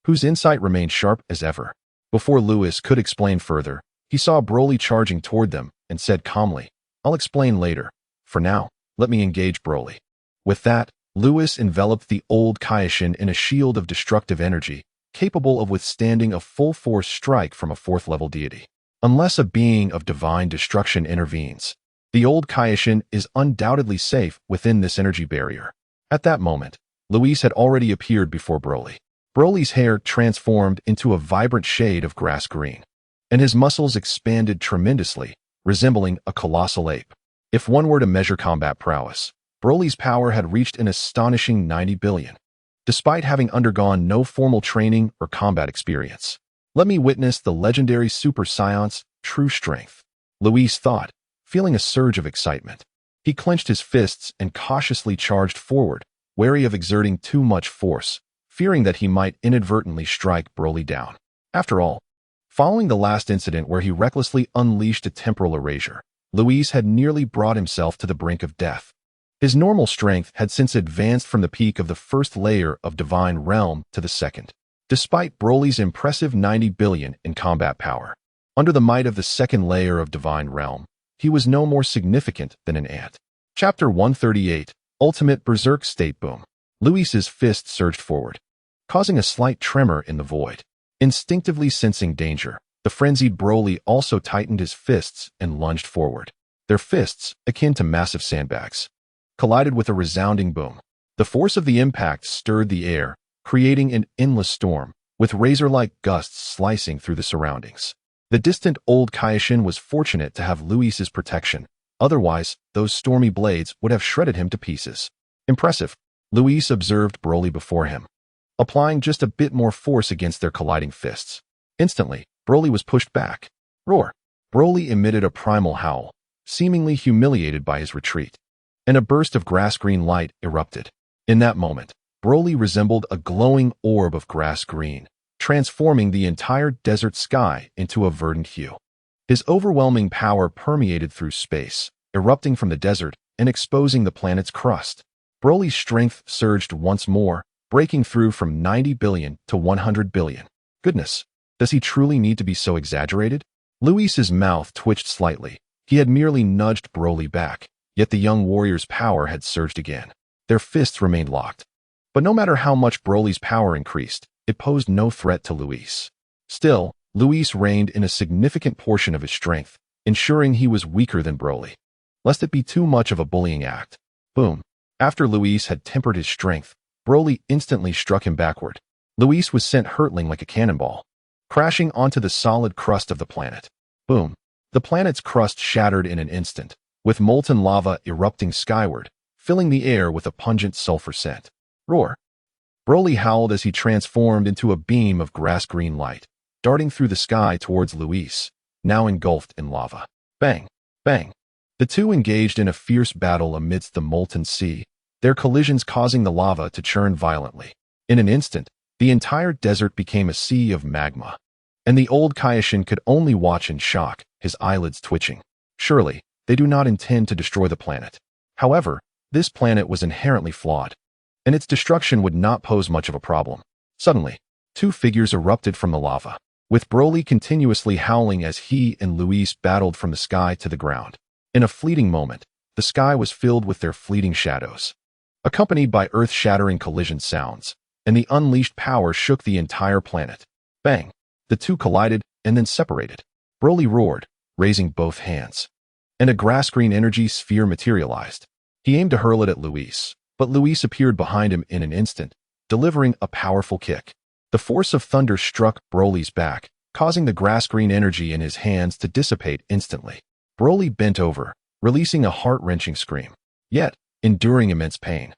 whose insight remained sharp as ever. Before Lewis could explain further, he saw Broly charging toward them and said calmly, I'll explain later. For now, let me engage Broly. With that, Lewis enveloped the old Kaioshin in a shield of destructive energy, capable of withstanding a full-force strike from a fourth-level deity. Unless a being of divine destruction intervenes, the old Kaioshin is undoubtedly safe within this energy barrier. At that moment, Whis had already appeared before Broly. Broly's hair transformed into a vibrant shade of grass green, and his muscles expanded tremendously, resembling a colossal ape. If one were to measure combat prowess, Broly's power had reached an astonishing 90 billion. Despite having undergone no formal training or combat experience, let me witness the legendary Super Saiyan's true strength, Whis thought, feeling a surge of excitement. He clenched his fists and cautiously charged forward, wary of exerting too much force, fearing that he might inadvertently strike Broly down. After all, following the last incident where he recklessly unleashed a temporal erasure, Whis had nearly brought himself to the brink of death. His normal strength had since advanced from the peak of the first layer of Divine Realm to the second. Despite Broly's impressive 90 billion in combat power, under the might of the second layer of Divine Realm, he was no more significant than an ant. Chapter 138, Ultimate Berserk State Boom. Whis's fist surged forward, causing a slight tremor in the void. Instinctively sensing danger, the frenzied Broly also tightened his fists and lunged forward. Their fists, akin to massive sandbags, collided with a resounding boom. The force of the impact stirred the air, creating an endless storm, with razor-like gusts slicing through the surroundings. The distant old Kaioshin was fortunate to have Whis's protection. Otherwise, those stormy blades would have shredded him to pieces. Impressive, Whis observed Broly before him, applying just a bit more force against their colliding fists. Instantly, Broly was pushed back. Roar! Broly emitted a primal howl, seemingly humiliated by his retreat, and a burst of grass-green light erupted. In that moment, Broly resembled a glowing orb of grass green, transforming the entire desert sky into a verdant hue. His overwhelming power permeated through space, erupting from the desert and exposing the planet's crust. Broly's strength surged once more, breaking through from 90 billion to 100 billion. Goodness, does he truly need to be so exaggerated? Whis's mouth twitched slightly. He had merely nudged Broly back, yet the young warrior's power had surged again. Their fists remained locked. But no matter how much Broly's power increased, it posed no threat to Whis. Still, Whis reigned in a significant portion of his strength, ensuring he was weaker than Broly, lest it be too much of a bullying act. Boom. After Whis had tempered his strength, Broly instantly struck him backward. Whis was sent hurtling like a cannonball, crashing onto the solid crust of the planet. Boom. The planet's crust shattered in an instant, with molten lava erupting skyward, filling the air with a pungent sulfur scent. Roar! Broly howled as he transformed into a beam of grass-green light, darting through the sky towards Whis, now engulfed in lava. Bang! Bang! The two engaged in a fierce battle amidst the molten sea, their collisions causing the lava to churn violently. In an instant, the entire desert became a sea of magma, and the old Kaioshin could only watch in shock, his eyelids twitching. Surely, they do not intend to destroy the planet. However, this planet was inherently flawed, and its destruction would not pose much of a problem. Suddenly, two figures erupted from the lava, with Broly continuously howling as he and Whis battled from the sky to the ground. In a fleeting moment, the sky was filled with their fleeting shadows, accompanied by earth-shattering collision sounds, and the unleashed power shook the entire planet. Bang! The two collided and then separated. Broly roared, raising both hands, and a grass-green energy sphere materialized. He aimed to hurl it at Whis, but Whis appeared behind him in an instant, delivering a powerful kick. The force of thunder struck Broly's back, causing the grass-green energy in his hands to dissipate instantly. Broly bent over, releasing a heart-wrenching scream, yet enduring immense pain.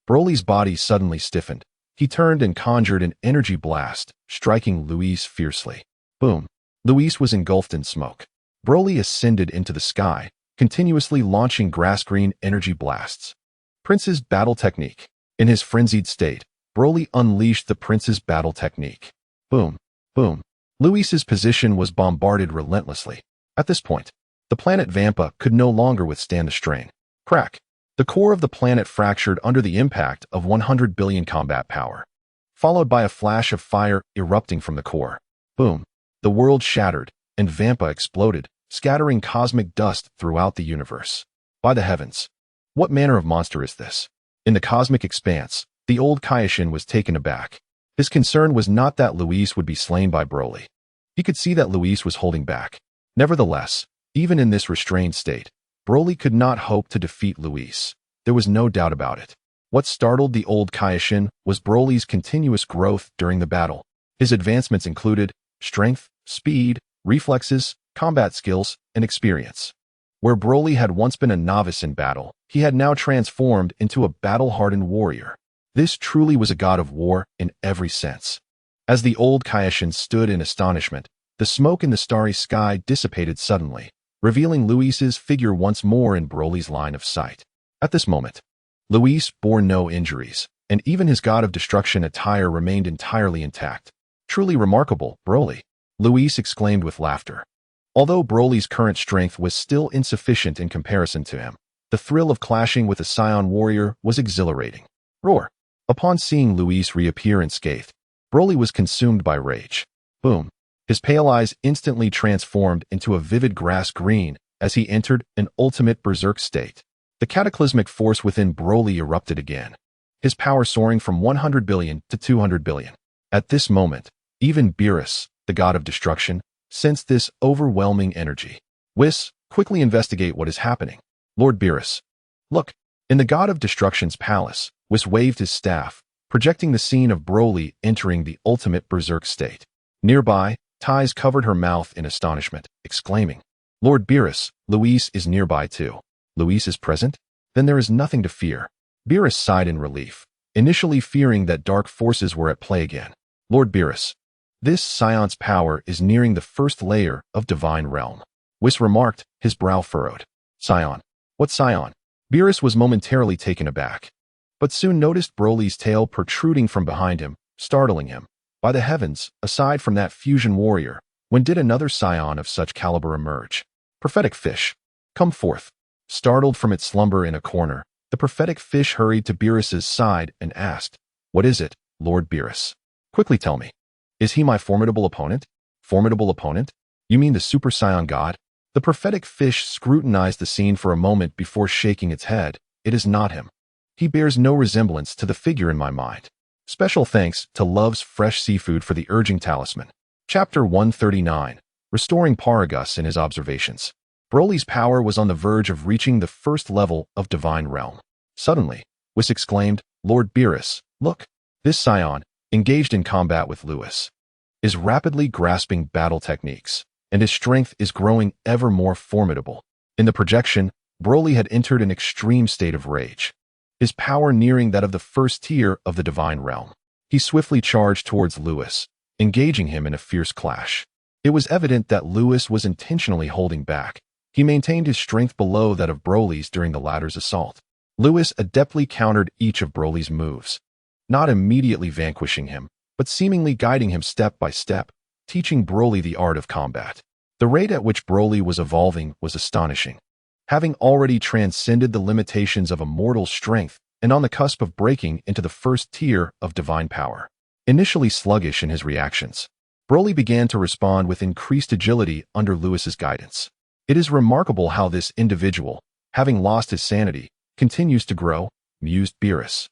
Broly's body suddenly stiffened. He turned and conjured an energy blast, striking Whis fiercely. Boom! Whis was engulfed in smoke. Broly ascended into the sky, continuously launching grass-green energy blasts. Prince's battle technique. In his frenzied state, Broly unleashed the Prince's battle technique. Boom! Boom! Whis's position was bombarded relentlessly. At this point, the planet Vampa could no longer withstand the strain. Crack! The core of the planet fractured under the impact of 100 billion combat power, followed by a flash of fire erupting from the core. Boom! The world shattered, and Vampa exploded, scattering cosmic dust throughout the universe. By the heavens! What manner of monster is this? In the cosmic expanse, the old Kaioshin was taken aback. His concern was not that Luis would be slain by Broly. He could see that Luis was holding back. Nevertheless, even in this restrained state, Broly could not hope to defeat Luis. There was no doubt about it. What startled the old Kaioshin was Broly's continuous growth during the battle. His advancements included strength, speed, reflexes, combat skills, and experience. Where Broly had once been a novice in battle, he had now transformed into a battle-hardened warrior. This truly was a god of war in every sense. As the old Kaioshin stood in astonishment, the smoke in the starry sky dissipated suddenly, revealing Luis's figure once more in Broly's line of sight. At this moment, Luis bore no injuries, and even his god of destruction attire remained entirely intact. Truly remarkable, Broly, Luis exclaimed with laughter. Although Broly's current strength was still insufficient in comparison to him, the thrill of clashing with a Scion warrior was exhilarating. Roar! Upon seeing Luis reappear unscathed, Broly was consumed by rage. Boom! His pale eyes instantly transformed into a vivid grass green as he entered an ultimate berserk state. The cataclysmic force within Broly erupted again, his power soaring from 100 billion to 200 billion. At this moment, even Beerus, the god of destruction, sensed this overwhelming energy. Whis, quickly investigate what is happening. Lord Beerus. Look, in the god of destruction's palace, Whis waved his staff, projecting the scene of Broly entering the ultimate berserk state. Nearby, Ties covered her mouth in astonishment, exclaiming, Lord Beerus, Luis is nearby too. Luis is present? Then there is nothing to fear. Beerus sighed in relief, initially fearing that dark forces were at play again. Lord Beerus, this Scion's power is nearing the first layer of divine realm. Whis remarked, his brow furrowed. Scion. What Scion? Beerus was momentarily taken aback, but soon noticed Broly's tail protruding from behind him, startling him. By the heavens, aside from that fusion warrior, when did another Scion of such caliber emerge? Prophetic fish. Come forth. Startled from its slumber in a corner, the prophetic fish hurried to Beerus's side and asked, What is it, Lord Beerus? Quickly tell me. Is he my formidable opponent? Formidable opponent? You mean the Super Scion God? The prophetic fish scrutinized the scene for a moment before shaking its head. It is not him. He bears no resemblance to the figure in my mind. Special thanks to Love's Fresh Seafood for the urging talisman. Chapter 139. Restoring Paragus in his observations. Broly's power was on the verge of reaching the first level of divine realm. Suddenly, Whis exclaimed, Lord Beerus, look, this Scion, engaged in combat with Luis, is rapidly grasping battle techniques, and his strength is growing ever more formidable. In the projection, Broly had entered an extreme state of rage, his power nearing that of the first tier of the divine realm. He swiftly charged towards Luis, engaging him in a fierce clash. It was evident that Luis was intentionally holding back. He maintained his strength below that of Broly's during the latter's assault. Luis adeptly countered each of Broly's moves, not immediately vanquishing him, but seemingly guiding him step by step, teaching Broly the art of combat. The rate at which Broly was evolving was astonishing. Having already transcended the limitations of a mortal's strength and on the cusp of breaking into the first tier of divine power. Initially sluggish in his reactions, Broly began to respond with increased agility under Luis's guidance. It is remarkable how this individual, having lost his sanity, continues to grow, mused Beerus,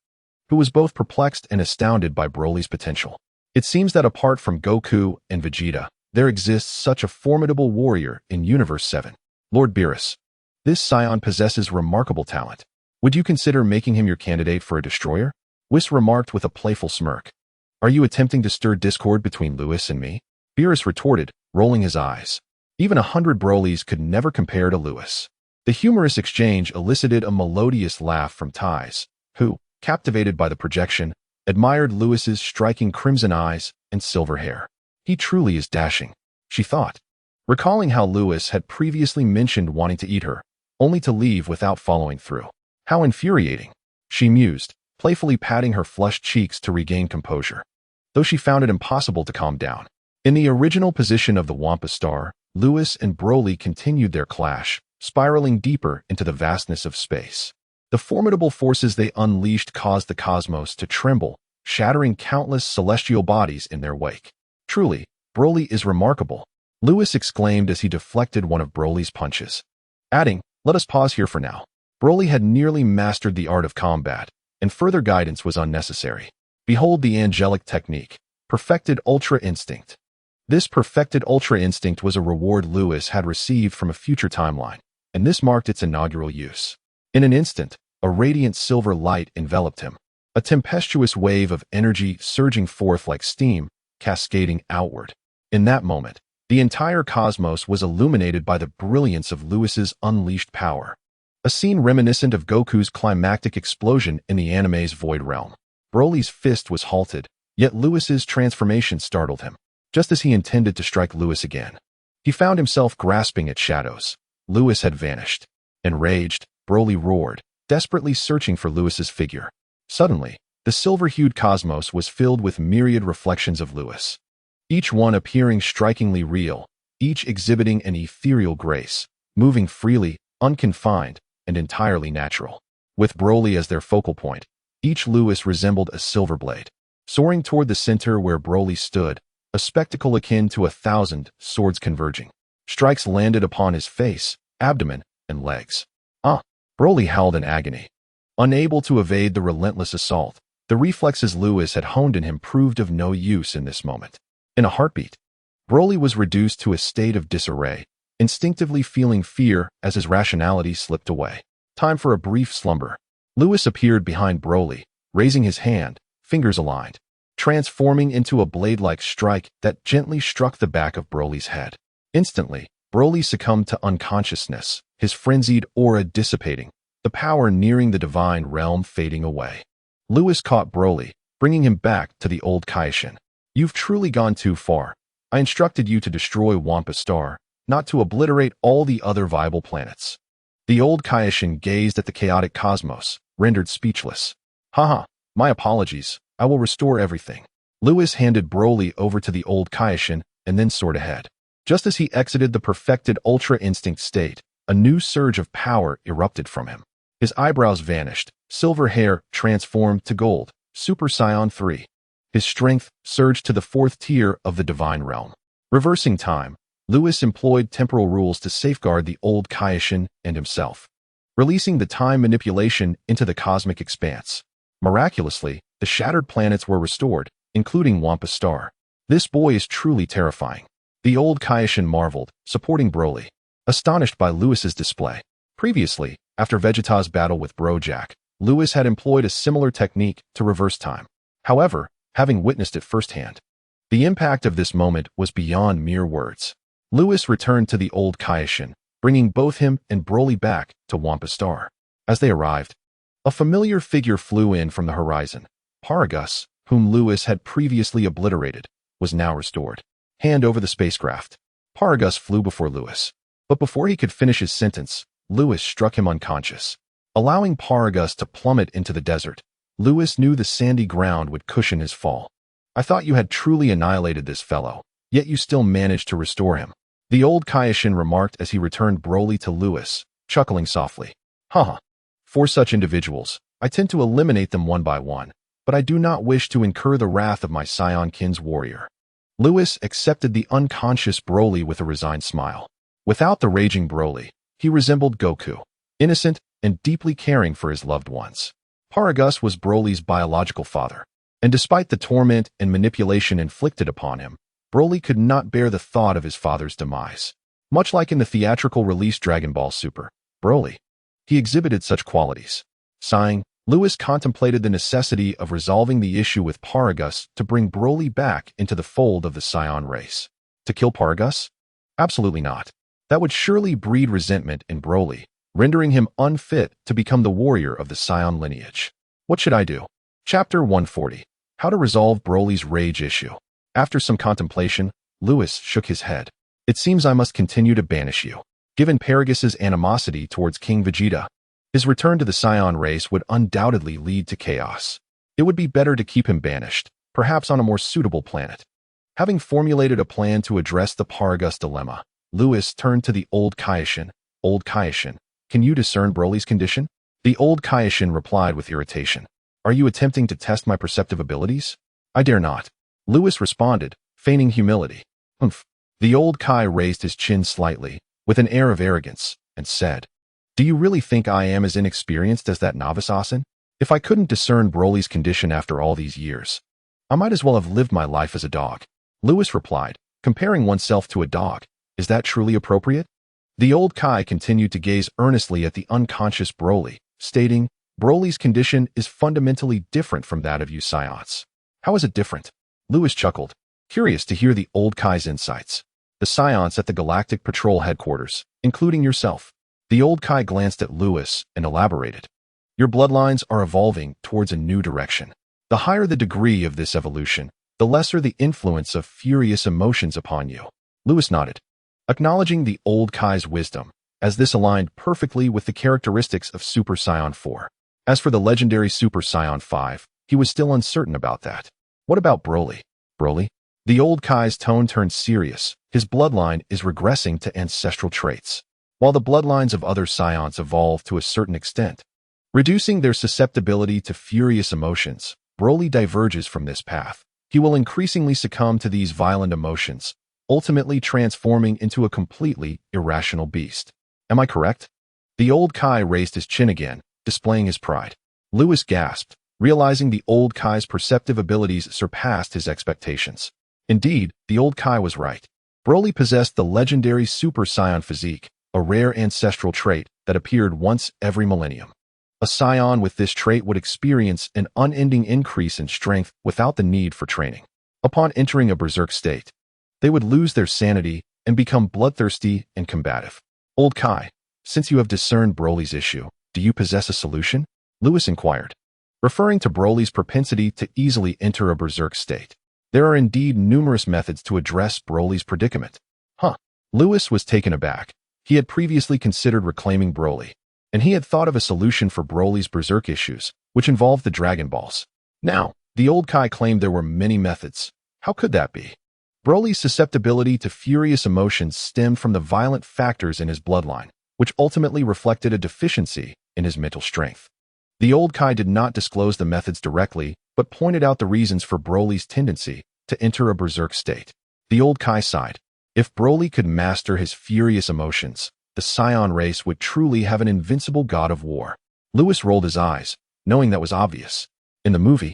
who was both perplexed and astounded by Broly's potential. It seems that apart from Goku and Vegeta, there exists such a formidable warrior in Universe 7. Lord Beerus, this Scion possesses remarkable talent. Would you consider making him your candidate for a destroyer? Whis remarked with a playful smirk. Are you attempting to stir discord between Luis and me? Beerus retorted, rolling his eyes. Even 100 Brolys could never compare to Luis. The humorous exchange elicited a melodious laugh from Ties, who, captivated by the projection, admired Luis's striking crimson eyes and silver hair. He truly is dashing, she thought, recalling how Luis had previously mentioned wanting to eat her, only to leave without following through. How infuriating, she mused, playfully patting her flushed cheeks to regain composure, though she found it impossible to calm down. In the original position of the Wampa Star, Luis and Broly continued their clash, spiraling deeper into the vastness of space. The formidable forces they unleashed caused the cosmos to tremble, shattering countless celestial bodies in their wake. Truly, Broly is remarkable, Luis exclaimed as he deflected one of Broly's punches, adding, let us pause here for now. Broly had nearly mastered the art of combat, and further guidance was unnecessary. Behold the angelic technique, perfected ultra instinct. This perfected ultra instinct was a reward Lewis had received from a future timeline, and this marked its inaugural use. In an instant, a radiant silver light enveloped him, a tempestuous wave of energy surging forth like steam, cascading outward. In that moment, the entire cosmos was illuminated by the brilliance of Lewis's unleashed power. A scene reminiscent of Goku's climactic explosion in the anime's Void Realm. Broly's fist was halted, yet Lewis's transformation startled him. Just as he intended to strike Lewis again, he found himself grasping at shadows. Lewis had vanished. Enraged, Broly roared, desperately searching for Lewis's figure. Suddenly, the silver-hued cosmos was filled with myriad reflections of Lewis, each one appearing strikingly real, each exhibiting an ethereal grace, moving freely, unconfined, and entirely natural. With Broly as their focal point, each Lewis resembled a silver blade, soaring toward the center where Broly stood, a spectacle akin to 1,000 swords converging. Strikes landed upon his face, abdomen, and legs. Broly howled in agony. Unable to evade the relentless assault, the reflexes Lewis had honed in him proved of no use in this moment. In a heartbeat, Broly was reduced to a state of disarray, instinctively feeling fear as his rationality slipped away. Time for a brief slumber. Lewis appeared behind Broly, raising his hand, fingers aligned, transforming into a blade-like strike that gently struck the back of Broly's head. Instantly, Broly succumbed to unconsciousness, his frenzied aura dissipating, the power nearing the divine realm fading away. Lewis caught Broly, bringing him back to the old Kaishin. You've truly gone too far. I instructed you to destroy Wampa Star, not to obliterate all the other viable planets. The old Kaishin gazed at the chaotic cosmos, rendered speechless. Haha, my apologies, I will restore everything. Lewis handed Broly over to the old Kaishin and then soared ahead. Just as he exited the perfected Ultra Instinct state, a new surge of power erupted from him. His eyebrows vanished, silver hair transformed to gold, Super Saiyan 3. His strength surged to the 4th tier of the divine realm. Reversing time, Lewis employed temporal rules to safeguard the old Kaishin and himself, releasing the time manipulation into the cosmic expanse. Miraculously, the shattered planets were restored, including Wampa Star. This boy is truly terrifying. The old Kaishin marveled, supporting Broly, astonished by Lewis's display. Previously, after Vegeta's battle with Brojack, Lewis had employed a similar technique to reverse time. However, having witnessed it firsthand, the impact of this moment was beyond mere words. Lewis returned to the old Kaishin, bringing both him and Broly back to Wampa Star. As they arrived, a familiar figure flew in from the horizon. Paragus, whom Lewis had previously obliterated, was now restored. Hand over the spacecraft. Paragus flew before Lewis, but before he could finish his sentence, Lewis struck him unconscious. Allowing Paragus to plummet into the desert, Lewis knew the sandy ground would cushion his fall. I thought you had truly annihilated this fellow, yet you still managed to restore him. The old Kaishin remarked as he returned Broly to Lewis, chuckling softly. Haha. For such individuals, I tend to eliminate them one by one, but I do not wish to incur the wrath of my Scion Kin's warrior. Lewis accepted the unconscious Broly with a resigned smile. Without the raging Broly, he resembled Goku, innocent and deeply caring for his loved ones. Paragus was Broly's biological father, and despite the torment and manipulation inflicted upon him, Broly could not bear the thought of his father's demise. Much like in the theatrical release Dragon Ball Super, Broly, he exhibited such qualities. Sighing, Lewis contemplated the necessity of resolving the issue with Paragus to bring Broly back into the fold of the Scion race. To kill Paragus? Absolutely not. That would surely breed resentment in Broly, rendering him unfit to become the warrior of the Scion lineage. What should I do? Chapter 140. How to resolve Broly's rage issue. After some contemplation, Lewis shook his head. It seems I must continue to banish you. Given Paragus's animosity towards King Vegeta, his return to the Scion race would undoubtedly lead to chaos. It would be better to keep him banished, perhaps on a more suitable planet. Having formulated a plan to address the Paragus dilemma, Lewis turned to the old Kaishin. Old Kaishin, can you discern Broly's condition? The old Kaishin replied with irritation. Are you attempting to test my perceptive abilities? I dare not. Lewis responded, feigning humility. Humph. The old Kai raised his chin slightly, with an air of arrogance, and said, Do you really think I am as inexperienced as that novice Asin? If I couldn't discern Broly's condition after all these years, I might as well have lived my life as a dog. Lewis replied, comparing oneself to a dog. Is that truly appropriate? The old Kai continued to gaze earnestly at the unconscious Broly, stating, Broly's condition is fundamentally different from that of you Scions. How is it different? Lewis chuckled, curious to hear the old Kai's insights. The Scions at the Galactic Patrol headquarters, including yourself. The old Kai glanced at Lewis and elaborated. Your bloodlines are evolving towards a new direction. The higher the degree of this evolution, the lesser the influence of furious emotions upon you. Lewis nodded, acknowledging the old Kai's wisdom, as this aligned perfectly with the characteristics of Super Saiyan 4. As for the legendary Super Saiyan 5, he was still uncertain about that. What about Broly? Broly? The old Kai's tone turned serious. His bloodline is regressing to ancestral traits, while the bloodlines of other Scions evolve to a certain extent, reducing their susceptibility to furious emotions. Broly diverges from this path. He will increasingly succumb to these violent emotions, ultimately transforming into a completely irrational beast. Am I correct? The old Kai raised his chin again, displaying his pride. Lewis gasped, realizing the old Kai's perceptive abilities surpassed his expectations. Indeed, the old Kai was right. Broly possessed the legendary Super Saiyan physique, a rare ancestral trait that appeared once every millennium. A Saiyan with this trait would experience an unending increase in strength without the need for training. Upon entering a berserk state, they would lose their sanity and become bloodthirsty and combative. Old Kai, since you have discerned Broly's issue, do you possess a solution? Lewis inquired, referring to Broly's propensity to easily enter a berserk state. There are indeed numerous methods to address Broly's predicament. Lewis was taken aback. He had previously considered reclaiming Broly, and he had thought of a solution for Broly's berserk issues, which involved the Dragon Balls. Now, the old Kai claimed there were many methods. How could that be? Broly's susceptibility to furious emotions stemmed from the violent factors in his bloodline, which ultimately reflected a deficiency in his mental strength. The old Kai did not disclose the methods directly, but pointed out the reasons for Broly's tendency to enter a berserk state. The old Kai sighed. If Broly could master his furious emotions, the Saiyan race would truly have an invincible god of war. Lewis rolled his eyes, knowing that was obvious. In the movie,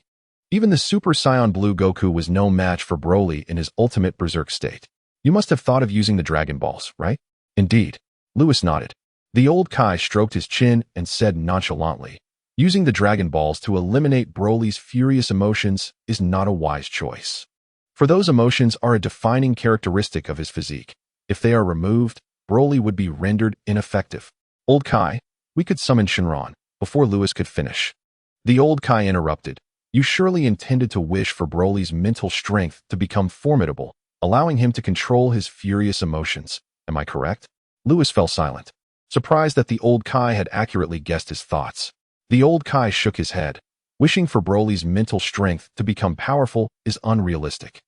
even the Super Saiyan Blue Goku was no match for Broly in his ultimate berserk state. You must have thought of using the Dragon Balls, right? Indeed. Lewis nodded. The old Kai stroked his chin and said nonchalantly, using the Dragon Balls to eliminate Broly's furious emotions is not a wise choice. For those emotions are a defining characteristic of his physique. If they are removed, Broly would be rendered ineffective. Old Kai, we could summon Shenron, before Lewis could finish. The old Kai interrupted. You surely intended to wish for Broly's mental strength to become formidable, allowing him to control his furious emotions. Am I correct? Lewis fell silent, surprised that the old Kai had accurately guessed his thoughts. The old Kai shook his head. Wishing for Broly's mental strength to become powerful is unrealistic.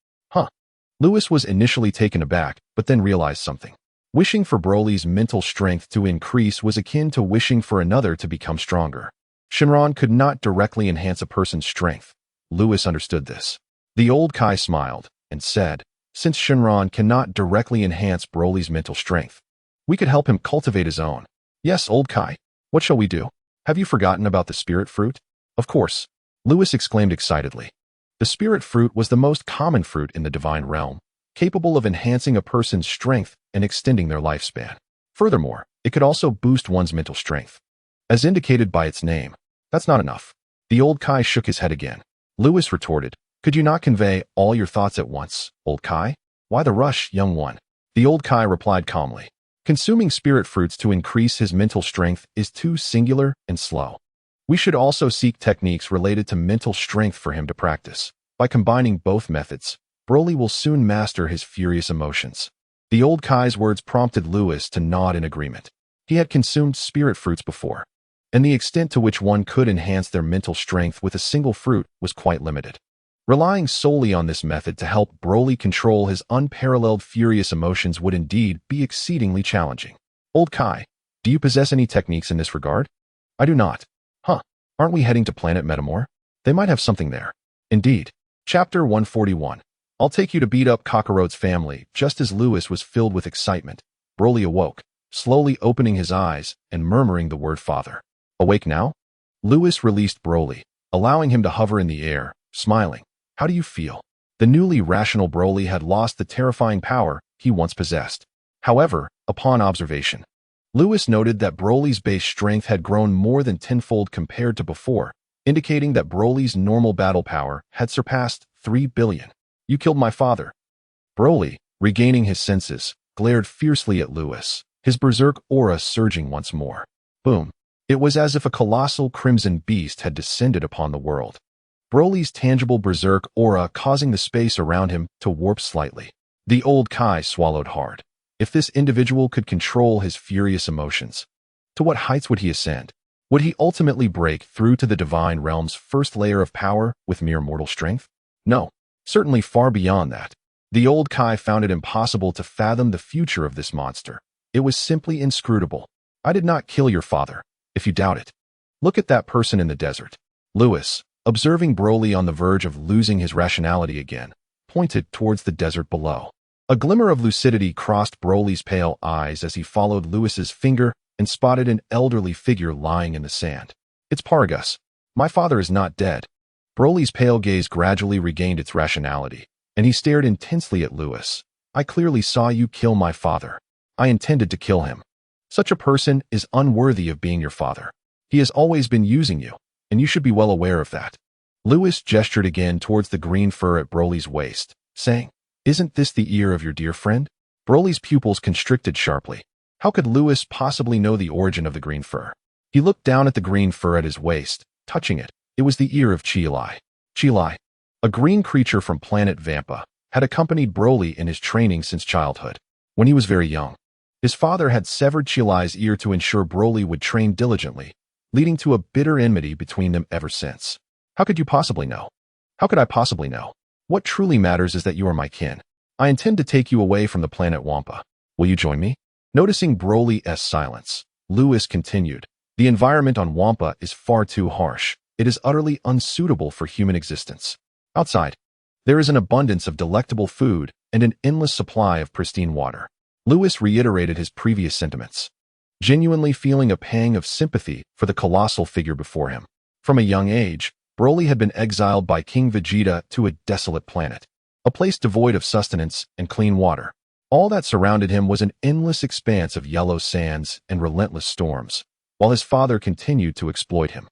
Lewis was initially taken aback, but then realized something. Wishing for Broly's mental strength to increase was akin to wishing for another to become stronger. Shenron could not directly enhance a person's strength. Lewis understood this. The old Kai smiled and said, since Shenron cannot directly enhance Broly's mental strength, we could help him cultivate his own. Yes, old Kai. What shall we do? Have you forgotten about the spirit fruit? Of course. Lewis exclaimed excitedly. The spirit fruit was the most common fruit in the divine realm, capable of enhancing a person's strength and extending their lifespan. Furthermore, it could also boost one's mental strength. As indicated by its name, that's not enough. The old Kai shook his head again. Lewis retorted, could you not convey all your thoughts at once, old Kai? Why the rush, young one? The old Kai replied calmly. Consuming spirit fruits to increase his mental strength is too singular and slow. We should also seek techniques related to mental strength for him to practice. By combining both methods, Broly will soon master his furious emotions. The old Kai's words prompted Lewis to nod in agreement. He had consumed spirit fruits before, and the extent to which one could enhance their mental strength with a single fruit was quite limited. Relying solely on this method to help Broly control his unparalleled furious emotions would indeed be exceedingly challenging. Old Kai, do you possess any techniques in this regard? I do not. Aren't we heading to planet Metamor? They might have something there. Indeed. Chapter 141. I'll take you to beat up Kakaroto's family. Just as Lewis was filled with excitement, Broly awoke, slowly opening his eyes and murmuring the word father. Awake now? Lewis released Broly, allowing him to hover in the air, smiling. How do you feel? The newly rational Broly had lost the terrifying power he once possessed. However, upon observation, Lewis noted that Broly's base strength had grown more than tenfold compared to before, indicating that Broly's normal battle power had surpassed 3 billion. You killed my father. Broly, regaining his senses, glared fiercely at Lewis, his berserk aura surging once more. Boom. It was as if a colossal crimson beast had descended upon the world. Broly's tangible berserk aura causing the space around him to warp slightly. The old Kai swallowed hard. If this individual could control his furious emotions, to what heights would he ascend? Would he ultimately break through to the divine realm's first layer of power with mere mortal strength? No, certainly far beyond that. The old Kai found it impossible to fathom the future of this monster. It was simply inscrutable. I did not kill your father, if you doubt it. Look at that person in the desert. Lewis, observing Broly on the verge of losing his rationality again, pointed towards the desert below. A glimmer of lucidity crossed Broly's pale eyes as he followed Lewis's finger and spotted an elderly figure lying in the sand. It's Paragus. My father is not dead. Broly's pale gaze gradually regained its rationality, and he stared intensely at Lewis. I clearly saw you kill my father. I intended to kill him. Such a person is unworthy of being your father. He has always been using you, and you should be well aware of that. Lewis gestured again towards the green fur at Broly's waist, saying, Isn't this the ear of your dear friend? Broly's pupils constricted sharply. How could Lewis possibly know the origin of the green fur? He looked down at the green fur at his waist, touching it. It was the ear of Chilai. Chilai, a green creature from planet Vampa, had accompanied Broly in his training since childhood. When he was very young, his father had severed Chilai's ear to ensure Broly would train diligently, leading to a bitter enmity between them ever since. How could you possibly know? How could I possibly know? What truly matters is that you are my kin. I intend to take you away from the planet Wampa. Will you join me? Noticing Broly's silence, Lewis continued, The environment on Wampa is far too harsh. It is utterly unsuitable for human existence. Outside, there is an abundance of delectable food and an endless supply of pristine water. Lewis reiterated his previous sentiments, genuinely feeling a pang of sympathy for the colossal figure before him. From a young age, Broly had been exiled by King Vegeta to a desolate planet, a place devoid of sustenance and clean water. All that surrounded him was an endless expanse of yellow sands and relentless storms, while his father continued to exploit him.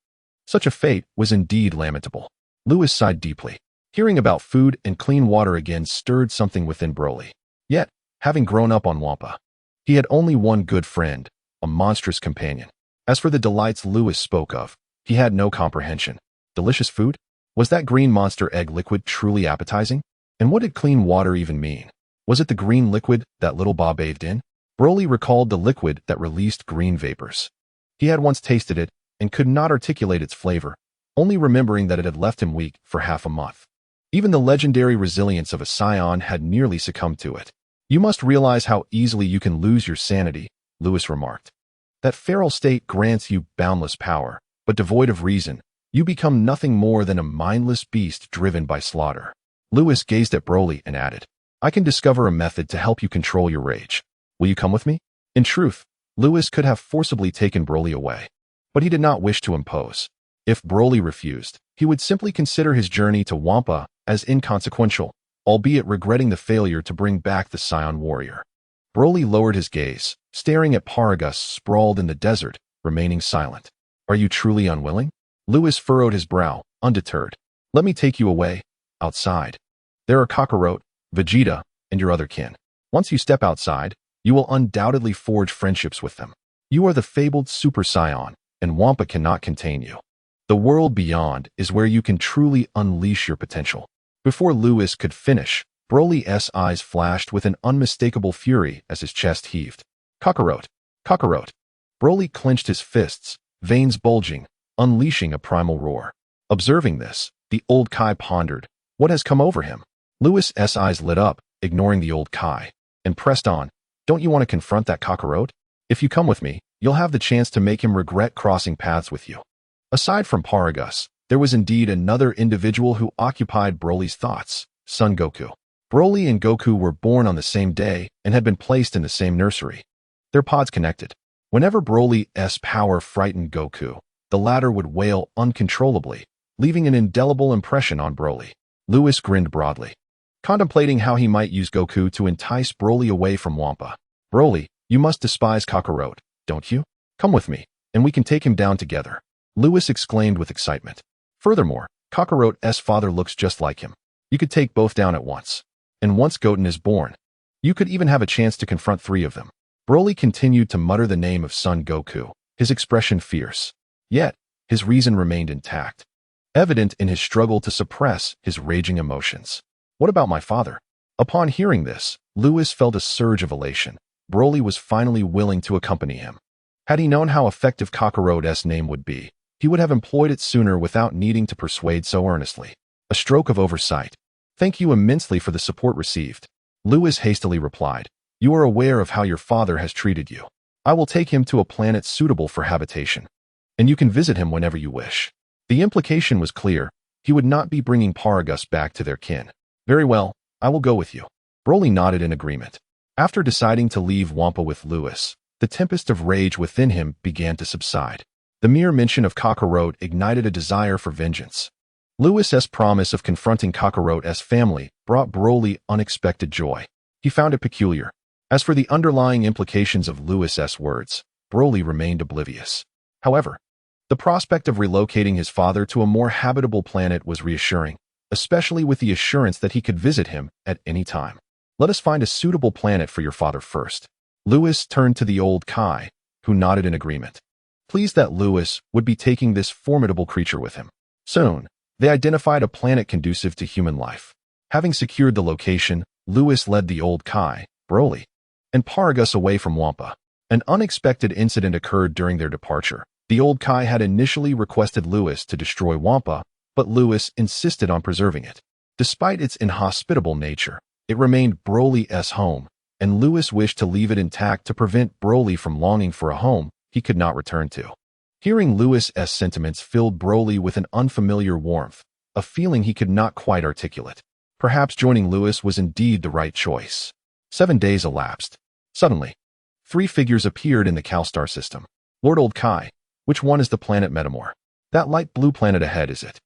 Such a fate was indeed lamentable. Lewis sighed deeply. Hearing about food and clean water again stirred something within Broly. Yet, having grown up on Wampa, he had only one good friend, a monstrous companion. As for the delights Lewis spoke of, he had no comprehension. Delicious food? Was that green monster egg liquid truly appetizing? And what did clean water even mean? Was it the green liquid that little Ba bathed in? Broly recalled the liquid that released green vapors. He had once tasted it and could not articulate its flavor, only remembering that it had left him weak for half a month. Even the legendary resilience of a scion had nearly succumbed to it. You must realize how easily you can lose your sanity, Lewis remarked. That feral state grants you boundless power, but devoid of reason, you become nothing more than a mindless beast driven by slaughter. Lewis gazed at Broly and added, I can discover a method to help you control your rage. Will you come with me? In truth, Lewis could have forcibly taken Broly away, but he did not wish to impose. If Broly refused, he would simply consider his journey to Wampa as inconsequential, albeit regretting the failure to bring back the Scion warrior. Broly lowered his gaze, staring at Paragus sprawled in the desert, remaining silent. Are you truly unwilling? Lewis furrowed his brow, undeterred. Let me take you away, outside. There are Kakarot, Vegeta, and your other kin. Once you step outside, you will undoubtedly forge friendships with them. You are the fabled Super Saiyan, and Wampa cannot contain you. The world beyond is where you can truly unleash your potential. Before Lewis could finish, Broly's eyes flashed with an unmistakable fury as his chest heaved. Kakarot! Kakarot! Broly clenched his fists, veins bulging, unleashing a primal roar. Observing this, the old Kai pondered, what has come over him? Lewis's eyes lit up, ignoring the old Kai, and pressed on, don't you want to confront that Kakarot? If you come with me, you'll have the chance to make him regret crossing paths with you. Aside from Paragus, there was indeed another individual who occupied Broly's thoughts, Son Goku. Broly and Goku were born on the same day and had been placed in the same nursery. Their pods connected. Whenever Broly's power frightened Goku, the latter would wail uncontrollably, leaving an indelible impression on Broly. Lewis grinned broadly, contemplating how he might use Goku to entice Broly away from Wampa. Broly, you must despise Kakarot, don't you? Come with me, and we can take him down together. Lewis exclaimed with excitement. Furthermore, Kakarot's father looks just like him. You could take both down at once. And once Goten is born, you could even have a chance to confront 3 of them. Broly continued to mutter the name of Son Goku, his expression fierce. Yet, his reason remained intact, evident in his struggle to suppress his raging emotions. What about my father? Upon hearing this, Lewis felt a surge of elation. Broly was finally willing to accompany him. Had he known how effective Kakarot's name would be, he would have employed it sooner without needing to persuade so earnestly. A stroke of oversight. Thank you immensely for the support received. Lewis hastily replied. You are aware of how your father has treated you. I will take him to a planet suitable for habitation, and you can visit him whenever you wish. The implication was clear. He would not be bringing Paragus back to their kin. Very well, I will go with you. Broly nodded in agreement. After deciding to leave Wampa with Lewis, the tempest of rage within him began to subside. The mere mention of Kakarot ignited a desire for vengeance. Lewis's promise of confronting Kakarot's family brought Broly unexpected joy. He found it peculiar. As for the underlying implications of Lewis's words, Broly remained oblivious. However, the prospect of relocating his father to a more habitable planet was reassuring, especially with the assurance that he could visit him at any time. Let us find a suitable planet for your father first. Lewis turned to the old Kai, who nodded in agreement, pleased that Lewis would be taking this formidable creature with him. Soon, they identified a planet conducive to human life. Having secured the location, Lewis led the old Kai, Broly, and Paragus away from Wampa. An unexpected incident occurred during their departure. The old Kai had initially requested Lewis to destroy Wampa, but Lewis insisted on preserving it. Despite its inhospitable nature, it remained Broly's home, and Lewis wished to leave it intact to prevent Broly from longing for a home he could not return to. Hearing Lewis's sentiments filled Broly with an unfamiliar warmth, a feeling he could not quite articulate. Perhaps joining Lewis was indeed the right choice. 7 days elapsed. Suddenly, 3 figures appeared in the Calstar system. Lord Old Kai, which one is the planet Metamor? That light blue planet ahead, is it?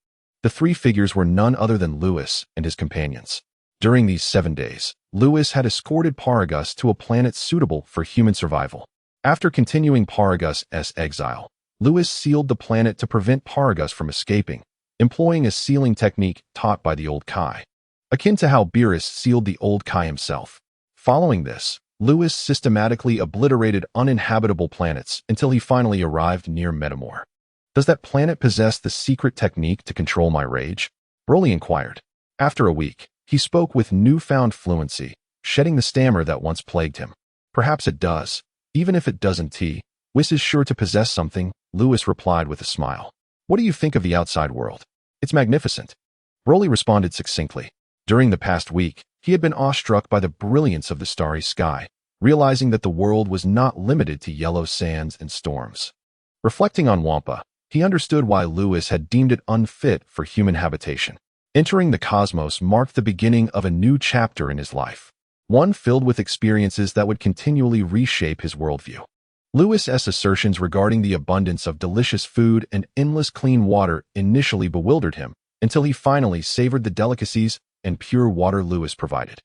The 3 figures were none other than Lewis and his companions. During these 7 days, Lewis had escorted Paragus to a planet suitable for human survival. After continuing Paragus's exile, Lewis sealed the planet to prevent Paragus from escaping, employing a sealing technique taught by the old Kai, akin to how Beerus sealed the old Kai himself. Following this, Lewis systematically obliterated uninhabitable planets until he finally arrived near Metamor. Does that planet possess the secret technique to control my rage? Broly inquired. After a week, he spoke with newfound fluency, shedding the stammer that once plagued him. Perhaps it does. Even if it doesn't, Whis is sure to possess something, Lewis replied with a smile. What do you think of the outside world? It's magnificent. Broly responded succinctly. During the past week, he had been awestruck by the brilliance of the starry sky, realizing that the world was not limited to yellow sands and storms. Reflecting on Wampa, he understood why Lewis had deemed it unfit for human habitation. Entering the cosmos marked the beginning of a new chapter in his life, one filled with experiences that would continually reshape his worldview. Lewis's assertions regarding the abundance of delicious food and endless clean water initially bewildered him, until he finally savored the delicacies and pure water Lewis provided.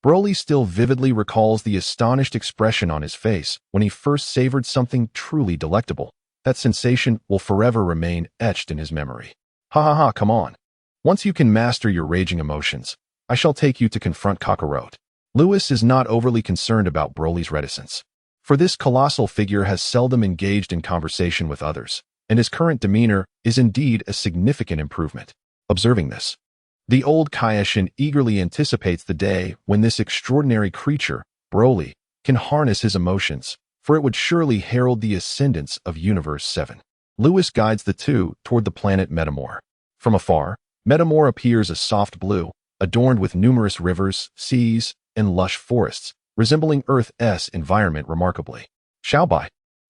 Broly still vividly recalls the astonished expression on his face when he first savored something truly delectable. That sensation will forever remain etched in his memory. Ha ha ha, come on. Once you can master your raging emotions, I shall take you to confront Kakarot. Lewis is not overly concerned about Broly's reticence, for this colossal figure has seldom engaged in conversation with others, and his current demeanor is indeed a significant improvement. Observing this, the old Kaioshin eagerly anticipates the day when this extraordinary creature, Broly, can harness his emotions, for it would surely herald the ascendance of Universe 7. Lewis guides the two toward the planet Metamor. From afar, Metamor appears a soft blue, adorned with numerous rivers, seas, and lush forests, resembling Earth's environment remarkably. Xiaobai,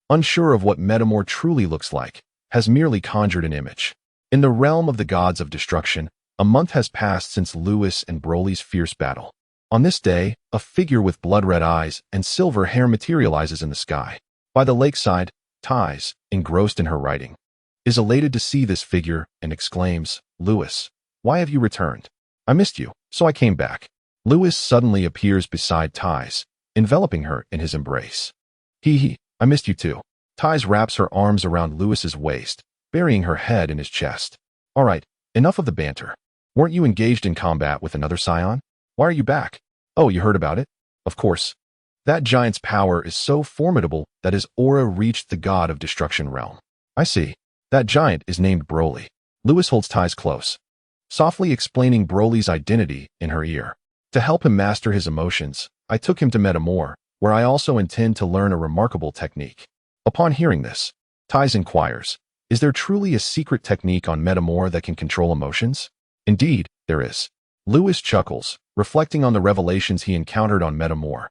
unsure of what Metamor truly looks like, has merely conjured an image. In the realm of the gods of destruction, a month has passed since Lewis and Broly's fierce battle. On this day, a figure with blood-red eyes and silver hair materializes in the sky. By the lakeside, Tais, engrossed in her writing. is elated to see this figure and exclaims, "Lewis, why have you returned? I missed you, so I came back." Lewis suddenly appears beside Ties, enveloping her in his embrace. I missed you too." Ties wraps her arms around Lewis's waist, burying her head in his chest. "All right, enough of the banter. Weren't you engaged in combat with another scion? Why are you back? Oh, you heard about it? Of course. That giant's power is so formidable that his aura reached the god of destruction realm. I see. That giant is named Broly." Lewis holds Ties close, softly explaining Broly's identity in her ear. "To help him master his emotions, I took him to Metamor, where I also intend to learn a remarkable technique." Upon hearing this, Ties inquires, "Is there truly a secret technique on Metamor that can control emotions?" "Indeed, there is." Lewis chuckles, reflecting on the revelations he encountered on Metamor,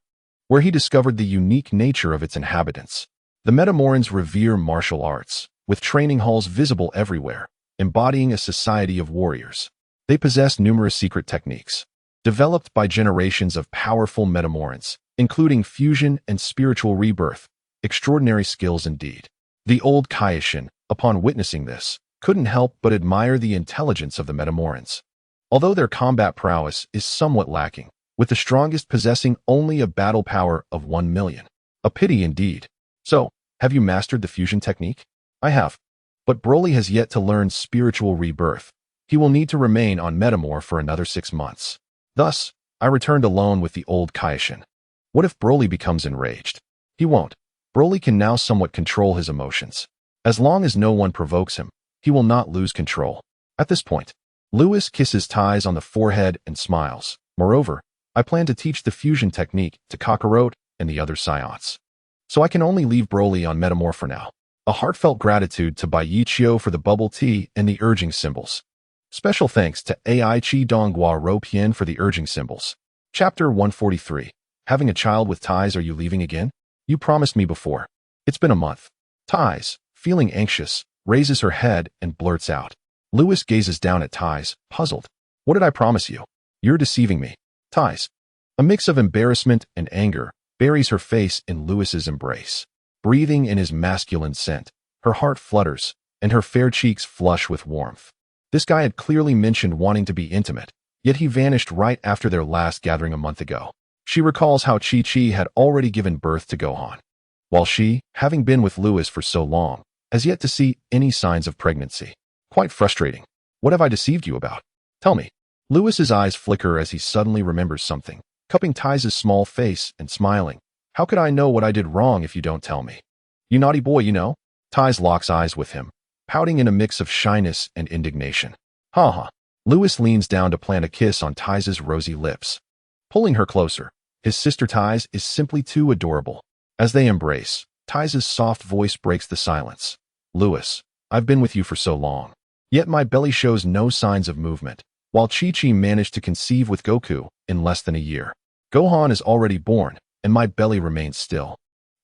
where he discovered the unique nature of its inhabitants. The Metamorans revere martial arts, with training halls visible everywhere, embodying a society of warriors. They possess numerous secret techniques, developed by generations of powerful Metamorans, including fusion and spiritual rebirth. Extraordinary skills indeed. The old Kaioshin, upon witnessing this, couldn't help but admire the intelligence of the Metamorans. Although their combat prowess is somewhat lacking, with the strongest possessing only a battle power of 1,000,000. A pity indeed. "So, have you mastered the fusion technique?" "I have. But Broly has yet to learn spiritual rebirth. He will need to remain on Metamor for another 6 months. Thus, I returned alone with the old Kaioshin. What if Broly becomes enraged?" "He won't. Broly can now somewhat control his emotions. As long as no one provokes him, he will not lose control." At this point, Lewis kisses Ties on the forehead and smiles. "Moreover, I plan to teach the fusion technique to Kakarot and the other Scions. So I can only leave Broly on Metamor for now." A heartfelt gratitude to Baiichio for the bubble tea and the urging symbols. Special thanks to Aichi Donghua Ropien for the urging symbols. Chapter 143. Having a child with Ties. "Are you leaving again? You promised me before. It's been a month." Ties, feeling anxious, raises her head and blurts out. Lewis gazes down at Ties, puzzled. "What did I promise you? You're deceiving me." Ties, a mix of embarrassment and anger, buries her face in Lewis's embrace. Breathing in his masculine scent, her heart flutters, and her fair cheeks flush with warmth. This guy had clearly mentioned wanting to be intimate, yet he vanished right after their last gathering a month ago. She recalls how Chi-Chi had already given birth to Gohan, while she, having been with Lewis for so long, has yet to see any signs of pregnancy. Quite frustrating. "What have I deceived you about? Tell me." Lewis's eyes flicker as he suddenly remembers something, cupping Ties' small face and smiling. "How could I know what I did wrong if you don't tell me? You naughty boy, you know." Ties locks eyes with him, pouting in a mix of shyness and indignation. "Ha ha." Lewis leans down to plant a kiss on Ties' rosy lips. Pulling her closer, his sister Ties is simply too adorable. As they embrace, Ties' soft voice breaks the silence. "Lewis, I've been with you for so long. Yet my belly shows no signs of movement, while Chi-Chi managed to conceive with Goku in less than a year. Gohan is already born, and my belly remains still.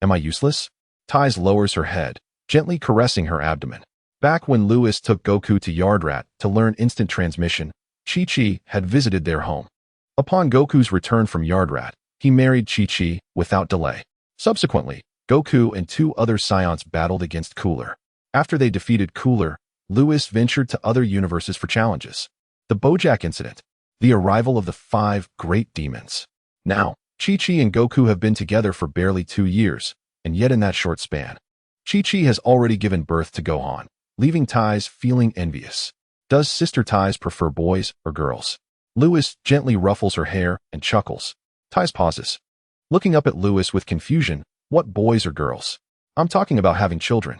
Am I useless?" Ties lowers her head, gently caressing her abdomen. Back when Lewis took Goku to Yardrat to learn instant transmission, Chi-Chi had visited their home. Upon Goku's return from Yardrat, he married Chi-Chi without delay. Subsequently, Goku and 2 other Scions battled against Cooler. After they defeated Cooler, Lewis ventured to other universes for challenges. The Bojack incident. The arrival of the 5 great demons. Now, Chi-Chi and Goku have been together for barely 2 years, and yet in that short span, Chi-Chi has already given birth to Gohan, leaving Ties feeling envious. Does Sister Ties prefer boys or girls? Lewis gently ruffles her hair and chuckles. Ties pauses, looking up at Lewis with confusion. "What boys or girls? I'm talking about having children."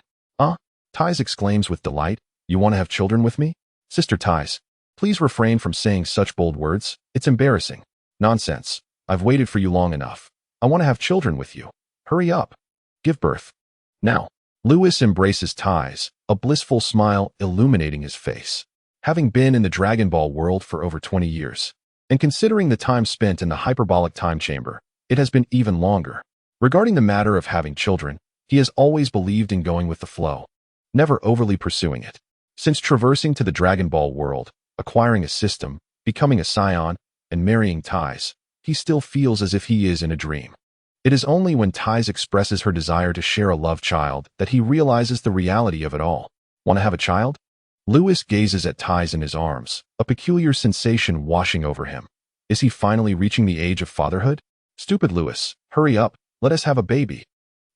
Ties exclaims with delight. "You want to have children with me?" "Sister Ties, please refrain from saying such bold words. It's embarrassing." "Nonsense. I've waited for you long enough. I want to have children with you. Hurry up. Give birth. Now." Lewis embraces Ties, a blissful smile illuminating his face. Having been in the Dragon Ball world for over 20 years, and considering the time spent in the hyperbolic time chamber, it has been even longer. Regarding the matter of having children, he has always believed in going with the flow, never overly pursuing it. Since traversing to the Dragon Ball world, acquiring a system, becoming a Scion, and marrying Ties, he still feels as if he is in a dream. It is only when Ties expresses her desire to share a love child that he realizes the reality of it all. Want to have a child? Lewis gazes at Ties in his arms, a peculiar sensation washing over him. Is he finally reaching the age of fatherhood? Stupid Lewis, hurry up, let us have a baby.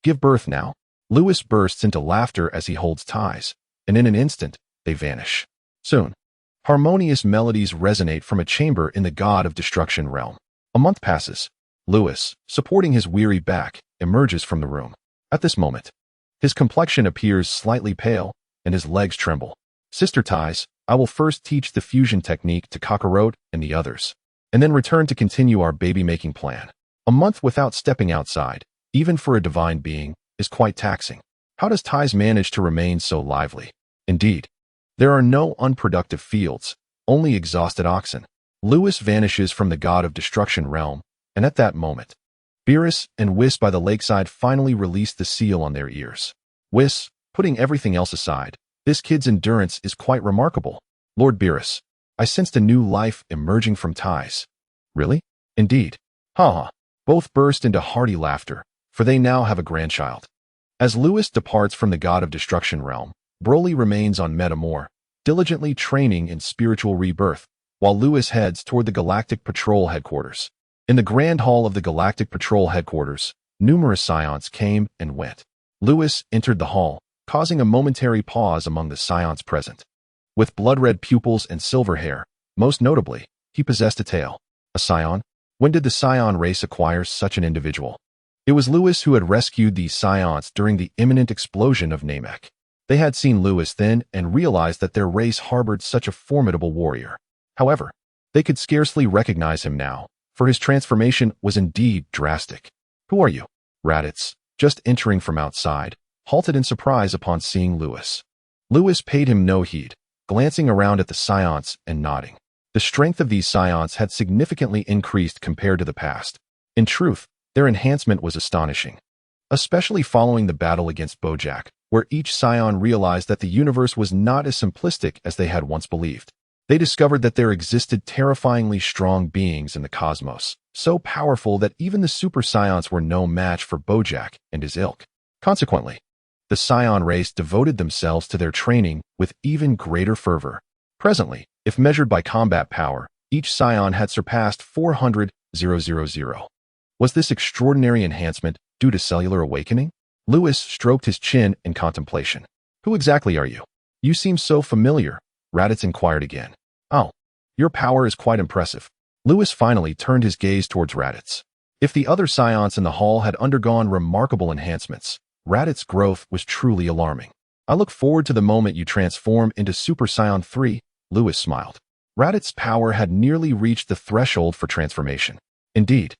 Give birth now. Lewis bursts into laughter as he holds Ties, and in an instant, they vanish. Soon, harmonious melodies resonate from a chamber in the God of Destruction realm. A month passes. Lewis, supporting his weary back, emerges from the room. At this moment, his complexion appears slightly pale, and his legs tremble. Sister Ties, I will first teach the fusion technique to Kakarot and the others, and then return to continue our baby-making plan. A month without stepping outside, even for a divine being, is quite taxing. How does Ties manage to remain so lively? Indeed, there are no unproductive fields, only exhausted oxen. Lewis vanishes from the God of Destruction realm, and at that moment, Beerus and Whis by the lakeside finally release the seal on their ears. Whis, putting everything else aside, this kid's endurance is quite remarkable. Lord Beerus, I sensed a new life emerging from Ties. Really? Indeed. Ha. Both burst into hearty laughter, for they now have a grandchild. As Lewis departs from the God of Destruction realm, Broly remains on Metamor, diligently training in spiritual rebirth, while Lewis heads toward the Galactic Patrol headquarters. In the Grand Hall of the Galactic Patrol headquarters, numerous scions came and went. Lewis entered the hall, causing a momentary pause among the scions present. With blood-red pupils and silver hair, most notably, he possessed a tail. A scion? When did the scion race acquire such an individual? It was Lewis who had rescued these scions during the imminent explosion of Namek. They had seen Lewis then and realized that their race harbored such a formidable warrior. However, they could scarcely recognize him now, for his transformation was indeed drastic. Who are you? Raditz, just entering from outside, halted in surprise upon seeing Lewis. Lewis paid him no heed, glancing around at the scions and nodding. The strength of these scions had significantly increased compared to the past. In truth, their enhancement was astonishing, especially following the battle against Bojack, where each scion realized that the universe was not as simplistic as they had once believed. They discovered that there existed terrifyingly strong beings in the cosmos, so powerful that even the super scions were no match for Bojack and his ilk. Consequently, the scion race devoted themselves to their training with even greater fervor. Presently, if measured by combat power, each scion had surpassed 400,000. Was this extraordinary enhancement due to cellular awakening? Lewis stroked his chin in contemplation. Who exactly are you? You seem so familiar, Raditz inquired again. Oh, your power is quite impressive. Lewis finally turned his gaze towards Raditz. If the other scions in the hall had undergone remarkable enhancements, Raditz's growth was truly alarming. I look forward to the moment you transform into Super Scion 3, Lewis smiled. Raditz's power had nearly reached the threshold for transformation. Indeed,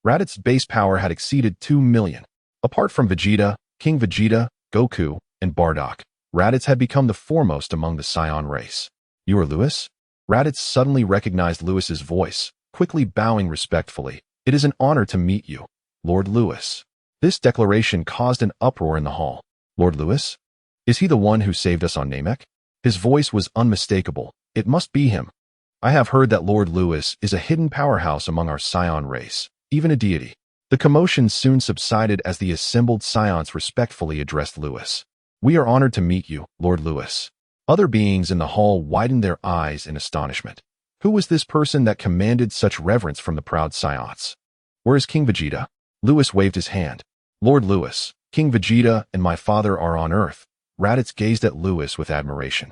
Raditz's base power had exceeded 2 million. Apart from Vegeta, King Vegeta, Goku, and Bardock, Raditz had become the foremost among the Scion race. You are Lewis? Raditz suddenly recognized Lewis's voice, quickly bowing respectfully. It is an honor to meet you, Lord Lewis. This declaration caused an uproar in the hall. Lord Lewis? Is he the one who saved us on Namek? His voice was unmistakable. It must be him. I have heard that Lord Lewis is a hidden powerhouse among our Scion race, even a deity. The commotion soon subsided as the assembled scions respectfully addressed Lewis. We are honored to meet you, Lord Lewis. Other beings in the hall widened their eyes in astonishment. Who was this person that commanded such reverence from the proud scions? Where is King Vegeta? Lewis waved his hand. Lord Lewis, King Vegeta and my father are on Earth. Raditz gazed at Lewis with admiration.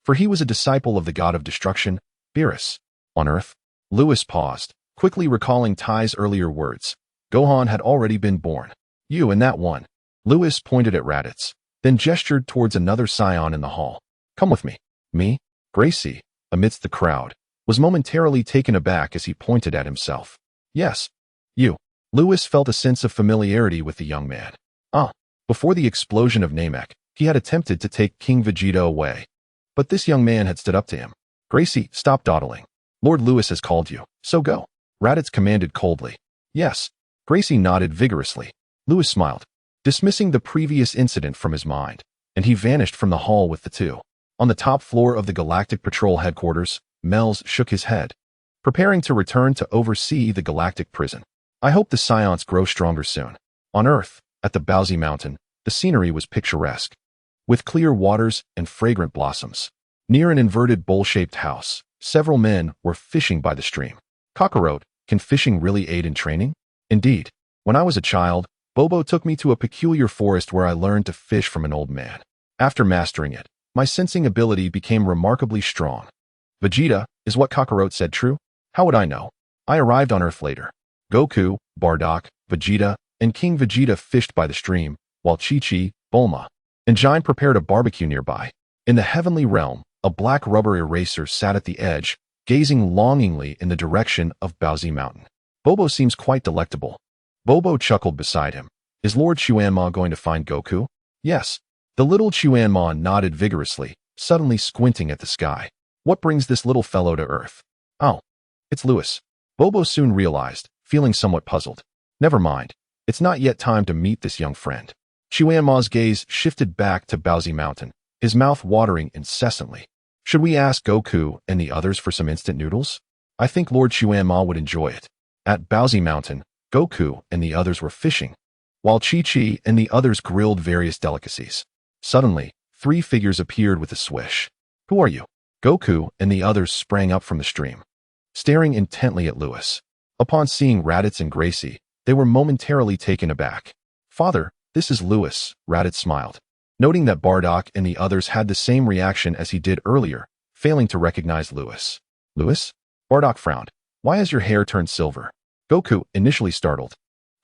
For he was a disciple of the God of Destruction, Beerus. On Earth? Lewis paused, quickly recalling Tai's earlier words. Gohan had already been born. You and that one. Lewis pointed at Raditz, then gestured towards another scion in the hall. Come with me. Me? Gracie, amidst the crowd, was momentarily taken aback as he pointed at himself. Yes. You. Lewis felt a sense of familiarity with the young man. Before the explosion of Namek, he had attempted to take King Vegeta away. But this young man had stood up to him. Gracie, stop dawdling. Lord Lewis has called you, so go. Raditz commanded coldly. Yes. Gracie nodded vigorously. Lewis smiled, dismissing the previous incident from his mind, and he vanished from the hall with the two. On the top floor of the Galactic Patrol headquarters, Melz shook his head, preparing to return to oversee the galactic prison. I hope the scions grow stronger soon. On Earth, at the Bowsy Mountain, the scenery was picturesque. with clear waters and fragrant blossoms. Near an inverted bowl-shaped house, several men were fishing by the stream. Cockroach, can fishing really aid in training? Indeed. When I was a child, Bobo took me to a peculiar forest where I learned to fish from an old man. After mastering it, my sensing ability became remarkably strong. Vegeta, is what Kakarot said true? How would I know? I arrived on Earth later. Goku, Bardock, Vegeta, and King Vegeta fished by the stream, while Chi-Chi, Bulma, and Giant prepared a barbecue nearby. In the heavenly realm, a black rubber eraser sat at the edge, gazing longingly in the direction of Baozi Mountain. Bobo seems quite delectable. Bobo chuckled beside him. Is Lord Chuanma going to find Goku? Yes. The little Chuanma nodded vigorously, suddenly squinting at the sky. What brings this little fellow to Earth? Oh, it's Lewis. Bobo soon realized, feeling somewhat puzzled. Never mind. It's not yet time to meet this young friend. Chuanma's gaze shifted back to Baozi Mountain, his mouth watering incessantly. Should we ask Goku and the others for some instant noodles? I think Lord Chuanma would enjoy it. At Baozi Mountain, Goku and the others were fishing, while Chi-Chi and the others grilled various delicacies. Suddenly, 3 figures appeared with a swish. Who are you? Goku and the others sprang up from the stream, staring intently at Lewis. Upon seeing Raditz and Gracie, they were momentarily taken aback. Father, this is Lewis, Raditz smiled, noting that Bardock and the others had the same reaction as he did earlier, failing to recognize Lewis. Lewis? Bardock frowned. Why has your hair turned silver? Goku, initially startled,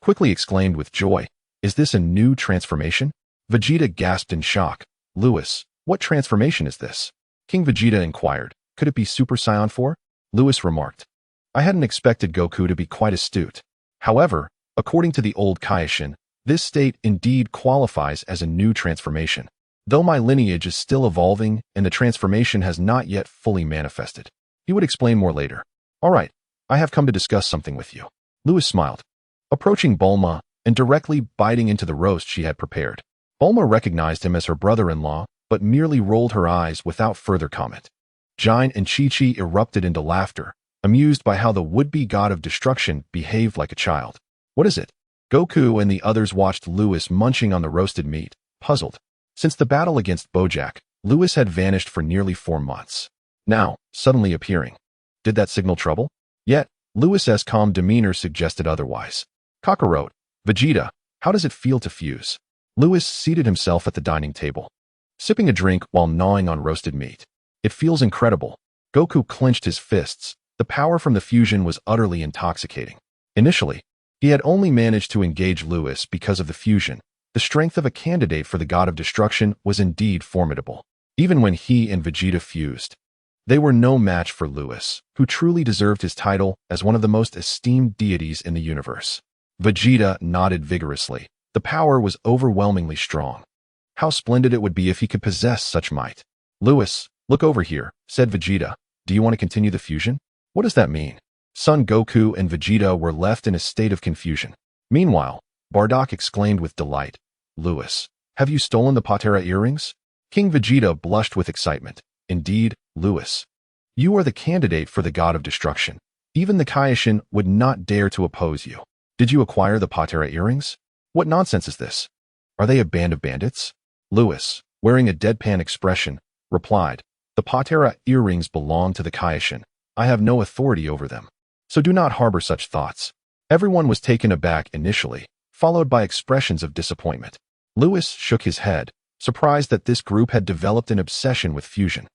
quickly exclaimed with joy, is this a new transformation? Vegeta gasped in shock. Lewis, what transformation is this? King Vegeta inquired. Could it be Super Saiyan 4? Lewis remarked. I hadn't expected Goku to be quite astute. However, according to the old Kaioshin, this state indeed qualifies as a new transformation, though my lineage is still evolving and the transformation has not yet fully manifested. He would explain more later. All right, I have come to discuss something with you. Lewis smiled, approaching Bulma and directly biting into the roast she had prepared. Bulma recognized him as her brother-in-law, but merely rolled her eyes without further comment. Giant and Chi-Chi erupted into laughter, amused by how the would-be god of destruction behaved like a child. What is it? Goku and the others watched Lewis munching on the roasted meat, puzzled. Since the battle against Bojack, Lewis had vanished for nearly 4 months. Now, suddenly appearing. Did that signal trouble? Yet, Lewis's calm demeanor suggested otherwise. Kakarot, Vegeta, how does it feel to fuse? Lewis seated himself at the dining table, sipping a drink while gnawing on roasted meat. It feels incredible. Goku clenched his fists. The power from the fusion was utterly intoxicating. Initially, he had only managed to engage Lewis because of the fusion. The strength of a candidate for the god of destruction was indeed formidable. Even when he and Vegeta fused, they were no match for Lewis, who truly deserved his title as one of the most esteemed deities in the universe. Vegeta nodded vigorously. The power was overwhelmingly strong. How splendid it would be if he could possess such might. Lewis, look over here, said Vegeta. Do you want to continue the fusion? What does that mean? Son Goku and Vegeta were left in a state of confusion. Meanwhile, Bardock exclaimed with delight, Lewis, have you stolen the Patera earrings? King Vegeta blushed with excitement. Indeed, Lewis. You are the candidate for the god of destruction. Even the Kaioshin would not dare to oppose you. Did you acquire the Patera earrings? What nonsense is this? Are they a band of bandits? Lewis, wearing a deadpan expression, replied, the Patera earrings belong to the Kaioshin. I have no authority over them. So do not harbor such thoughts. Everyone was taken aback initially, followed by expressions of disappointment. Lewis shook his head, surprised that this group had developed an obsession with fusion.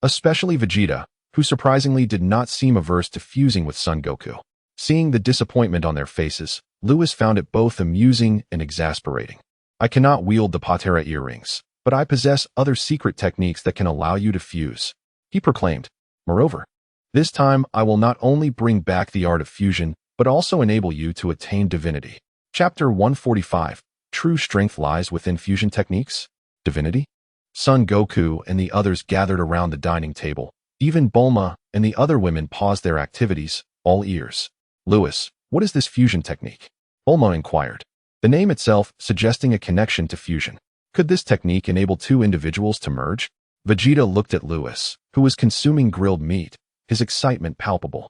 Especially Vegeta, who surprisingly did not seem averse to fusing with Son Goku. Seeing the disappointment on their faces, Lewis found it both amusing and exasperating. I cannot wield the Patera earrings, but I possess other secret techniques that can allow you to fuse, he proclaimed. Moreover, this time I will not only bring back the art of fusion, but also enable you to attain divinity. Chapter 145. True strength lies within fusion techniques? Divinity? Son Goku and the others gathered around the dining table. Even Bulma and the other women paused their activities, all ears. Lewis, what is this fusion technique? Bulma inquired, the name itself suggesting a connection to fusion. Could this technique enable 2 individuals to merge? Vegeta looked at Lewis, who was consuming grilled meat, his excitement palpable.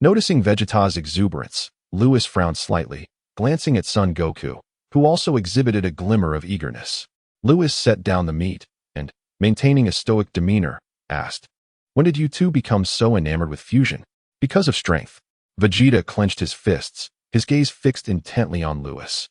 Noticing Vegeta's exuberance, Lewis frowned slightly, glancing at Son Goku, who also exhibited a glimmer of eagerness. Lewis set down the meat, maintaining a stoic demeanor, asked, "When did you two become so enamored with fusion?" "Because of strength." Vegeta clenched his fists, his gaze fixed intently on Lewis.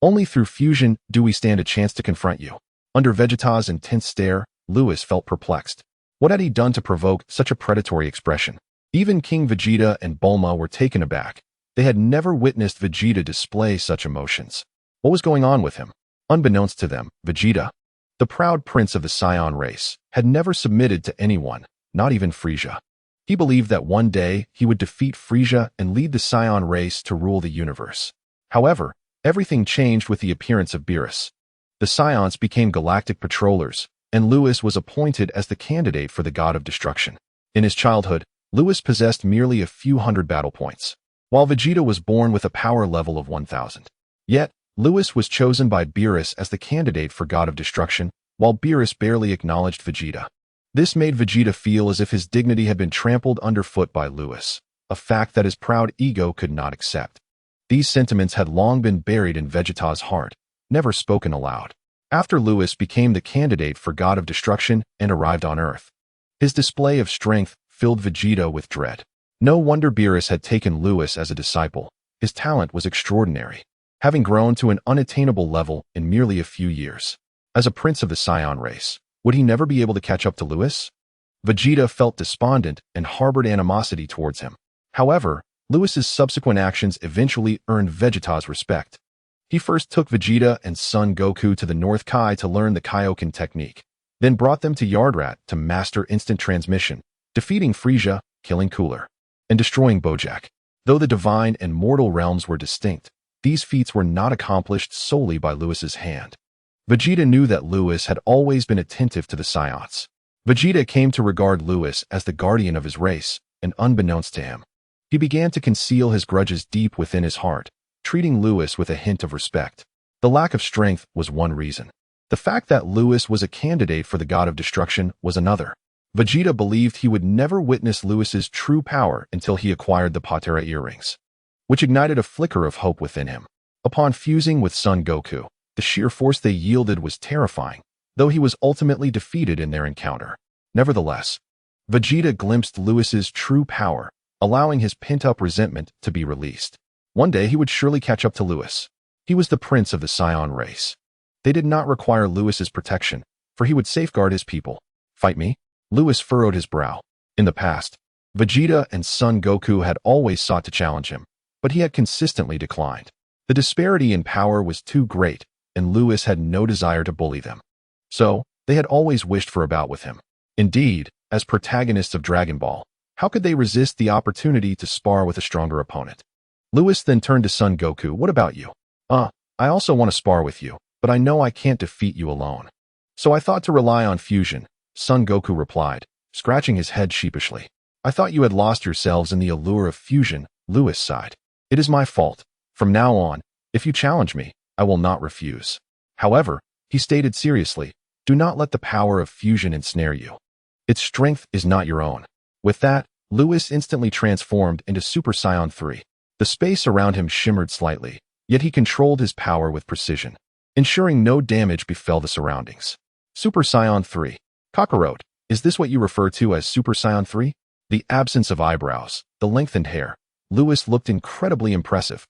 "Only through fusion do we stand a chance to confront you." Under Vegeta's intense stare, Lewis felt perplexed. What had he done to provoke such a predatory expression? Even King Vegeta and Bulma were taken aback. They had never witnessed Vegeta display such emotions. What was going on with him? Unbeknownst to them, Vegeta, the proud prince of the Saiyan race, had never submitted to anyone, not even Frieza. He believed that one day he would defeat Frieza and lead the Saiyan race to rule the universe. However, everything changed with the appearance of Beerus. The Saiyans became galactic patrollers, and Lewis was appointed as the candidate for the God of Destruction. In his childhood, Lewis possessed merely a few hundred battle points, while Vegeta was born with a power level of 1,000. Yet, Lewis was chosen by Beerus as the candidate for God of Destruction, while Beerus barely acknowledged Vegeta. This made Vegeta feel as if his dignity had been trampled underfoot by Lewis, a fact that his proud ego could not accept. These sentiments had long been buried in Vegeta's heart, never spoken aloud. After Lewis became the candidate for God of Destruction and arrived on Earth, his display of strength filled Vegeta with dread. No wonder Beerus had taken Lewis as a disciple. His talent was extraordinary, having grown to an unattainable level in merely a few years. As a prince of the Saiyan race, would he never be able to catch up to Lewis? Vegeta felt despondent and harbored animosity towards him. However, Lewis's subsequent actions eventually earned Vegeta's respect. He first took Vegeta and Son Goku to the North Kai to learn the Kaioken technique, then brought them to Yardrat to master instant transmission, defeating Frieza, killing Cooler, and destroying Bojack. Though the divine and mortal realms were distinct, these feats were not accomplished solely by Lewis's hand. Vegeta knew that Lewis had always been attentive to the Saiyans. Vegeta came to regard Lewis as the guardian of his race, and unbeknownst to him, he began to conceal his grudges deep within his heart, treating Lewis with a hint of respect. The lack of strength was one reason. The fact that Lewis was a candidate for the God of Destruction was another. Vegeta believed he would never witness Lewis's true power until he acquired the Patera earrings, which ignited a flicker of hope within him. Upon fusing with Son Goku, the sheer force they yielded was terrifying, though he was ultimately defeated in their encounter. Nevertheless, Vegeta glimpsed Lewis's true power, allowing his pent-up resentment to be released. One day he would surely catch up to Lewis. He was the prince of the Saiyan race. They did not require Lewis's protection, for he would safeguard his people. "Fight me?" Lewis furrowed his brow. In the past, Vegeta and Son Goku had always sought to challenge him, but he had consistently declined. The disparity in power was too great, and Lewis had no desire to bully them. So, they had always wished for a bout with him. Indeed, as protagonists of Dragon Ball, how could they resist the opportunity to spar with a stronger opponent? Lewis then turned to Son Goku. "What about you?" I also want to spar with you, but I know I can't defeat you alone. So I thought to rely on fusion," Son Goku replied, scratching his head sheepishly. "I thought you had lost yourselves in the allure of fusion," Lewis sighed. "It is my fault. From now on, if you challenge me, I will not refuse." However, he stated seriously, "Do not let the power of fusion ensnare you. Its strength is not your own." With that, Lewis instantly transformed into Super Saiyan 3. The space around him shimmered slightly, yet he controlled his power with precision, ensuring no damage befell the surroundings. Super Saiyan 3. Kakarot, is this what you refer to as Super Saiyan 3? The absence of eyebrows, the lengthened hair. Lewis looked incredibly impressive.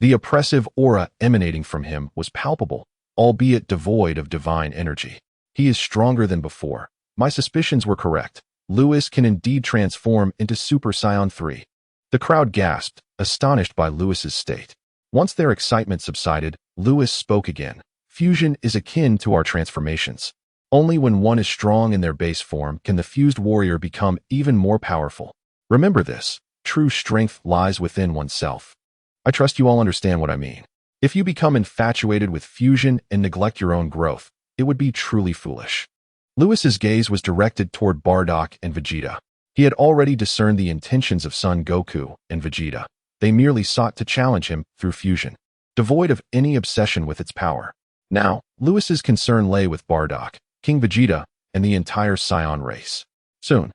The oppressive aura emanating from him was palpable, albeit devoid of divine energy. He is stronger than before. My suspicions were correct. Lewis can indeed transform into Super Saiyan 3. The crowd gasped, astonished by Lewis's state. Once their excitement subsided, Lewis spoke again. "Fusion is akin to our transformations. Only when one is strong in their base form can the fused warrior become even more powerful. Remember this, true strength lies within oneself. I trust you all understand what I mean. If you become infatuated with fusion and neglect your own growth, it would be truly foolish." Lewis's gaze was directed toward Bardock and Vegeta. He had already discerned the intentions of Son Goku and Vegeta. They merely sought to challenge him through fusion, devoid of any obsession with its power. Now, Lewis's concern lay with Bardock, King Vegeta, and the entire Saiyan race. Soon,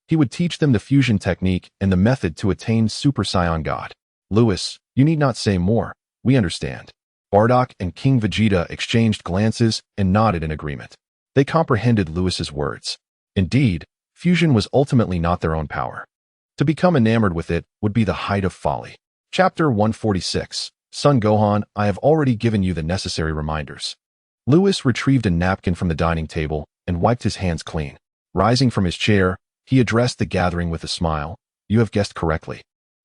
he would teach them the fusion technique and the method to attain Super Saiyan God. "Lewis, you need not say more. We understand." Bardock and King Vegeta exchanged glances and nodded in agreement. They comprehended Lewis's words. Indeed, fusion was ultimately not their own power. To become enamored with it would be the height of folly. Chapter 146. Son Gohan, I have already given you the necessary reminders. Lewis retrieved a napkin from the dining table and wiped his hands clean. Rising from his chair, he addressed the gathering with a smile. You have guessed correctly.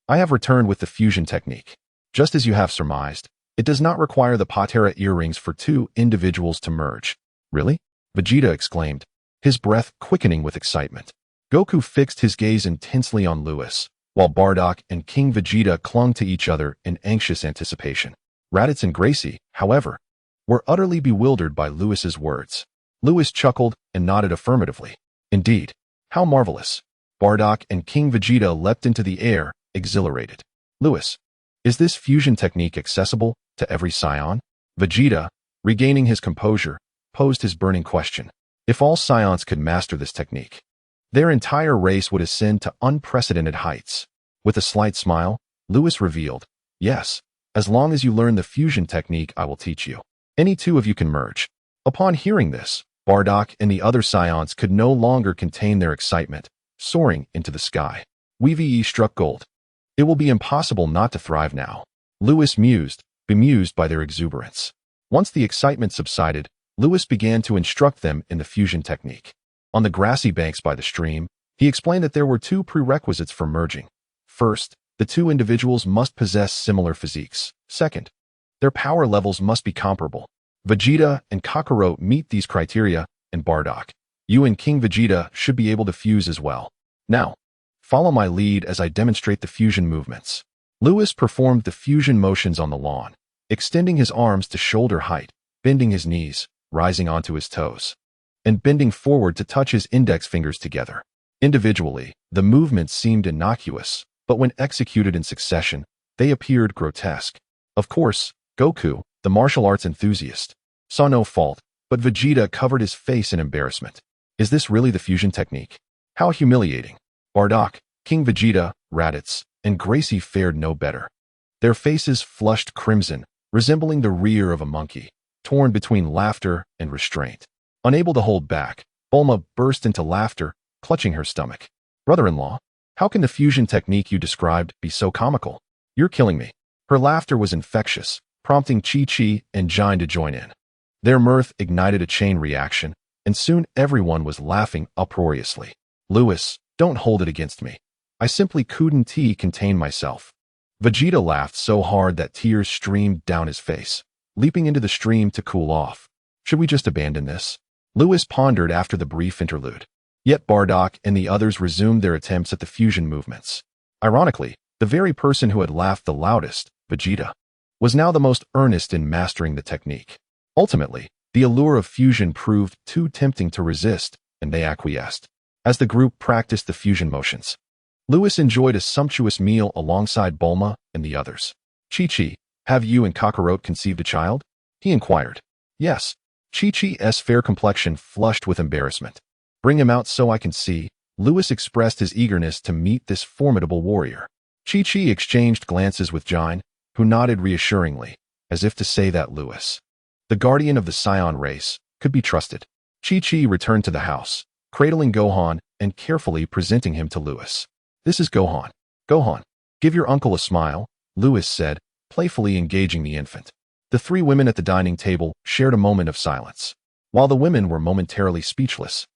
I have returned with the fusion technique. Just as you have surmised, it does not require the Patera earrings for two individuals to merge. Really? Vegeta exclaimed, his breath quickening with excitement. Goku fixed his gaze intensely on Lewis, while Bardock and King Vegeta clung to each other in anxious anticipation. Raditz and Gracie, however, were utterly bewildered by Lewis's words. Lewis chuckled and nodded affirmatively. Indeed, how marvelous. Bardock and King Vegeta leapt into the air, exhilarated. Lewis, is this fusion technique accessible to every Saiyan? Vegeta, regaining his composure, posed his burning question. If all Saiyans could master this technique, their entire race would ascend to unprecedented heights. With a slight smile, Lewis revealed, yes, as long as you learn the fusion technique I will teach you. Any two of you can merge. Upon hearing this, Bardock and the other Saiyans could no longer contain their excitement, soaring into the sky. Whis struck gold. It will be impossible not to thrive now. Lewis mused, bemused by their exuberance. Once the excitement subsided, Lewis began to instruct them in the fusion technique. On the grassy banks by the stream, he explained that there were two prerequisites for merging. First, the two individuals must possess similar physiques. Second, their power levels must be comparable. Vegeta and Kakarot meet these criteria, and Bardock, you and King Vegeta should be able to fuse as well. Now, follow my lead as I demonstrate the fusion movements. Lewis performed the fusion motions on the lawn, extending his arms to shoulder height, bending his knees, rising onto his toes, and bending forward to touch his index fingers together. Individually, the movements seemed innocuous, but when executed in succession, they appeared grotesque. Of course, Goku, the martial arts enthusiast, saw no fault, but Vegeta covered his face in embarrassment. Is this really the fusion technique? How humiliating. Bardock, King Vegeta, Raditz, and Gracie fared no better. Their faces flushed crimson, resembling the rear of a monkey, torn between laughter and restraint. Unable to hold back, Bulma burst into laughter, clutching her stomach. Brother-in-law, how can the fusion technique you described be so comical? You're killing me. Her laughter was infectious, prompting Chi-Chi and Jine to join in. Their mirth ignited a chain reaction, and soon everyone was laughing uproariously. Lewis, don't hold it against me. I simply couldn't contain myself. Vegeta laughed so hard that tears streamed down his face, leaping into the stream to cool off. Should we just abandon this? Lewis pondered after the brief interlude. Yet Bardock and the others resumed their attempts at the fusion movements. Ironically, the very person who had laughed the loudest, Vegeta, was now the most earnest in mastering the technique. Ultimately, the allure of fusion proved too tempting to resist, and they acquiesced. As the group practiced the fusion motions, Lewis enjoyed a sumptuous meal alongside Bulma and the others. Chi-Chi, have you and Kakarot conceived a child? He inquired. Yes. Chi-Chi's fair complexion flushed with embarrassment. Bring him out so I can see. Lewis expressed his eagerness to meet this formidable warrior. Chi-Chi exchanged glances with Jine, who nodded reassuringly, as if to say that Lewis, the guardian of the Saiyan race, could be trusted. Chi-Chi returned to the house, cradling Gohan and carefully presenting him to Lewis. This is Gohan. Gohan, give your uncle a smile, Lewis said, playfully engaging the infant. The three women at the dining table shared a moment of silence. While the women were momentarily speechless,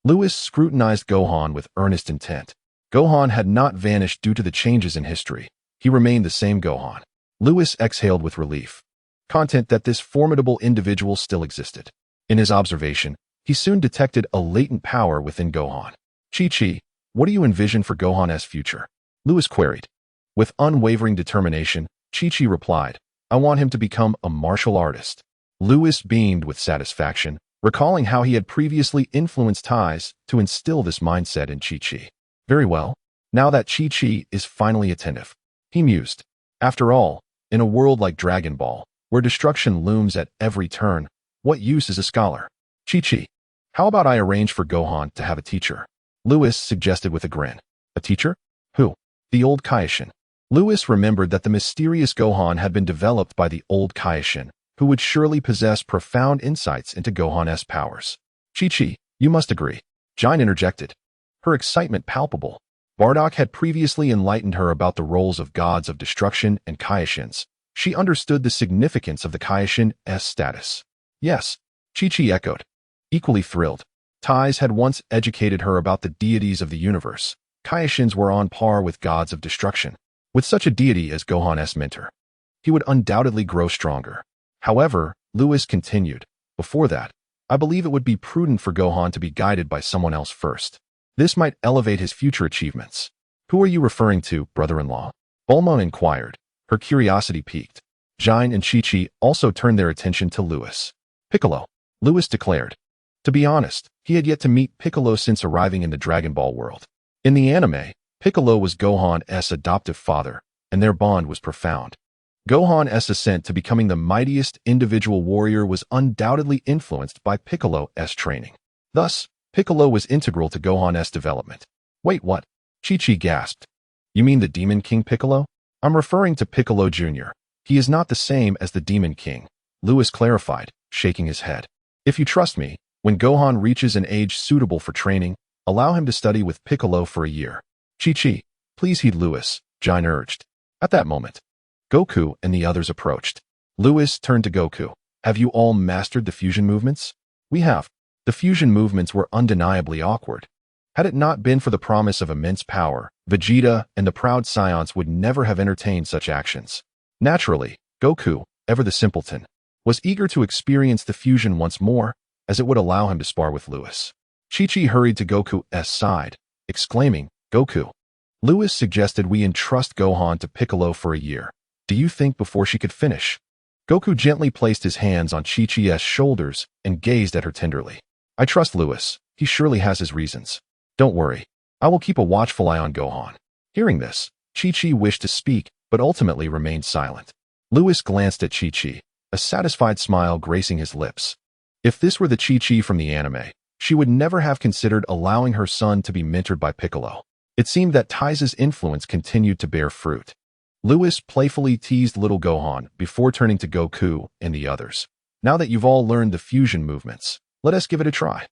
Lewis scrutinized Gohan with earnest intent. Gohan had not vanished due to the changes in history. He remained the same Gohan. Lewis exhaled with relief, content that this formidable individual still existed. In his observation, he soon detected a latent power within Gohan. Chi-Chi, what do you envision for Gohan's future? Lewis queried. With unwavering determination, Chi-Chi replied, I want him to become a martial artist. Lewis beamed with satisfaction, recalling how he had previously influenced ties to instill this mindset in Chi-Chi. Very well, now that Chi-Chi is finally attentive, he mused. After all, in a world like Dragon Ball, where destruction looms at every turn, what use is a scholar? Chi-Chi, how about I arrange for Gohan to have a teacher? Lewis suggested with a grin. A teacher? Who? The old Kaioshin. Lewis remembered that the mysterious Gohan had been developed by the old Kaioshin, who would surely possess profound insights into Gohan's powers. Chi-Chi, you must agree. Jine interjected, her excitement palpable. Bardock had previously enlightened her about the roles of gods of destruction and Kaiashins. She understood the significance of the Kaiashin's status. Yes, Chi-Chi echoed, equally thrilled. Tais had once educated her about the deities of the universe. Kaiashins were on par with gods of destruction. With such a deity as Gohan's mentor, he would undoubtedly grow stronger. However, Lewis continued, before that, I believe it would be prudent for Gohan to be guided by someone else first. This might elevate his future achievements. Who are you referring to, brother-in-law? Bulma inquired, her curiosity piqued. Jine and Chi-Chi also turned their attention to Lewis. Piccolo, Lewis declared. To be honest, he had yet to meet Piccolo since arriving in the Dragon Ball world. In the anime, Piccolo was Gohan's adoptive father, and their bond was profound. Gohan's ascent to becoming the mightiest individual warrior was undoubtedly influenced by Piccolo's training. Thus, Piccolo was integral to Gohan's development. Wait, what? Chi-Chi gasped. You mean the Demon King Piccolo? I'm referring to Piccolo Jr. He is not the same as the Demon King, Lewis clarified, shaking his head. If you trust me, when Gohan reaches an age suitable for training, allow him to study with Piccolo for a year. Chi-Chi, please heed Lewis, Jine urged. At that moment, Goku and the others approached. Lewis turned to Goku. Have you all mastered the fusion movements? We have. The fusion movements were undeniably awkward. Had it not been for the promise of immense power, Vegeta and the proud Scions would never have entertained such actions. Naturally, Goku, ever the simpleton, was eager to experience the fusion once more, as it would allow him to spar with Lewis. Chi-Chi hurried to Goku's side, exclaiming, Goku. Lewis suggested we entrust Gohan to Piccolo for a year. Do you think before she could finish? Goku gently placed his hands on Chi-Chi's shoulders and gazed at her tenderly. I trust Lewis. He surely has his reasons. Don't worry. I will keep a watchful eye on Gohan. Hearing this, Chi-Chi wished to speak, but ultimately remained silent. Lewis glanced at Chi-Chi, a satisfied smile gracing his lips. If this were the Chi-Chi from the anime, she would never have considered allowing her son to be mentored by Piccolo. It seemed that Tai's influence continued to bear fruit. Lewis playfully teased little Gohan before turning to Goku and the others. Now that you've all learned the fusion movements, let us give it a try.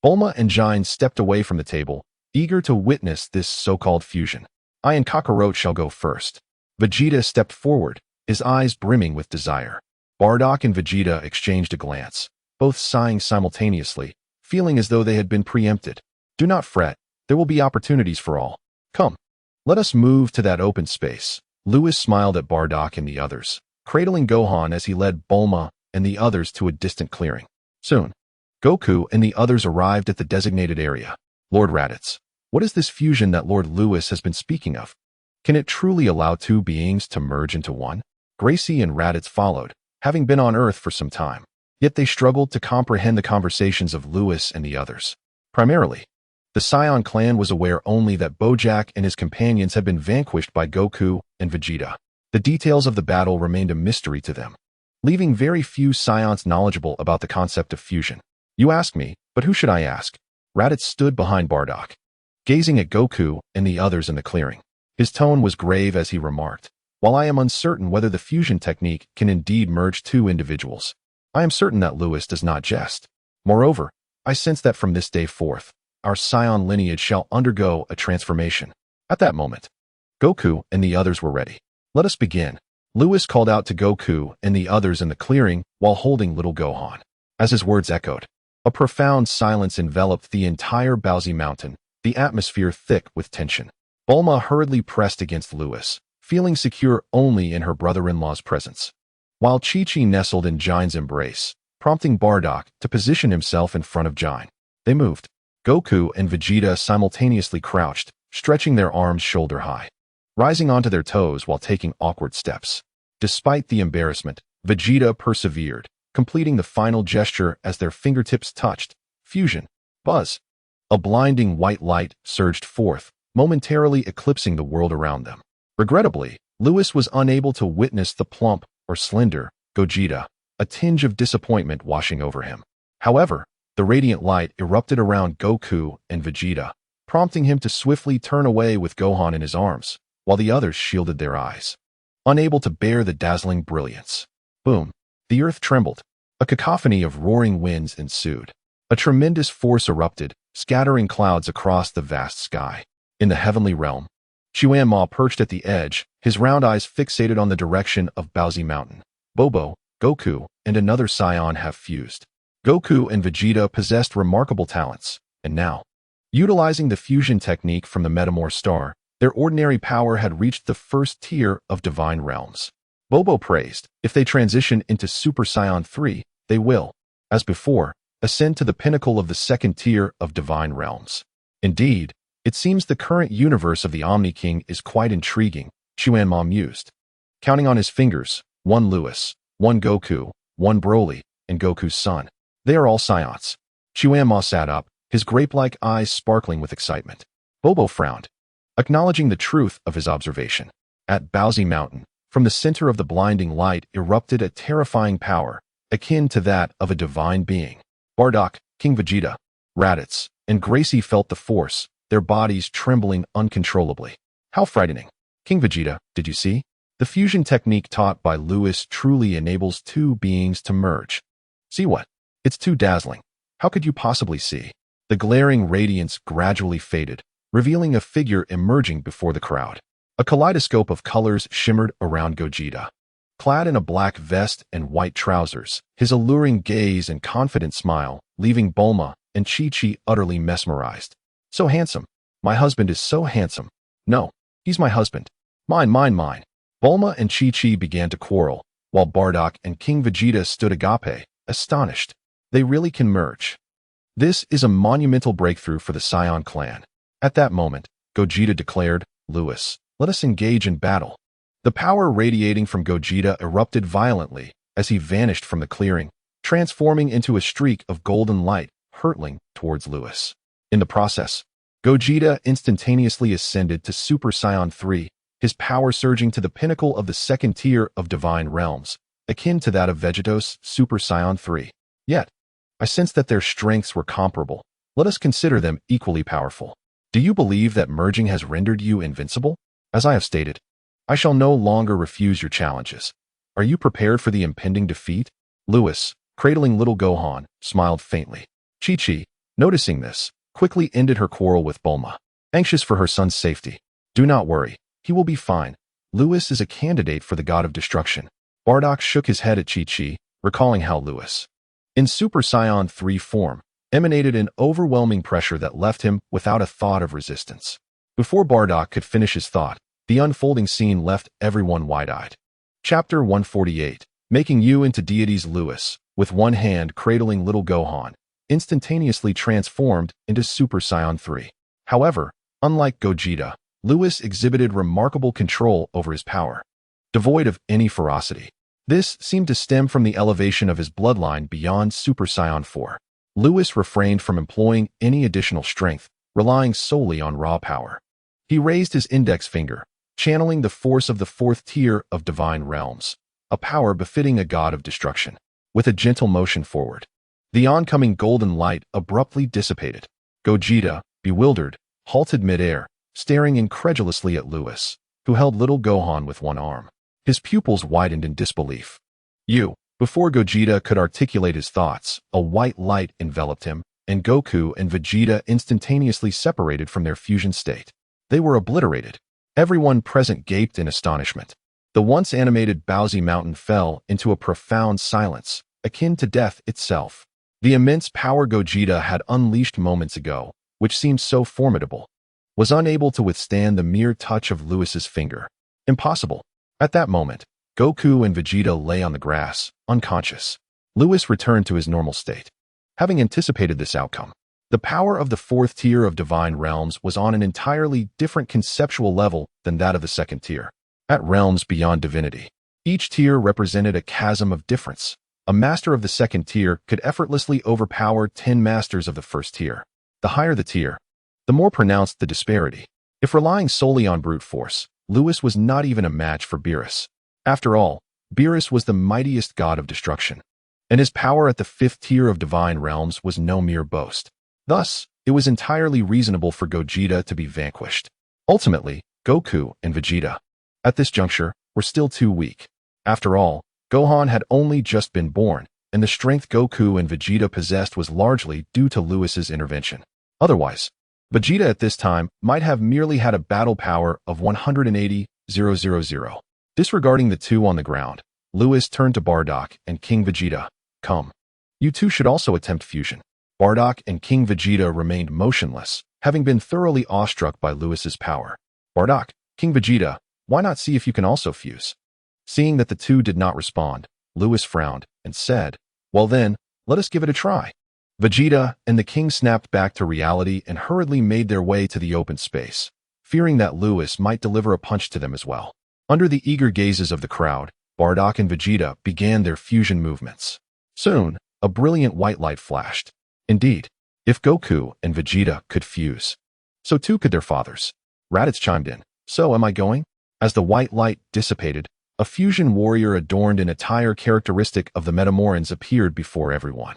Bulma and Jine stepped away from the table, eager to witness this so-called fusion. I and Kakarot shall go first. Vegeta stepped forward, his eyes brimming with desire. Bardock and Vegeta exchanged a glance, both sighing simultaneously, feeling as though they had been preempted. Do not fret, there will be opportunities for all. Come, let us move to that open space. Lewis smiled at Bardock and the others, cradling Gohan as he led Bulma and the others to a distant clearing. Soon, Goku and the others arrived at the designated area. Lord Raditz, what is this fusion that Lord Lewis has been speaking of? Can it truly allow two beings to merge into one? Gracie and Raditz followed, having been on Earth for some time. Yet they struggled to comprehend the conversations of Lewis and the others. Primarily, the Scion clan was aware only that Bojack and his companions had been vanquished by Goku and Vegeta. The details of the battle remained a mystery to them, leaving very few Scions knowledgeable about the concept of fusion. You ask me, but who should I ask? Raditz stood behind Bardock, gazing at Goku and the others in the clearing. His tone was grave as he remarked, while I am uncertain whether the fusion technique can indeed merge two individuals, I am certain that Lewis does not jest. Moreover, I sense that from this day forth, our Scion lineage shall undergo a transformation. At that moment, Goku and the others were ready. Let us begin. Lewis called out to Goku and the others in the clearing while holding little Gohan. As his words echoed, a profound silence enveloped the entire Bowsy Mountain, the atmosphere thick with tension. Bulma hurriedly pressed against Lewis, feeling secure only in her brother-in-law's presence, while Chi-Chi nestled in Jine's embrace, prompting Bardock to position himself in front of Jine. They moved. Goku and Vegeta simultaneously crouched, stretching their arms shoulder-high, rising onto their toes while taking awkward steps. Despite the embarrassment, Vegeta persevered, completing the final gesture as their fingertips touched. Fusion. Buzz. A blinding white light surged forth, momentarily eclipsing the world around them. Regrettably, Lewis was unable to witness the plump, or slender, Gogeta, a tinge of disappointment washing over him. However, the radiant light erupted around Goku and Vegeta, prompting him to swiftly turn away with Gohan in his arms, while the others shielded their eyes, unable to bear the dazzling brilliance. Boom! The earth trembled. A cacophony of roaring winds ensued. A tremendous force erupted, scattering clouds across the vast sky. In the heavenly realm, Chuanma perched at the edge, his round eyes fixated on the direction of Baozi Mountain. Bobo, Goku, and another Scion have fused. Goku and Vegeta possessed remarkable talents, and now, utilizing the fusion technique from the Metamor star, their ordinary power had reached the first tier of divine realms. Bobo praised, if they transition into Super Saiyan 3, they will, as before, ascend to the pinnacle of the second tier of divine realms. Indeed, it seems the current universe of the Omni King is quite intriguing, Chuanma mused. Counting on his fingers, one Lewis, one Goku, one Broly, and Goku's son. They are all Saions. Chuanma sat up, his grape-like eyes sparkling with excitement. Bobo frowned, acknowledging the truth of his observation. At Baozi Mountain, from the center of the blinding light erupted a terrifying power, akin to that of a divine being. Bardock, King Vegeta, Raditz, and Gracie felt the force, their bodies trembling uncontrollably. How frightening. King Vegeta, did you see? The fusion technique taught by Lewis truly enables two beings to merge. See what? It's too dazzling. How could you possibly see? The glaring radiance gradually faded, revealing a figure emerging before the crowd. A kaleidoscope of colors shimmered around Gogeta. Clad in a black vest and white trousers, his alluring gaze and confident smile, leaving Bulma and Chi-Chi utterly mesmerized. So handsome. My husband is so handsome. No, he's my husband. Mine, mine, mine. Bulma and Chi-Chi began to quarrel, while Bardock and King Vegeta stood agape, astonished. They really can merge. This is a monumental breakthrough for the Scion clan. At that moment, Gogeta declared, Lewis, let us engage in battle. The power radiating from Gogeta erupted violently as he vanished from the clearing, transforming into a streak of golden light, hurtling towards Lewis. In the process, Gogeta instantaneously ascended to Super Saiyan 3, his power surging to the pinnacle of the second tier of divine realms, akin to that of Vegeta's Super Saiyan 3. Yet, I sense that their strengths were comparable. Let us consider them equally powerful. Do you believe that merging has rendered you invincible? As I have stated, I shall no longer refuse your challenges. Are you prepared for the impending defeat? Lewis, cradling little Gohan, smiled faintly. Chi-Chi, noticing this, quickly ended her quarrel with Bulma, anxious for her son's safety. Do not worry, he will be fine. Lewis is a candidate for the god of destruction. Bardock shook his head at Chi-Chi, recalling how Lewis, in Super Saiyan 3 form, emanated an overwhelming pressure that left him without a thought of resistance. Before Bardock could finish his thought, the unfolding scene left everyone wide-eyed. Chapter 148, Making You into Deities. Lewis, with one hand cradling little Gohan, instantaneously transformed into Super Saiyan 3. However, unlike Gogeta, Lewis exhibited remarkable control over his power, devoid of any ferocity. This seemed to stem from the elevation of his bloodline beyond Super Saiyan 4. Lewis refrained from employing any additional strength, relying solely on raw power. He raised his index finger, channeling the force of the fourth tier of divine realms, a power befitting a god of destruction. With a gentle motion forward, the oncoming golden light abruptly dissipated. Gogeta, bewildered, halted midair, staring incredulously at Lewis, who held little Gohan with one arm. His pupils widened in disbelief. Before Gogeta could articulate his thoughts, a white light enveloped him, and Goku and Vegeta instantaneously separated from their fusion state. They were obliterated. Everyone present gaped in astonishment. The once animated Baozi Mountain fell into a profound silence, akin to death itself. The immense power Gogeta had unleashed moments ago, which seemed so formidable, was unable to withstand the mere touch of Lewis's finger. Impossible. At that moment, Goku and Vegeta lay on the grass, unconscious. Lewis returned to his normal state. Having anticipated this outcome, the power of the fourth tier of divine realms was on an entirely different conceptual level than that of the second tier. At realms beyond divinity, each tier represented a chasm of difference. A master of the second tier could effortlessly overpower 10 masters of the first tier. The higher the tier, the more pronounced the disparity. If relying solely on brute force, Lewis was not even a match for Beerus. After all, Beerus was the mightiest god of destruction, and his power at the fifth tier of divine realms was no mere boast. Thus, it was entirely reasonable for Gogeta to be vanquished. Ultimately, Goku and Vegeta, at this juncture, were still too weak. After all, Gohan had only just been born, and the strength Goku and Vegeta possessed was largely due to Lewis's intervention. Otherwise, Vegeta at this time might have merely had a battle power of 180,000. Disregarding the two on the ground, Lewis turned to Bardock and King Vegeta. Come. You two should also attempt fusion. Bardock and King Vegeta remained motionless, having been thoroughly awestruck by Lewis's power. Bardock, King Vegeta, why not see if you can also fuse? Seeing that the two did not respond, Lewis frowned and said, well then, let us give it a try. Vegeta and the king snapped back to reality and hurriedly made their way to the open space, fearing that Lewis might deliver a punch to them as well. Under the eager gazes of the crowd, Bardock and Vegeta began their fusion movements. Soon, a brilliant white light flashed. Indeed, if Goku and Vegeta could fuse, so too could their fathers. Raditz chimed in. So am I going? As the white light dissipated, a fusion warrior adorned in attire characteristic of the Metamorans appeared before everyone.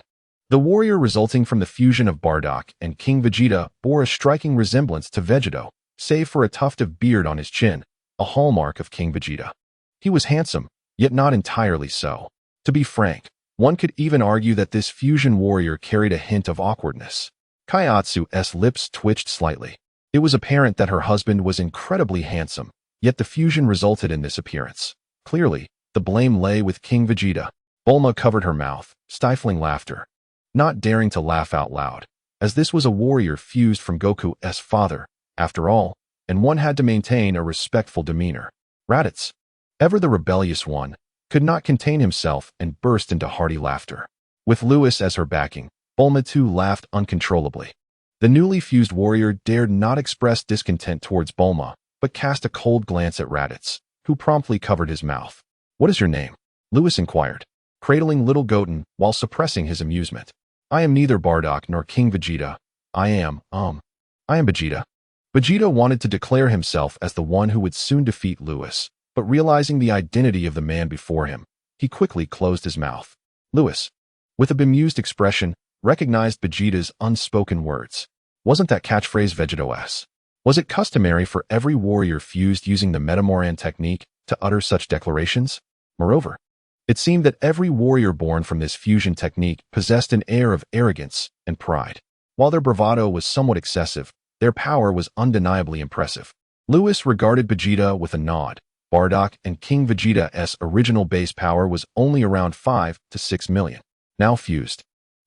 The warrior resulting from the fusion of Bardock and King Vegeta bore a striking resemblance to Vegeto, save for a tuft of beard on his chin, a hallmark of King Vegeta. He was handsome, yet not entirely so. To be frank, one could even argue that this fusion warrior carried a hint of awkwardness. Kaiatsu's lips twitched slightly. It was apparent that her husband was incredibly handsome, yet the fusion resulted in this appearance. Clearly, the blame lay with King Vegeta. Bulma covered her mouth, stifling laughter, not daring to laugh out loud, as this was a warrior fused from Goku's father, after all, and one had to maintain a respectful demeanor. Raditz, ever the rebellious one, could not contain himself and burst into hearty laughter. With Lewis as her backing, Bulma too laughed uncontrollably. The newly fused warrior dared not express discontent towards Bulma, but cast a cold glance at Raditz, who promptly covered his mouth. What is your name? Lewis inquired, cradling little Goten while suppressing his amusement. I am neither Bardock nor King Vegeta. I am Vegeta. Vegeta wanted to declare himself as the one who would soon defeat Lewis, but realizing the identity of the man before him, he quickly closed his mouth. Lewis, with a bemused expression, recognized Vegeta's unspoken words. Wasn't that catchphrase Vegeto's? Was it customary for every warrior fused using the Metamoran technique to utter such declarations? Moreover, it seemed that every warrior born from this fusion technique possessed an air of arrogance and pride. While their bravado was somewhat excessive, their power was undeniably impressive. Lewis regarded Vegeta with a nod. Bardock and King Vegeta's original base power was only around 5 to 6 million. Now fused,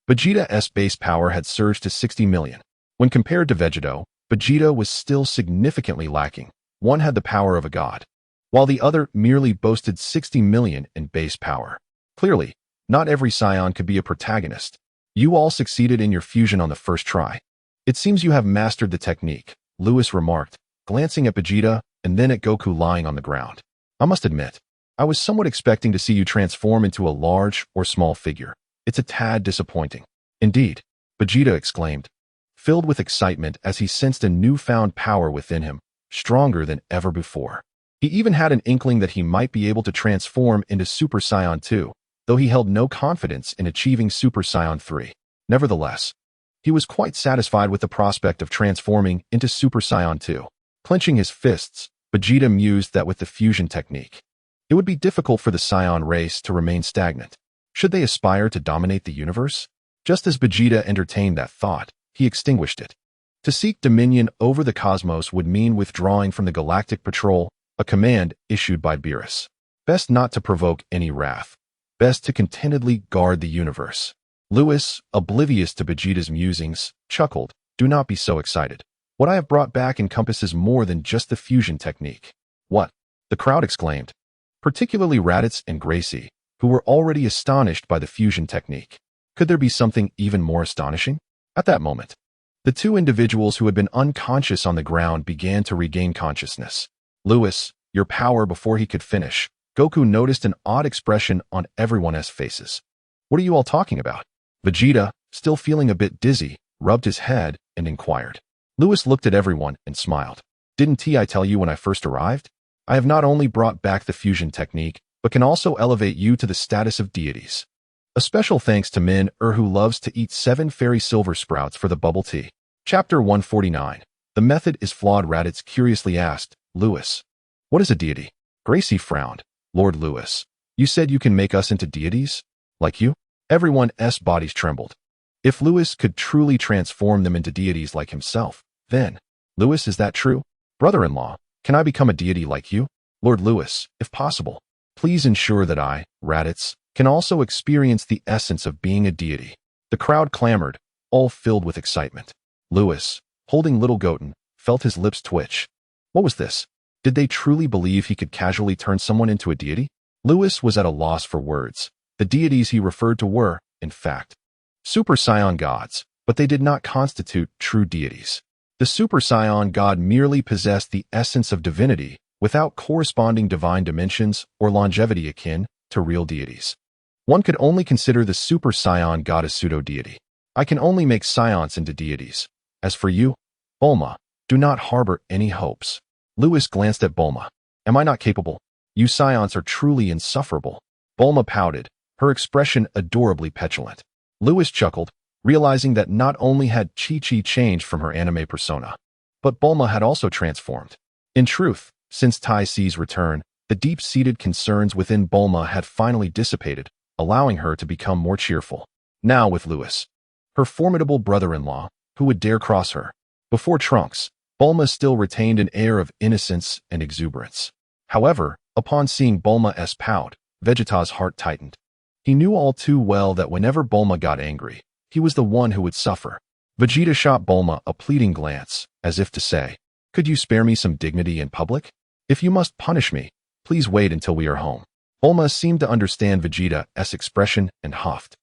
Vegeta's base power had surged to 60 million. When compared to Vegeto, Vegeta was still significantly lacking. One had the power of a god, while the other merely boasted 60 million in base power. Clearly, not every Saiyan could be a protagonist. You all succeeded in your fusion on the first try. It seems you have mastered the technique, Lewis remarked, glancing at Vegeta and then at Goku lying on the ground. I must admit, I was somewhat expecting to see you transform into a large or small figure. It's a tad disappointing. Indeed, Vegeta exclaimed, filled with excitement as he sensed a newfound power within him, stronger than ever before. He even had an inkling that he might be able to transform into Super Saiyan 2, though he held no confidence in achieving Super Saiyan 3. Nevertheless, he was quite satisfied with the prospect of transforming into Super Saiyan 2. Clenching his fists, Vegeta mused that with the fusion technique, it would be difficult for the Saiyan race to remain stagnant. Should they aspire to dominate the universe? Just as Vegeta entertained that thought, he extinguished it. To seek dominion over the cosmos would mean withdrawing from the Galactic Patrol, a command issued by Beerus. Best not to provoke any wrath. Best to contentedly guard the universe. Lewis, oblivious to Vegeta's musings, chuckled. Do not be so excited. What I have brought back encompasses more than just the fusion technique. What? The crowd exclaimed, particularly Raditz and Gracie, who were already astonished by the fusion technique. Could there be something even more astonishing? At that moment, the two individuals who had been unconscious on the ground began to regain consciousness. Lewis, your power. Before he could finish, Goku noticed an odd expression on everyone's faces. What are you all talking about? Vegeta, still feeling a bit dizzy, rubbed his head and inquired. Lewis looked at everyone and smiled. Didn't I tell you when I first arrived? I have not only brought back the fusion technique, but can also elevate you to the status of deities. A special thanks to Min who loves to eat 7 fairy silver sprouts for the bubble tea. Chapter 149. The method is flawed. Raditz curiously asked, Lewis, what is a deity? Gracie frowned. Lord Lewis, you said you can make us into deities? Like you? Everyone's bodies trembled. If Lewis could truly transform them into deities like himself, then, Lewis, is that true? Brother-in-law, can I become a deity like you? Lord Lewis, if possible, please ensure that I, Raditz, can also experience the essence of being a deity. The crowd clamored, all filled with excitement. Lewis, holding little Goten, felt his lips twitch. What was this? Did they truly believe he could casually turn someone into a deity? Lewis was at a loss for words. The deities he referred to were, in fact, Super Saiyan gods, but they did not constitute true deities. The Super Saiyan god merely possessed the essence of divinity without corresponding divine dimensions or longevity akin to real deities. One could only consider the Super Saiyan god a pseudo-deity. I can only make Saiyans into deities. As for you, Bulma, do not harbor any hopes. Lewis glanced at Bulma. Am I not capable? You Saiyans are truly insufferable. Bulma pouted, her expression adorably petulant. Lewis chuckled, realizing that not only had Chi-Chi changed from her anime persona, but Bulma had also transformed. In truth, since Tai Si's return, the deep-seated concerns within Bulma had finally dissipated, allowing her to become more cheerful. Now with Lewis, her formidable brother-in-law, who would dare cross her? Before Trunks, Bulma still retained an air of innocence and exuberance. However, upon seeing Bulma's pout, Vegeta's heart tightened. He knew all too well that whenever Bulma got angry, he was the one who would suffer. Vegeta shot Bulma a pleading glance, as if to say, could you spare me some dignity in public? If you must punish me, please wait until we are home. Bulma seemed to understand Vegeta's expression and huffed,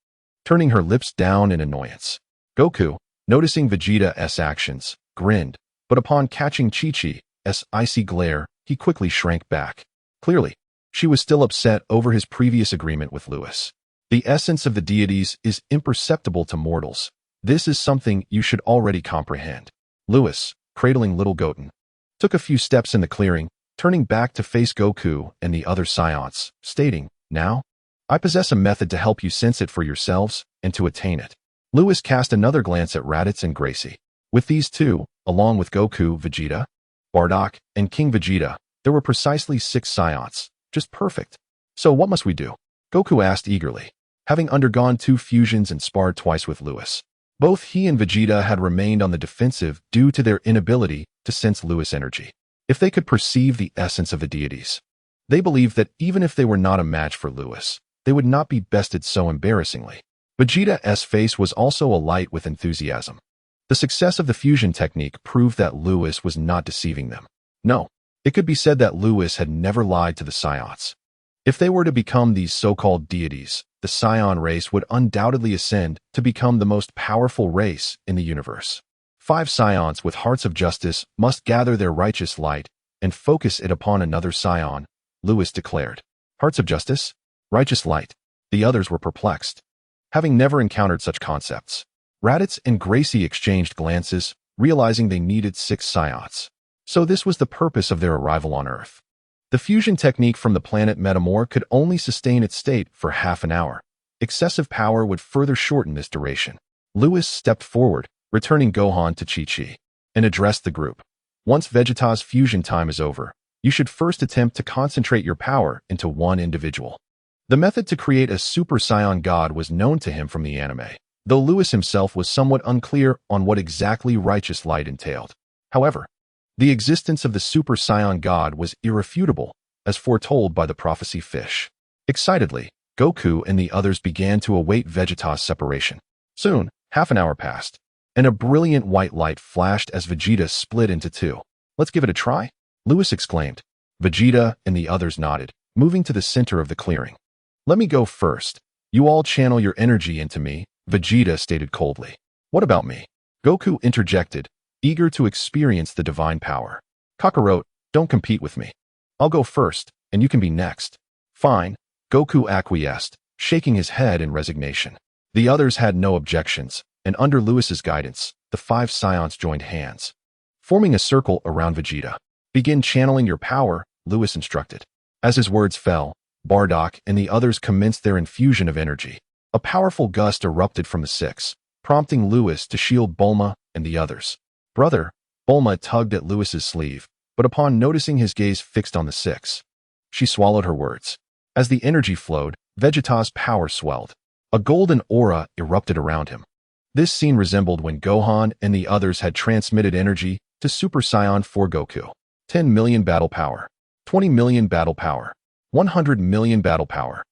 turning her lips down in annoyance. Goku, noticing Vegeta's actions, grinned, but upon catching Chi-Chi's icy glare, he quickly shrank back. Clearly, she was still upset over his previous agreement with Lewis. The essence of the deities is imperceptible to mortals. This is something you should already comprehend. Lewis, cradling little Goten, took a few steps in the clearing, turning back to face Goku and the other Saiyans, stating, now, I possess a method to help you sense it for yourselves and to attain it. Lewis cast another glance at Raditz and Gracie. With these two, along with Goku, Vegeta, Bardock, and King Vegeta, there were precisely 6 Saiyans. Just perfect. So what must we do? Goku asked eagerly, having undergone 2 fusions and sparred twice with Lewis. Both he and Vegeta had remained on the defensive due to their inability to sense Lewis' energy. If they could perceive the essence of the deities, they believed that even if they were not a match for Lewis, they would not be bested so embarrassingly. Vegeta's face was also alight with enthusiasm. The success of the fusion technique proved that Lewis was not deceiving them. No. It could be said that Lewis had never lied to the Saiyans. If they were to become these so-called deities, the Saiyan race would undoubtedly ascend to become the most powerful race in the universe. 5 Saiyans with hearts of justice must gather their righteous light and focus it upon another Saiyan, Lewis declared. Hearts of justice? Righteous light. The others were perplexed, having never encountered such concepts. Raditz and Gracie exchanged glances, realizing they needed 6 Saiyans. So this was the purpose of their arrival on Earth. The fusion technique from the planet Metamor could only sustain its state for half an hour. Excessive power would further shorten this duration. Lewis stepped forward, returning Gohan to Chi-Chi, and addressed the group. Once Vegeta's fusion time is over, you should first attempt to concentrate your power into one individual. The method to create a Super Saiyan god was known to him from the anime, though Lewis himself was somewhat unclear on what exactly righteous light entailed. However, the existence of the Super Saiyan god was irrefutable, as foretold by the prophecy fish. Excitedly, Goku and the others began to await Vegeta's separation. Soon, half an hour passed, and a brilliant white light flashed as Vegeta split into 2. Let's give it a try, Lewis exclaimed. Vegeta and the others nodded, moving to the center of the clearing. Let me go first. You all channel your energy into me, Vegeta stated coldly. What about me? Goku interjected, eager to experience the divine power. Kakarot, don't compete with me. I'll go first, and you can be next. Fine, Goku acquiesced, shaking his head in resignation. The others had no objections, and under Lewis's guidance, the 5 Saiyans joined hands, forming a circle around Vegeta. Begin channeling your power, Lewis instructed. As his words fell, Bardock and the others commenced their infusion of energy. A powerful gust erupted from the 6, prompting Lewis to shield Bulma and the others. Brother, Bulma tugged at Lewis's sleeve, but upon noticing his gaze fixed on the 6, she swallowed her words. As the energy flowed, Vegeta's power swelled. A golden aura erupted around him. This scene resembled when Gohan and the others had transmitted energy to Super Saiyan 4 Goku. 10 million battle power, 20 million battle power, 100 million battle power.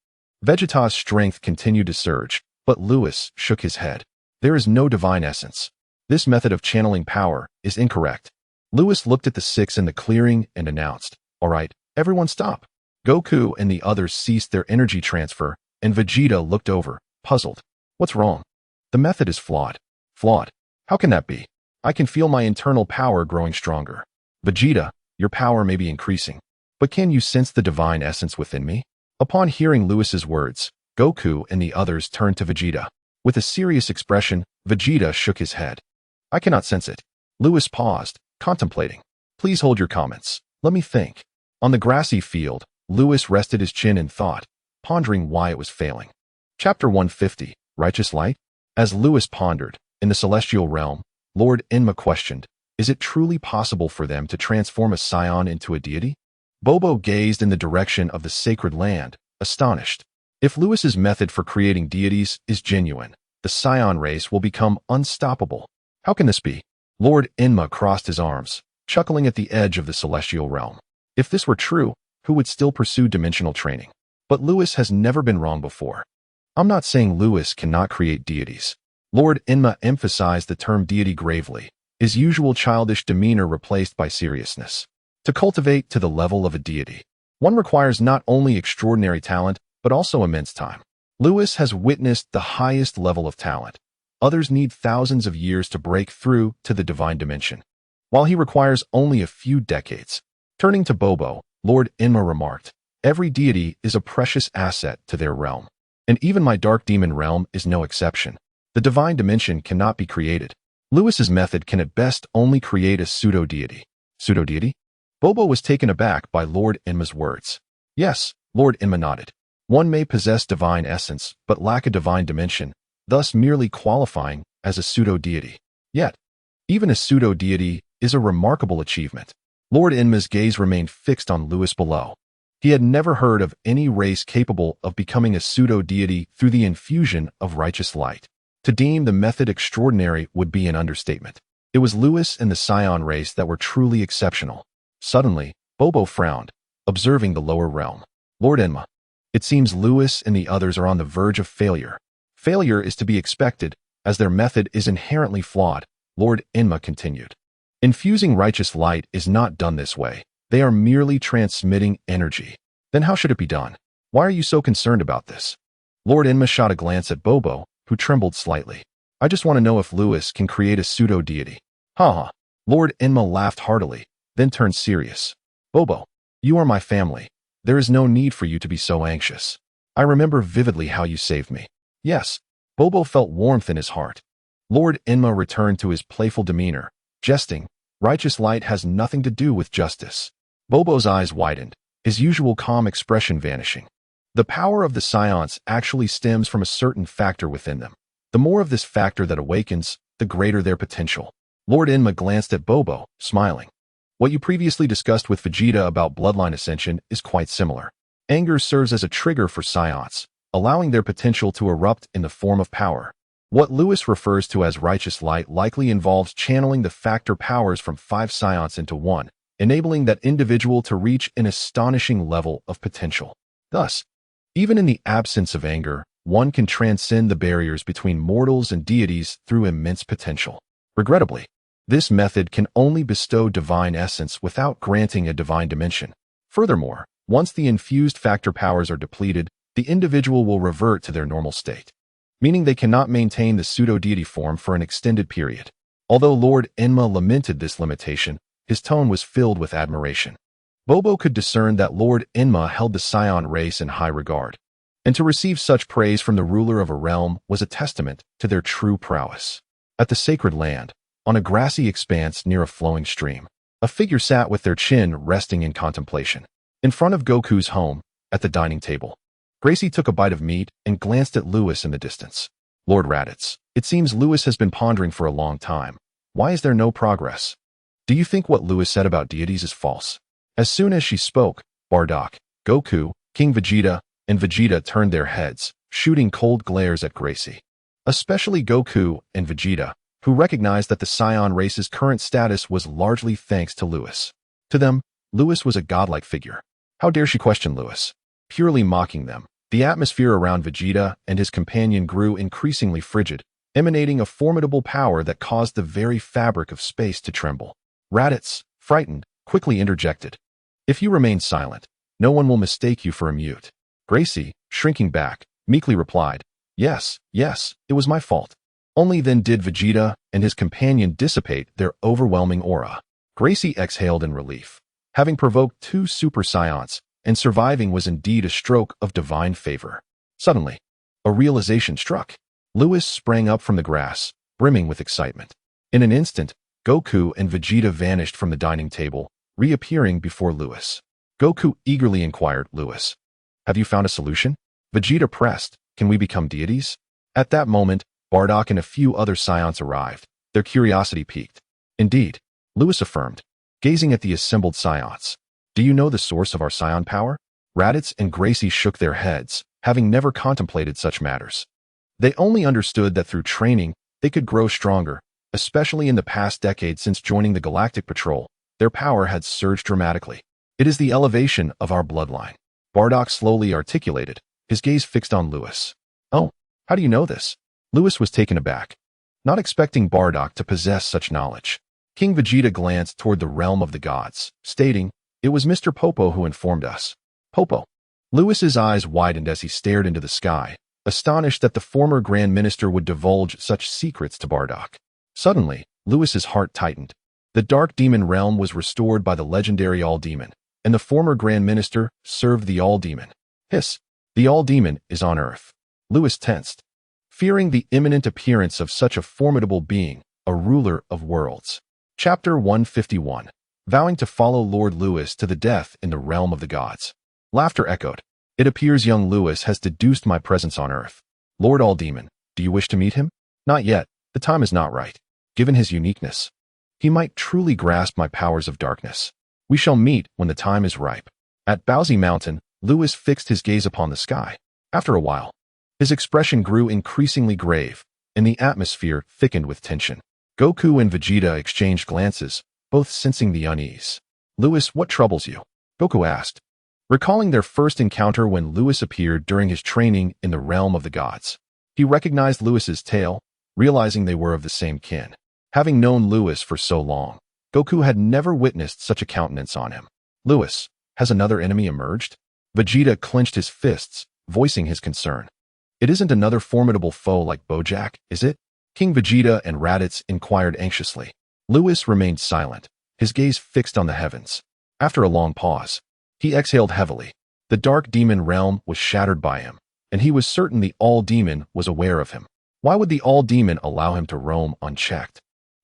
Vegeta's strength continued to surge, but Whis shook his head. There is no divine essence. This method of channeling power is incorrect. Whis looked at the six in the clearing and announced, "All right, everyone stop." Goku and the others ceased their energy transfer, and Vegeta looked over, puzzled. What's wrong? The method is flawed. Flawed? How can that be? I can feel my internal power growing stronger. Vegeta, your power may be increasing, but can you sense the divine essence within me? Upon hearing Whis's words, Goku and the others turned to Vegeta. With a serious expression, Vegeta shook his head. I cannot sense it. Whis paused, contemplating. Please hold your comments. Let me think. On the grassy field, Whis rested his chin in thought, pondering why it was failing. Chapter 150, Righteous Light? As Whis pondered, in the celestial realm, Lord Enma questioned, is it truly possible for them to transform a Saiyan into a deity? Bobo gazed in the direction of the sacred land, astonished. If Whis's method for creating deities is genuine, the Saiyan race will become unstoppable. How can this be? Lord Enma crossed his arms, chuckling at the edge of the celestial realm. If this were true, who would still pursue dimensional training? But Whis has never been wrong before. I'm not saying Whis cannot create deities. Lord Enma emphasized the term deity gravely, his usual childish demeanor replaced by seriousness. To cultivate to the level of a deity, one requires not only extraordinary talent, but also immense time. Whis has witnessed the highest level of talent. Others need thousands of years to break through to the divine dimension, while he requires only a few decades. Turning to Bobo, Lord Enma remarked, every deity is a precious asset to their realm, and even my dark demon realm is no exception. The divine dimension cannot be created. Whis's method can at best only create a pseudo-deity. Pseudo-deity? Bobo was taken aback by Lord Enma's words. Yes, Lord Enma nodded. One may possess divine essence but lack a divine dimension, thus merely qualifying as a pseudo-deity. Yet, even a pseudo-deity is a remarkable achievement. Lord Enma's gaze remained fixed on Whis below. He had never heard of any race capable of becoming a pseudo-deity through the infusion of righteous light. To deem the method extraordinary would be an understatement. It was Whis and the Saiyan race that were truly exceptional. Suddenly, Bobo frowned, observing the lower realm. Lord Enma, it seems Whis and the others are on the verge of failure. Failure is to be expected, as their method is inherently flawed, Lord Enma continued. Infusing righteous light is not done this way. They are merely transmitting energy. Then how should it be done? Why are you so concerned about this? Lord Enma shot a glance at Bobo, who trembled slightly. I just want to know if Whis can create a pseudo-deity. Ha ha. Lord Enma laughed heartily, then turned serious. Bobo, you are my family. There is no need for you to be so anxious. I remember vividly how you saved me. Yes. Bobo felt warmth in his heart. Lord Enma returned to his playful demeanor, jesting. Righteous light has nothing to do with justice. Bobo's eyes widened, his usual calm expression vanishing. The power of the Saiyans actually stems from a certain factor within them. The more of this factor that awakens, the greater their potential. Lord Enma glanced at Bobo, smiling. What you previously discussed with Vegeta about bloodline ascension is quite similar. Anger serves as a trigger for Saiyans, allowing their potential to erupt in the form of power. What Whis refers to as righteous light likely involves channeling the factor powers from 5 Saiyans into one, enabling that individual to reach an astonishing level of potential. Thus, even in the absence of anger, one can transcend the barriers between mortals and deities through immense potential. Regrettably, this method can only bestow divine essence without granting a divine dimension. Furthermore, once the infused factor powers are depleted, the individual will revert to their normal state, meaning they cannot maintain the pseudo-deity form for an extended period. Although Lord Enma lamented this limitation, his tone was filled with admiration. Bobo could discern that Lord Enma held the Saiyan race in high regard, and to receive such praise from the ruler of a realm was a testament to their true prowess. At the sacred land, on a grassy expanse near a flowing stream, a figure sat with their chin resting in contemplation. In front of Goku's home, at the dining table, Gracie took a bite of meat and glanced at Whis in the distance. Lord Raditz, it seems Whis has been pondering for a long time. Why is there no progress? Do you think what Whis said about deities is false? As soon as she spoke, Bardock, Goku, King Vegeta, and Vegeta turned their heads, shooting cold glares at Gracie. Especially Goku and Vegeta, who recognized that the Saiyan race's current status was largely thanks to Whis. To them, Whis was a godlike figure. How dare she question Whis? Purely mocking them. The atmosphere around Vegeta and his companion grew increasingly frigid, emanating a formidable power that caused the very fabric of space to tremble. Raditz, frightened, quickly interjected. If you remain silent, no one will mistake you for a mute. Gracie, shrinking back, meekly replied, Yes, it was my fault. Only then did Vegeta and his companion dissipate their overwhelming aura. Gracie exhaled in relief. Having provoked 2 Super Saiyans, and surviving was indeed a stroke of divine favor. Suddenly, a realization struck. Whis sprang up from the grass, brimming with excitement. In an instant, Goku and Vegeta vanished from the dining table, reappearing before Whis. Goku eagerly inquired, Whis, have you found a solution? Vegeta pressed, can we become deities? At that moment, Bardock and a few other Saiyans arrived, their curiosity piqued. Indeed, Whis affirmed, gazing at the assembled Saiyans. Do you know the source of our Saiyan power? Raditz and Gracie shook their heads, having never contemplated such matters. They only understood that through training, they could grow stronger, especially in the past decade since joining the Galactic Patrol. Their power had surged dramatically. It is the elevation of our bloodline. Bardock slowly articulated, his gaze fixed on Whis. Oh, how do you know this? Whis was taken aback, not expecting Bardock to possess such knowledge. King Vegeta glanced toward the realm of the gods, stating, It was Mr. Popo who informed us. Popo. Whis's eyes widened as he stared into the sky, astonished that the former Grand Minister would divulge such secrets to Bardock. Suddenly, Whis's heart tightened. The Dark Demon realm was restored by the legendary All-Demon, and the former Grand Minister served the All-Demon. Hiss. The All-Demon is on Earth. Whis tensed, fearing the imminent appearance of such a formidable being, a ruler of worlds. Chapter 151. Vowing to follow Lord Whis to the death in the realm of the gods. Laughter echoed. It appears young Whis has deduced my presence on Earth. Lord All-Demon, do you wish to meet him? Not yet, the time is not right. Given his uniqueness, he might truly grasp my powers of darkness. We shall meet when the time is ripe. At Bowsy Mountain, Whis fixed his gaze upon the sky. After a while, his expression grew increasingly grave, and the atmosphere thickened with tension. Goku and Vegeta exchanged glances, both sensing the unease. Whis, what troubles you? Goku asked, recalling their first encounter when Whis appeared during his training in the realm of the gods. He recognized Whis's tale, realizing they were of the same kin. Having known Whis for so long, Goku had never witnessed such a countenance on him. Whis, has another enemy emerged? Vegeta clenched his fists, voicing his concern. It isn't another formidable foe like Bojack, is it? King Vegeta and Raditz inquired anxiously. Whis remained silent, his gaze fixed on the heavens. After a long pause, he exhaled heavily. The Dark Demon realm was shattered by him, and he was certain the All-Demon was aware of him. Why would the All-Demon allow him to roam unchecked?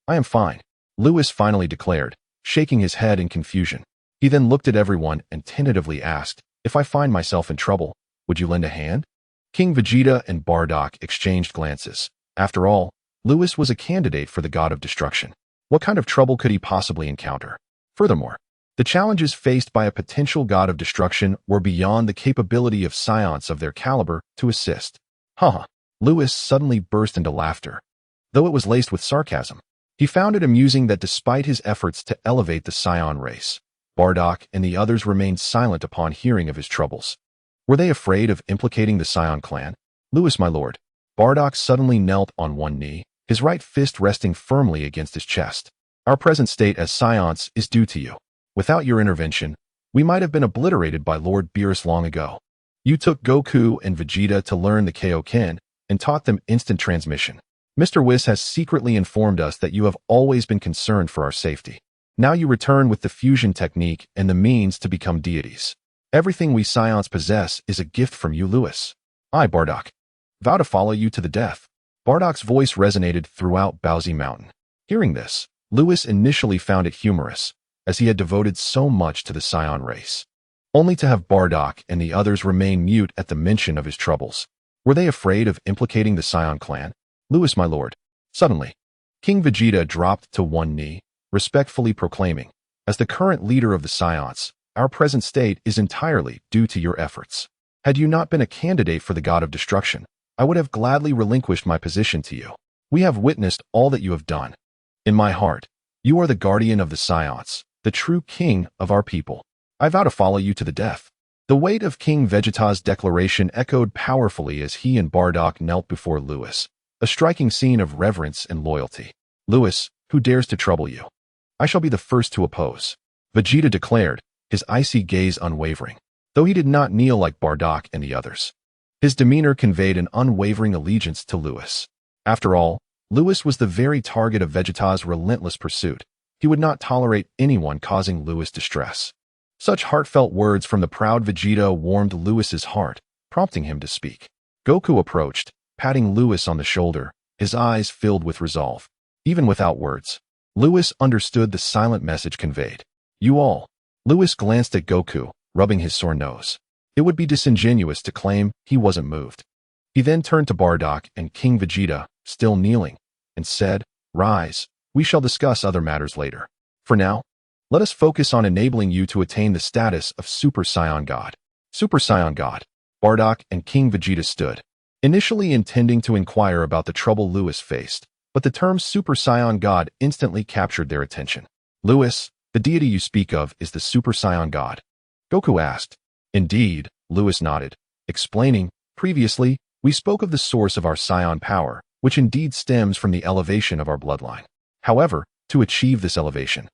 I am fine, Whis finally declared, shaking his head in confusion. He then looked at everyone and tentatively asked, if I find myself in trouble, would you lend a hand? King Vegeta and Bardock exchanged glances. After all, Whis was a candidate for the god of destruction. What kind of trouble could he possibly encounter? Furthermore, the challenges faced by a potential god of destruction were beyond the capability of Saiyans of their caliber to assist. Whis suddenly burst into laughter, though it was laced with sarcasm. He found it amusing that despite his efforts to elevate the Saiyan race, Bardock and the others remained silent upon hearing of his troubles. Were they afraid of implicating the Saiyan clan? Whis, my lord. Bardock suddenly knelt on one knee, his right fist resting firmly against his chest. Our present state as Saiyans is due to you. Without your intervention, we might have been obliterated by Lord Beerus long ago. You took Goku and Vegeta to learn the Kaioken and taught them instant transmission. Mr. Whis has secretly informed us that you have always been concerned for our safety. Now you return with the fusion technique and the means to become deities. Everything we Saiyans possess is a gift from you, Whis. I, Bardock, vow to follow you to the death. Bardock's voice resonated throughout Bowsy Mountain. Hearing this, Whis initially found it humorous, as he had devoted so much to the Saiyan race. Only to have Bardock and the others remain mute at the mention of his troubles. Were they afraid of implicating the Saiyan clan? Whis, my lord. Suddenly, King Vegeta dropped to one knee, respectfully proclaiming, as the current leader of the Saiyans, our present state is entirely due to your efforts. Had you not been a candidate for the god of destruction, I would have gladly relinquished my position to you. We have witnessed all that you have done. In my heart, you are the guardian of the Scions, the true king of our people. I vow to follow you to the death." The weight of King Vegeta's declaration echoed powerfully as he and Bardock knelt before Lewis, a striking scene of reverence and loyalty. "Lewis, who dares to trouble you? I shall be the first to oppose," Vegeta declared, his icy gaze unwavering, though he did not kneel like Bardock and the others. His demeanor conveyed an unwavering allegiance to Lewis. After all, Lewis was the very target of Vegeta's relentless pursuit. He would not tolerate anyone causing Lewis distress. Such heartfelt words from the proud Vegeta warmed Lewis's heart, prompting him to speak. Goku approached, patting Lewis on the shoulder, his eyes filled with resolve. Even without words, Lewis understood the silent message conveyed. "You all." Lewis glanced at Goku, rubbing his sore nose. It would be disingenuous to claim he wasn't moved. He then turned to Bardock and King Vegeta, still kneeling, and said, "Rise, we shall discuss other matters later. For now, let us focus on enabling you to attain the status of Super Saiyan God." Super Saiyan God. Bardock and King Vegeta stood, initially intending to inquire about the trouble Lewis faced, but the term Super Saiyan God instantly captured their attention. "Lewis, the deity you speak of is the Super Saiyan God?" Goku asked. "Indeed," Lewis nodded, explaining, "Previously, we spoke of the source of our Saiyan power, which indeed stems from the elevation of our bloodline. However, to achieve this elevation,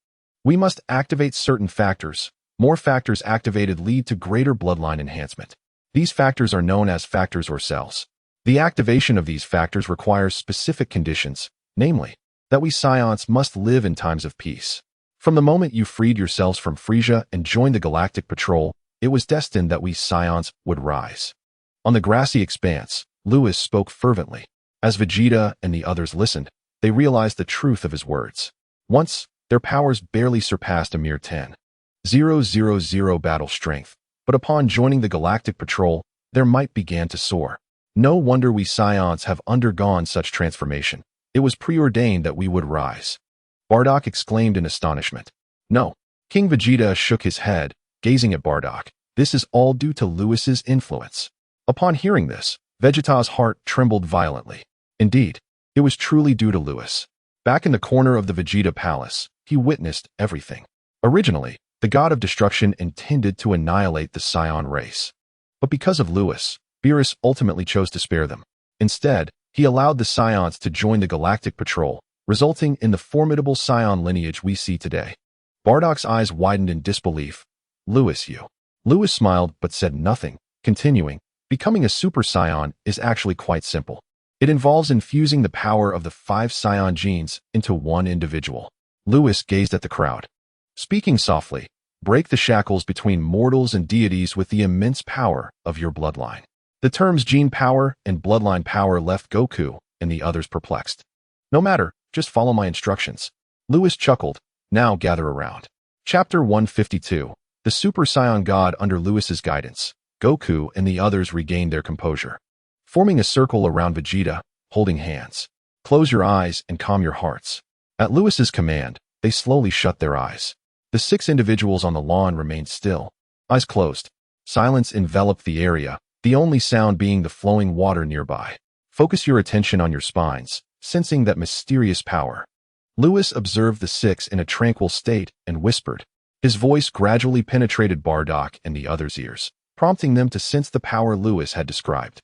we must activate certain factors. More factors activated lead to greater bloodline enhancement. These factors are known as factors or cells. The activation of these factors requires specific conditions, namely, that we Scions must live in times of peace. From the moment you freed yourselves from Frisia and joined the Galactic Patrol, it was destined that we Scions would rise." On the grassy expanse, Lewis spoke fervently. As Vegeta and the others listened, they realized the truth of his words. Once, their powers barely surpassed a mere 10,000 battle strength, but upon joining the Galactic Patrol, their might began to soar. "No wonder we Scions have undergone such transformation. It was preordained that we would rise," Bardock exclaimed in astonishment. "No." King Vegeta shook his head, gazing at Bardock. "This is all due to Lewis's influence." Upon hearing this, Vegeta's heart trembled violently. Indeed, it was truly due to Lewis. Back in the corner of the Vegeta Palace, he witnessed everything. Originally, the god of destruction intended to annihilate the Scion race. But because of Lewis, Beerus ultimately chose to spare them. Instead, he allowed the Scions to join the Galactic Patrol, resulting in the formidable Scion lineage we see today. Bardock's eyes widened in disbelief. "Lewis, you." Lewis smiled but said nothing, continuing, "Becoming a Super Saiyan is actually quite simple. It involves infusing the power of the 5 Scion genes into one individual." Lewis gazed at the crowd. Speaking softly, "Break the shackles between mortals and deities with the immense power of your bloodline." The terms gene power and bloodline power left Goku and the others perplexed. "No matter, just follow my instructions." Lewis chuckled. "Now gather around." Chapter 152. The Super Saiyan God under Lewis's guidance. Goku and the others regained their composure, forming a circle around Vegeta, holding hands. "Close your eyes and calm your hearts." At Lewis's command, they slowly shut their eyes. The 6 individuals on the lawn remained still, eyes closed. Silence enveloped the area, the only sound being the flowing water nearby. "Focus your attention on your spines, sensing that mysterious power." Lewis observed the 6 in a tranquil state and whispered. His voice gradually penetrated Bardock and the others' ears, prompting them to sense the power Lewis had described.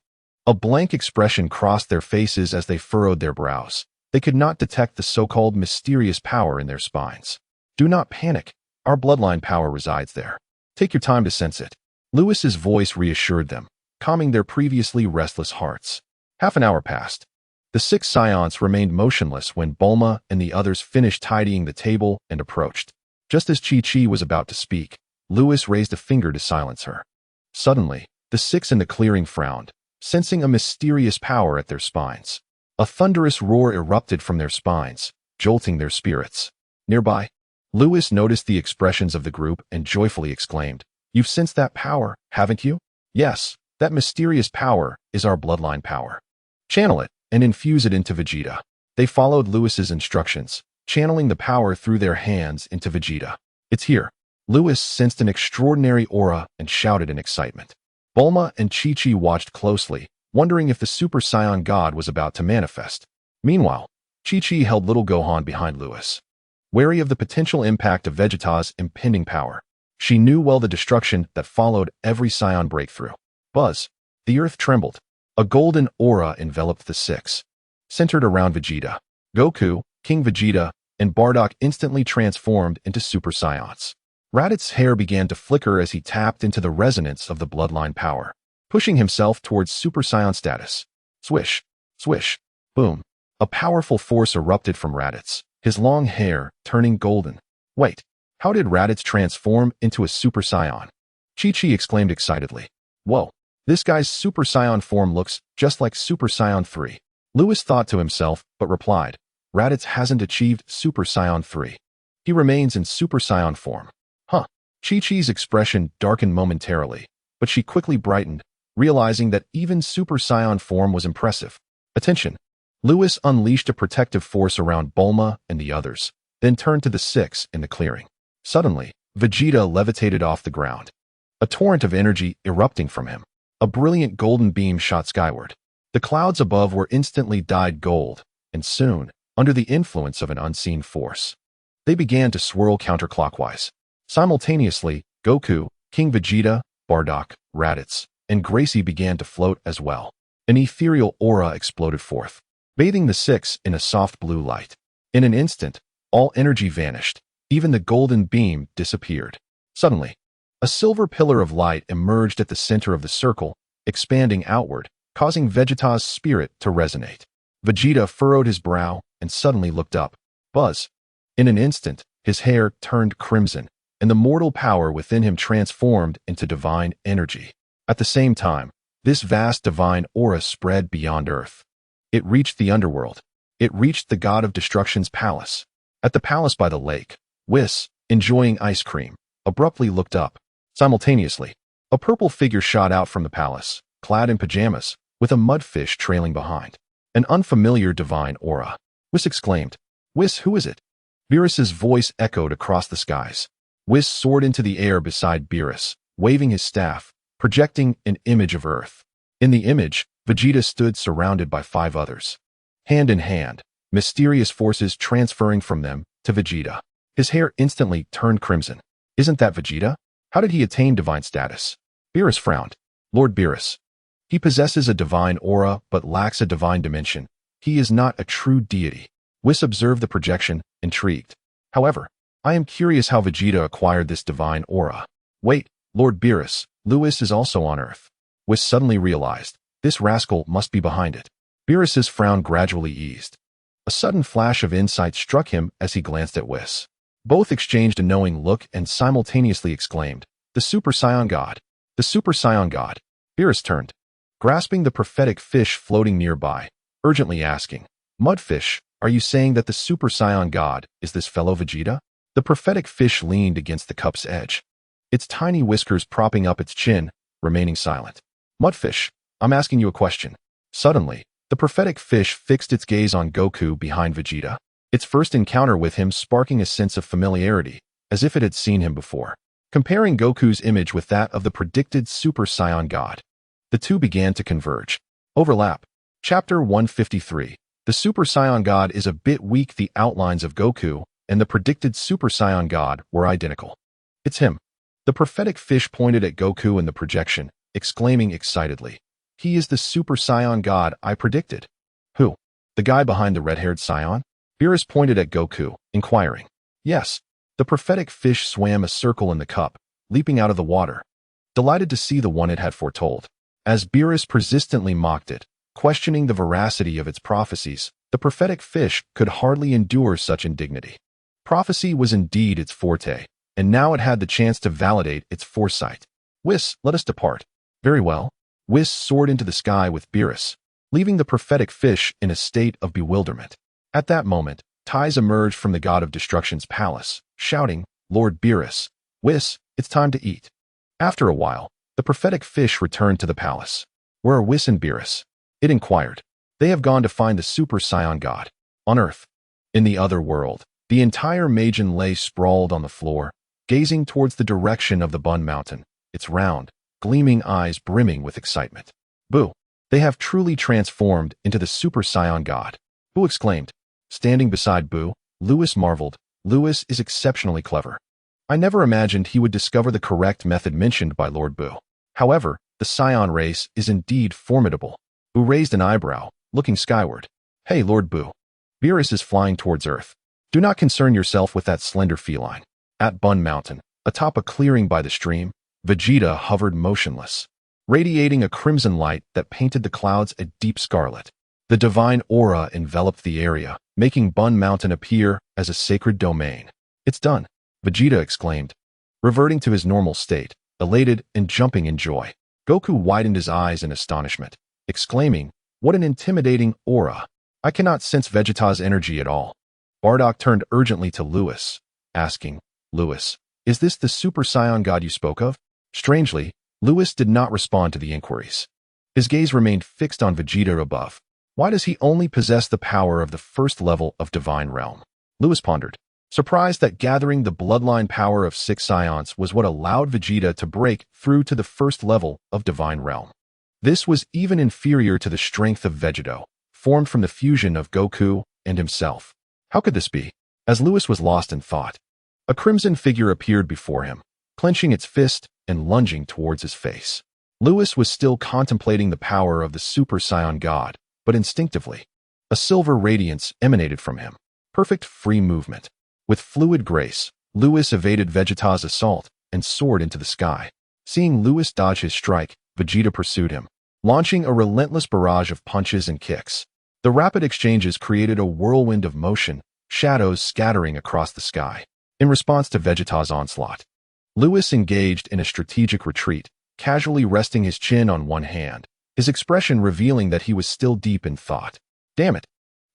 A blank expression crossed their faces as they furrowed their brows. They could not detect the so-called mysterious power in their spines. "Do not panic. Our bloodline power resides there. Take your time to sense it." Lewis's voice reassured them, calming their previously restless hearts. Half an hour passed. The 6 Scions remained motionless when Bulma and the others finished tidying the table and approached. Just as Chi-Chi was about to speak, Lewis raised a finger to silence her. Suddenly, the 6 in the clearing frowned, sensing a mysterious power at their spines. A thunderous roar erupted from their spines, jolting their spirits. Nearby, Lewis noticed the expressions of the group and joyfully exclaimed, "You've sensed that power, haven't you?" "Yes, that mysterious power is our bloodline power. Channel it and infuse it into Vegeta." They followed Lewis's instructions, channeling the power through their hands into Vegeta. "It's here." Lewis sensed an extraordinary aura and shouted in excitement. Bulma and Chi-Chi watched closely, wondering if the Super Saiyan God was about to manifest. Meanwhile, Chi-Chi held little Gohan behind Lewis. Wary of the potential impact of Vegeta's impending power, she knew well the destruction that followed every Saiyan breakthrough. Buzz. The earth trembled. A golden aura enveloped the six, centered around Vegeta. Goku, King Vegeta, and Bardock instantly transformed into Super Saiyans. Raditz' hair began to flicker as he tapped into the resonance of the bloodline power, pushing himself towards Super Saiyan status. Swish, swish, boom. A powerful force erupted from Raditz, his long hair turning golden. Wait, how did Raditz transform into a Super Saiyan? Chi-Chi exclaimed excitedly. Whoa, this guy's Super Saiyan form looks just like Super Saiyan 3. Lewis thought to himself, but replied, Raditz hasn't achieved Super Saiyan 3. He remains in Super Saiyan form. Huh. Chi-Chi's expression darkened momentarily, but she quickly brightened, realizing that even Super Saiyan form was impressive. Attention! Lewis unleashed a protective force around Bulma and the others, then turned to the six in the clearing. Suddenly, Vegeta levitated off the ground, a torrent of energy erupting from him. A brilliant golden beam shot skyward. The clouds above were instantly dyed gold, and soon, under the influence of an unseen force, they began to swirl counterclockwise. Simultaneously, Goku, King Vegeta, Bardock, Raditz, and Gracie began to float as well. An ethereal aura exploded forth, bathing the six in a soft blue light. In an instant, all energy vanished. Even the golden beam disappeared. Suddenly, a silver pillar of light emerged at the center of the circle, expanding outward, causing Vegeta's spirit to resonate. Vegeta furrowed his brow and suddenly looked up. Buzz. In an instant, his hair turned crimson, and the mortal power within him transformed into divine energy. At the same time, this vast divine aura spread beyond Earth. It reached the underworld. It reached the God of Destruction's palace. At the palace by the lake, Whis, enjoying ice cream, abruptly looked up. Simultaneously, a purple figure shot out from the palace, clad in pajamas, with a mudfish trailing behind. An unfamiliar divine aura. Whis exclaimed, Whis, who is it? Beerus's voice echoed across the skies. Whis soared into the air beside Beerus, waving his staff, projecting an image of Earth. In the image, Vegeta stood surrounded by 5 others. Hand in hand, mysterious forces transferring from them to Vegeta. His hair instantly turned crimson. Isn't that Vegeta? How did he attain divine status? Beerus frowned. Lord Beerus. He possesses a divine aura but lacks a divine dimension. He is not a true deity. Whis observed the projection, intrigued. However, I am curious how Vegeta acquired this divine aura. Wait, Lord Beerus, Lewis is also on Earth. Whis suddenly realized, this rascal must be behind it. Beerus's frown gradually eased. A sudden flash of insight struck him as he glanced at Whis. Both exchanged a knowing look and simultaneously exclaimed, the Super Saiyan God. The Super Saiyan God. Beerus turned, grasping the prophetic fish floating nearby, urgently asking, Mudfish, are you saying that the Super Saiyan God is this fellow Vegeta? The prophetic fish leaned against the cup's edge, its tiny whiskers propping up its chin, remaining silent. Mudfish, I'm asking you a question. Suddenly, the prophetic fish fixed its gaze on Goku behind Vegeta, its first encounter with him sparking a sense of familiarity, as if it had seen him before. Comparing Goku's image with that of the predicted Super Saiyan God, the two began to converge. Overlap. Chapter 153. The Super Saiyan God is a bit weak. The outlines of Goku and the predicted Super Saiyan God were identical. It's him. The prophetic fish pointed at Goku in the projection, exclaiming excitedly, he is the Super Saiyan God I predicted. Who? The guy behind the red-haired Saiyan? Beerus pointed at Goku, inquiring. Yes. The prophetic fish swam a circle in the cup, leaping out of the water, delighted to see the one it had foretold. As Beerus persistently mocked it, questioning the veracity of its prophecies, the prophetic fish could hardly endure such indignity. Prophecy was indeed its forte, and now it had the chance to validate its foresight. Whis, let us depart. Very well. Whis soared into the sky with Beerus, leaving the prophetic fish in a state of bewilderment. At that moment, Ties emerged from the God of Destruction's palace, shouting, Lord Beerus, Whis, it's time to eat. After a while, the prophetic fish returned to the palace. Where are Whis and Beerus? It inquired. They have gone to find the Super Saiyan God. On Earth. In the other world, the entire Majin lay sprawled on the floor, gazing towards the direction of the Bun Mountain, its round, gleaming eyes brimming with excitement. Boo! They have truly transformed into the Super Saiyan God, Boo exclaimed. Standing beside Boo, Lewis marveled. Lewis is exceptionally clever. I never imagined he would discover the correct method mentioned by Lord Boo. However, the Saiyan race is indeed formidable. Boo raised an eyebrow, looking skyward. Hey, Lord Boo. Beerus is flying towards Earth. Do not concern yourself with that slender feline. At Bun Mountain, atop a clearing by the stream, Vegeta hovered motionless, radiating a crimson light that painted the clouds a deep scarlet. The divine aura enveloped the area, making Bun Mountain appear as a sacred domain. It's done, Vegeta exclaimed, reverting to his normal state, elated and jumping in joy. Goku widened his eyes in astonishment, exclaiming, what an intimidating aura. I cannot sense Vegeta's energy at all. Bardock turned urgently to Lewis, asking, Lewis, is this the Super Saiyan God you spoke of? Strangely, Lewis did not respond to the inquiries. His gaze remained fixed on Vegeta above. Why does he only possess the power of the first level of Divine Realm? Lewis pondered, surprised that gathering the bloodline power of 6 Saiyans was what allowed Vegeta to break through to the first level of Divine Realm. This was even inferior to the strength of Vegeto, formed from the fusion of Goku and himself. How could this be? As Lewis was lost in thought, a crimson figure appeared before him, clenching its fist and lunging towards his face. Lewis was still contemplating the power of the Super Saiyan God, but instinctively, a silver radiance emanated from him. Perfect free movement. With fluid grace, Lewis evaded Vegeta's assault and soared into the sky. Seeing Lewis dodge his strike, Vegeta pursued him, launching a relentless barrage of punches and kicks. The rapid exchanges created a whirlwind of motion, shadows scattering across the sky. In response to Vegeta's onslaught, Lewis engaged in a strategic retreat, casually resting his chin on one hand, his expression revealing that he was still deep in thought. Damn it!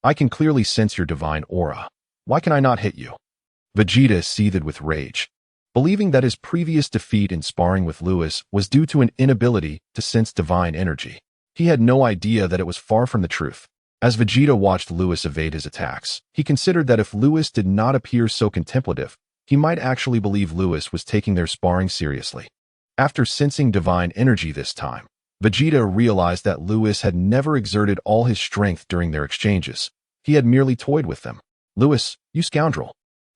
I can clearly sense your divine aura. Why can I not hit you? Vegeta seethed with rage, believing that his previous defeat in sparring with Lewis was due to an inability to sense divine energy. He had no idea that it was far from the truth. As Vegeta watched Lewis evade his attacks, he considered that if Lewis did not appear so contemplative, he might actually believe Lewis was taking their sparring seriously. After sensing divine energy this time, Vegeta realized that Lewis had never exerted all his strength during their exchanges. He had merely toyed with them. Lewis, you scoundrel.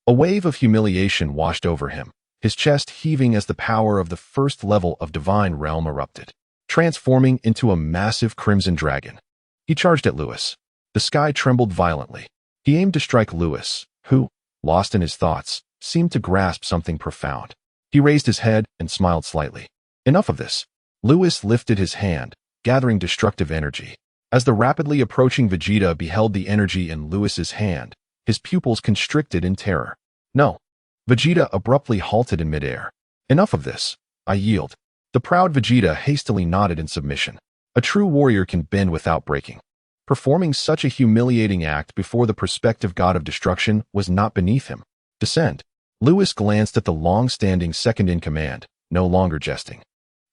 A wave of humiliation washed over him, his chest heaving as the power of the first level of Divine Realm erupted, transforming into a massive crimson dragon. He charged at Lewis. The sky trembled violently. He aimed to strike Lewis, who, lost in his thoughts, seemed to grasp something profound. He raised his head and smiled slightly. Enough of this. Lewis lifted his hand, gathering destructive energy. As the rapidly approaching Vegeta beheld the energy in Lewis's hand, his pupils constricted in terror. No. Vegeta abruptly halted in midair. Enough of this. I yield. The proud Vegeta hastily nodded in submission. A true warrior can bend without breaking. Performing such a humiliating act before the prospective god of destruction was not beneath him. Descend. Lewis glanced at the long-standing second-in-command, no longer jesting.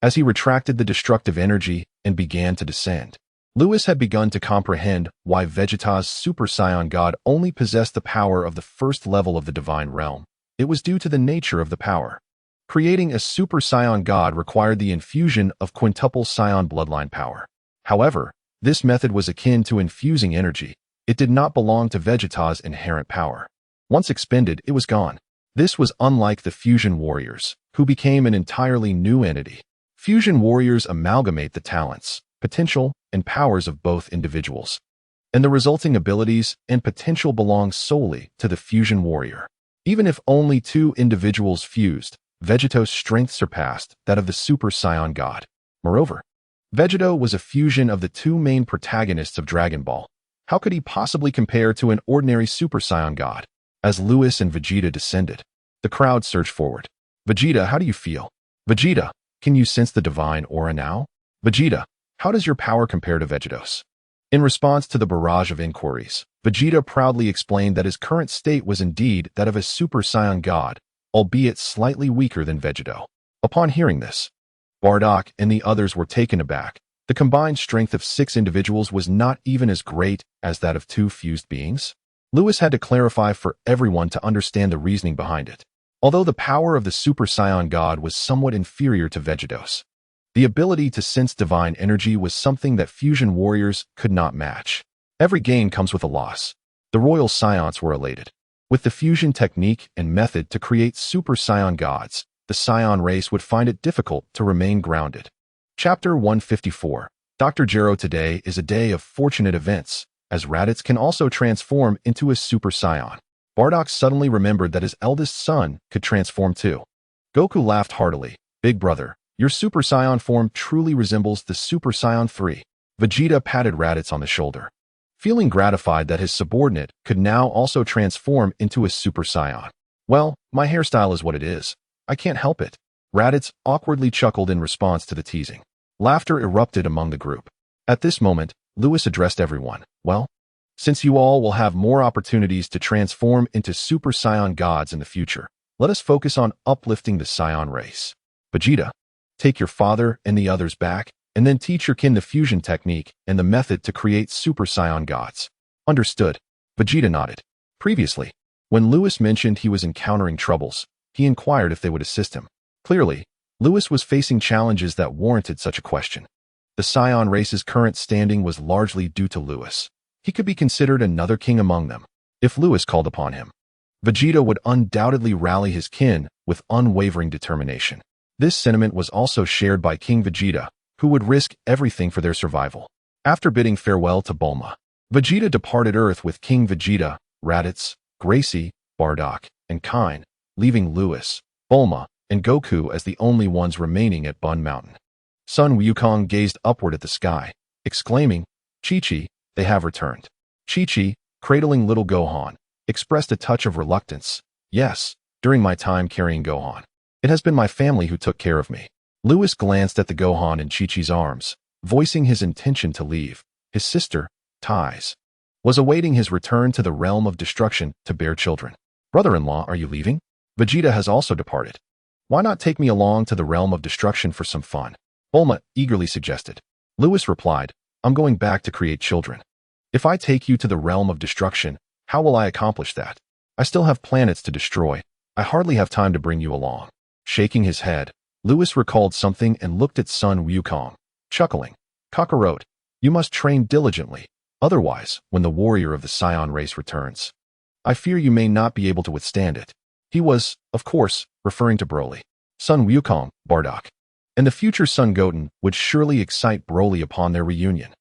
As he retracted the destructive energy and began to descend, Lewis had begun to comprehend why Vegeta's Super Saiyan God only possessed the power of the first level of the Divine Realm. It was due to the nature of the power. Creating a Super Saiyan God required the infusion of quintuple Saiyan bloodline power. However, this method was akin to infusing energy. It did not belong to Vegeta's inherent power. Once expended, it was gone. This was unlike the Fusion Warriors, who became an entirely new entity. Fusion Warriors amalgamate the talents, potential, and powers of both individuals, and the resulting abilities and potential belong solely to the Fusion Warrior. Even if only 2 individuals fused, Vegeto's strength surpassed that of the Super Saiyan God. Moreover, Vegeto was a fusion of the 2 main protagonists of Dragon Ball. How could he possibly compare to an ordinary Super Saiyan God? As Lewis and Vegeta descended, the crowd surged forward. Vegeta, how do you feel? Vegeta, can you sense the divine aura now? Vegeta, how does your power compare to Vegeto's? In response to the barrage of inquiries, Vegeta proudly explained that his current state was indeed that of a Super Saiyan God, albeit slightly weaker than Vegeto. Upon hearing this, Bardock and the others were taken aback. The combined strength of 6 individuals was not even as great as that of 2 fused beings. Lewis had to clarify for everyone to understand the reasoning behind it. Although the power of the Super Saiyan God was somewhat inferior to Vegeto's, The ability to sense divine energy was something that fusion warriors could not match. Every gain comes with a loss. The royal scions were elated. With the fusion technique and method to create super scion gods, the scion race would find it difficult to remain grounded. Chapter 154. Dr. Jero, today is a day of fortunate events, as Raditz can also transform into a super scion. Bardock suddenly remembered that his eldest son could transform too. Goku laughed heartily. Big brother, your Super Saiyan form truly resembles the Super Saiyan 3. Vegeta patted Raditz on the shoulder, feeling gratified that his subordinate could now also transform into a Super Saiyan. Well, my hairstyle is what it is. I can't help it. Raditz awkwardly chuckled in response to the teasing. Laughter erupted among the group. At this moment, Lewis addressed everyone. Well, since you all will have more opportunities to transform into Super Saiyan gods in the future, let us focus on uplifting the Saiyan race. Vegeta, take your father and the others back, and then teach your kin the fusion technique and the method to create Super Saiyan gods. Understood. Vegeta nodded. Previously, when Lewis mentioned he was encountering troubles, he inquired if they would assist him. Clearly, Lewis was facing challenges that warranted such a question. The Saiyan race's current standing was largely due to Lewis. He could be considered another king among them. If Lewis called upon him, Vegeta would undoubtedly rally his kin with unwavering determination. This sentiment was also shared by King Vegeta, who would risk everything for their survival. After bidding farewell to Bulma, Vegeta departed Earth with King Vegeta, Raditz, Gracie, Bardock, and Kain, leaving Lewis, Bulma, and Goku as the only ones remaining at Bun Mountain. Sun Wukong gazed upward at the sky, exclaiming, "Chi-Chi, they have returned." Chi-Chi, cradling little Gohan, expressed a touch of reluctance. "Yes, during my time carrying Gohan, it has been my family who took care of me." Lewis glanced at the Gohan in Chi-Chi's arms, voicing his intention to leave. His sister, Tais, was awaiting his return to the realm of destruction to bear children. "Brother-in-law, are you leaving? Vegeta has also departed. Why not take me along to the realm of destruction for some fun?" Bulma eagerly suggested. Lewis replied, "I'm going back to create children. If I take you to the realm of destruction, how will I accomplish that? I still have planets to destroy. I hardly have time to bring you along." Shaking his head, Lewis recalled something and looked at Sun Wukong, chuckling. "Kakarot, you must train diligently. Otherwise, when the warrior of the Saiyan race returns, I fear you may not be able to withstand it." He was, of course, referring to Broly. Sun Wukong, Bardock, and the future Sun Goten would surely excite Broly upon their reunion.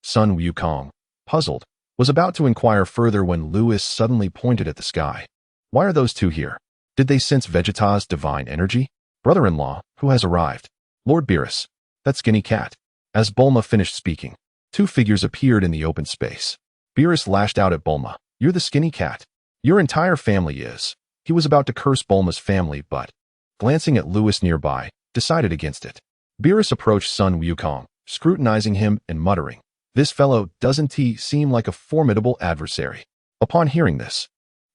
Sun Wukong, puzzled, was about to inquire further when Lewis suddenly pointed at the sky. "Why are those two here? Did they sense Vegeta's divine energy?" "Brother-in-law, who has arrived?" "Lord Beerus, that skinny cat." As Bulma finished speaking, two figures appeared in the open space. Beerus lashed out at Bulma. "You're the skinny cat. Your entire family is." He was about to curse Bulma's family, but, glancing at Lewis nearby, decided against it. Beerus approached Sun Wukong, scrutinizing him and muttering, "This fellow doesn't he seem like a formidable adversary?" Upon hearing this,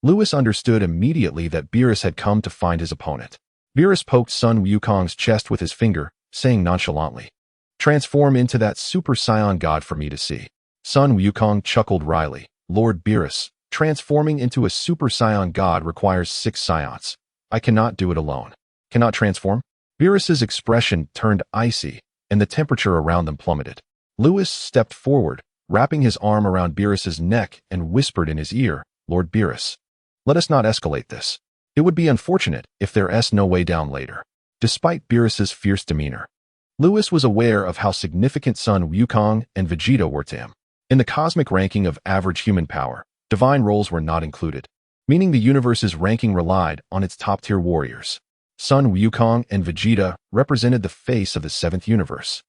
Lewis understood immediately that Beerus had come to find his opponent. Beerus poked Sun Wukong's chest with his finger, saying nonchalantly, "Transform into that Super Saiyan god for me to see." Sun Wukong chuckled wryly. "Lord Beerus, transforming into a Super Saiyan god requires 6 Scions. I cannot do it alone." "Cannot transform?" Beerus's expression turned icy, and the temperature around them plummeted. Lewis stepped forward, wrapping his arm around Beerus's neck and whispered in his ear, "Lord Beerus, let us not escalate this. It would be unfortunate if there's no way down later." Despite Beerus's fierce demeanor, Lewis was aware of how significant Sun Wukong and Vegeta were to him. In the cosmic ranking of average human power, divine roles were not included, meaning the universe's ranking relied on its top-tier warriors. Sun Wukong and Vegeta represented the face of the 7th universe,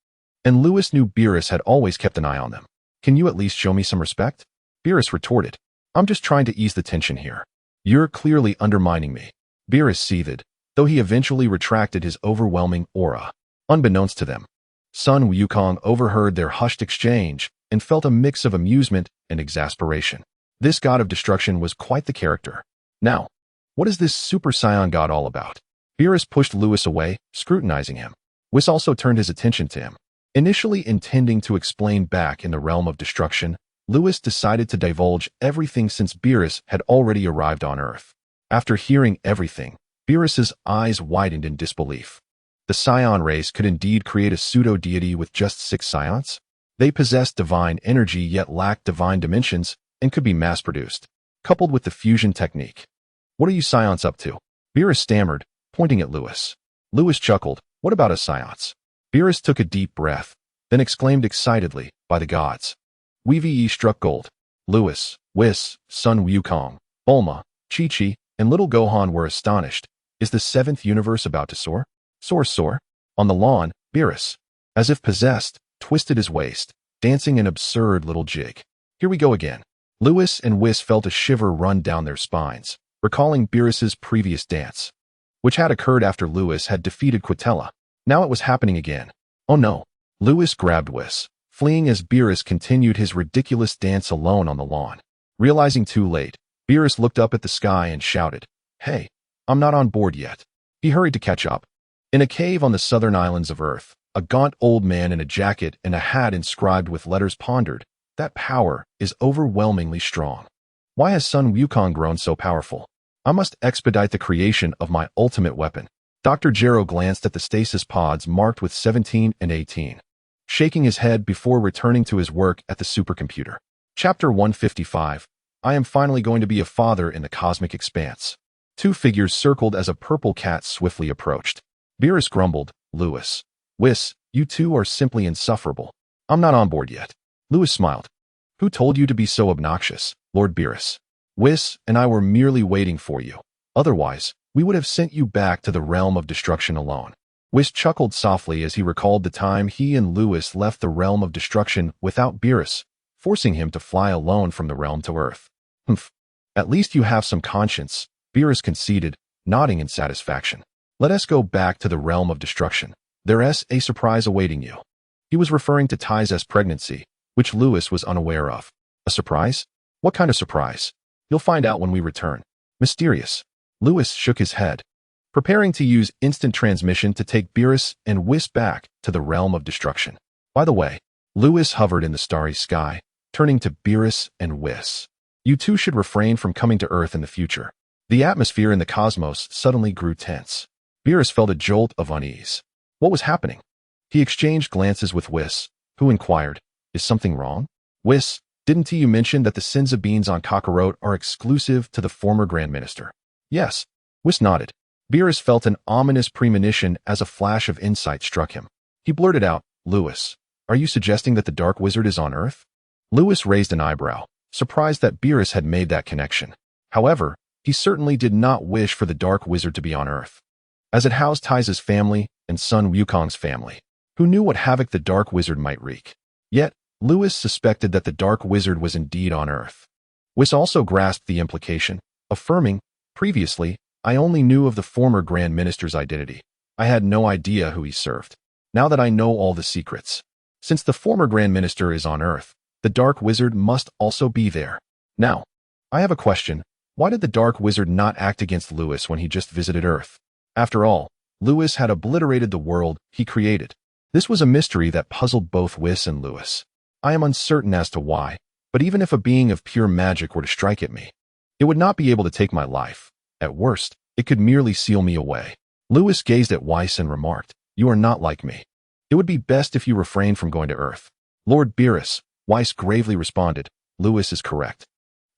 and Lewis knew Beerus had always kept an eye on them. "Can you at least show me some respect?" Beerus retorted. "I'm just trying to ease the tension here. You're clearly undermining me." Beerus seethed, though he eventually retracted his overwhelming aura. Unbeknownst to them, Sun Wukong overheard their hushed exchange and felt a mix of amusement and exasperation. This god of destruction was quite the character. "Now, what is this Super Saiyan god all about?" Beerus pushed Lewis away, scrutinizing him. Whis also turned his attention to him. Initially intending to explain back in the realm of destruction, Lewis decided to divulge everything since Beerus had already arrived on Earth. After hearing everything, Beerus's eyes widened in disbelief. The Scion race could indeed create a pseudo-deity with just 6 scions? They possessed divine energy yet lacked divine dimensions and could be mass-produced, coupled with the fusion technique. What are you scions up to? Beerus stammered, pointing at Lewis. Lewis chuckled. What about us scions? Beerus took a deep breath, then exclaimed excitedly, by the gods. We struck gold. Lewis, Whis, Sun Wukong, Bulma, Chi-Chi, and little Gohan were astonished. Is the 7th universe about to soar? Soar. On the lawn, Beerus, as if possessed, twisted his waist, dancing an absurd little jig. Here we go again. Lewis and Whis felt a shiver run down their spines, recalling Beerus's previous dance, which had occurred after Lewis had defeated Quitella. Now it was happening again. Oh no. Lewis grabbed Whis, fleeing as Beerus continued his ridiculous dance alone on the lawn. Realizing too late, Beerus looked up at the sky and shouted, "Hey, I'm not on board yet." He hurried to catch up. In a cave on the southern islands of Earth, a gaunt old man in a jacket and a hat inscribed with letters pondered, "That power is overwhelmingly strong. Why has Sun Wukong grown so powerful? I must expedite the creation of my ultimate weapon." Dr. Gero glanced at the stasis pods marked with 17 and 18, shaking his head before returning to his work at the supercomputer. Chapter 155. I am finally going to be a father in the cosmic expanse. 2 figures circled as a purple cat swiftly approached. Beerus grumbled, "Lewis, Whis, you two are simply insufferable. I'm not on board yet." Lewis smiled. "Who told you to be so obnoxious, Lord Beerus? Whis and I were merely waiting for you. Otherwise, we would have sent you back to the realm of destruction alone." Whis chuckled softly as he recalled the time he and Lewis left the realm of destruction without Beerus, forcing him to fly alone from the realm to Earth. "Humph. At least you have some conscience," Beerus conceded, nodding in satisfaction. "Let us go back to the realm of destruction. There's a surprise awaiting you." He was referring to Ty's pregnancy, which Lewis was unaware of. A surprise? What kind of surprise? You'll find out when we return. Mysterious. Lewis shook his head, preparing to use instant transmission to take Beerus and Whis back to the realm of destruction. By the way, Lewis hovered in the starry sky, turning to Beerus and Whis. "You two should refrain from coming to Earth in the future." The atmosphere in the cosmos suddenly grew tense. Beerus felt a jolt of unease. What was happening? He exchanged glances with Whis, who inquired, "Is something wrong?" "Whis, didn't you mention that the Sinza beans on Kakarot are exclusive to the former Grand Minister?" "Yes." Whis nodded. Beerus felt an ominous premonition as a flash of insight struck him. He blurted out, "Lewis, are you suggesting that the Dark Wizard is on Earth?" Lewis raised an eyebrow, surprised that Beerus had made that connection. However, he certainly did not wish for the Dark Wizard to be on Earth, as it housed Ty's family and Sun Wukong's family. Who knew what havoc the Dark Wizard might wreak? Yet, Lewis suspected that the Dark Wizard was indeed on Earth. Whis also grasped the implication, affirming, "Previously, I only knew of the former Grand Minister's identity. I had no idea who he served. Now that I know all the secrets. Since the former Grand Minister is on Earth, the Dark Wizard must also be there. Now, I have a question. Why did the Dark Wizard not act against Lewis when he just visited Earth? After all, Lewis had obliterated the world he created." This was a mystery that puzzled both Whis and Lewis. "I am uncertain as to why, but even if a being of pure magic were to strike at me, it would not be able to take my life. At worst, it could merely seal me away." Lewis gazed at Whis and remarked, "You are not like me. It would be best if you refrain from going to Earth." "Lord Beerus," Whis gravely responded, "Lewis is correct.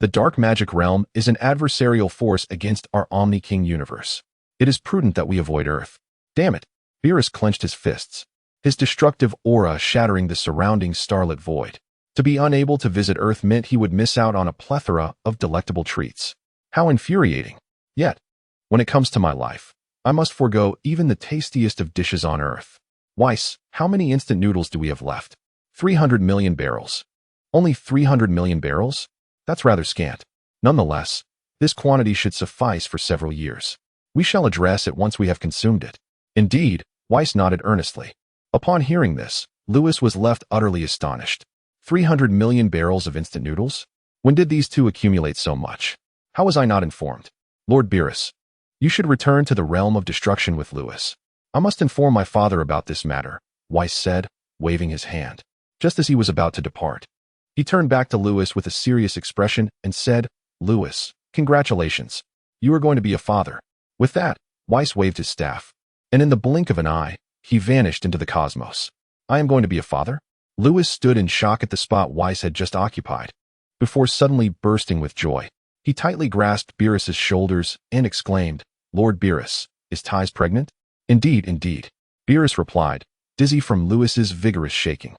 The dark magic realm is an adversarial force against our Omni-King universe. It is prudent that we avoid Earth." "Damn it." Beerus clenched his fists, his destructive aura shattering the surrounding starlit void. To be unable to visit Earth meant he would miss out on a plethora of delectable treats. How infuriating. Yet, when it comes to my life, I must forego even the tastiest of dishes on Earth. "Whis, how many instant noodles do we have left?" 300 million barrels. Only 300 million barrels? That's rather scant. Nonetheless, this quantity should suffice for several years. We shall address it once we have consumed it. Indeed, Whis nodded earnestly. Upon hearing this, Lewis was left utterly astonished. 300 million barrels of instant noodles? When did these two accumulate so much? How was I not informed? "Lord Beerus, you should return to the realm of destruction with Lewis. I must inform my father about this matter," Whis said, waving his hand. Just as he was about to depart, he turned back to Lewis with a serious expression and said, "Lewis, congratulations. You are going to be a father." With that, Whis waved his staff. and in the blink of an eye, he vanished into the cosmos. I am going to be a father? Lewis stood in shock at the spot Whis had just occupied, before suddenly bursting with joy. He tightly grasped Beerus's shoulders and exclaimed, Lord Beerus, is Ties pregnant? Indeed, indeed. Beerus replied, dizzy from Lewis's vigorous shaking.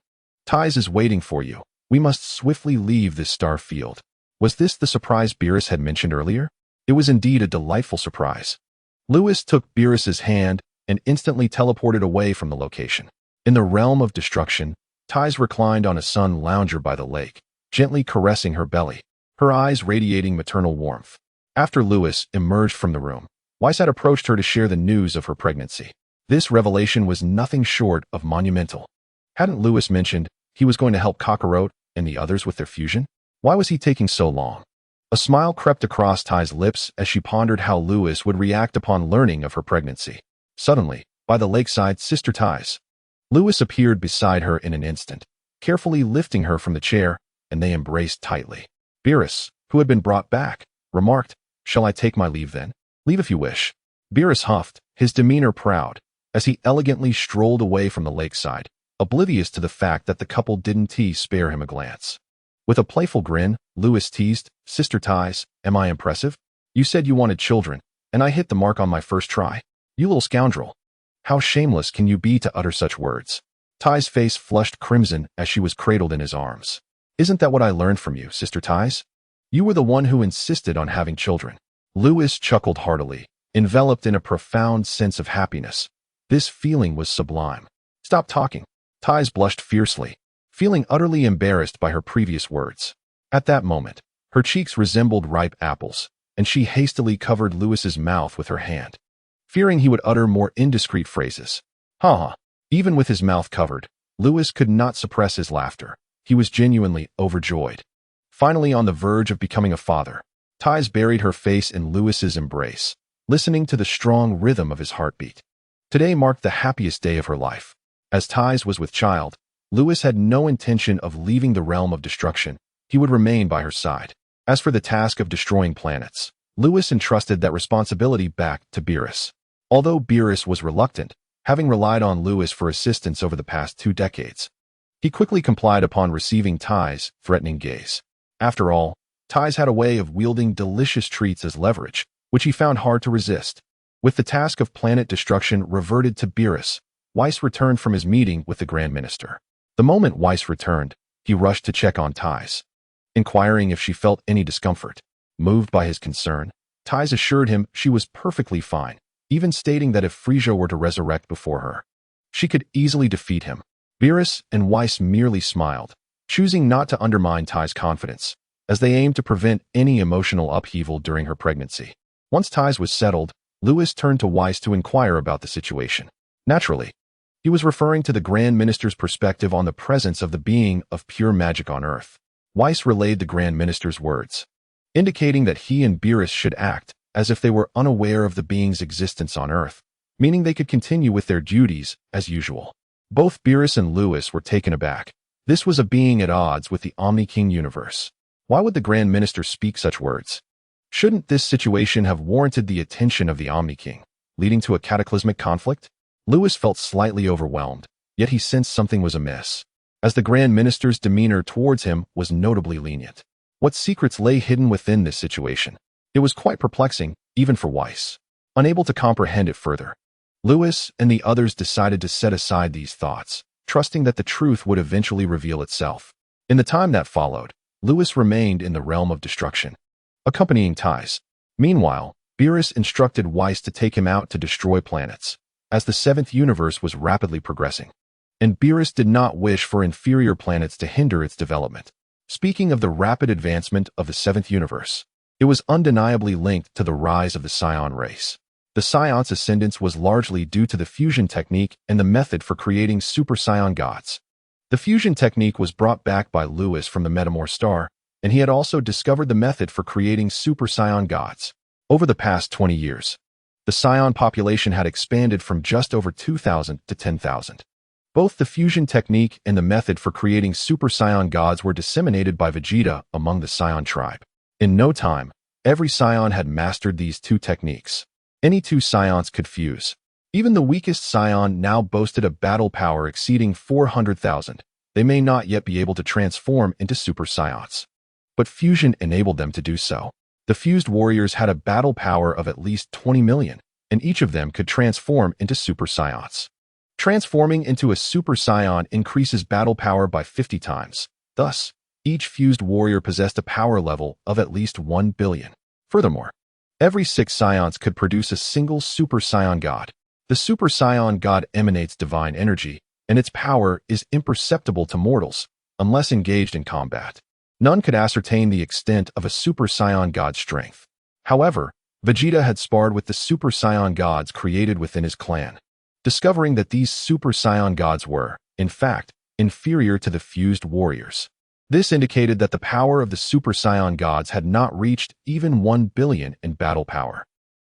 Ties is waiting for you. We must swiftly leave this star field. Was this the surprise Beerus had mentioned earlier? It was indeed a delightful surprise. Lewis took Beerus's hand and instantly teleported away from the location. In the realm of destruction, Ties reclined on a sun lounger by the lake, gently caressing her belly, her eyes radiating maternal warmth. After Lewis emerged from the room, Whis had approached her to share the news of her pregnancy. This revelation was nothing short of monumental. Hadn't Lewis mentioned he was going to help Kakarot and the others with their fusion? Why was he taking so long? A smile crept across Ties' lips as she pondered how Lewis would react upon learning of her pregnancy. Suddenly, by the lakeside, Sister Ties. Lewis appeared beside her in an instant, carefully lifting her from the chair, and they embraced tightly. Beerus, who had been brought back, remarked, Shall I take my leave then? Leave if you wish. Beerus huffed, his demeanor proud, as he elegantly strolled away from the lakeside, oblivious to the fact that the couple didn't spare him a glance. With a playful grin, Lewis teased, Sister Ties, am I impressive? You said you wanted children, and I hit the mark on my first try. You little scoundrel. How shameless can you be to utter such words? Ties' face flushed crimson as she was cradled in his arms. Isn't that what I learned from you, Sister Ties? You were the one who insisted on having children. Lewis chuckled heartily, enveloped in a profound sense of happiness. This feeling was sublime. Stop talking. Ties blushed fiercely, feeling utterly embarrassed by her previous words. At that moment, her cheeks resembled ripe apples, and she hastily covered Lewis's mouth with her hand, fearing he would utter more indiscreet phrases. Ha! Even with his mouth covered, Lewis could not suppress his laughter. He was genuinely overjoyed. Finally on the verge of becoming a father, Ties buried her face in Lewis's embrace, listening to the strong rhythm of his heartbeat. Today marked the happiest day of her life. As Ties was with child, Lewis had no intention of leaving the realm of destruction. He would remain by her side. As for the task of destroying planets, Lewis entrusted that responsibility back to Beerus. Although Beerus was reluctant, having relied on Lewis for assistance over the past 2 decades, he quickly complied upon receiving Ties' threatening gaze. After all, Ties had a way of wielding delicious treats as leverage, which he found hard to resist. With the task of planet destruction reverted to Beerus, Whis returned from his meeting with the Grand Minister. The moment Whis returned, he rushed to check on Ties, inquiring if she felt any discomfort. Moved by his concern, Ties assured him she was perfectly fine, even stating that if Frisia were to resurrect before her, she could easily defeat him. Beerus and Whis merely smiled, choosing not to undermine Ties' confidence, as they aimed to prevent any emotional upheaval during her pregnancy. Once Ties was settled, Lewis turned to Whis to inquire about the situation. Naturally, he was referring to the Grand Minister's perspective on the presence of the being of pure magic on Earth. Whis relayed the Grand Minister's words, indicating that he and Beerus should act as if they were unaware of the being's existence on Earth, meaning they could continue with their duties as usual. Both Beerus and Lewis were taken aback. This was a being at odds with the Omni-King universe. Why would the Grand Minister speak such words? Shouldn't this situation have warranted the attention of the Omni-King, leading to a cataclysmic conflict? Lewis felt slightly overwhelmed, yet he sensed something was amiss, as the Grand Minister's demeanor towards him was notably lenient. What secrets lay hidden within this situation? It was quite perplexing, even for Whis. Unable to comprehend it further, Lewis and the others decided to set aside these thoughts, trusting that the truth would eventually reveal itself. In the time that followed, Lewis remained in the realm of destruction, accompanying Ties. Meanwhile, Beerus instructed Whis to take him out to destroy planets, as the 7th universe was rapidly progressing, and Beerus did not wish for inferior planets to hinder its development. Speaking of the rapid advancement of the 7th universe, it was undeniably linked to the rise of the Scion race. The Scion's ascendance was largely due to the fusion technique and the method for creating super Scion gods. The fusion technique was brought back by Lewis from the Metamor star, and he had also discovered the method for creating super Scion gods. Over the past 20 years, the Scion population had expanded from just over 2,000 to 10,000. Both the fusion technique and the method for creating super Scion gods were disseminated by Vegeta among the Scion tribe. In no time, every Scion had mastered these 2 techniques. Any 2 Scions could fuse. Even the weakest scion now boasted a battle power exceeding 400,000. They may not yet be able to transform into super scions, but fusion enabled them to do so. The fused warriors had a battle power of at least 20 million, and each of them could transform into super scions. Transforming into a super scion increases battle power by 50 times. Thus, each fused warrior possessed a power level of at least 1 billion. Furthermore, every 6 scions could produce a single super scion god. The super scion god emanates divine energy, and its power is imperceptible to mortals unless engaged in combat. None could ascertain the extent of a super scion god's strength. However, Vegeta had sparred with the super scion gods created within his clan, discovering that these super scion gods were, in fact, inferior to the fused warriors. This indicated that the power of the super scion gods had not reached even 1 billion in battle power.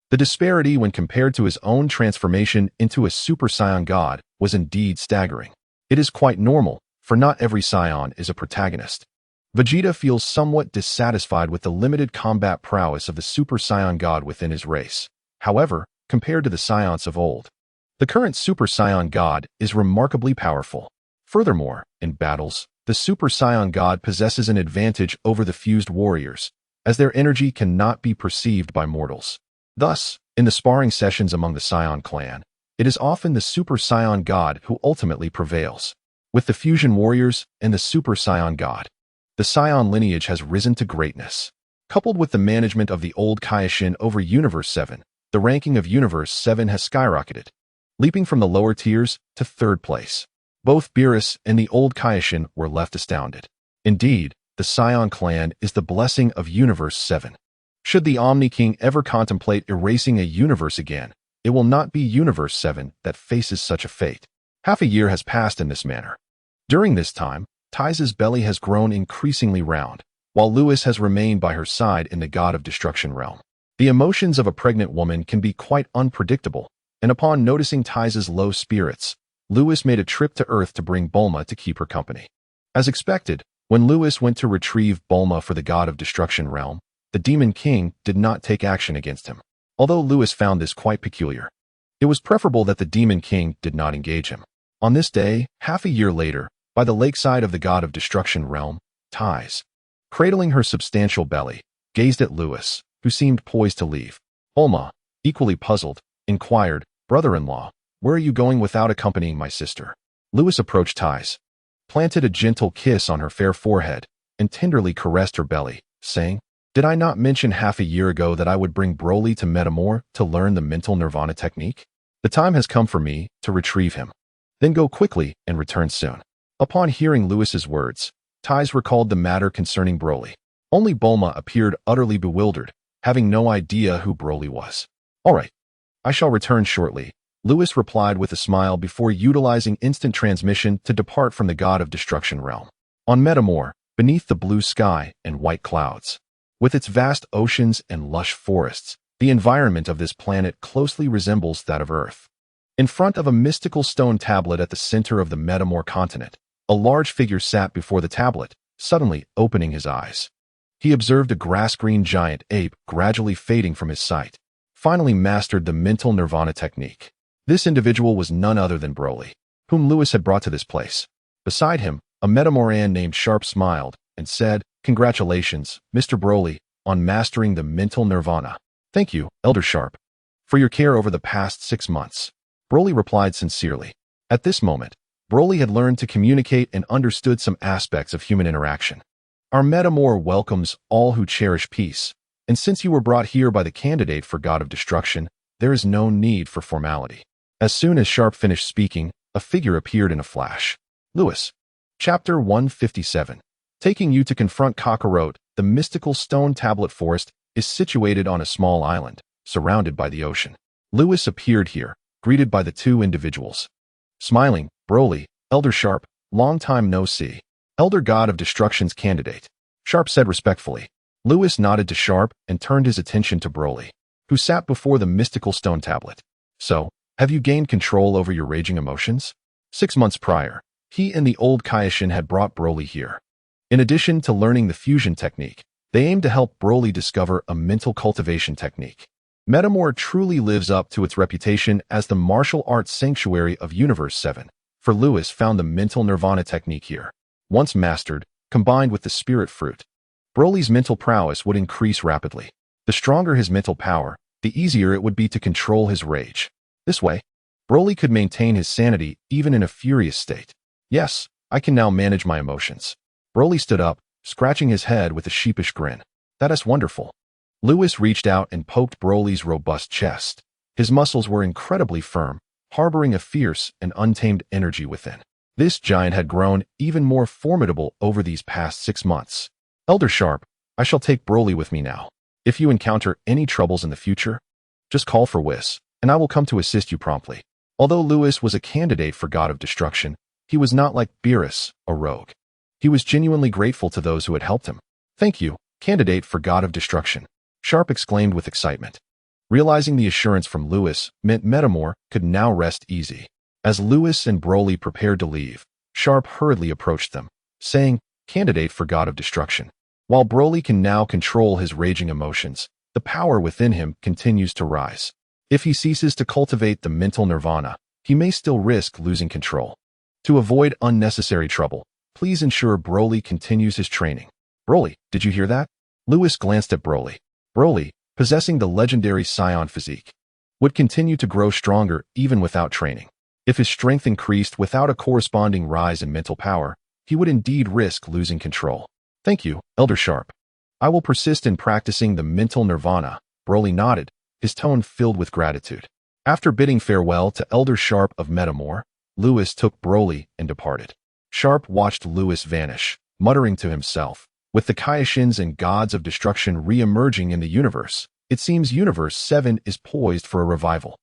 The disparity when compared to his own transformation into a super scion god was indeed staggering. It is quite normal, for not every scion is a protagonist. Vegeta feels somewhat dissatisfied with the limited combat prowess of the super scion god within his race. However, compared to the scions of old, the current super scion god is remarkably powerful. Furthermore, in battles, the super scion god possesses an advantage over the fused warriors, as their energy cannot be perceived by mortals. Thus, in the sparring sessions among the Scion clan, it is often the super scion god who ultimately prevails. With the fusion warriors and the super scion god, the Scion lineage has risen to greatness. Coupled with the management of the old Kaioshin over Universe 7, the ranking of Universe 7 has skyrocketed, leaping from the lower tiers to 3rd place. Both Beerus and the old Kaioshin were left astounded. Indeed, the Scion clan is the blessing of Universe 7. Should the Omni King ever contemplate erasing a universe again, it will not be Universe 7 that faces such a fate. Half a year has passed in this manner. During this time, Tai's belly has grown increasingly round, while Whis has remained by her side in the God of Destruction realm. The emotions of a pregnant woman can be quite unpredictable, and upon noticing Tai's low spirits, Whis made a trip to Earth to bring Bulma to keep her company. As expected, when Whis went to retrieve Bulma for the God of Destruction realm, the Demon King did not take action against him. Although Whis found this quite peculiar, it was preferable that the Demon King did not engage him. On this day, half a year later, by the lakeside of the God of Destruction realm, Tai's, cradling her substantial belly, gazed at Whis, who seemed poised to leave. Bulma, equally puzzled, inquired, "Brother-in-law, where are you going without accompanying my sister?" Whis approached Tai's, planted a gentle kiss on her fair forehead, and tenderly caressed her belly, saying, "Did I not mention half a year ago that I would bring Broly to Metamor to learn the mental nirvana technique? The time has come for me to retrieve him. Then go quickly and return soon." Upon hearing Whis's words, Tai's recalled the matter concerning Broly. Only Bulma appeared utterly bewildered, having no idea who Broly was. "All right, I shall return shortly," Whis replied with a smile before utilizing instant transmission to depart from the God of Destruction realm. On Metamor, beneath the blue sky and white clouds, with its vast oceans and lush forests, the environment of this planet closely resembles that of Earth. In front of a mystical stone tablet at the center of the Metamor continent, a large figure sat before the tablet, suddenly opening his eyes. He observed a grass-green giant ape gradually fading from his sight, finally mastered the mental nirvana technique. This individual was none other than Broly, whom Whis had brought to this place. Beside him, a Metamoran named Sharp smiled and said, "Congratulations, Mr. Broly, on mastering the mental nirvana." "Thank you, Elder Sharp, for your care over the past 6 months," Broly replied sincerely. At this moment, Broly had learned to communicate and understood some aspects of human interaction. "Our Metamor welcomes all who cherish peace, and since you were brought here by the candidate for God of Destruction, there is no need for formality." As soon as Sharp finished speaking, a figure appeared in a flash. Whis. Chapter 157. Taking you to confront Kakarot, the mystical stone tablet forest is situated on a small island, surrounded by the ocean. Whis appeared here, greeted by the two individuals. Smiling, "Broly, Elder Sharp, long time no see. Elder God of Destruction's candidate," Sharp said respectfully. Whis nodded to Sharp and turned his attention to Broly, who sat before the mystical stone tablet. "So, have you gained control over your raging emotions?" 6 months prior, he and the old Kaioshin had brought Broly here. In addition to learning the fusion technique, they aimed to help Broly discover a mental cultivation technique. Metamor truly lives up to its reputation as the martial arts sanctuary of Universe 7, for Lewis found the mental nirvana technique here. Once mastered, combined with the spirit fruit, Broly's mental prowess would increase rapidly. The stronger his mental power, the easier it would be to control his rage. This way, Broly could maintain his sanity even in a furious state. Yes, I can now manage my emotions. Broly stood up, scratching his head with a sheepish grin. That is wonderful. Lewis reached out and poked Broly's robust chest. His muscles were incredibly firm, harboring a fierce and untamed energy within. This giant had grown even more formidable over these past 6 months. Elder Sharp, I shall take Broly with me now. If you encounter any troubles in the future, just call for Whis, and I will come to assist you promptly. Although Lewis was a candidate for God of Destruction, he was not like Beerus, a rogue. He was genuinely grateful to those who had helped him. Thank you, candidate for God of Destruction, Sharp exclaimed with excitement. Realizing the assurance from Lewis meant Metamor could now rest easy. As Lewis and Broly prepared to leave, Sharp hurriedly approached them, saying, candidate for God of Destruction. While Broly can now control his raging emotions, the power within him continues to rise. If he ceases to cultivate the mental nirvana, he may still risk losing control. To avoid unnecessary trouble, please ensure Broly continues his training. Broly, did you hear that? Lewis glanced at Broly. Broly, possessing the legendary Scion physique, would continue to grow stronger even without training. If his strength increased without a corresponding rise in mental power, he would indeed risk losing control. Thank you, Elder Sharp. I will persist in practicing the mental nirvana. Broly nodded, his tone filled with gratitude. After bidding farewell to Elder Sharp of Metamor, Lewis took Broly and departed. Sharp watched Lewis vanish, muttering to himself, with the Kaioshins and gods of destruction re-emerging in the universe, it seems Universe 7 is poised for a revival.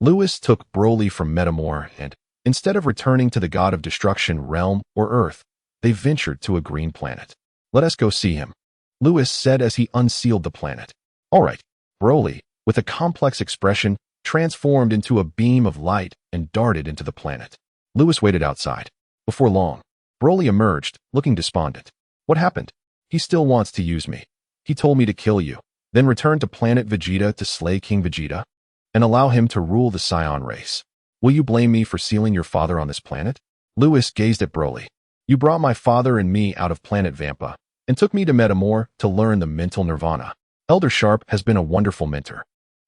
Lewis took Broly from Metamor and, instead of returning to the god of destruction realm or Earth, they ventured to a green planet. Let us go see him, Lewis said as he unsealed the planet. All right, Broly, with a complex expression, transformed into a beam of light and darted into the planet. Lewis waited outside. Before long, Broly emerged, looking despondent. What happened? He still wants to use me. He told me to kill you, then return to planet Vegeta to slay King Vegeta, and allow him to rule the Scion race. Will you blame me for sealing your father on this planet? Lewis gazed at Broly. You brought my father and me out of planet Vampa, and took me to Metamor to learn the mental nirvana. Elder Sharp has been a wonderful mentor,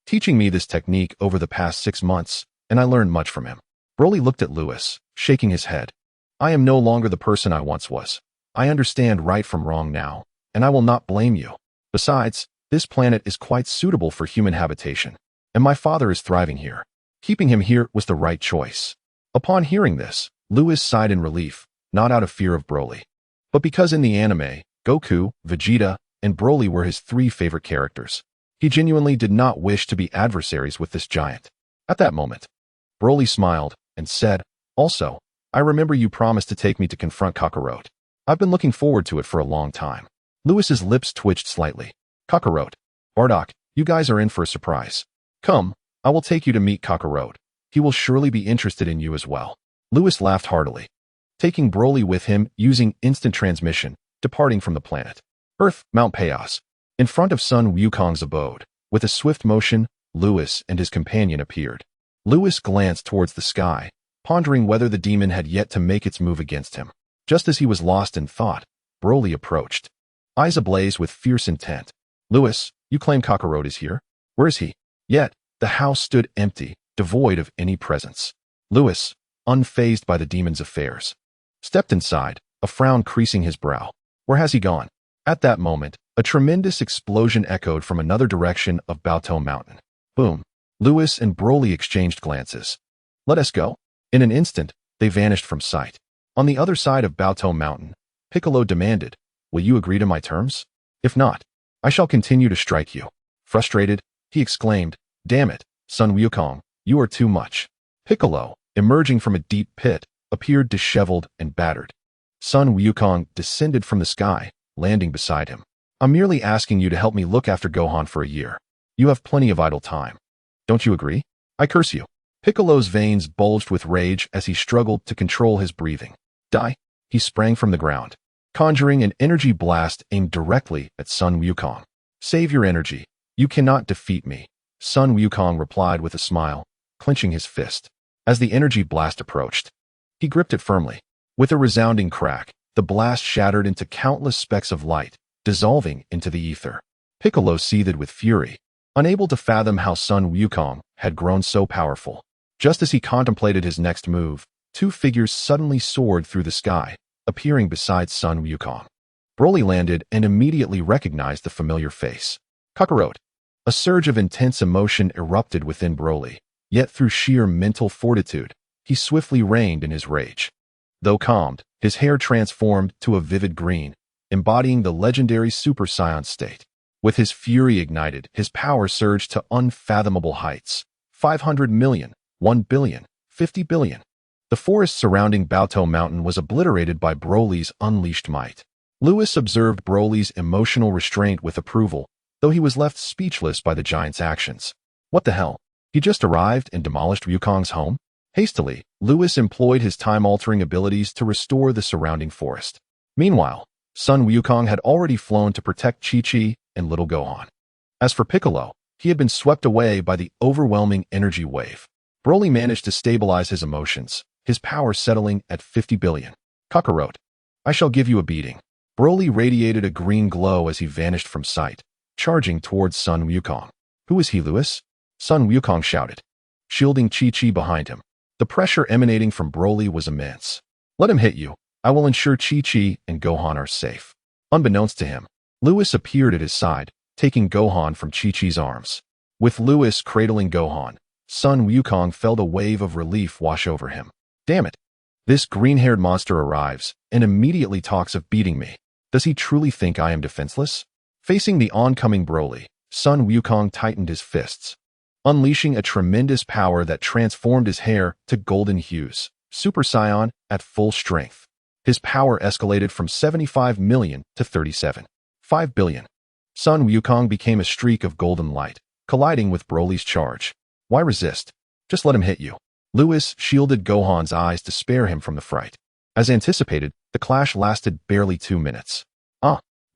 teaching me this technique over the past 6 months, and I learned much from him. Broly looked at Lewis, shaking his head. I am no longer the person I once was. I understand right from wrong now, and I will not blame you. Besides, this planet is quite suitable for human habitation, and my father is thriving here. Keeping him here was the right choice. Upon hearing this, Lewis sighed in relief, not out of fear of Broly, but because in the anime, Goku, Vegeta, and Broly were his 3 favorite characters. He genuinely did not wish to be adversaries with this giant. At that moment, Broly smiled and said, also, I remember you promised to take me to confront Kakarot. I've been looking forward to it for a long time. Lewis's lips twitched slightly. Kakarot, Bardock, you guys are in for a surprise. Come, I will take you to meet Kakarot. He will surely be interested in you as well. Lewis laughed heartily, taking Broly with him using instant transmission, departing from the planet. Earth, Mount Payos. In front of Sun Wukong's abode, with a swift motion, Lewis and his companion appeared. Lewis glanced towards the sky, pondering whether the demon had yet to make its move against him. Just as he was lost in thought, Broly approached, eyes ablaze with fierce intent. Lewis, you claim Kakarot is here? Where is he? Yet, the house stood empty, devoid of any presence. Lewis, unfazed by the demon's affairs, stepped inside, a frown creasing his brow. Where has he gone? At that moment, a tremendous explosion echoed from another direction of Baotou Mountain. Boom. Lewis and Broly exchanged glances. Let us go. In an instant, they vanished from sight. On the other side of Baotou Mountain, Piccolo demanded, will you agree to my terms? If not, I shall continue to strike you. Frustrated, he exclaimed, damn it, Sun Wukong, you are too much. Piccolo, emerging from a deep pit, appeared disheveled and battered. Sun Wukong descended from the sky, landing beside him. I'm merely asking you to help me look after Gohan for a year. You have plenty of idle time. Don't you agree? I curse you. Piccolo's veins bulged with rage as he struggled to control his breathing. Die! He sprang from the ground, conjuring an energy blast aimed directly at Sun Wukong. Save your energy. You cannot defeat me. Sun Wukong replied with a smile, clenching his fist. As the energy blast approached, he gripped it firmly. With a resounding crack, the blast shattered into countless specks of light, dissolving into the ether. Piccolo seethed with fury, unable to fathom how Sun Wukong had grown so powerful. Just as he contemplated his next move, two figures suddenly soared through the sky, appearing beside Sun Wukong. Broly landed and immediately recognized the familiar face. Kakarot. A surge of intense emotion erupted within Broly, yet through sheer mental fortitude, he swiftly reined in his rage. Though calmed, his hair transformed to a vivid green, embodying the legendary Super Saiyan state. With his fury ignited, his power surged to unfathomable heights. 500 million, 1 billion, 50 billion. The forest surrounding Baotou Mountain was obliterated by Broly's unleashed might. Lewis observed Broly's emotional restraint with approval, though he was left speechless by the giant's actions. What the hell? He just arrived and demolished Wukong's home? Hastily, Lewis employed his time-altering abilities to restore the surrounding forest. Meanwhile, Sun Wukong had already flown to protect Chi-Chi and Little Gohan. As for Piccolo, he had been swept away by the overwhelming energy wave. Broly managed to stabilize his emotions, his power settling at 50 billion. Kakarot. I shall give you a beating. Broly radiated a green glow as he vanished from sight, charging towards Sun Wukong. Who is he, Lewis? Sun Wukong shouted, shielding Chi-Chi behind him. The pressure emanating from Broly was immense. Let him hit you. I will ensure Chi-Chi and Gohan are safe. Unbeknownst to him, Lewis appeared at his side, taking Gohan from Chi-Chi's arms. With Lewis cradling Gohan, Sun Wukong felt a wave of relief wash over him. Damn it. This green-haired monster arrives and immediately talks of beating me. Does he truly think I am defenseless? Facing the oncoming Broly, Sun Wukong tightened his fists, unleashing a tremendous power that transformed his hair to golden hues. Super Saiyan at full strength. His power escalated from 75 million to 37.5 billion. Sun Wukong became a streak of golden light, colliding with Broly's charge. Why resist? Just let him hit you. Lewis shielded Gohan's eyes to spare him from the fright. As anticipated, the clash lasted barely 2 minutes.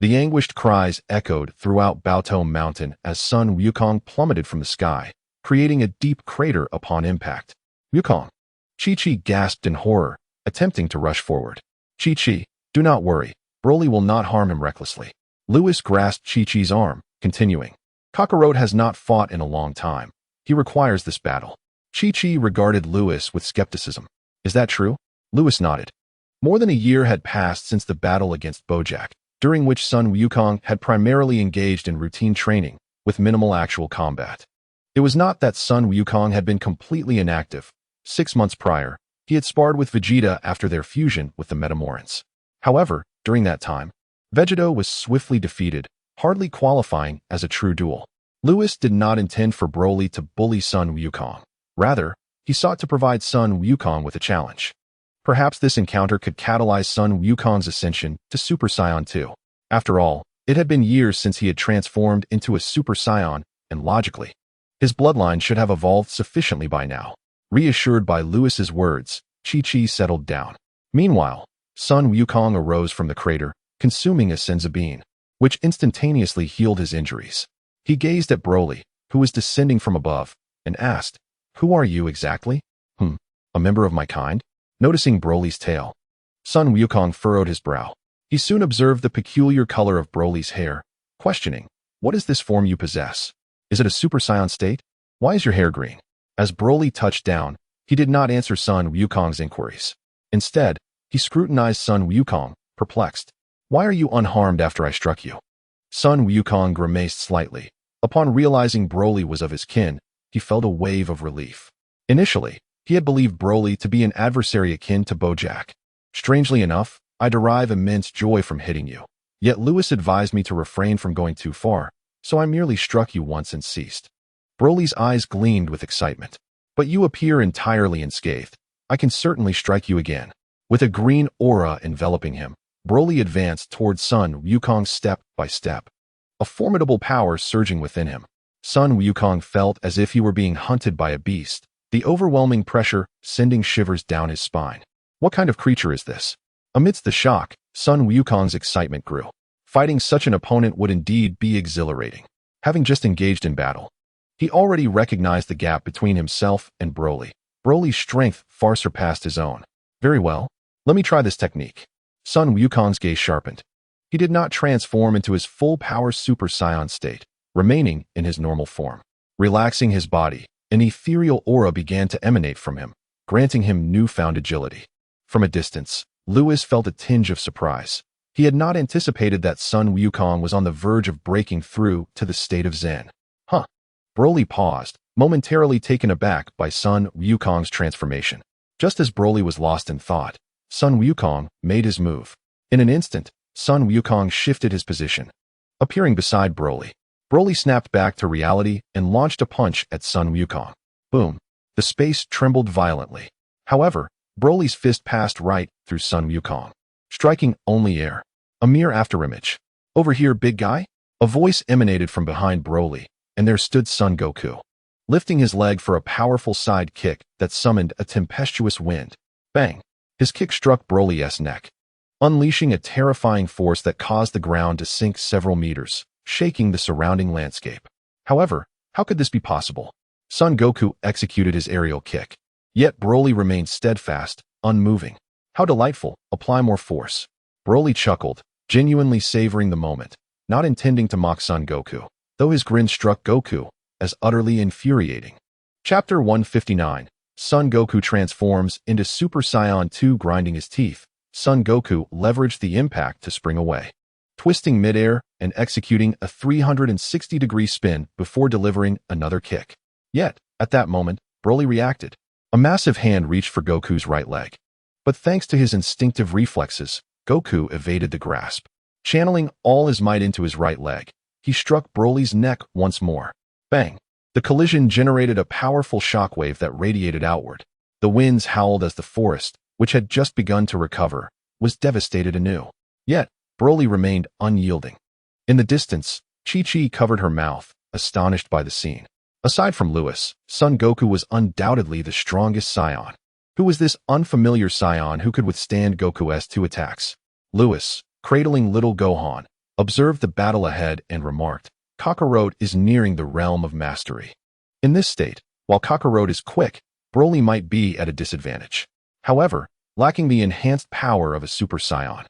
The anguished cries echoed throughout Baotou Mountain as Sun Wukong plummeted from the sky, creating a deep crater upon impact. Wukong. Chi-Chi gasped in horror, attempting to rush forward. Chi-Chi, do not worry. Broly will not harm him recklessly. Lewis grasped Chi-Chi's arm, continuing. Kakarot has not fought in a long time. He requires this battle. Chi-Chi regarded Lewis with skepticism. Is that true? Lewis nodded. More than a year had passed since the battle against Bojack, during which Sun Wukong had primarily engaged in routine training, with minimal actual combat. It was not that Sun Wukong had been completely inactive. 6 months prior, he had sparred with Vegeta after their fusion with the Metamorans. However, during that time, Vegeta was swiftly defeated, hardly qualifying as a true duel. Lewis did not intend for Broly to bully Sun Wukong. Rather, he sought to provide Sun Wukong with a challenge. Perhaps this encounter could catalyze Sun Wukong's ascension to Super Saiyan 2. After all, it had been years since he had transformed into a Super Saiyan, and logically, his bloodline should have evolved sufficiently by now. Reassured by Lewis's words, Chi-Chi settled down. Meanwhile, Sun Wukong arose from the crater, consuming a senzu bean, which instantaneously healed his injuries. He gazed at Broly, who was descending from above, and asked, Who are you exactly? A member of my kind? Noticing Broly's tail, Sun Wukong furrowed his brow. He soon observed the peculiar color of Broly's hair, questioning, What is this form you possess? Is it a Super Saiyan state? Why is your hair green? As Broly touched down, he did not answer Sun Wukong's inquiries. Instead, he scrutinized Sun Wukong, perplexed. Why are you unharmed after I struck you? Sun Wukong grimaced slightly. Upon realizing Broly was of his kin, he felt a wave of relief. Initially, he had believed Broly to be an adversary akin to Bojack. Strangely enough, I derive immense joy from hitting you. Yet Lewis advised me to refrain from going too far, so I merely struck you once and ceased. Broly's eyes gleamed with excitement. But you appear entirely unscathed. I can certainly strike you again. With a green aura enveloping him, Broly advanced towards Sun Wukong step by step, a formidable power surging within him. Sun Wukong felt as if he were being hunted by a beast, the overwhelming pressure sending shivers down his spine. What kind of creature is this? Amidst the shock, Sun Wukong's excitement grew. Fighting such an opponent would indeed be exhilarating. Having just engaged in battle, He already recognized the gap between himself and Broly. Broly's strength far surpassed his own. Very well. Let me try this technique. Sun Wukong's gaze sharpened. He did not transform into his full-power Super Saiyan state, remaining in his normal form. Relaxing his body, an ethereal aura began to emanate from him, granting him newfound agility. From a distance, Whis felt a tinge of surprise. He had not anticipated that Sun Wukong was on the verge of breaking through to the state of Zen. Huh. Broly paused, momentarily taken aback by Sun Wukong's transformation. Just as Broly was lost in thought, Sun Wukong made his move. In an instant, Sun Wukong shifted his position. Appearing beside Broly, Broly snapped back to reality and launched a punch at Sun Wukong. Boom. The space trembled violently. However, Broly's fist passed right through Sun Wukong, striking only air. A mere afterimage. Over here, big guy? A voice emanated from behind Broly, and there stood Son Goku, lifting his leg for a powerful side kick that summoned a tempestuous wind. Bang! His kick struck Broly's neck, unleashing a terrifying force that caused the ground to sink several meters, shaking the surrounding landscape. However, how could this be possible? Son Goku executed his aerial kick, yet Broly remained steadfast, unmoving. How delightful, apply more force. Broly chuckled, genuinely savoring the moment, not intending to mock Son Goku, though his grin struck Goku as utterly infuriating. Chapter 159. Son Goku transforms into Super Saiyan 2. Grinding his teeth, Son Goku leveraged the impact to spring away, twisting midair and executing a 360-degree spin before delivering another kick. Yet, at that moment, Broly reacted. A massive hand reached for Goku's right leg. But thanks to his instinctive reflexes, Goku evaded the grasp. Channeling all his might into his right leg, he struck Broly's neck once more. Bang! The collision generated a powerful shockwave that radiated outward. The winds howled as the forest, which had just begun to recover, was devastated anew. Yet, Broly remained unyielding. In the distance, Chi-Chi covered her mouth, astonished by the scene. Aside from Whis, Son Goku was undoubtedly the strongest Saiyan. Who was this unfamiliar Saiyan who could withstand Goku's 2 attacks? Whis, cradling little Gohan, observed the battle ahead and remarked, Kakarot is nearing the realm of mastery. In this state, while Kakarot is quick, Broly might be at a disadvantage. However, lacking the enhanced power of a Super Saiyan,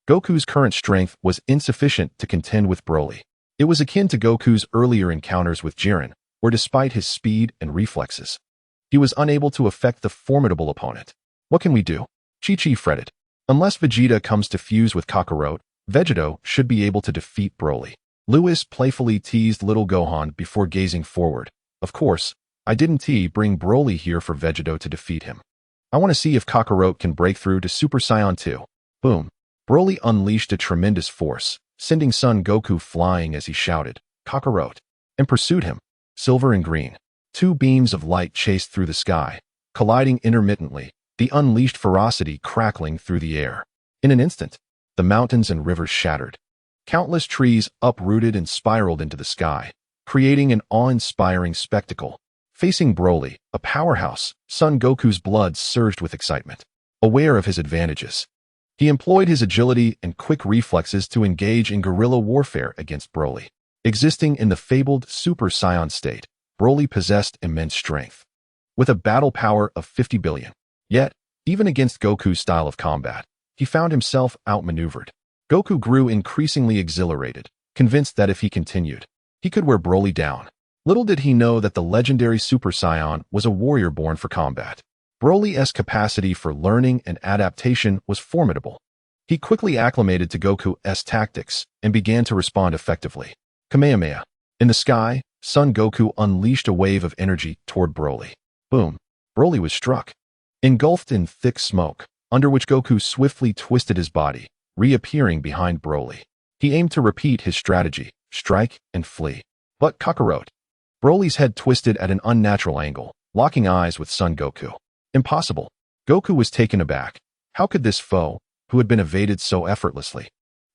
Goku's current strength was insufficient to contend with Broly. It was akin to Goku's earlier encounters with Jiren, where despite his speed and reflexes, he was unable to affect the formidable opponent. What can we do? Chi-Chi fretted. Unless Vegeta comes to fuse with Kakarot, Vegeto should be able to defeat Broly. Whis playfully teased little Gohan before gazing forward. Of course, I didn't bring Broly here for Vegeto to defeat him. I want to see if Kakarot can break through to Super Saiyan 2. Boom. Broly unleashed a tremendous force, sending Son Goku flying as he shouted, Kakarot, and pursued him. Silver and green. 2 beams of light chased through the sky, colliding intermittently, the unleashed ferocity crackling through the air. In an instant, the mountains and rivers shattered. Countless trees uprooted and spiraled into the sky, creating an awe-inspiring spectacle. Facing Broly, a powerhouse, Son Goku's blood surged with excitement. Aware of his advantages, he employed his agility and quick reflexes to engage in guerrilla warfare against Broly. Existing in the fabled Super Saiyan state, Broly possessed immense strength, with a battle power of 50 billion. Yet, even against Goku's style of combat, he found himself outmaneuvered. Goku grew increasingly exhilarated, convinced that if he continued, he could wear Broly down. Little did he know that the legendary Super Saiyan was a warrior born for combat. Broly's capacity for learning and adaptation was formidable. He quickly acclimated to Goku's tactics and began to respond effectively. Kamehameha. In the sky, Son Goku unleashed a wave of energy toward Broly. Boom. Broly was struck, engulfed in thick smoke, under which Goku swiftly twisted his body, reappearing behind Broly. He aimed to repeat his strategy, strike and flee. But Kakarot. Broly's head twisted at an unnatural angle, locking eyes with Son Goku. Impossible. Goku was taken aback. How could this foe, who had been evaded so effortlessly,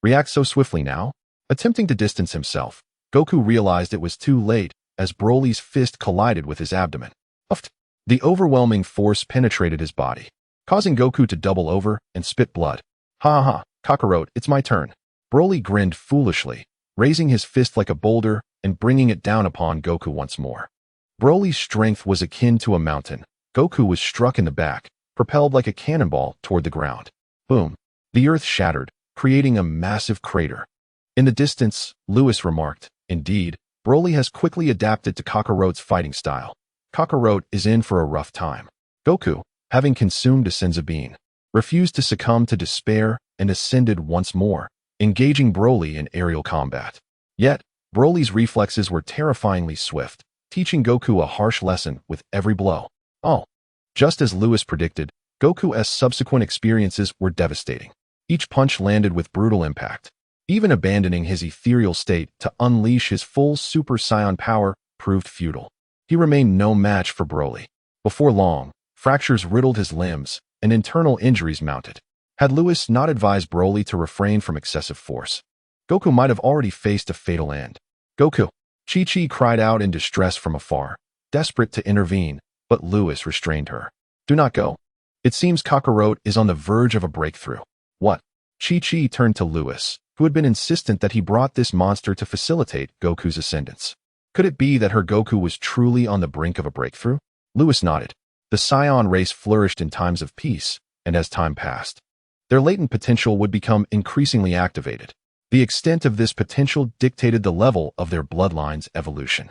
react so swiftly now? Attempting to distance himself, Goku realized it was too late as Broly's fist collided with his abdomen. Uffed. The overwhelming force penetrated his body, causing Goku to double over and spit blood. Ha ha, Kakarot, it's my turn. Broly grinned foolishly, raising his fist like a boulder and bringing it down upon Goku once more. Broly's strength was akin to a mountain. Goku was struck in the back, propelled like a cannonball toward the ground. Boom. The earth shattered, creating a massive crater. In the distance, Lewis remarked, "Indeed, Broly has quickly adapted to Kakarot's fighting style. Kakarot is in for a rough time." Goku, having consumed a senzu bean, refused to succumb to despair and ascended once more, engaging Broly in aerial combat. Yet, Broly's reflexes were terrifyingly swift, teaching Goku a harsh lesson with every blow. Oh. Just as Lewis predicted, Goku's subsequent experiences were devastating. Each punch landed with brutal impact. Even abandoning his ethereal state to unleash his full Super Saiyan power proved futile. He remained no match for Broly. Before long, fractures riddled his limbs, and internal injuries mounted. Had Lewis not advised Broly to refrain from excessive force, Goku might have already faced a fatal end. "Goku!" Chi-Chi cried out in distress from afar, desperate to intervene, but Lewis restrained her. "Do not go. It seems Kakarot is on the verge of a breakthrough." "What?" Chi-Chi turned to Lewis, who had been insistent that he brought this monster to facilitate Goku's ascendance. Could it be that her Goku was truly on the brink of a breakthrough? Lewis nodded. The Saiyan race flourished in times of peace, and as time passed, their latent potential would become increasingly activated. The extent of this potential dictated the level of their bloodline's evolution.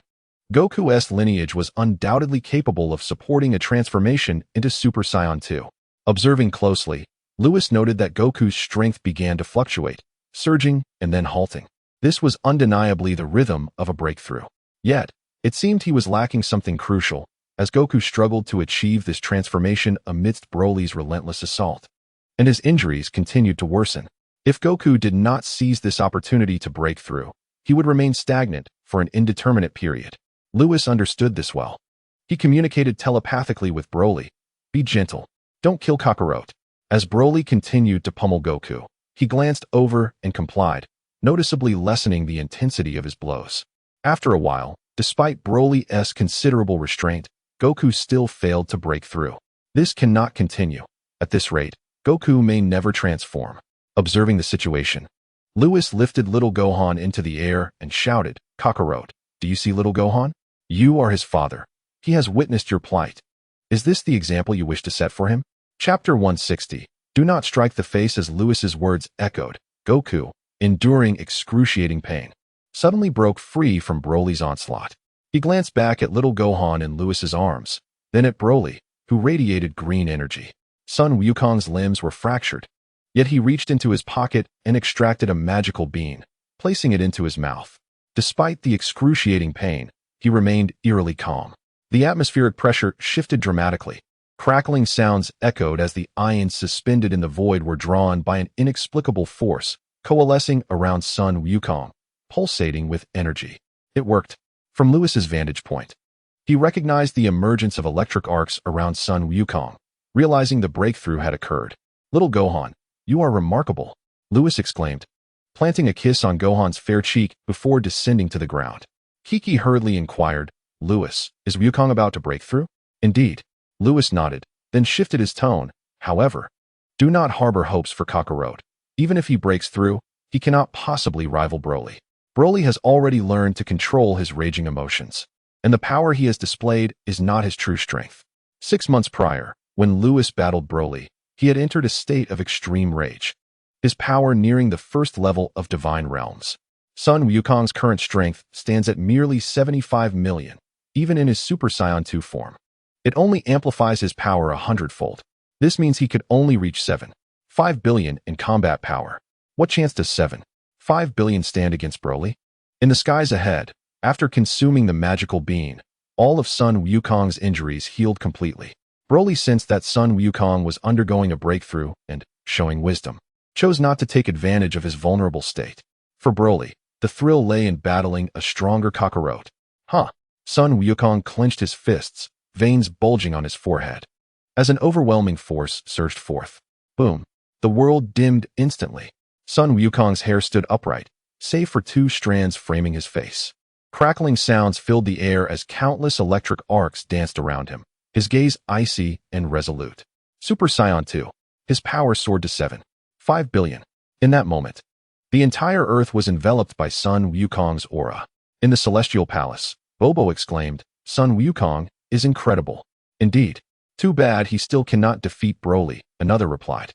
Goku's lineage was undoubtedly capable of supporting a transformation into Super Saiyan 2. Observing closely, Lewis noted that Goku's strength began to fluctuate, surging and then halting. This was undeniably the rhythm of a breakthrough. Yet, it seemed he was lacking something crucial, as Goku struggled to achieve this transformation amidst Broly's relentless assault. And his injuries continued to worsen. If Goku did not seize this opportunity to break through, he would remain stagnant for an indeterminate period. Lewis understood this well. He communicated telepathically with Broly. "Be gentle. Don't kill Kakarot." As Broly continued to pummel Goku, he glanced over and complied, noticeably lessening the intensity of his blows. After a while, despite Broly's considerable restraint, Goku still failed to break through. This cannot continue. At this rate, Goku may never transform. Observing the situation, Lewis lifted little Gohan into the air and shouted, "Kakarot, do you see little Gohan? You are his father. He has witnessed your plight. Is this the example you wish to set for him?" Chapter 160. Do not strike the face. As Lewis's words echoed, Goku, enduring excruciating pain, suddenly broke free from Broly's onslaught. He glanced back at little Gohan in Lewis's arms, then at Broly, who radiated green energy. Sun Wukong's limbs were fractured, yet he reached into his pocket and extracted a magical bean, placing it into his mouth. Despite the excruciating pain, he remained eerily calm. The atmospheric pressure shifted dramatically. Crackling sounds echoed as the ions suspended in the void were drawn by an inexplicable force, coalescing around Sun Wukong, pulsating with energy. It worked. From Lewis's vantage point, he recognized the emergence of electric arcs around Sun Wukong, realizing the breakthrough had occurred. "Little Gohan, you are remarkable," Lewis exclaimed, planting a kiss on Gohan's fair cheek before descending to the ground. Kiki hurriedly inquired, "Lewis, is Wukong about to break through?" "Indeed." Lewis nodded, then shifted his tone. "However, do not harbor hopes for Kakarot. Even if he breaks through, he cannot possibly rival Broly. Broly has already learned to control his raging emotions, and the power he has displayed is not his true strength." 6 months prior, when Lewis battled Broly, he had entered a state of extreme rage, his power nearing the first level of divine realms. Sun Wukong's current strength stands at merely 75 million, even in his Super Saiyan 2 form. It only amplifies his power 100-fold. This means he could only reach 7.5 billion in combat power. What chance does 7.5 billion stand against Broly? In the skies ahead, after consuming the magical bean, all of Sun Wukong's injuries healed completely. Broly sensed that Sun Wukong was undergoing a breakthrough and, showing wisdom, chose not to take advantage of his vulnerable state. For Broly, the thrill lay in battling a stronger Kakarot. Sun Wukong clenched his fists, veins bulging on his forehead. As an overwhelming force surged forth, boom, the world dimmed instantly. Sun Wukong's hair stood upright, save for 2 strands framing his face. Crackling sounds filled the air as countless electric arcs danced around him, his gaze icy and resolute. Super Saiyan 2. His power soared to 7.5 billion. In that moment, the entire Earth was enveloped by Sun Wukong's aura. In the Celestial Palace, Bobo exclaimed, Sun Wukong is incredible. Indeed. Too bad he still cannot defeat Broly, another replied.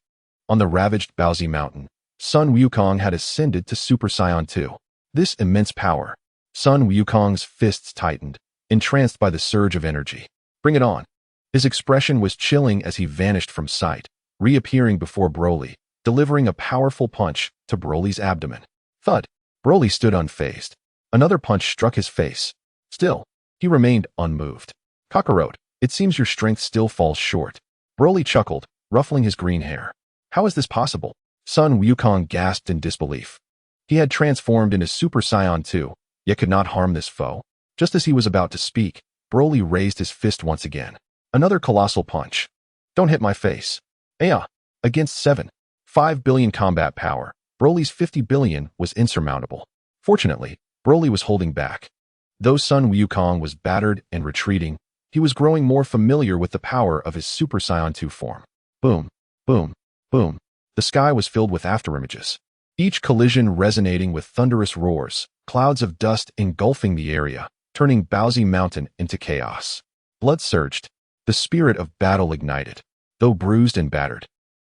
On the ravaged Baozi Mountain, Sun Wukong had ascended to Super Saiyan 2. This immense power. Sun Wukong's fists tightened, entranced by the surge of energy. Bring it on. His expression was chilling as he vanished from sight, reappearing before Broly, delivering a powerful punch to Broly's abdomen. Thud. Broly stood unfazed. Another punch struck his face. Still, he remained unmoved. Kakarot, it seems your strength still falls short. Broly chuckled, ruffling his green hair. How is this possible? Sun Wukong gasped in disbelief. He had transformed into Super Saiyan 2, yet could not harm this foe. Just as he was about to speak, Broly raised his fist once again. Another colossal punch. Don't hit my face. Aya. Against 5 billion combat power, Broly's 50 billion was insurmountable. Fortunately, Broly was holding back. Though Sun Wukong was battered and retreating, he was growing more familiar with the power of his Super Saiyan 2 form. Boom, boom, boom. The sky was filled with afterimages. Each collision resonating with thunderous roars, clouds of dust engulfing the area, turning Baozi Mountain into chaos. Blood surged. The spirit of battle ignited. Though bruised and battered,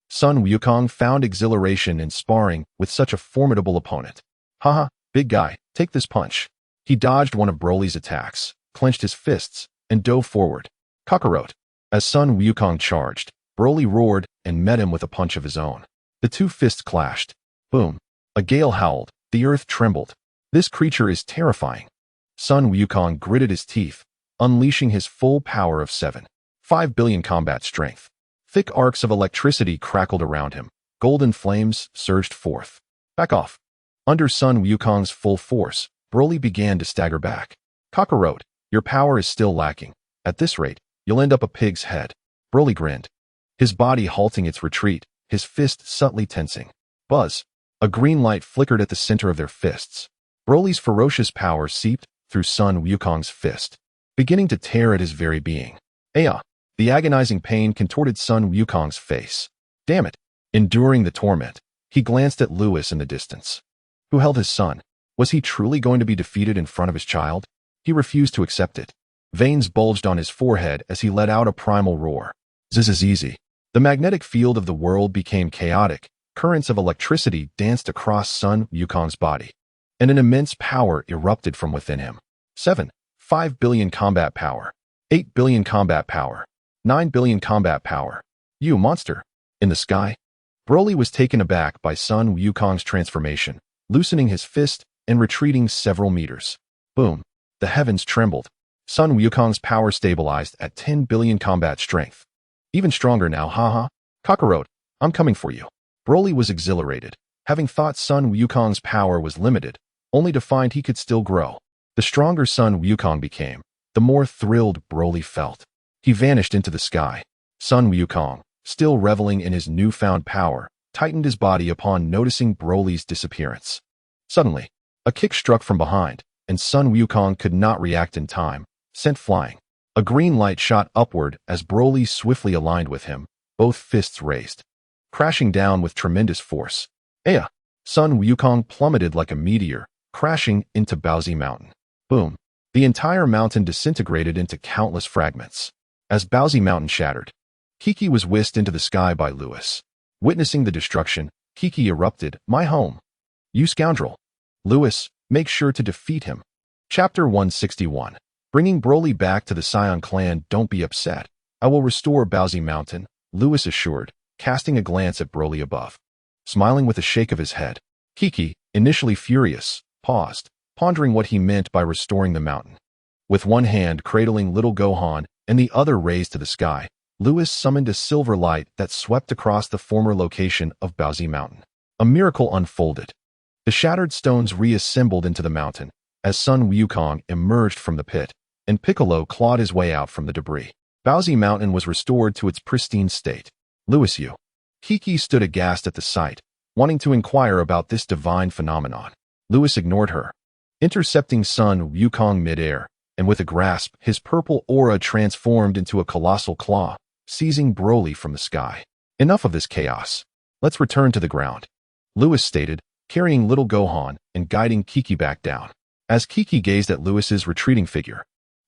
Sun Wukong found exhilaration in sparring with such a formidable opponent. Haha, big guy, take this punch. He dodged one of Broly's attacks, clenched his fists, and dove forward. Kakarot. As Sun Wukong charged, Broly roared and met him with a punch of his own. The two fists clashed. Boom. A gale howled. The earth trembled. This creature is terrifying. Sun Wukong gritted his teeth, unleashing his full power of 5 billion combat strength. Thick arcs of electricity crackled around him. Golden flames surged forth. Back off. Under Sun Wukong's full force, Broly began to stagger back. Kakarot, your power is still lacking. At this rate, you'll end up a pig's head. Broly grinned, his body halting its retreat, his fist subtly tensing. Buzz. A green light flickered at the center of their fists. Broly's ferocious power seeped through Sun Wukong's fist, beginning to tear at his very being. Aya. The agonizing pain contorted Sun Wukong's face. Damn it. Enduring the torment, he glanced at Lewis in the distance. Who held his son? Was he truly going to be defeated in front of his child? He refused to accept it. Veins bulged on his forehead as he let out a primal roar. Zzz. The magnetic field of the world became chaotic. Currents of electricity danced across Sun Wukong's body, and an immense power erupted from within him. 5 billion combat power. 8 billion combat power. 9 billion combat power. You monster. In the sky, Broly was taken aback by Sun Wukong's transformation, loosening his fist and retreating several meters. Boom. The heavens trembled. Sun Wukong's power stabilized at 10 billion combat strength. Even stronger now, haha. Kakarot, I'm coming for you. Broly was exhilarated, having thought Sun Wukong's power was limited, only to find he could still grow. The stronger Sun Wukong became, the more thrilled Broly felt. He vanished into the sky. Sun Wukong, still reveling in his newfound power, tightened his body upon noticing Broly's disappearance. Suddenly, a kick struck from behind, and Sun Wukong could not react in time, sent flying. A green light shot upward as Broly swiftly aligned with him, both fists raised, crashing down with tremendous force. Aya! Sun Wukong plummeted like a meteor, crashing into Baozi Mountain. Boom! The entire mountain disintegrated into countless fragments. As Baozi Mountain shattered, Kiki was whisked into the sky by Lewis. Witnessing the destruction, Kiki erupted, "My home! You scoundrel! Lewis, make sure to defeat him." Chapter 161. Bringing Broly back to the Saiyan clan. Don't be upset. I will restore Baozi Mountain, Lewis assured, casting a glance at Broly above. Smiling with a shake of his head, Kiki, initially furious, paused, pondering what he meant by restoring the mountain. With one hand cradling little Gohan and the other raised to the sky, Lewis summoned a silver light that swept across the former location of Baozi Mountain. A miracle unfolded. The shattered stones reassembled into the mountain as Sun Wukong emerged from the pit, and Piccolo clawed his way out from the debris. Baozi Mountain was restored to its pristine state. Lewis, you. Kiki stood aghast at the sight, wanting to inquire about this divine phenomenon. Lewis ignored her, intercepting Sun Wukong midair, and with a grasp, his purple aura transformed into a colossal claw, seizing Broly from the sky. Enough of this chaos. Let's return to the ground, Lewis stated, carrying little Gohan and guiding Kiki back down. As Kiki gazed at Lewis's retreating figure,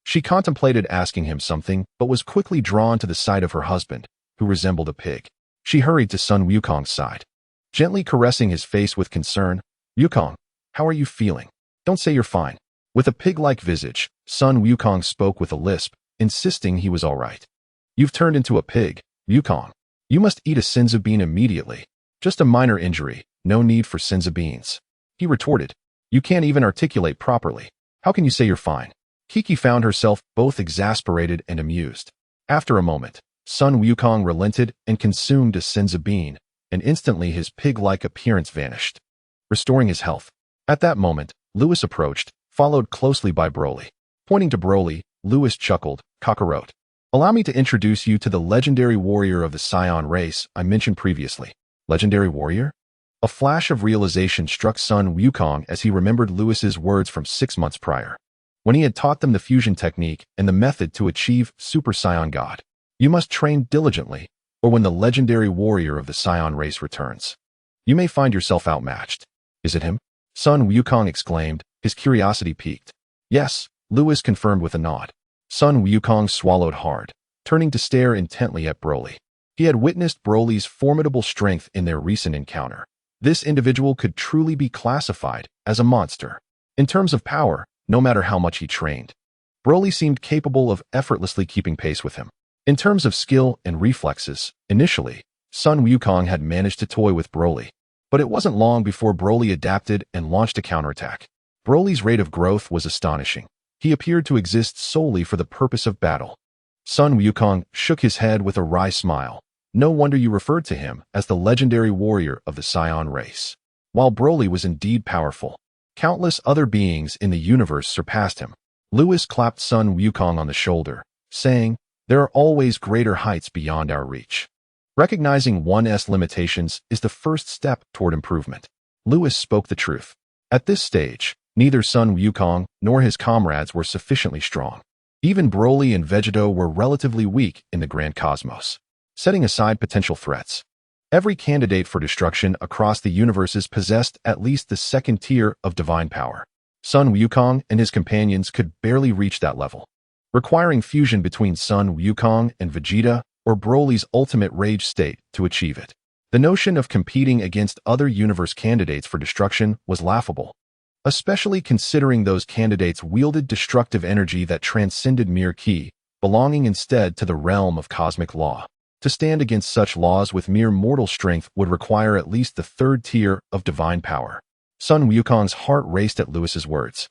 She contemplated asking him something, but was quickly drawn to the sight of her husband, who resembled a pig. She hurried to Sun Wukong's side, gently caressing his face with concern. Wukong, how are you feeling? Don't say you're fine. With a pig-like visage, Sun Wukong spoke with a lisp, insisting he was all right. You've turned into a pig, Wukong. You must eat a senzu bean immediately. Just a minor injury, no need for senzu beans. He retorted. You can't even articulate properly. How can you say you're fine? Kiki found herself both exasperated and amused. After a moment, Sun Wukong relented and consumed a senzu bean, and instantly his pig-like appearance vanished, restoring his health. At that moment, Lewis approached, followed closely by Broly. Pointing to Broly, Lewis chuckled, Kakarot. Allow me to introduce you to the legendary warrior of the Scion race I mentioned previously. Legendary warrior? A flash of realization struck Sun Wukong as he remembered Lewis's words from 6 months prior, when he had taught them the fusion technique and the method to achieve Super Saiyan God. You must train diligently, or when the legendary warrior of the Scion race returns, you may find yourself outmatched. Is it him? Sun Wukong exclaimed, his curiosity piqued. Yes, Lewis confirmed with a nod. Sun Wukong swallowed hard, turning to stare intently at Broly. He had witnessed Broly's formidable strength in their recent encounter. This individual could truly be classified as a monster. In terms of power, no matter how much he trained, Broly seemed capable of effortlessly keeping pace with him. In terms of skill and reflexes, initially, Sun Wukong had managed to toy with Broly, but it wasn't long before Broly adapted and launched a counterattack. Broly's rate of growth was astonishing. He appeared to exist solely for the purpose of battle. Sun Wukong shook his head with a wry smile. No wonder you referred to him as the legendary warrior of the Scion race. While Broly was indeed powerful, countless other beings in the universe surpassed him. Lewis clapped Sun Wukong on the shoulder, saying, there are always greater heights beyond our reach. Recognizing one's limitations is the first step toward improvement. Lewis spoke the truth. At this stage, neither Sun Wukong nor his comrades were sufficiently strong. Even Broly and Vegito were relatively weak in the grand cosmos. Setting aside potential threats, every candidate for destruction across the universes possessed at least the second tier of divine power. Sun Wukong and his companions could barely reach that level, requiring fusion between Sun Wukong and Vegeta or Broly's ultimate rage state to achieve it. The notion of competing against other universe candidates for destruction was laughable, especially considering those candidates wielded destructive energy that transcended mere ki, belonging instead to the realm of cosmic law. To stand against such laws with mere mortal strength would require at least the third tier of divine power. Sun Wukong's heart raced at Lewis's words,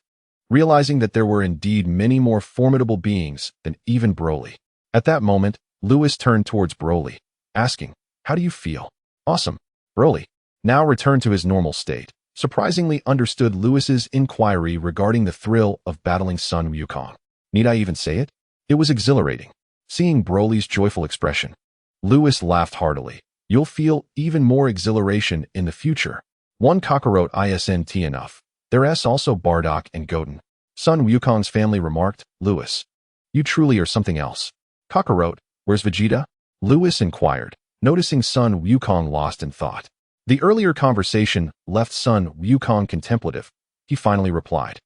realizing that there were indeed many more formidable beings than even Broly. At that moment, Lewis turned towards Broly, asking, how do you feel? Awesome. Broly, now returned to his normal state, surprisingly understood Lewis's inquiry regarding the thrill of battling Sun Wukong. Need I even say it? It was exhilarating. Seeing Broly's joyful expression, Lewis laughed heartily. You'll feel even more exhilaration in the future. One Kakarot isn't enough. There's also Bardock and Goten. Sun Wukong's family remarked. Lewis, you truly are something else. Kakarot, where's Vegeta? Lewis inquired, noticing Sun Wukong lost in thought. The earlier conversation left Sun Wukong contemplative. He finally replied.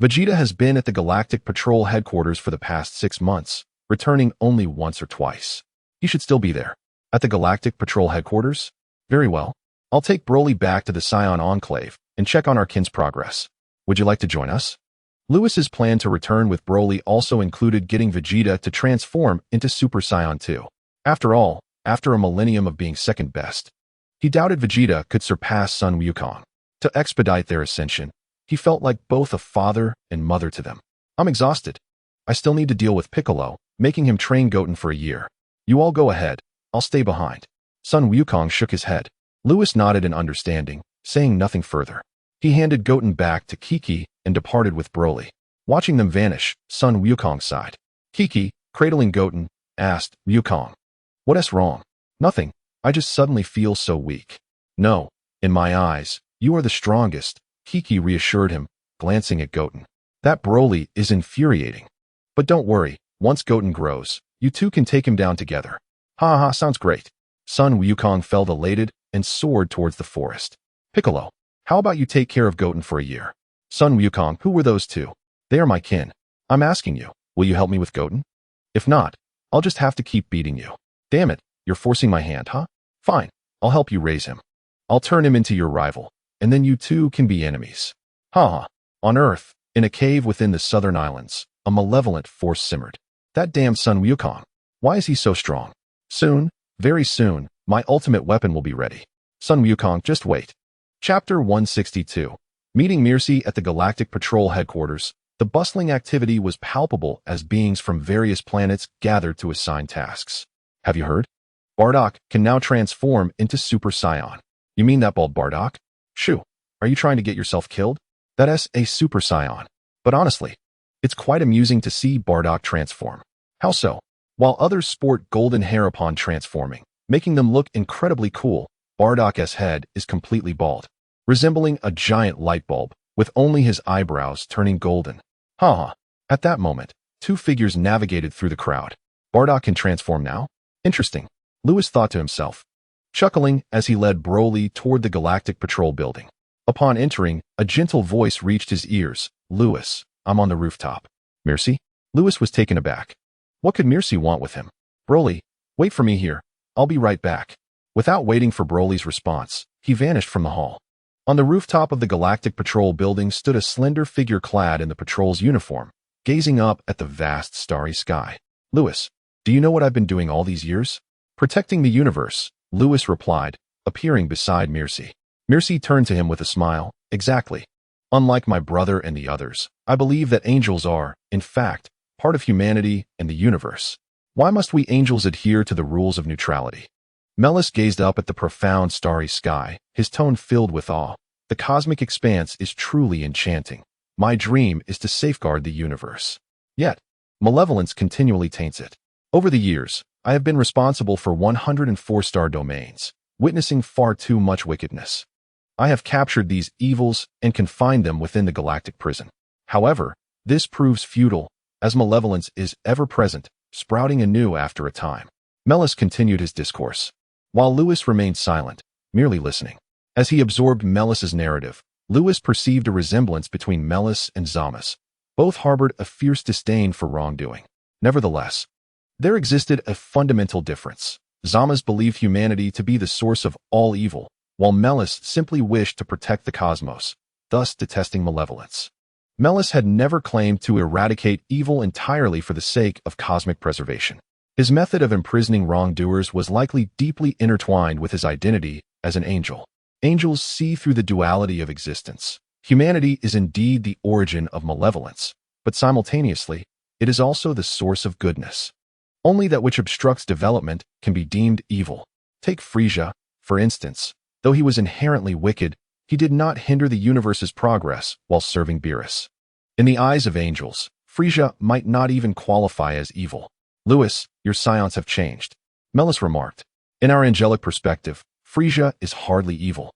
Vegeta has been at the Galactic Patrol headquarters for the past 6 months, returning only once or twice. He should still be there. At the Galactic Patrol headquarters? Very well. I'll take Broly back to the Scion Enclave and check on our kin's progress. Would you like to join us? Lewis's plan to return with Broly also included getting Vegeta to transform into Super Saiyan 2. After all, after a millennium of being second best, he doubted Vegeta could surpass Sun Wukong. To expedite their ascension, he felt like both a father and mother to them. I'm exhausted. I still need to deal with Piccolo, making him train Goten for a year. You all go ahead. I'll stay behind. Sun Wukong shook his head. Lewis nodded in understanding, saying nothing further. He handed Goten back to Kiki and departed with Broly. Watching them vanish, Sun Wukong sighed. Kiki, cradling Goten, asked, Wukong, what's wrong? Nothing. I just suddenly feel so weak. No, in my eyes, you are the strongest, Kiki reassured him, glancing at Goten. That Broly is infuriating. But don't worry, once Goten grows, you two can take him down together. Ha ha, sounds great. Sun Wukong felt elated and soared towards the forest. Piccolo, how about you take care of Goten for a year? Sun Wukong, who were those two? They are my kin. I'm asking you, Will you help me with Goten? If not, I'll just have to keep beating you. Damn it, you're forcing my hand, huh? Fine, I'll help you raise him. I'll turn him into your rival, and then you two can be enemies. Ha ha. On Earth, in a cave within the southern islands, a malevolent force simmered. That damn Sun Wukong. Why is he so strong? Soon, very soon, my ultimate weapon will be ready. Sun Wukong, just wait. Chapter 162. Meeting Mircy at the Galactic Patrol headquarters, the bustling activity was palpable as beings from various planets gathered to assign tasks. Have you heard? Bardock can now transform into Super Saiyan. You mean that bald Bardock? Shoo, are you trying to get yourself killed? That's a Super Saiyan. But honestly, it's quite amusing to see Bardock transform. How so? While others sport golden hair upon transforming, making them look incredibly cool, Bardock's head is completely bald, resembling a giant light bulb, with only his eyebrows turning golden. Ha! At that moment, two figures navigated through the crowd. Bardock can transform now? Interesting, Lewis thought to himself, chuckling as he led Broly toward the Galactic Patrol building. Upon entering, a gentle voice reached his ears. Lewis, I'm on the rooftop. Mircy? Lewis was taken aback. What could Mircy want with him? Broly, wait for me here. I'll be right back. Without waiting for Broly's response, he vanished from the hall. On the rooftop of the Galactic Patrol building stood a slender figure clad in the patrol's uniform, gazing up at the vast starry sky. Lewis, do you know what I've been doing all these years? Protecting the universe, Lewis replied, appearing beside Mircy. Mircy turned to him with a smile. Exactly. Unlike my brother and the others, I believe that angels are, in fact, part of humanity and the universe. Why must we angels adhere to the rules of neutrality? Melis gazed up at the profound starry sky, his tone filled with awe. The cosmic expanse is truly enchanting. My dream is to safeguard the universe. Yet, malevolence continually taints it. Over the years, I have been responsible for 104 star domains, witnessing far too much wickedness. I have captured these evils and confined them within the galactic prison. However, this proves futile, as malevolence is ever present, sprouting anew after a time. Melis continued his discourse, while Lewis remained silent, merely listening. As he absorbed Melis's narrative, Lewis perceived a resemblance between Melis and Zamas. Both harbored a fierce disdain for wrongdoing. Nevertheless, there existed a fundamental difference. Zamas believed humanity to be the source of all evil, while Melis simply wished to protect the cosmos, thus detesting malevolence. Melis had never claimed to eradicate evil entirely for the sake of cosmic preservation. His method of imprisoning wrongdoers was likely deeply intertwined with his identity as an angel. Angels see through the duality of existence. Humanity is indeed the origin of malevolence, but simultaneously, it is also the source of goodness. Only that which obstructs development can be deemed evil. Take Frisia, for instance. Though he was inherently wicked, he did not hinder the universe's progress while serving Beerus. In the eyes of angels, Frisia might not even qualify as evil. Lewis, your scions have changed, Melis remarked. In our angelic perspective, Frisia is hardly evil.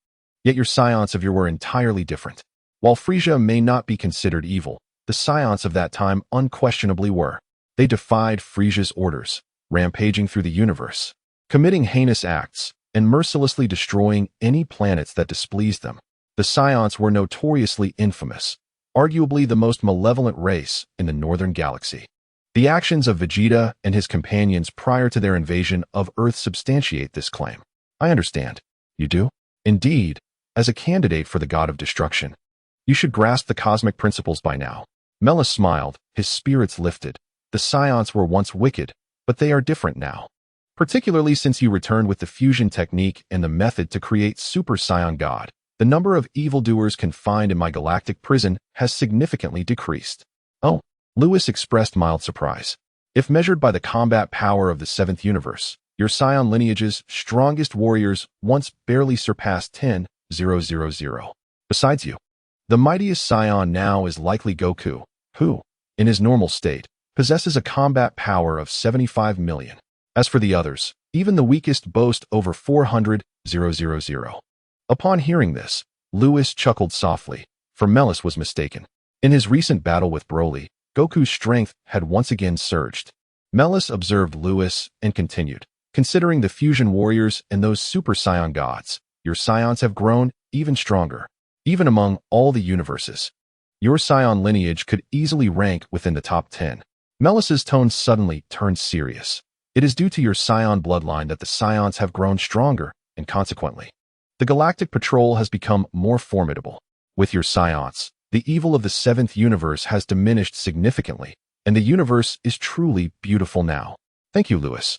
Yet your scions of yore were entirely different. While Frisia may not be considered evil, the scions of that time unquestionably were. They defied Frisia's orders, rampaging through the universe, committing heinous acts, and mercilessly destroying any planets that displeased them. The scions were notoriously infamous, arguably the most malevolent race in the northern galaxy. The actions of Vegeta and his companions prior to their invasion of Earth substantiate this claim. I understand. You do? Indeed, as a candidate for the god of destruction, you should grasp the cosmic principles by now. Melis smiled, his spirits lifted. The scions were once wicked, but they are different now. Particularly since you returned with the fusion technique and the method to create Super Saiyan God, the number of evildoers confined in my galactic prison has significantly decreased. Oh, Lewis expressed mild surprise. If measured by the combat power of the seventh universe, your Saiyan lineage's strongest warriors once barely surpassed 10,000. Besides you, the mightiest Saiyan now is likely Goku, who, in his normal state, possesses a combat power of 75 million. As for the others, even the weakest boast over 400,000. Upon hearing this, Lewis chuckled softly, for Melis was mistaken. In his recent battle with Broly, Goku's strength had once again surged. Melis observed Lewis and continued, considering the fusion warriors and those Super Saiyan gods, your scions have grown even stronger. Even among all the universes, your Saiyan lineage could easily rank within the top 10. Melis's tone suddenly turned serious. It is due to your Scion bloodline that the Scions have grown stronger, and consequently, the Galactic Patrol has become more formidable. With your Scions, the evil of the seventh universe has diminished significantly, and the universe is truly beautiful now. Thank you, Lewis.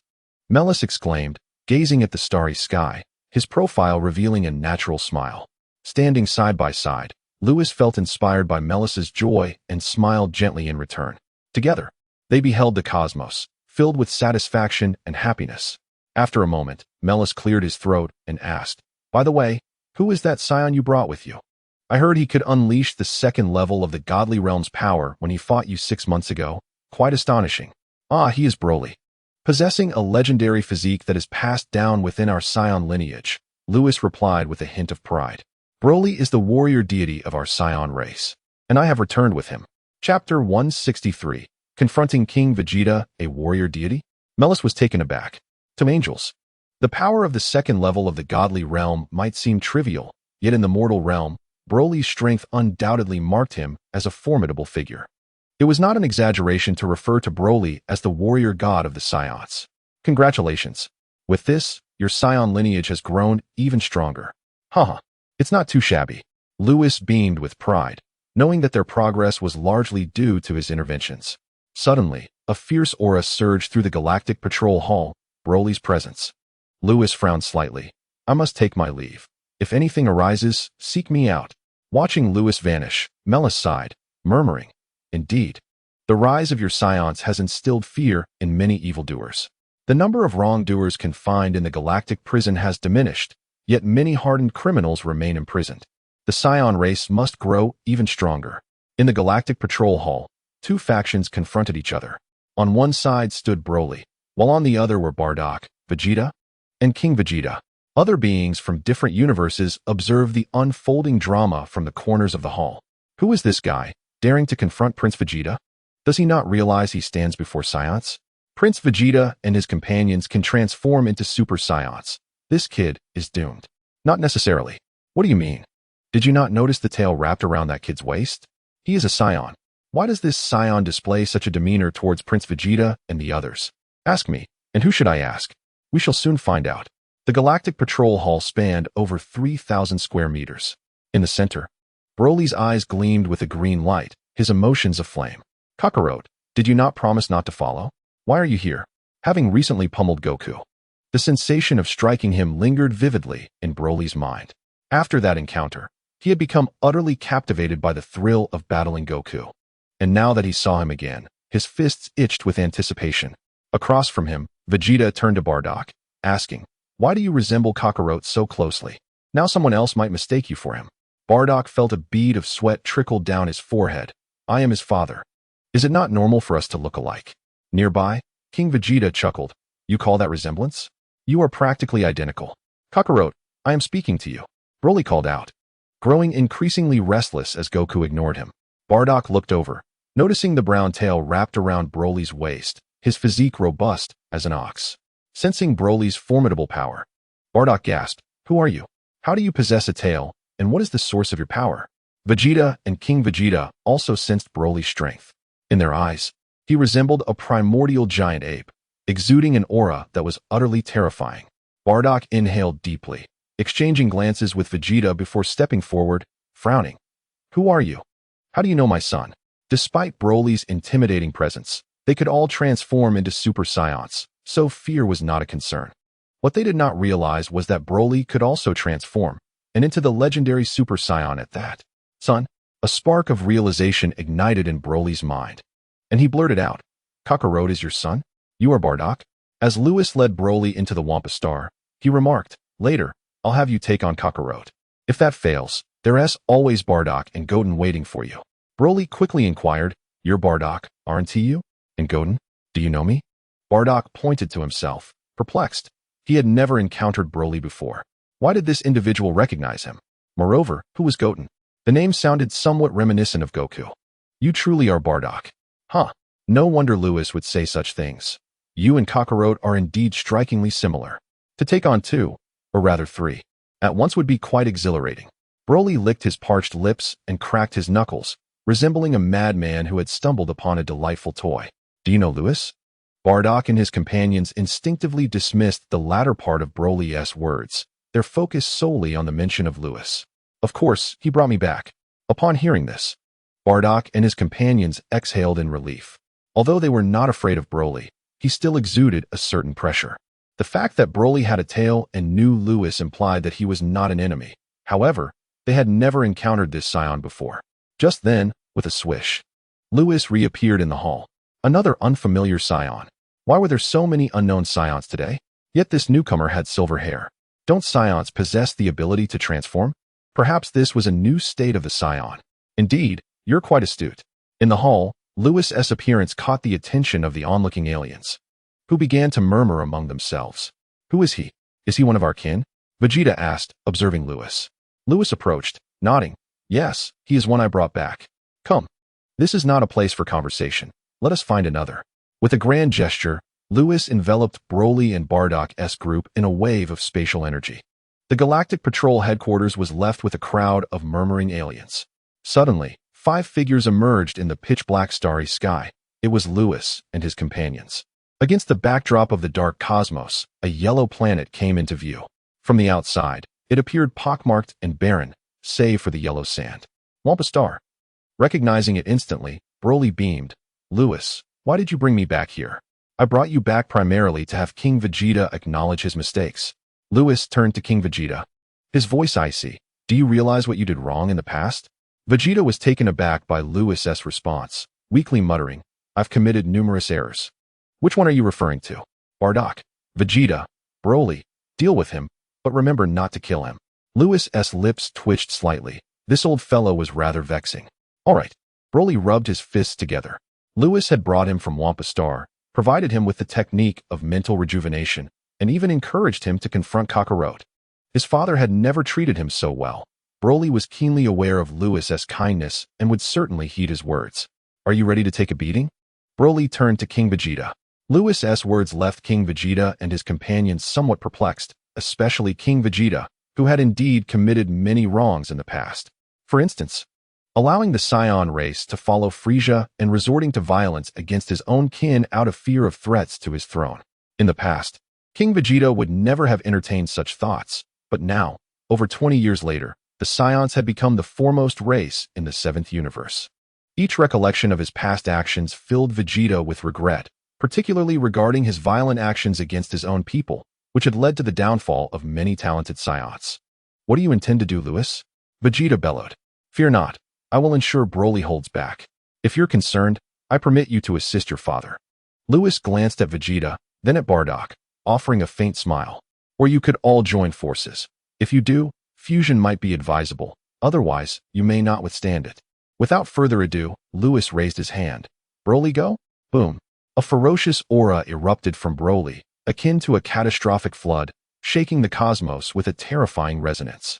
Melis exclaimed, gazing at the starry sky, his profile revealing a natural smile. Standing side by side, Lewis felt inspired by Melis's joy and smiled gently in return. Together, they beheld the cosmos, filled with satisfaction and happiness. After a moment, Melis cleared his throat and asked, "By the way, who is that Scion you brought with you? I heard he could unleash the second level of the godly realm's power when he fought you 6 months ago. Quite astonishing." "Ah, he is Broly. Possessing a legendary physique that is passed down within our Scion lineage," Lewis replied with a hint of pride. "Broly is the warrior deity of our Scion race, and I have returned with him." Chapter 163, Confronting King Vegeta, a warrior deity? Melis was taken aback. To angels, the power of the second level of the godly realm might seem trivial, yet in the mortal realm, Broly's strength undoubtedly marked him as a formidable figure. It was not an exaggeration to refer to Broly as the warrior god of the Scions. "Congratulations. With this, your Scion lineage has grown even stronger." Haha, it's not too shabby. Lewis beamed with pride, knowing that their progress was largely due to his interventions. Suddenly, a fierce aura surged through the Galactic Patrol Hall, Broly's presence. Lewis frowned slightly. "I must take my leave. If anything arises, seek me out." Watching Lewis vanish, Melis sighed, murmuring, "Indeed, the rise of your Scions has instilled fear in many evildoers. The number of wrongdoers confined in the galactic prison has diminished, yet many hardened criminals remain imprisoned. The Scion race must grow even stronger." In the Galactic Patrol Hall, two factions confronted each other. On one side stood Broly, while on the other were Bardock, Vegeta, and King Vegeta. Other beings from different universes observed the unfolding drama from the corners of the hall. Who is this guy, daring to confront Prince Vegeta? Does he not realize he stands before Scions? Prince Vegeta and his companions can transform into Super Scions. This kid is doomed. Not necessarily. What do you mean? Did you not notice the tail wrapped around that kid's waist? He is a Scion. Why does this Scion display such a demeanor towards Prince Vegeta and the others? Ask me, and who should I ask? We shall soon find out. The Galactic Patrol Hall spanned over 3,000 square meters. In the center, Broly's eyes gleamed with a green light, his emotions aflame. "Kakarot, did you not promise not to follow? Why are you here?" Having recently pummeled Goku, the sensation of striking him lingered vividly in Broly's mind. After that encounter, he had become utterly captivated by the thrill of battling Goku. And now that he saw him again, his fists itched with anticipation. Across from him, Vegeta turned to Bardock, asking, "Why do you resemble Kakarot so closely? Now someone else might mistake you for him." Bardock felt a bead of sweat trickle down his forehead. "I am his father. Is it not normal for us to look alike?" Nearby, King Vegeta chuckled. "You call that resemblance? You are practically identical." "Kakarot, I am speaking to you," Broly called out, growing increasingly restless as Goku ignored him. Bardock looked over, noticing the brown tail wrapped around Broly's waist, his physique robust as an ox. Sensing Broly's formidable power, Bardock gasped, "Who are you? How do you possess a tail, and what is the source of your power?" Vegeta and King Vegeta also sensed Broly's strength. In their eyes, he resembled a primordial giant ape, exuding an aura that was utterly terrifying. Bardock inhaled deeply, exchanging glances with Vegeta before stepping forward, frowning. "Who are you? How do you know my son?" Despite Broly's intimidating presence, they could all transform into Super Scions, so fear was not a concern. What they did not realize was that Broly could also transform, and into the legendary Super Saiyan at that. "Son," a spark of realization ignited in Broly's mind, and he blurted out, "Kakarot is your son? You are Bardock?" As Lewis led Broly into the Wampa Star, he remarked, "Later, I'll have you take on Kakarot. If that fails, there's always Bardock and Goten waiting for you." Broly quickly inquired, "You're Bardock, aren't you? And Goten, do you know me?" Bardock pointed to himself, perplexed. He had never encountered Broly before. Why did this individual recognize him? Moreover, who was Goten? The name sounded somewhat reminiscent of Goku. "You truly are Bardock." Huh. No wonder Lewis would say such things. You and Kakarot are indeed strikingly similar. To take on two, or rather three, at once would be quite exhilarating. Broly licked his parched lips and cracked his knuckles, resembling a madman who had stumbled upon a delightful toy. Do you know Lewis? Bardock and his companions instinctively dismissed the latter part of Broly's words, their focus solely on the mention of Lewis. Of course, he brought me back. Upon hearing this, Bardock and his companions exhaled in relief. Although they were not afraid of Broly, he still exuded a certain pressure. The fact that Broly had a tail and knew Lewis implied that he was not an enemy. However, they had never encountered this scion before. Just then, with a swish, Lewis reappeared in the hall. Another unfamiliar scion. Why were there so many unknown scions today? Yet this newcomer had silver hair. Don't scions possess the ability to transform? Perhaps this was a new state of the scion. Indeed, you're quite astute. In the hall, Lewis's appearance caught the attention of the onlooking aliens, who began to murmur among themselves. Who is he? Is he one of our kin? Vegeta asked, observing Lewis. Lewis approached, nodding. Yes, he is one I brought back. Come. This is not a place for conversation. Let us find another. With a grand gesture, Lewis enveloped Broly and Bardock's group in a wave of spatial energy. The Galactic Patrol headquarters was left with a crowd of murmuring aliens. Suddenly, 5 figures emerged in the pitch-black starry sky. It was Lewis and his companions. Against the backdrop of the dark cosmos, a yellow planet came into view. From the outside, it appeared pockmarked and barren, save for the yellow sand. Wampa Star. Recognizing it instantly, Broly beamed. Lewis, why did you bring me back here? I brought you back primarily to have King Vegeta acknowledge his mistakes. Lewis turned to King Vegeta. His voice icy. Do you realize what you did wrong in the past? Vegeta was taken aback by Lewis's response, weakly muttering, I've committed numerous errors. Which one are you referring to? Bardock. Vegeta. Broly. Deal with him, but remember not to kill him. Lewis's lips twitched slightly. This old fellow was rather vexing. All right. Broly rubbed his fists together. Lewis had brought him from Wampa Star, provided him with the technique of mental rejuvenation, and even encouraged him to confront Kakarot. His father had never treated him so well. Broly was keenly aware of Lewis's kindness and would certainly heed his words. Are you ready to take a beating? Broly turned to King Vegeta. Lewis's words left King Vegeta and his companions somewhat perplexed, especially King Vegeta, who had indeed committed many wrongs in the past. For instance, allowing the Scion race to follow Frieza and resorting to violence against his own kin out of fear of threats to his throne. In the past, King Vegeta would never have entertained such thoughts, but now, over 20 years later, the Scions had become the foremost race in the 7th universe. Each recollection of his past actions filled Vegeta with regret, particularly regarding his violent actions against his own people, which had led to the downfall of many talented Scions. What do you intend to do, Lewis? Vegeta bellowed. Fear not. I will ensure Broly holds back. If you're concerned, I permit you to assist your father. Lewis glanced at Vegeta, then at Bardock, offering a faint smile. Or you could all join forces. If you do, fusion might be advisable. Otherwise, you may not withstand it. Without further ado, Lewis raised his hand. Broly go? Boom. A ferocious aura erupted from Broly, akin to a catastrophic flood, shaking the cosmos with a terrifying resonance.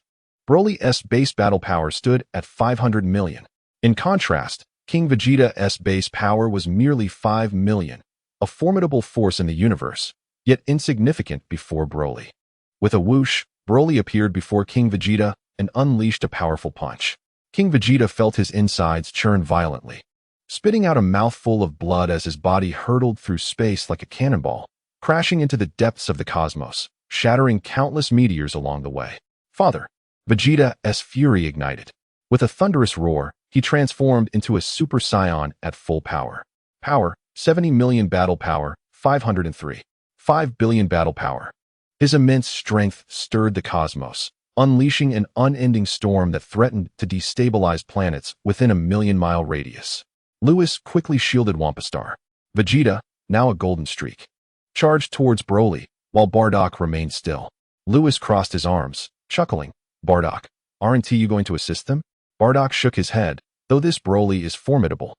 Broly's base battle power stood at 500 million. In contrast, King Vegeta's base power was merely 5 million, a formidable force in the universe, yet insignificant before Broly. With a whoosh, Broly appeared before King Vegeta and unleashed a powerful punch. King Vegeta felt his insides churn violently, spitting out a mouthful of blood as his body hurtled through space like a cannonball, crashing into the depths of the cosmos, shattering countless meteors along the way. Father! Vegeta's fury ignited. With a thunderous roar, he transformed into a Super Saiyan at full power. Power, 70 million battle power, 503. 5 billion battle power. His immense strength stirred the cosmos, unleashing an unending storm that threatened to destabilize planets within a 1,000,000-mile radius. Lewis quickly shielded Wampa Star. Vegeta, now a golden streak, charged towards Broly, while Bardock remained still. Lewis crossed his arms, chuckling. Bardock, aren't you going to assist them? Bardock shook his head, though this Broly is formidable.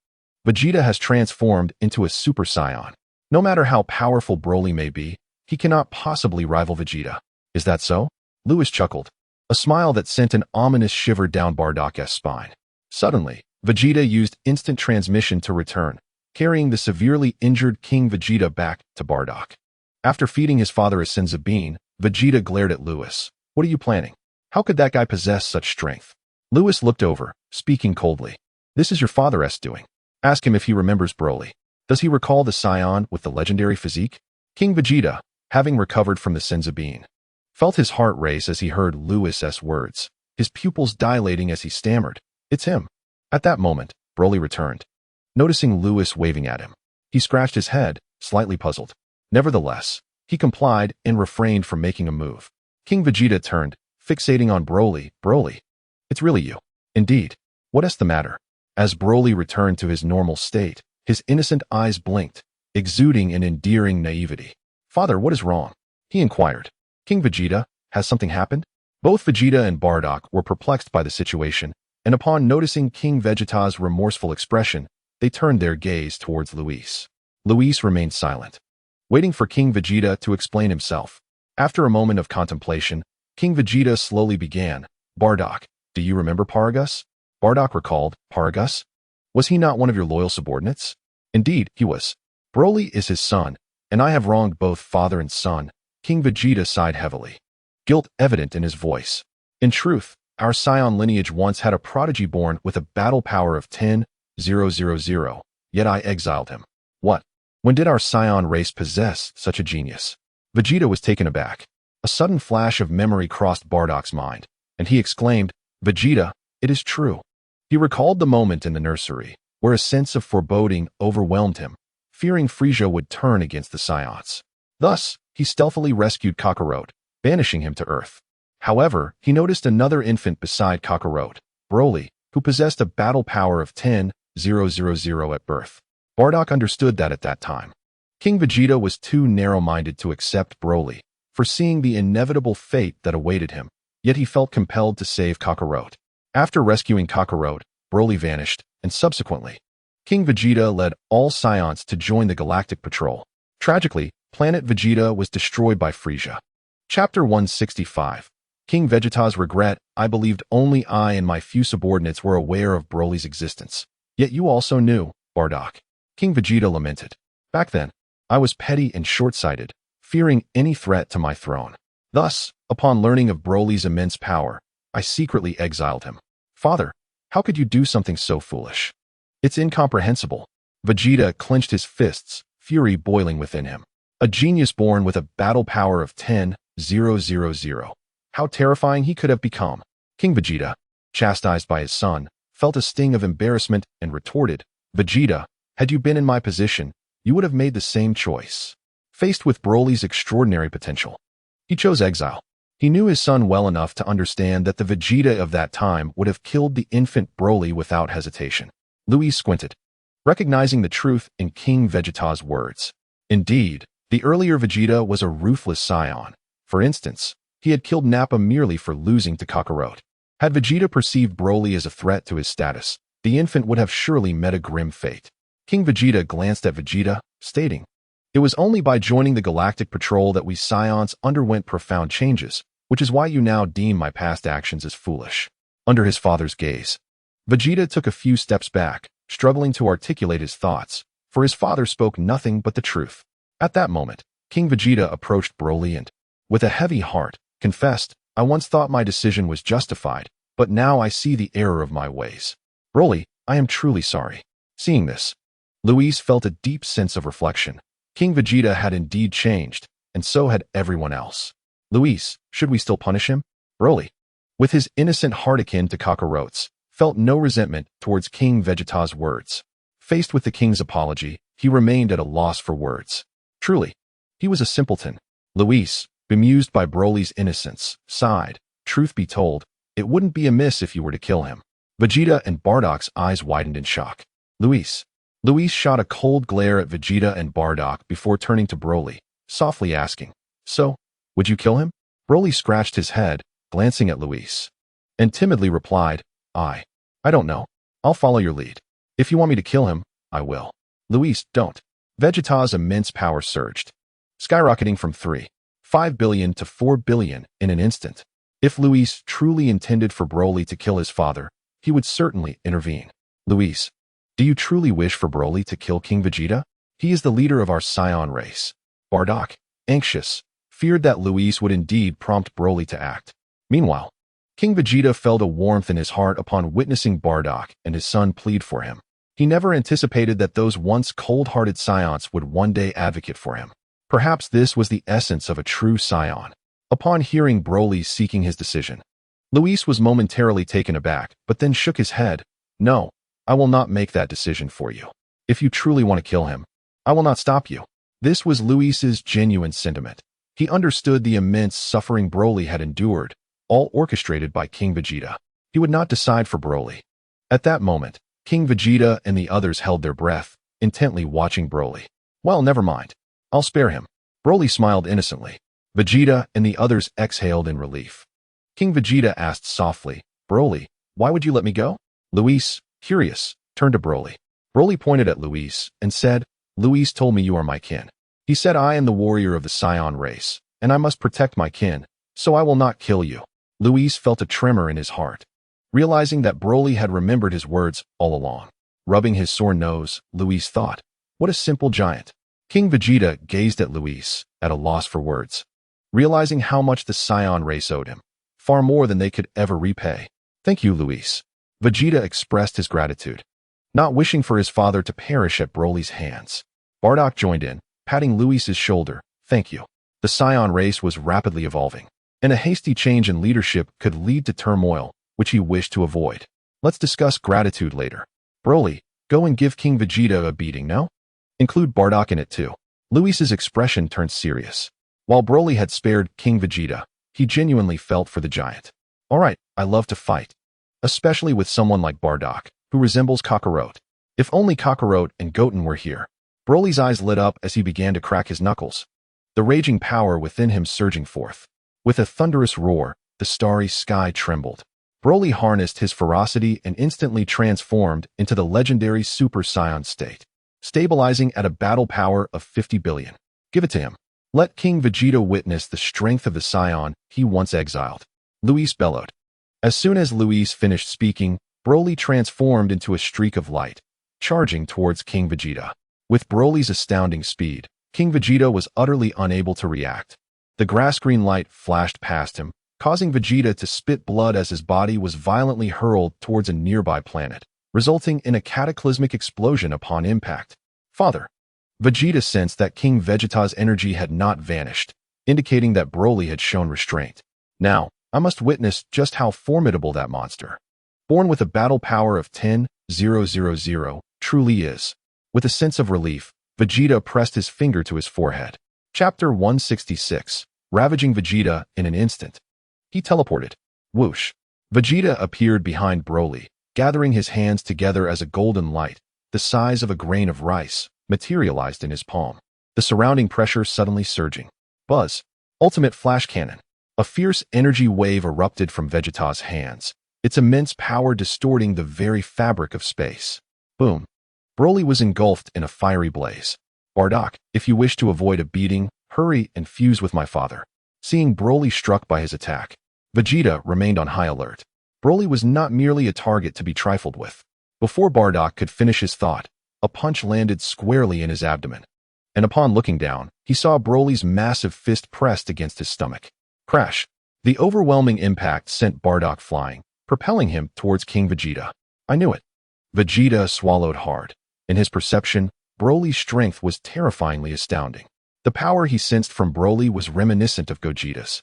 Vegeta has transformed into a Super Saiyan. No matter how powerful Broly may be, he cannot possibly rival Vegeta. Is that so? Lewis chuckled, a smile that sent an ominous shiver down Bardock's spine. Suddenly, Vegeta used instant transmission to return, carrying the severely injured King Vegeta back to Bardock. After feeding his father a Senzu bean, Vegeta glared at Lewis. What are you planning? How could that guy possess such strength? Lewis looked over, speaking coldly. This is your father's doing. Ask him if he remembers Broly. Does he recall the scion with the legendary physique? King Vegeta, having recovered from the sins of being, felt his heart race as he heard Whis' words, his pupils dilating as he stammered, "It's him." At that moment, Broly returned. Noticing Whis waving at him, he scratched his head, slightly puzzled. Nevertheless, he complied and refrained from making a move. King Vegeta turned, fixating on Broly. "Broly, it's really you." "Indeed. What's the matter?" As Broly returned to his normal state, his innocent eyes blinked, exuding an endearing naivety. "Father, what is wrong?" he inquired. "King Vegeta, has something happened?" Both Vegeta and Bardock were perplexed by the situation, and upon noticing King Vegeta's remorseful expression, they turned their gaze towards Whis. Whis remained silent, waiting for King Vegeta to explain himself. After a moment of contemplation, King Vegeta slowly began. "Bardock, do you remember Paragus?" Bardock recalled. "Paragus? Was he not one of your loyal subordinates?" "Indeed, he was. Broly is his son, and I have wronged both father and son." King Vegeta sighed heavily, guilt evident in his voice. "In truth, our scion lineage once had a prodigy born with a battle power of 10,000, yet I exiled him." "What? When did our scion race possess such a genius?" Vegeta was taken aback. A sudden flash of memory crossed Bardock's mind, and he exclaimed, "Vegeta, it is true." He recalled the moment in the nursery, where a sense of foreboding overwhelmed him, fearing Frieza would turn against the Scions. Thus, he stealthily rescued Kakarot, banishing him to Earth. However, he noticed another infant beside Kakarot, Broly, who possessed a battle power of 10,000 at birth. Bardock understood that at that time, King Vegeta was too narrow-minded to accept Broly, foreseeing the inevitable fate that awaited him, yet he felt compelled to save Kakarot. After rescuing Kakarot, Broly vanished, and subsequently, King Vegeta led all Scions to join the Galactic Patrol. Tragically, Planet Vegeta was destroyed by Frieza. Chapter 165. King Vegeta's regret. "I believed only I and my few subordinates were aware of Broly's existence. Yet you also knew, Bardock." King Vegeta lamented. "Back then, I was petty and short-sighted, fearing any threat to my throne. Thus, upon learning of Broly's immense power, I secretly exiled him." "Father, how could you do something so foolish? It's incomprehensible." Vegeta clenched his fists, fury boiling within him. A genius born with a battle power of 10,000. How terrifying he could have become. King Vegeta, chastised by his son, felt a sting of embarrassment and retorted, "Vegeta, had you been in my position, you would have made the same choice." Faced with Broly's extraordinary potential, he chose exile. He knew his son well enough to understand that the Vegeta of that time would have killed the infant Broly without hesitation. Whis squinted, recognizing the truth in King Vegeta's words. Indeed, the earlier Vegeta was a ruthless scion. For instance, he had killed Nappa merely for losing to Kakarot. Had Vegeta perceived Broly as a threat to his status, the infant would have surely met a grim fate. King Vegeta glanced at Vegeta, stating, "It was only by joining the Galactic Patrol that we Scions underwent profound changes, which is why you now deem my past actions as foolish." Under his father's gaze, Vegeta took a few steps back, struggling to articulate his thoughts, for his father spoke nothing but the truth. At that moment, King Vegeta approached Broly and, with a heavy heart, confessed, "I once thought my decision was justified, but now I see the error of my ways. Broly, I am truly sorry." Seeing this, Whis felt a deep sense of reflection. King Vegeta had indeed changed, and so had everyone else. "Whis, should we still punish him?" Broly, with his innocent heart akin to Kakarot's, felt no resentment towards King Vegeta's words. Faced with the king's apology, he remained at a loss for words. Truly, he was a simpleton. Whis, bemused by Broly's innocence, sighed, "Truth be told, it wouldn't be amiss if you were to kill him." Vegeta and Bardock's eyes widened in shock. Whis shot a cold glare at Vegeta and Bardock before turning to Broly, softly asking, "So, would you kill him?" Broly scratched his head, glancing at Whis, and timidly replied, I don't know. I'll follow your lead. If you want me to kill him, I will." "Whis, don't." Vegeta's immense power surged, skyrocketing from 3.5 billion to 4 billion in an instant. If Whis truly intended for Broly to kill his father, he would certainly intervene. "Whis, do you truly wish for Broly to kill King Vegeta? He is the leader of our Scion race." Bardock, anxious, feared that Whis would indeed prompt Broly to act. Meanwhile, King Vegeta felt a warmth in his heart upon witnessing Bardock and his son plead for him. He never anticipated that those once cold-hearted scions would one day advocate for him. Perhaps this was the essence of a true scion. Upon hearing Broly seeking his decision, Whis was momentarily taken aback, but then shook his head. No, I will not make that decision for you. If you truly want to kill him, I will not stop you. This was Whis's genuine sentiment. He understood the immense suffering Broly had endured, all orchestrated by King Vegeta. He would not decide for Broly. At that moment, King Vegeta and the others held their breath, intently watching Broly. Well, never mind. I'll spare him. Broly smiled innocently. Vegeta and the others exhaled in relief. King Vegeta asked softly, Broly, why would you let me go? Whis, curious, turned to Broly. Broly pointed at Whis and said, Whis told me you are my kin. He said I am the warrior of the Scion race, and I must protect my kin, so I will not kill you. Whis felt a tremor in his heart, realizing that Broly had remembered his words all along. Rubbing his sore nose, Whis thought, what a simple giant. King Vegeta gazed at Whis, at a loss for words, realizing how much the Scion race owed him, far more than they could ever repay. Thank you, Whis. Vegeta expressed his gratitude, not wishing for his father to perish at Broly's hands. Bardock joined in, patting Whis's shoulder. Thank you. The Scion race was rapidly evolving, and a hasty change in leadership could lead to turmoil, which he wished to avoid. Let's discuss gratitude later. Broly, go and give King Vegeta a beating, no? Include Bardock in it too. Whis's expression turned serious. While Broly had spared King Vegeta, he genuinely felt for the giant. All right, I love to fight, especially with someone like Bardock, who resembles Kakarot. If only Kakarot and Goten were here. Broly's eyes lit up as he began to crack his knuckles, the raging power within him surging forth. With a thunderous roar, the starry sky trembled. Broly harnessed his ferocity and instantly transformed into the legendary Super Saiyan state, stabilizing at a battle power of 50 billion. Give it to him. Let King Vegeta witness the strength of the Saiyan he once exiled. Whis bellowed. As soon as Whis finished speaking, Broly transformed into a streak of light, charging towards King Vegeta. With Broly's astounding speed, King Vegeta was utterly unable to react. The grass-green light flashed past him, causing Vegeta to spit blood as his body was violently hurled towards a nearby planet, resulting in a cataclysmic explosion upon impact. Father. Vegeta sensed that King Vegeta's energy had not vanished, indicating that Broly had shown restraint. Now, I must witness just how formidable that monster, born with a battle power of 10,000, truly is. With a sense of relief, Vegeta pressed his finger to his forehead. Chapter 166. Ravaging Vegeta in an instant. He teleported. Whoosh. Vegeta appeared behind Broly, gathering his hands together as a golden light, the size of a grain of rice, materialized in his palm. The surrounding pressure suddenly surging. Buzz. Ultimate Flash Cannon. A fierce energy wave erupted from Vegeta's hands, its immense power distorting the very fabric of space. Boom. Broly was engulfed in a fiery blaze. Bardock, if you wish to avoid a beating, hurry and fuse with my father. Seeing Broly struck by his attack, Vegeta remained on high alert. Broly was not merely a target to be trifled with. Before Bardock could finish his thought, a punch landed squarely in his abdomen, and upon looking down, he saw Broly's massive fist pressed against his stomach. Crash! The overwhelming impact sent Bardock flying, propelling him towards King Vegeta. I knew it. Vegeta swallowed hard. In his perception, Broly's strength was terrifyingly astounding. The power he sensed from Broly was reminiscent of Gogeta's,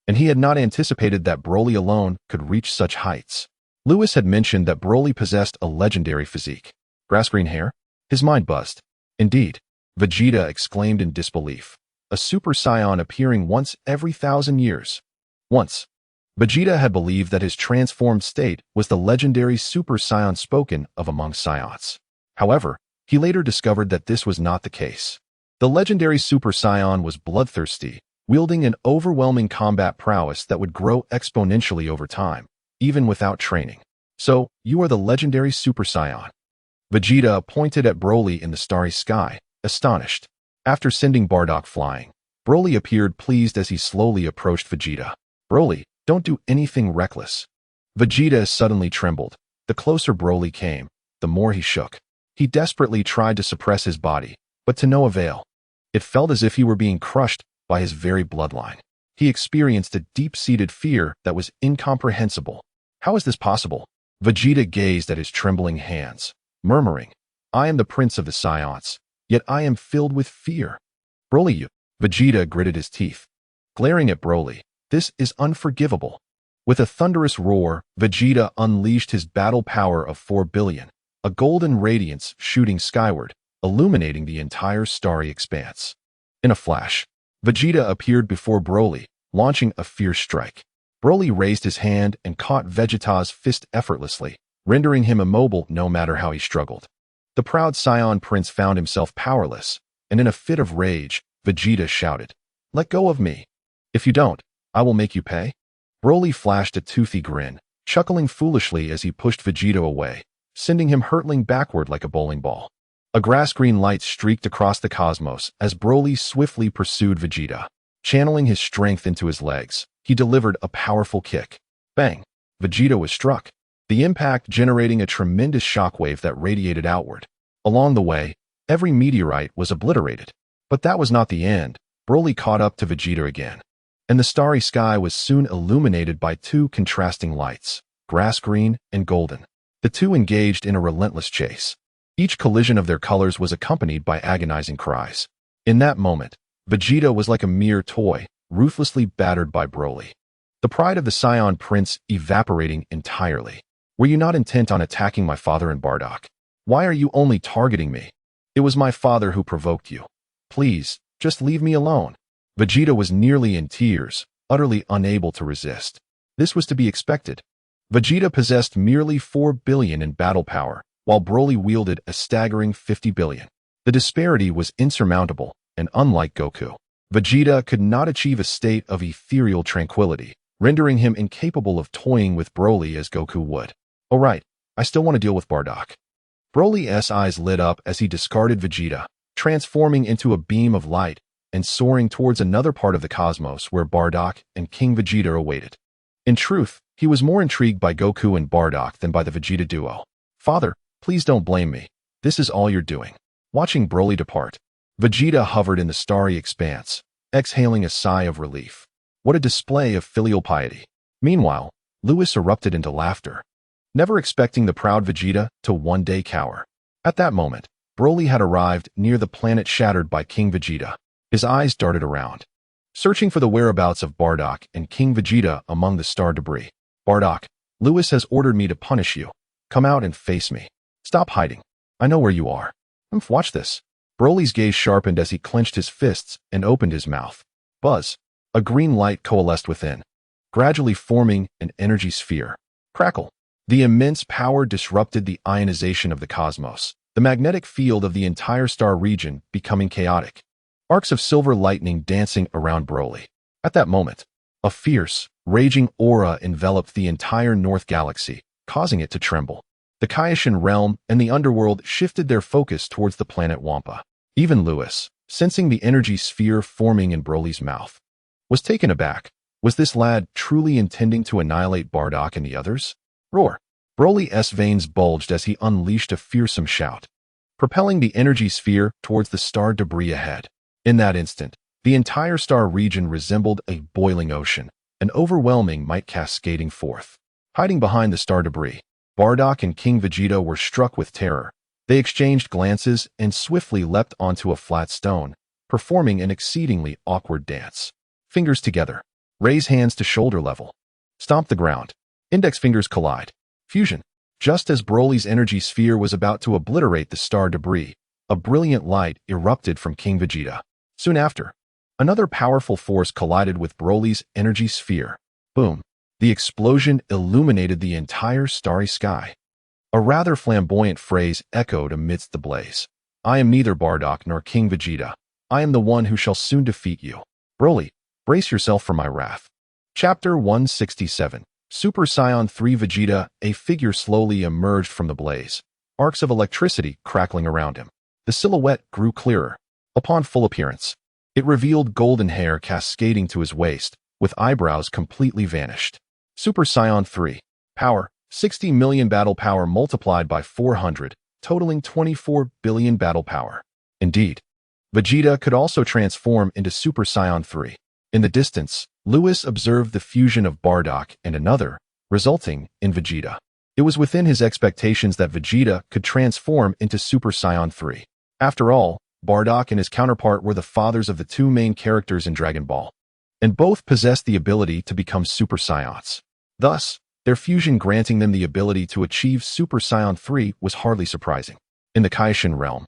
and he had not anticipated that Broly alone could reach such heights. Whis had mentioned that Broly possessed a legendary physique. Grass-green hair? His mind buzzed. Indeed, Vegeta exclaimed in disbelief. A Super Saiyan appearing once every 1,000 years. Once, Vegeta had believed that his transformed state was the legendary Super Saiyan spoken of among Saiyans. However, he later discovered that this was not the case. The legendary Super Saiyan was bloodthirsty, wielding an overwhelming combat prowess that would grow exponentially over time, even without training. So, you are the legendary Super Saiyan. Vegeta pointed at Broly in the starry sky, astonished. After sending Bardock flying, Broly appeared pleased as he slowly approached Vegeta. Broly, don't do anything reckless. Vegeta suddenly trembled. The closer Broly came, the more he shook. He desperately tried to suppress his body, but to no avail. It felt as if he were being crushed by his very bloodline. He experienced a deep-seated fear that was incomprehensible. How is this possible? Vegeta gazed at his trembling hands, murmuring, I am the prince of the Scions, yet I am filled with fear. Broly, you. Vegeta gritted his teeth, glaring at Broly. This is unforgivable. With a thunderous roar, Vegeta unleashed his battle power of 4 billion, a golden radiance shooting skyward, illuminating the entire starry expanse. In a flash, Vegeta appeared before Broly, launching a fierce strike. Broly raised his hand and caught Vegeta's fist effortlessly, rendering him immobile no matter how he struggled. The proud Scion Prince found himself powerless, and in a fit of rage, Vegeta shouted, "Let go of me. If you don't, I will make you pay." Broly flashed a toothy grin, chuckling foolishly as he pushed Vegeta away, sending him hurtling backward like a bowling ball. A grass-green light streaked across the cosmos as Broly swiftly pursued Vegeta. Channeling his strength into his legs, he delivered a powerful kick. Bang! Vegeta was struck, the impact generating a tremendous shockwave that radiated outward. Along the way, every meteorite was obliterated. But that was not the end. Broly caught up to Vegeta again, and the starry sky was soon illuminated by two contrasting lights, grass-green and golden. The two engaged in a relentless chase. Each collision of their colors was accompanied by agonizing cries. In that moment, Vegeta was like a mere toy, ruthlessly battered by Broly. The pride of the Scion Prince evaporating entirely. Were you not intent on attacking my father and Bardock? Why are you only targeting me? It was my father who provoked you. Please, just leave me alone. Vegeta was nearly in tears, utterly unable to resist. This was to be expected. Vegeta possessed merely 4 billion in battle power, while Broly wielded a staggering 50 billion. The disparity was insurmountable, and unlike Goku, Vegeta could not achieve a state of ethereal tranquility, rendering him incapable of toying with Broly as Goku would. Oh right, I still want to deal with Bardock. Broly's eyes lit up as he discarded Vegeta, transforming into a beam of light and soaring towards another part of the cosmos where Bardock and King Vegeta awaited. In truth, he was more intrigued by Goku and Bardock than by the Vegeta duo. Father, please don't blame me. This is all you're doing. Watching Broly depart, Vegeta hovered in the starry expanse, exhaling a sigh of relief. What a display of filial piety. Meanwhile, Whis erupted into laughter, never expecting the proud Vegeta to one day cower. At that moment, Broly had arrived near the planet shattered by King Vegeta. His eyes darted around, searching for the whereabouts of Bardock and King Vegeta among the star debris. Bardock, Whis has ordered me to punish you. Come out and face me. Stop hiding. I know where you are. Watch this. Broly's gaze sharpened as he clenched his fists and opened his mouth. Buzz. A green light coalesced within, gradually forming an energy sphere. Crackle. The immense power disrupted the ionization of the cosmos, the magnetic field of the entire star region becoming chaotic. Arcs of silver lightning dancing around Broly. At that moment, a fierce, raging aura enveloped the entire North Galaxy, causing it to tremble. The Kaioshin realm and the underworld shifted their focus towards the planet Wampa. Even Whis, sensing the energy sphere forming in Broly's mouth, was taken aback. Was this lad truly intending to annihilate Bardock and the others? Roar! Broly's veins bulged as he unleashed a fearsome shout, propelling the energy sphere towards the star debris ahead. In that instant, the entire star region resembled a boiling ocean, an overwhelming might cascading forth. Hiding behind the star debris, Bardock and King Vegeta were struck with terror. They exchanged glances and swiftly leapt onto a flat stone, performing an exceedingly awkward dance. Fingers together. Raise hands to shoulder level. Stomp the ground. Index fingers collide. Fusion. Just as Broly's energy sphere was about to obliterate the star debris, a brilliant light erupted from King Vegeta. Soon after, another powerful force collided with Broly's energy sphere. Boom. The explosion illuminated the entire starry sky. A rather flamboyant phrase echoed amidst the blaze. I am neither Bardock nor King Vegeta. I am the one who shall soon defeat you. Broly, brace yourself for my wrath. Chapter 167. Super Saiyan 3 Vegeta, a figure slowly emerged from the blaze, arcs of electricity crackling around him. The silhouette grew clearer. Upon full appearance, it revealed golden hair cascading to his waist, with eyebrows completely vanished. Super Saiyan 3. Power, 60 million battle power multiplied by 400, totaling 24 billion battle power. Indeed, Vegeta could also transform into Super Saiyan 3. In the distance, Whis observed the fusion of Bardock and another, resulting in Vegeta. It was within his expectations that Vegeta could transform into Super Saiyan 3. After all, Bardock and his counterpart were the fathers of the two main characters in Dragon Ball, and both possessed the ability to become Super Saiyans. Thus, their fusion granting them the ability to achieve Super Saiyan 3 was hardly surprising. In the Kaishin realm,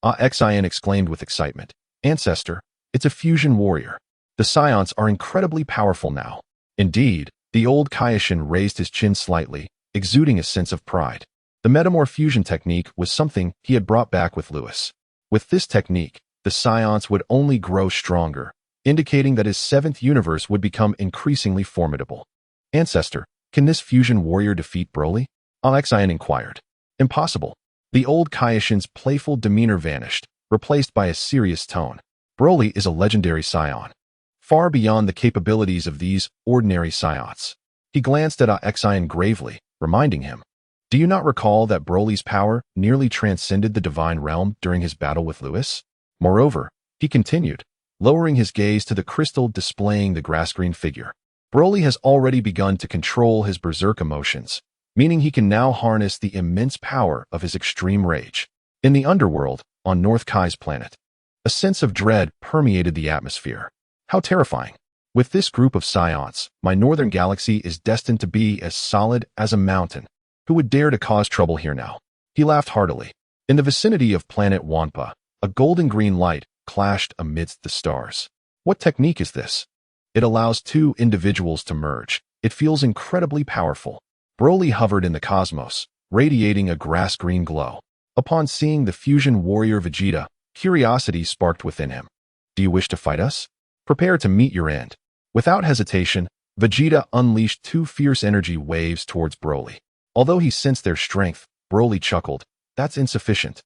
Xian exclaimed with excitement, "Ancestor, it's a fusion warrior. The Saiyans are incredibly powerful now." Indeed, the old Kaishin raised his chin slightly, exuding a sense of pride. The metamorph fusion technique was something he had brought back with Whis. With this technique, the Saiyans would only grow stronger, indicating that his seventh universe would become increasingly formidable. "Ancestor, can this fusion warrior defeat Broly?" Xian inquired. "Impossible." The old Kaishin's playful demeanor vanished, replaced by a serious tone. "Broly is a legendary Saiyan, far beyond the capabilities of these ordinary Saiyans." He glanced at Xian gravely, reminding him, "Do you not recall that Broly's power nearly transcended the divine realm during his battle with Whis?" Moreover, he continued, lowering his gaze to the crystal displaying the grass-green figure, "Broly has already begun to control his berserk emotions, meaning he can now harness the immense power of his extreme rage." In the underworld, on North Kai's planet, a sense of dread permeated the atmosphere. How terrifying! With this group of Saiyans, my northern galaxy is destined to be as solid as a mountain. Who would dare to cause trouble here now? He laughed heartily. In the vicinity of planet Wanpa, a golden-green light clashed amidst the stars. What technique is this? It allows two individuals to merge. It feels incredibly powerful. Broly hovered in the cosmos, radiating a grass-green glow. Upon seeing the fusion warrior Vegeta, curiosity sparked within him. "Do you wish to fight us? Prepare to meet your end." Without hesitation, Vegeta unleashed two fierce energy waves towards Broly. Although he sensed their strength, Broly chuckled. "That's insufficient."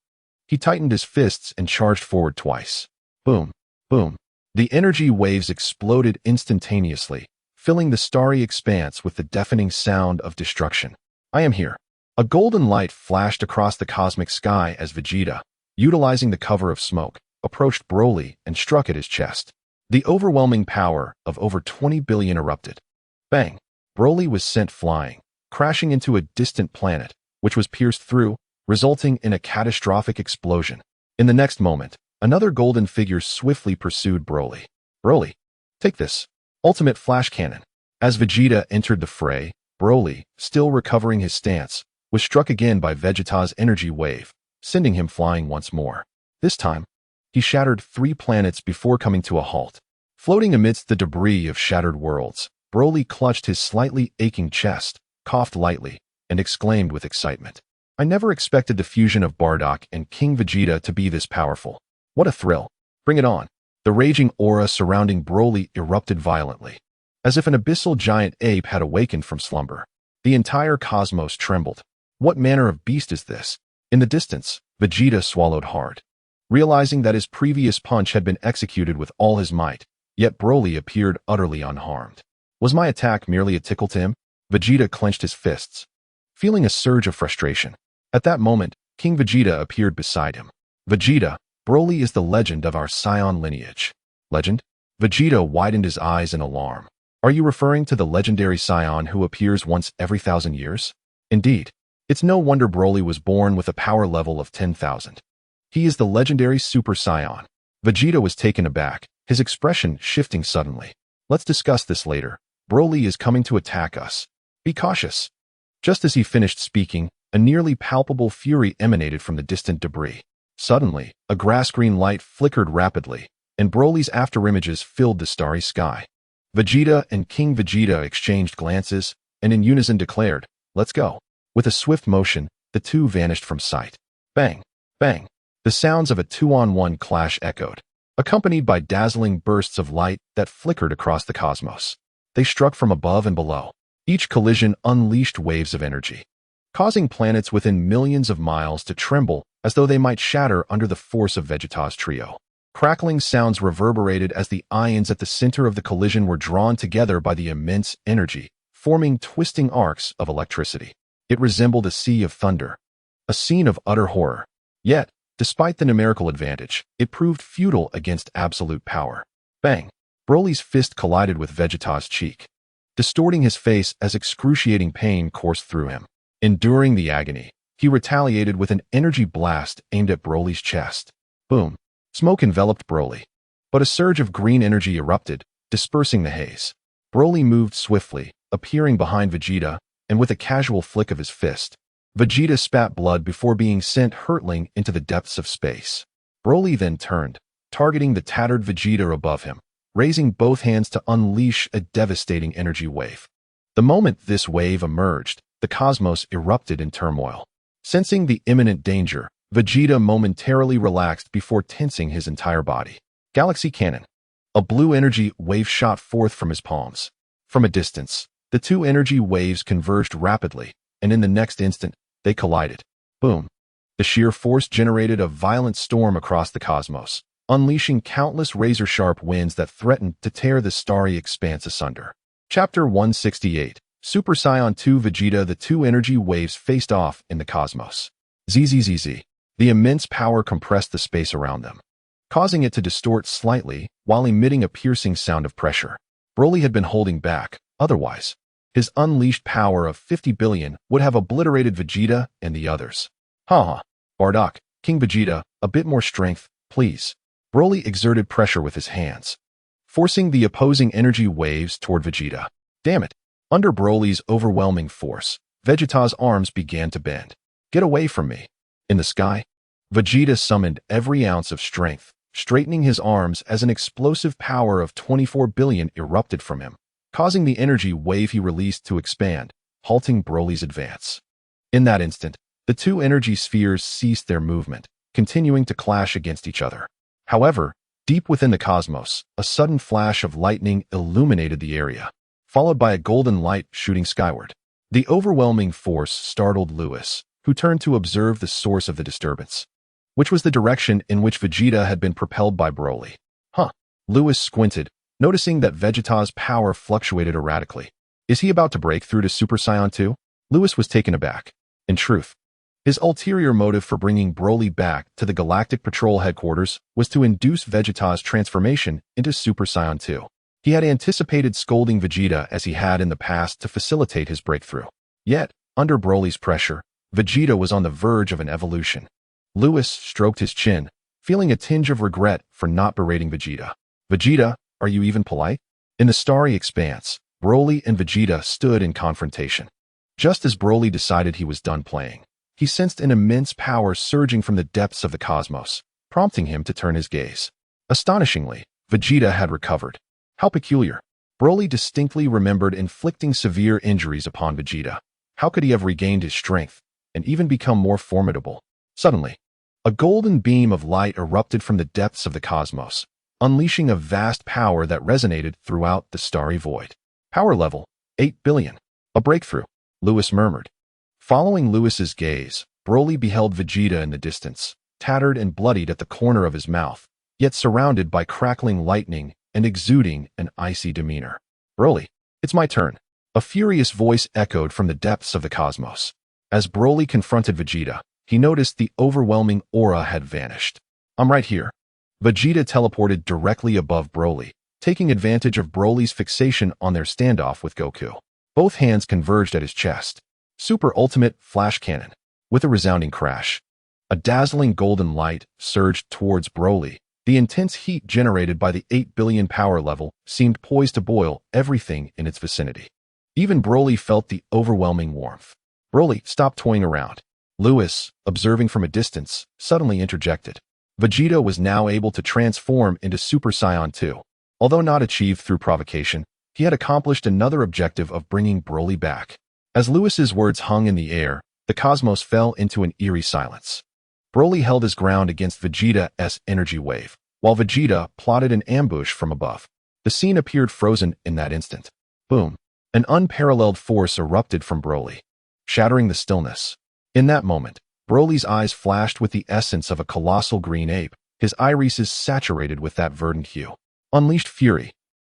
He tightened his fists and charged forward twice. Boom, boom. The energy waves exploded instantaneously, filling the starry expanse with the deafening sound of destruction. "I am here." A golden light flashed across the cosmic sky as Vegeta, utilizing the cover of smoke, approached Broly and struck at his chest. The overwhelming power of over 20 billion erupted. Bang! Broly was sent flying, crashing into a distant planet, which was pierced through, resulting in a catastrophic explosion. In the next moment, another golden figure swiftly pursued Broly. "Broly, take this." Ultimate Flash Cannon. As Vegeta entered the fray, Broly, still recovering his stance, was struck again by Vegeta's energy wave, sending him flying once more. This time, he shattered 3 planets before coming to a halt. Floating amidst the debris of shattered worlds, Broly clutched his slightly aching chest, coughed lightly, and exclaimed with excitement, "I never expected the fusion of Bardock and King Vegeta to be this powerful. What a thrill. Bring it on." The raging aura surrounding Broly erupted violently. As if an abyssal giant ape had awakened from slumber, the entire cosmos trembled. What manner of beast is this? In the distance, Vegeta swallowed hard, realizing that his previous punch had been executed with all his might, yet Broly appeared utterly unharmed. Was my attack merely a tickle to him? Vegeta clenched his fists, feeling a surge of frustration. At that moment, King Vegeta appeared beside him. "Vegeta, Broly is the legend of our Saiyan lineage." "Legend?" Vegeta widened his eyes in alarm. "Are you referring to the legendary Saiyan who appears once every 1,000 years? Indeed. It's no wonder Broly was born with a power level of 10,000. He is the legendary Super Saiyan." Vegeta was taken aback, his expression shifting suddenly. "Let's discuss this later. Broly is coming to attack us. Be cautious." Just as he finished speaking, a nearly palpable fury emanated from the distant debris. Suddenly, a grass-green light flickered rapidly, and Broly's afterimages filled the starry sky. Vegeta and King Vegeta exchanged glances, and in unison declared, "Let's go." With a swift motion, the two vanished from sight. Bang! Bang! The sounds of a 2-on-1 clash echoed, accompanied by dazzling bursts of light that flickered across the cosmos. They struck from above and below. Each collision unleashed waves of energy, causing planets within millions of miles to tremble as though they might shatter under the force of Vegeta's trio. Crackling sounds reverberated as the ions at the center of the collision were drawn together by the immense energy, forming twisting arcs of electricity. It resembled a sea of thunder, a scene of utter horror. Yet, despite the numerical advantage, it proved futile against absolute power. Bang! Broly's fist collided with Vegeta's cheek, distorting his face as excruciating pain coursed through him. Enduring the agony, he retaliated with an energy blast aimed at Broly's chest. Boom. Smoke enveloped Broly, but a surge of green energy erupted, dispersing the haze. Broly moved swiftly, appearing behind Vegeta, and with a casual flick of his fist, Vegeta spat blood before being sent hurtling into the depths of space. Broly then turned, targeting the tattered Vegeta above him, raising both hands to unleash a devastating energy wave. The moment this wave emerged, the cosmos erupted in turmoil. Sensing the imminent danger, Vegeta momentarily relaxed before tensing his entire body. Galaxy Cannon. A blue energy wave shot forth from his palms. From a distance, the two energy waves converged rapidly, and in the next instant, they collided. Boom. The sheer force generated a violent storm across the cosmos, unleashing countless razor-sharp winds that threatened to tear the starry expanse asunder. Chapter 168. Super Saiyan 2 Vegeta. The two energy waves faced off in the cosmos. ZZZZ. The immense power compressed the space around them, causing it to distort slightly while emitting a piercing sound of pressure. Broly had been holding back, otherwise, his unleashed power of 50 billion would have obliterated Vegeta and the others. Haha. Bardock, King Vegeta, a bit more strength, please. Broly exerted pressure with his hands, forcing the opposing energy waves toward Vegeta. Damn it. Under Broly's overwhelming force, Vegeta's arms began to bend. Get away from me. In the sky, Vegeta summoned every ounce of strength, straightening his arms as an explosive power of 24 billion erupted from him, causing the energy wave he released to expand, halting Broly's advance. In that instant, the two energy spheres ceased their movement, continuing to clash against each other. However, deep within the cosmos, a sudden flash of lightning illuminated the area, followed by a golden light shooting skyward. The overwhelming force startled Whis, who turned to observe the source of the disturbance, which was the direction in which Vegeta had been propelled by Broly. Whis squinted, noticing that Vegeta's power fluctuated erratically. Is he about to break through to Super Saiyan 2? Whis was taken aback. In truth, his ulterior motive for bringing Broly back to the Galactic Patrol headquarters was to induce Vegeta's transformation into Super Saiyan 2. He had anticipated scolding Vegeta as he had in the past to facilitate his breakthrough. Yet, under Broly's pressure, Vegeta was on the verge of an evolution. Whis stroked his chin, feeling a tinge of regret for not berating Vegeta. Vegeta, are you even polite? In the starry expanse, Broly and Vegeta stood in confrontation. Just as Broly decided he was done playing, he sensed an immense power surging from the depths of the cosmos, prompting him to turn his gaze. Astonishingly, Vegeta had recovered. How peculiar. Broly distinctly remembered inflicting severe injuries upon Vegeta. How could he have regained his strength and even become more formidable? Suddenly, a golden beam of light erupted from the depths of the cosmos, unleashing a vast power that resonated throughout the starry void. Power level, 8 billion. A breakthrough, Whis murmured. Following Whis's gaze, Broly beheld Vegeta in the distance, tattered and bloodied at the corner of his mouth, yet surrounded by crackling lightning and exuding an icy demeanor. Broly, it's my turn. A furious voice echoed from the depths of the cosmos. As Broly confronted Vegeta, he noticed the overwhelming aura had vanished. I'm right here. Vegeta teleported directly above Broly, taking advantage of Broly's fixation on their standoff with Goku. Both hands converged at his chest. Super Ultimate Flash Cannon. With a resounding crash, a dazzling golden light surged towards Broly. The intense heat generated by the 8 billion power level seemed poised to boil everything in its vicinity. Even Broly felt the overwhelming warmth. Broly, stop toying around. Whis, observing from a distance, suddenly interjected. Vegeta was now able to transform into Super Saiyan 2. Although not achieved through provocation, he had accomplished another objective of bringing Broly back. As Whis's words hung in the air, the cosmos fell into an eerie silence. Broly held his ground against Vegeta's energy wave, while Vegeta plotted an ambush from above. The scene appeared frozen in that instant. Boom. An unparalleled force erupted from Broly, shattering the stillness. In that moment, Broly's eyes flashed with the essence of a colossal green ape, his irises saturated with that verdant hue. Unleashed fury.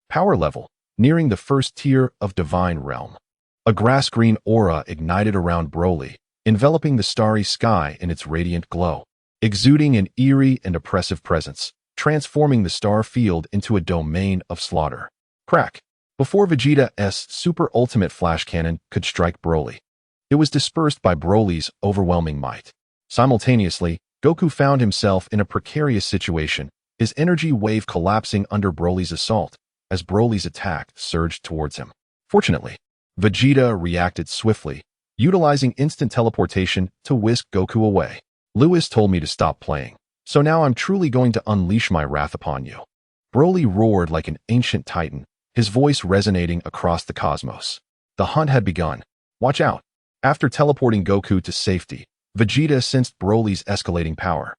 Power level, nearing the first tier of divine realm. A grass-green aura ignited around Broly, enveloping the starry sky in its radiant glow, exuding an eerie and oppressive presence, transforming the star field into a domain of slaughter. Crack! Before Vegeta's super ultimate flash cannon could strike Broly, It was dispersed by Broly's overwhelming might. Simultaneously, Goku found himself in a precarious situation, his energy wave collapsing under Broly's assault, as Broly's attack surged towards him. Fortunately, Vegeta reacted swiftly, utilizing instant teleportation to whisk Goku away. Lewis told me to stop playing, so now I'm truly going to unleash my wrath upon you. Broly roared like an ancient titan, his voice resonating across the cosmos. The hunt had begun. Watch out. After teleporting Goku to safety, Vegeta sensed Broly's escalating power,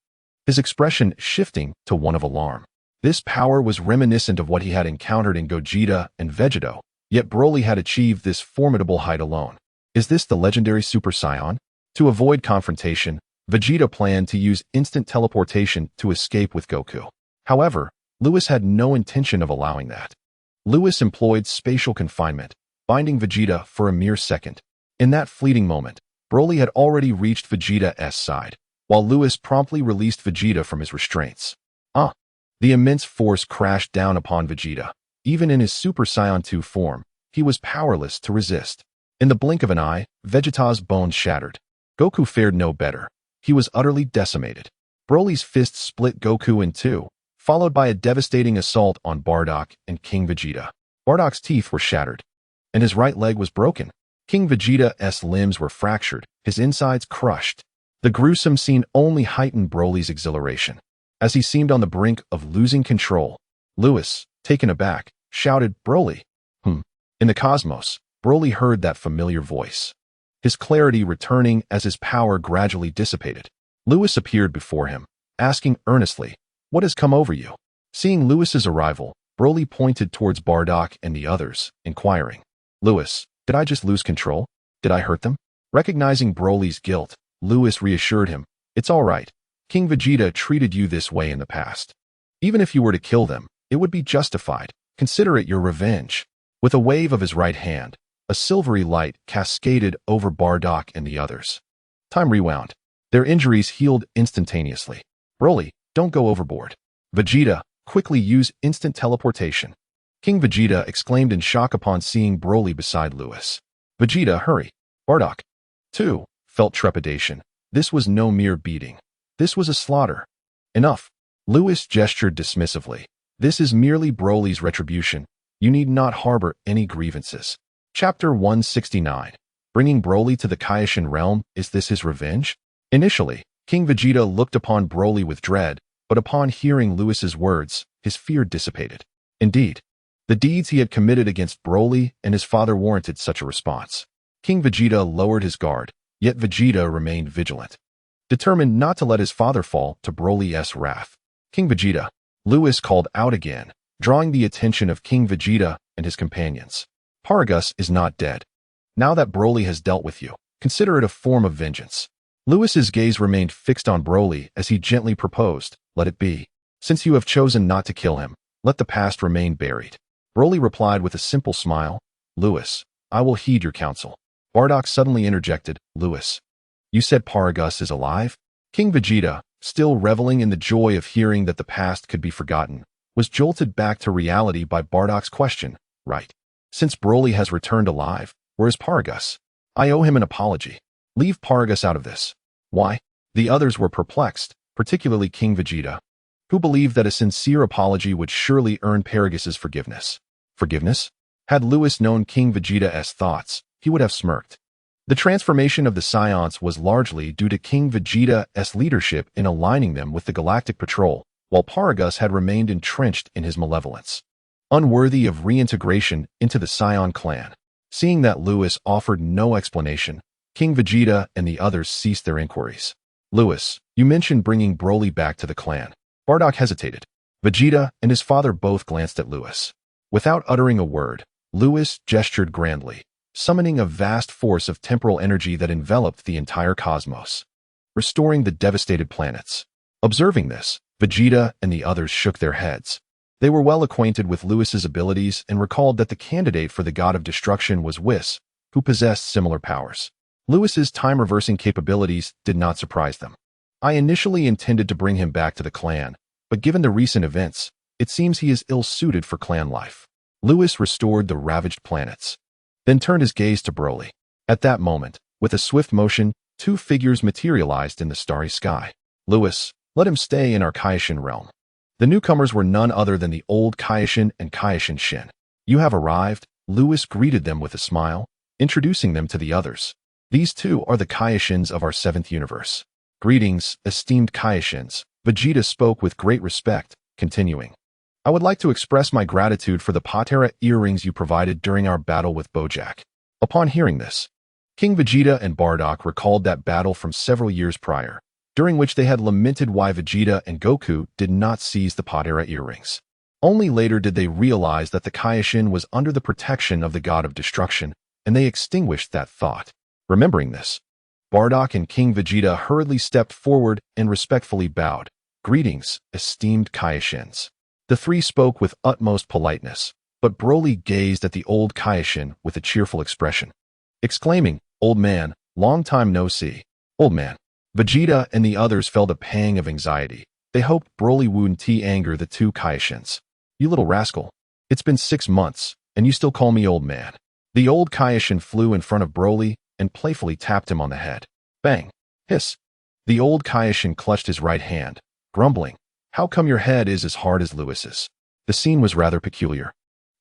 his expression shifting to one of alarm. This power was reminiscent of what he had encountered in Gogeta and Vegeto, yet Broly had achieved this formidable height alone. Is this the legendary Super Saiyan? To avoid confrontation, Vegeta planned to use instant teleportation to escape with Goku. However, Lewis had no intention of allowing that. Lewis employed spatial confinement, binding Vegeta for a mere second. In that fleeting moment, Broly had already reached Vegeta's side, while Lewis promptly released Vegeta from his restraints. The immense force crashed down upon Vegeta. Even in his Super Saiyan 2 form, he was powerless to resist. In the blink of an eye, Vegeta's bones shattered. Goku fared no better. He was utterly decimated. Broly's fist split Goku in two, followed by a devastating assault on Bardock and King Vegeta. Bardock's teeth were shattered, and his right leg was broken. King Vegeta's limbs were fractured, his insides crushed. The gruesome scene only heightened Broly's exhilaration. As he seemed on the brink of losing control, Lewis, taken aback, shouted, "Broly!" In the cosmos, Broly heard that familiar voice, his clarity returning as his power gradually dissipated. Lewis appeared before him, asking earnestly, "What has come over you?" Seeing Lewis's arrival, Broly pointed towards Bardock and the others, inquiring, "Lewis, did I just lose control? Did I hurt them?" Recognizing Broly's guilt, Lewis reassured him, "It's all right. King Vegeta treated you this way in the past. Even if you were to kill them, it would be justified. Consider it your revenge." With a wave of his right hand, a silvery light cascaded over Bardock and the others. Time rewound. Their injuries healed instantaneously. "Broly, don't go overboard." Vegeta, quickly use instant teleportation. King Vegeta exclaimed in shock upon seeing Broly beside Lewis. "Vegeta, hurry." Bardock, too, felt trepidation. This was no mere beating. This was a slaughter. "Enough." Lewis gestured dismissively. "This is merely Broly's retribution. You need not harbor any grievances." Chapter 169. Bringing Broly to the Kaioshin realm, is this his revenge? Initially, King Vegeta looked upon Broly with dread, but upon hearing Lewis's words, his fear dissipated. Indeed, the deeds he had committed against Broly and his father warranted such a response. King Vegeta lowered his guard, yet Vegeta remained vigilant, determined not to let his father fall to Broly's wrath. "King Vegeta," Lewis called out again, drawing the attention of King Vegeta and his companions. "Paragus is not dead. Now that Broly has dealt with you, consider it a form of vengeance." Lewis's gaze remained fixed on Broly as he gently proposed, "Let it be. Since you have chosen not to kill him, let the past remain buried." Broly replied with a simple smile, "Lewis, I will heed your counsel." Bardock suddenly interjected, "Lewis, you said Paragus is alive?" King Vegeta, still reveling in the joy of hearing that the past could be forgotten, was jolted back to reality by Bardock's question. "Right. Since Broly has returned alive, where is Paragus? I owe him an apology. Leave Paragus out of this." "Why?" The others were perplexed, particularly King Vegeta, who believed that a sincere apology would surely earn Paragus's forgiveness. Forgiveness? Had Lewis known King Vegeta's thoughts, he would have smirked. The transformation of the Saiyans was largely due to King Vegeta's leadership in aligning them with the Galactic Patrol, while Paragus had remained entrenched in his malevolence, unworthy of reintegration into the Saiyan clan. Seeing that Lewis offered no explanation, King Vegeta and the others ceased their inquiries. "Lewis, you mentioned bringing Broly back to the clan." Bardock hesitated. Vegeta and his father both glanced at Lewis. Without uttering a word, Lewis gestured grandly, summoning a vast force of temporal energy that enveloped the entire cosmos, restoring the devastated planets. Observing this, Vegeta and the others shook their heads. They were well acquainted with Lewis's abilities and recalled that the candidate for the God of Destruction was Whis, who possessed similar powers. Lewis's time-reversing capabilities did not surprise them. "I initially intended to bring him back to the clan, but given the recent events, it seems he is ill-suited for clan life." Lewis restored the ravaged planets, then turned his gaze to Broly. At that moment, With a swift motion, two figures materialized in the starry sky. Lewis, let him stay in our Kaishin realm. The newcomers were none other than the old Kaishin and Kaishin Shin. You have arrived, Lewis greeted them with a smile, introducing them to the others. These two are the Kaishins of our seventh universe. Greetings, esteemed Kaishins, Vegeta spoke with great respect, continuing. I would like to express my gratitude for the Patera earrings you provided during our battle with Bojack. Upon hearing this, King Vegeta and Bardock recalled that battle from several years prior, during which they had lamented why Vegeta and Goku did not seize the Patera earrings. Only later did they realize that the Kaishin was under the protection of the god of destruction, and they extinguished that thought. Remembering this, Bardock and King Vegeta hurriedly stepped forward and respectfully bowed. Greetings, esteemed Kaishins. The three spoke with utmost politeness, but Broly gazed at the old Kaishin with a cheerful expression, exclaiming, Old man, long time no see. Old man. Vegeta and the others felt a pang of anxiety. They hoped Broly wouldn't anger the two Kaishins. You little rascal. It's been 6 months, and you still call me old man. The old Kaishin flew in front of Broly and playfully tapped him on the head. Bang! Hiss! The old Kaishin clutched his right hand, grumbling, How come your head is as hard as Lewis's? The scene was rather peculiar.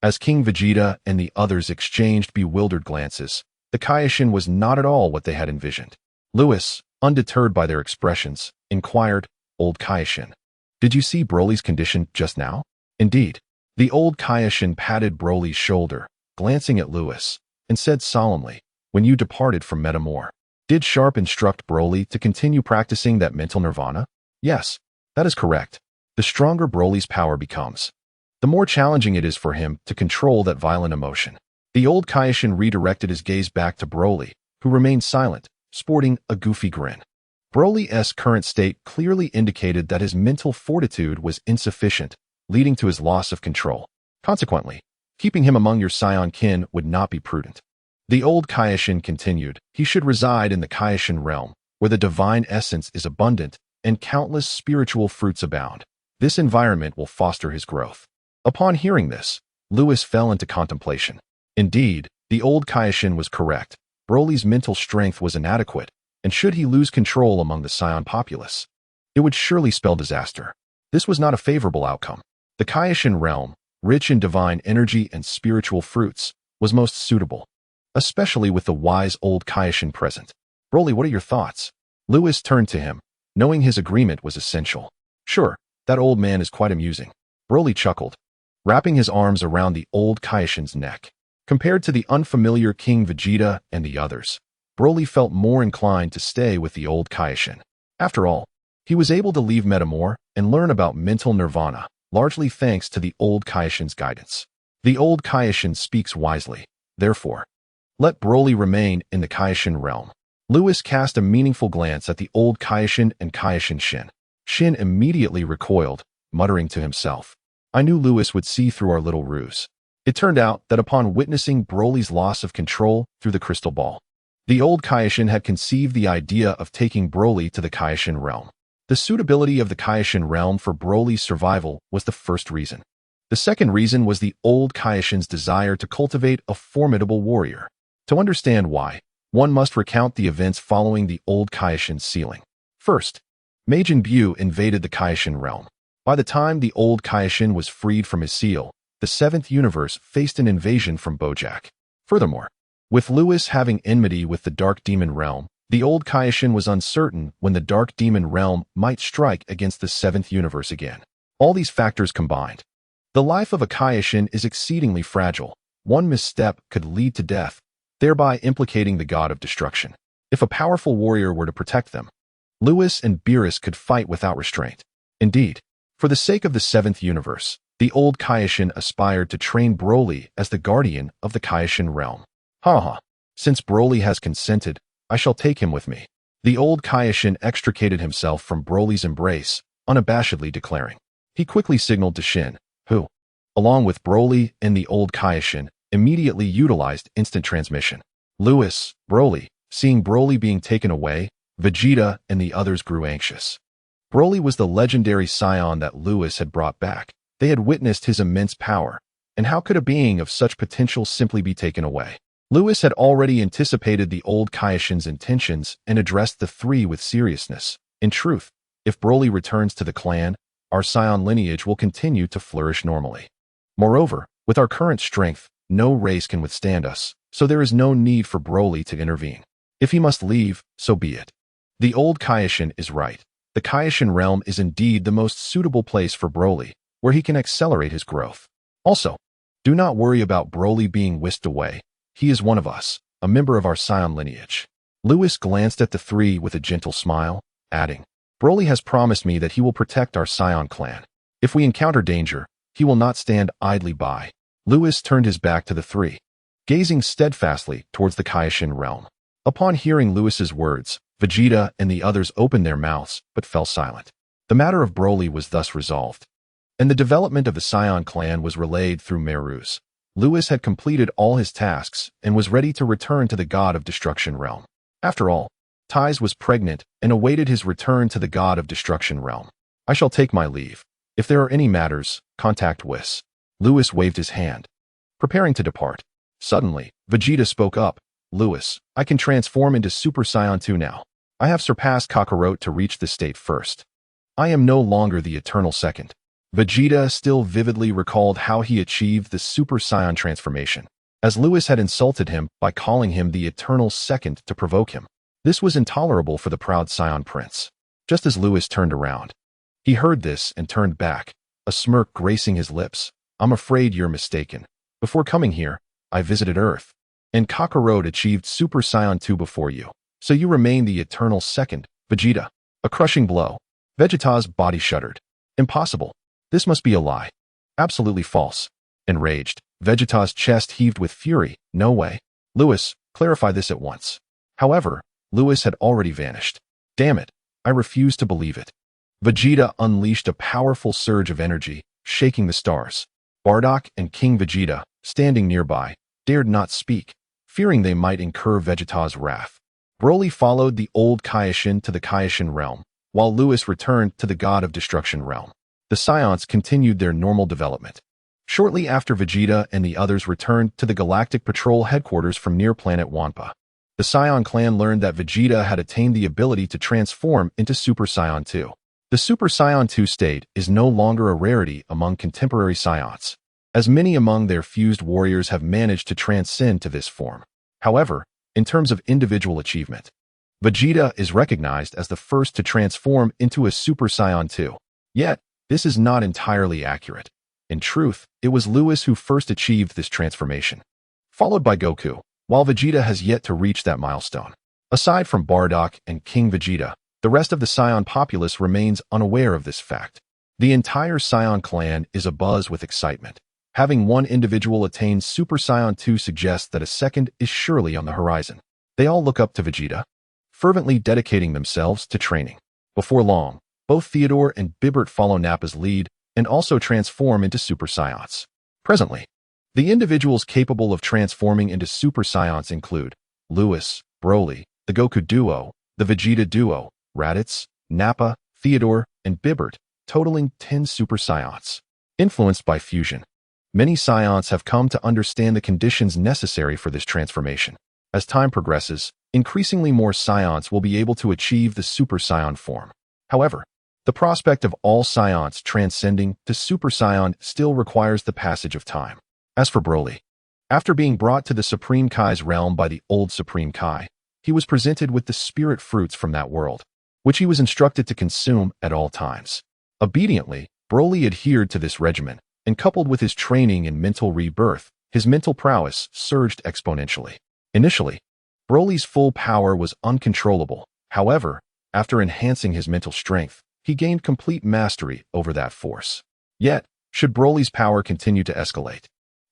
As King Vegeta and the others exchanged bewildered glances, the Kaishin was not at all what they had envisioned. Lewis, undeterred by their expressions, inquired, Old Kaishin, did you see Broly's condition just now? Indeed. The old Kaishin patted Broly's shoulder, glancing at Lewis, and said solemnly, When you departed from Metamore, did Sharp instruct Broly to continue practicing that mental nirvana? Yes, that is correct. The stronger Broly's power becomes, the more challenging it is for him to control that violent emotion. The old Kaishin redirected his gaze back to Broly, who remained silent, sporting a goofy grin. Broly's current state clearly indicated that his mental fortitude was insufficient, leading to his loss of control. Consequently, keeping him among your Saiyan kin would not be prudent. The old Kaishin continued, he should reside in the Kaishin realm, where the divine essence is abundant and countless spiritual fruits abound. This environment will foster his growth. Upon hearing this, Lewis fell into contemplation. Indeed, the old Kaishin was correct. Broly's mental strength was inadequate, and should he lose control among the Saiyan populace, it would surely spell disaster. This was not a favorable outcome. The Kaishin realm, rich in divine energy and spiritual fruits, was most suitable, especially with the wise old Kaishin present. Broly, what are your thoughts? Lewis turned to him, knowing his agreement was essential. Sure, that old man is quite amusing. Broly chuckled, wrapping his arms around the old Kaishin's neck. Compared to the unfamiliar King Vegeta and the others, Broly felt more inclined to stay with the old Kaishin. After all, he was able to leave Metamore and learn about mental nirvana, largely thanks to the old Kaishin's guidance. The old Kaishin speaks wisely, therefore, let Broly remain in the Kaishin realm. Lewis cast a meaningful glance at the old Kaishin and Kaishin Shin. Shin immediately recoiled, muttering to himself, I knew Lewis would see through our little ruse. It turned out that upon witnessing Broly's loss of control through the crystal ball, the old Kaishin had conceived the idea of taking Broly to the Kaishin realm. The suitability of the Kaishin realm for Broly's survival was the first reason. The second reason was the old Kaishin's desire to cultivate a formidable warrior. To understand why, one must recount the events following the old Kaishin's sealing. First, Majin Buu invaded the Kaishin realm. By the time the old Kaishin was freed from his seal, the seventh universe faced an invasion from Bojack. Furthermore, with Lewis having enmity with the Dark Demon realm, the old Kaishin was uncertain when the Dark Demon realm might strike against the seventh universe again. All these factors combined, the life of a Kaishin is exceedingly fragile. One misstep could lead to death, thereby implicating the god of destruction. If a powerful warrior were to protect them, Lewis and Beerus could fight without restraint. Indeed, for the sake of the seventh universe, the old Kaishin aspired to train Broly as the guardian of the Kaishin realm. Since Broly has consented, I shall take him with me. The old Kaishin extricated himself from Broly's embrace, unabashedly declaring. He quickly signaled to Shin, who, along with Broly and the old Kaishin, immediately utilized instant transmission. Lewis, Broly, seeing Broly being taken away, Vegeta and the others grew anxious. Broly was the legendary Saiyan that Lewis had brought back. They had witnessed his immense power, and how could a being of such potential simply be taken away? Lewis had already anticipated the old Kaioshin's intentions and addressed the three with seriousness. In truth, if Broly returns to the clan, our scion lineage will continue to flourish normally. Moreover, with our current strength, no race can withstand us, so there is no need for Broly to intervene. If he must leave, so be it. The old Kaioshin is right. The Kaioshin realm is indeed the most suitable place for Broly, where he can accelerate his growth. Also, do not worry about Broly being whisked away. He is one of us, a member of our scion lineage. Lewis glanced at the three with a gentle smile, adding, Broly has promised me that he will protect our scion clan. If we encounter danger, he will not stand idly by. Lewis turned his back to the three, gazing steadfastly towards the Kaioshin realm. Upon hearing Lewis's words, Vegeta and the others opened their mouths but fell silent. The matter of Broly was thus resolved, and the development of the Scion clan was relayed through Merus. Lewis had completed all his tasks and was ready to return to the God of Destruction realm. After all, Tais was pregnant and awaited his return to the God of Destruction realm. I shall take my leave. If there are any matters, contact Whis. Lewis waved his hand, preparing to depart. Suddenly, Vegeta spoke up. Lewis, I can transform into Super Saiyan 2 now. I have surpassed Kakarot to reach this state first. I am no longer the Eternal Second. Vegeta still vividly recalled how he achieved the Super Saiyan transformation, as Lewis had insulted him by calling him the Eternal Second to provoke him. This was intolerable for the proud Saiyan prince. Just as Lewis turned around, he heard this and turned back, a smirk gracing his lips. I'm afraid you're mistaken. Before coming here, I visited Earth, and Kakarot achieved Super Saiyan 2 before you, so you remain the Eternal Second. Vegeta. A crushing blow. Vegeta's body shuddered. Impossible. This must be a lie. Absolutely false. Enraged, Vegeta's chest heaved with fury. No way. Lewis, clarify this at once. However, Lewis had already vanished. Damn it. I refuse to believe it. Vegeta unleashed a powerful surge of energy, shaking the stars. Bardock and King Vegeta, standing nearby, dared not speak, fearing they might incur Vegeta's wrath. Broly followed the old Kaioshin to the Kaioshin realm, while Lewis returned to the God of Destruction realm. The Scions continued their normal development. Shortly after Vegeta and the others returned to the Galactic Patrol headquarters from near planet Wampa, the Scion clan learned that Vegeta had attained the ability to transform into Super Saiyan 2. The Super Saiyan 2 state is no longer a rarity among contemporary Scions, as many among their fused warriors have managed to transcend to this form. However, in terms of individual achievement, Vegeta is recognized as the first to transform into a Super Saiyan 2. Yet, this is not entirely accurate. In truth, it was Lewis who first achieved this transformation, followed by Goku, while Vegeta has yet to reach that milestone. Aside from Bardock and King Vegeta, the rest of the Scion populace remains unaware of this fact. The entire Scion clan is abuzz with excitement. Having one individual attain Super Saiyan 2 suggests that a second is surely on the horizon. They all look up to Vegeta, fervently dedicating themselves to training. Before long, both Theodore and Bibert follow Nappa's lead and also transform into Super Saiyans. Presently, the individuals capable of transforming into Super Saiyans include Lewis, Broly, the Goku duo, the Vegeta duo, Raditz, Nappa, Theodore, and Bibert, totaling 10 Super Saiyans. Influenced by fusion, many Scions have come to understand the conditions necessary for this transformation. As time progresses, increasingly more Scions will be able to achieve the Super Saiyan form. However, the prospect of all Scions transcending to Super Saiyan still requires the passage of time. As for Broly, after being brought to the Supreme Kai's realm by the old Supreme Kai, he was presented with the spirit fruits from that world, which he was instructed to consume at all times. Obediently, Broly adhered to this regimen, and coupled with his training in mental rebirth, his mental prowess surged exponentially. Initially, Broly's full power was uncontrollable. However, after enhancing his mental strength, he gained complete mastery over that force. Yet, should Broly's power continue to escalate,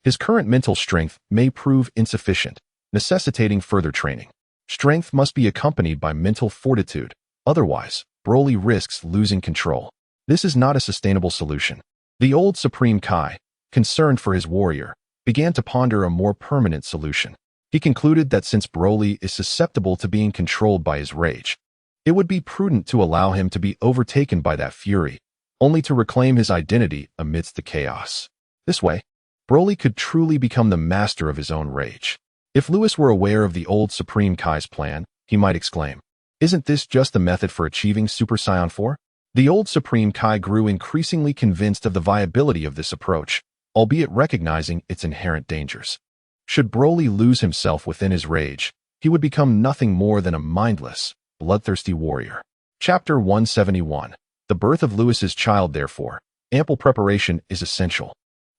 his current mental strength may prove insufficient, necessitating further training. Strength must be accompanied by mental fortitude, otherwise, Broly risks losing control. This is not a sustainable solution. The old Supreme Kai, concerned for his warrior, began to ponder a more permanent solution. He concluded that since Broly is susceptible to being controlled by his rage, it would be prudent to allow him to be overtaken by that fury, only to reclaim his identity amidst the chaos. This way, Broly could truly become the master of his own rage. If Lewis were aware of the old Supreme Kai's plan, he might exclaim, "Isn't this just the method for achieving Super Saiyan 4? The old Supreme Kai grew increasingly convinced of the viability of this approach, albeit recognizing its inherent dangers. Should Broly lose himself within his rage, he would become nothing more than a mindless, bloodthirsty warrior. Chapter 171. The birth of Lewis's child, therefore, ample preparation is essential,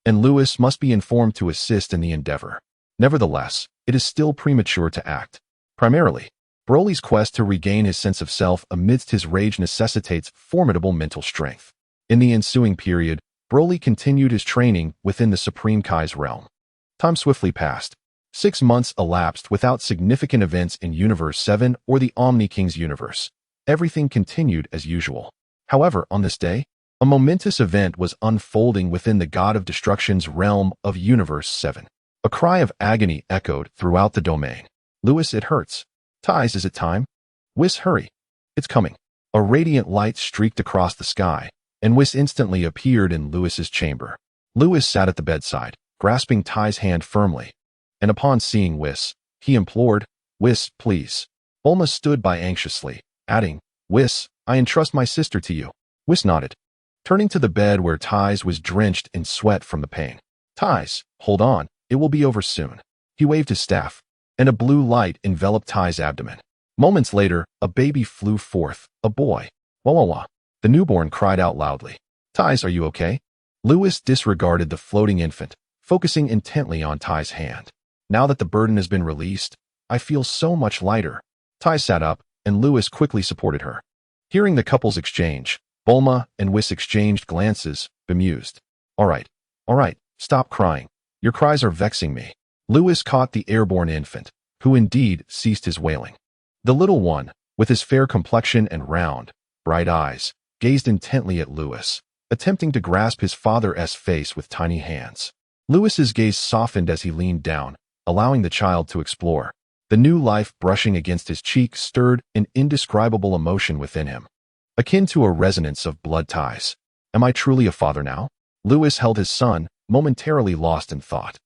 and Lewis must be informed to assist in the endeavor. Nevertheless, it is still premature to act. Primarily, Broly's quest to regain his sense of self amidst his rage necessitates formidable mental strength. In the ensuing period, Broly continued his training within the Supreme Kai's realm. Time swiftly passed. 6 months elapsed without significant events in Universe 7 or the Omni King's universe. Everything continued as usual. However, on this day, a momentous event was unfolding within the God of Destruction's realm of Universe 7. A cry of agony echoed throughout the domain. "Lewis, it hurts. Ties, is it time? Whis, hurry. It's coming." A radiant light streaked across the sky, and Whis instantly appeared in Lewis's chamber. Lewis sat at the bedside, grasping Ty's hand firmly, and upon seeing Whis, he implored, "Whis, please." Bulma stood by anxiously, adding, "Whis, I entrust my sister to you." Whis nodded, turning to the bed where Ties was drenched in sweat from the pain. "Ties, hold on, it will be over soon." He waved his staff, and a blue light enveloped Ty's abdomen. Moments later, a baby flew forth, a boy. "Wah wah wah." The newborn cried out loudly. "Ties, are you okay?" Lewis disregarded the floating infant, focusing intently on Ty's hand. "Now that the burden has been released, I feel so much lighter." Ty sat up, and Lewis quickly supported her. Hearing the couple's exchange, Bulma and Whis exchanged glances, bemused. All right, stop crying. Your cries are vexing me." Lewis caught the airborne infant, who indeed ceased his wailing. The little one, with his fair complexion and round, bright eyes, gazed intently at Lewis, attempting to grasp his father's face with tiny hands. Lewis's gaze softened as he leaned down, allowing the child to explore. The new life brushing against his cheek stirred an indescribable emotion within him, akin to a resonance of blood ties. Am I truly a father now? Lewis held his son, momentarily lost in thought.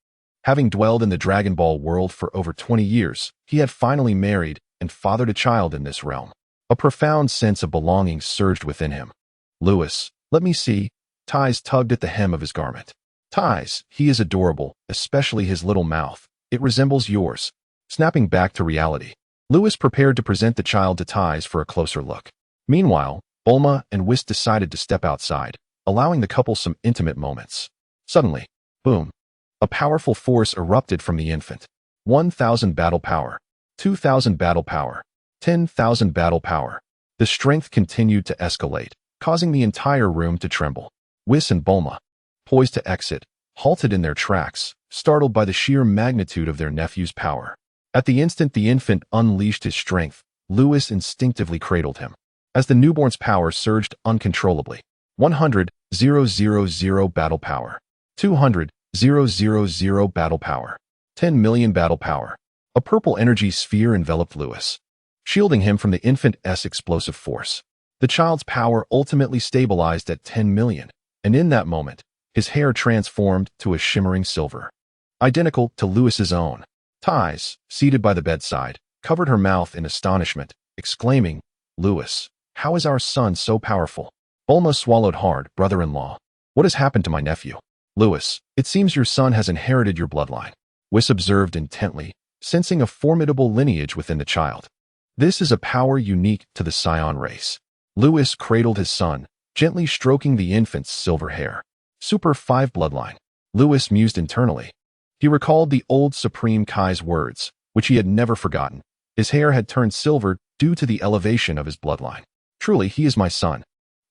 Having dwelled in the Dragon Ball world for over 20 years, he had finally married and fathered a child in this realm. A profound sense of belonging surged within him. "Lewis, let me see." Ties tugged at the hem of his garment. "Ties, he is adorable, especially his little mouth. It resembles yours." Snapping back to reality, Lewis prepared to present the child to Ties for a closer look. Meanwhile, Bulma and Whis decided to step outside, allowing the couple some intimate moments. Suddenly, boom, a powerful force erupted from the infant. 1,000 battle power, 2,000 battle power, 10,000 battle power. The strength continued to escalate, causing the entire room to tremble. Whis and Bulma, poised to exit, halted in their tracks, startled by the sheer magnitude of their nephew's power. At the instant the infant unleashed his strength, Lewis instinctively cradled him. As the newborn's power surged uncontrollably, 100,000 battle power, 200,000 battle power, 10 million battle power. A purple energy sphere enveloped Lewis, shielding him from the infant's explosive force. The child's power ultimately stabilized at 10 million, and in that moment, his hair transformed to a shimmering silver, identical to Lewis's own. Ties, seated by the bedside, covered her mouth in astonishment, exclaiming, "Lewis, how is our son so powerful?" Bulma swallowed hard. "Brother-in-law, what has happened to my nephew?" "Lewis, it seems your son has inherited your bloodline." Whis observed intently, sensing a formidable lineage within the child. This is a power unique to the Saiyan race. Lewis cradled his son, gently stroking the infant's silver hair. Super 5 bloodline. Lewis mused internally. He recalled the old Supreme Kai's words, which he had never forgotten. His hair had turned silver due to the elevation of his bloodline. Truly, he is my son.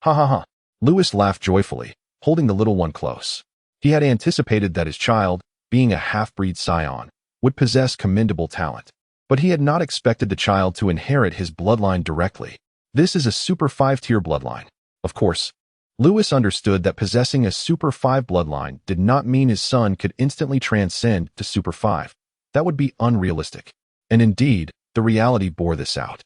Ha ha ha. Lewis laughed joyfully, holding the little one close. He had anticipated that his child, being a half-breed Saiyan, would possess commendable talent. But he had not expected the child to inherit his bloodline directly. This is a Super 5-tier bloodline. Of course, Lewis understood that possessing a Super 5 bloodline did not mean his son could instantly transcend to Super 5. That would be unrealistic. And indeed, the reality bore this out.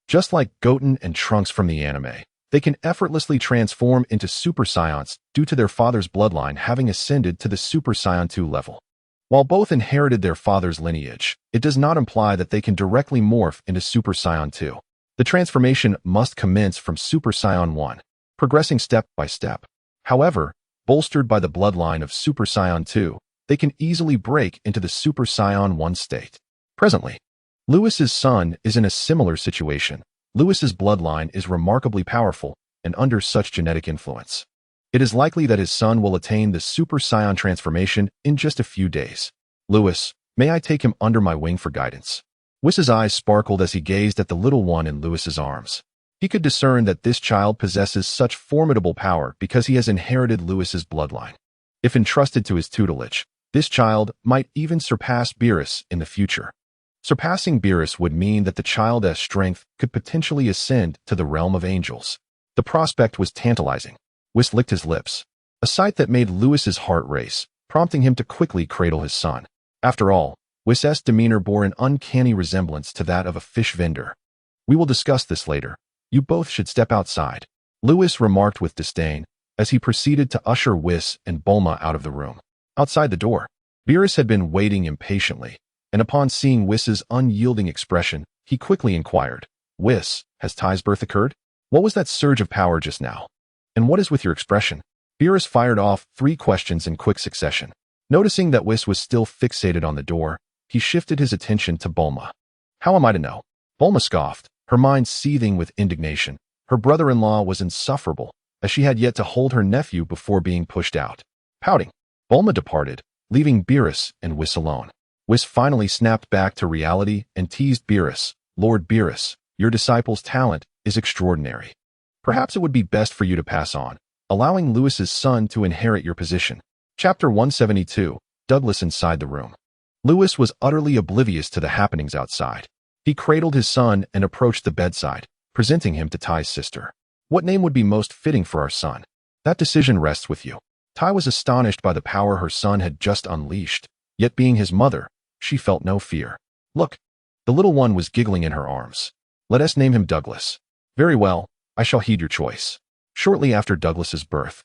Just like Goten and Trunks from the anime, they can effortlessly transform into Super Saiyans due to their father's bloodline having ascended to the Super Saiyan 2 level. While both inherited their father's lineage, it does not imply that they can directly morph into Super Saiyan 2. The transformation must commence from Super Saiyan 1, progressing step by step. However, bolstered by the bloodline of Super Saiyan 2, they can easily break into the Super Saiyan 1 state. Presently, Lewis's son is in a similar situation. Lewis's bloodline is remarkably powerful and under such genetic influence. It is likely that his son will attain the Super Saiyan transformation in just a few days. Lewis, may I take him under my wing for guidance? Whis's eyes sparkled as he gazed at the little one in Lewis's arms. He could discern that this child possesses such formidable power because he has inherited Lewis's bloodline. If entrusted to his tutelage, this child might even surpass Beerus in the future. Surpassing Beerus would mean that the child's strength could potentially ascend to the realm of angels. The prospect was tantalizing. Whis licked his lips, a sight that made Lewis's heart race, prompting him to quickly cradle his son. After all, Whis' demeanor bore an uncanny resemblance to that of a fish vendor. We will discuss this later. You both should step outside, Lewis remarked with disdain, as he proceeded to usher Whis and Bulma out of the room. Outside the door, Beerus had been waiting impatiently, and upon seeing Whis' unyielding expression, he quickly inquired, Whis, has Ty's birth occurred? What was that surge of power just now? And what is with your expression? Beerus fired off 3 questions in quick succession. Noticing that Whis was still fixated on the door, he shifted his attention to Bulma. How am I to know? Bulma scoffed, her mind seething with indignation. Her brother-in-law was insufferable, as she had yet to hold her nephew before being pushed out. Pouting, Bulma departed, leaving Beerus and Whis alone. Whis finally snapped back to reality and teased Beerus. Lord Beerus, your disciple's talent is extraordinary. Perhaps it would be best for you to pass on, allowing Lewis's son to inherit your position. Chapter 172, Douglas inside the room. Lewis was utterly oblivious to the happenings outside. He cradled his son and approached the bedside, presenting him to Ty's sister. What name would be most fitting for our son? That decision rests with you. Ty was astonished by the power her son had just unleashed, yet being his mother, she felt no fear. Look, the little one was giggling in her arms. Let us name him Douglas. Very well, I shall heed your choice. Shortly after Douglas's birth,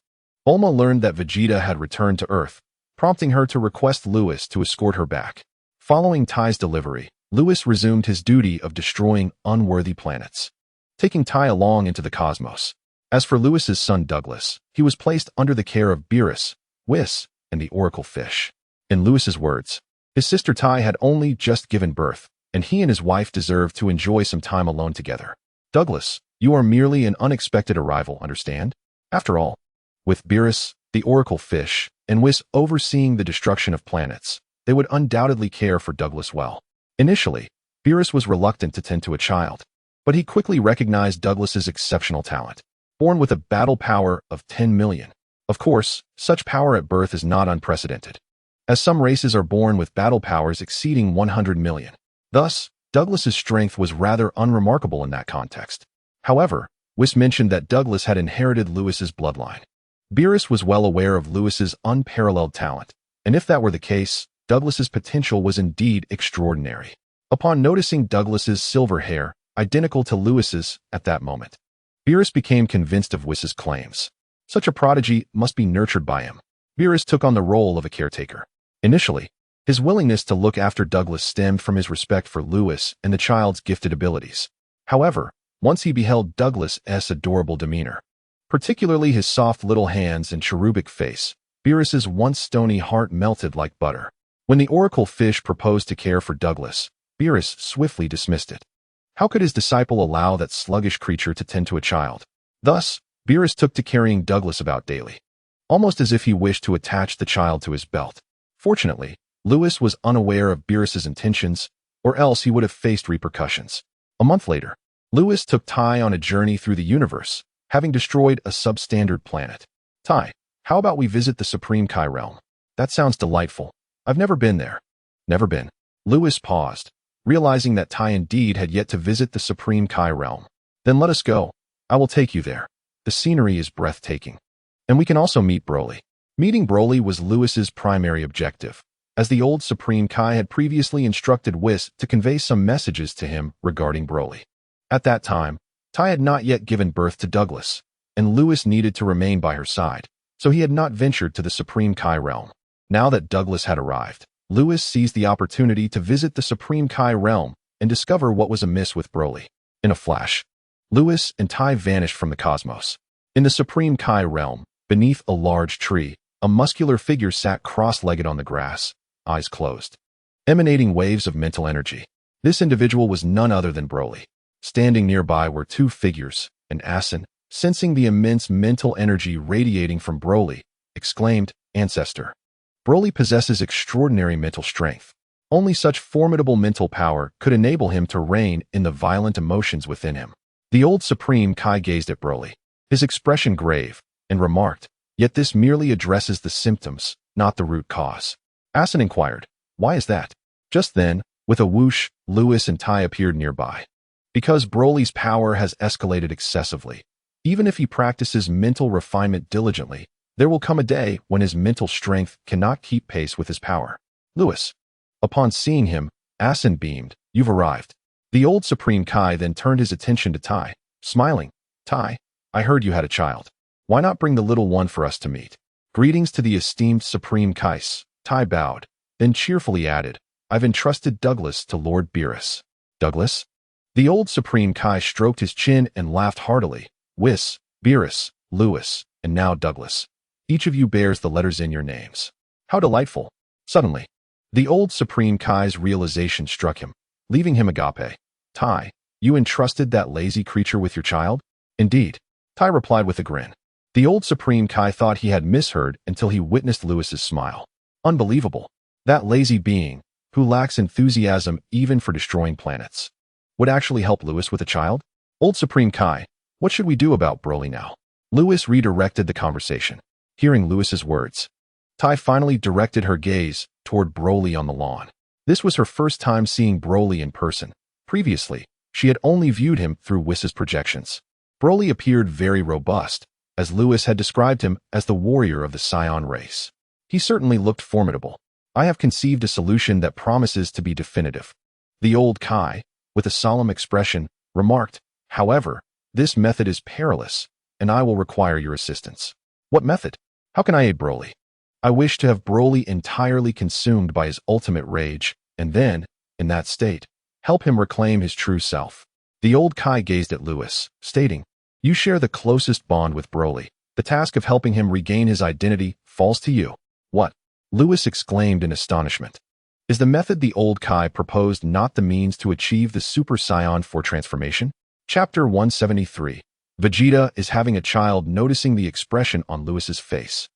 Bulma learned that Vegeta had returned to Earth, prompting her to request Lewis to escort her back. Following Ty's delivery, Lewis resumed his duty of destroying unworthy planets, taking Ty along into the cosmos. As for Lewis's son Douglas, he was placed under the care of Beerus, Whis, and the Oracle Fish. In Lewis's words, his sister Ty had only just given birth, and he and his wife deserved to enjoy some time alone together. Douglas, you are merely an unexpected arrival, understand? After all, with Beerus, the Oracle Fish, and Whis overseeing the destruction of planets, they would undoubtedly care for Douglas well. Initially, Beerus was reluctant to tend to a child, but he quickly recognized Douglas's exceptional talent. Born with a battle power of 10 million. Of course, such power at birth is not unprecedented, as some races are born with battle powers exceeding 100 million. Thus, Douglas's strength was rather unremarkable in that context. However, Whis mentioned that Douglas had inherited Lewis's bloodline. Beerus was well aware of Lewis's unparalleled talent, and if that were the case, Douglas's potential was indeed extraordinary. Upon noticing Douglas's silver hair, identical to Lewis's at that moment, Beerus became convinced of Whis's claims. Such a prodigy must be nurtured by him. Beerus took on the role of a caretaker. Initially, his willingness to look after Douglas stemmed from his respect for Lewis and the child's gifted abilities. However, once he beheld Douglas's adorable demeanor, particularly his soft little hands and cherubic face, Beerus's once stony heart melted like butter. When the Oracle Fish proposed to care for Douglas, Beerus swiftly dismissed it. How could his disciple allow that sluggish creature to tend to a child? Thus, Beerus took to carrying Douglas about daily, almost as if he wished to attach the child to his belt. Fortunately, Lewis was unaware of Beerus's intentions, or else he would have faced repercussions. A month later, Lewis took Ty on a journey through the universe, having destroyed a substandard planet. Ty, how about we visit the Supreme Kai realm? That sounds delightful. I've never been there. Never been. Lewis paused, realizing that Ty indeed had yet to visit the Supreme Kai realm. Then let us go. I will take you there. The scenery is breathtaking. And we can also meet Broly. Meeting Broly was Lewis's primary objective, as the old Supreme Kai had previously instructed Whis to convey some messages to him regarding Broly. At that time, Ty had not yet given birth to Douglas, and Lewis needed to remain by her side, so he had not ventured to the Supreme Kai realm. Now that Douglas had arrived, Lewis seized the opportunity to visit the Supreme Kai realm and discover what was amiss with Broly. In a flash, Lewis and Tai vanished from the cosmos. In the Supreme Kai realm, beneath a large tree, a muscular figure sat cross-legged on the grass, eyes closed, emanating waves of mental energy. This individual was none other than Broly. Standing nearby were two figures, and Asin, sensing the immense mental energy radiating from Broly, exclaimed, "Ancestor." Broly possesses extraordinary mental strength. Only such formidable mental power could enable him to rein in the violent emotions within him. The old Supreme Kai gazed at Broly, his expression grave, and remarked, "Yet this merely addresses the symptoms, not the root cause." Asin inquired, "Why is that?" Just then, with a whoosh, Lewis and Tai appeared nearby. Because Broly's power has escalated excessively. Even if he practices mental refinement diligently, there will come a day when his mental strength cannot keep pace with his power. Lewis. Upon seeing him, Asin beamed, "You've arrived." The old Supreme Kai then turned his attention to Tai, smiling, "Tai, I heard you had a child. Why not bring the little one for us to meet?" "Greetings to the esteemed Supreme Kais." Tai bowed, then cheerfully added, "I've entrusted Douglas to Lord Beerus." "Douglas?" The old Supreme Kai stroked his chin and laughed heartily. "Whis, Beerus, Lewis, and now Douglas. Each of you bears the letters in your names. How delightful." Suddenly, the old Supreme Kai's realization struck him, leaving him agape. "Tai, you entrusted that lazy creature with your child?" "Indeed," Tai replied with a grin. The old Supreme Kai thought he had misheard until he witnessed Lewis's smile. Unbelievable. That lazy being, who lacks enthusiasm even for destroying planets, would actually help Lewis with a child? "Old Supreme Kai, what should we do about Broly now?" Lewis redirected the conversation. Hearing Lewis's words, Tai finally directed her gaze toward Broly on the lawn. This was her first time seeing Broly in person. Previously, she had only viewed him through Whis' projections. Broly appeared very robust, as Lewis had described him as the warrior of the Scion race. He certainly looked formidable. "I have conceived a solution that promises to be definitive," the old Kai, with a solemn expression, remarked. "However, this method is perilous, and I will require your assistance." "What method? How can I aid Broly?" "I wish to have Broly entirely consumed by his ultimate rage, and then, in that state, help him reclaim his true self." The old Kai gazed at Lewis, stating, "You share the closest bond with Broly. The task of helping him regain his identity falls to you." "What?" Lewis exclaimed in astonishment. "Is the method the old Kai proposed not the means to achieve the Super Saiyan 4 transformation?" Chapter 173. Vegeta is having a child. Noticing the expression on Lewis's face,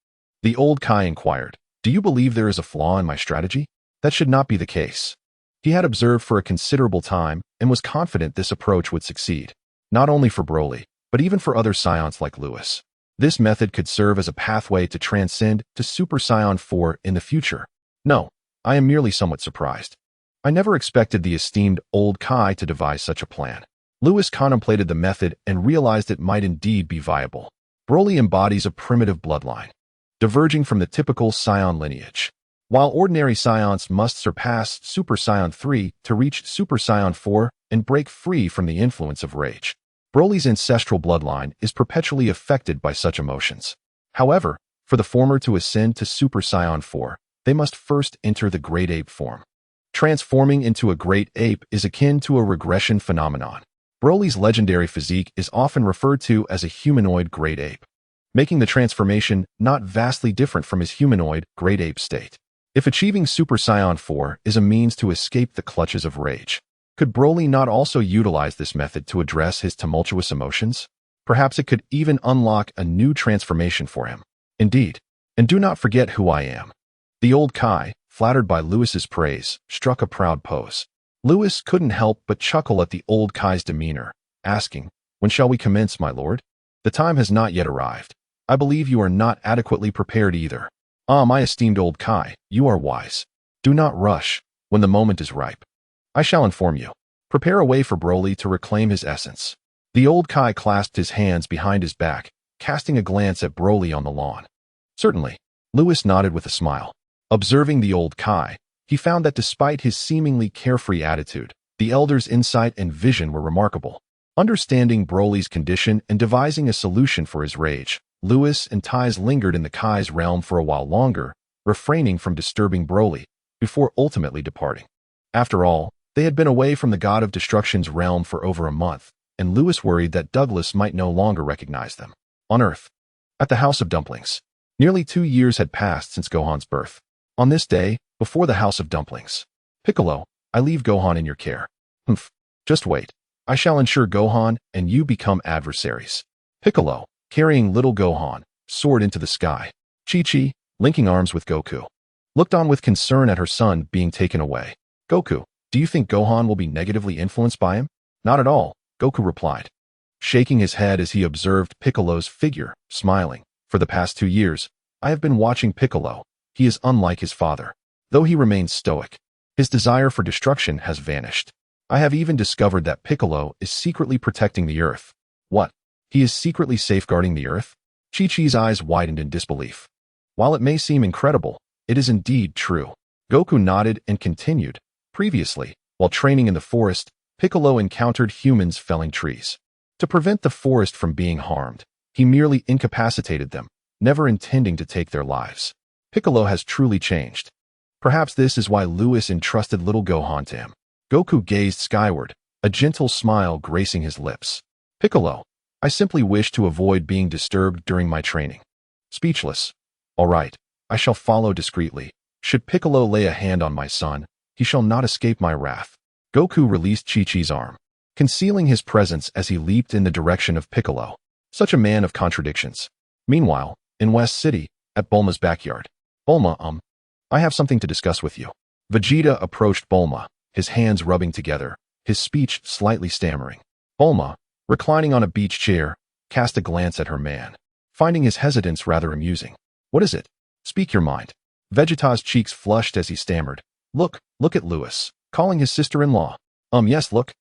the old Kai inquired, "Do you believe there is a flaw in my strategy?" That should not be the case. He had observed for a considerable time and was confident this approach would succeed, not only for Broly, but even for other Saiyans like Lewis. This method could serve as a pathway to transcend to Super Saiyan 4 in the future. "No, I am merely somewhat surprised. I never expected the esteemed old Kai to devise such a plan." Lewis contemplated the method and realized it might indeed be viable. Broly embodies a primitive bloodline, diverging from the typical Saiyan lineage. While ordinary Saiyans must surpass Super Saiyan 3 to reach Super Saiyan 4 and break free from the influence of rage, Broly's ancestral bloodline is perpetually affected by such emotions. However, for the former to ascend to Super Saiyan 4, they must first enter the great ape form. Transforming into a great ape is akin to a regression phenomenon. Broly's legendary physique is often referred to as a humanoid great ape, making the transformation not vastly different from his humanoid great ape state. If achieving Super Saiyan 4 is a means to escape the clutches of rage, could Broly not also utilize this method to address his tumultuous emotions? Perhaps it could even unlock a new transformation for him. Indeed. And do not forget who I am. The old Kai, flattered by Lewis's praise, struck a proud pose. Lewis couldn't help but chuckle at the old Kai's demeanor, asking, "When shall we commence, my lord?" "The time has not yet arrived. I believe you are not adequately prepared either." "Ah, my esteemed old Kai, you are wise. Do not rush. When the moment is ripe, I shall inform you. Prepare a way for Broly to reclaim his essence." The old Kai clasped his hands behind his back, casting a glance at Broly on the lawn. "Certainly." Lewis nodded with a smile. Observing the old Kai, he found that despite his seemingly carefree attitude, the elder's insight and vision were remarkable. Understanding Broly's condition and devising a solution for his rage, Lewis and Tai's lingered in the Kai's realm for a while longer, refraining from disturbing Broly, before ultimately departing. After all, they had been away from the god of destruction's realm for over a month, and Lewis worried that Douglas might no longer recognize them. On Earth, at the House of Dumplings. Nearly 2 years had passed since Gohan's birth. On this day, before the House of Dumplings. Piccolo, I leave Gohan in your care. Humph. Just wait. I shall ensure Gohan and you become adversaries. Piccolo, carrying little Gohan, soared into the sky. Chi-Chi, linking arms with Goku, looked on with concern at her son being taken away. Goku, do you think Gohan will be negatively influenced by him? Not at all, Goku replied, shaking his head as he observed Piccolo's figure, smiling. For the past 2 years, I have been watching Piccolo. He is unlike his father. Though he remains stoic, his desire for destruction has vanished. I have even discovered that Piccolo is secretly protecting the Earth. What? He is secretly safeguarding the Earth? Chi-Chi's eyes widened in disbelief. While it may seem incredible, it is indeed true. Goku nodded and continued. Previously, while training in the forest, Piccolo encountered humans felling trees. To prevent the forest from being harmed, he merely incapacitated them, never intending to take their lives. Piccolo has truly changed. Perhaps this is why Lewis entrusted little Gohan to him. Goku gazed skyward, a gentle smile gracing his lips. Piccolo, I simply wish to avoid being disturbed during my training. Speechless. All right, I shall follow discreetly. Should Piccolo lay a hand on my son, he shall not escape my wrath. Goku released Chi-Chi's arm, concealing his presence as he leaped in the direction of Piccolo. Such a man of contradictions. Meanwhile, in West City, at Bulma's backyard. Bulma, I have something to discuss with you. Vegeta approached Bulma, his hands rubbing together, his speech slightly stammering. Bulma, reclining on a beach chair, cast a glance at her man, finding his hesitance rather amusing. What is it? Speak your mind. Vegeta's cheeks flushed as he stammered. Look at Lewis, calling his sister-in-law. Yes, look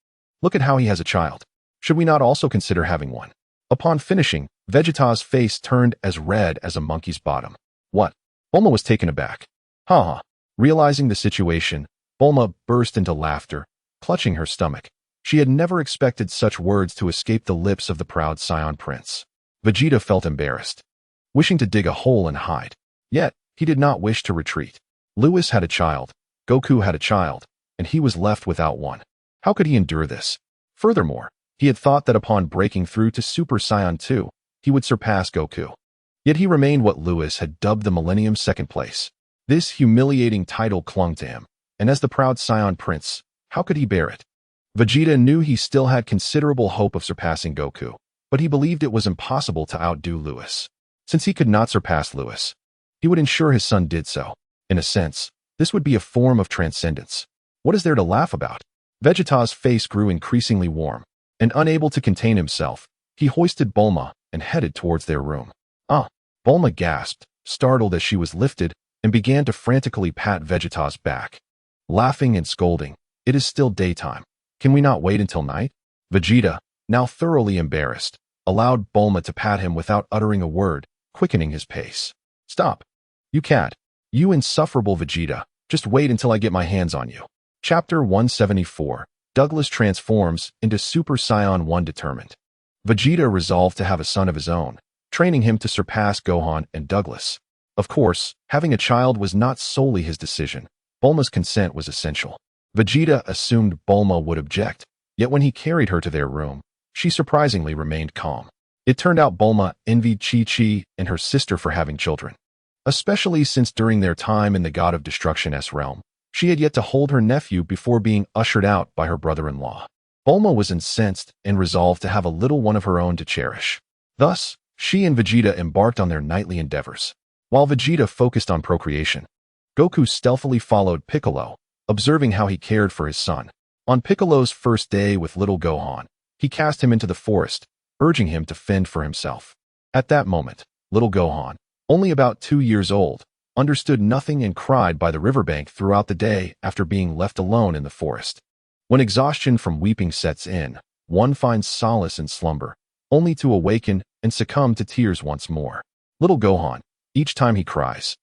at how he has a child. Should we not also consider having one? Upon finishing, Vegeta's face turned as red as a monkey's bottom. What? Bulma was taken aback. Ha. Realizing the situation, Bulma burst into laughter, clutching her stomach. She had never expected such words to escape the lips of the proud Saiyan Prince. Vegeta felt embarrassed, wishing to dig a hole and hide. Yet, he did not wish to retreat. Lewis had a child, Goku had a child, and he was left without one. How could he endure this? Furthermore, he had thought that upon breaking through to Super Saiyan 2, he would surpass Goku. Yet he remained what Lewis had dubbed the Millennium Second Place. This humiliating title clung to him, and as the proud Saiyan Prince, how could he bear it? Vegeta knew he still had considerable hope of surpassing Goku, but he believed it was impossible to outdo Lewis. Since he could not surpass Lewis, he would ensure his son did so. In a sense, this would be a form of transcendence. What is there to laugh about? Vegeta's face grew increasingly warm, and unable to contain himself, he hoisted Bulma and headed towards their room. Bulma gasped, startled as she was lifted, and began to frantically pat Vegeta's back. Laughing and scolding, it is still daytime. Can we not wait until night? Vegeta, now thoroughly embarrassed, allowed Bulma to pat him without uttering a word, quickening his pace. Stop. You cat. You insufferable Vegeta. Just wait until I get my hands on you. Chapter 174. Douglas transforms into Super Saiyan 1 determined. Vegeta resolved to have a son of his own, training him to surpass Gohan and Douglas. Of course, having a child was not solely his decision. Bulma's consent was essential. Vegeta assumed Bulma would object, yet when he carried her to their room, she surprisingly remained calm. It turned out Bulma envied Chi-Chi and her sister for having children, especially since during their time in the God of Destruction's realm, she had yet to hold her nephew before being ushered out by her brother-in-law. Bulma was incensed and resolved to have a little one of her own to cherish. Thus, she and Vegeta embarked on their nightly endeavors. While Vegeta focused on procreation, Goku stealthily followed Piccolo, observing how he cared for his son. On Piccolo's first day with little Gohan, he cast him into the forest, urging him to fend for himself. At that moment, little Gohan, only about 2 years old, understood nothing and cried by the riverbank throughout the day after being left alone in the forest. When exhaustion from weeping sets in, one finds solace in slumber, only to awaken and succumb to tears once more. Little Gohan, each time he cries,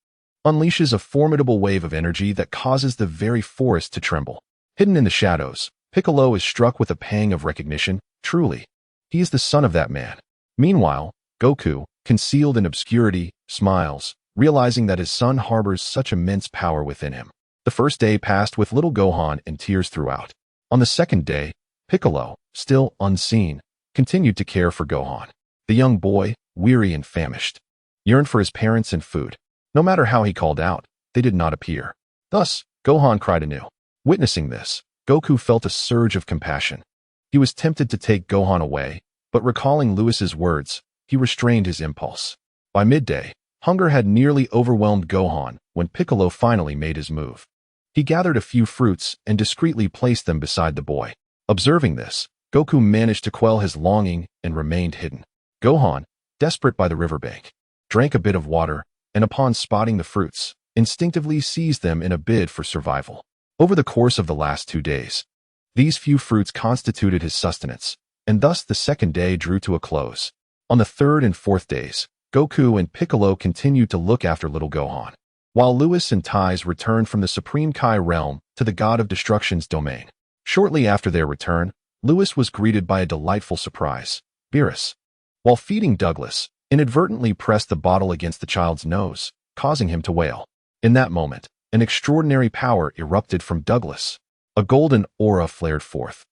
unleashes a formidable wave of energy that causes the very forest to tremble. Hidden in the shadows, Piccolo is struck with a pang of recognition. Truly, he is the son of that man. Meanwhile, Goku, concealed in obscurity, smiles, realizing that his son harbors such immense power within him. The first day passed with little Gohan in tears throughout. On the second day, Piccolo, still unseen, continued to care for Gohan. The young boy, weary and famished, yearned for his parents and food. No matter how he called out, they did not appear. Thus, Gohan cried anew. Witnessing this, Goku felt a surge of compassion. He was tempted to take Gohan away, but recalling Whis' words, he restrained his impulse. By midday, hunger had nearly overwhelmed Gohan when Piccolo finally made his move. He gathered a few fruits and discreetly placed them beside the boy. Observing this, Goku managed to quell his longing and remained hidden. Gohan, desperate by the riverbank, drank a bit of water and upon spotting the fruits, instinctively seized them in a bid for survival. Over the course of the last 2 days, these few fruits constituted his sustenance, and thus the second day drew to a close. On the third and fourth days, Goku and Piccolo continued to look after little Gohan, while Whis and Ties returned from the Supreme Kai realm to the God of Destruction's domain. Shortly after their return, Whis was greeted by a delightful surprise. Beerus, while feeding Douglas, inadvertently pressed the bottle against the child's nose, causing him to wail. In that moment, an extraordinary power erupted from Douglas. A golden aura flared forth,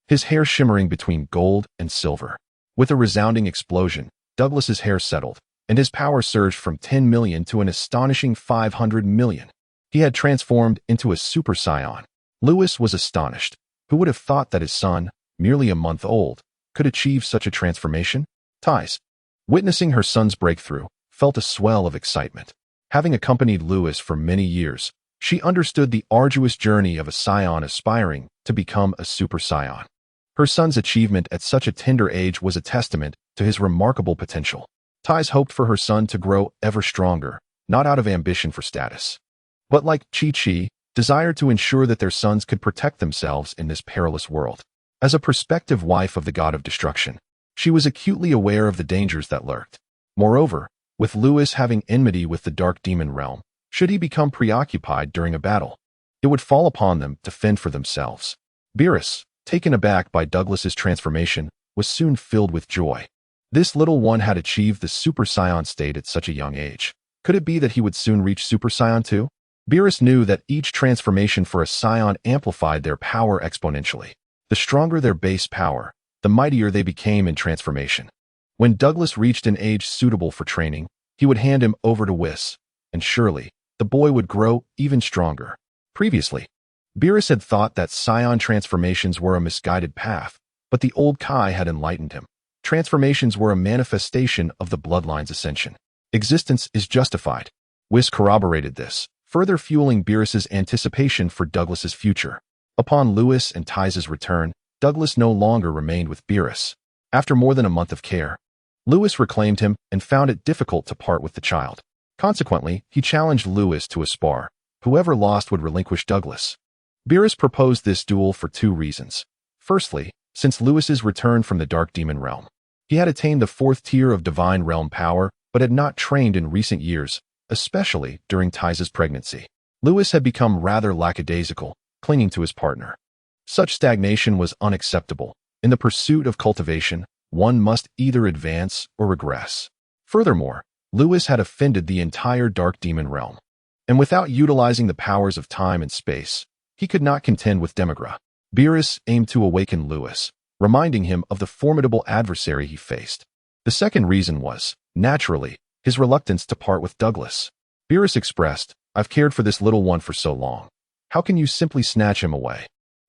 his hair shimmering between gold and silver. With a resounding explosion, Douglas's hair settled, and his power surged from 10 million to an astonishing 500 million. He had transformed into a Super Saiyan. Whis was astonished. Who would have thought that his son, merely a month old, could achieve such a transformation? Ties, witnessing her son's breakthrough, felt a swell of excitement. Having accompanied Whis for many years, she understood the arduous journey of a Saiyan aspiring to become a Super Saiyan. Her son's achievement at such a tender age was a testament to his remarkable potential. Ties hoped for her son to grow ever stronger, not out of ambition for status, but like Chi-Chi, desired to ensure that their sons could protect themselves in this perilous world. As a prospective wife of the God of Destruction, she was acutely aware of the dangers that lurked. Moreover, with Whis having enmity with the Dark Demon realm, should he become preoccupied during a battle, it would fall upon them to fend for themselves. Beerus, taken aback by Douglas's transformation, was soon filled with joy. This little one had achieved the Super Saiyan state at such a young age. Could it be that he would soon reach Super Saiyan too? Beerus knew that each transformation for a Saiyan amplified their power exponentially. The stronger their base power, the mightier they became in transformation. When Douglas reached an age suitable for training, he would hand him over to Whis, and surely, the boy would grow even stronger. Previously, Beerus had thought that Saiyan transformations were a misguided path, but the old Kai had enlightened him. Transformations were a manifestation of the bloodline's ascension. Existence is justified. Whis corroborated this, further fueling Beerus's anticipation for Douglas's future. Upon Whis and Ties' return, Douglas no longer remained with Beerus. After more than a month of care, Whis reclaimed him and found it difficult to part with the child. Consequently, he challenged Whis to a spar. Whoever lost would relinquish Douglas. Beerus proposed this duel for 2 reasons. Firstly, since Whis' return from the Dark Demon realm, he had attained the 4th tier of Divine Realm power, but had not trained in recent years, especially during Ties' pregnancy. Whis had become rather lackadaisical, clinging to his partner. Such stagnation was unacceptable. In the pursuit of cultivation, one must either advance or regress. Furthermore, Whis had offended the entire Dark Demon realm, and without utilizing the powers of time and space, he could not contend with Demigra. Beerus aimed to awaken Whis, reminding him of the formidable adversary he faced. The second reason was, naturally, his reluctance to part with Douglas. Beerus expressed, "I've cared for this little one for so long. How can you simply snatch him away?"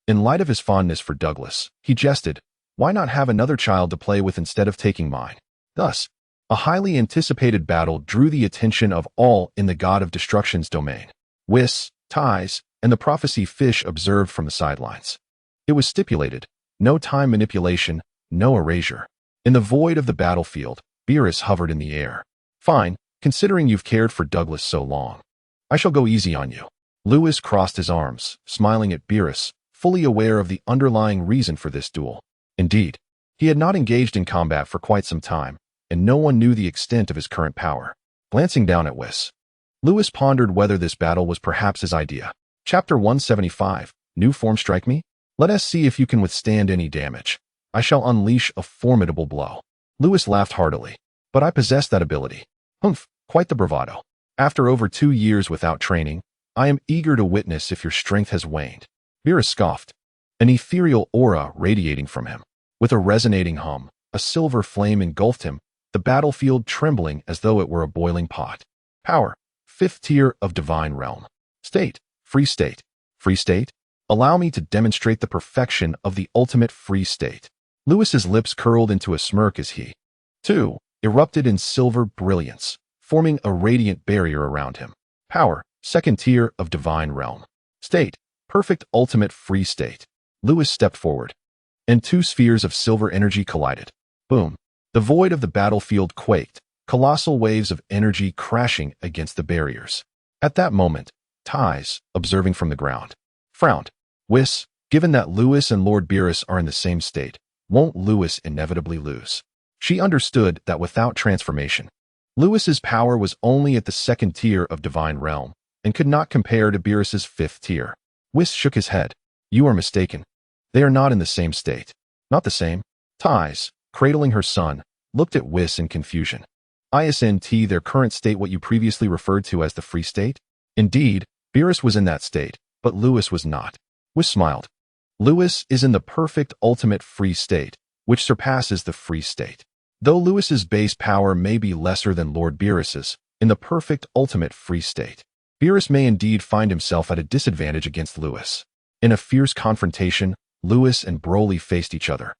In light of his fondness for Douglas, he jested, "Why not have another child to play with instead of taking mine?" Thus, a highly anticipated battle drew the attention of all in the God of Destruction's domain. Whis, Ties, and the prophecy fish observed from the sidelines. It was stipulated, no time manipulation, no erasure. In the void of the battlefield, Beerus hovered in the air. "Fine, considering you've cared for Douglas so long. I shall go easy on you." Whis crossed his arms, smiling at Beerus, fully aware of the underlying reason for this duel. Indeed, he had not engaged in combat for quite some time, and no one knew the extent of his current power. Glancing down at Whis pondered whether this battle was perhaps his idea. Chapter 175, New Form Strike Me? Let us see if you can withstand any damage. I shall unleash a formidable blow. Whis laughed heartily. But I possess that ability. Humph, quite the bravado. After over 2 years without training, I am eager to witness if your strength has waned. Beerus scoffed, an ethereal aura radiating from him. With a resonating hum, a silver flame engulfed him, the battlefield trembling as though it were a boiling pot. Power, 5th tier of divine realm. State, free state. Free state? Allow me to demonstrate the perfection of the ultimate free state. Lewis's lips curled into a smirk as he, too, erupted in silver brilliance, forming a radiant barrier around him. Power, 2nd tier of divine realm. State, perfect ultimate free state. Lewis stepped forward, and 2 spheres of silver energy collided. Boom. The void of the battlefield quaked, colossal waves of energy crashing against the barriers. At that moment, Ties, observing from the ground, frowned. Whis, given that Lewis and Lord Beerus are in the same state, won't Lewis inevitably lose? She understood that without transformation, Lewis's power was only at the 2nd tier of divine realm and could not compare to Beerus's 5th tier. Whis shook his head. You are mistaken. They are not in the same state. Not the same. Ties, cradling her son, looked at Whis in confusion. Isn't their current state what you previously referred to as the free state? Indeed, Beerus was in that state, but Lewis was not. Whis smiled. Lewis is in the perfect ultimate free state, which surpasses the free state. Though Lewis's base power may be lesser than Lord Beerus's, in the perfect ultimate free state, Beerus may indeed find himself at a disadvantage against Lewis. In a fierce confrontation, Lewis and Broly faced each other,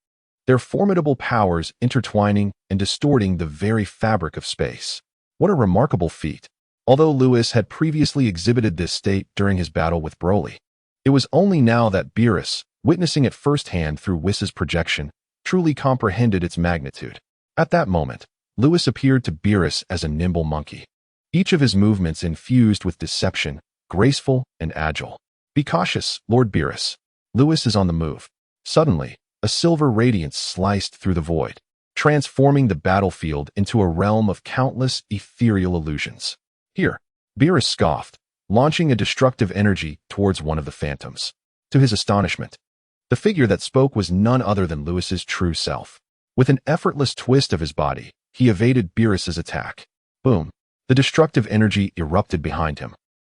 their formidable powers intertwining and distorting the very fabric of space. What a remarkable feat! Although Lewis had previously exhibited this state during his battle with Broly, it was only now that Beerus, witnessing it firsthand through Whis's projection, truly comprehended its magnitude. At that moment, Lewis appeared to Beerus as a nimble monkey, each of his movements infused with deception, graceful and agile. Be cautious, Lord Beerus. Lewis is on the move. Suddenly, a silver radiance sliced through the void, transforming the battlefield into a realm of countless ethereal illusions. Here, Beerus scoffed, launching a destructive energy towards one of the phantoms. To his astonishment, the figure that spoke was none other than Lewis's true self. With an effortless twist of his body, he evaded Beerus's attack. Boom! The destructive energy erupted behind him.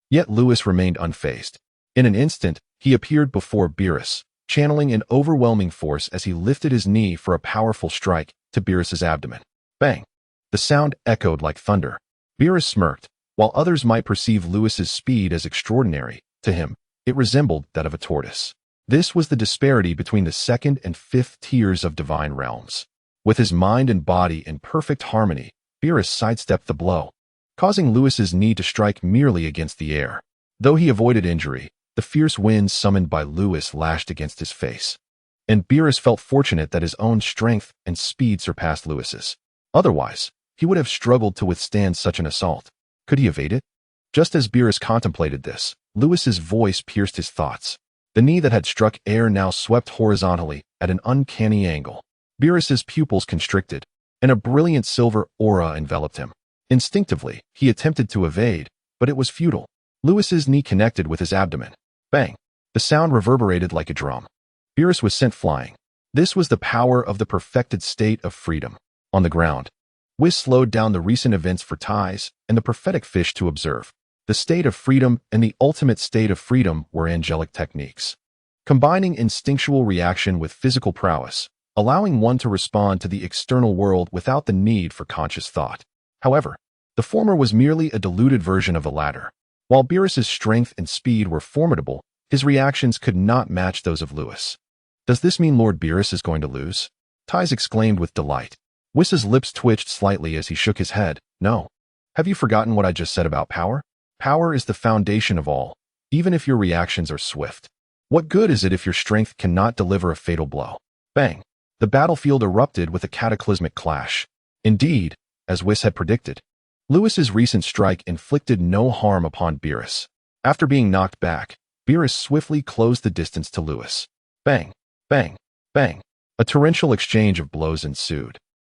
Yet Lewis remained unfazed. In an instant, he appeared before Beerus, channeling an overwhelming force as he lifted his knee for a powerful strike to Beerus's abdomen. Bang! The sound echoed like thunder. Beerus smirked. While others might perceive Lewis's speed as extraordinary, to him, it resembled that of a tortoise. This was the disparity between the 2nd and 5th tiers of divine realms. With his mind and body in perfect harmony, Beerus sidestepped the blow, causing Lewis's knee to strike merely against the air. Though he avoided injury, the fierce winds summoned by Lewis lashed against his face, and Beerus felt fortunate that his own strength and speed surpassed Lewis's. Otherwise, he would have struggled to withstand such an assault. Could he evade it? Just as Beerus contemplated this, Lewis's voice pierced his thoughts. The knee that had struck air now swept horizontally at an uncanny angle. Beerus's pupils constricted, and a brilliant silver aura enveloped him. Instinctively, he attempted to evade, but it was futile. Lewis's knee connected with his abdomen. Bang! The sound reverberated like a drum. Beerus was sent flying. This was the power of the perfected state of freedom. On the ground, Whis slowed down the recent events for Ties and the prophetic fish to observe. The state of freedom and the ultimate state of freedom were angelic techniques, combining instinctual reaction with physical prowess, allowing one to respond to the external world without the need for conscious thought. However, the former was merely a diluted version of the latter. While Beerus's strength and speed were formidable, his reactions could not match those of Lewis. Does this mean Lord Beerus is going to lose? Ties exclaimed with delight. Whis's lips twitched slightly as he shook his head. No. Have you forgotten what I just said about power? Power is the foundation of all, even if your reactions are swift. What good is it if your strength cannot deliver a fatal blow? Bang! The battlefield erupted with a cataclysmic clash. Indeed, as Whis had predicted, Lewis's recent strike inflicted no harm upon Beerus. After being knocked back, Beerus swiftly closed the distance to Lewis. Bang! Bang! Bang! A torrential exchange of blows ensued,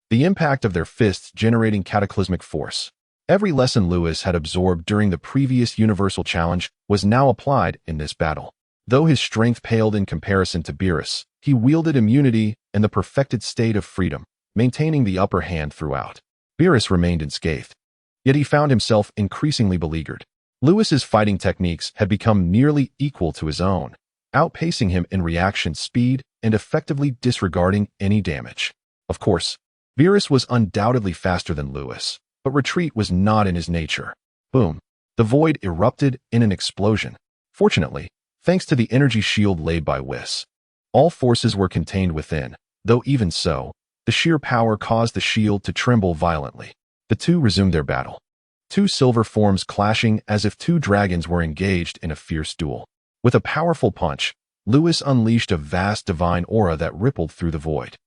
the impact of their fists generating cataclysmic force. Every lesson Lewis had absorbed during the previous Universal Challenge was now applied in this battle. Though his strength paled in comparison to Beerus, he wielded immunity and the perfected state of freedom, maintaining the upper hand throughout. Beerus remained unscathed, yet he found himself increasingly beleaguered. Lewis's fighting techniques had become nearly equal to his own, outpacing him in reaction speed and effectively disregarding any damage. Of course, Beerus was undoubtedly faster than Lewis, but retreat was not in his nature. Boom. The void erupted in an explosion. Fortunately, thanks to the energy shield laid by Whis, all forces were contained within, though even so, the sheer power caused the shield to tremble violently. The two resumed their battle. Two silver forms clashing as if two dragons were engaged in a fierce duel. With a powerful punch, Lewis unleashed a vast divine aura that rippled through the void,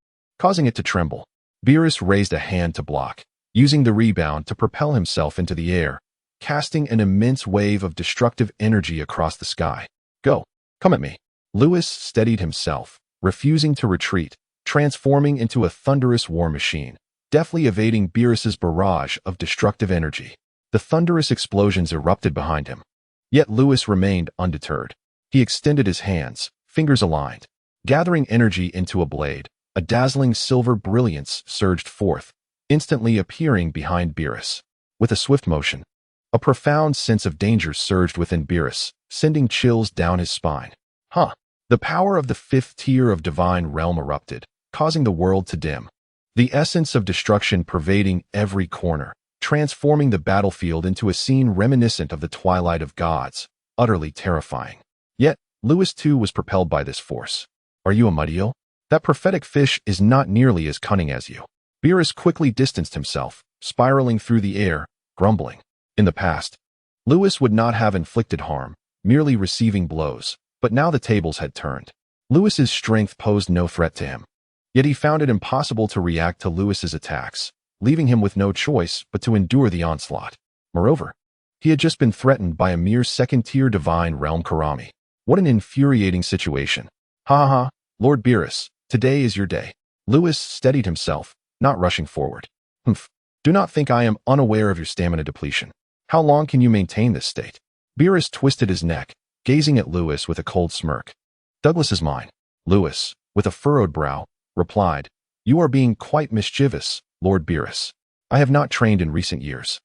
causing it to tremble. Beerus raised a hand to block, using the rebound to propel himself into the air, casting an immense wave of destructive energy across the sky. Go, come at me. Lewis steadied himself, refusing to retreat, transforming into a thunderous war machine, deftly evading Beerus's barrage of destructive energy. The thunderous explosions erupted behind him. Yet Lewis remained undeterred. He extended his hands, fingers aligned. Gathering energy into a blade, a dazzling silver brilliance surged forth, instantly appearing behind Beerus. With a swift motion, a profound sense of danger surged within Beerus, sending chills down his spine. The power of the fifth tier of divine realm erupted, causing the world to dim. The essence of destruction pervading every corner, transforming the battlefield into a scene reminiscent of the twilight of gods, utterly terrifying. Yet, Lewis too was propelled by this force. Are you a muddy-eel? That prophetic fish is not nearly as cunning as you. Beerus quickly distanced himself, spiraling through the air, grumbling. In the past, Lewis would not have inflicted harm, merely receiving blows, but now the tables had turned. Lewis's strength posed no threat to him. Yet he found it impossible to react to Lewis's attacks, leaving him with no choice but to endure the onslaught. Moreover, he had just been threatened by a mere second-tier divine realm Karami. What an infuriating situation. Ha, Lord Beerus, today is your day. Lewis steadied himself, not rushing forward. Do not think I am unaware of your stamina depletion. How long can you maintain this state? Beerus twisted his neck, gazing at Lewis with a cold smirk. Douglas is mine. Lewis, with a furrowed brow, replied, You are being quite mischievous, Lord Beerus. I have not trained in recent years,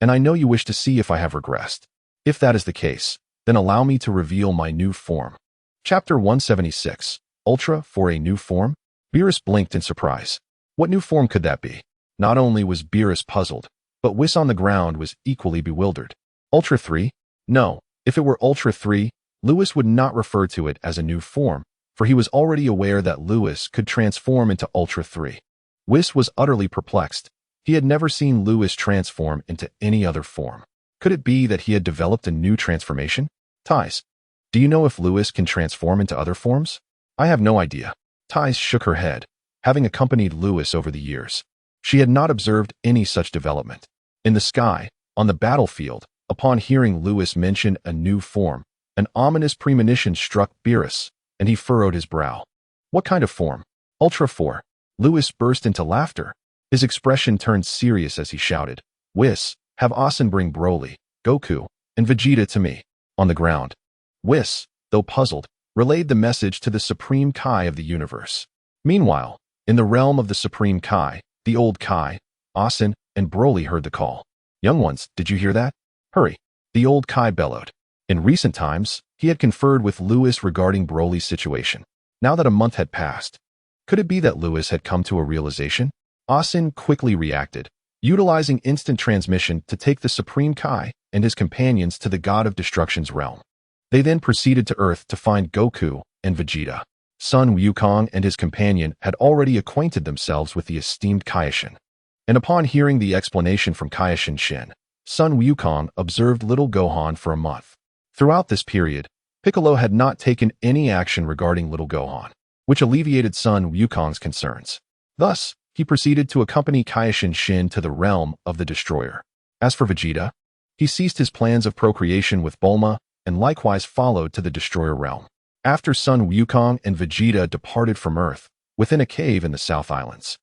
and I know you wish to see if I have regressed. If that is the case, then allow me to reveal my new form. Chapter 176, Ultra for a New Form? Beerus blinked in surprise. What new form could that be? Not only was Beerus puzzled, but Whis on the ground was equally bewildered. Ultra 3? No, if it were Ultra 3, Lewis would not refer to it as a new form, for he was already aware that Lewis could transform into Ultra 3. Whis was utterly perplexed. He had never seen Lewis transform into any other form. Could it be that he had developed a new transformation? Ties, do you know if Lewis can transform into other forms? I have no idea. Ties shook her head, having accompanied Lewis over the years. She had not observed any such development. In the sky, on the battlefield, upon hearing Lewis mention a new form, an ominous premonition struck Beerus, and he furrowed his brow. What kind of form? Ultra 4. Lewis burst into laughter. His expression turned serious as he shouted, Whis, have Asen bring Broly, Goku, and Vegeta to me. On the ground, Whis, though puzzled, relayed the message to the Supreme Kai of the universe. Meanwhile, in the realm of the Supreme Kai, the old Kai, Asen, and Broly heard the call. Young ones, did you hear that? Hurry, the old Kai bellowed. In recent times, he had conferred with Lewis regarding Broly's situation. Now that a month had passed, could it be that Lewis had come to a realization? Asen quickly reacted, utilizing instant transmission to take the Supreme Kai and his companions to the God of Destruction's realm. They then proceeded to Earth to find Goku and Vegeta. Sun Wukong and his companion had already acquainted themselves with the esteemed Kaioshin. And upon hearing the explanation from Kaioshin Shin, Sun Wukong observed little Gohan for a month. Throughout this period, Piccolo had not taken any action regarding little Gohan, which alleviated Sun Wukong's concerns. Thus, he proceeded to accompany Kaioshin Shin to the realm of the Destroyer. As for Vegeta, he ceased his plans of procreation with Bulma and likewise followed to the Destroyer realm. After Sun Wukong and Vegeta departed from Earth, within a cave in the South Islands,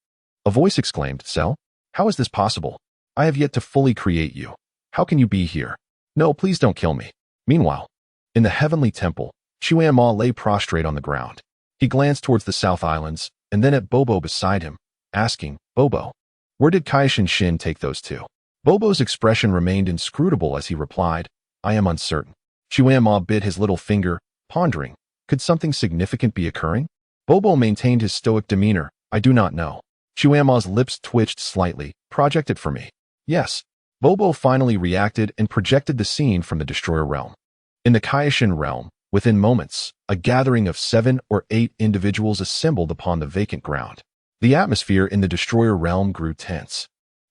a voice exclaimed, Cell, how is this possible? I have yet to fully create you. How can you be here? No, please don't kill me. Meanwhile, in the heavenly temple, Chuanma lay prostrate on the ground. He glanced towards the South Islands and then at Bobo beside him, asking, Bobo, where did Kaioshin Shin take those two? Bobo's expression remained inscrutable as he replied, I am uncertain. Chuanma bit his little finger, pondering. Could something significant be occurring? Bobo maintained his stoic demeanor. I do not know. Chuanma's lips twitched slightly. Project it for me. Yes. Bobo finally reacted and projected the scene from the Destroyer realm. In the Kaioshin realm, within moments, a gathering of 7 or 8 individuals assembled upon the vacant ground. The atmosphere in the Destroyer realm grew tense.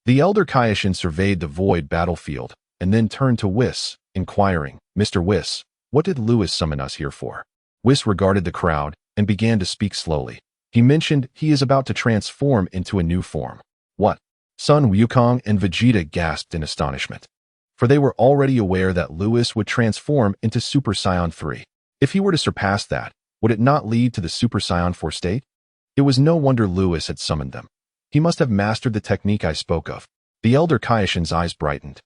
The Elder Kaioshin surveyed the void battlefield and then turned to Whis, inquiring, Mr. Whis, what did Lewis summon us here for? Whis regarded the crowd and began to speak slowly. He mentioned he is about to transform into a new form. What? Sun Wukong and Vegeta gasped in astonishment, for they were already aware that Lewis would transform into Super Saiyan 3. If he were to surpass that, would it not lead to the Super Saiyan 4 state? It was no wonder Lewis had summoned them. He must have mastered the technique I spoke of. The Elder Kaioshin's eyes brightened.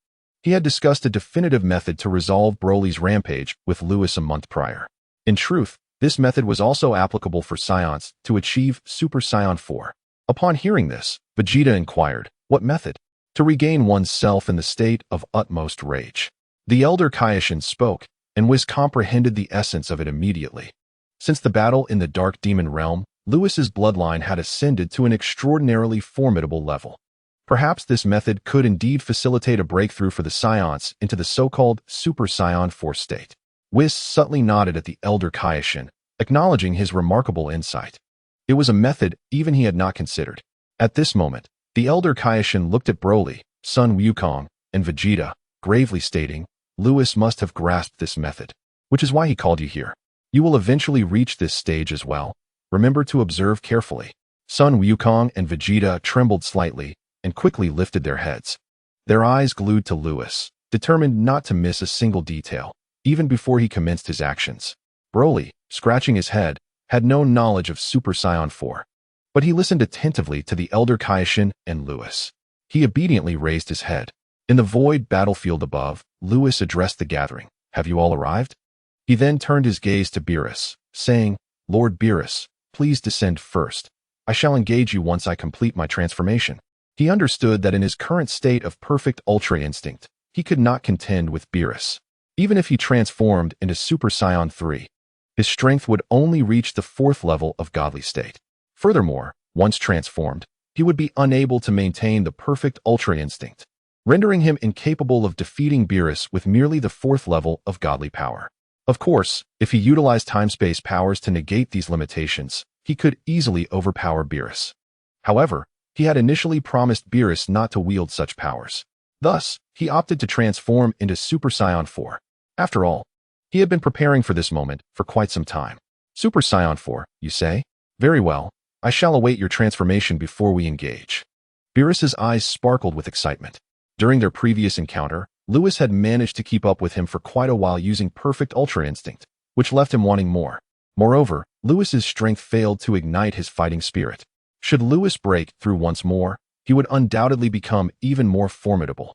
He had discussed a definitive method to resolve Broly's rampage with Lewis a month prior. In truth, this method was also applicable for Saiyans to achieve Super Saiyan 4. Upon hearing this, Vegeta inquired, what method? To regain one's self in the state of utmost rage. The Elder Kaioshin spoke, and Whis comprehended the essence of it immediately. Since the battle in the Dark Demon realm, Lewis's bloodline had ascended to an extraordinarily formidable level. Perhaps this method could indeed facilitate a breakthrough for the Saiyans into the so-called Super Saiyan 4 state. Whis subtly nodded at the Elder Kaioshin, acknowledging his remarkable insight. It was a method even he had not considered. At this moment, the Elder Kaioshin looked at Broly, Sun Wukong, and Vegeta, gravely stating, Lewis must have grasped this method, which is why he called you here. You will eventually reach this stage as well. Remember to observe carefully. Sun Wukong and Vegeta trembled slightly and quickly lifted their heads. Their eyes glued to Lewis, determined not to miss a single detail, even before he commenced his actions. Broly, scratching his head, had no knowledge of Super Saiyan 4, but he listened attentively to the Elder Kaioshin and Lewis. He obediently raised his head. In the void battlefield above, Lewis addressed the gathering. Have you all arrived? He then turned his gaze to Beerus, saying, Lord Beerus, please descend first. I shall engage you once I complete my transformation. He understood that in his current state of perfect Ultra Instinct, he could not contend with Beerus. Even if he transformed into Super Saiyan 3, his strength would only reach the 4th level of godly state. Furthermore, once transformed, he would be unable to maintain the perfect Ultra Instinct, rendering him incapable of defeating Beerus with merely the 4th level of godly power. Of course, if he utilized time-space powers to negate these limitations, he could easily overpower Beerus. However, he had initially promised Beerus not to wield such powers. Thus, he opted to transform into Super Saiyan 4. After all, he had been preparing for this moment for quite some time. Super Saiyan 4, you say? Very well, I shall await your transformation before we engage. Beerus's eyes sparkled with excitement. During their previous encounter, Lewis had managed to keep up with him for quite a while using perfect Ultra Instinct, which left him wanting more. Moreover, Lewis's strength failed to ignite his fighting spirit. Should Lewis break through once more, he would undoubtedly become even more formidable.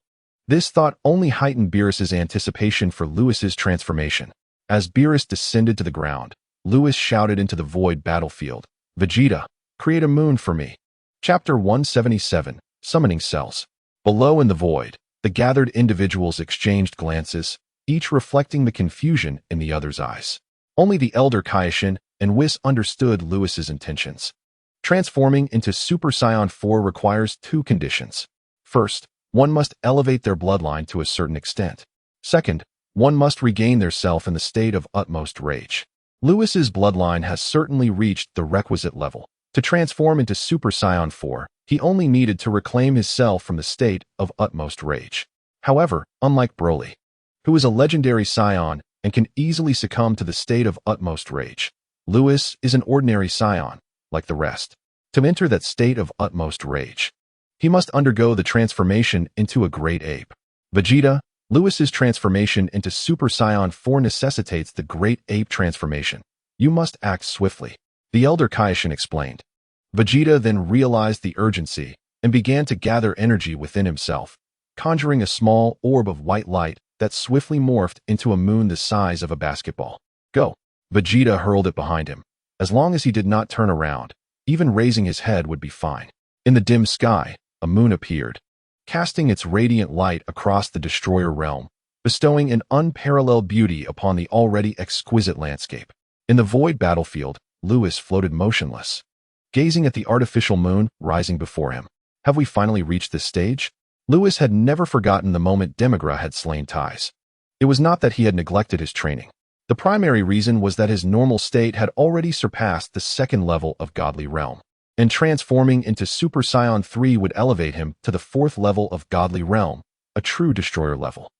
This thought only heightened Beerus's anticipation for Lewis's transformation. As Beerus descended to the ground, Lewis shouted into the void battlefield, Vegeta, create a moon for me. Chapter 177, Summoning Cells. Below in the void, the gathered individuals exchanged glances, each reflecting the confusion in the other's eyes. Only the Elder Kaioshin and Whis understood Lewis's intentions. Transforming into Super Saiyan 4 requires 2 conditions. First, one must elevate their bloodline to a certain extent. Second, one must regain their self in the state of utmost rage. Lewis's bloodline has certainly reached the requisite level. To transform into Super Saiyan 4, he only needed to reclaim his self from the state of utmost rage. However, unlike Broly, who is a legendary Saiyan and can easily succumb to the state of utmost rage, Lewis is an ordinary Saiyan, like the rest. To enter that state of utmost rage, he must undergo the transformation into a great ape. Vegeta, Lewis's transformation into Super Saiyan 4 necessitates the great ape transformation. You must act swiftly, the Elder Kaioshin explained. Vegeta then realized the urgency and began to gather energy within himself, conjuring a small orb of white light that swiftly morphed into a moon the size of a basketball. Go! Vegeta hurled it behind him. As long as he did not turn around, even raising his head would be fine. In the dim sky, a moon appeared, casting its radiant light across the Destroyer realm, bestowing an unparalleled beauty upon the already exquisite landscape. In the void battlefield, Lewis floated motionless, gazing at the artificial moon rising before him. Have we finally reached this stage? Lewis had never forgotten the moment Demigra had slain Ties. It was not that he had neglected his training. The primary reason was that his normal state had already surpassed the second level of godly realm, and transforming into Super Saiyan 3 would elevate him to the fourth level of godly realm, a true destroyer level.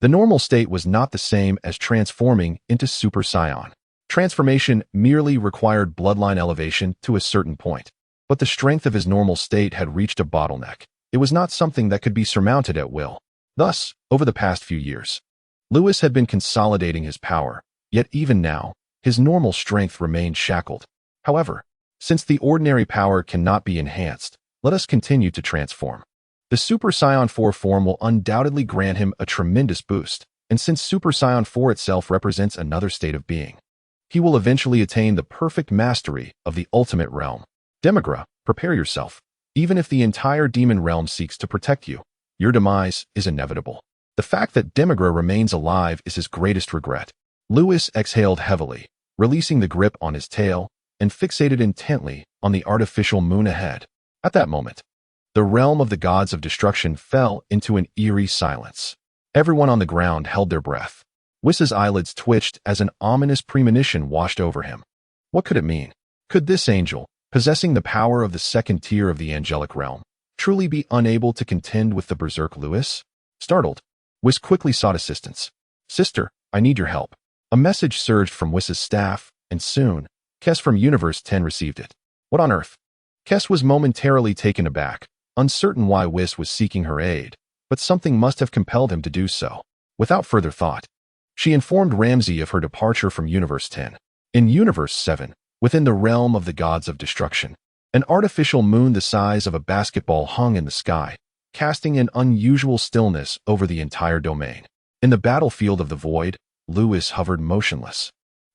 The normal state was not the same as transforming into Super Saiyan. Transformation merely required bloodline elevation to a certain point, but the strength of his normal state had reached a bottleneck. It was not something that could be surmounted at will. Thus, over the past few years, Lewis had been consolidating his power, yet even now, his normal strength remained shackled. However, since the ordinary power cannot be enhanced, let us continue to transform. The Super Saiyan 4 form will undoubtedly grant him a tremendous boost, and since Super Saiyan 4 itself represents another state of being, he will eventually attain the perfect mastery of the ultimate realm. Demigra, prepare yourself. Even if the entire demon realm seeks to protect you, your demise is inevitable. The fact that Demigra remains alive is his greatest regret. Lewis exhaled heavily, releasing the grip on his tail, and fixated intently on the artificial moon ahead. At that moment, the realm of the gods of destruction fell into an eerie silence. Everyone on the ground held their breath. Whis's eyelids twitched as an ominous premonition washed over him. What could it mean? Could this angel, possessing the power of the second tier of the angelic realm, truly be unable to contend with the berserk Lewis? Startled, Whis quickly sought assistance. Sister, I need your help. A message surged from Whis's staff, and soon, Kes from Universe 10 received it. What on earth? Kes was momentarily taken aback, uncertain why Whis was seeking her aid, but something must have compelled him to do so. Without further thought, she informed Ramsey of her departure from Universe 10. In Universe 7, within the realm of the gods of destruction, an artificial moon the size of a basketball hung in the sky, casting an unusual stillness over the entire domain. In the battlefield of the void, Lewis hovered motionless,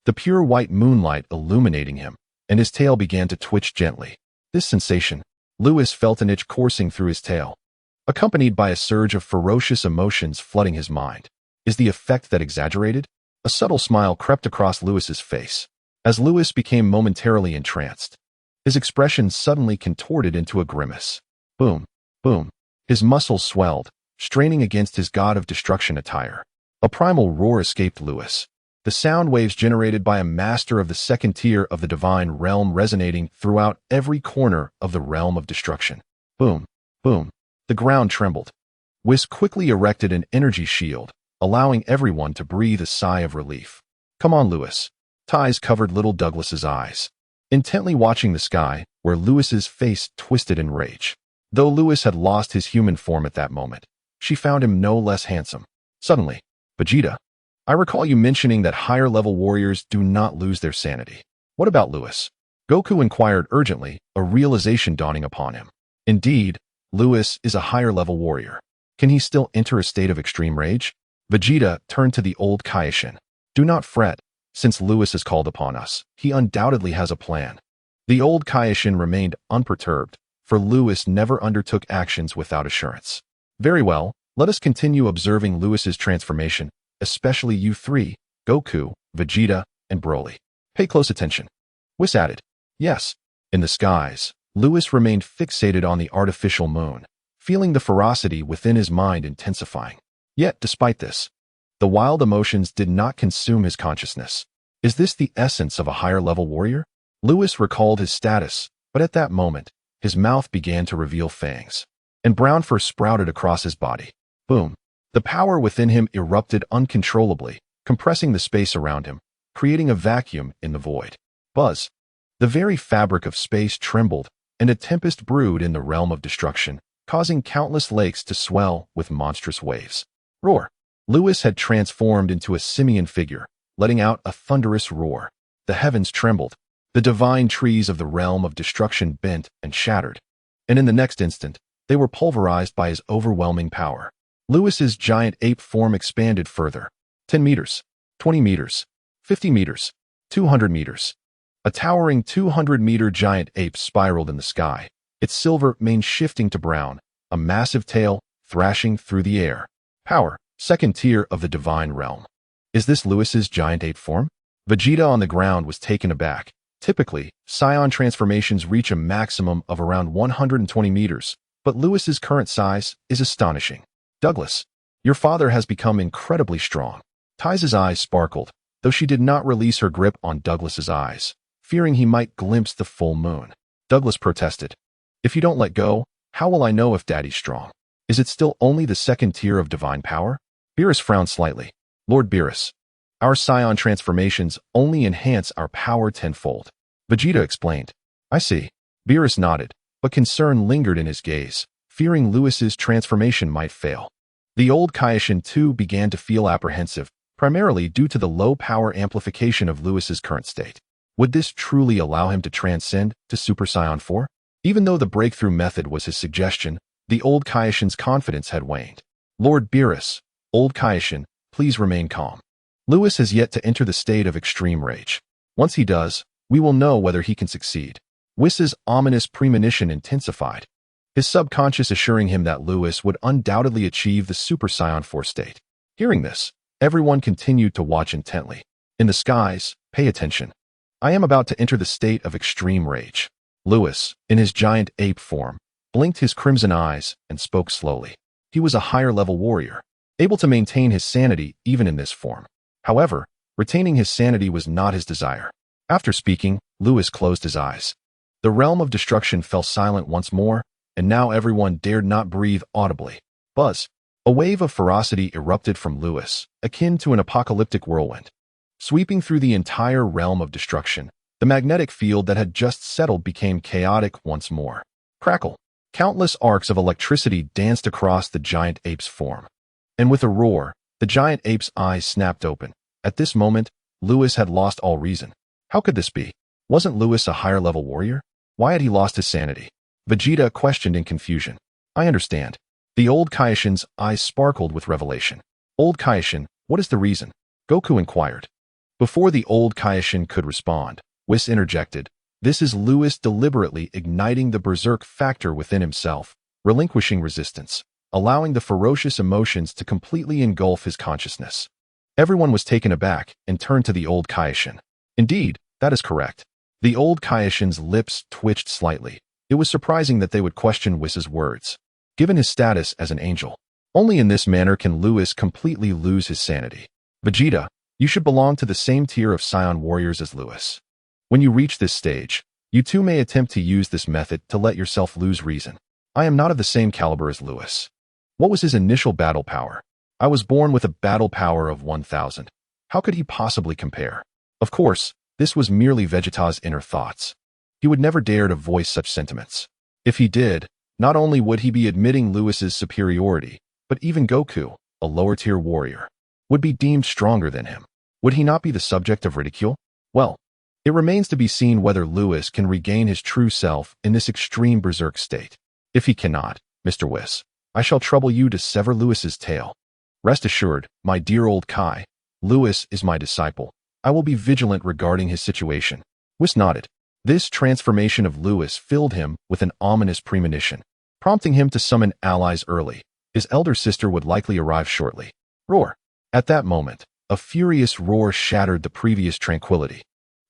the pure white moonlight illuminating him, and his tail began to twitch gently. This sensation, Lewis felt an itch coursing through his tail, accompanied by a surge of ferocious emotions flooding his mind. Is the effect that exaggerated? A subtle smile crept across Lewis's face. As Lewis became momentarily entranced, his expression suddenly contorted into a grimace. Boom, boom. His muscles swelled, straining against his god of destruction attire. A primal roar escaped Lewis, the sound waves generated by a master of the second tier of the divine realm resonating throughout every corner of the realm of destruction. Boom, boom. The ground trembled. Whis quickly erected an energy shield, allowing everyone to breathe a sigh of relief. Come on, Lewis. Ties covered little Douglas's eyes, intently watching the sky, where Lewis's face twisted in rage. Though Lewis had lost his human form at that moment, she found him no less handsome. Suddenly, Vegeta, I recall you mentioning that higher-level warriors do not lose their sanity. What about Lewis? Goku inquired urgently, a realization dawning upon him. Indeed, Lewis is a higher-level warrior. Can he still enter a state of extreme rage? Vegeta turned to the old Kaioshin. Do not fret, since Lewis has called upon us. He undoubtedly has a plan. The old Kaioshin remained unperturbed, for Lewis never undertook actions without assurance. Very well, let us continue observing Lewis's transformation, especially you three, Goku, Vegeta, and Broly. Pay close attention. Whis added. Yes. In the skies, Lewis remained fixated on the artificial moon, feeling the ferocity within his mind intensifying. Yet, despite this, the wild emotions did not consume his consciousness. Is this the essence of a higher-level warrior? Lewis recalled his status, but at that moment, his mouth began to reveal fangs, and brown fur sprouted across his body. Boom. The power within him erupted uncontrollably, compressing the space around him, creating a vacuum in the void. Buzz. The very fabric of space trembled, and a tempest brewed in the realm of destruction, causing countless lakes to swell with monstrous waves. Roar. Lewis had transformed into a simian figure, letting out a thunderous roar. The heavens trembled. The divine trees of the realm of destruction bent and shattered, and in the next instant, they were pulverized by his overwhelming power. Lewis's giant ape form expanded further. 10 meters, 20 meters, 50 meters, 200 meters. A towering 200-meter giant ape spiraled in the sky, its silver mane shifting to brown, a massive tail thrashing through the air. Power. second tier of the divine realm. Is this Lewis's giant ape form? Vegeta on the ground was taken aback. Typically, Saiyan transformations reach a maximum of around 120 meters, but Lewis's current size is astonishing. Douglas, your father has become incredibly strong. Ty's eyes sparkled, though she did not release her grip on Douglas's eyes, fearing he might glimpse the full moon. Douglas protested. If you don't let go, how will I know if Daddy's strong? Is it still only the second tier of divine power? Beerus frowned slightly. Lord Beerus, our Scion transformations only enhance our power tenfold. Vegeta explained. I see. Beerus nodded, but concern lingered in his gaze, fearing Lewis's transformation might fail. The old Kaioshin too began to feel apprehensive, primarily due to the low power amplification of Lewis's current state. Would this truly allow him to transcend to Super Saiyan 4? Even though the breakthrough method was his suggestion, the old Kaioshin's confidence had waned. Lord Beerus, old Kaioshin, please remain calm. Lewis has yet to enter the state of extreme rage. Once he does, we will know whether he can succeed. Whis's ominous premonition intensified, his subconscious assuring him that Lewis would undoubtedly achieve the Super Saiyan 4 state. Hearing this, everyone continued to watch intently. In the skies, pay attention. I am about to enter the state of extreme rage. Lewis, in his giant ape form, blinked his crimson eyes and spoke slowly. He was a higher-level warrior, able to maintain his sanity even in this form. However, retaining his sanity was not his desire. After speaking, Lewis closed his eyes. The realm of destruction fell silent once more, and now everyone dared not breathe audibly. Buzz! A wave of ferocity erupted from Lewis, akin to an apocalyptic whirlwind. Sweeping through the entire realm of destruction, the magnetic field that had just settled became chaotic once more. Crackle! Countless arcs of electricity danced across the giant ape's form. And with a roar, the giant ape's eyes snapped open. At this moment, Lewis had lost all reason. How could this be? Wasn't Lewis a higher-level warrior? Why had he lost his sanity? Vegeta questioned in confusion. I understand. The old Kaioshin's eyes sparkled with revelation. Old Kaioshin, what is the reason? Goku inquired. Before the old Kaioshin could respond, Whis interjected. This is Lewis deliberately igniting the berserk factor within himself, relinquishing resistance, allowing the ferocious emotions to completely engulf his consciousness. Everyone was taken aback and turned to the old Kaioshin. Indeed, that is correct. The old Kaioshin's lips twitched slightly. It was surprising that they would question Whis's words. Given his status as an angel, only in this manner can Lewis completely lose his sanity. Vegeta, you should belong to the same tier of Saiyan warriors as Lewis. When you reach this stage, you too may attempt to use this method to let yourself lose reason. I am not of the same caliber as Lewis. What was his initial battle power? I was born with a battle power of 1,000. How could he possibly compare? Of course, this was merely Vegeta's inner thoughts. He would never dare to voice such sentiments. If he did, not only would he be admitting Lewis's superiority, but even Goku, a lower-tier warrior, would be deemed stronger than him. Would he not be the subject of ridicule? Well, it remains to be seen whether Lewis can regain his true self in this extreme berserk state. If he cannot, Mr. Whis, I shall trouble you to sever Lewis's tail. Rest assured, my dear old Kai, Lewis is my disciple. I will be vigilant regarding his situation. Whis nodded. This transformation of Lewis filled him with an ominous premonition, prompting him to summon allies early. His elder sister would likely arrive shortly. Roar! At that moment, a furious roar shattered the previous tranquility,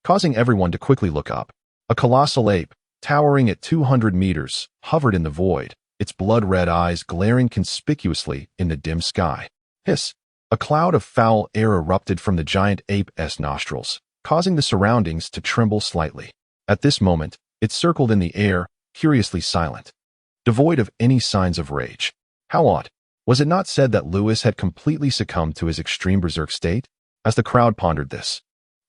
causing everyone to quickly look up. A colossal ape, towering at 200 meters, hovered in the void, its blood-red eyes glaring conspicuously in the dim sky. Hiss! A cloud of foul air erupted from the giant ape's nostrils, causing the surroundings to tremble slightly. At this moment, it circled in the air, curiously silent, devoid of any signs of rage. How odd. Was it not said that Lewis had completely succumbed to his extreme berserk state? As the crowd pondered this,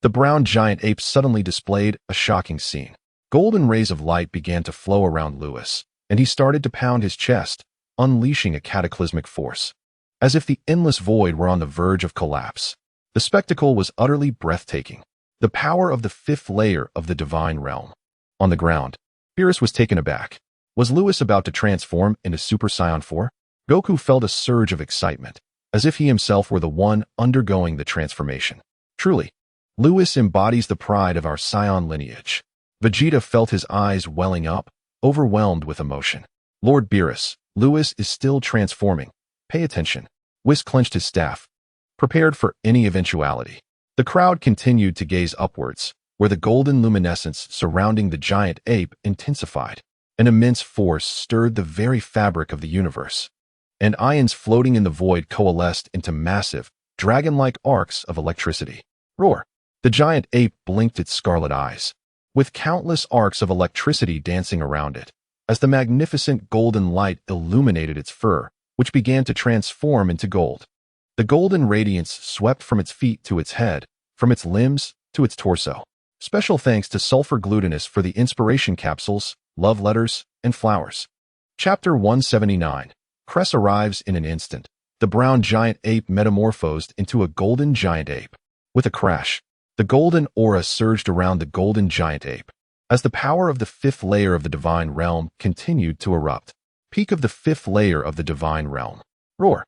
the brown giant ape suddenly displayed a shocking scene. Golden rays of light began to flow around Lewis, and he started to pound his chest, unleashing a cataclysmic force, as if the endless void were on the verge of collapse. The spectacle was utterly breathtaking. The power of the fifth layer of the divine realm. On the ground, Beerus was taken aback. Was Lewis about to transform into Super Saiyan 4? Goku felt a surge of excitement, as if he himself were the one undergoing the transformation. Truly, Lewis embodies the pride of our Saiyan lineage. Vegeta felt his eyes welling up, overwhelmed with emotion. Lord Beerus, Lewis is still transforming. Pay attention. Whis clenched his staff, prepared for any eventuality. The crowd continued to gaze upwards, where the golden luminescence surrounding the giant ape intensified. An immense force stirred the very fabric of the universe, and ions floating in the void coalesced into massive, dragon-like arcs of electricity. Roar! The giant ape blinked its scarlet eyes, with countless arcs of electricity dancing around it, as the magnificent golden light illuminated its fur, which began to transform into gold. The golden radiance swept from its feet to its head, from its limbs to its torso. Special thanks to Sulfur Glutinous for the inspiration capsules, love letters, and flowers. Chapter 179. Cress arrives in an instant. The brown giant ape metamorphosed into a golden giant ape. With a crash, the golden aura surged around the golden giant ape, as the power of the fifth layer of the divine realm continued to erupt. Peak of the fifth layer of the divine realm. Roar!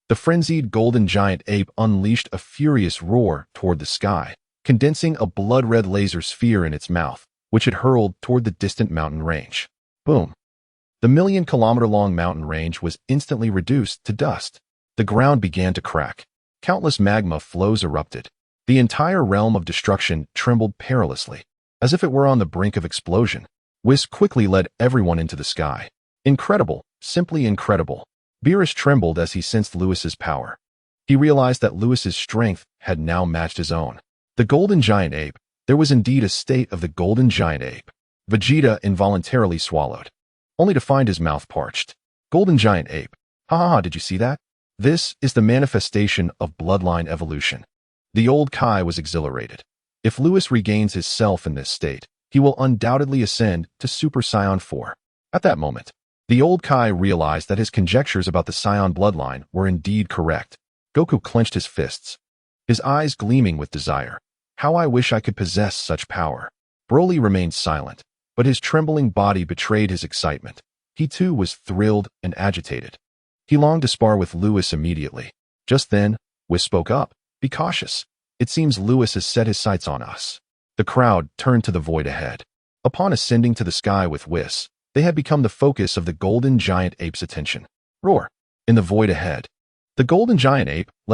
The frenzied golden giant ape unleashed a furious roar toward the sky, condensing a blood-red laser sphere in its mouth, which it hurled toward the distant mountain range. Boom! The million-kilometer-long mountain range was instantly reduced to dust. The ground began to crack. Countless magma flows erupted. The entire realm of destruction trembled perilously, as if it were on the brink of explosion. Whis quickly led everyone into the sky. Incredible, simply incredible. Beerus trembled as he sensed Lewis's power. He realized that Lewis's strength had now matched his own. The golden giant ape. There was indeed a state of the golden giant ape. Vegeta involuntarily swallowed, only to find his mouth parched. Golden giant ape. Ha ha ha, did you see that? This is the manifestation of bloodline evolution. The old Kai was exhilarated. If Lewis regains his self in this state, he will undoubtedly ascend to Super Saiyan 4. At that moment, the old Kai realized that his conjectures about the Saiyan bloodline were indeed correct. Goku clenched his fists, his eyes gleaming with desire. How I wish I could possess such power. Broly remained silent, but his trembling body betrayed his excitement. He too was thrilled and agitated. He longed to spar with Lewis immediately. Just then, Whis spoke up. Be cautious. It seems Lewis has set his sights on us. The crowd turned to the void ahead. Upon ascending to the sky with Whis, they had become the focus of the golden giant ape's attention. Roar! In the void ahead, the golden giant ape let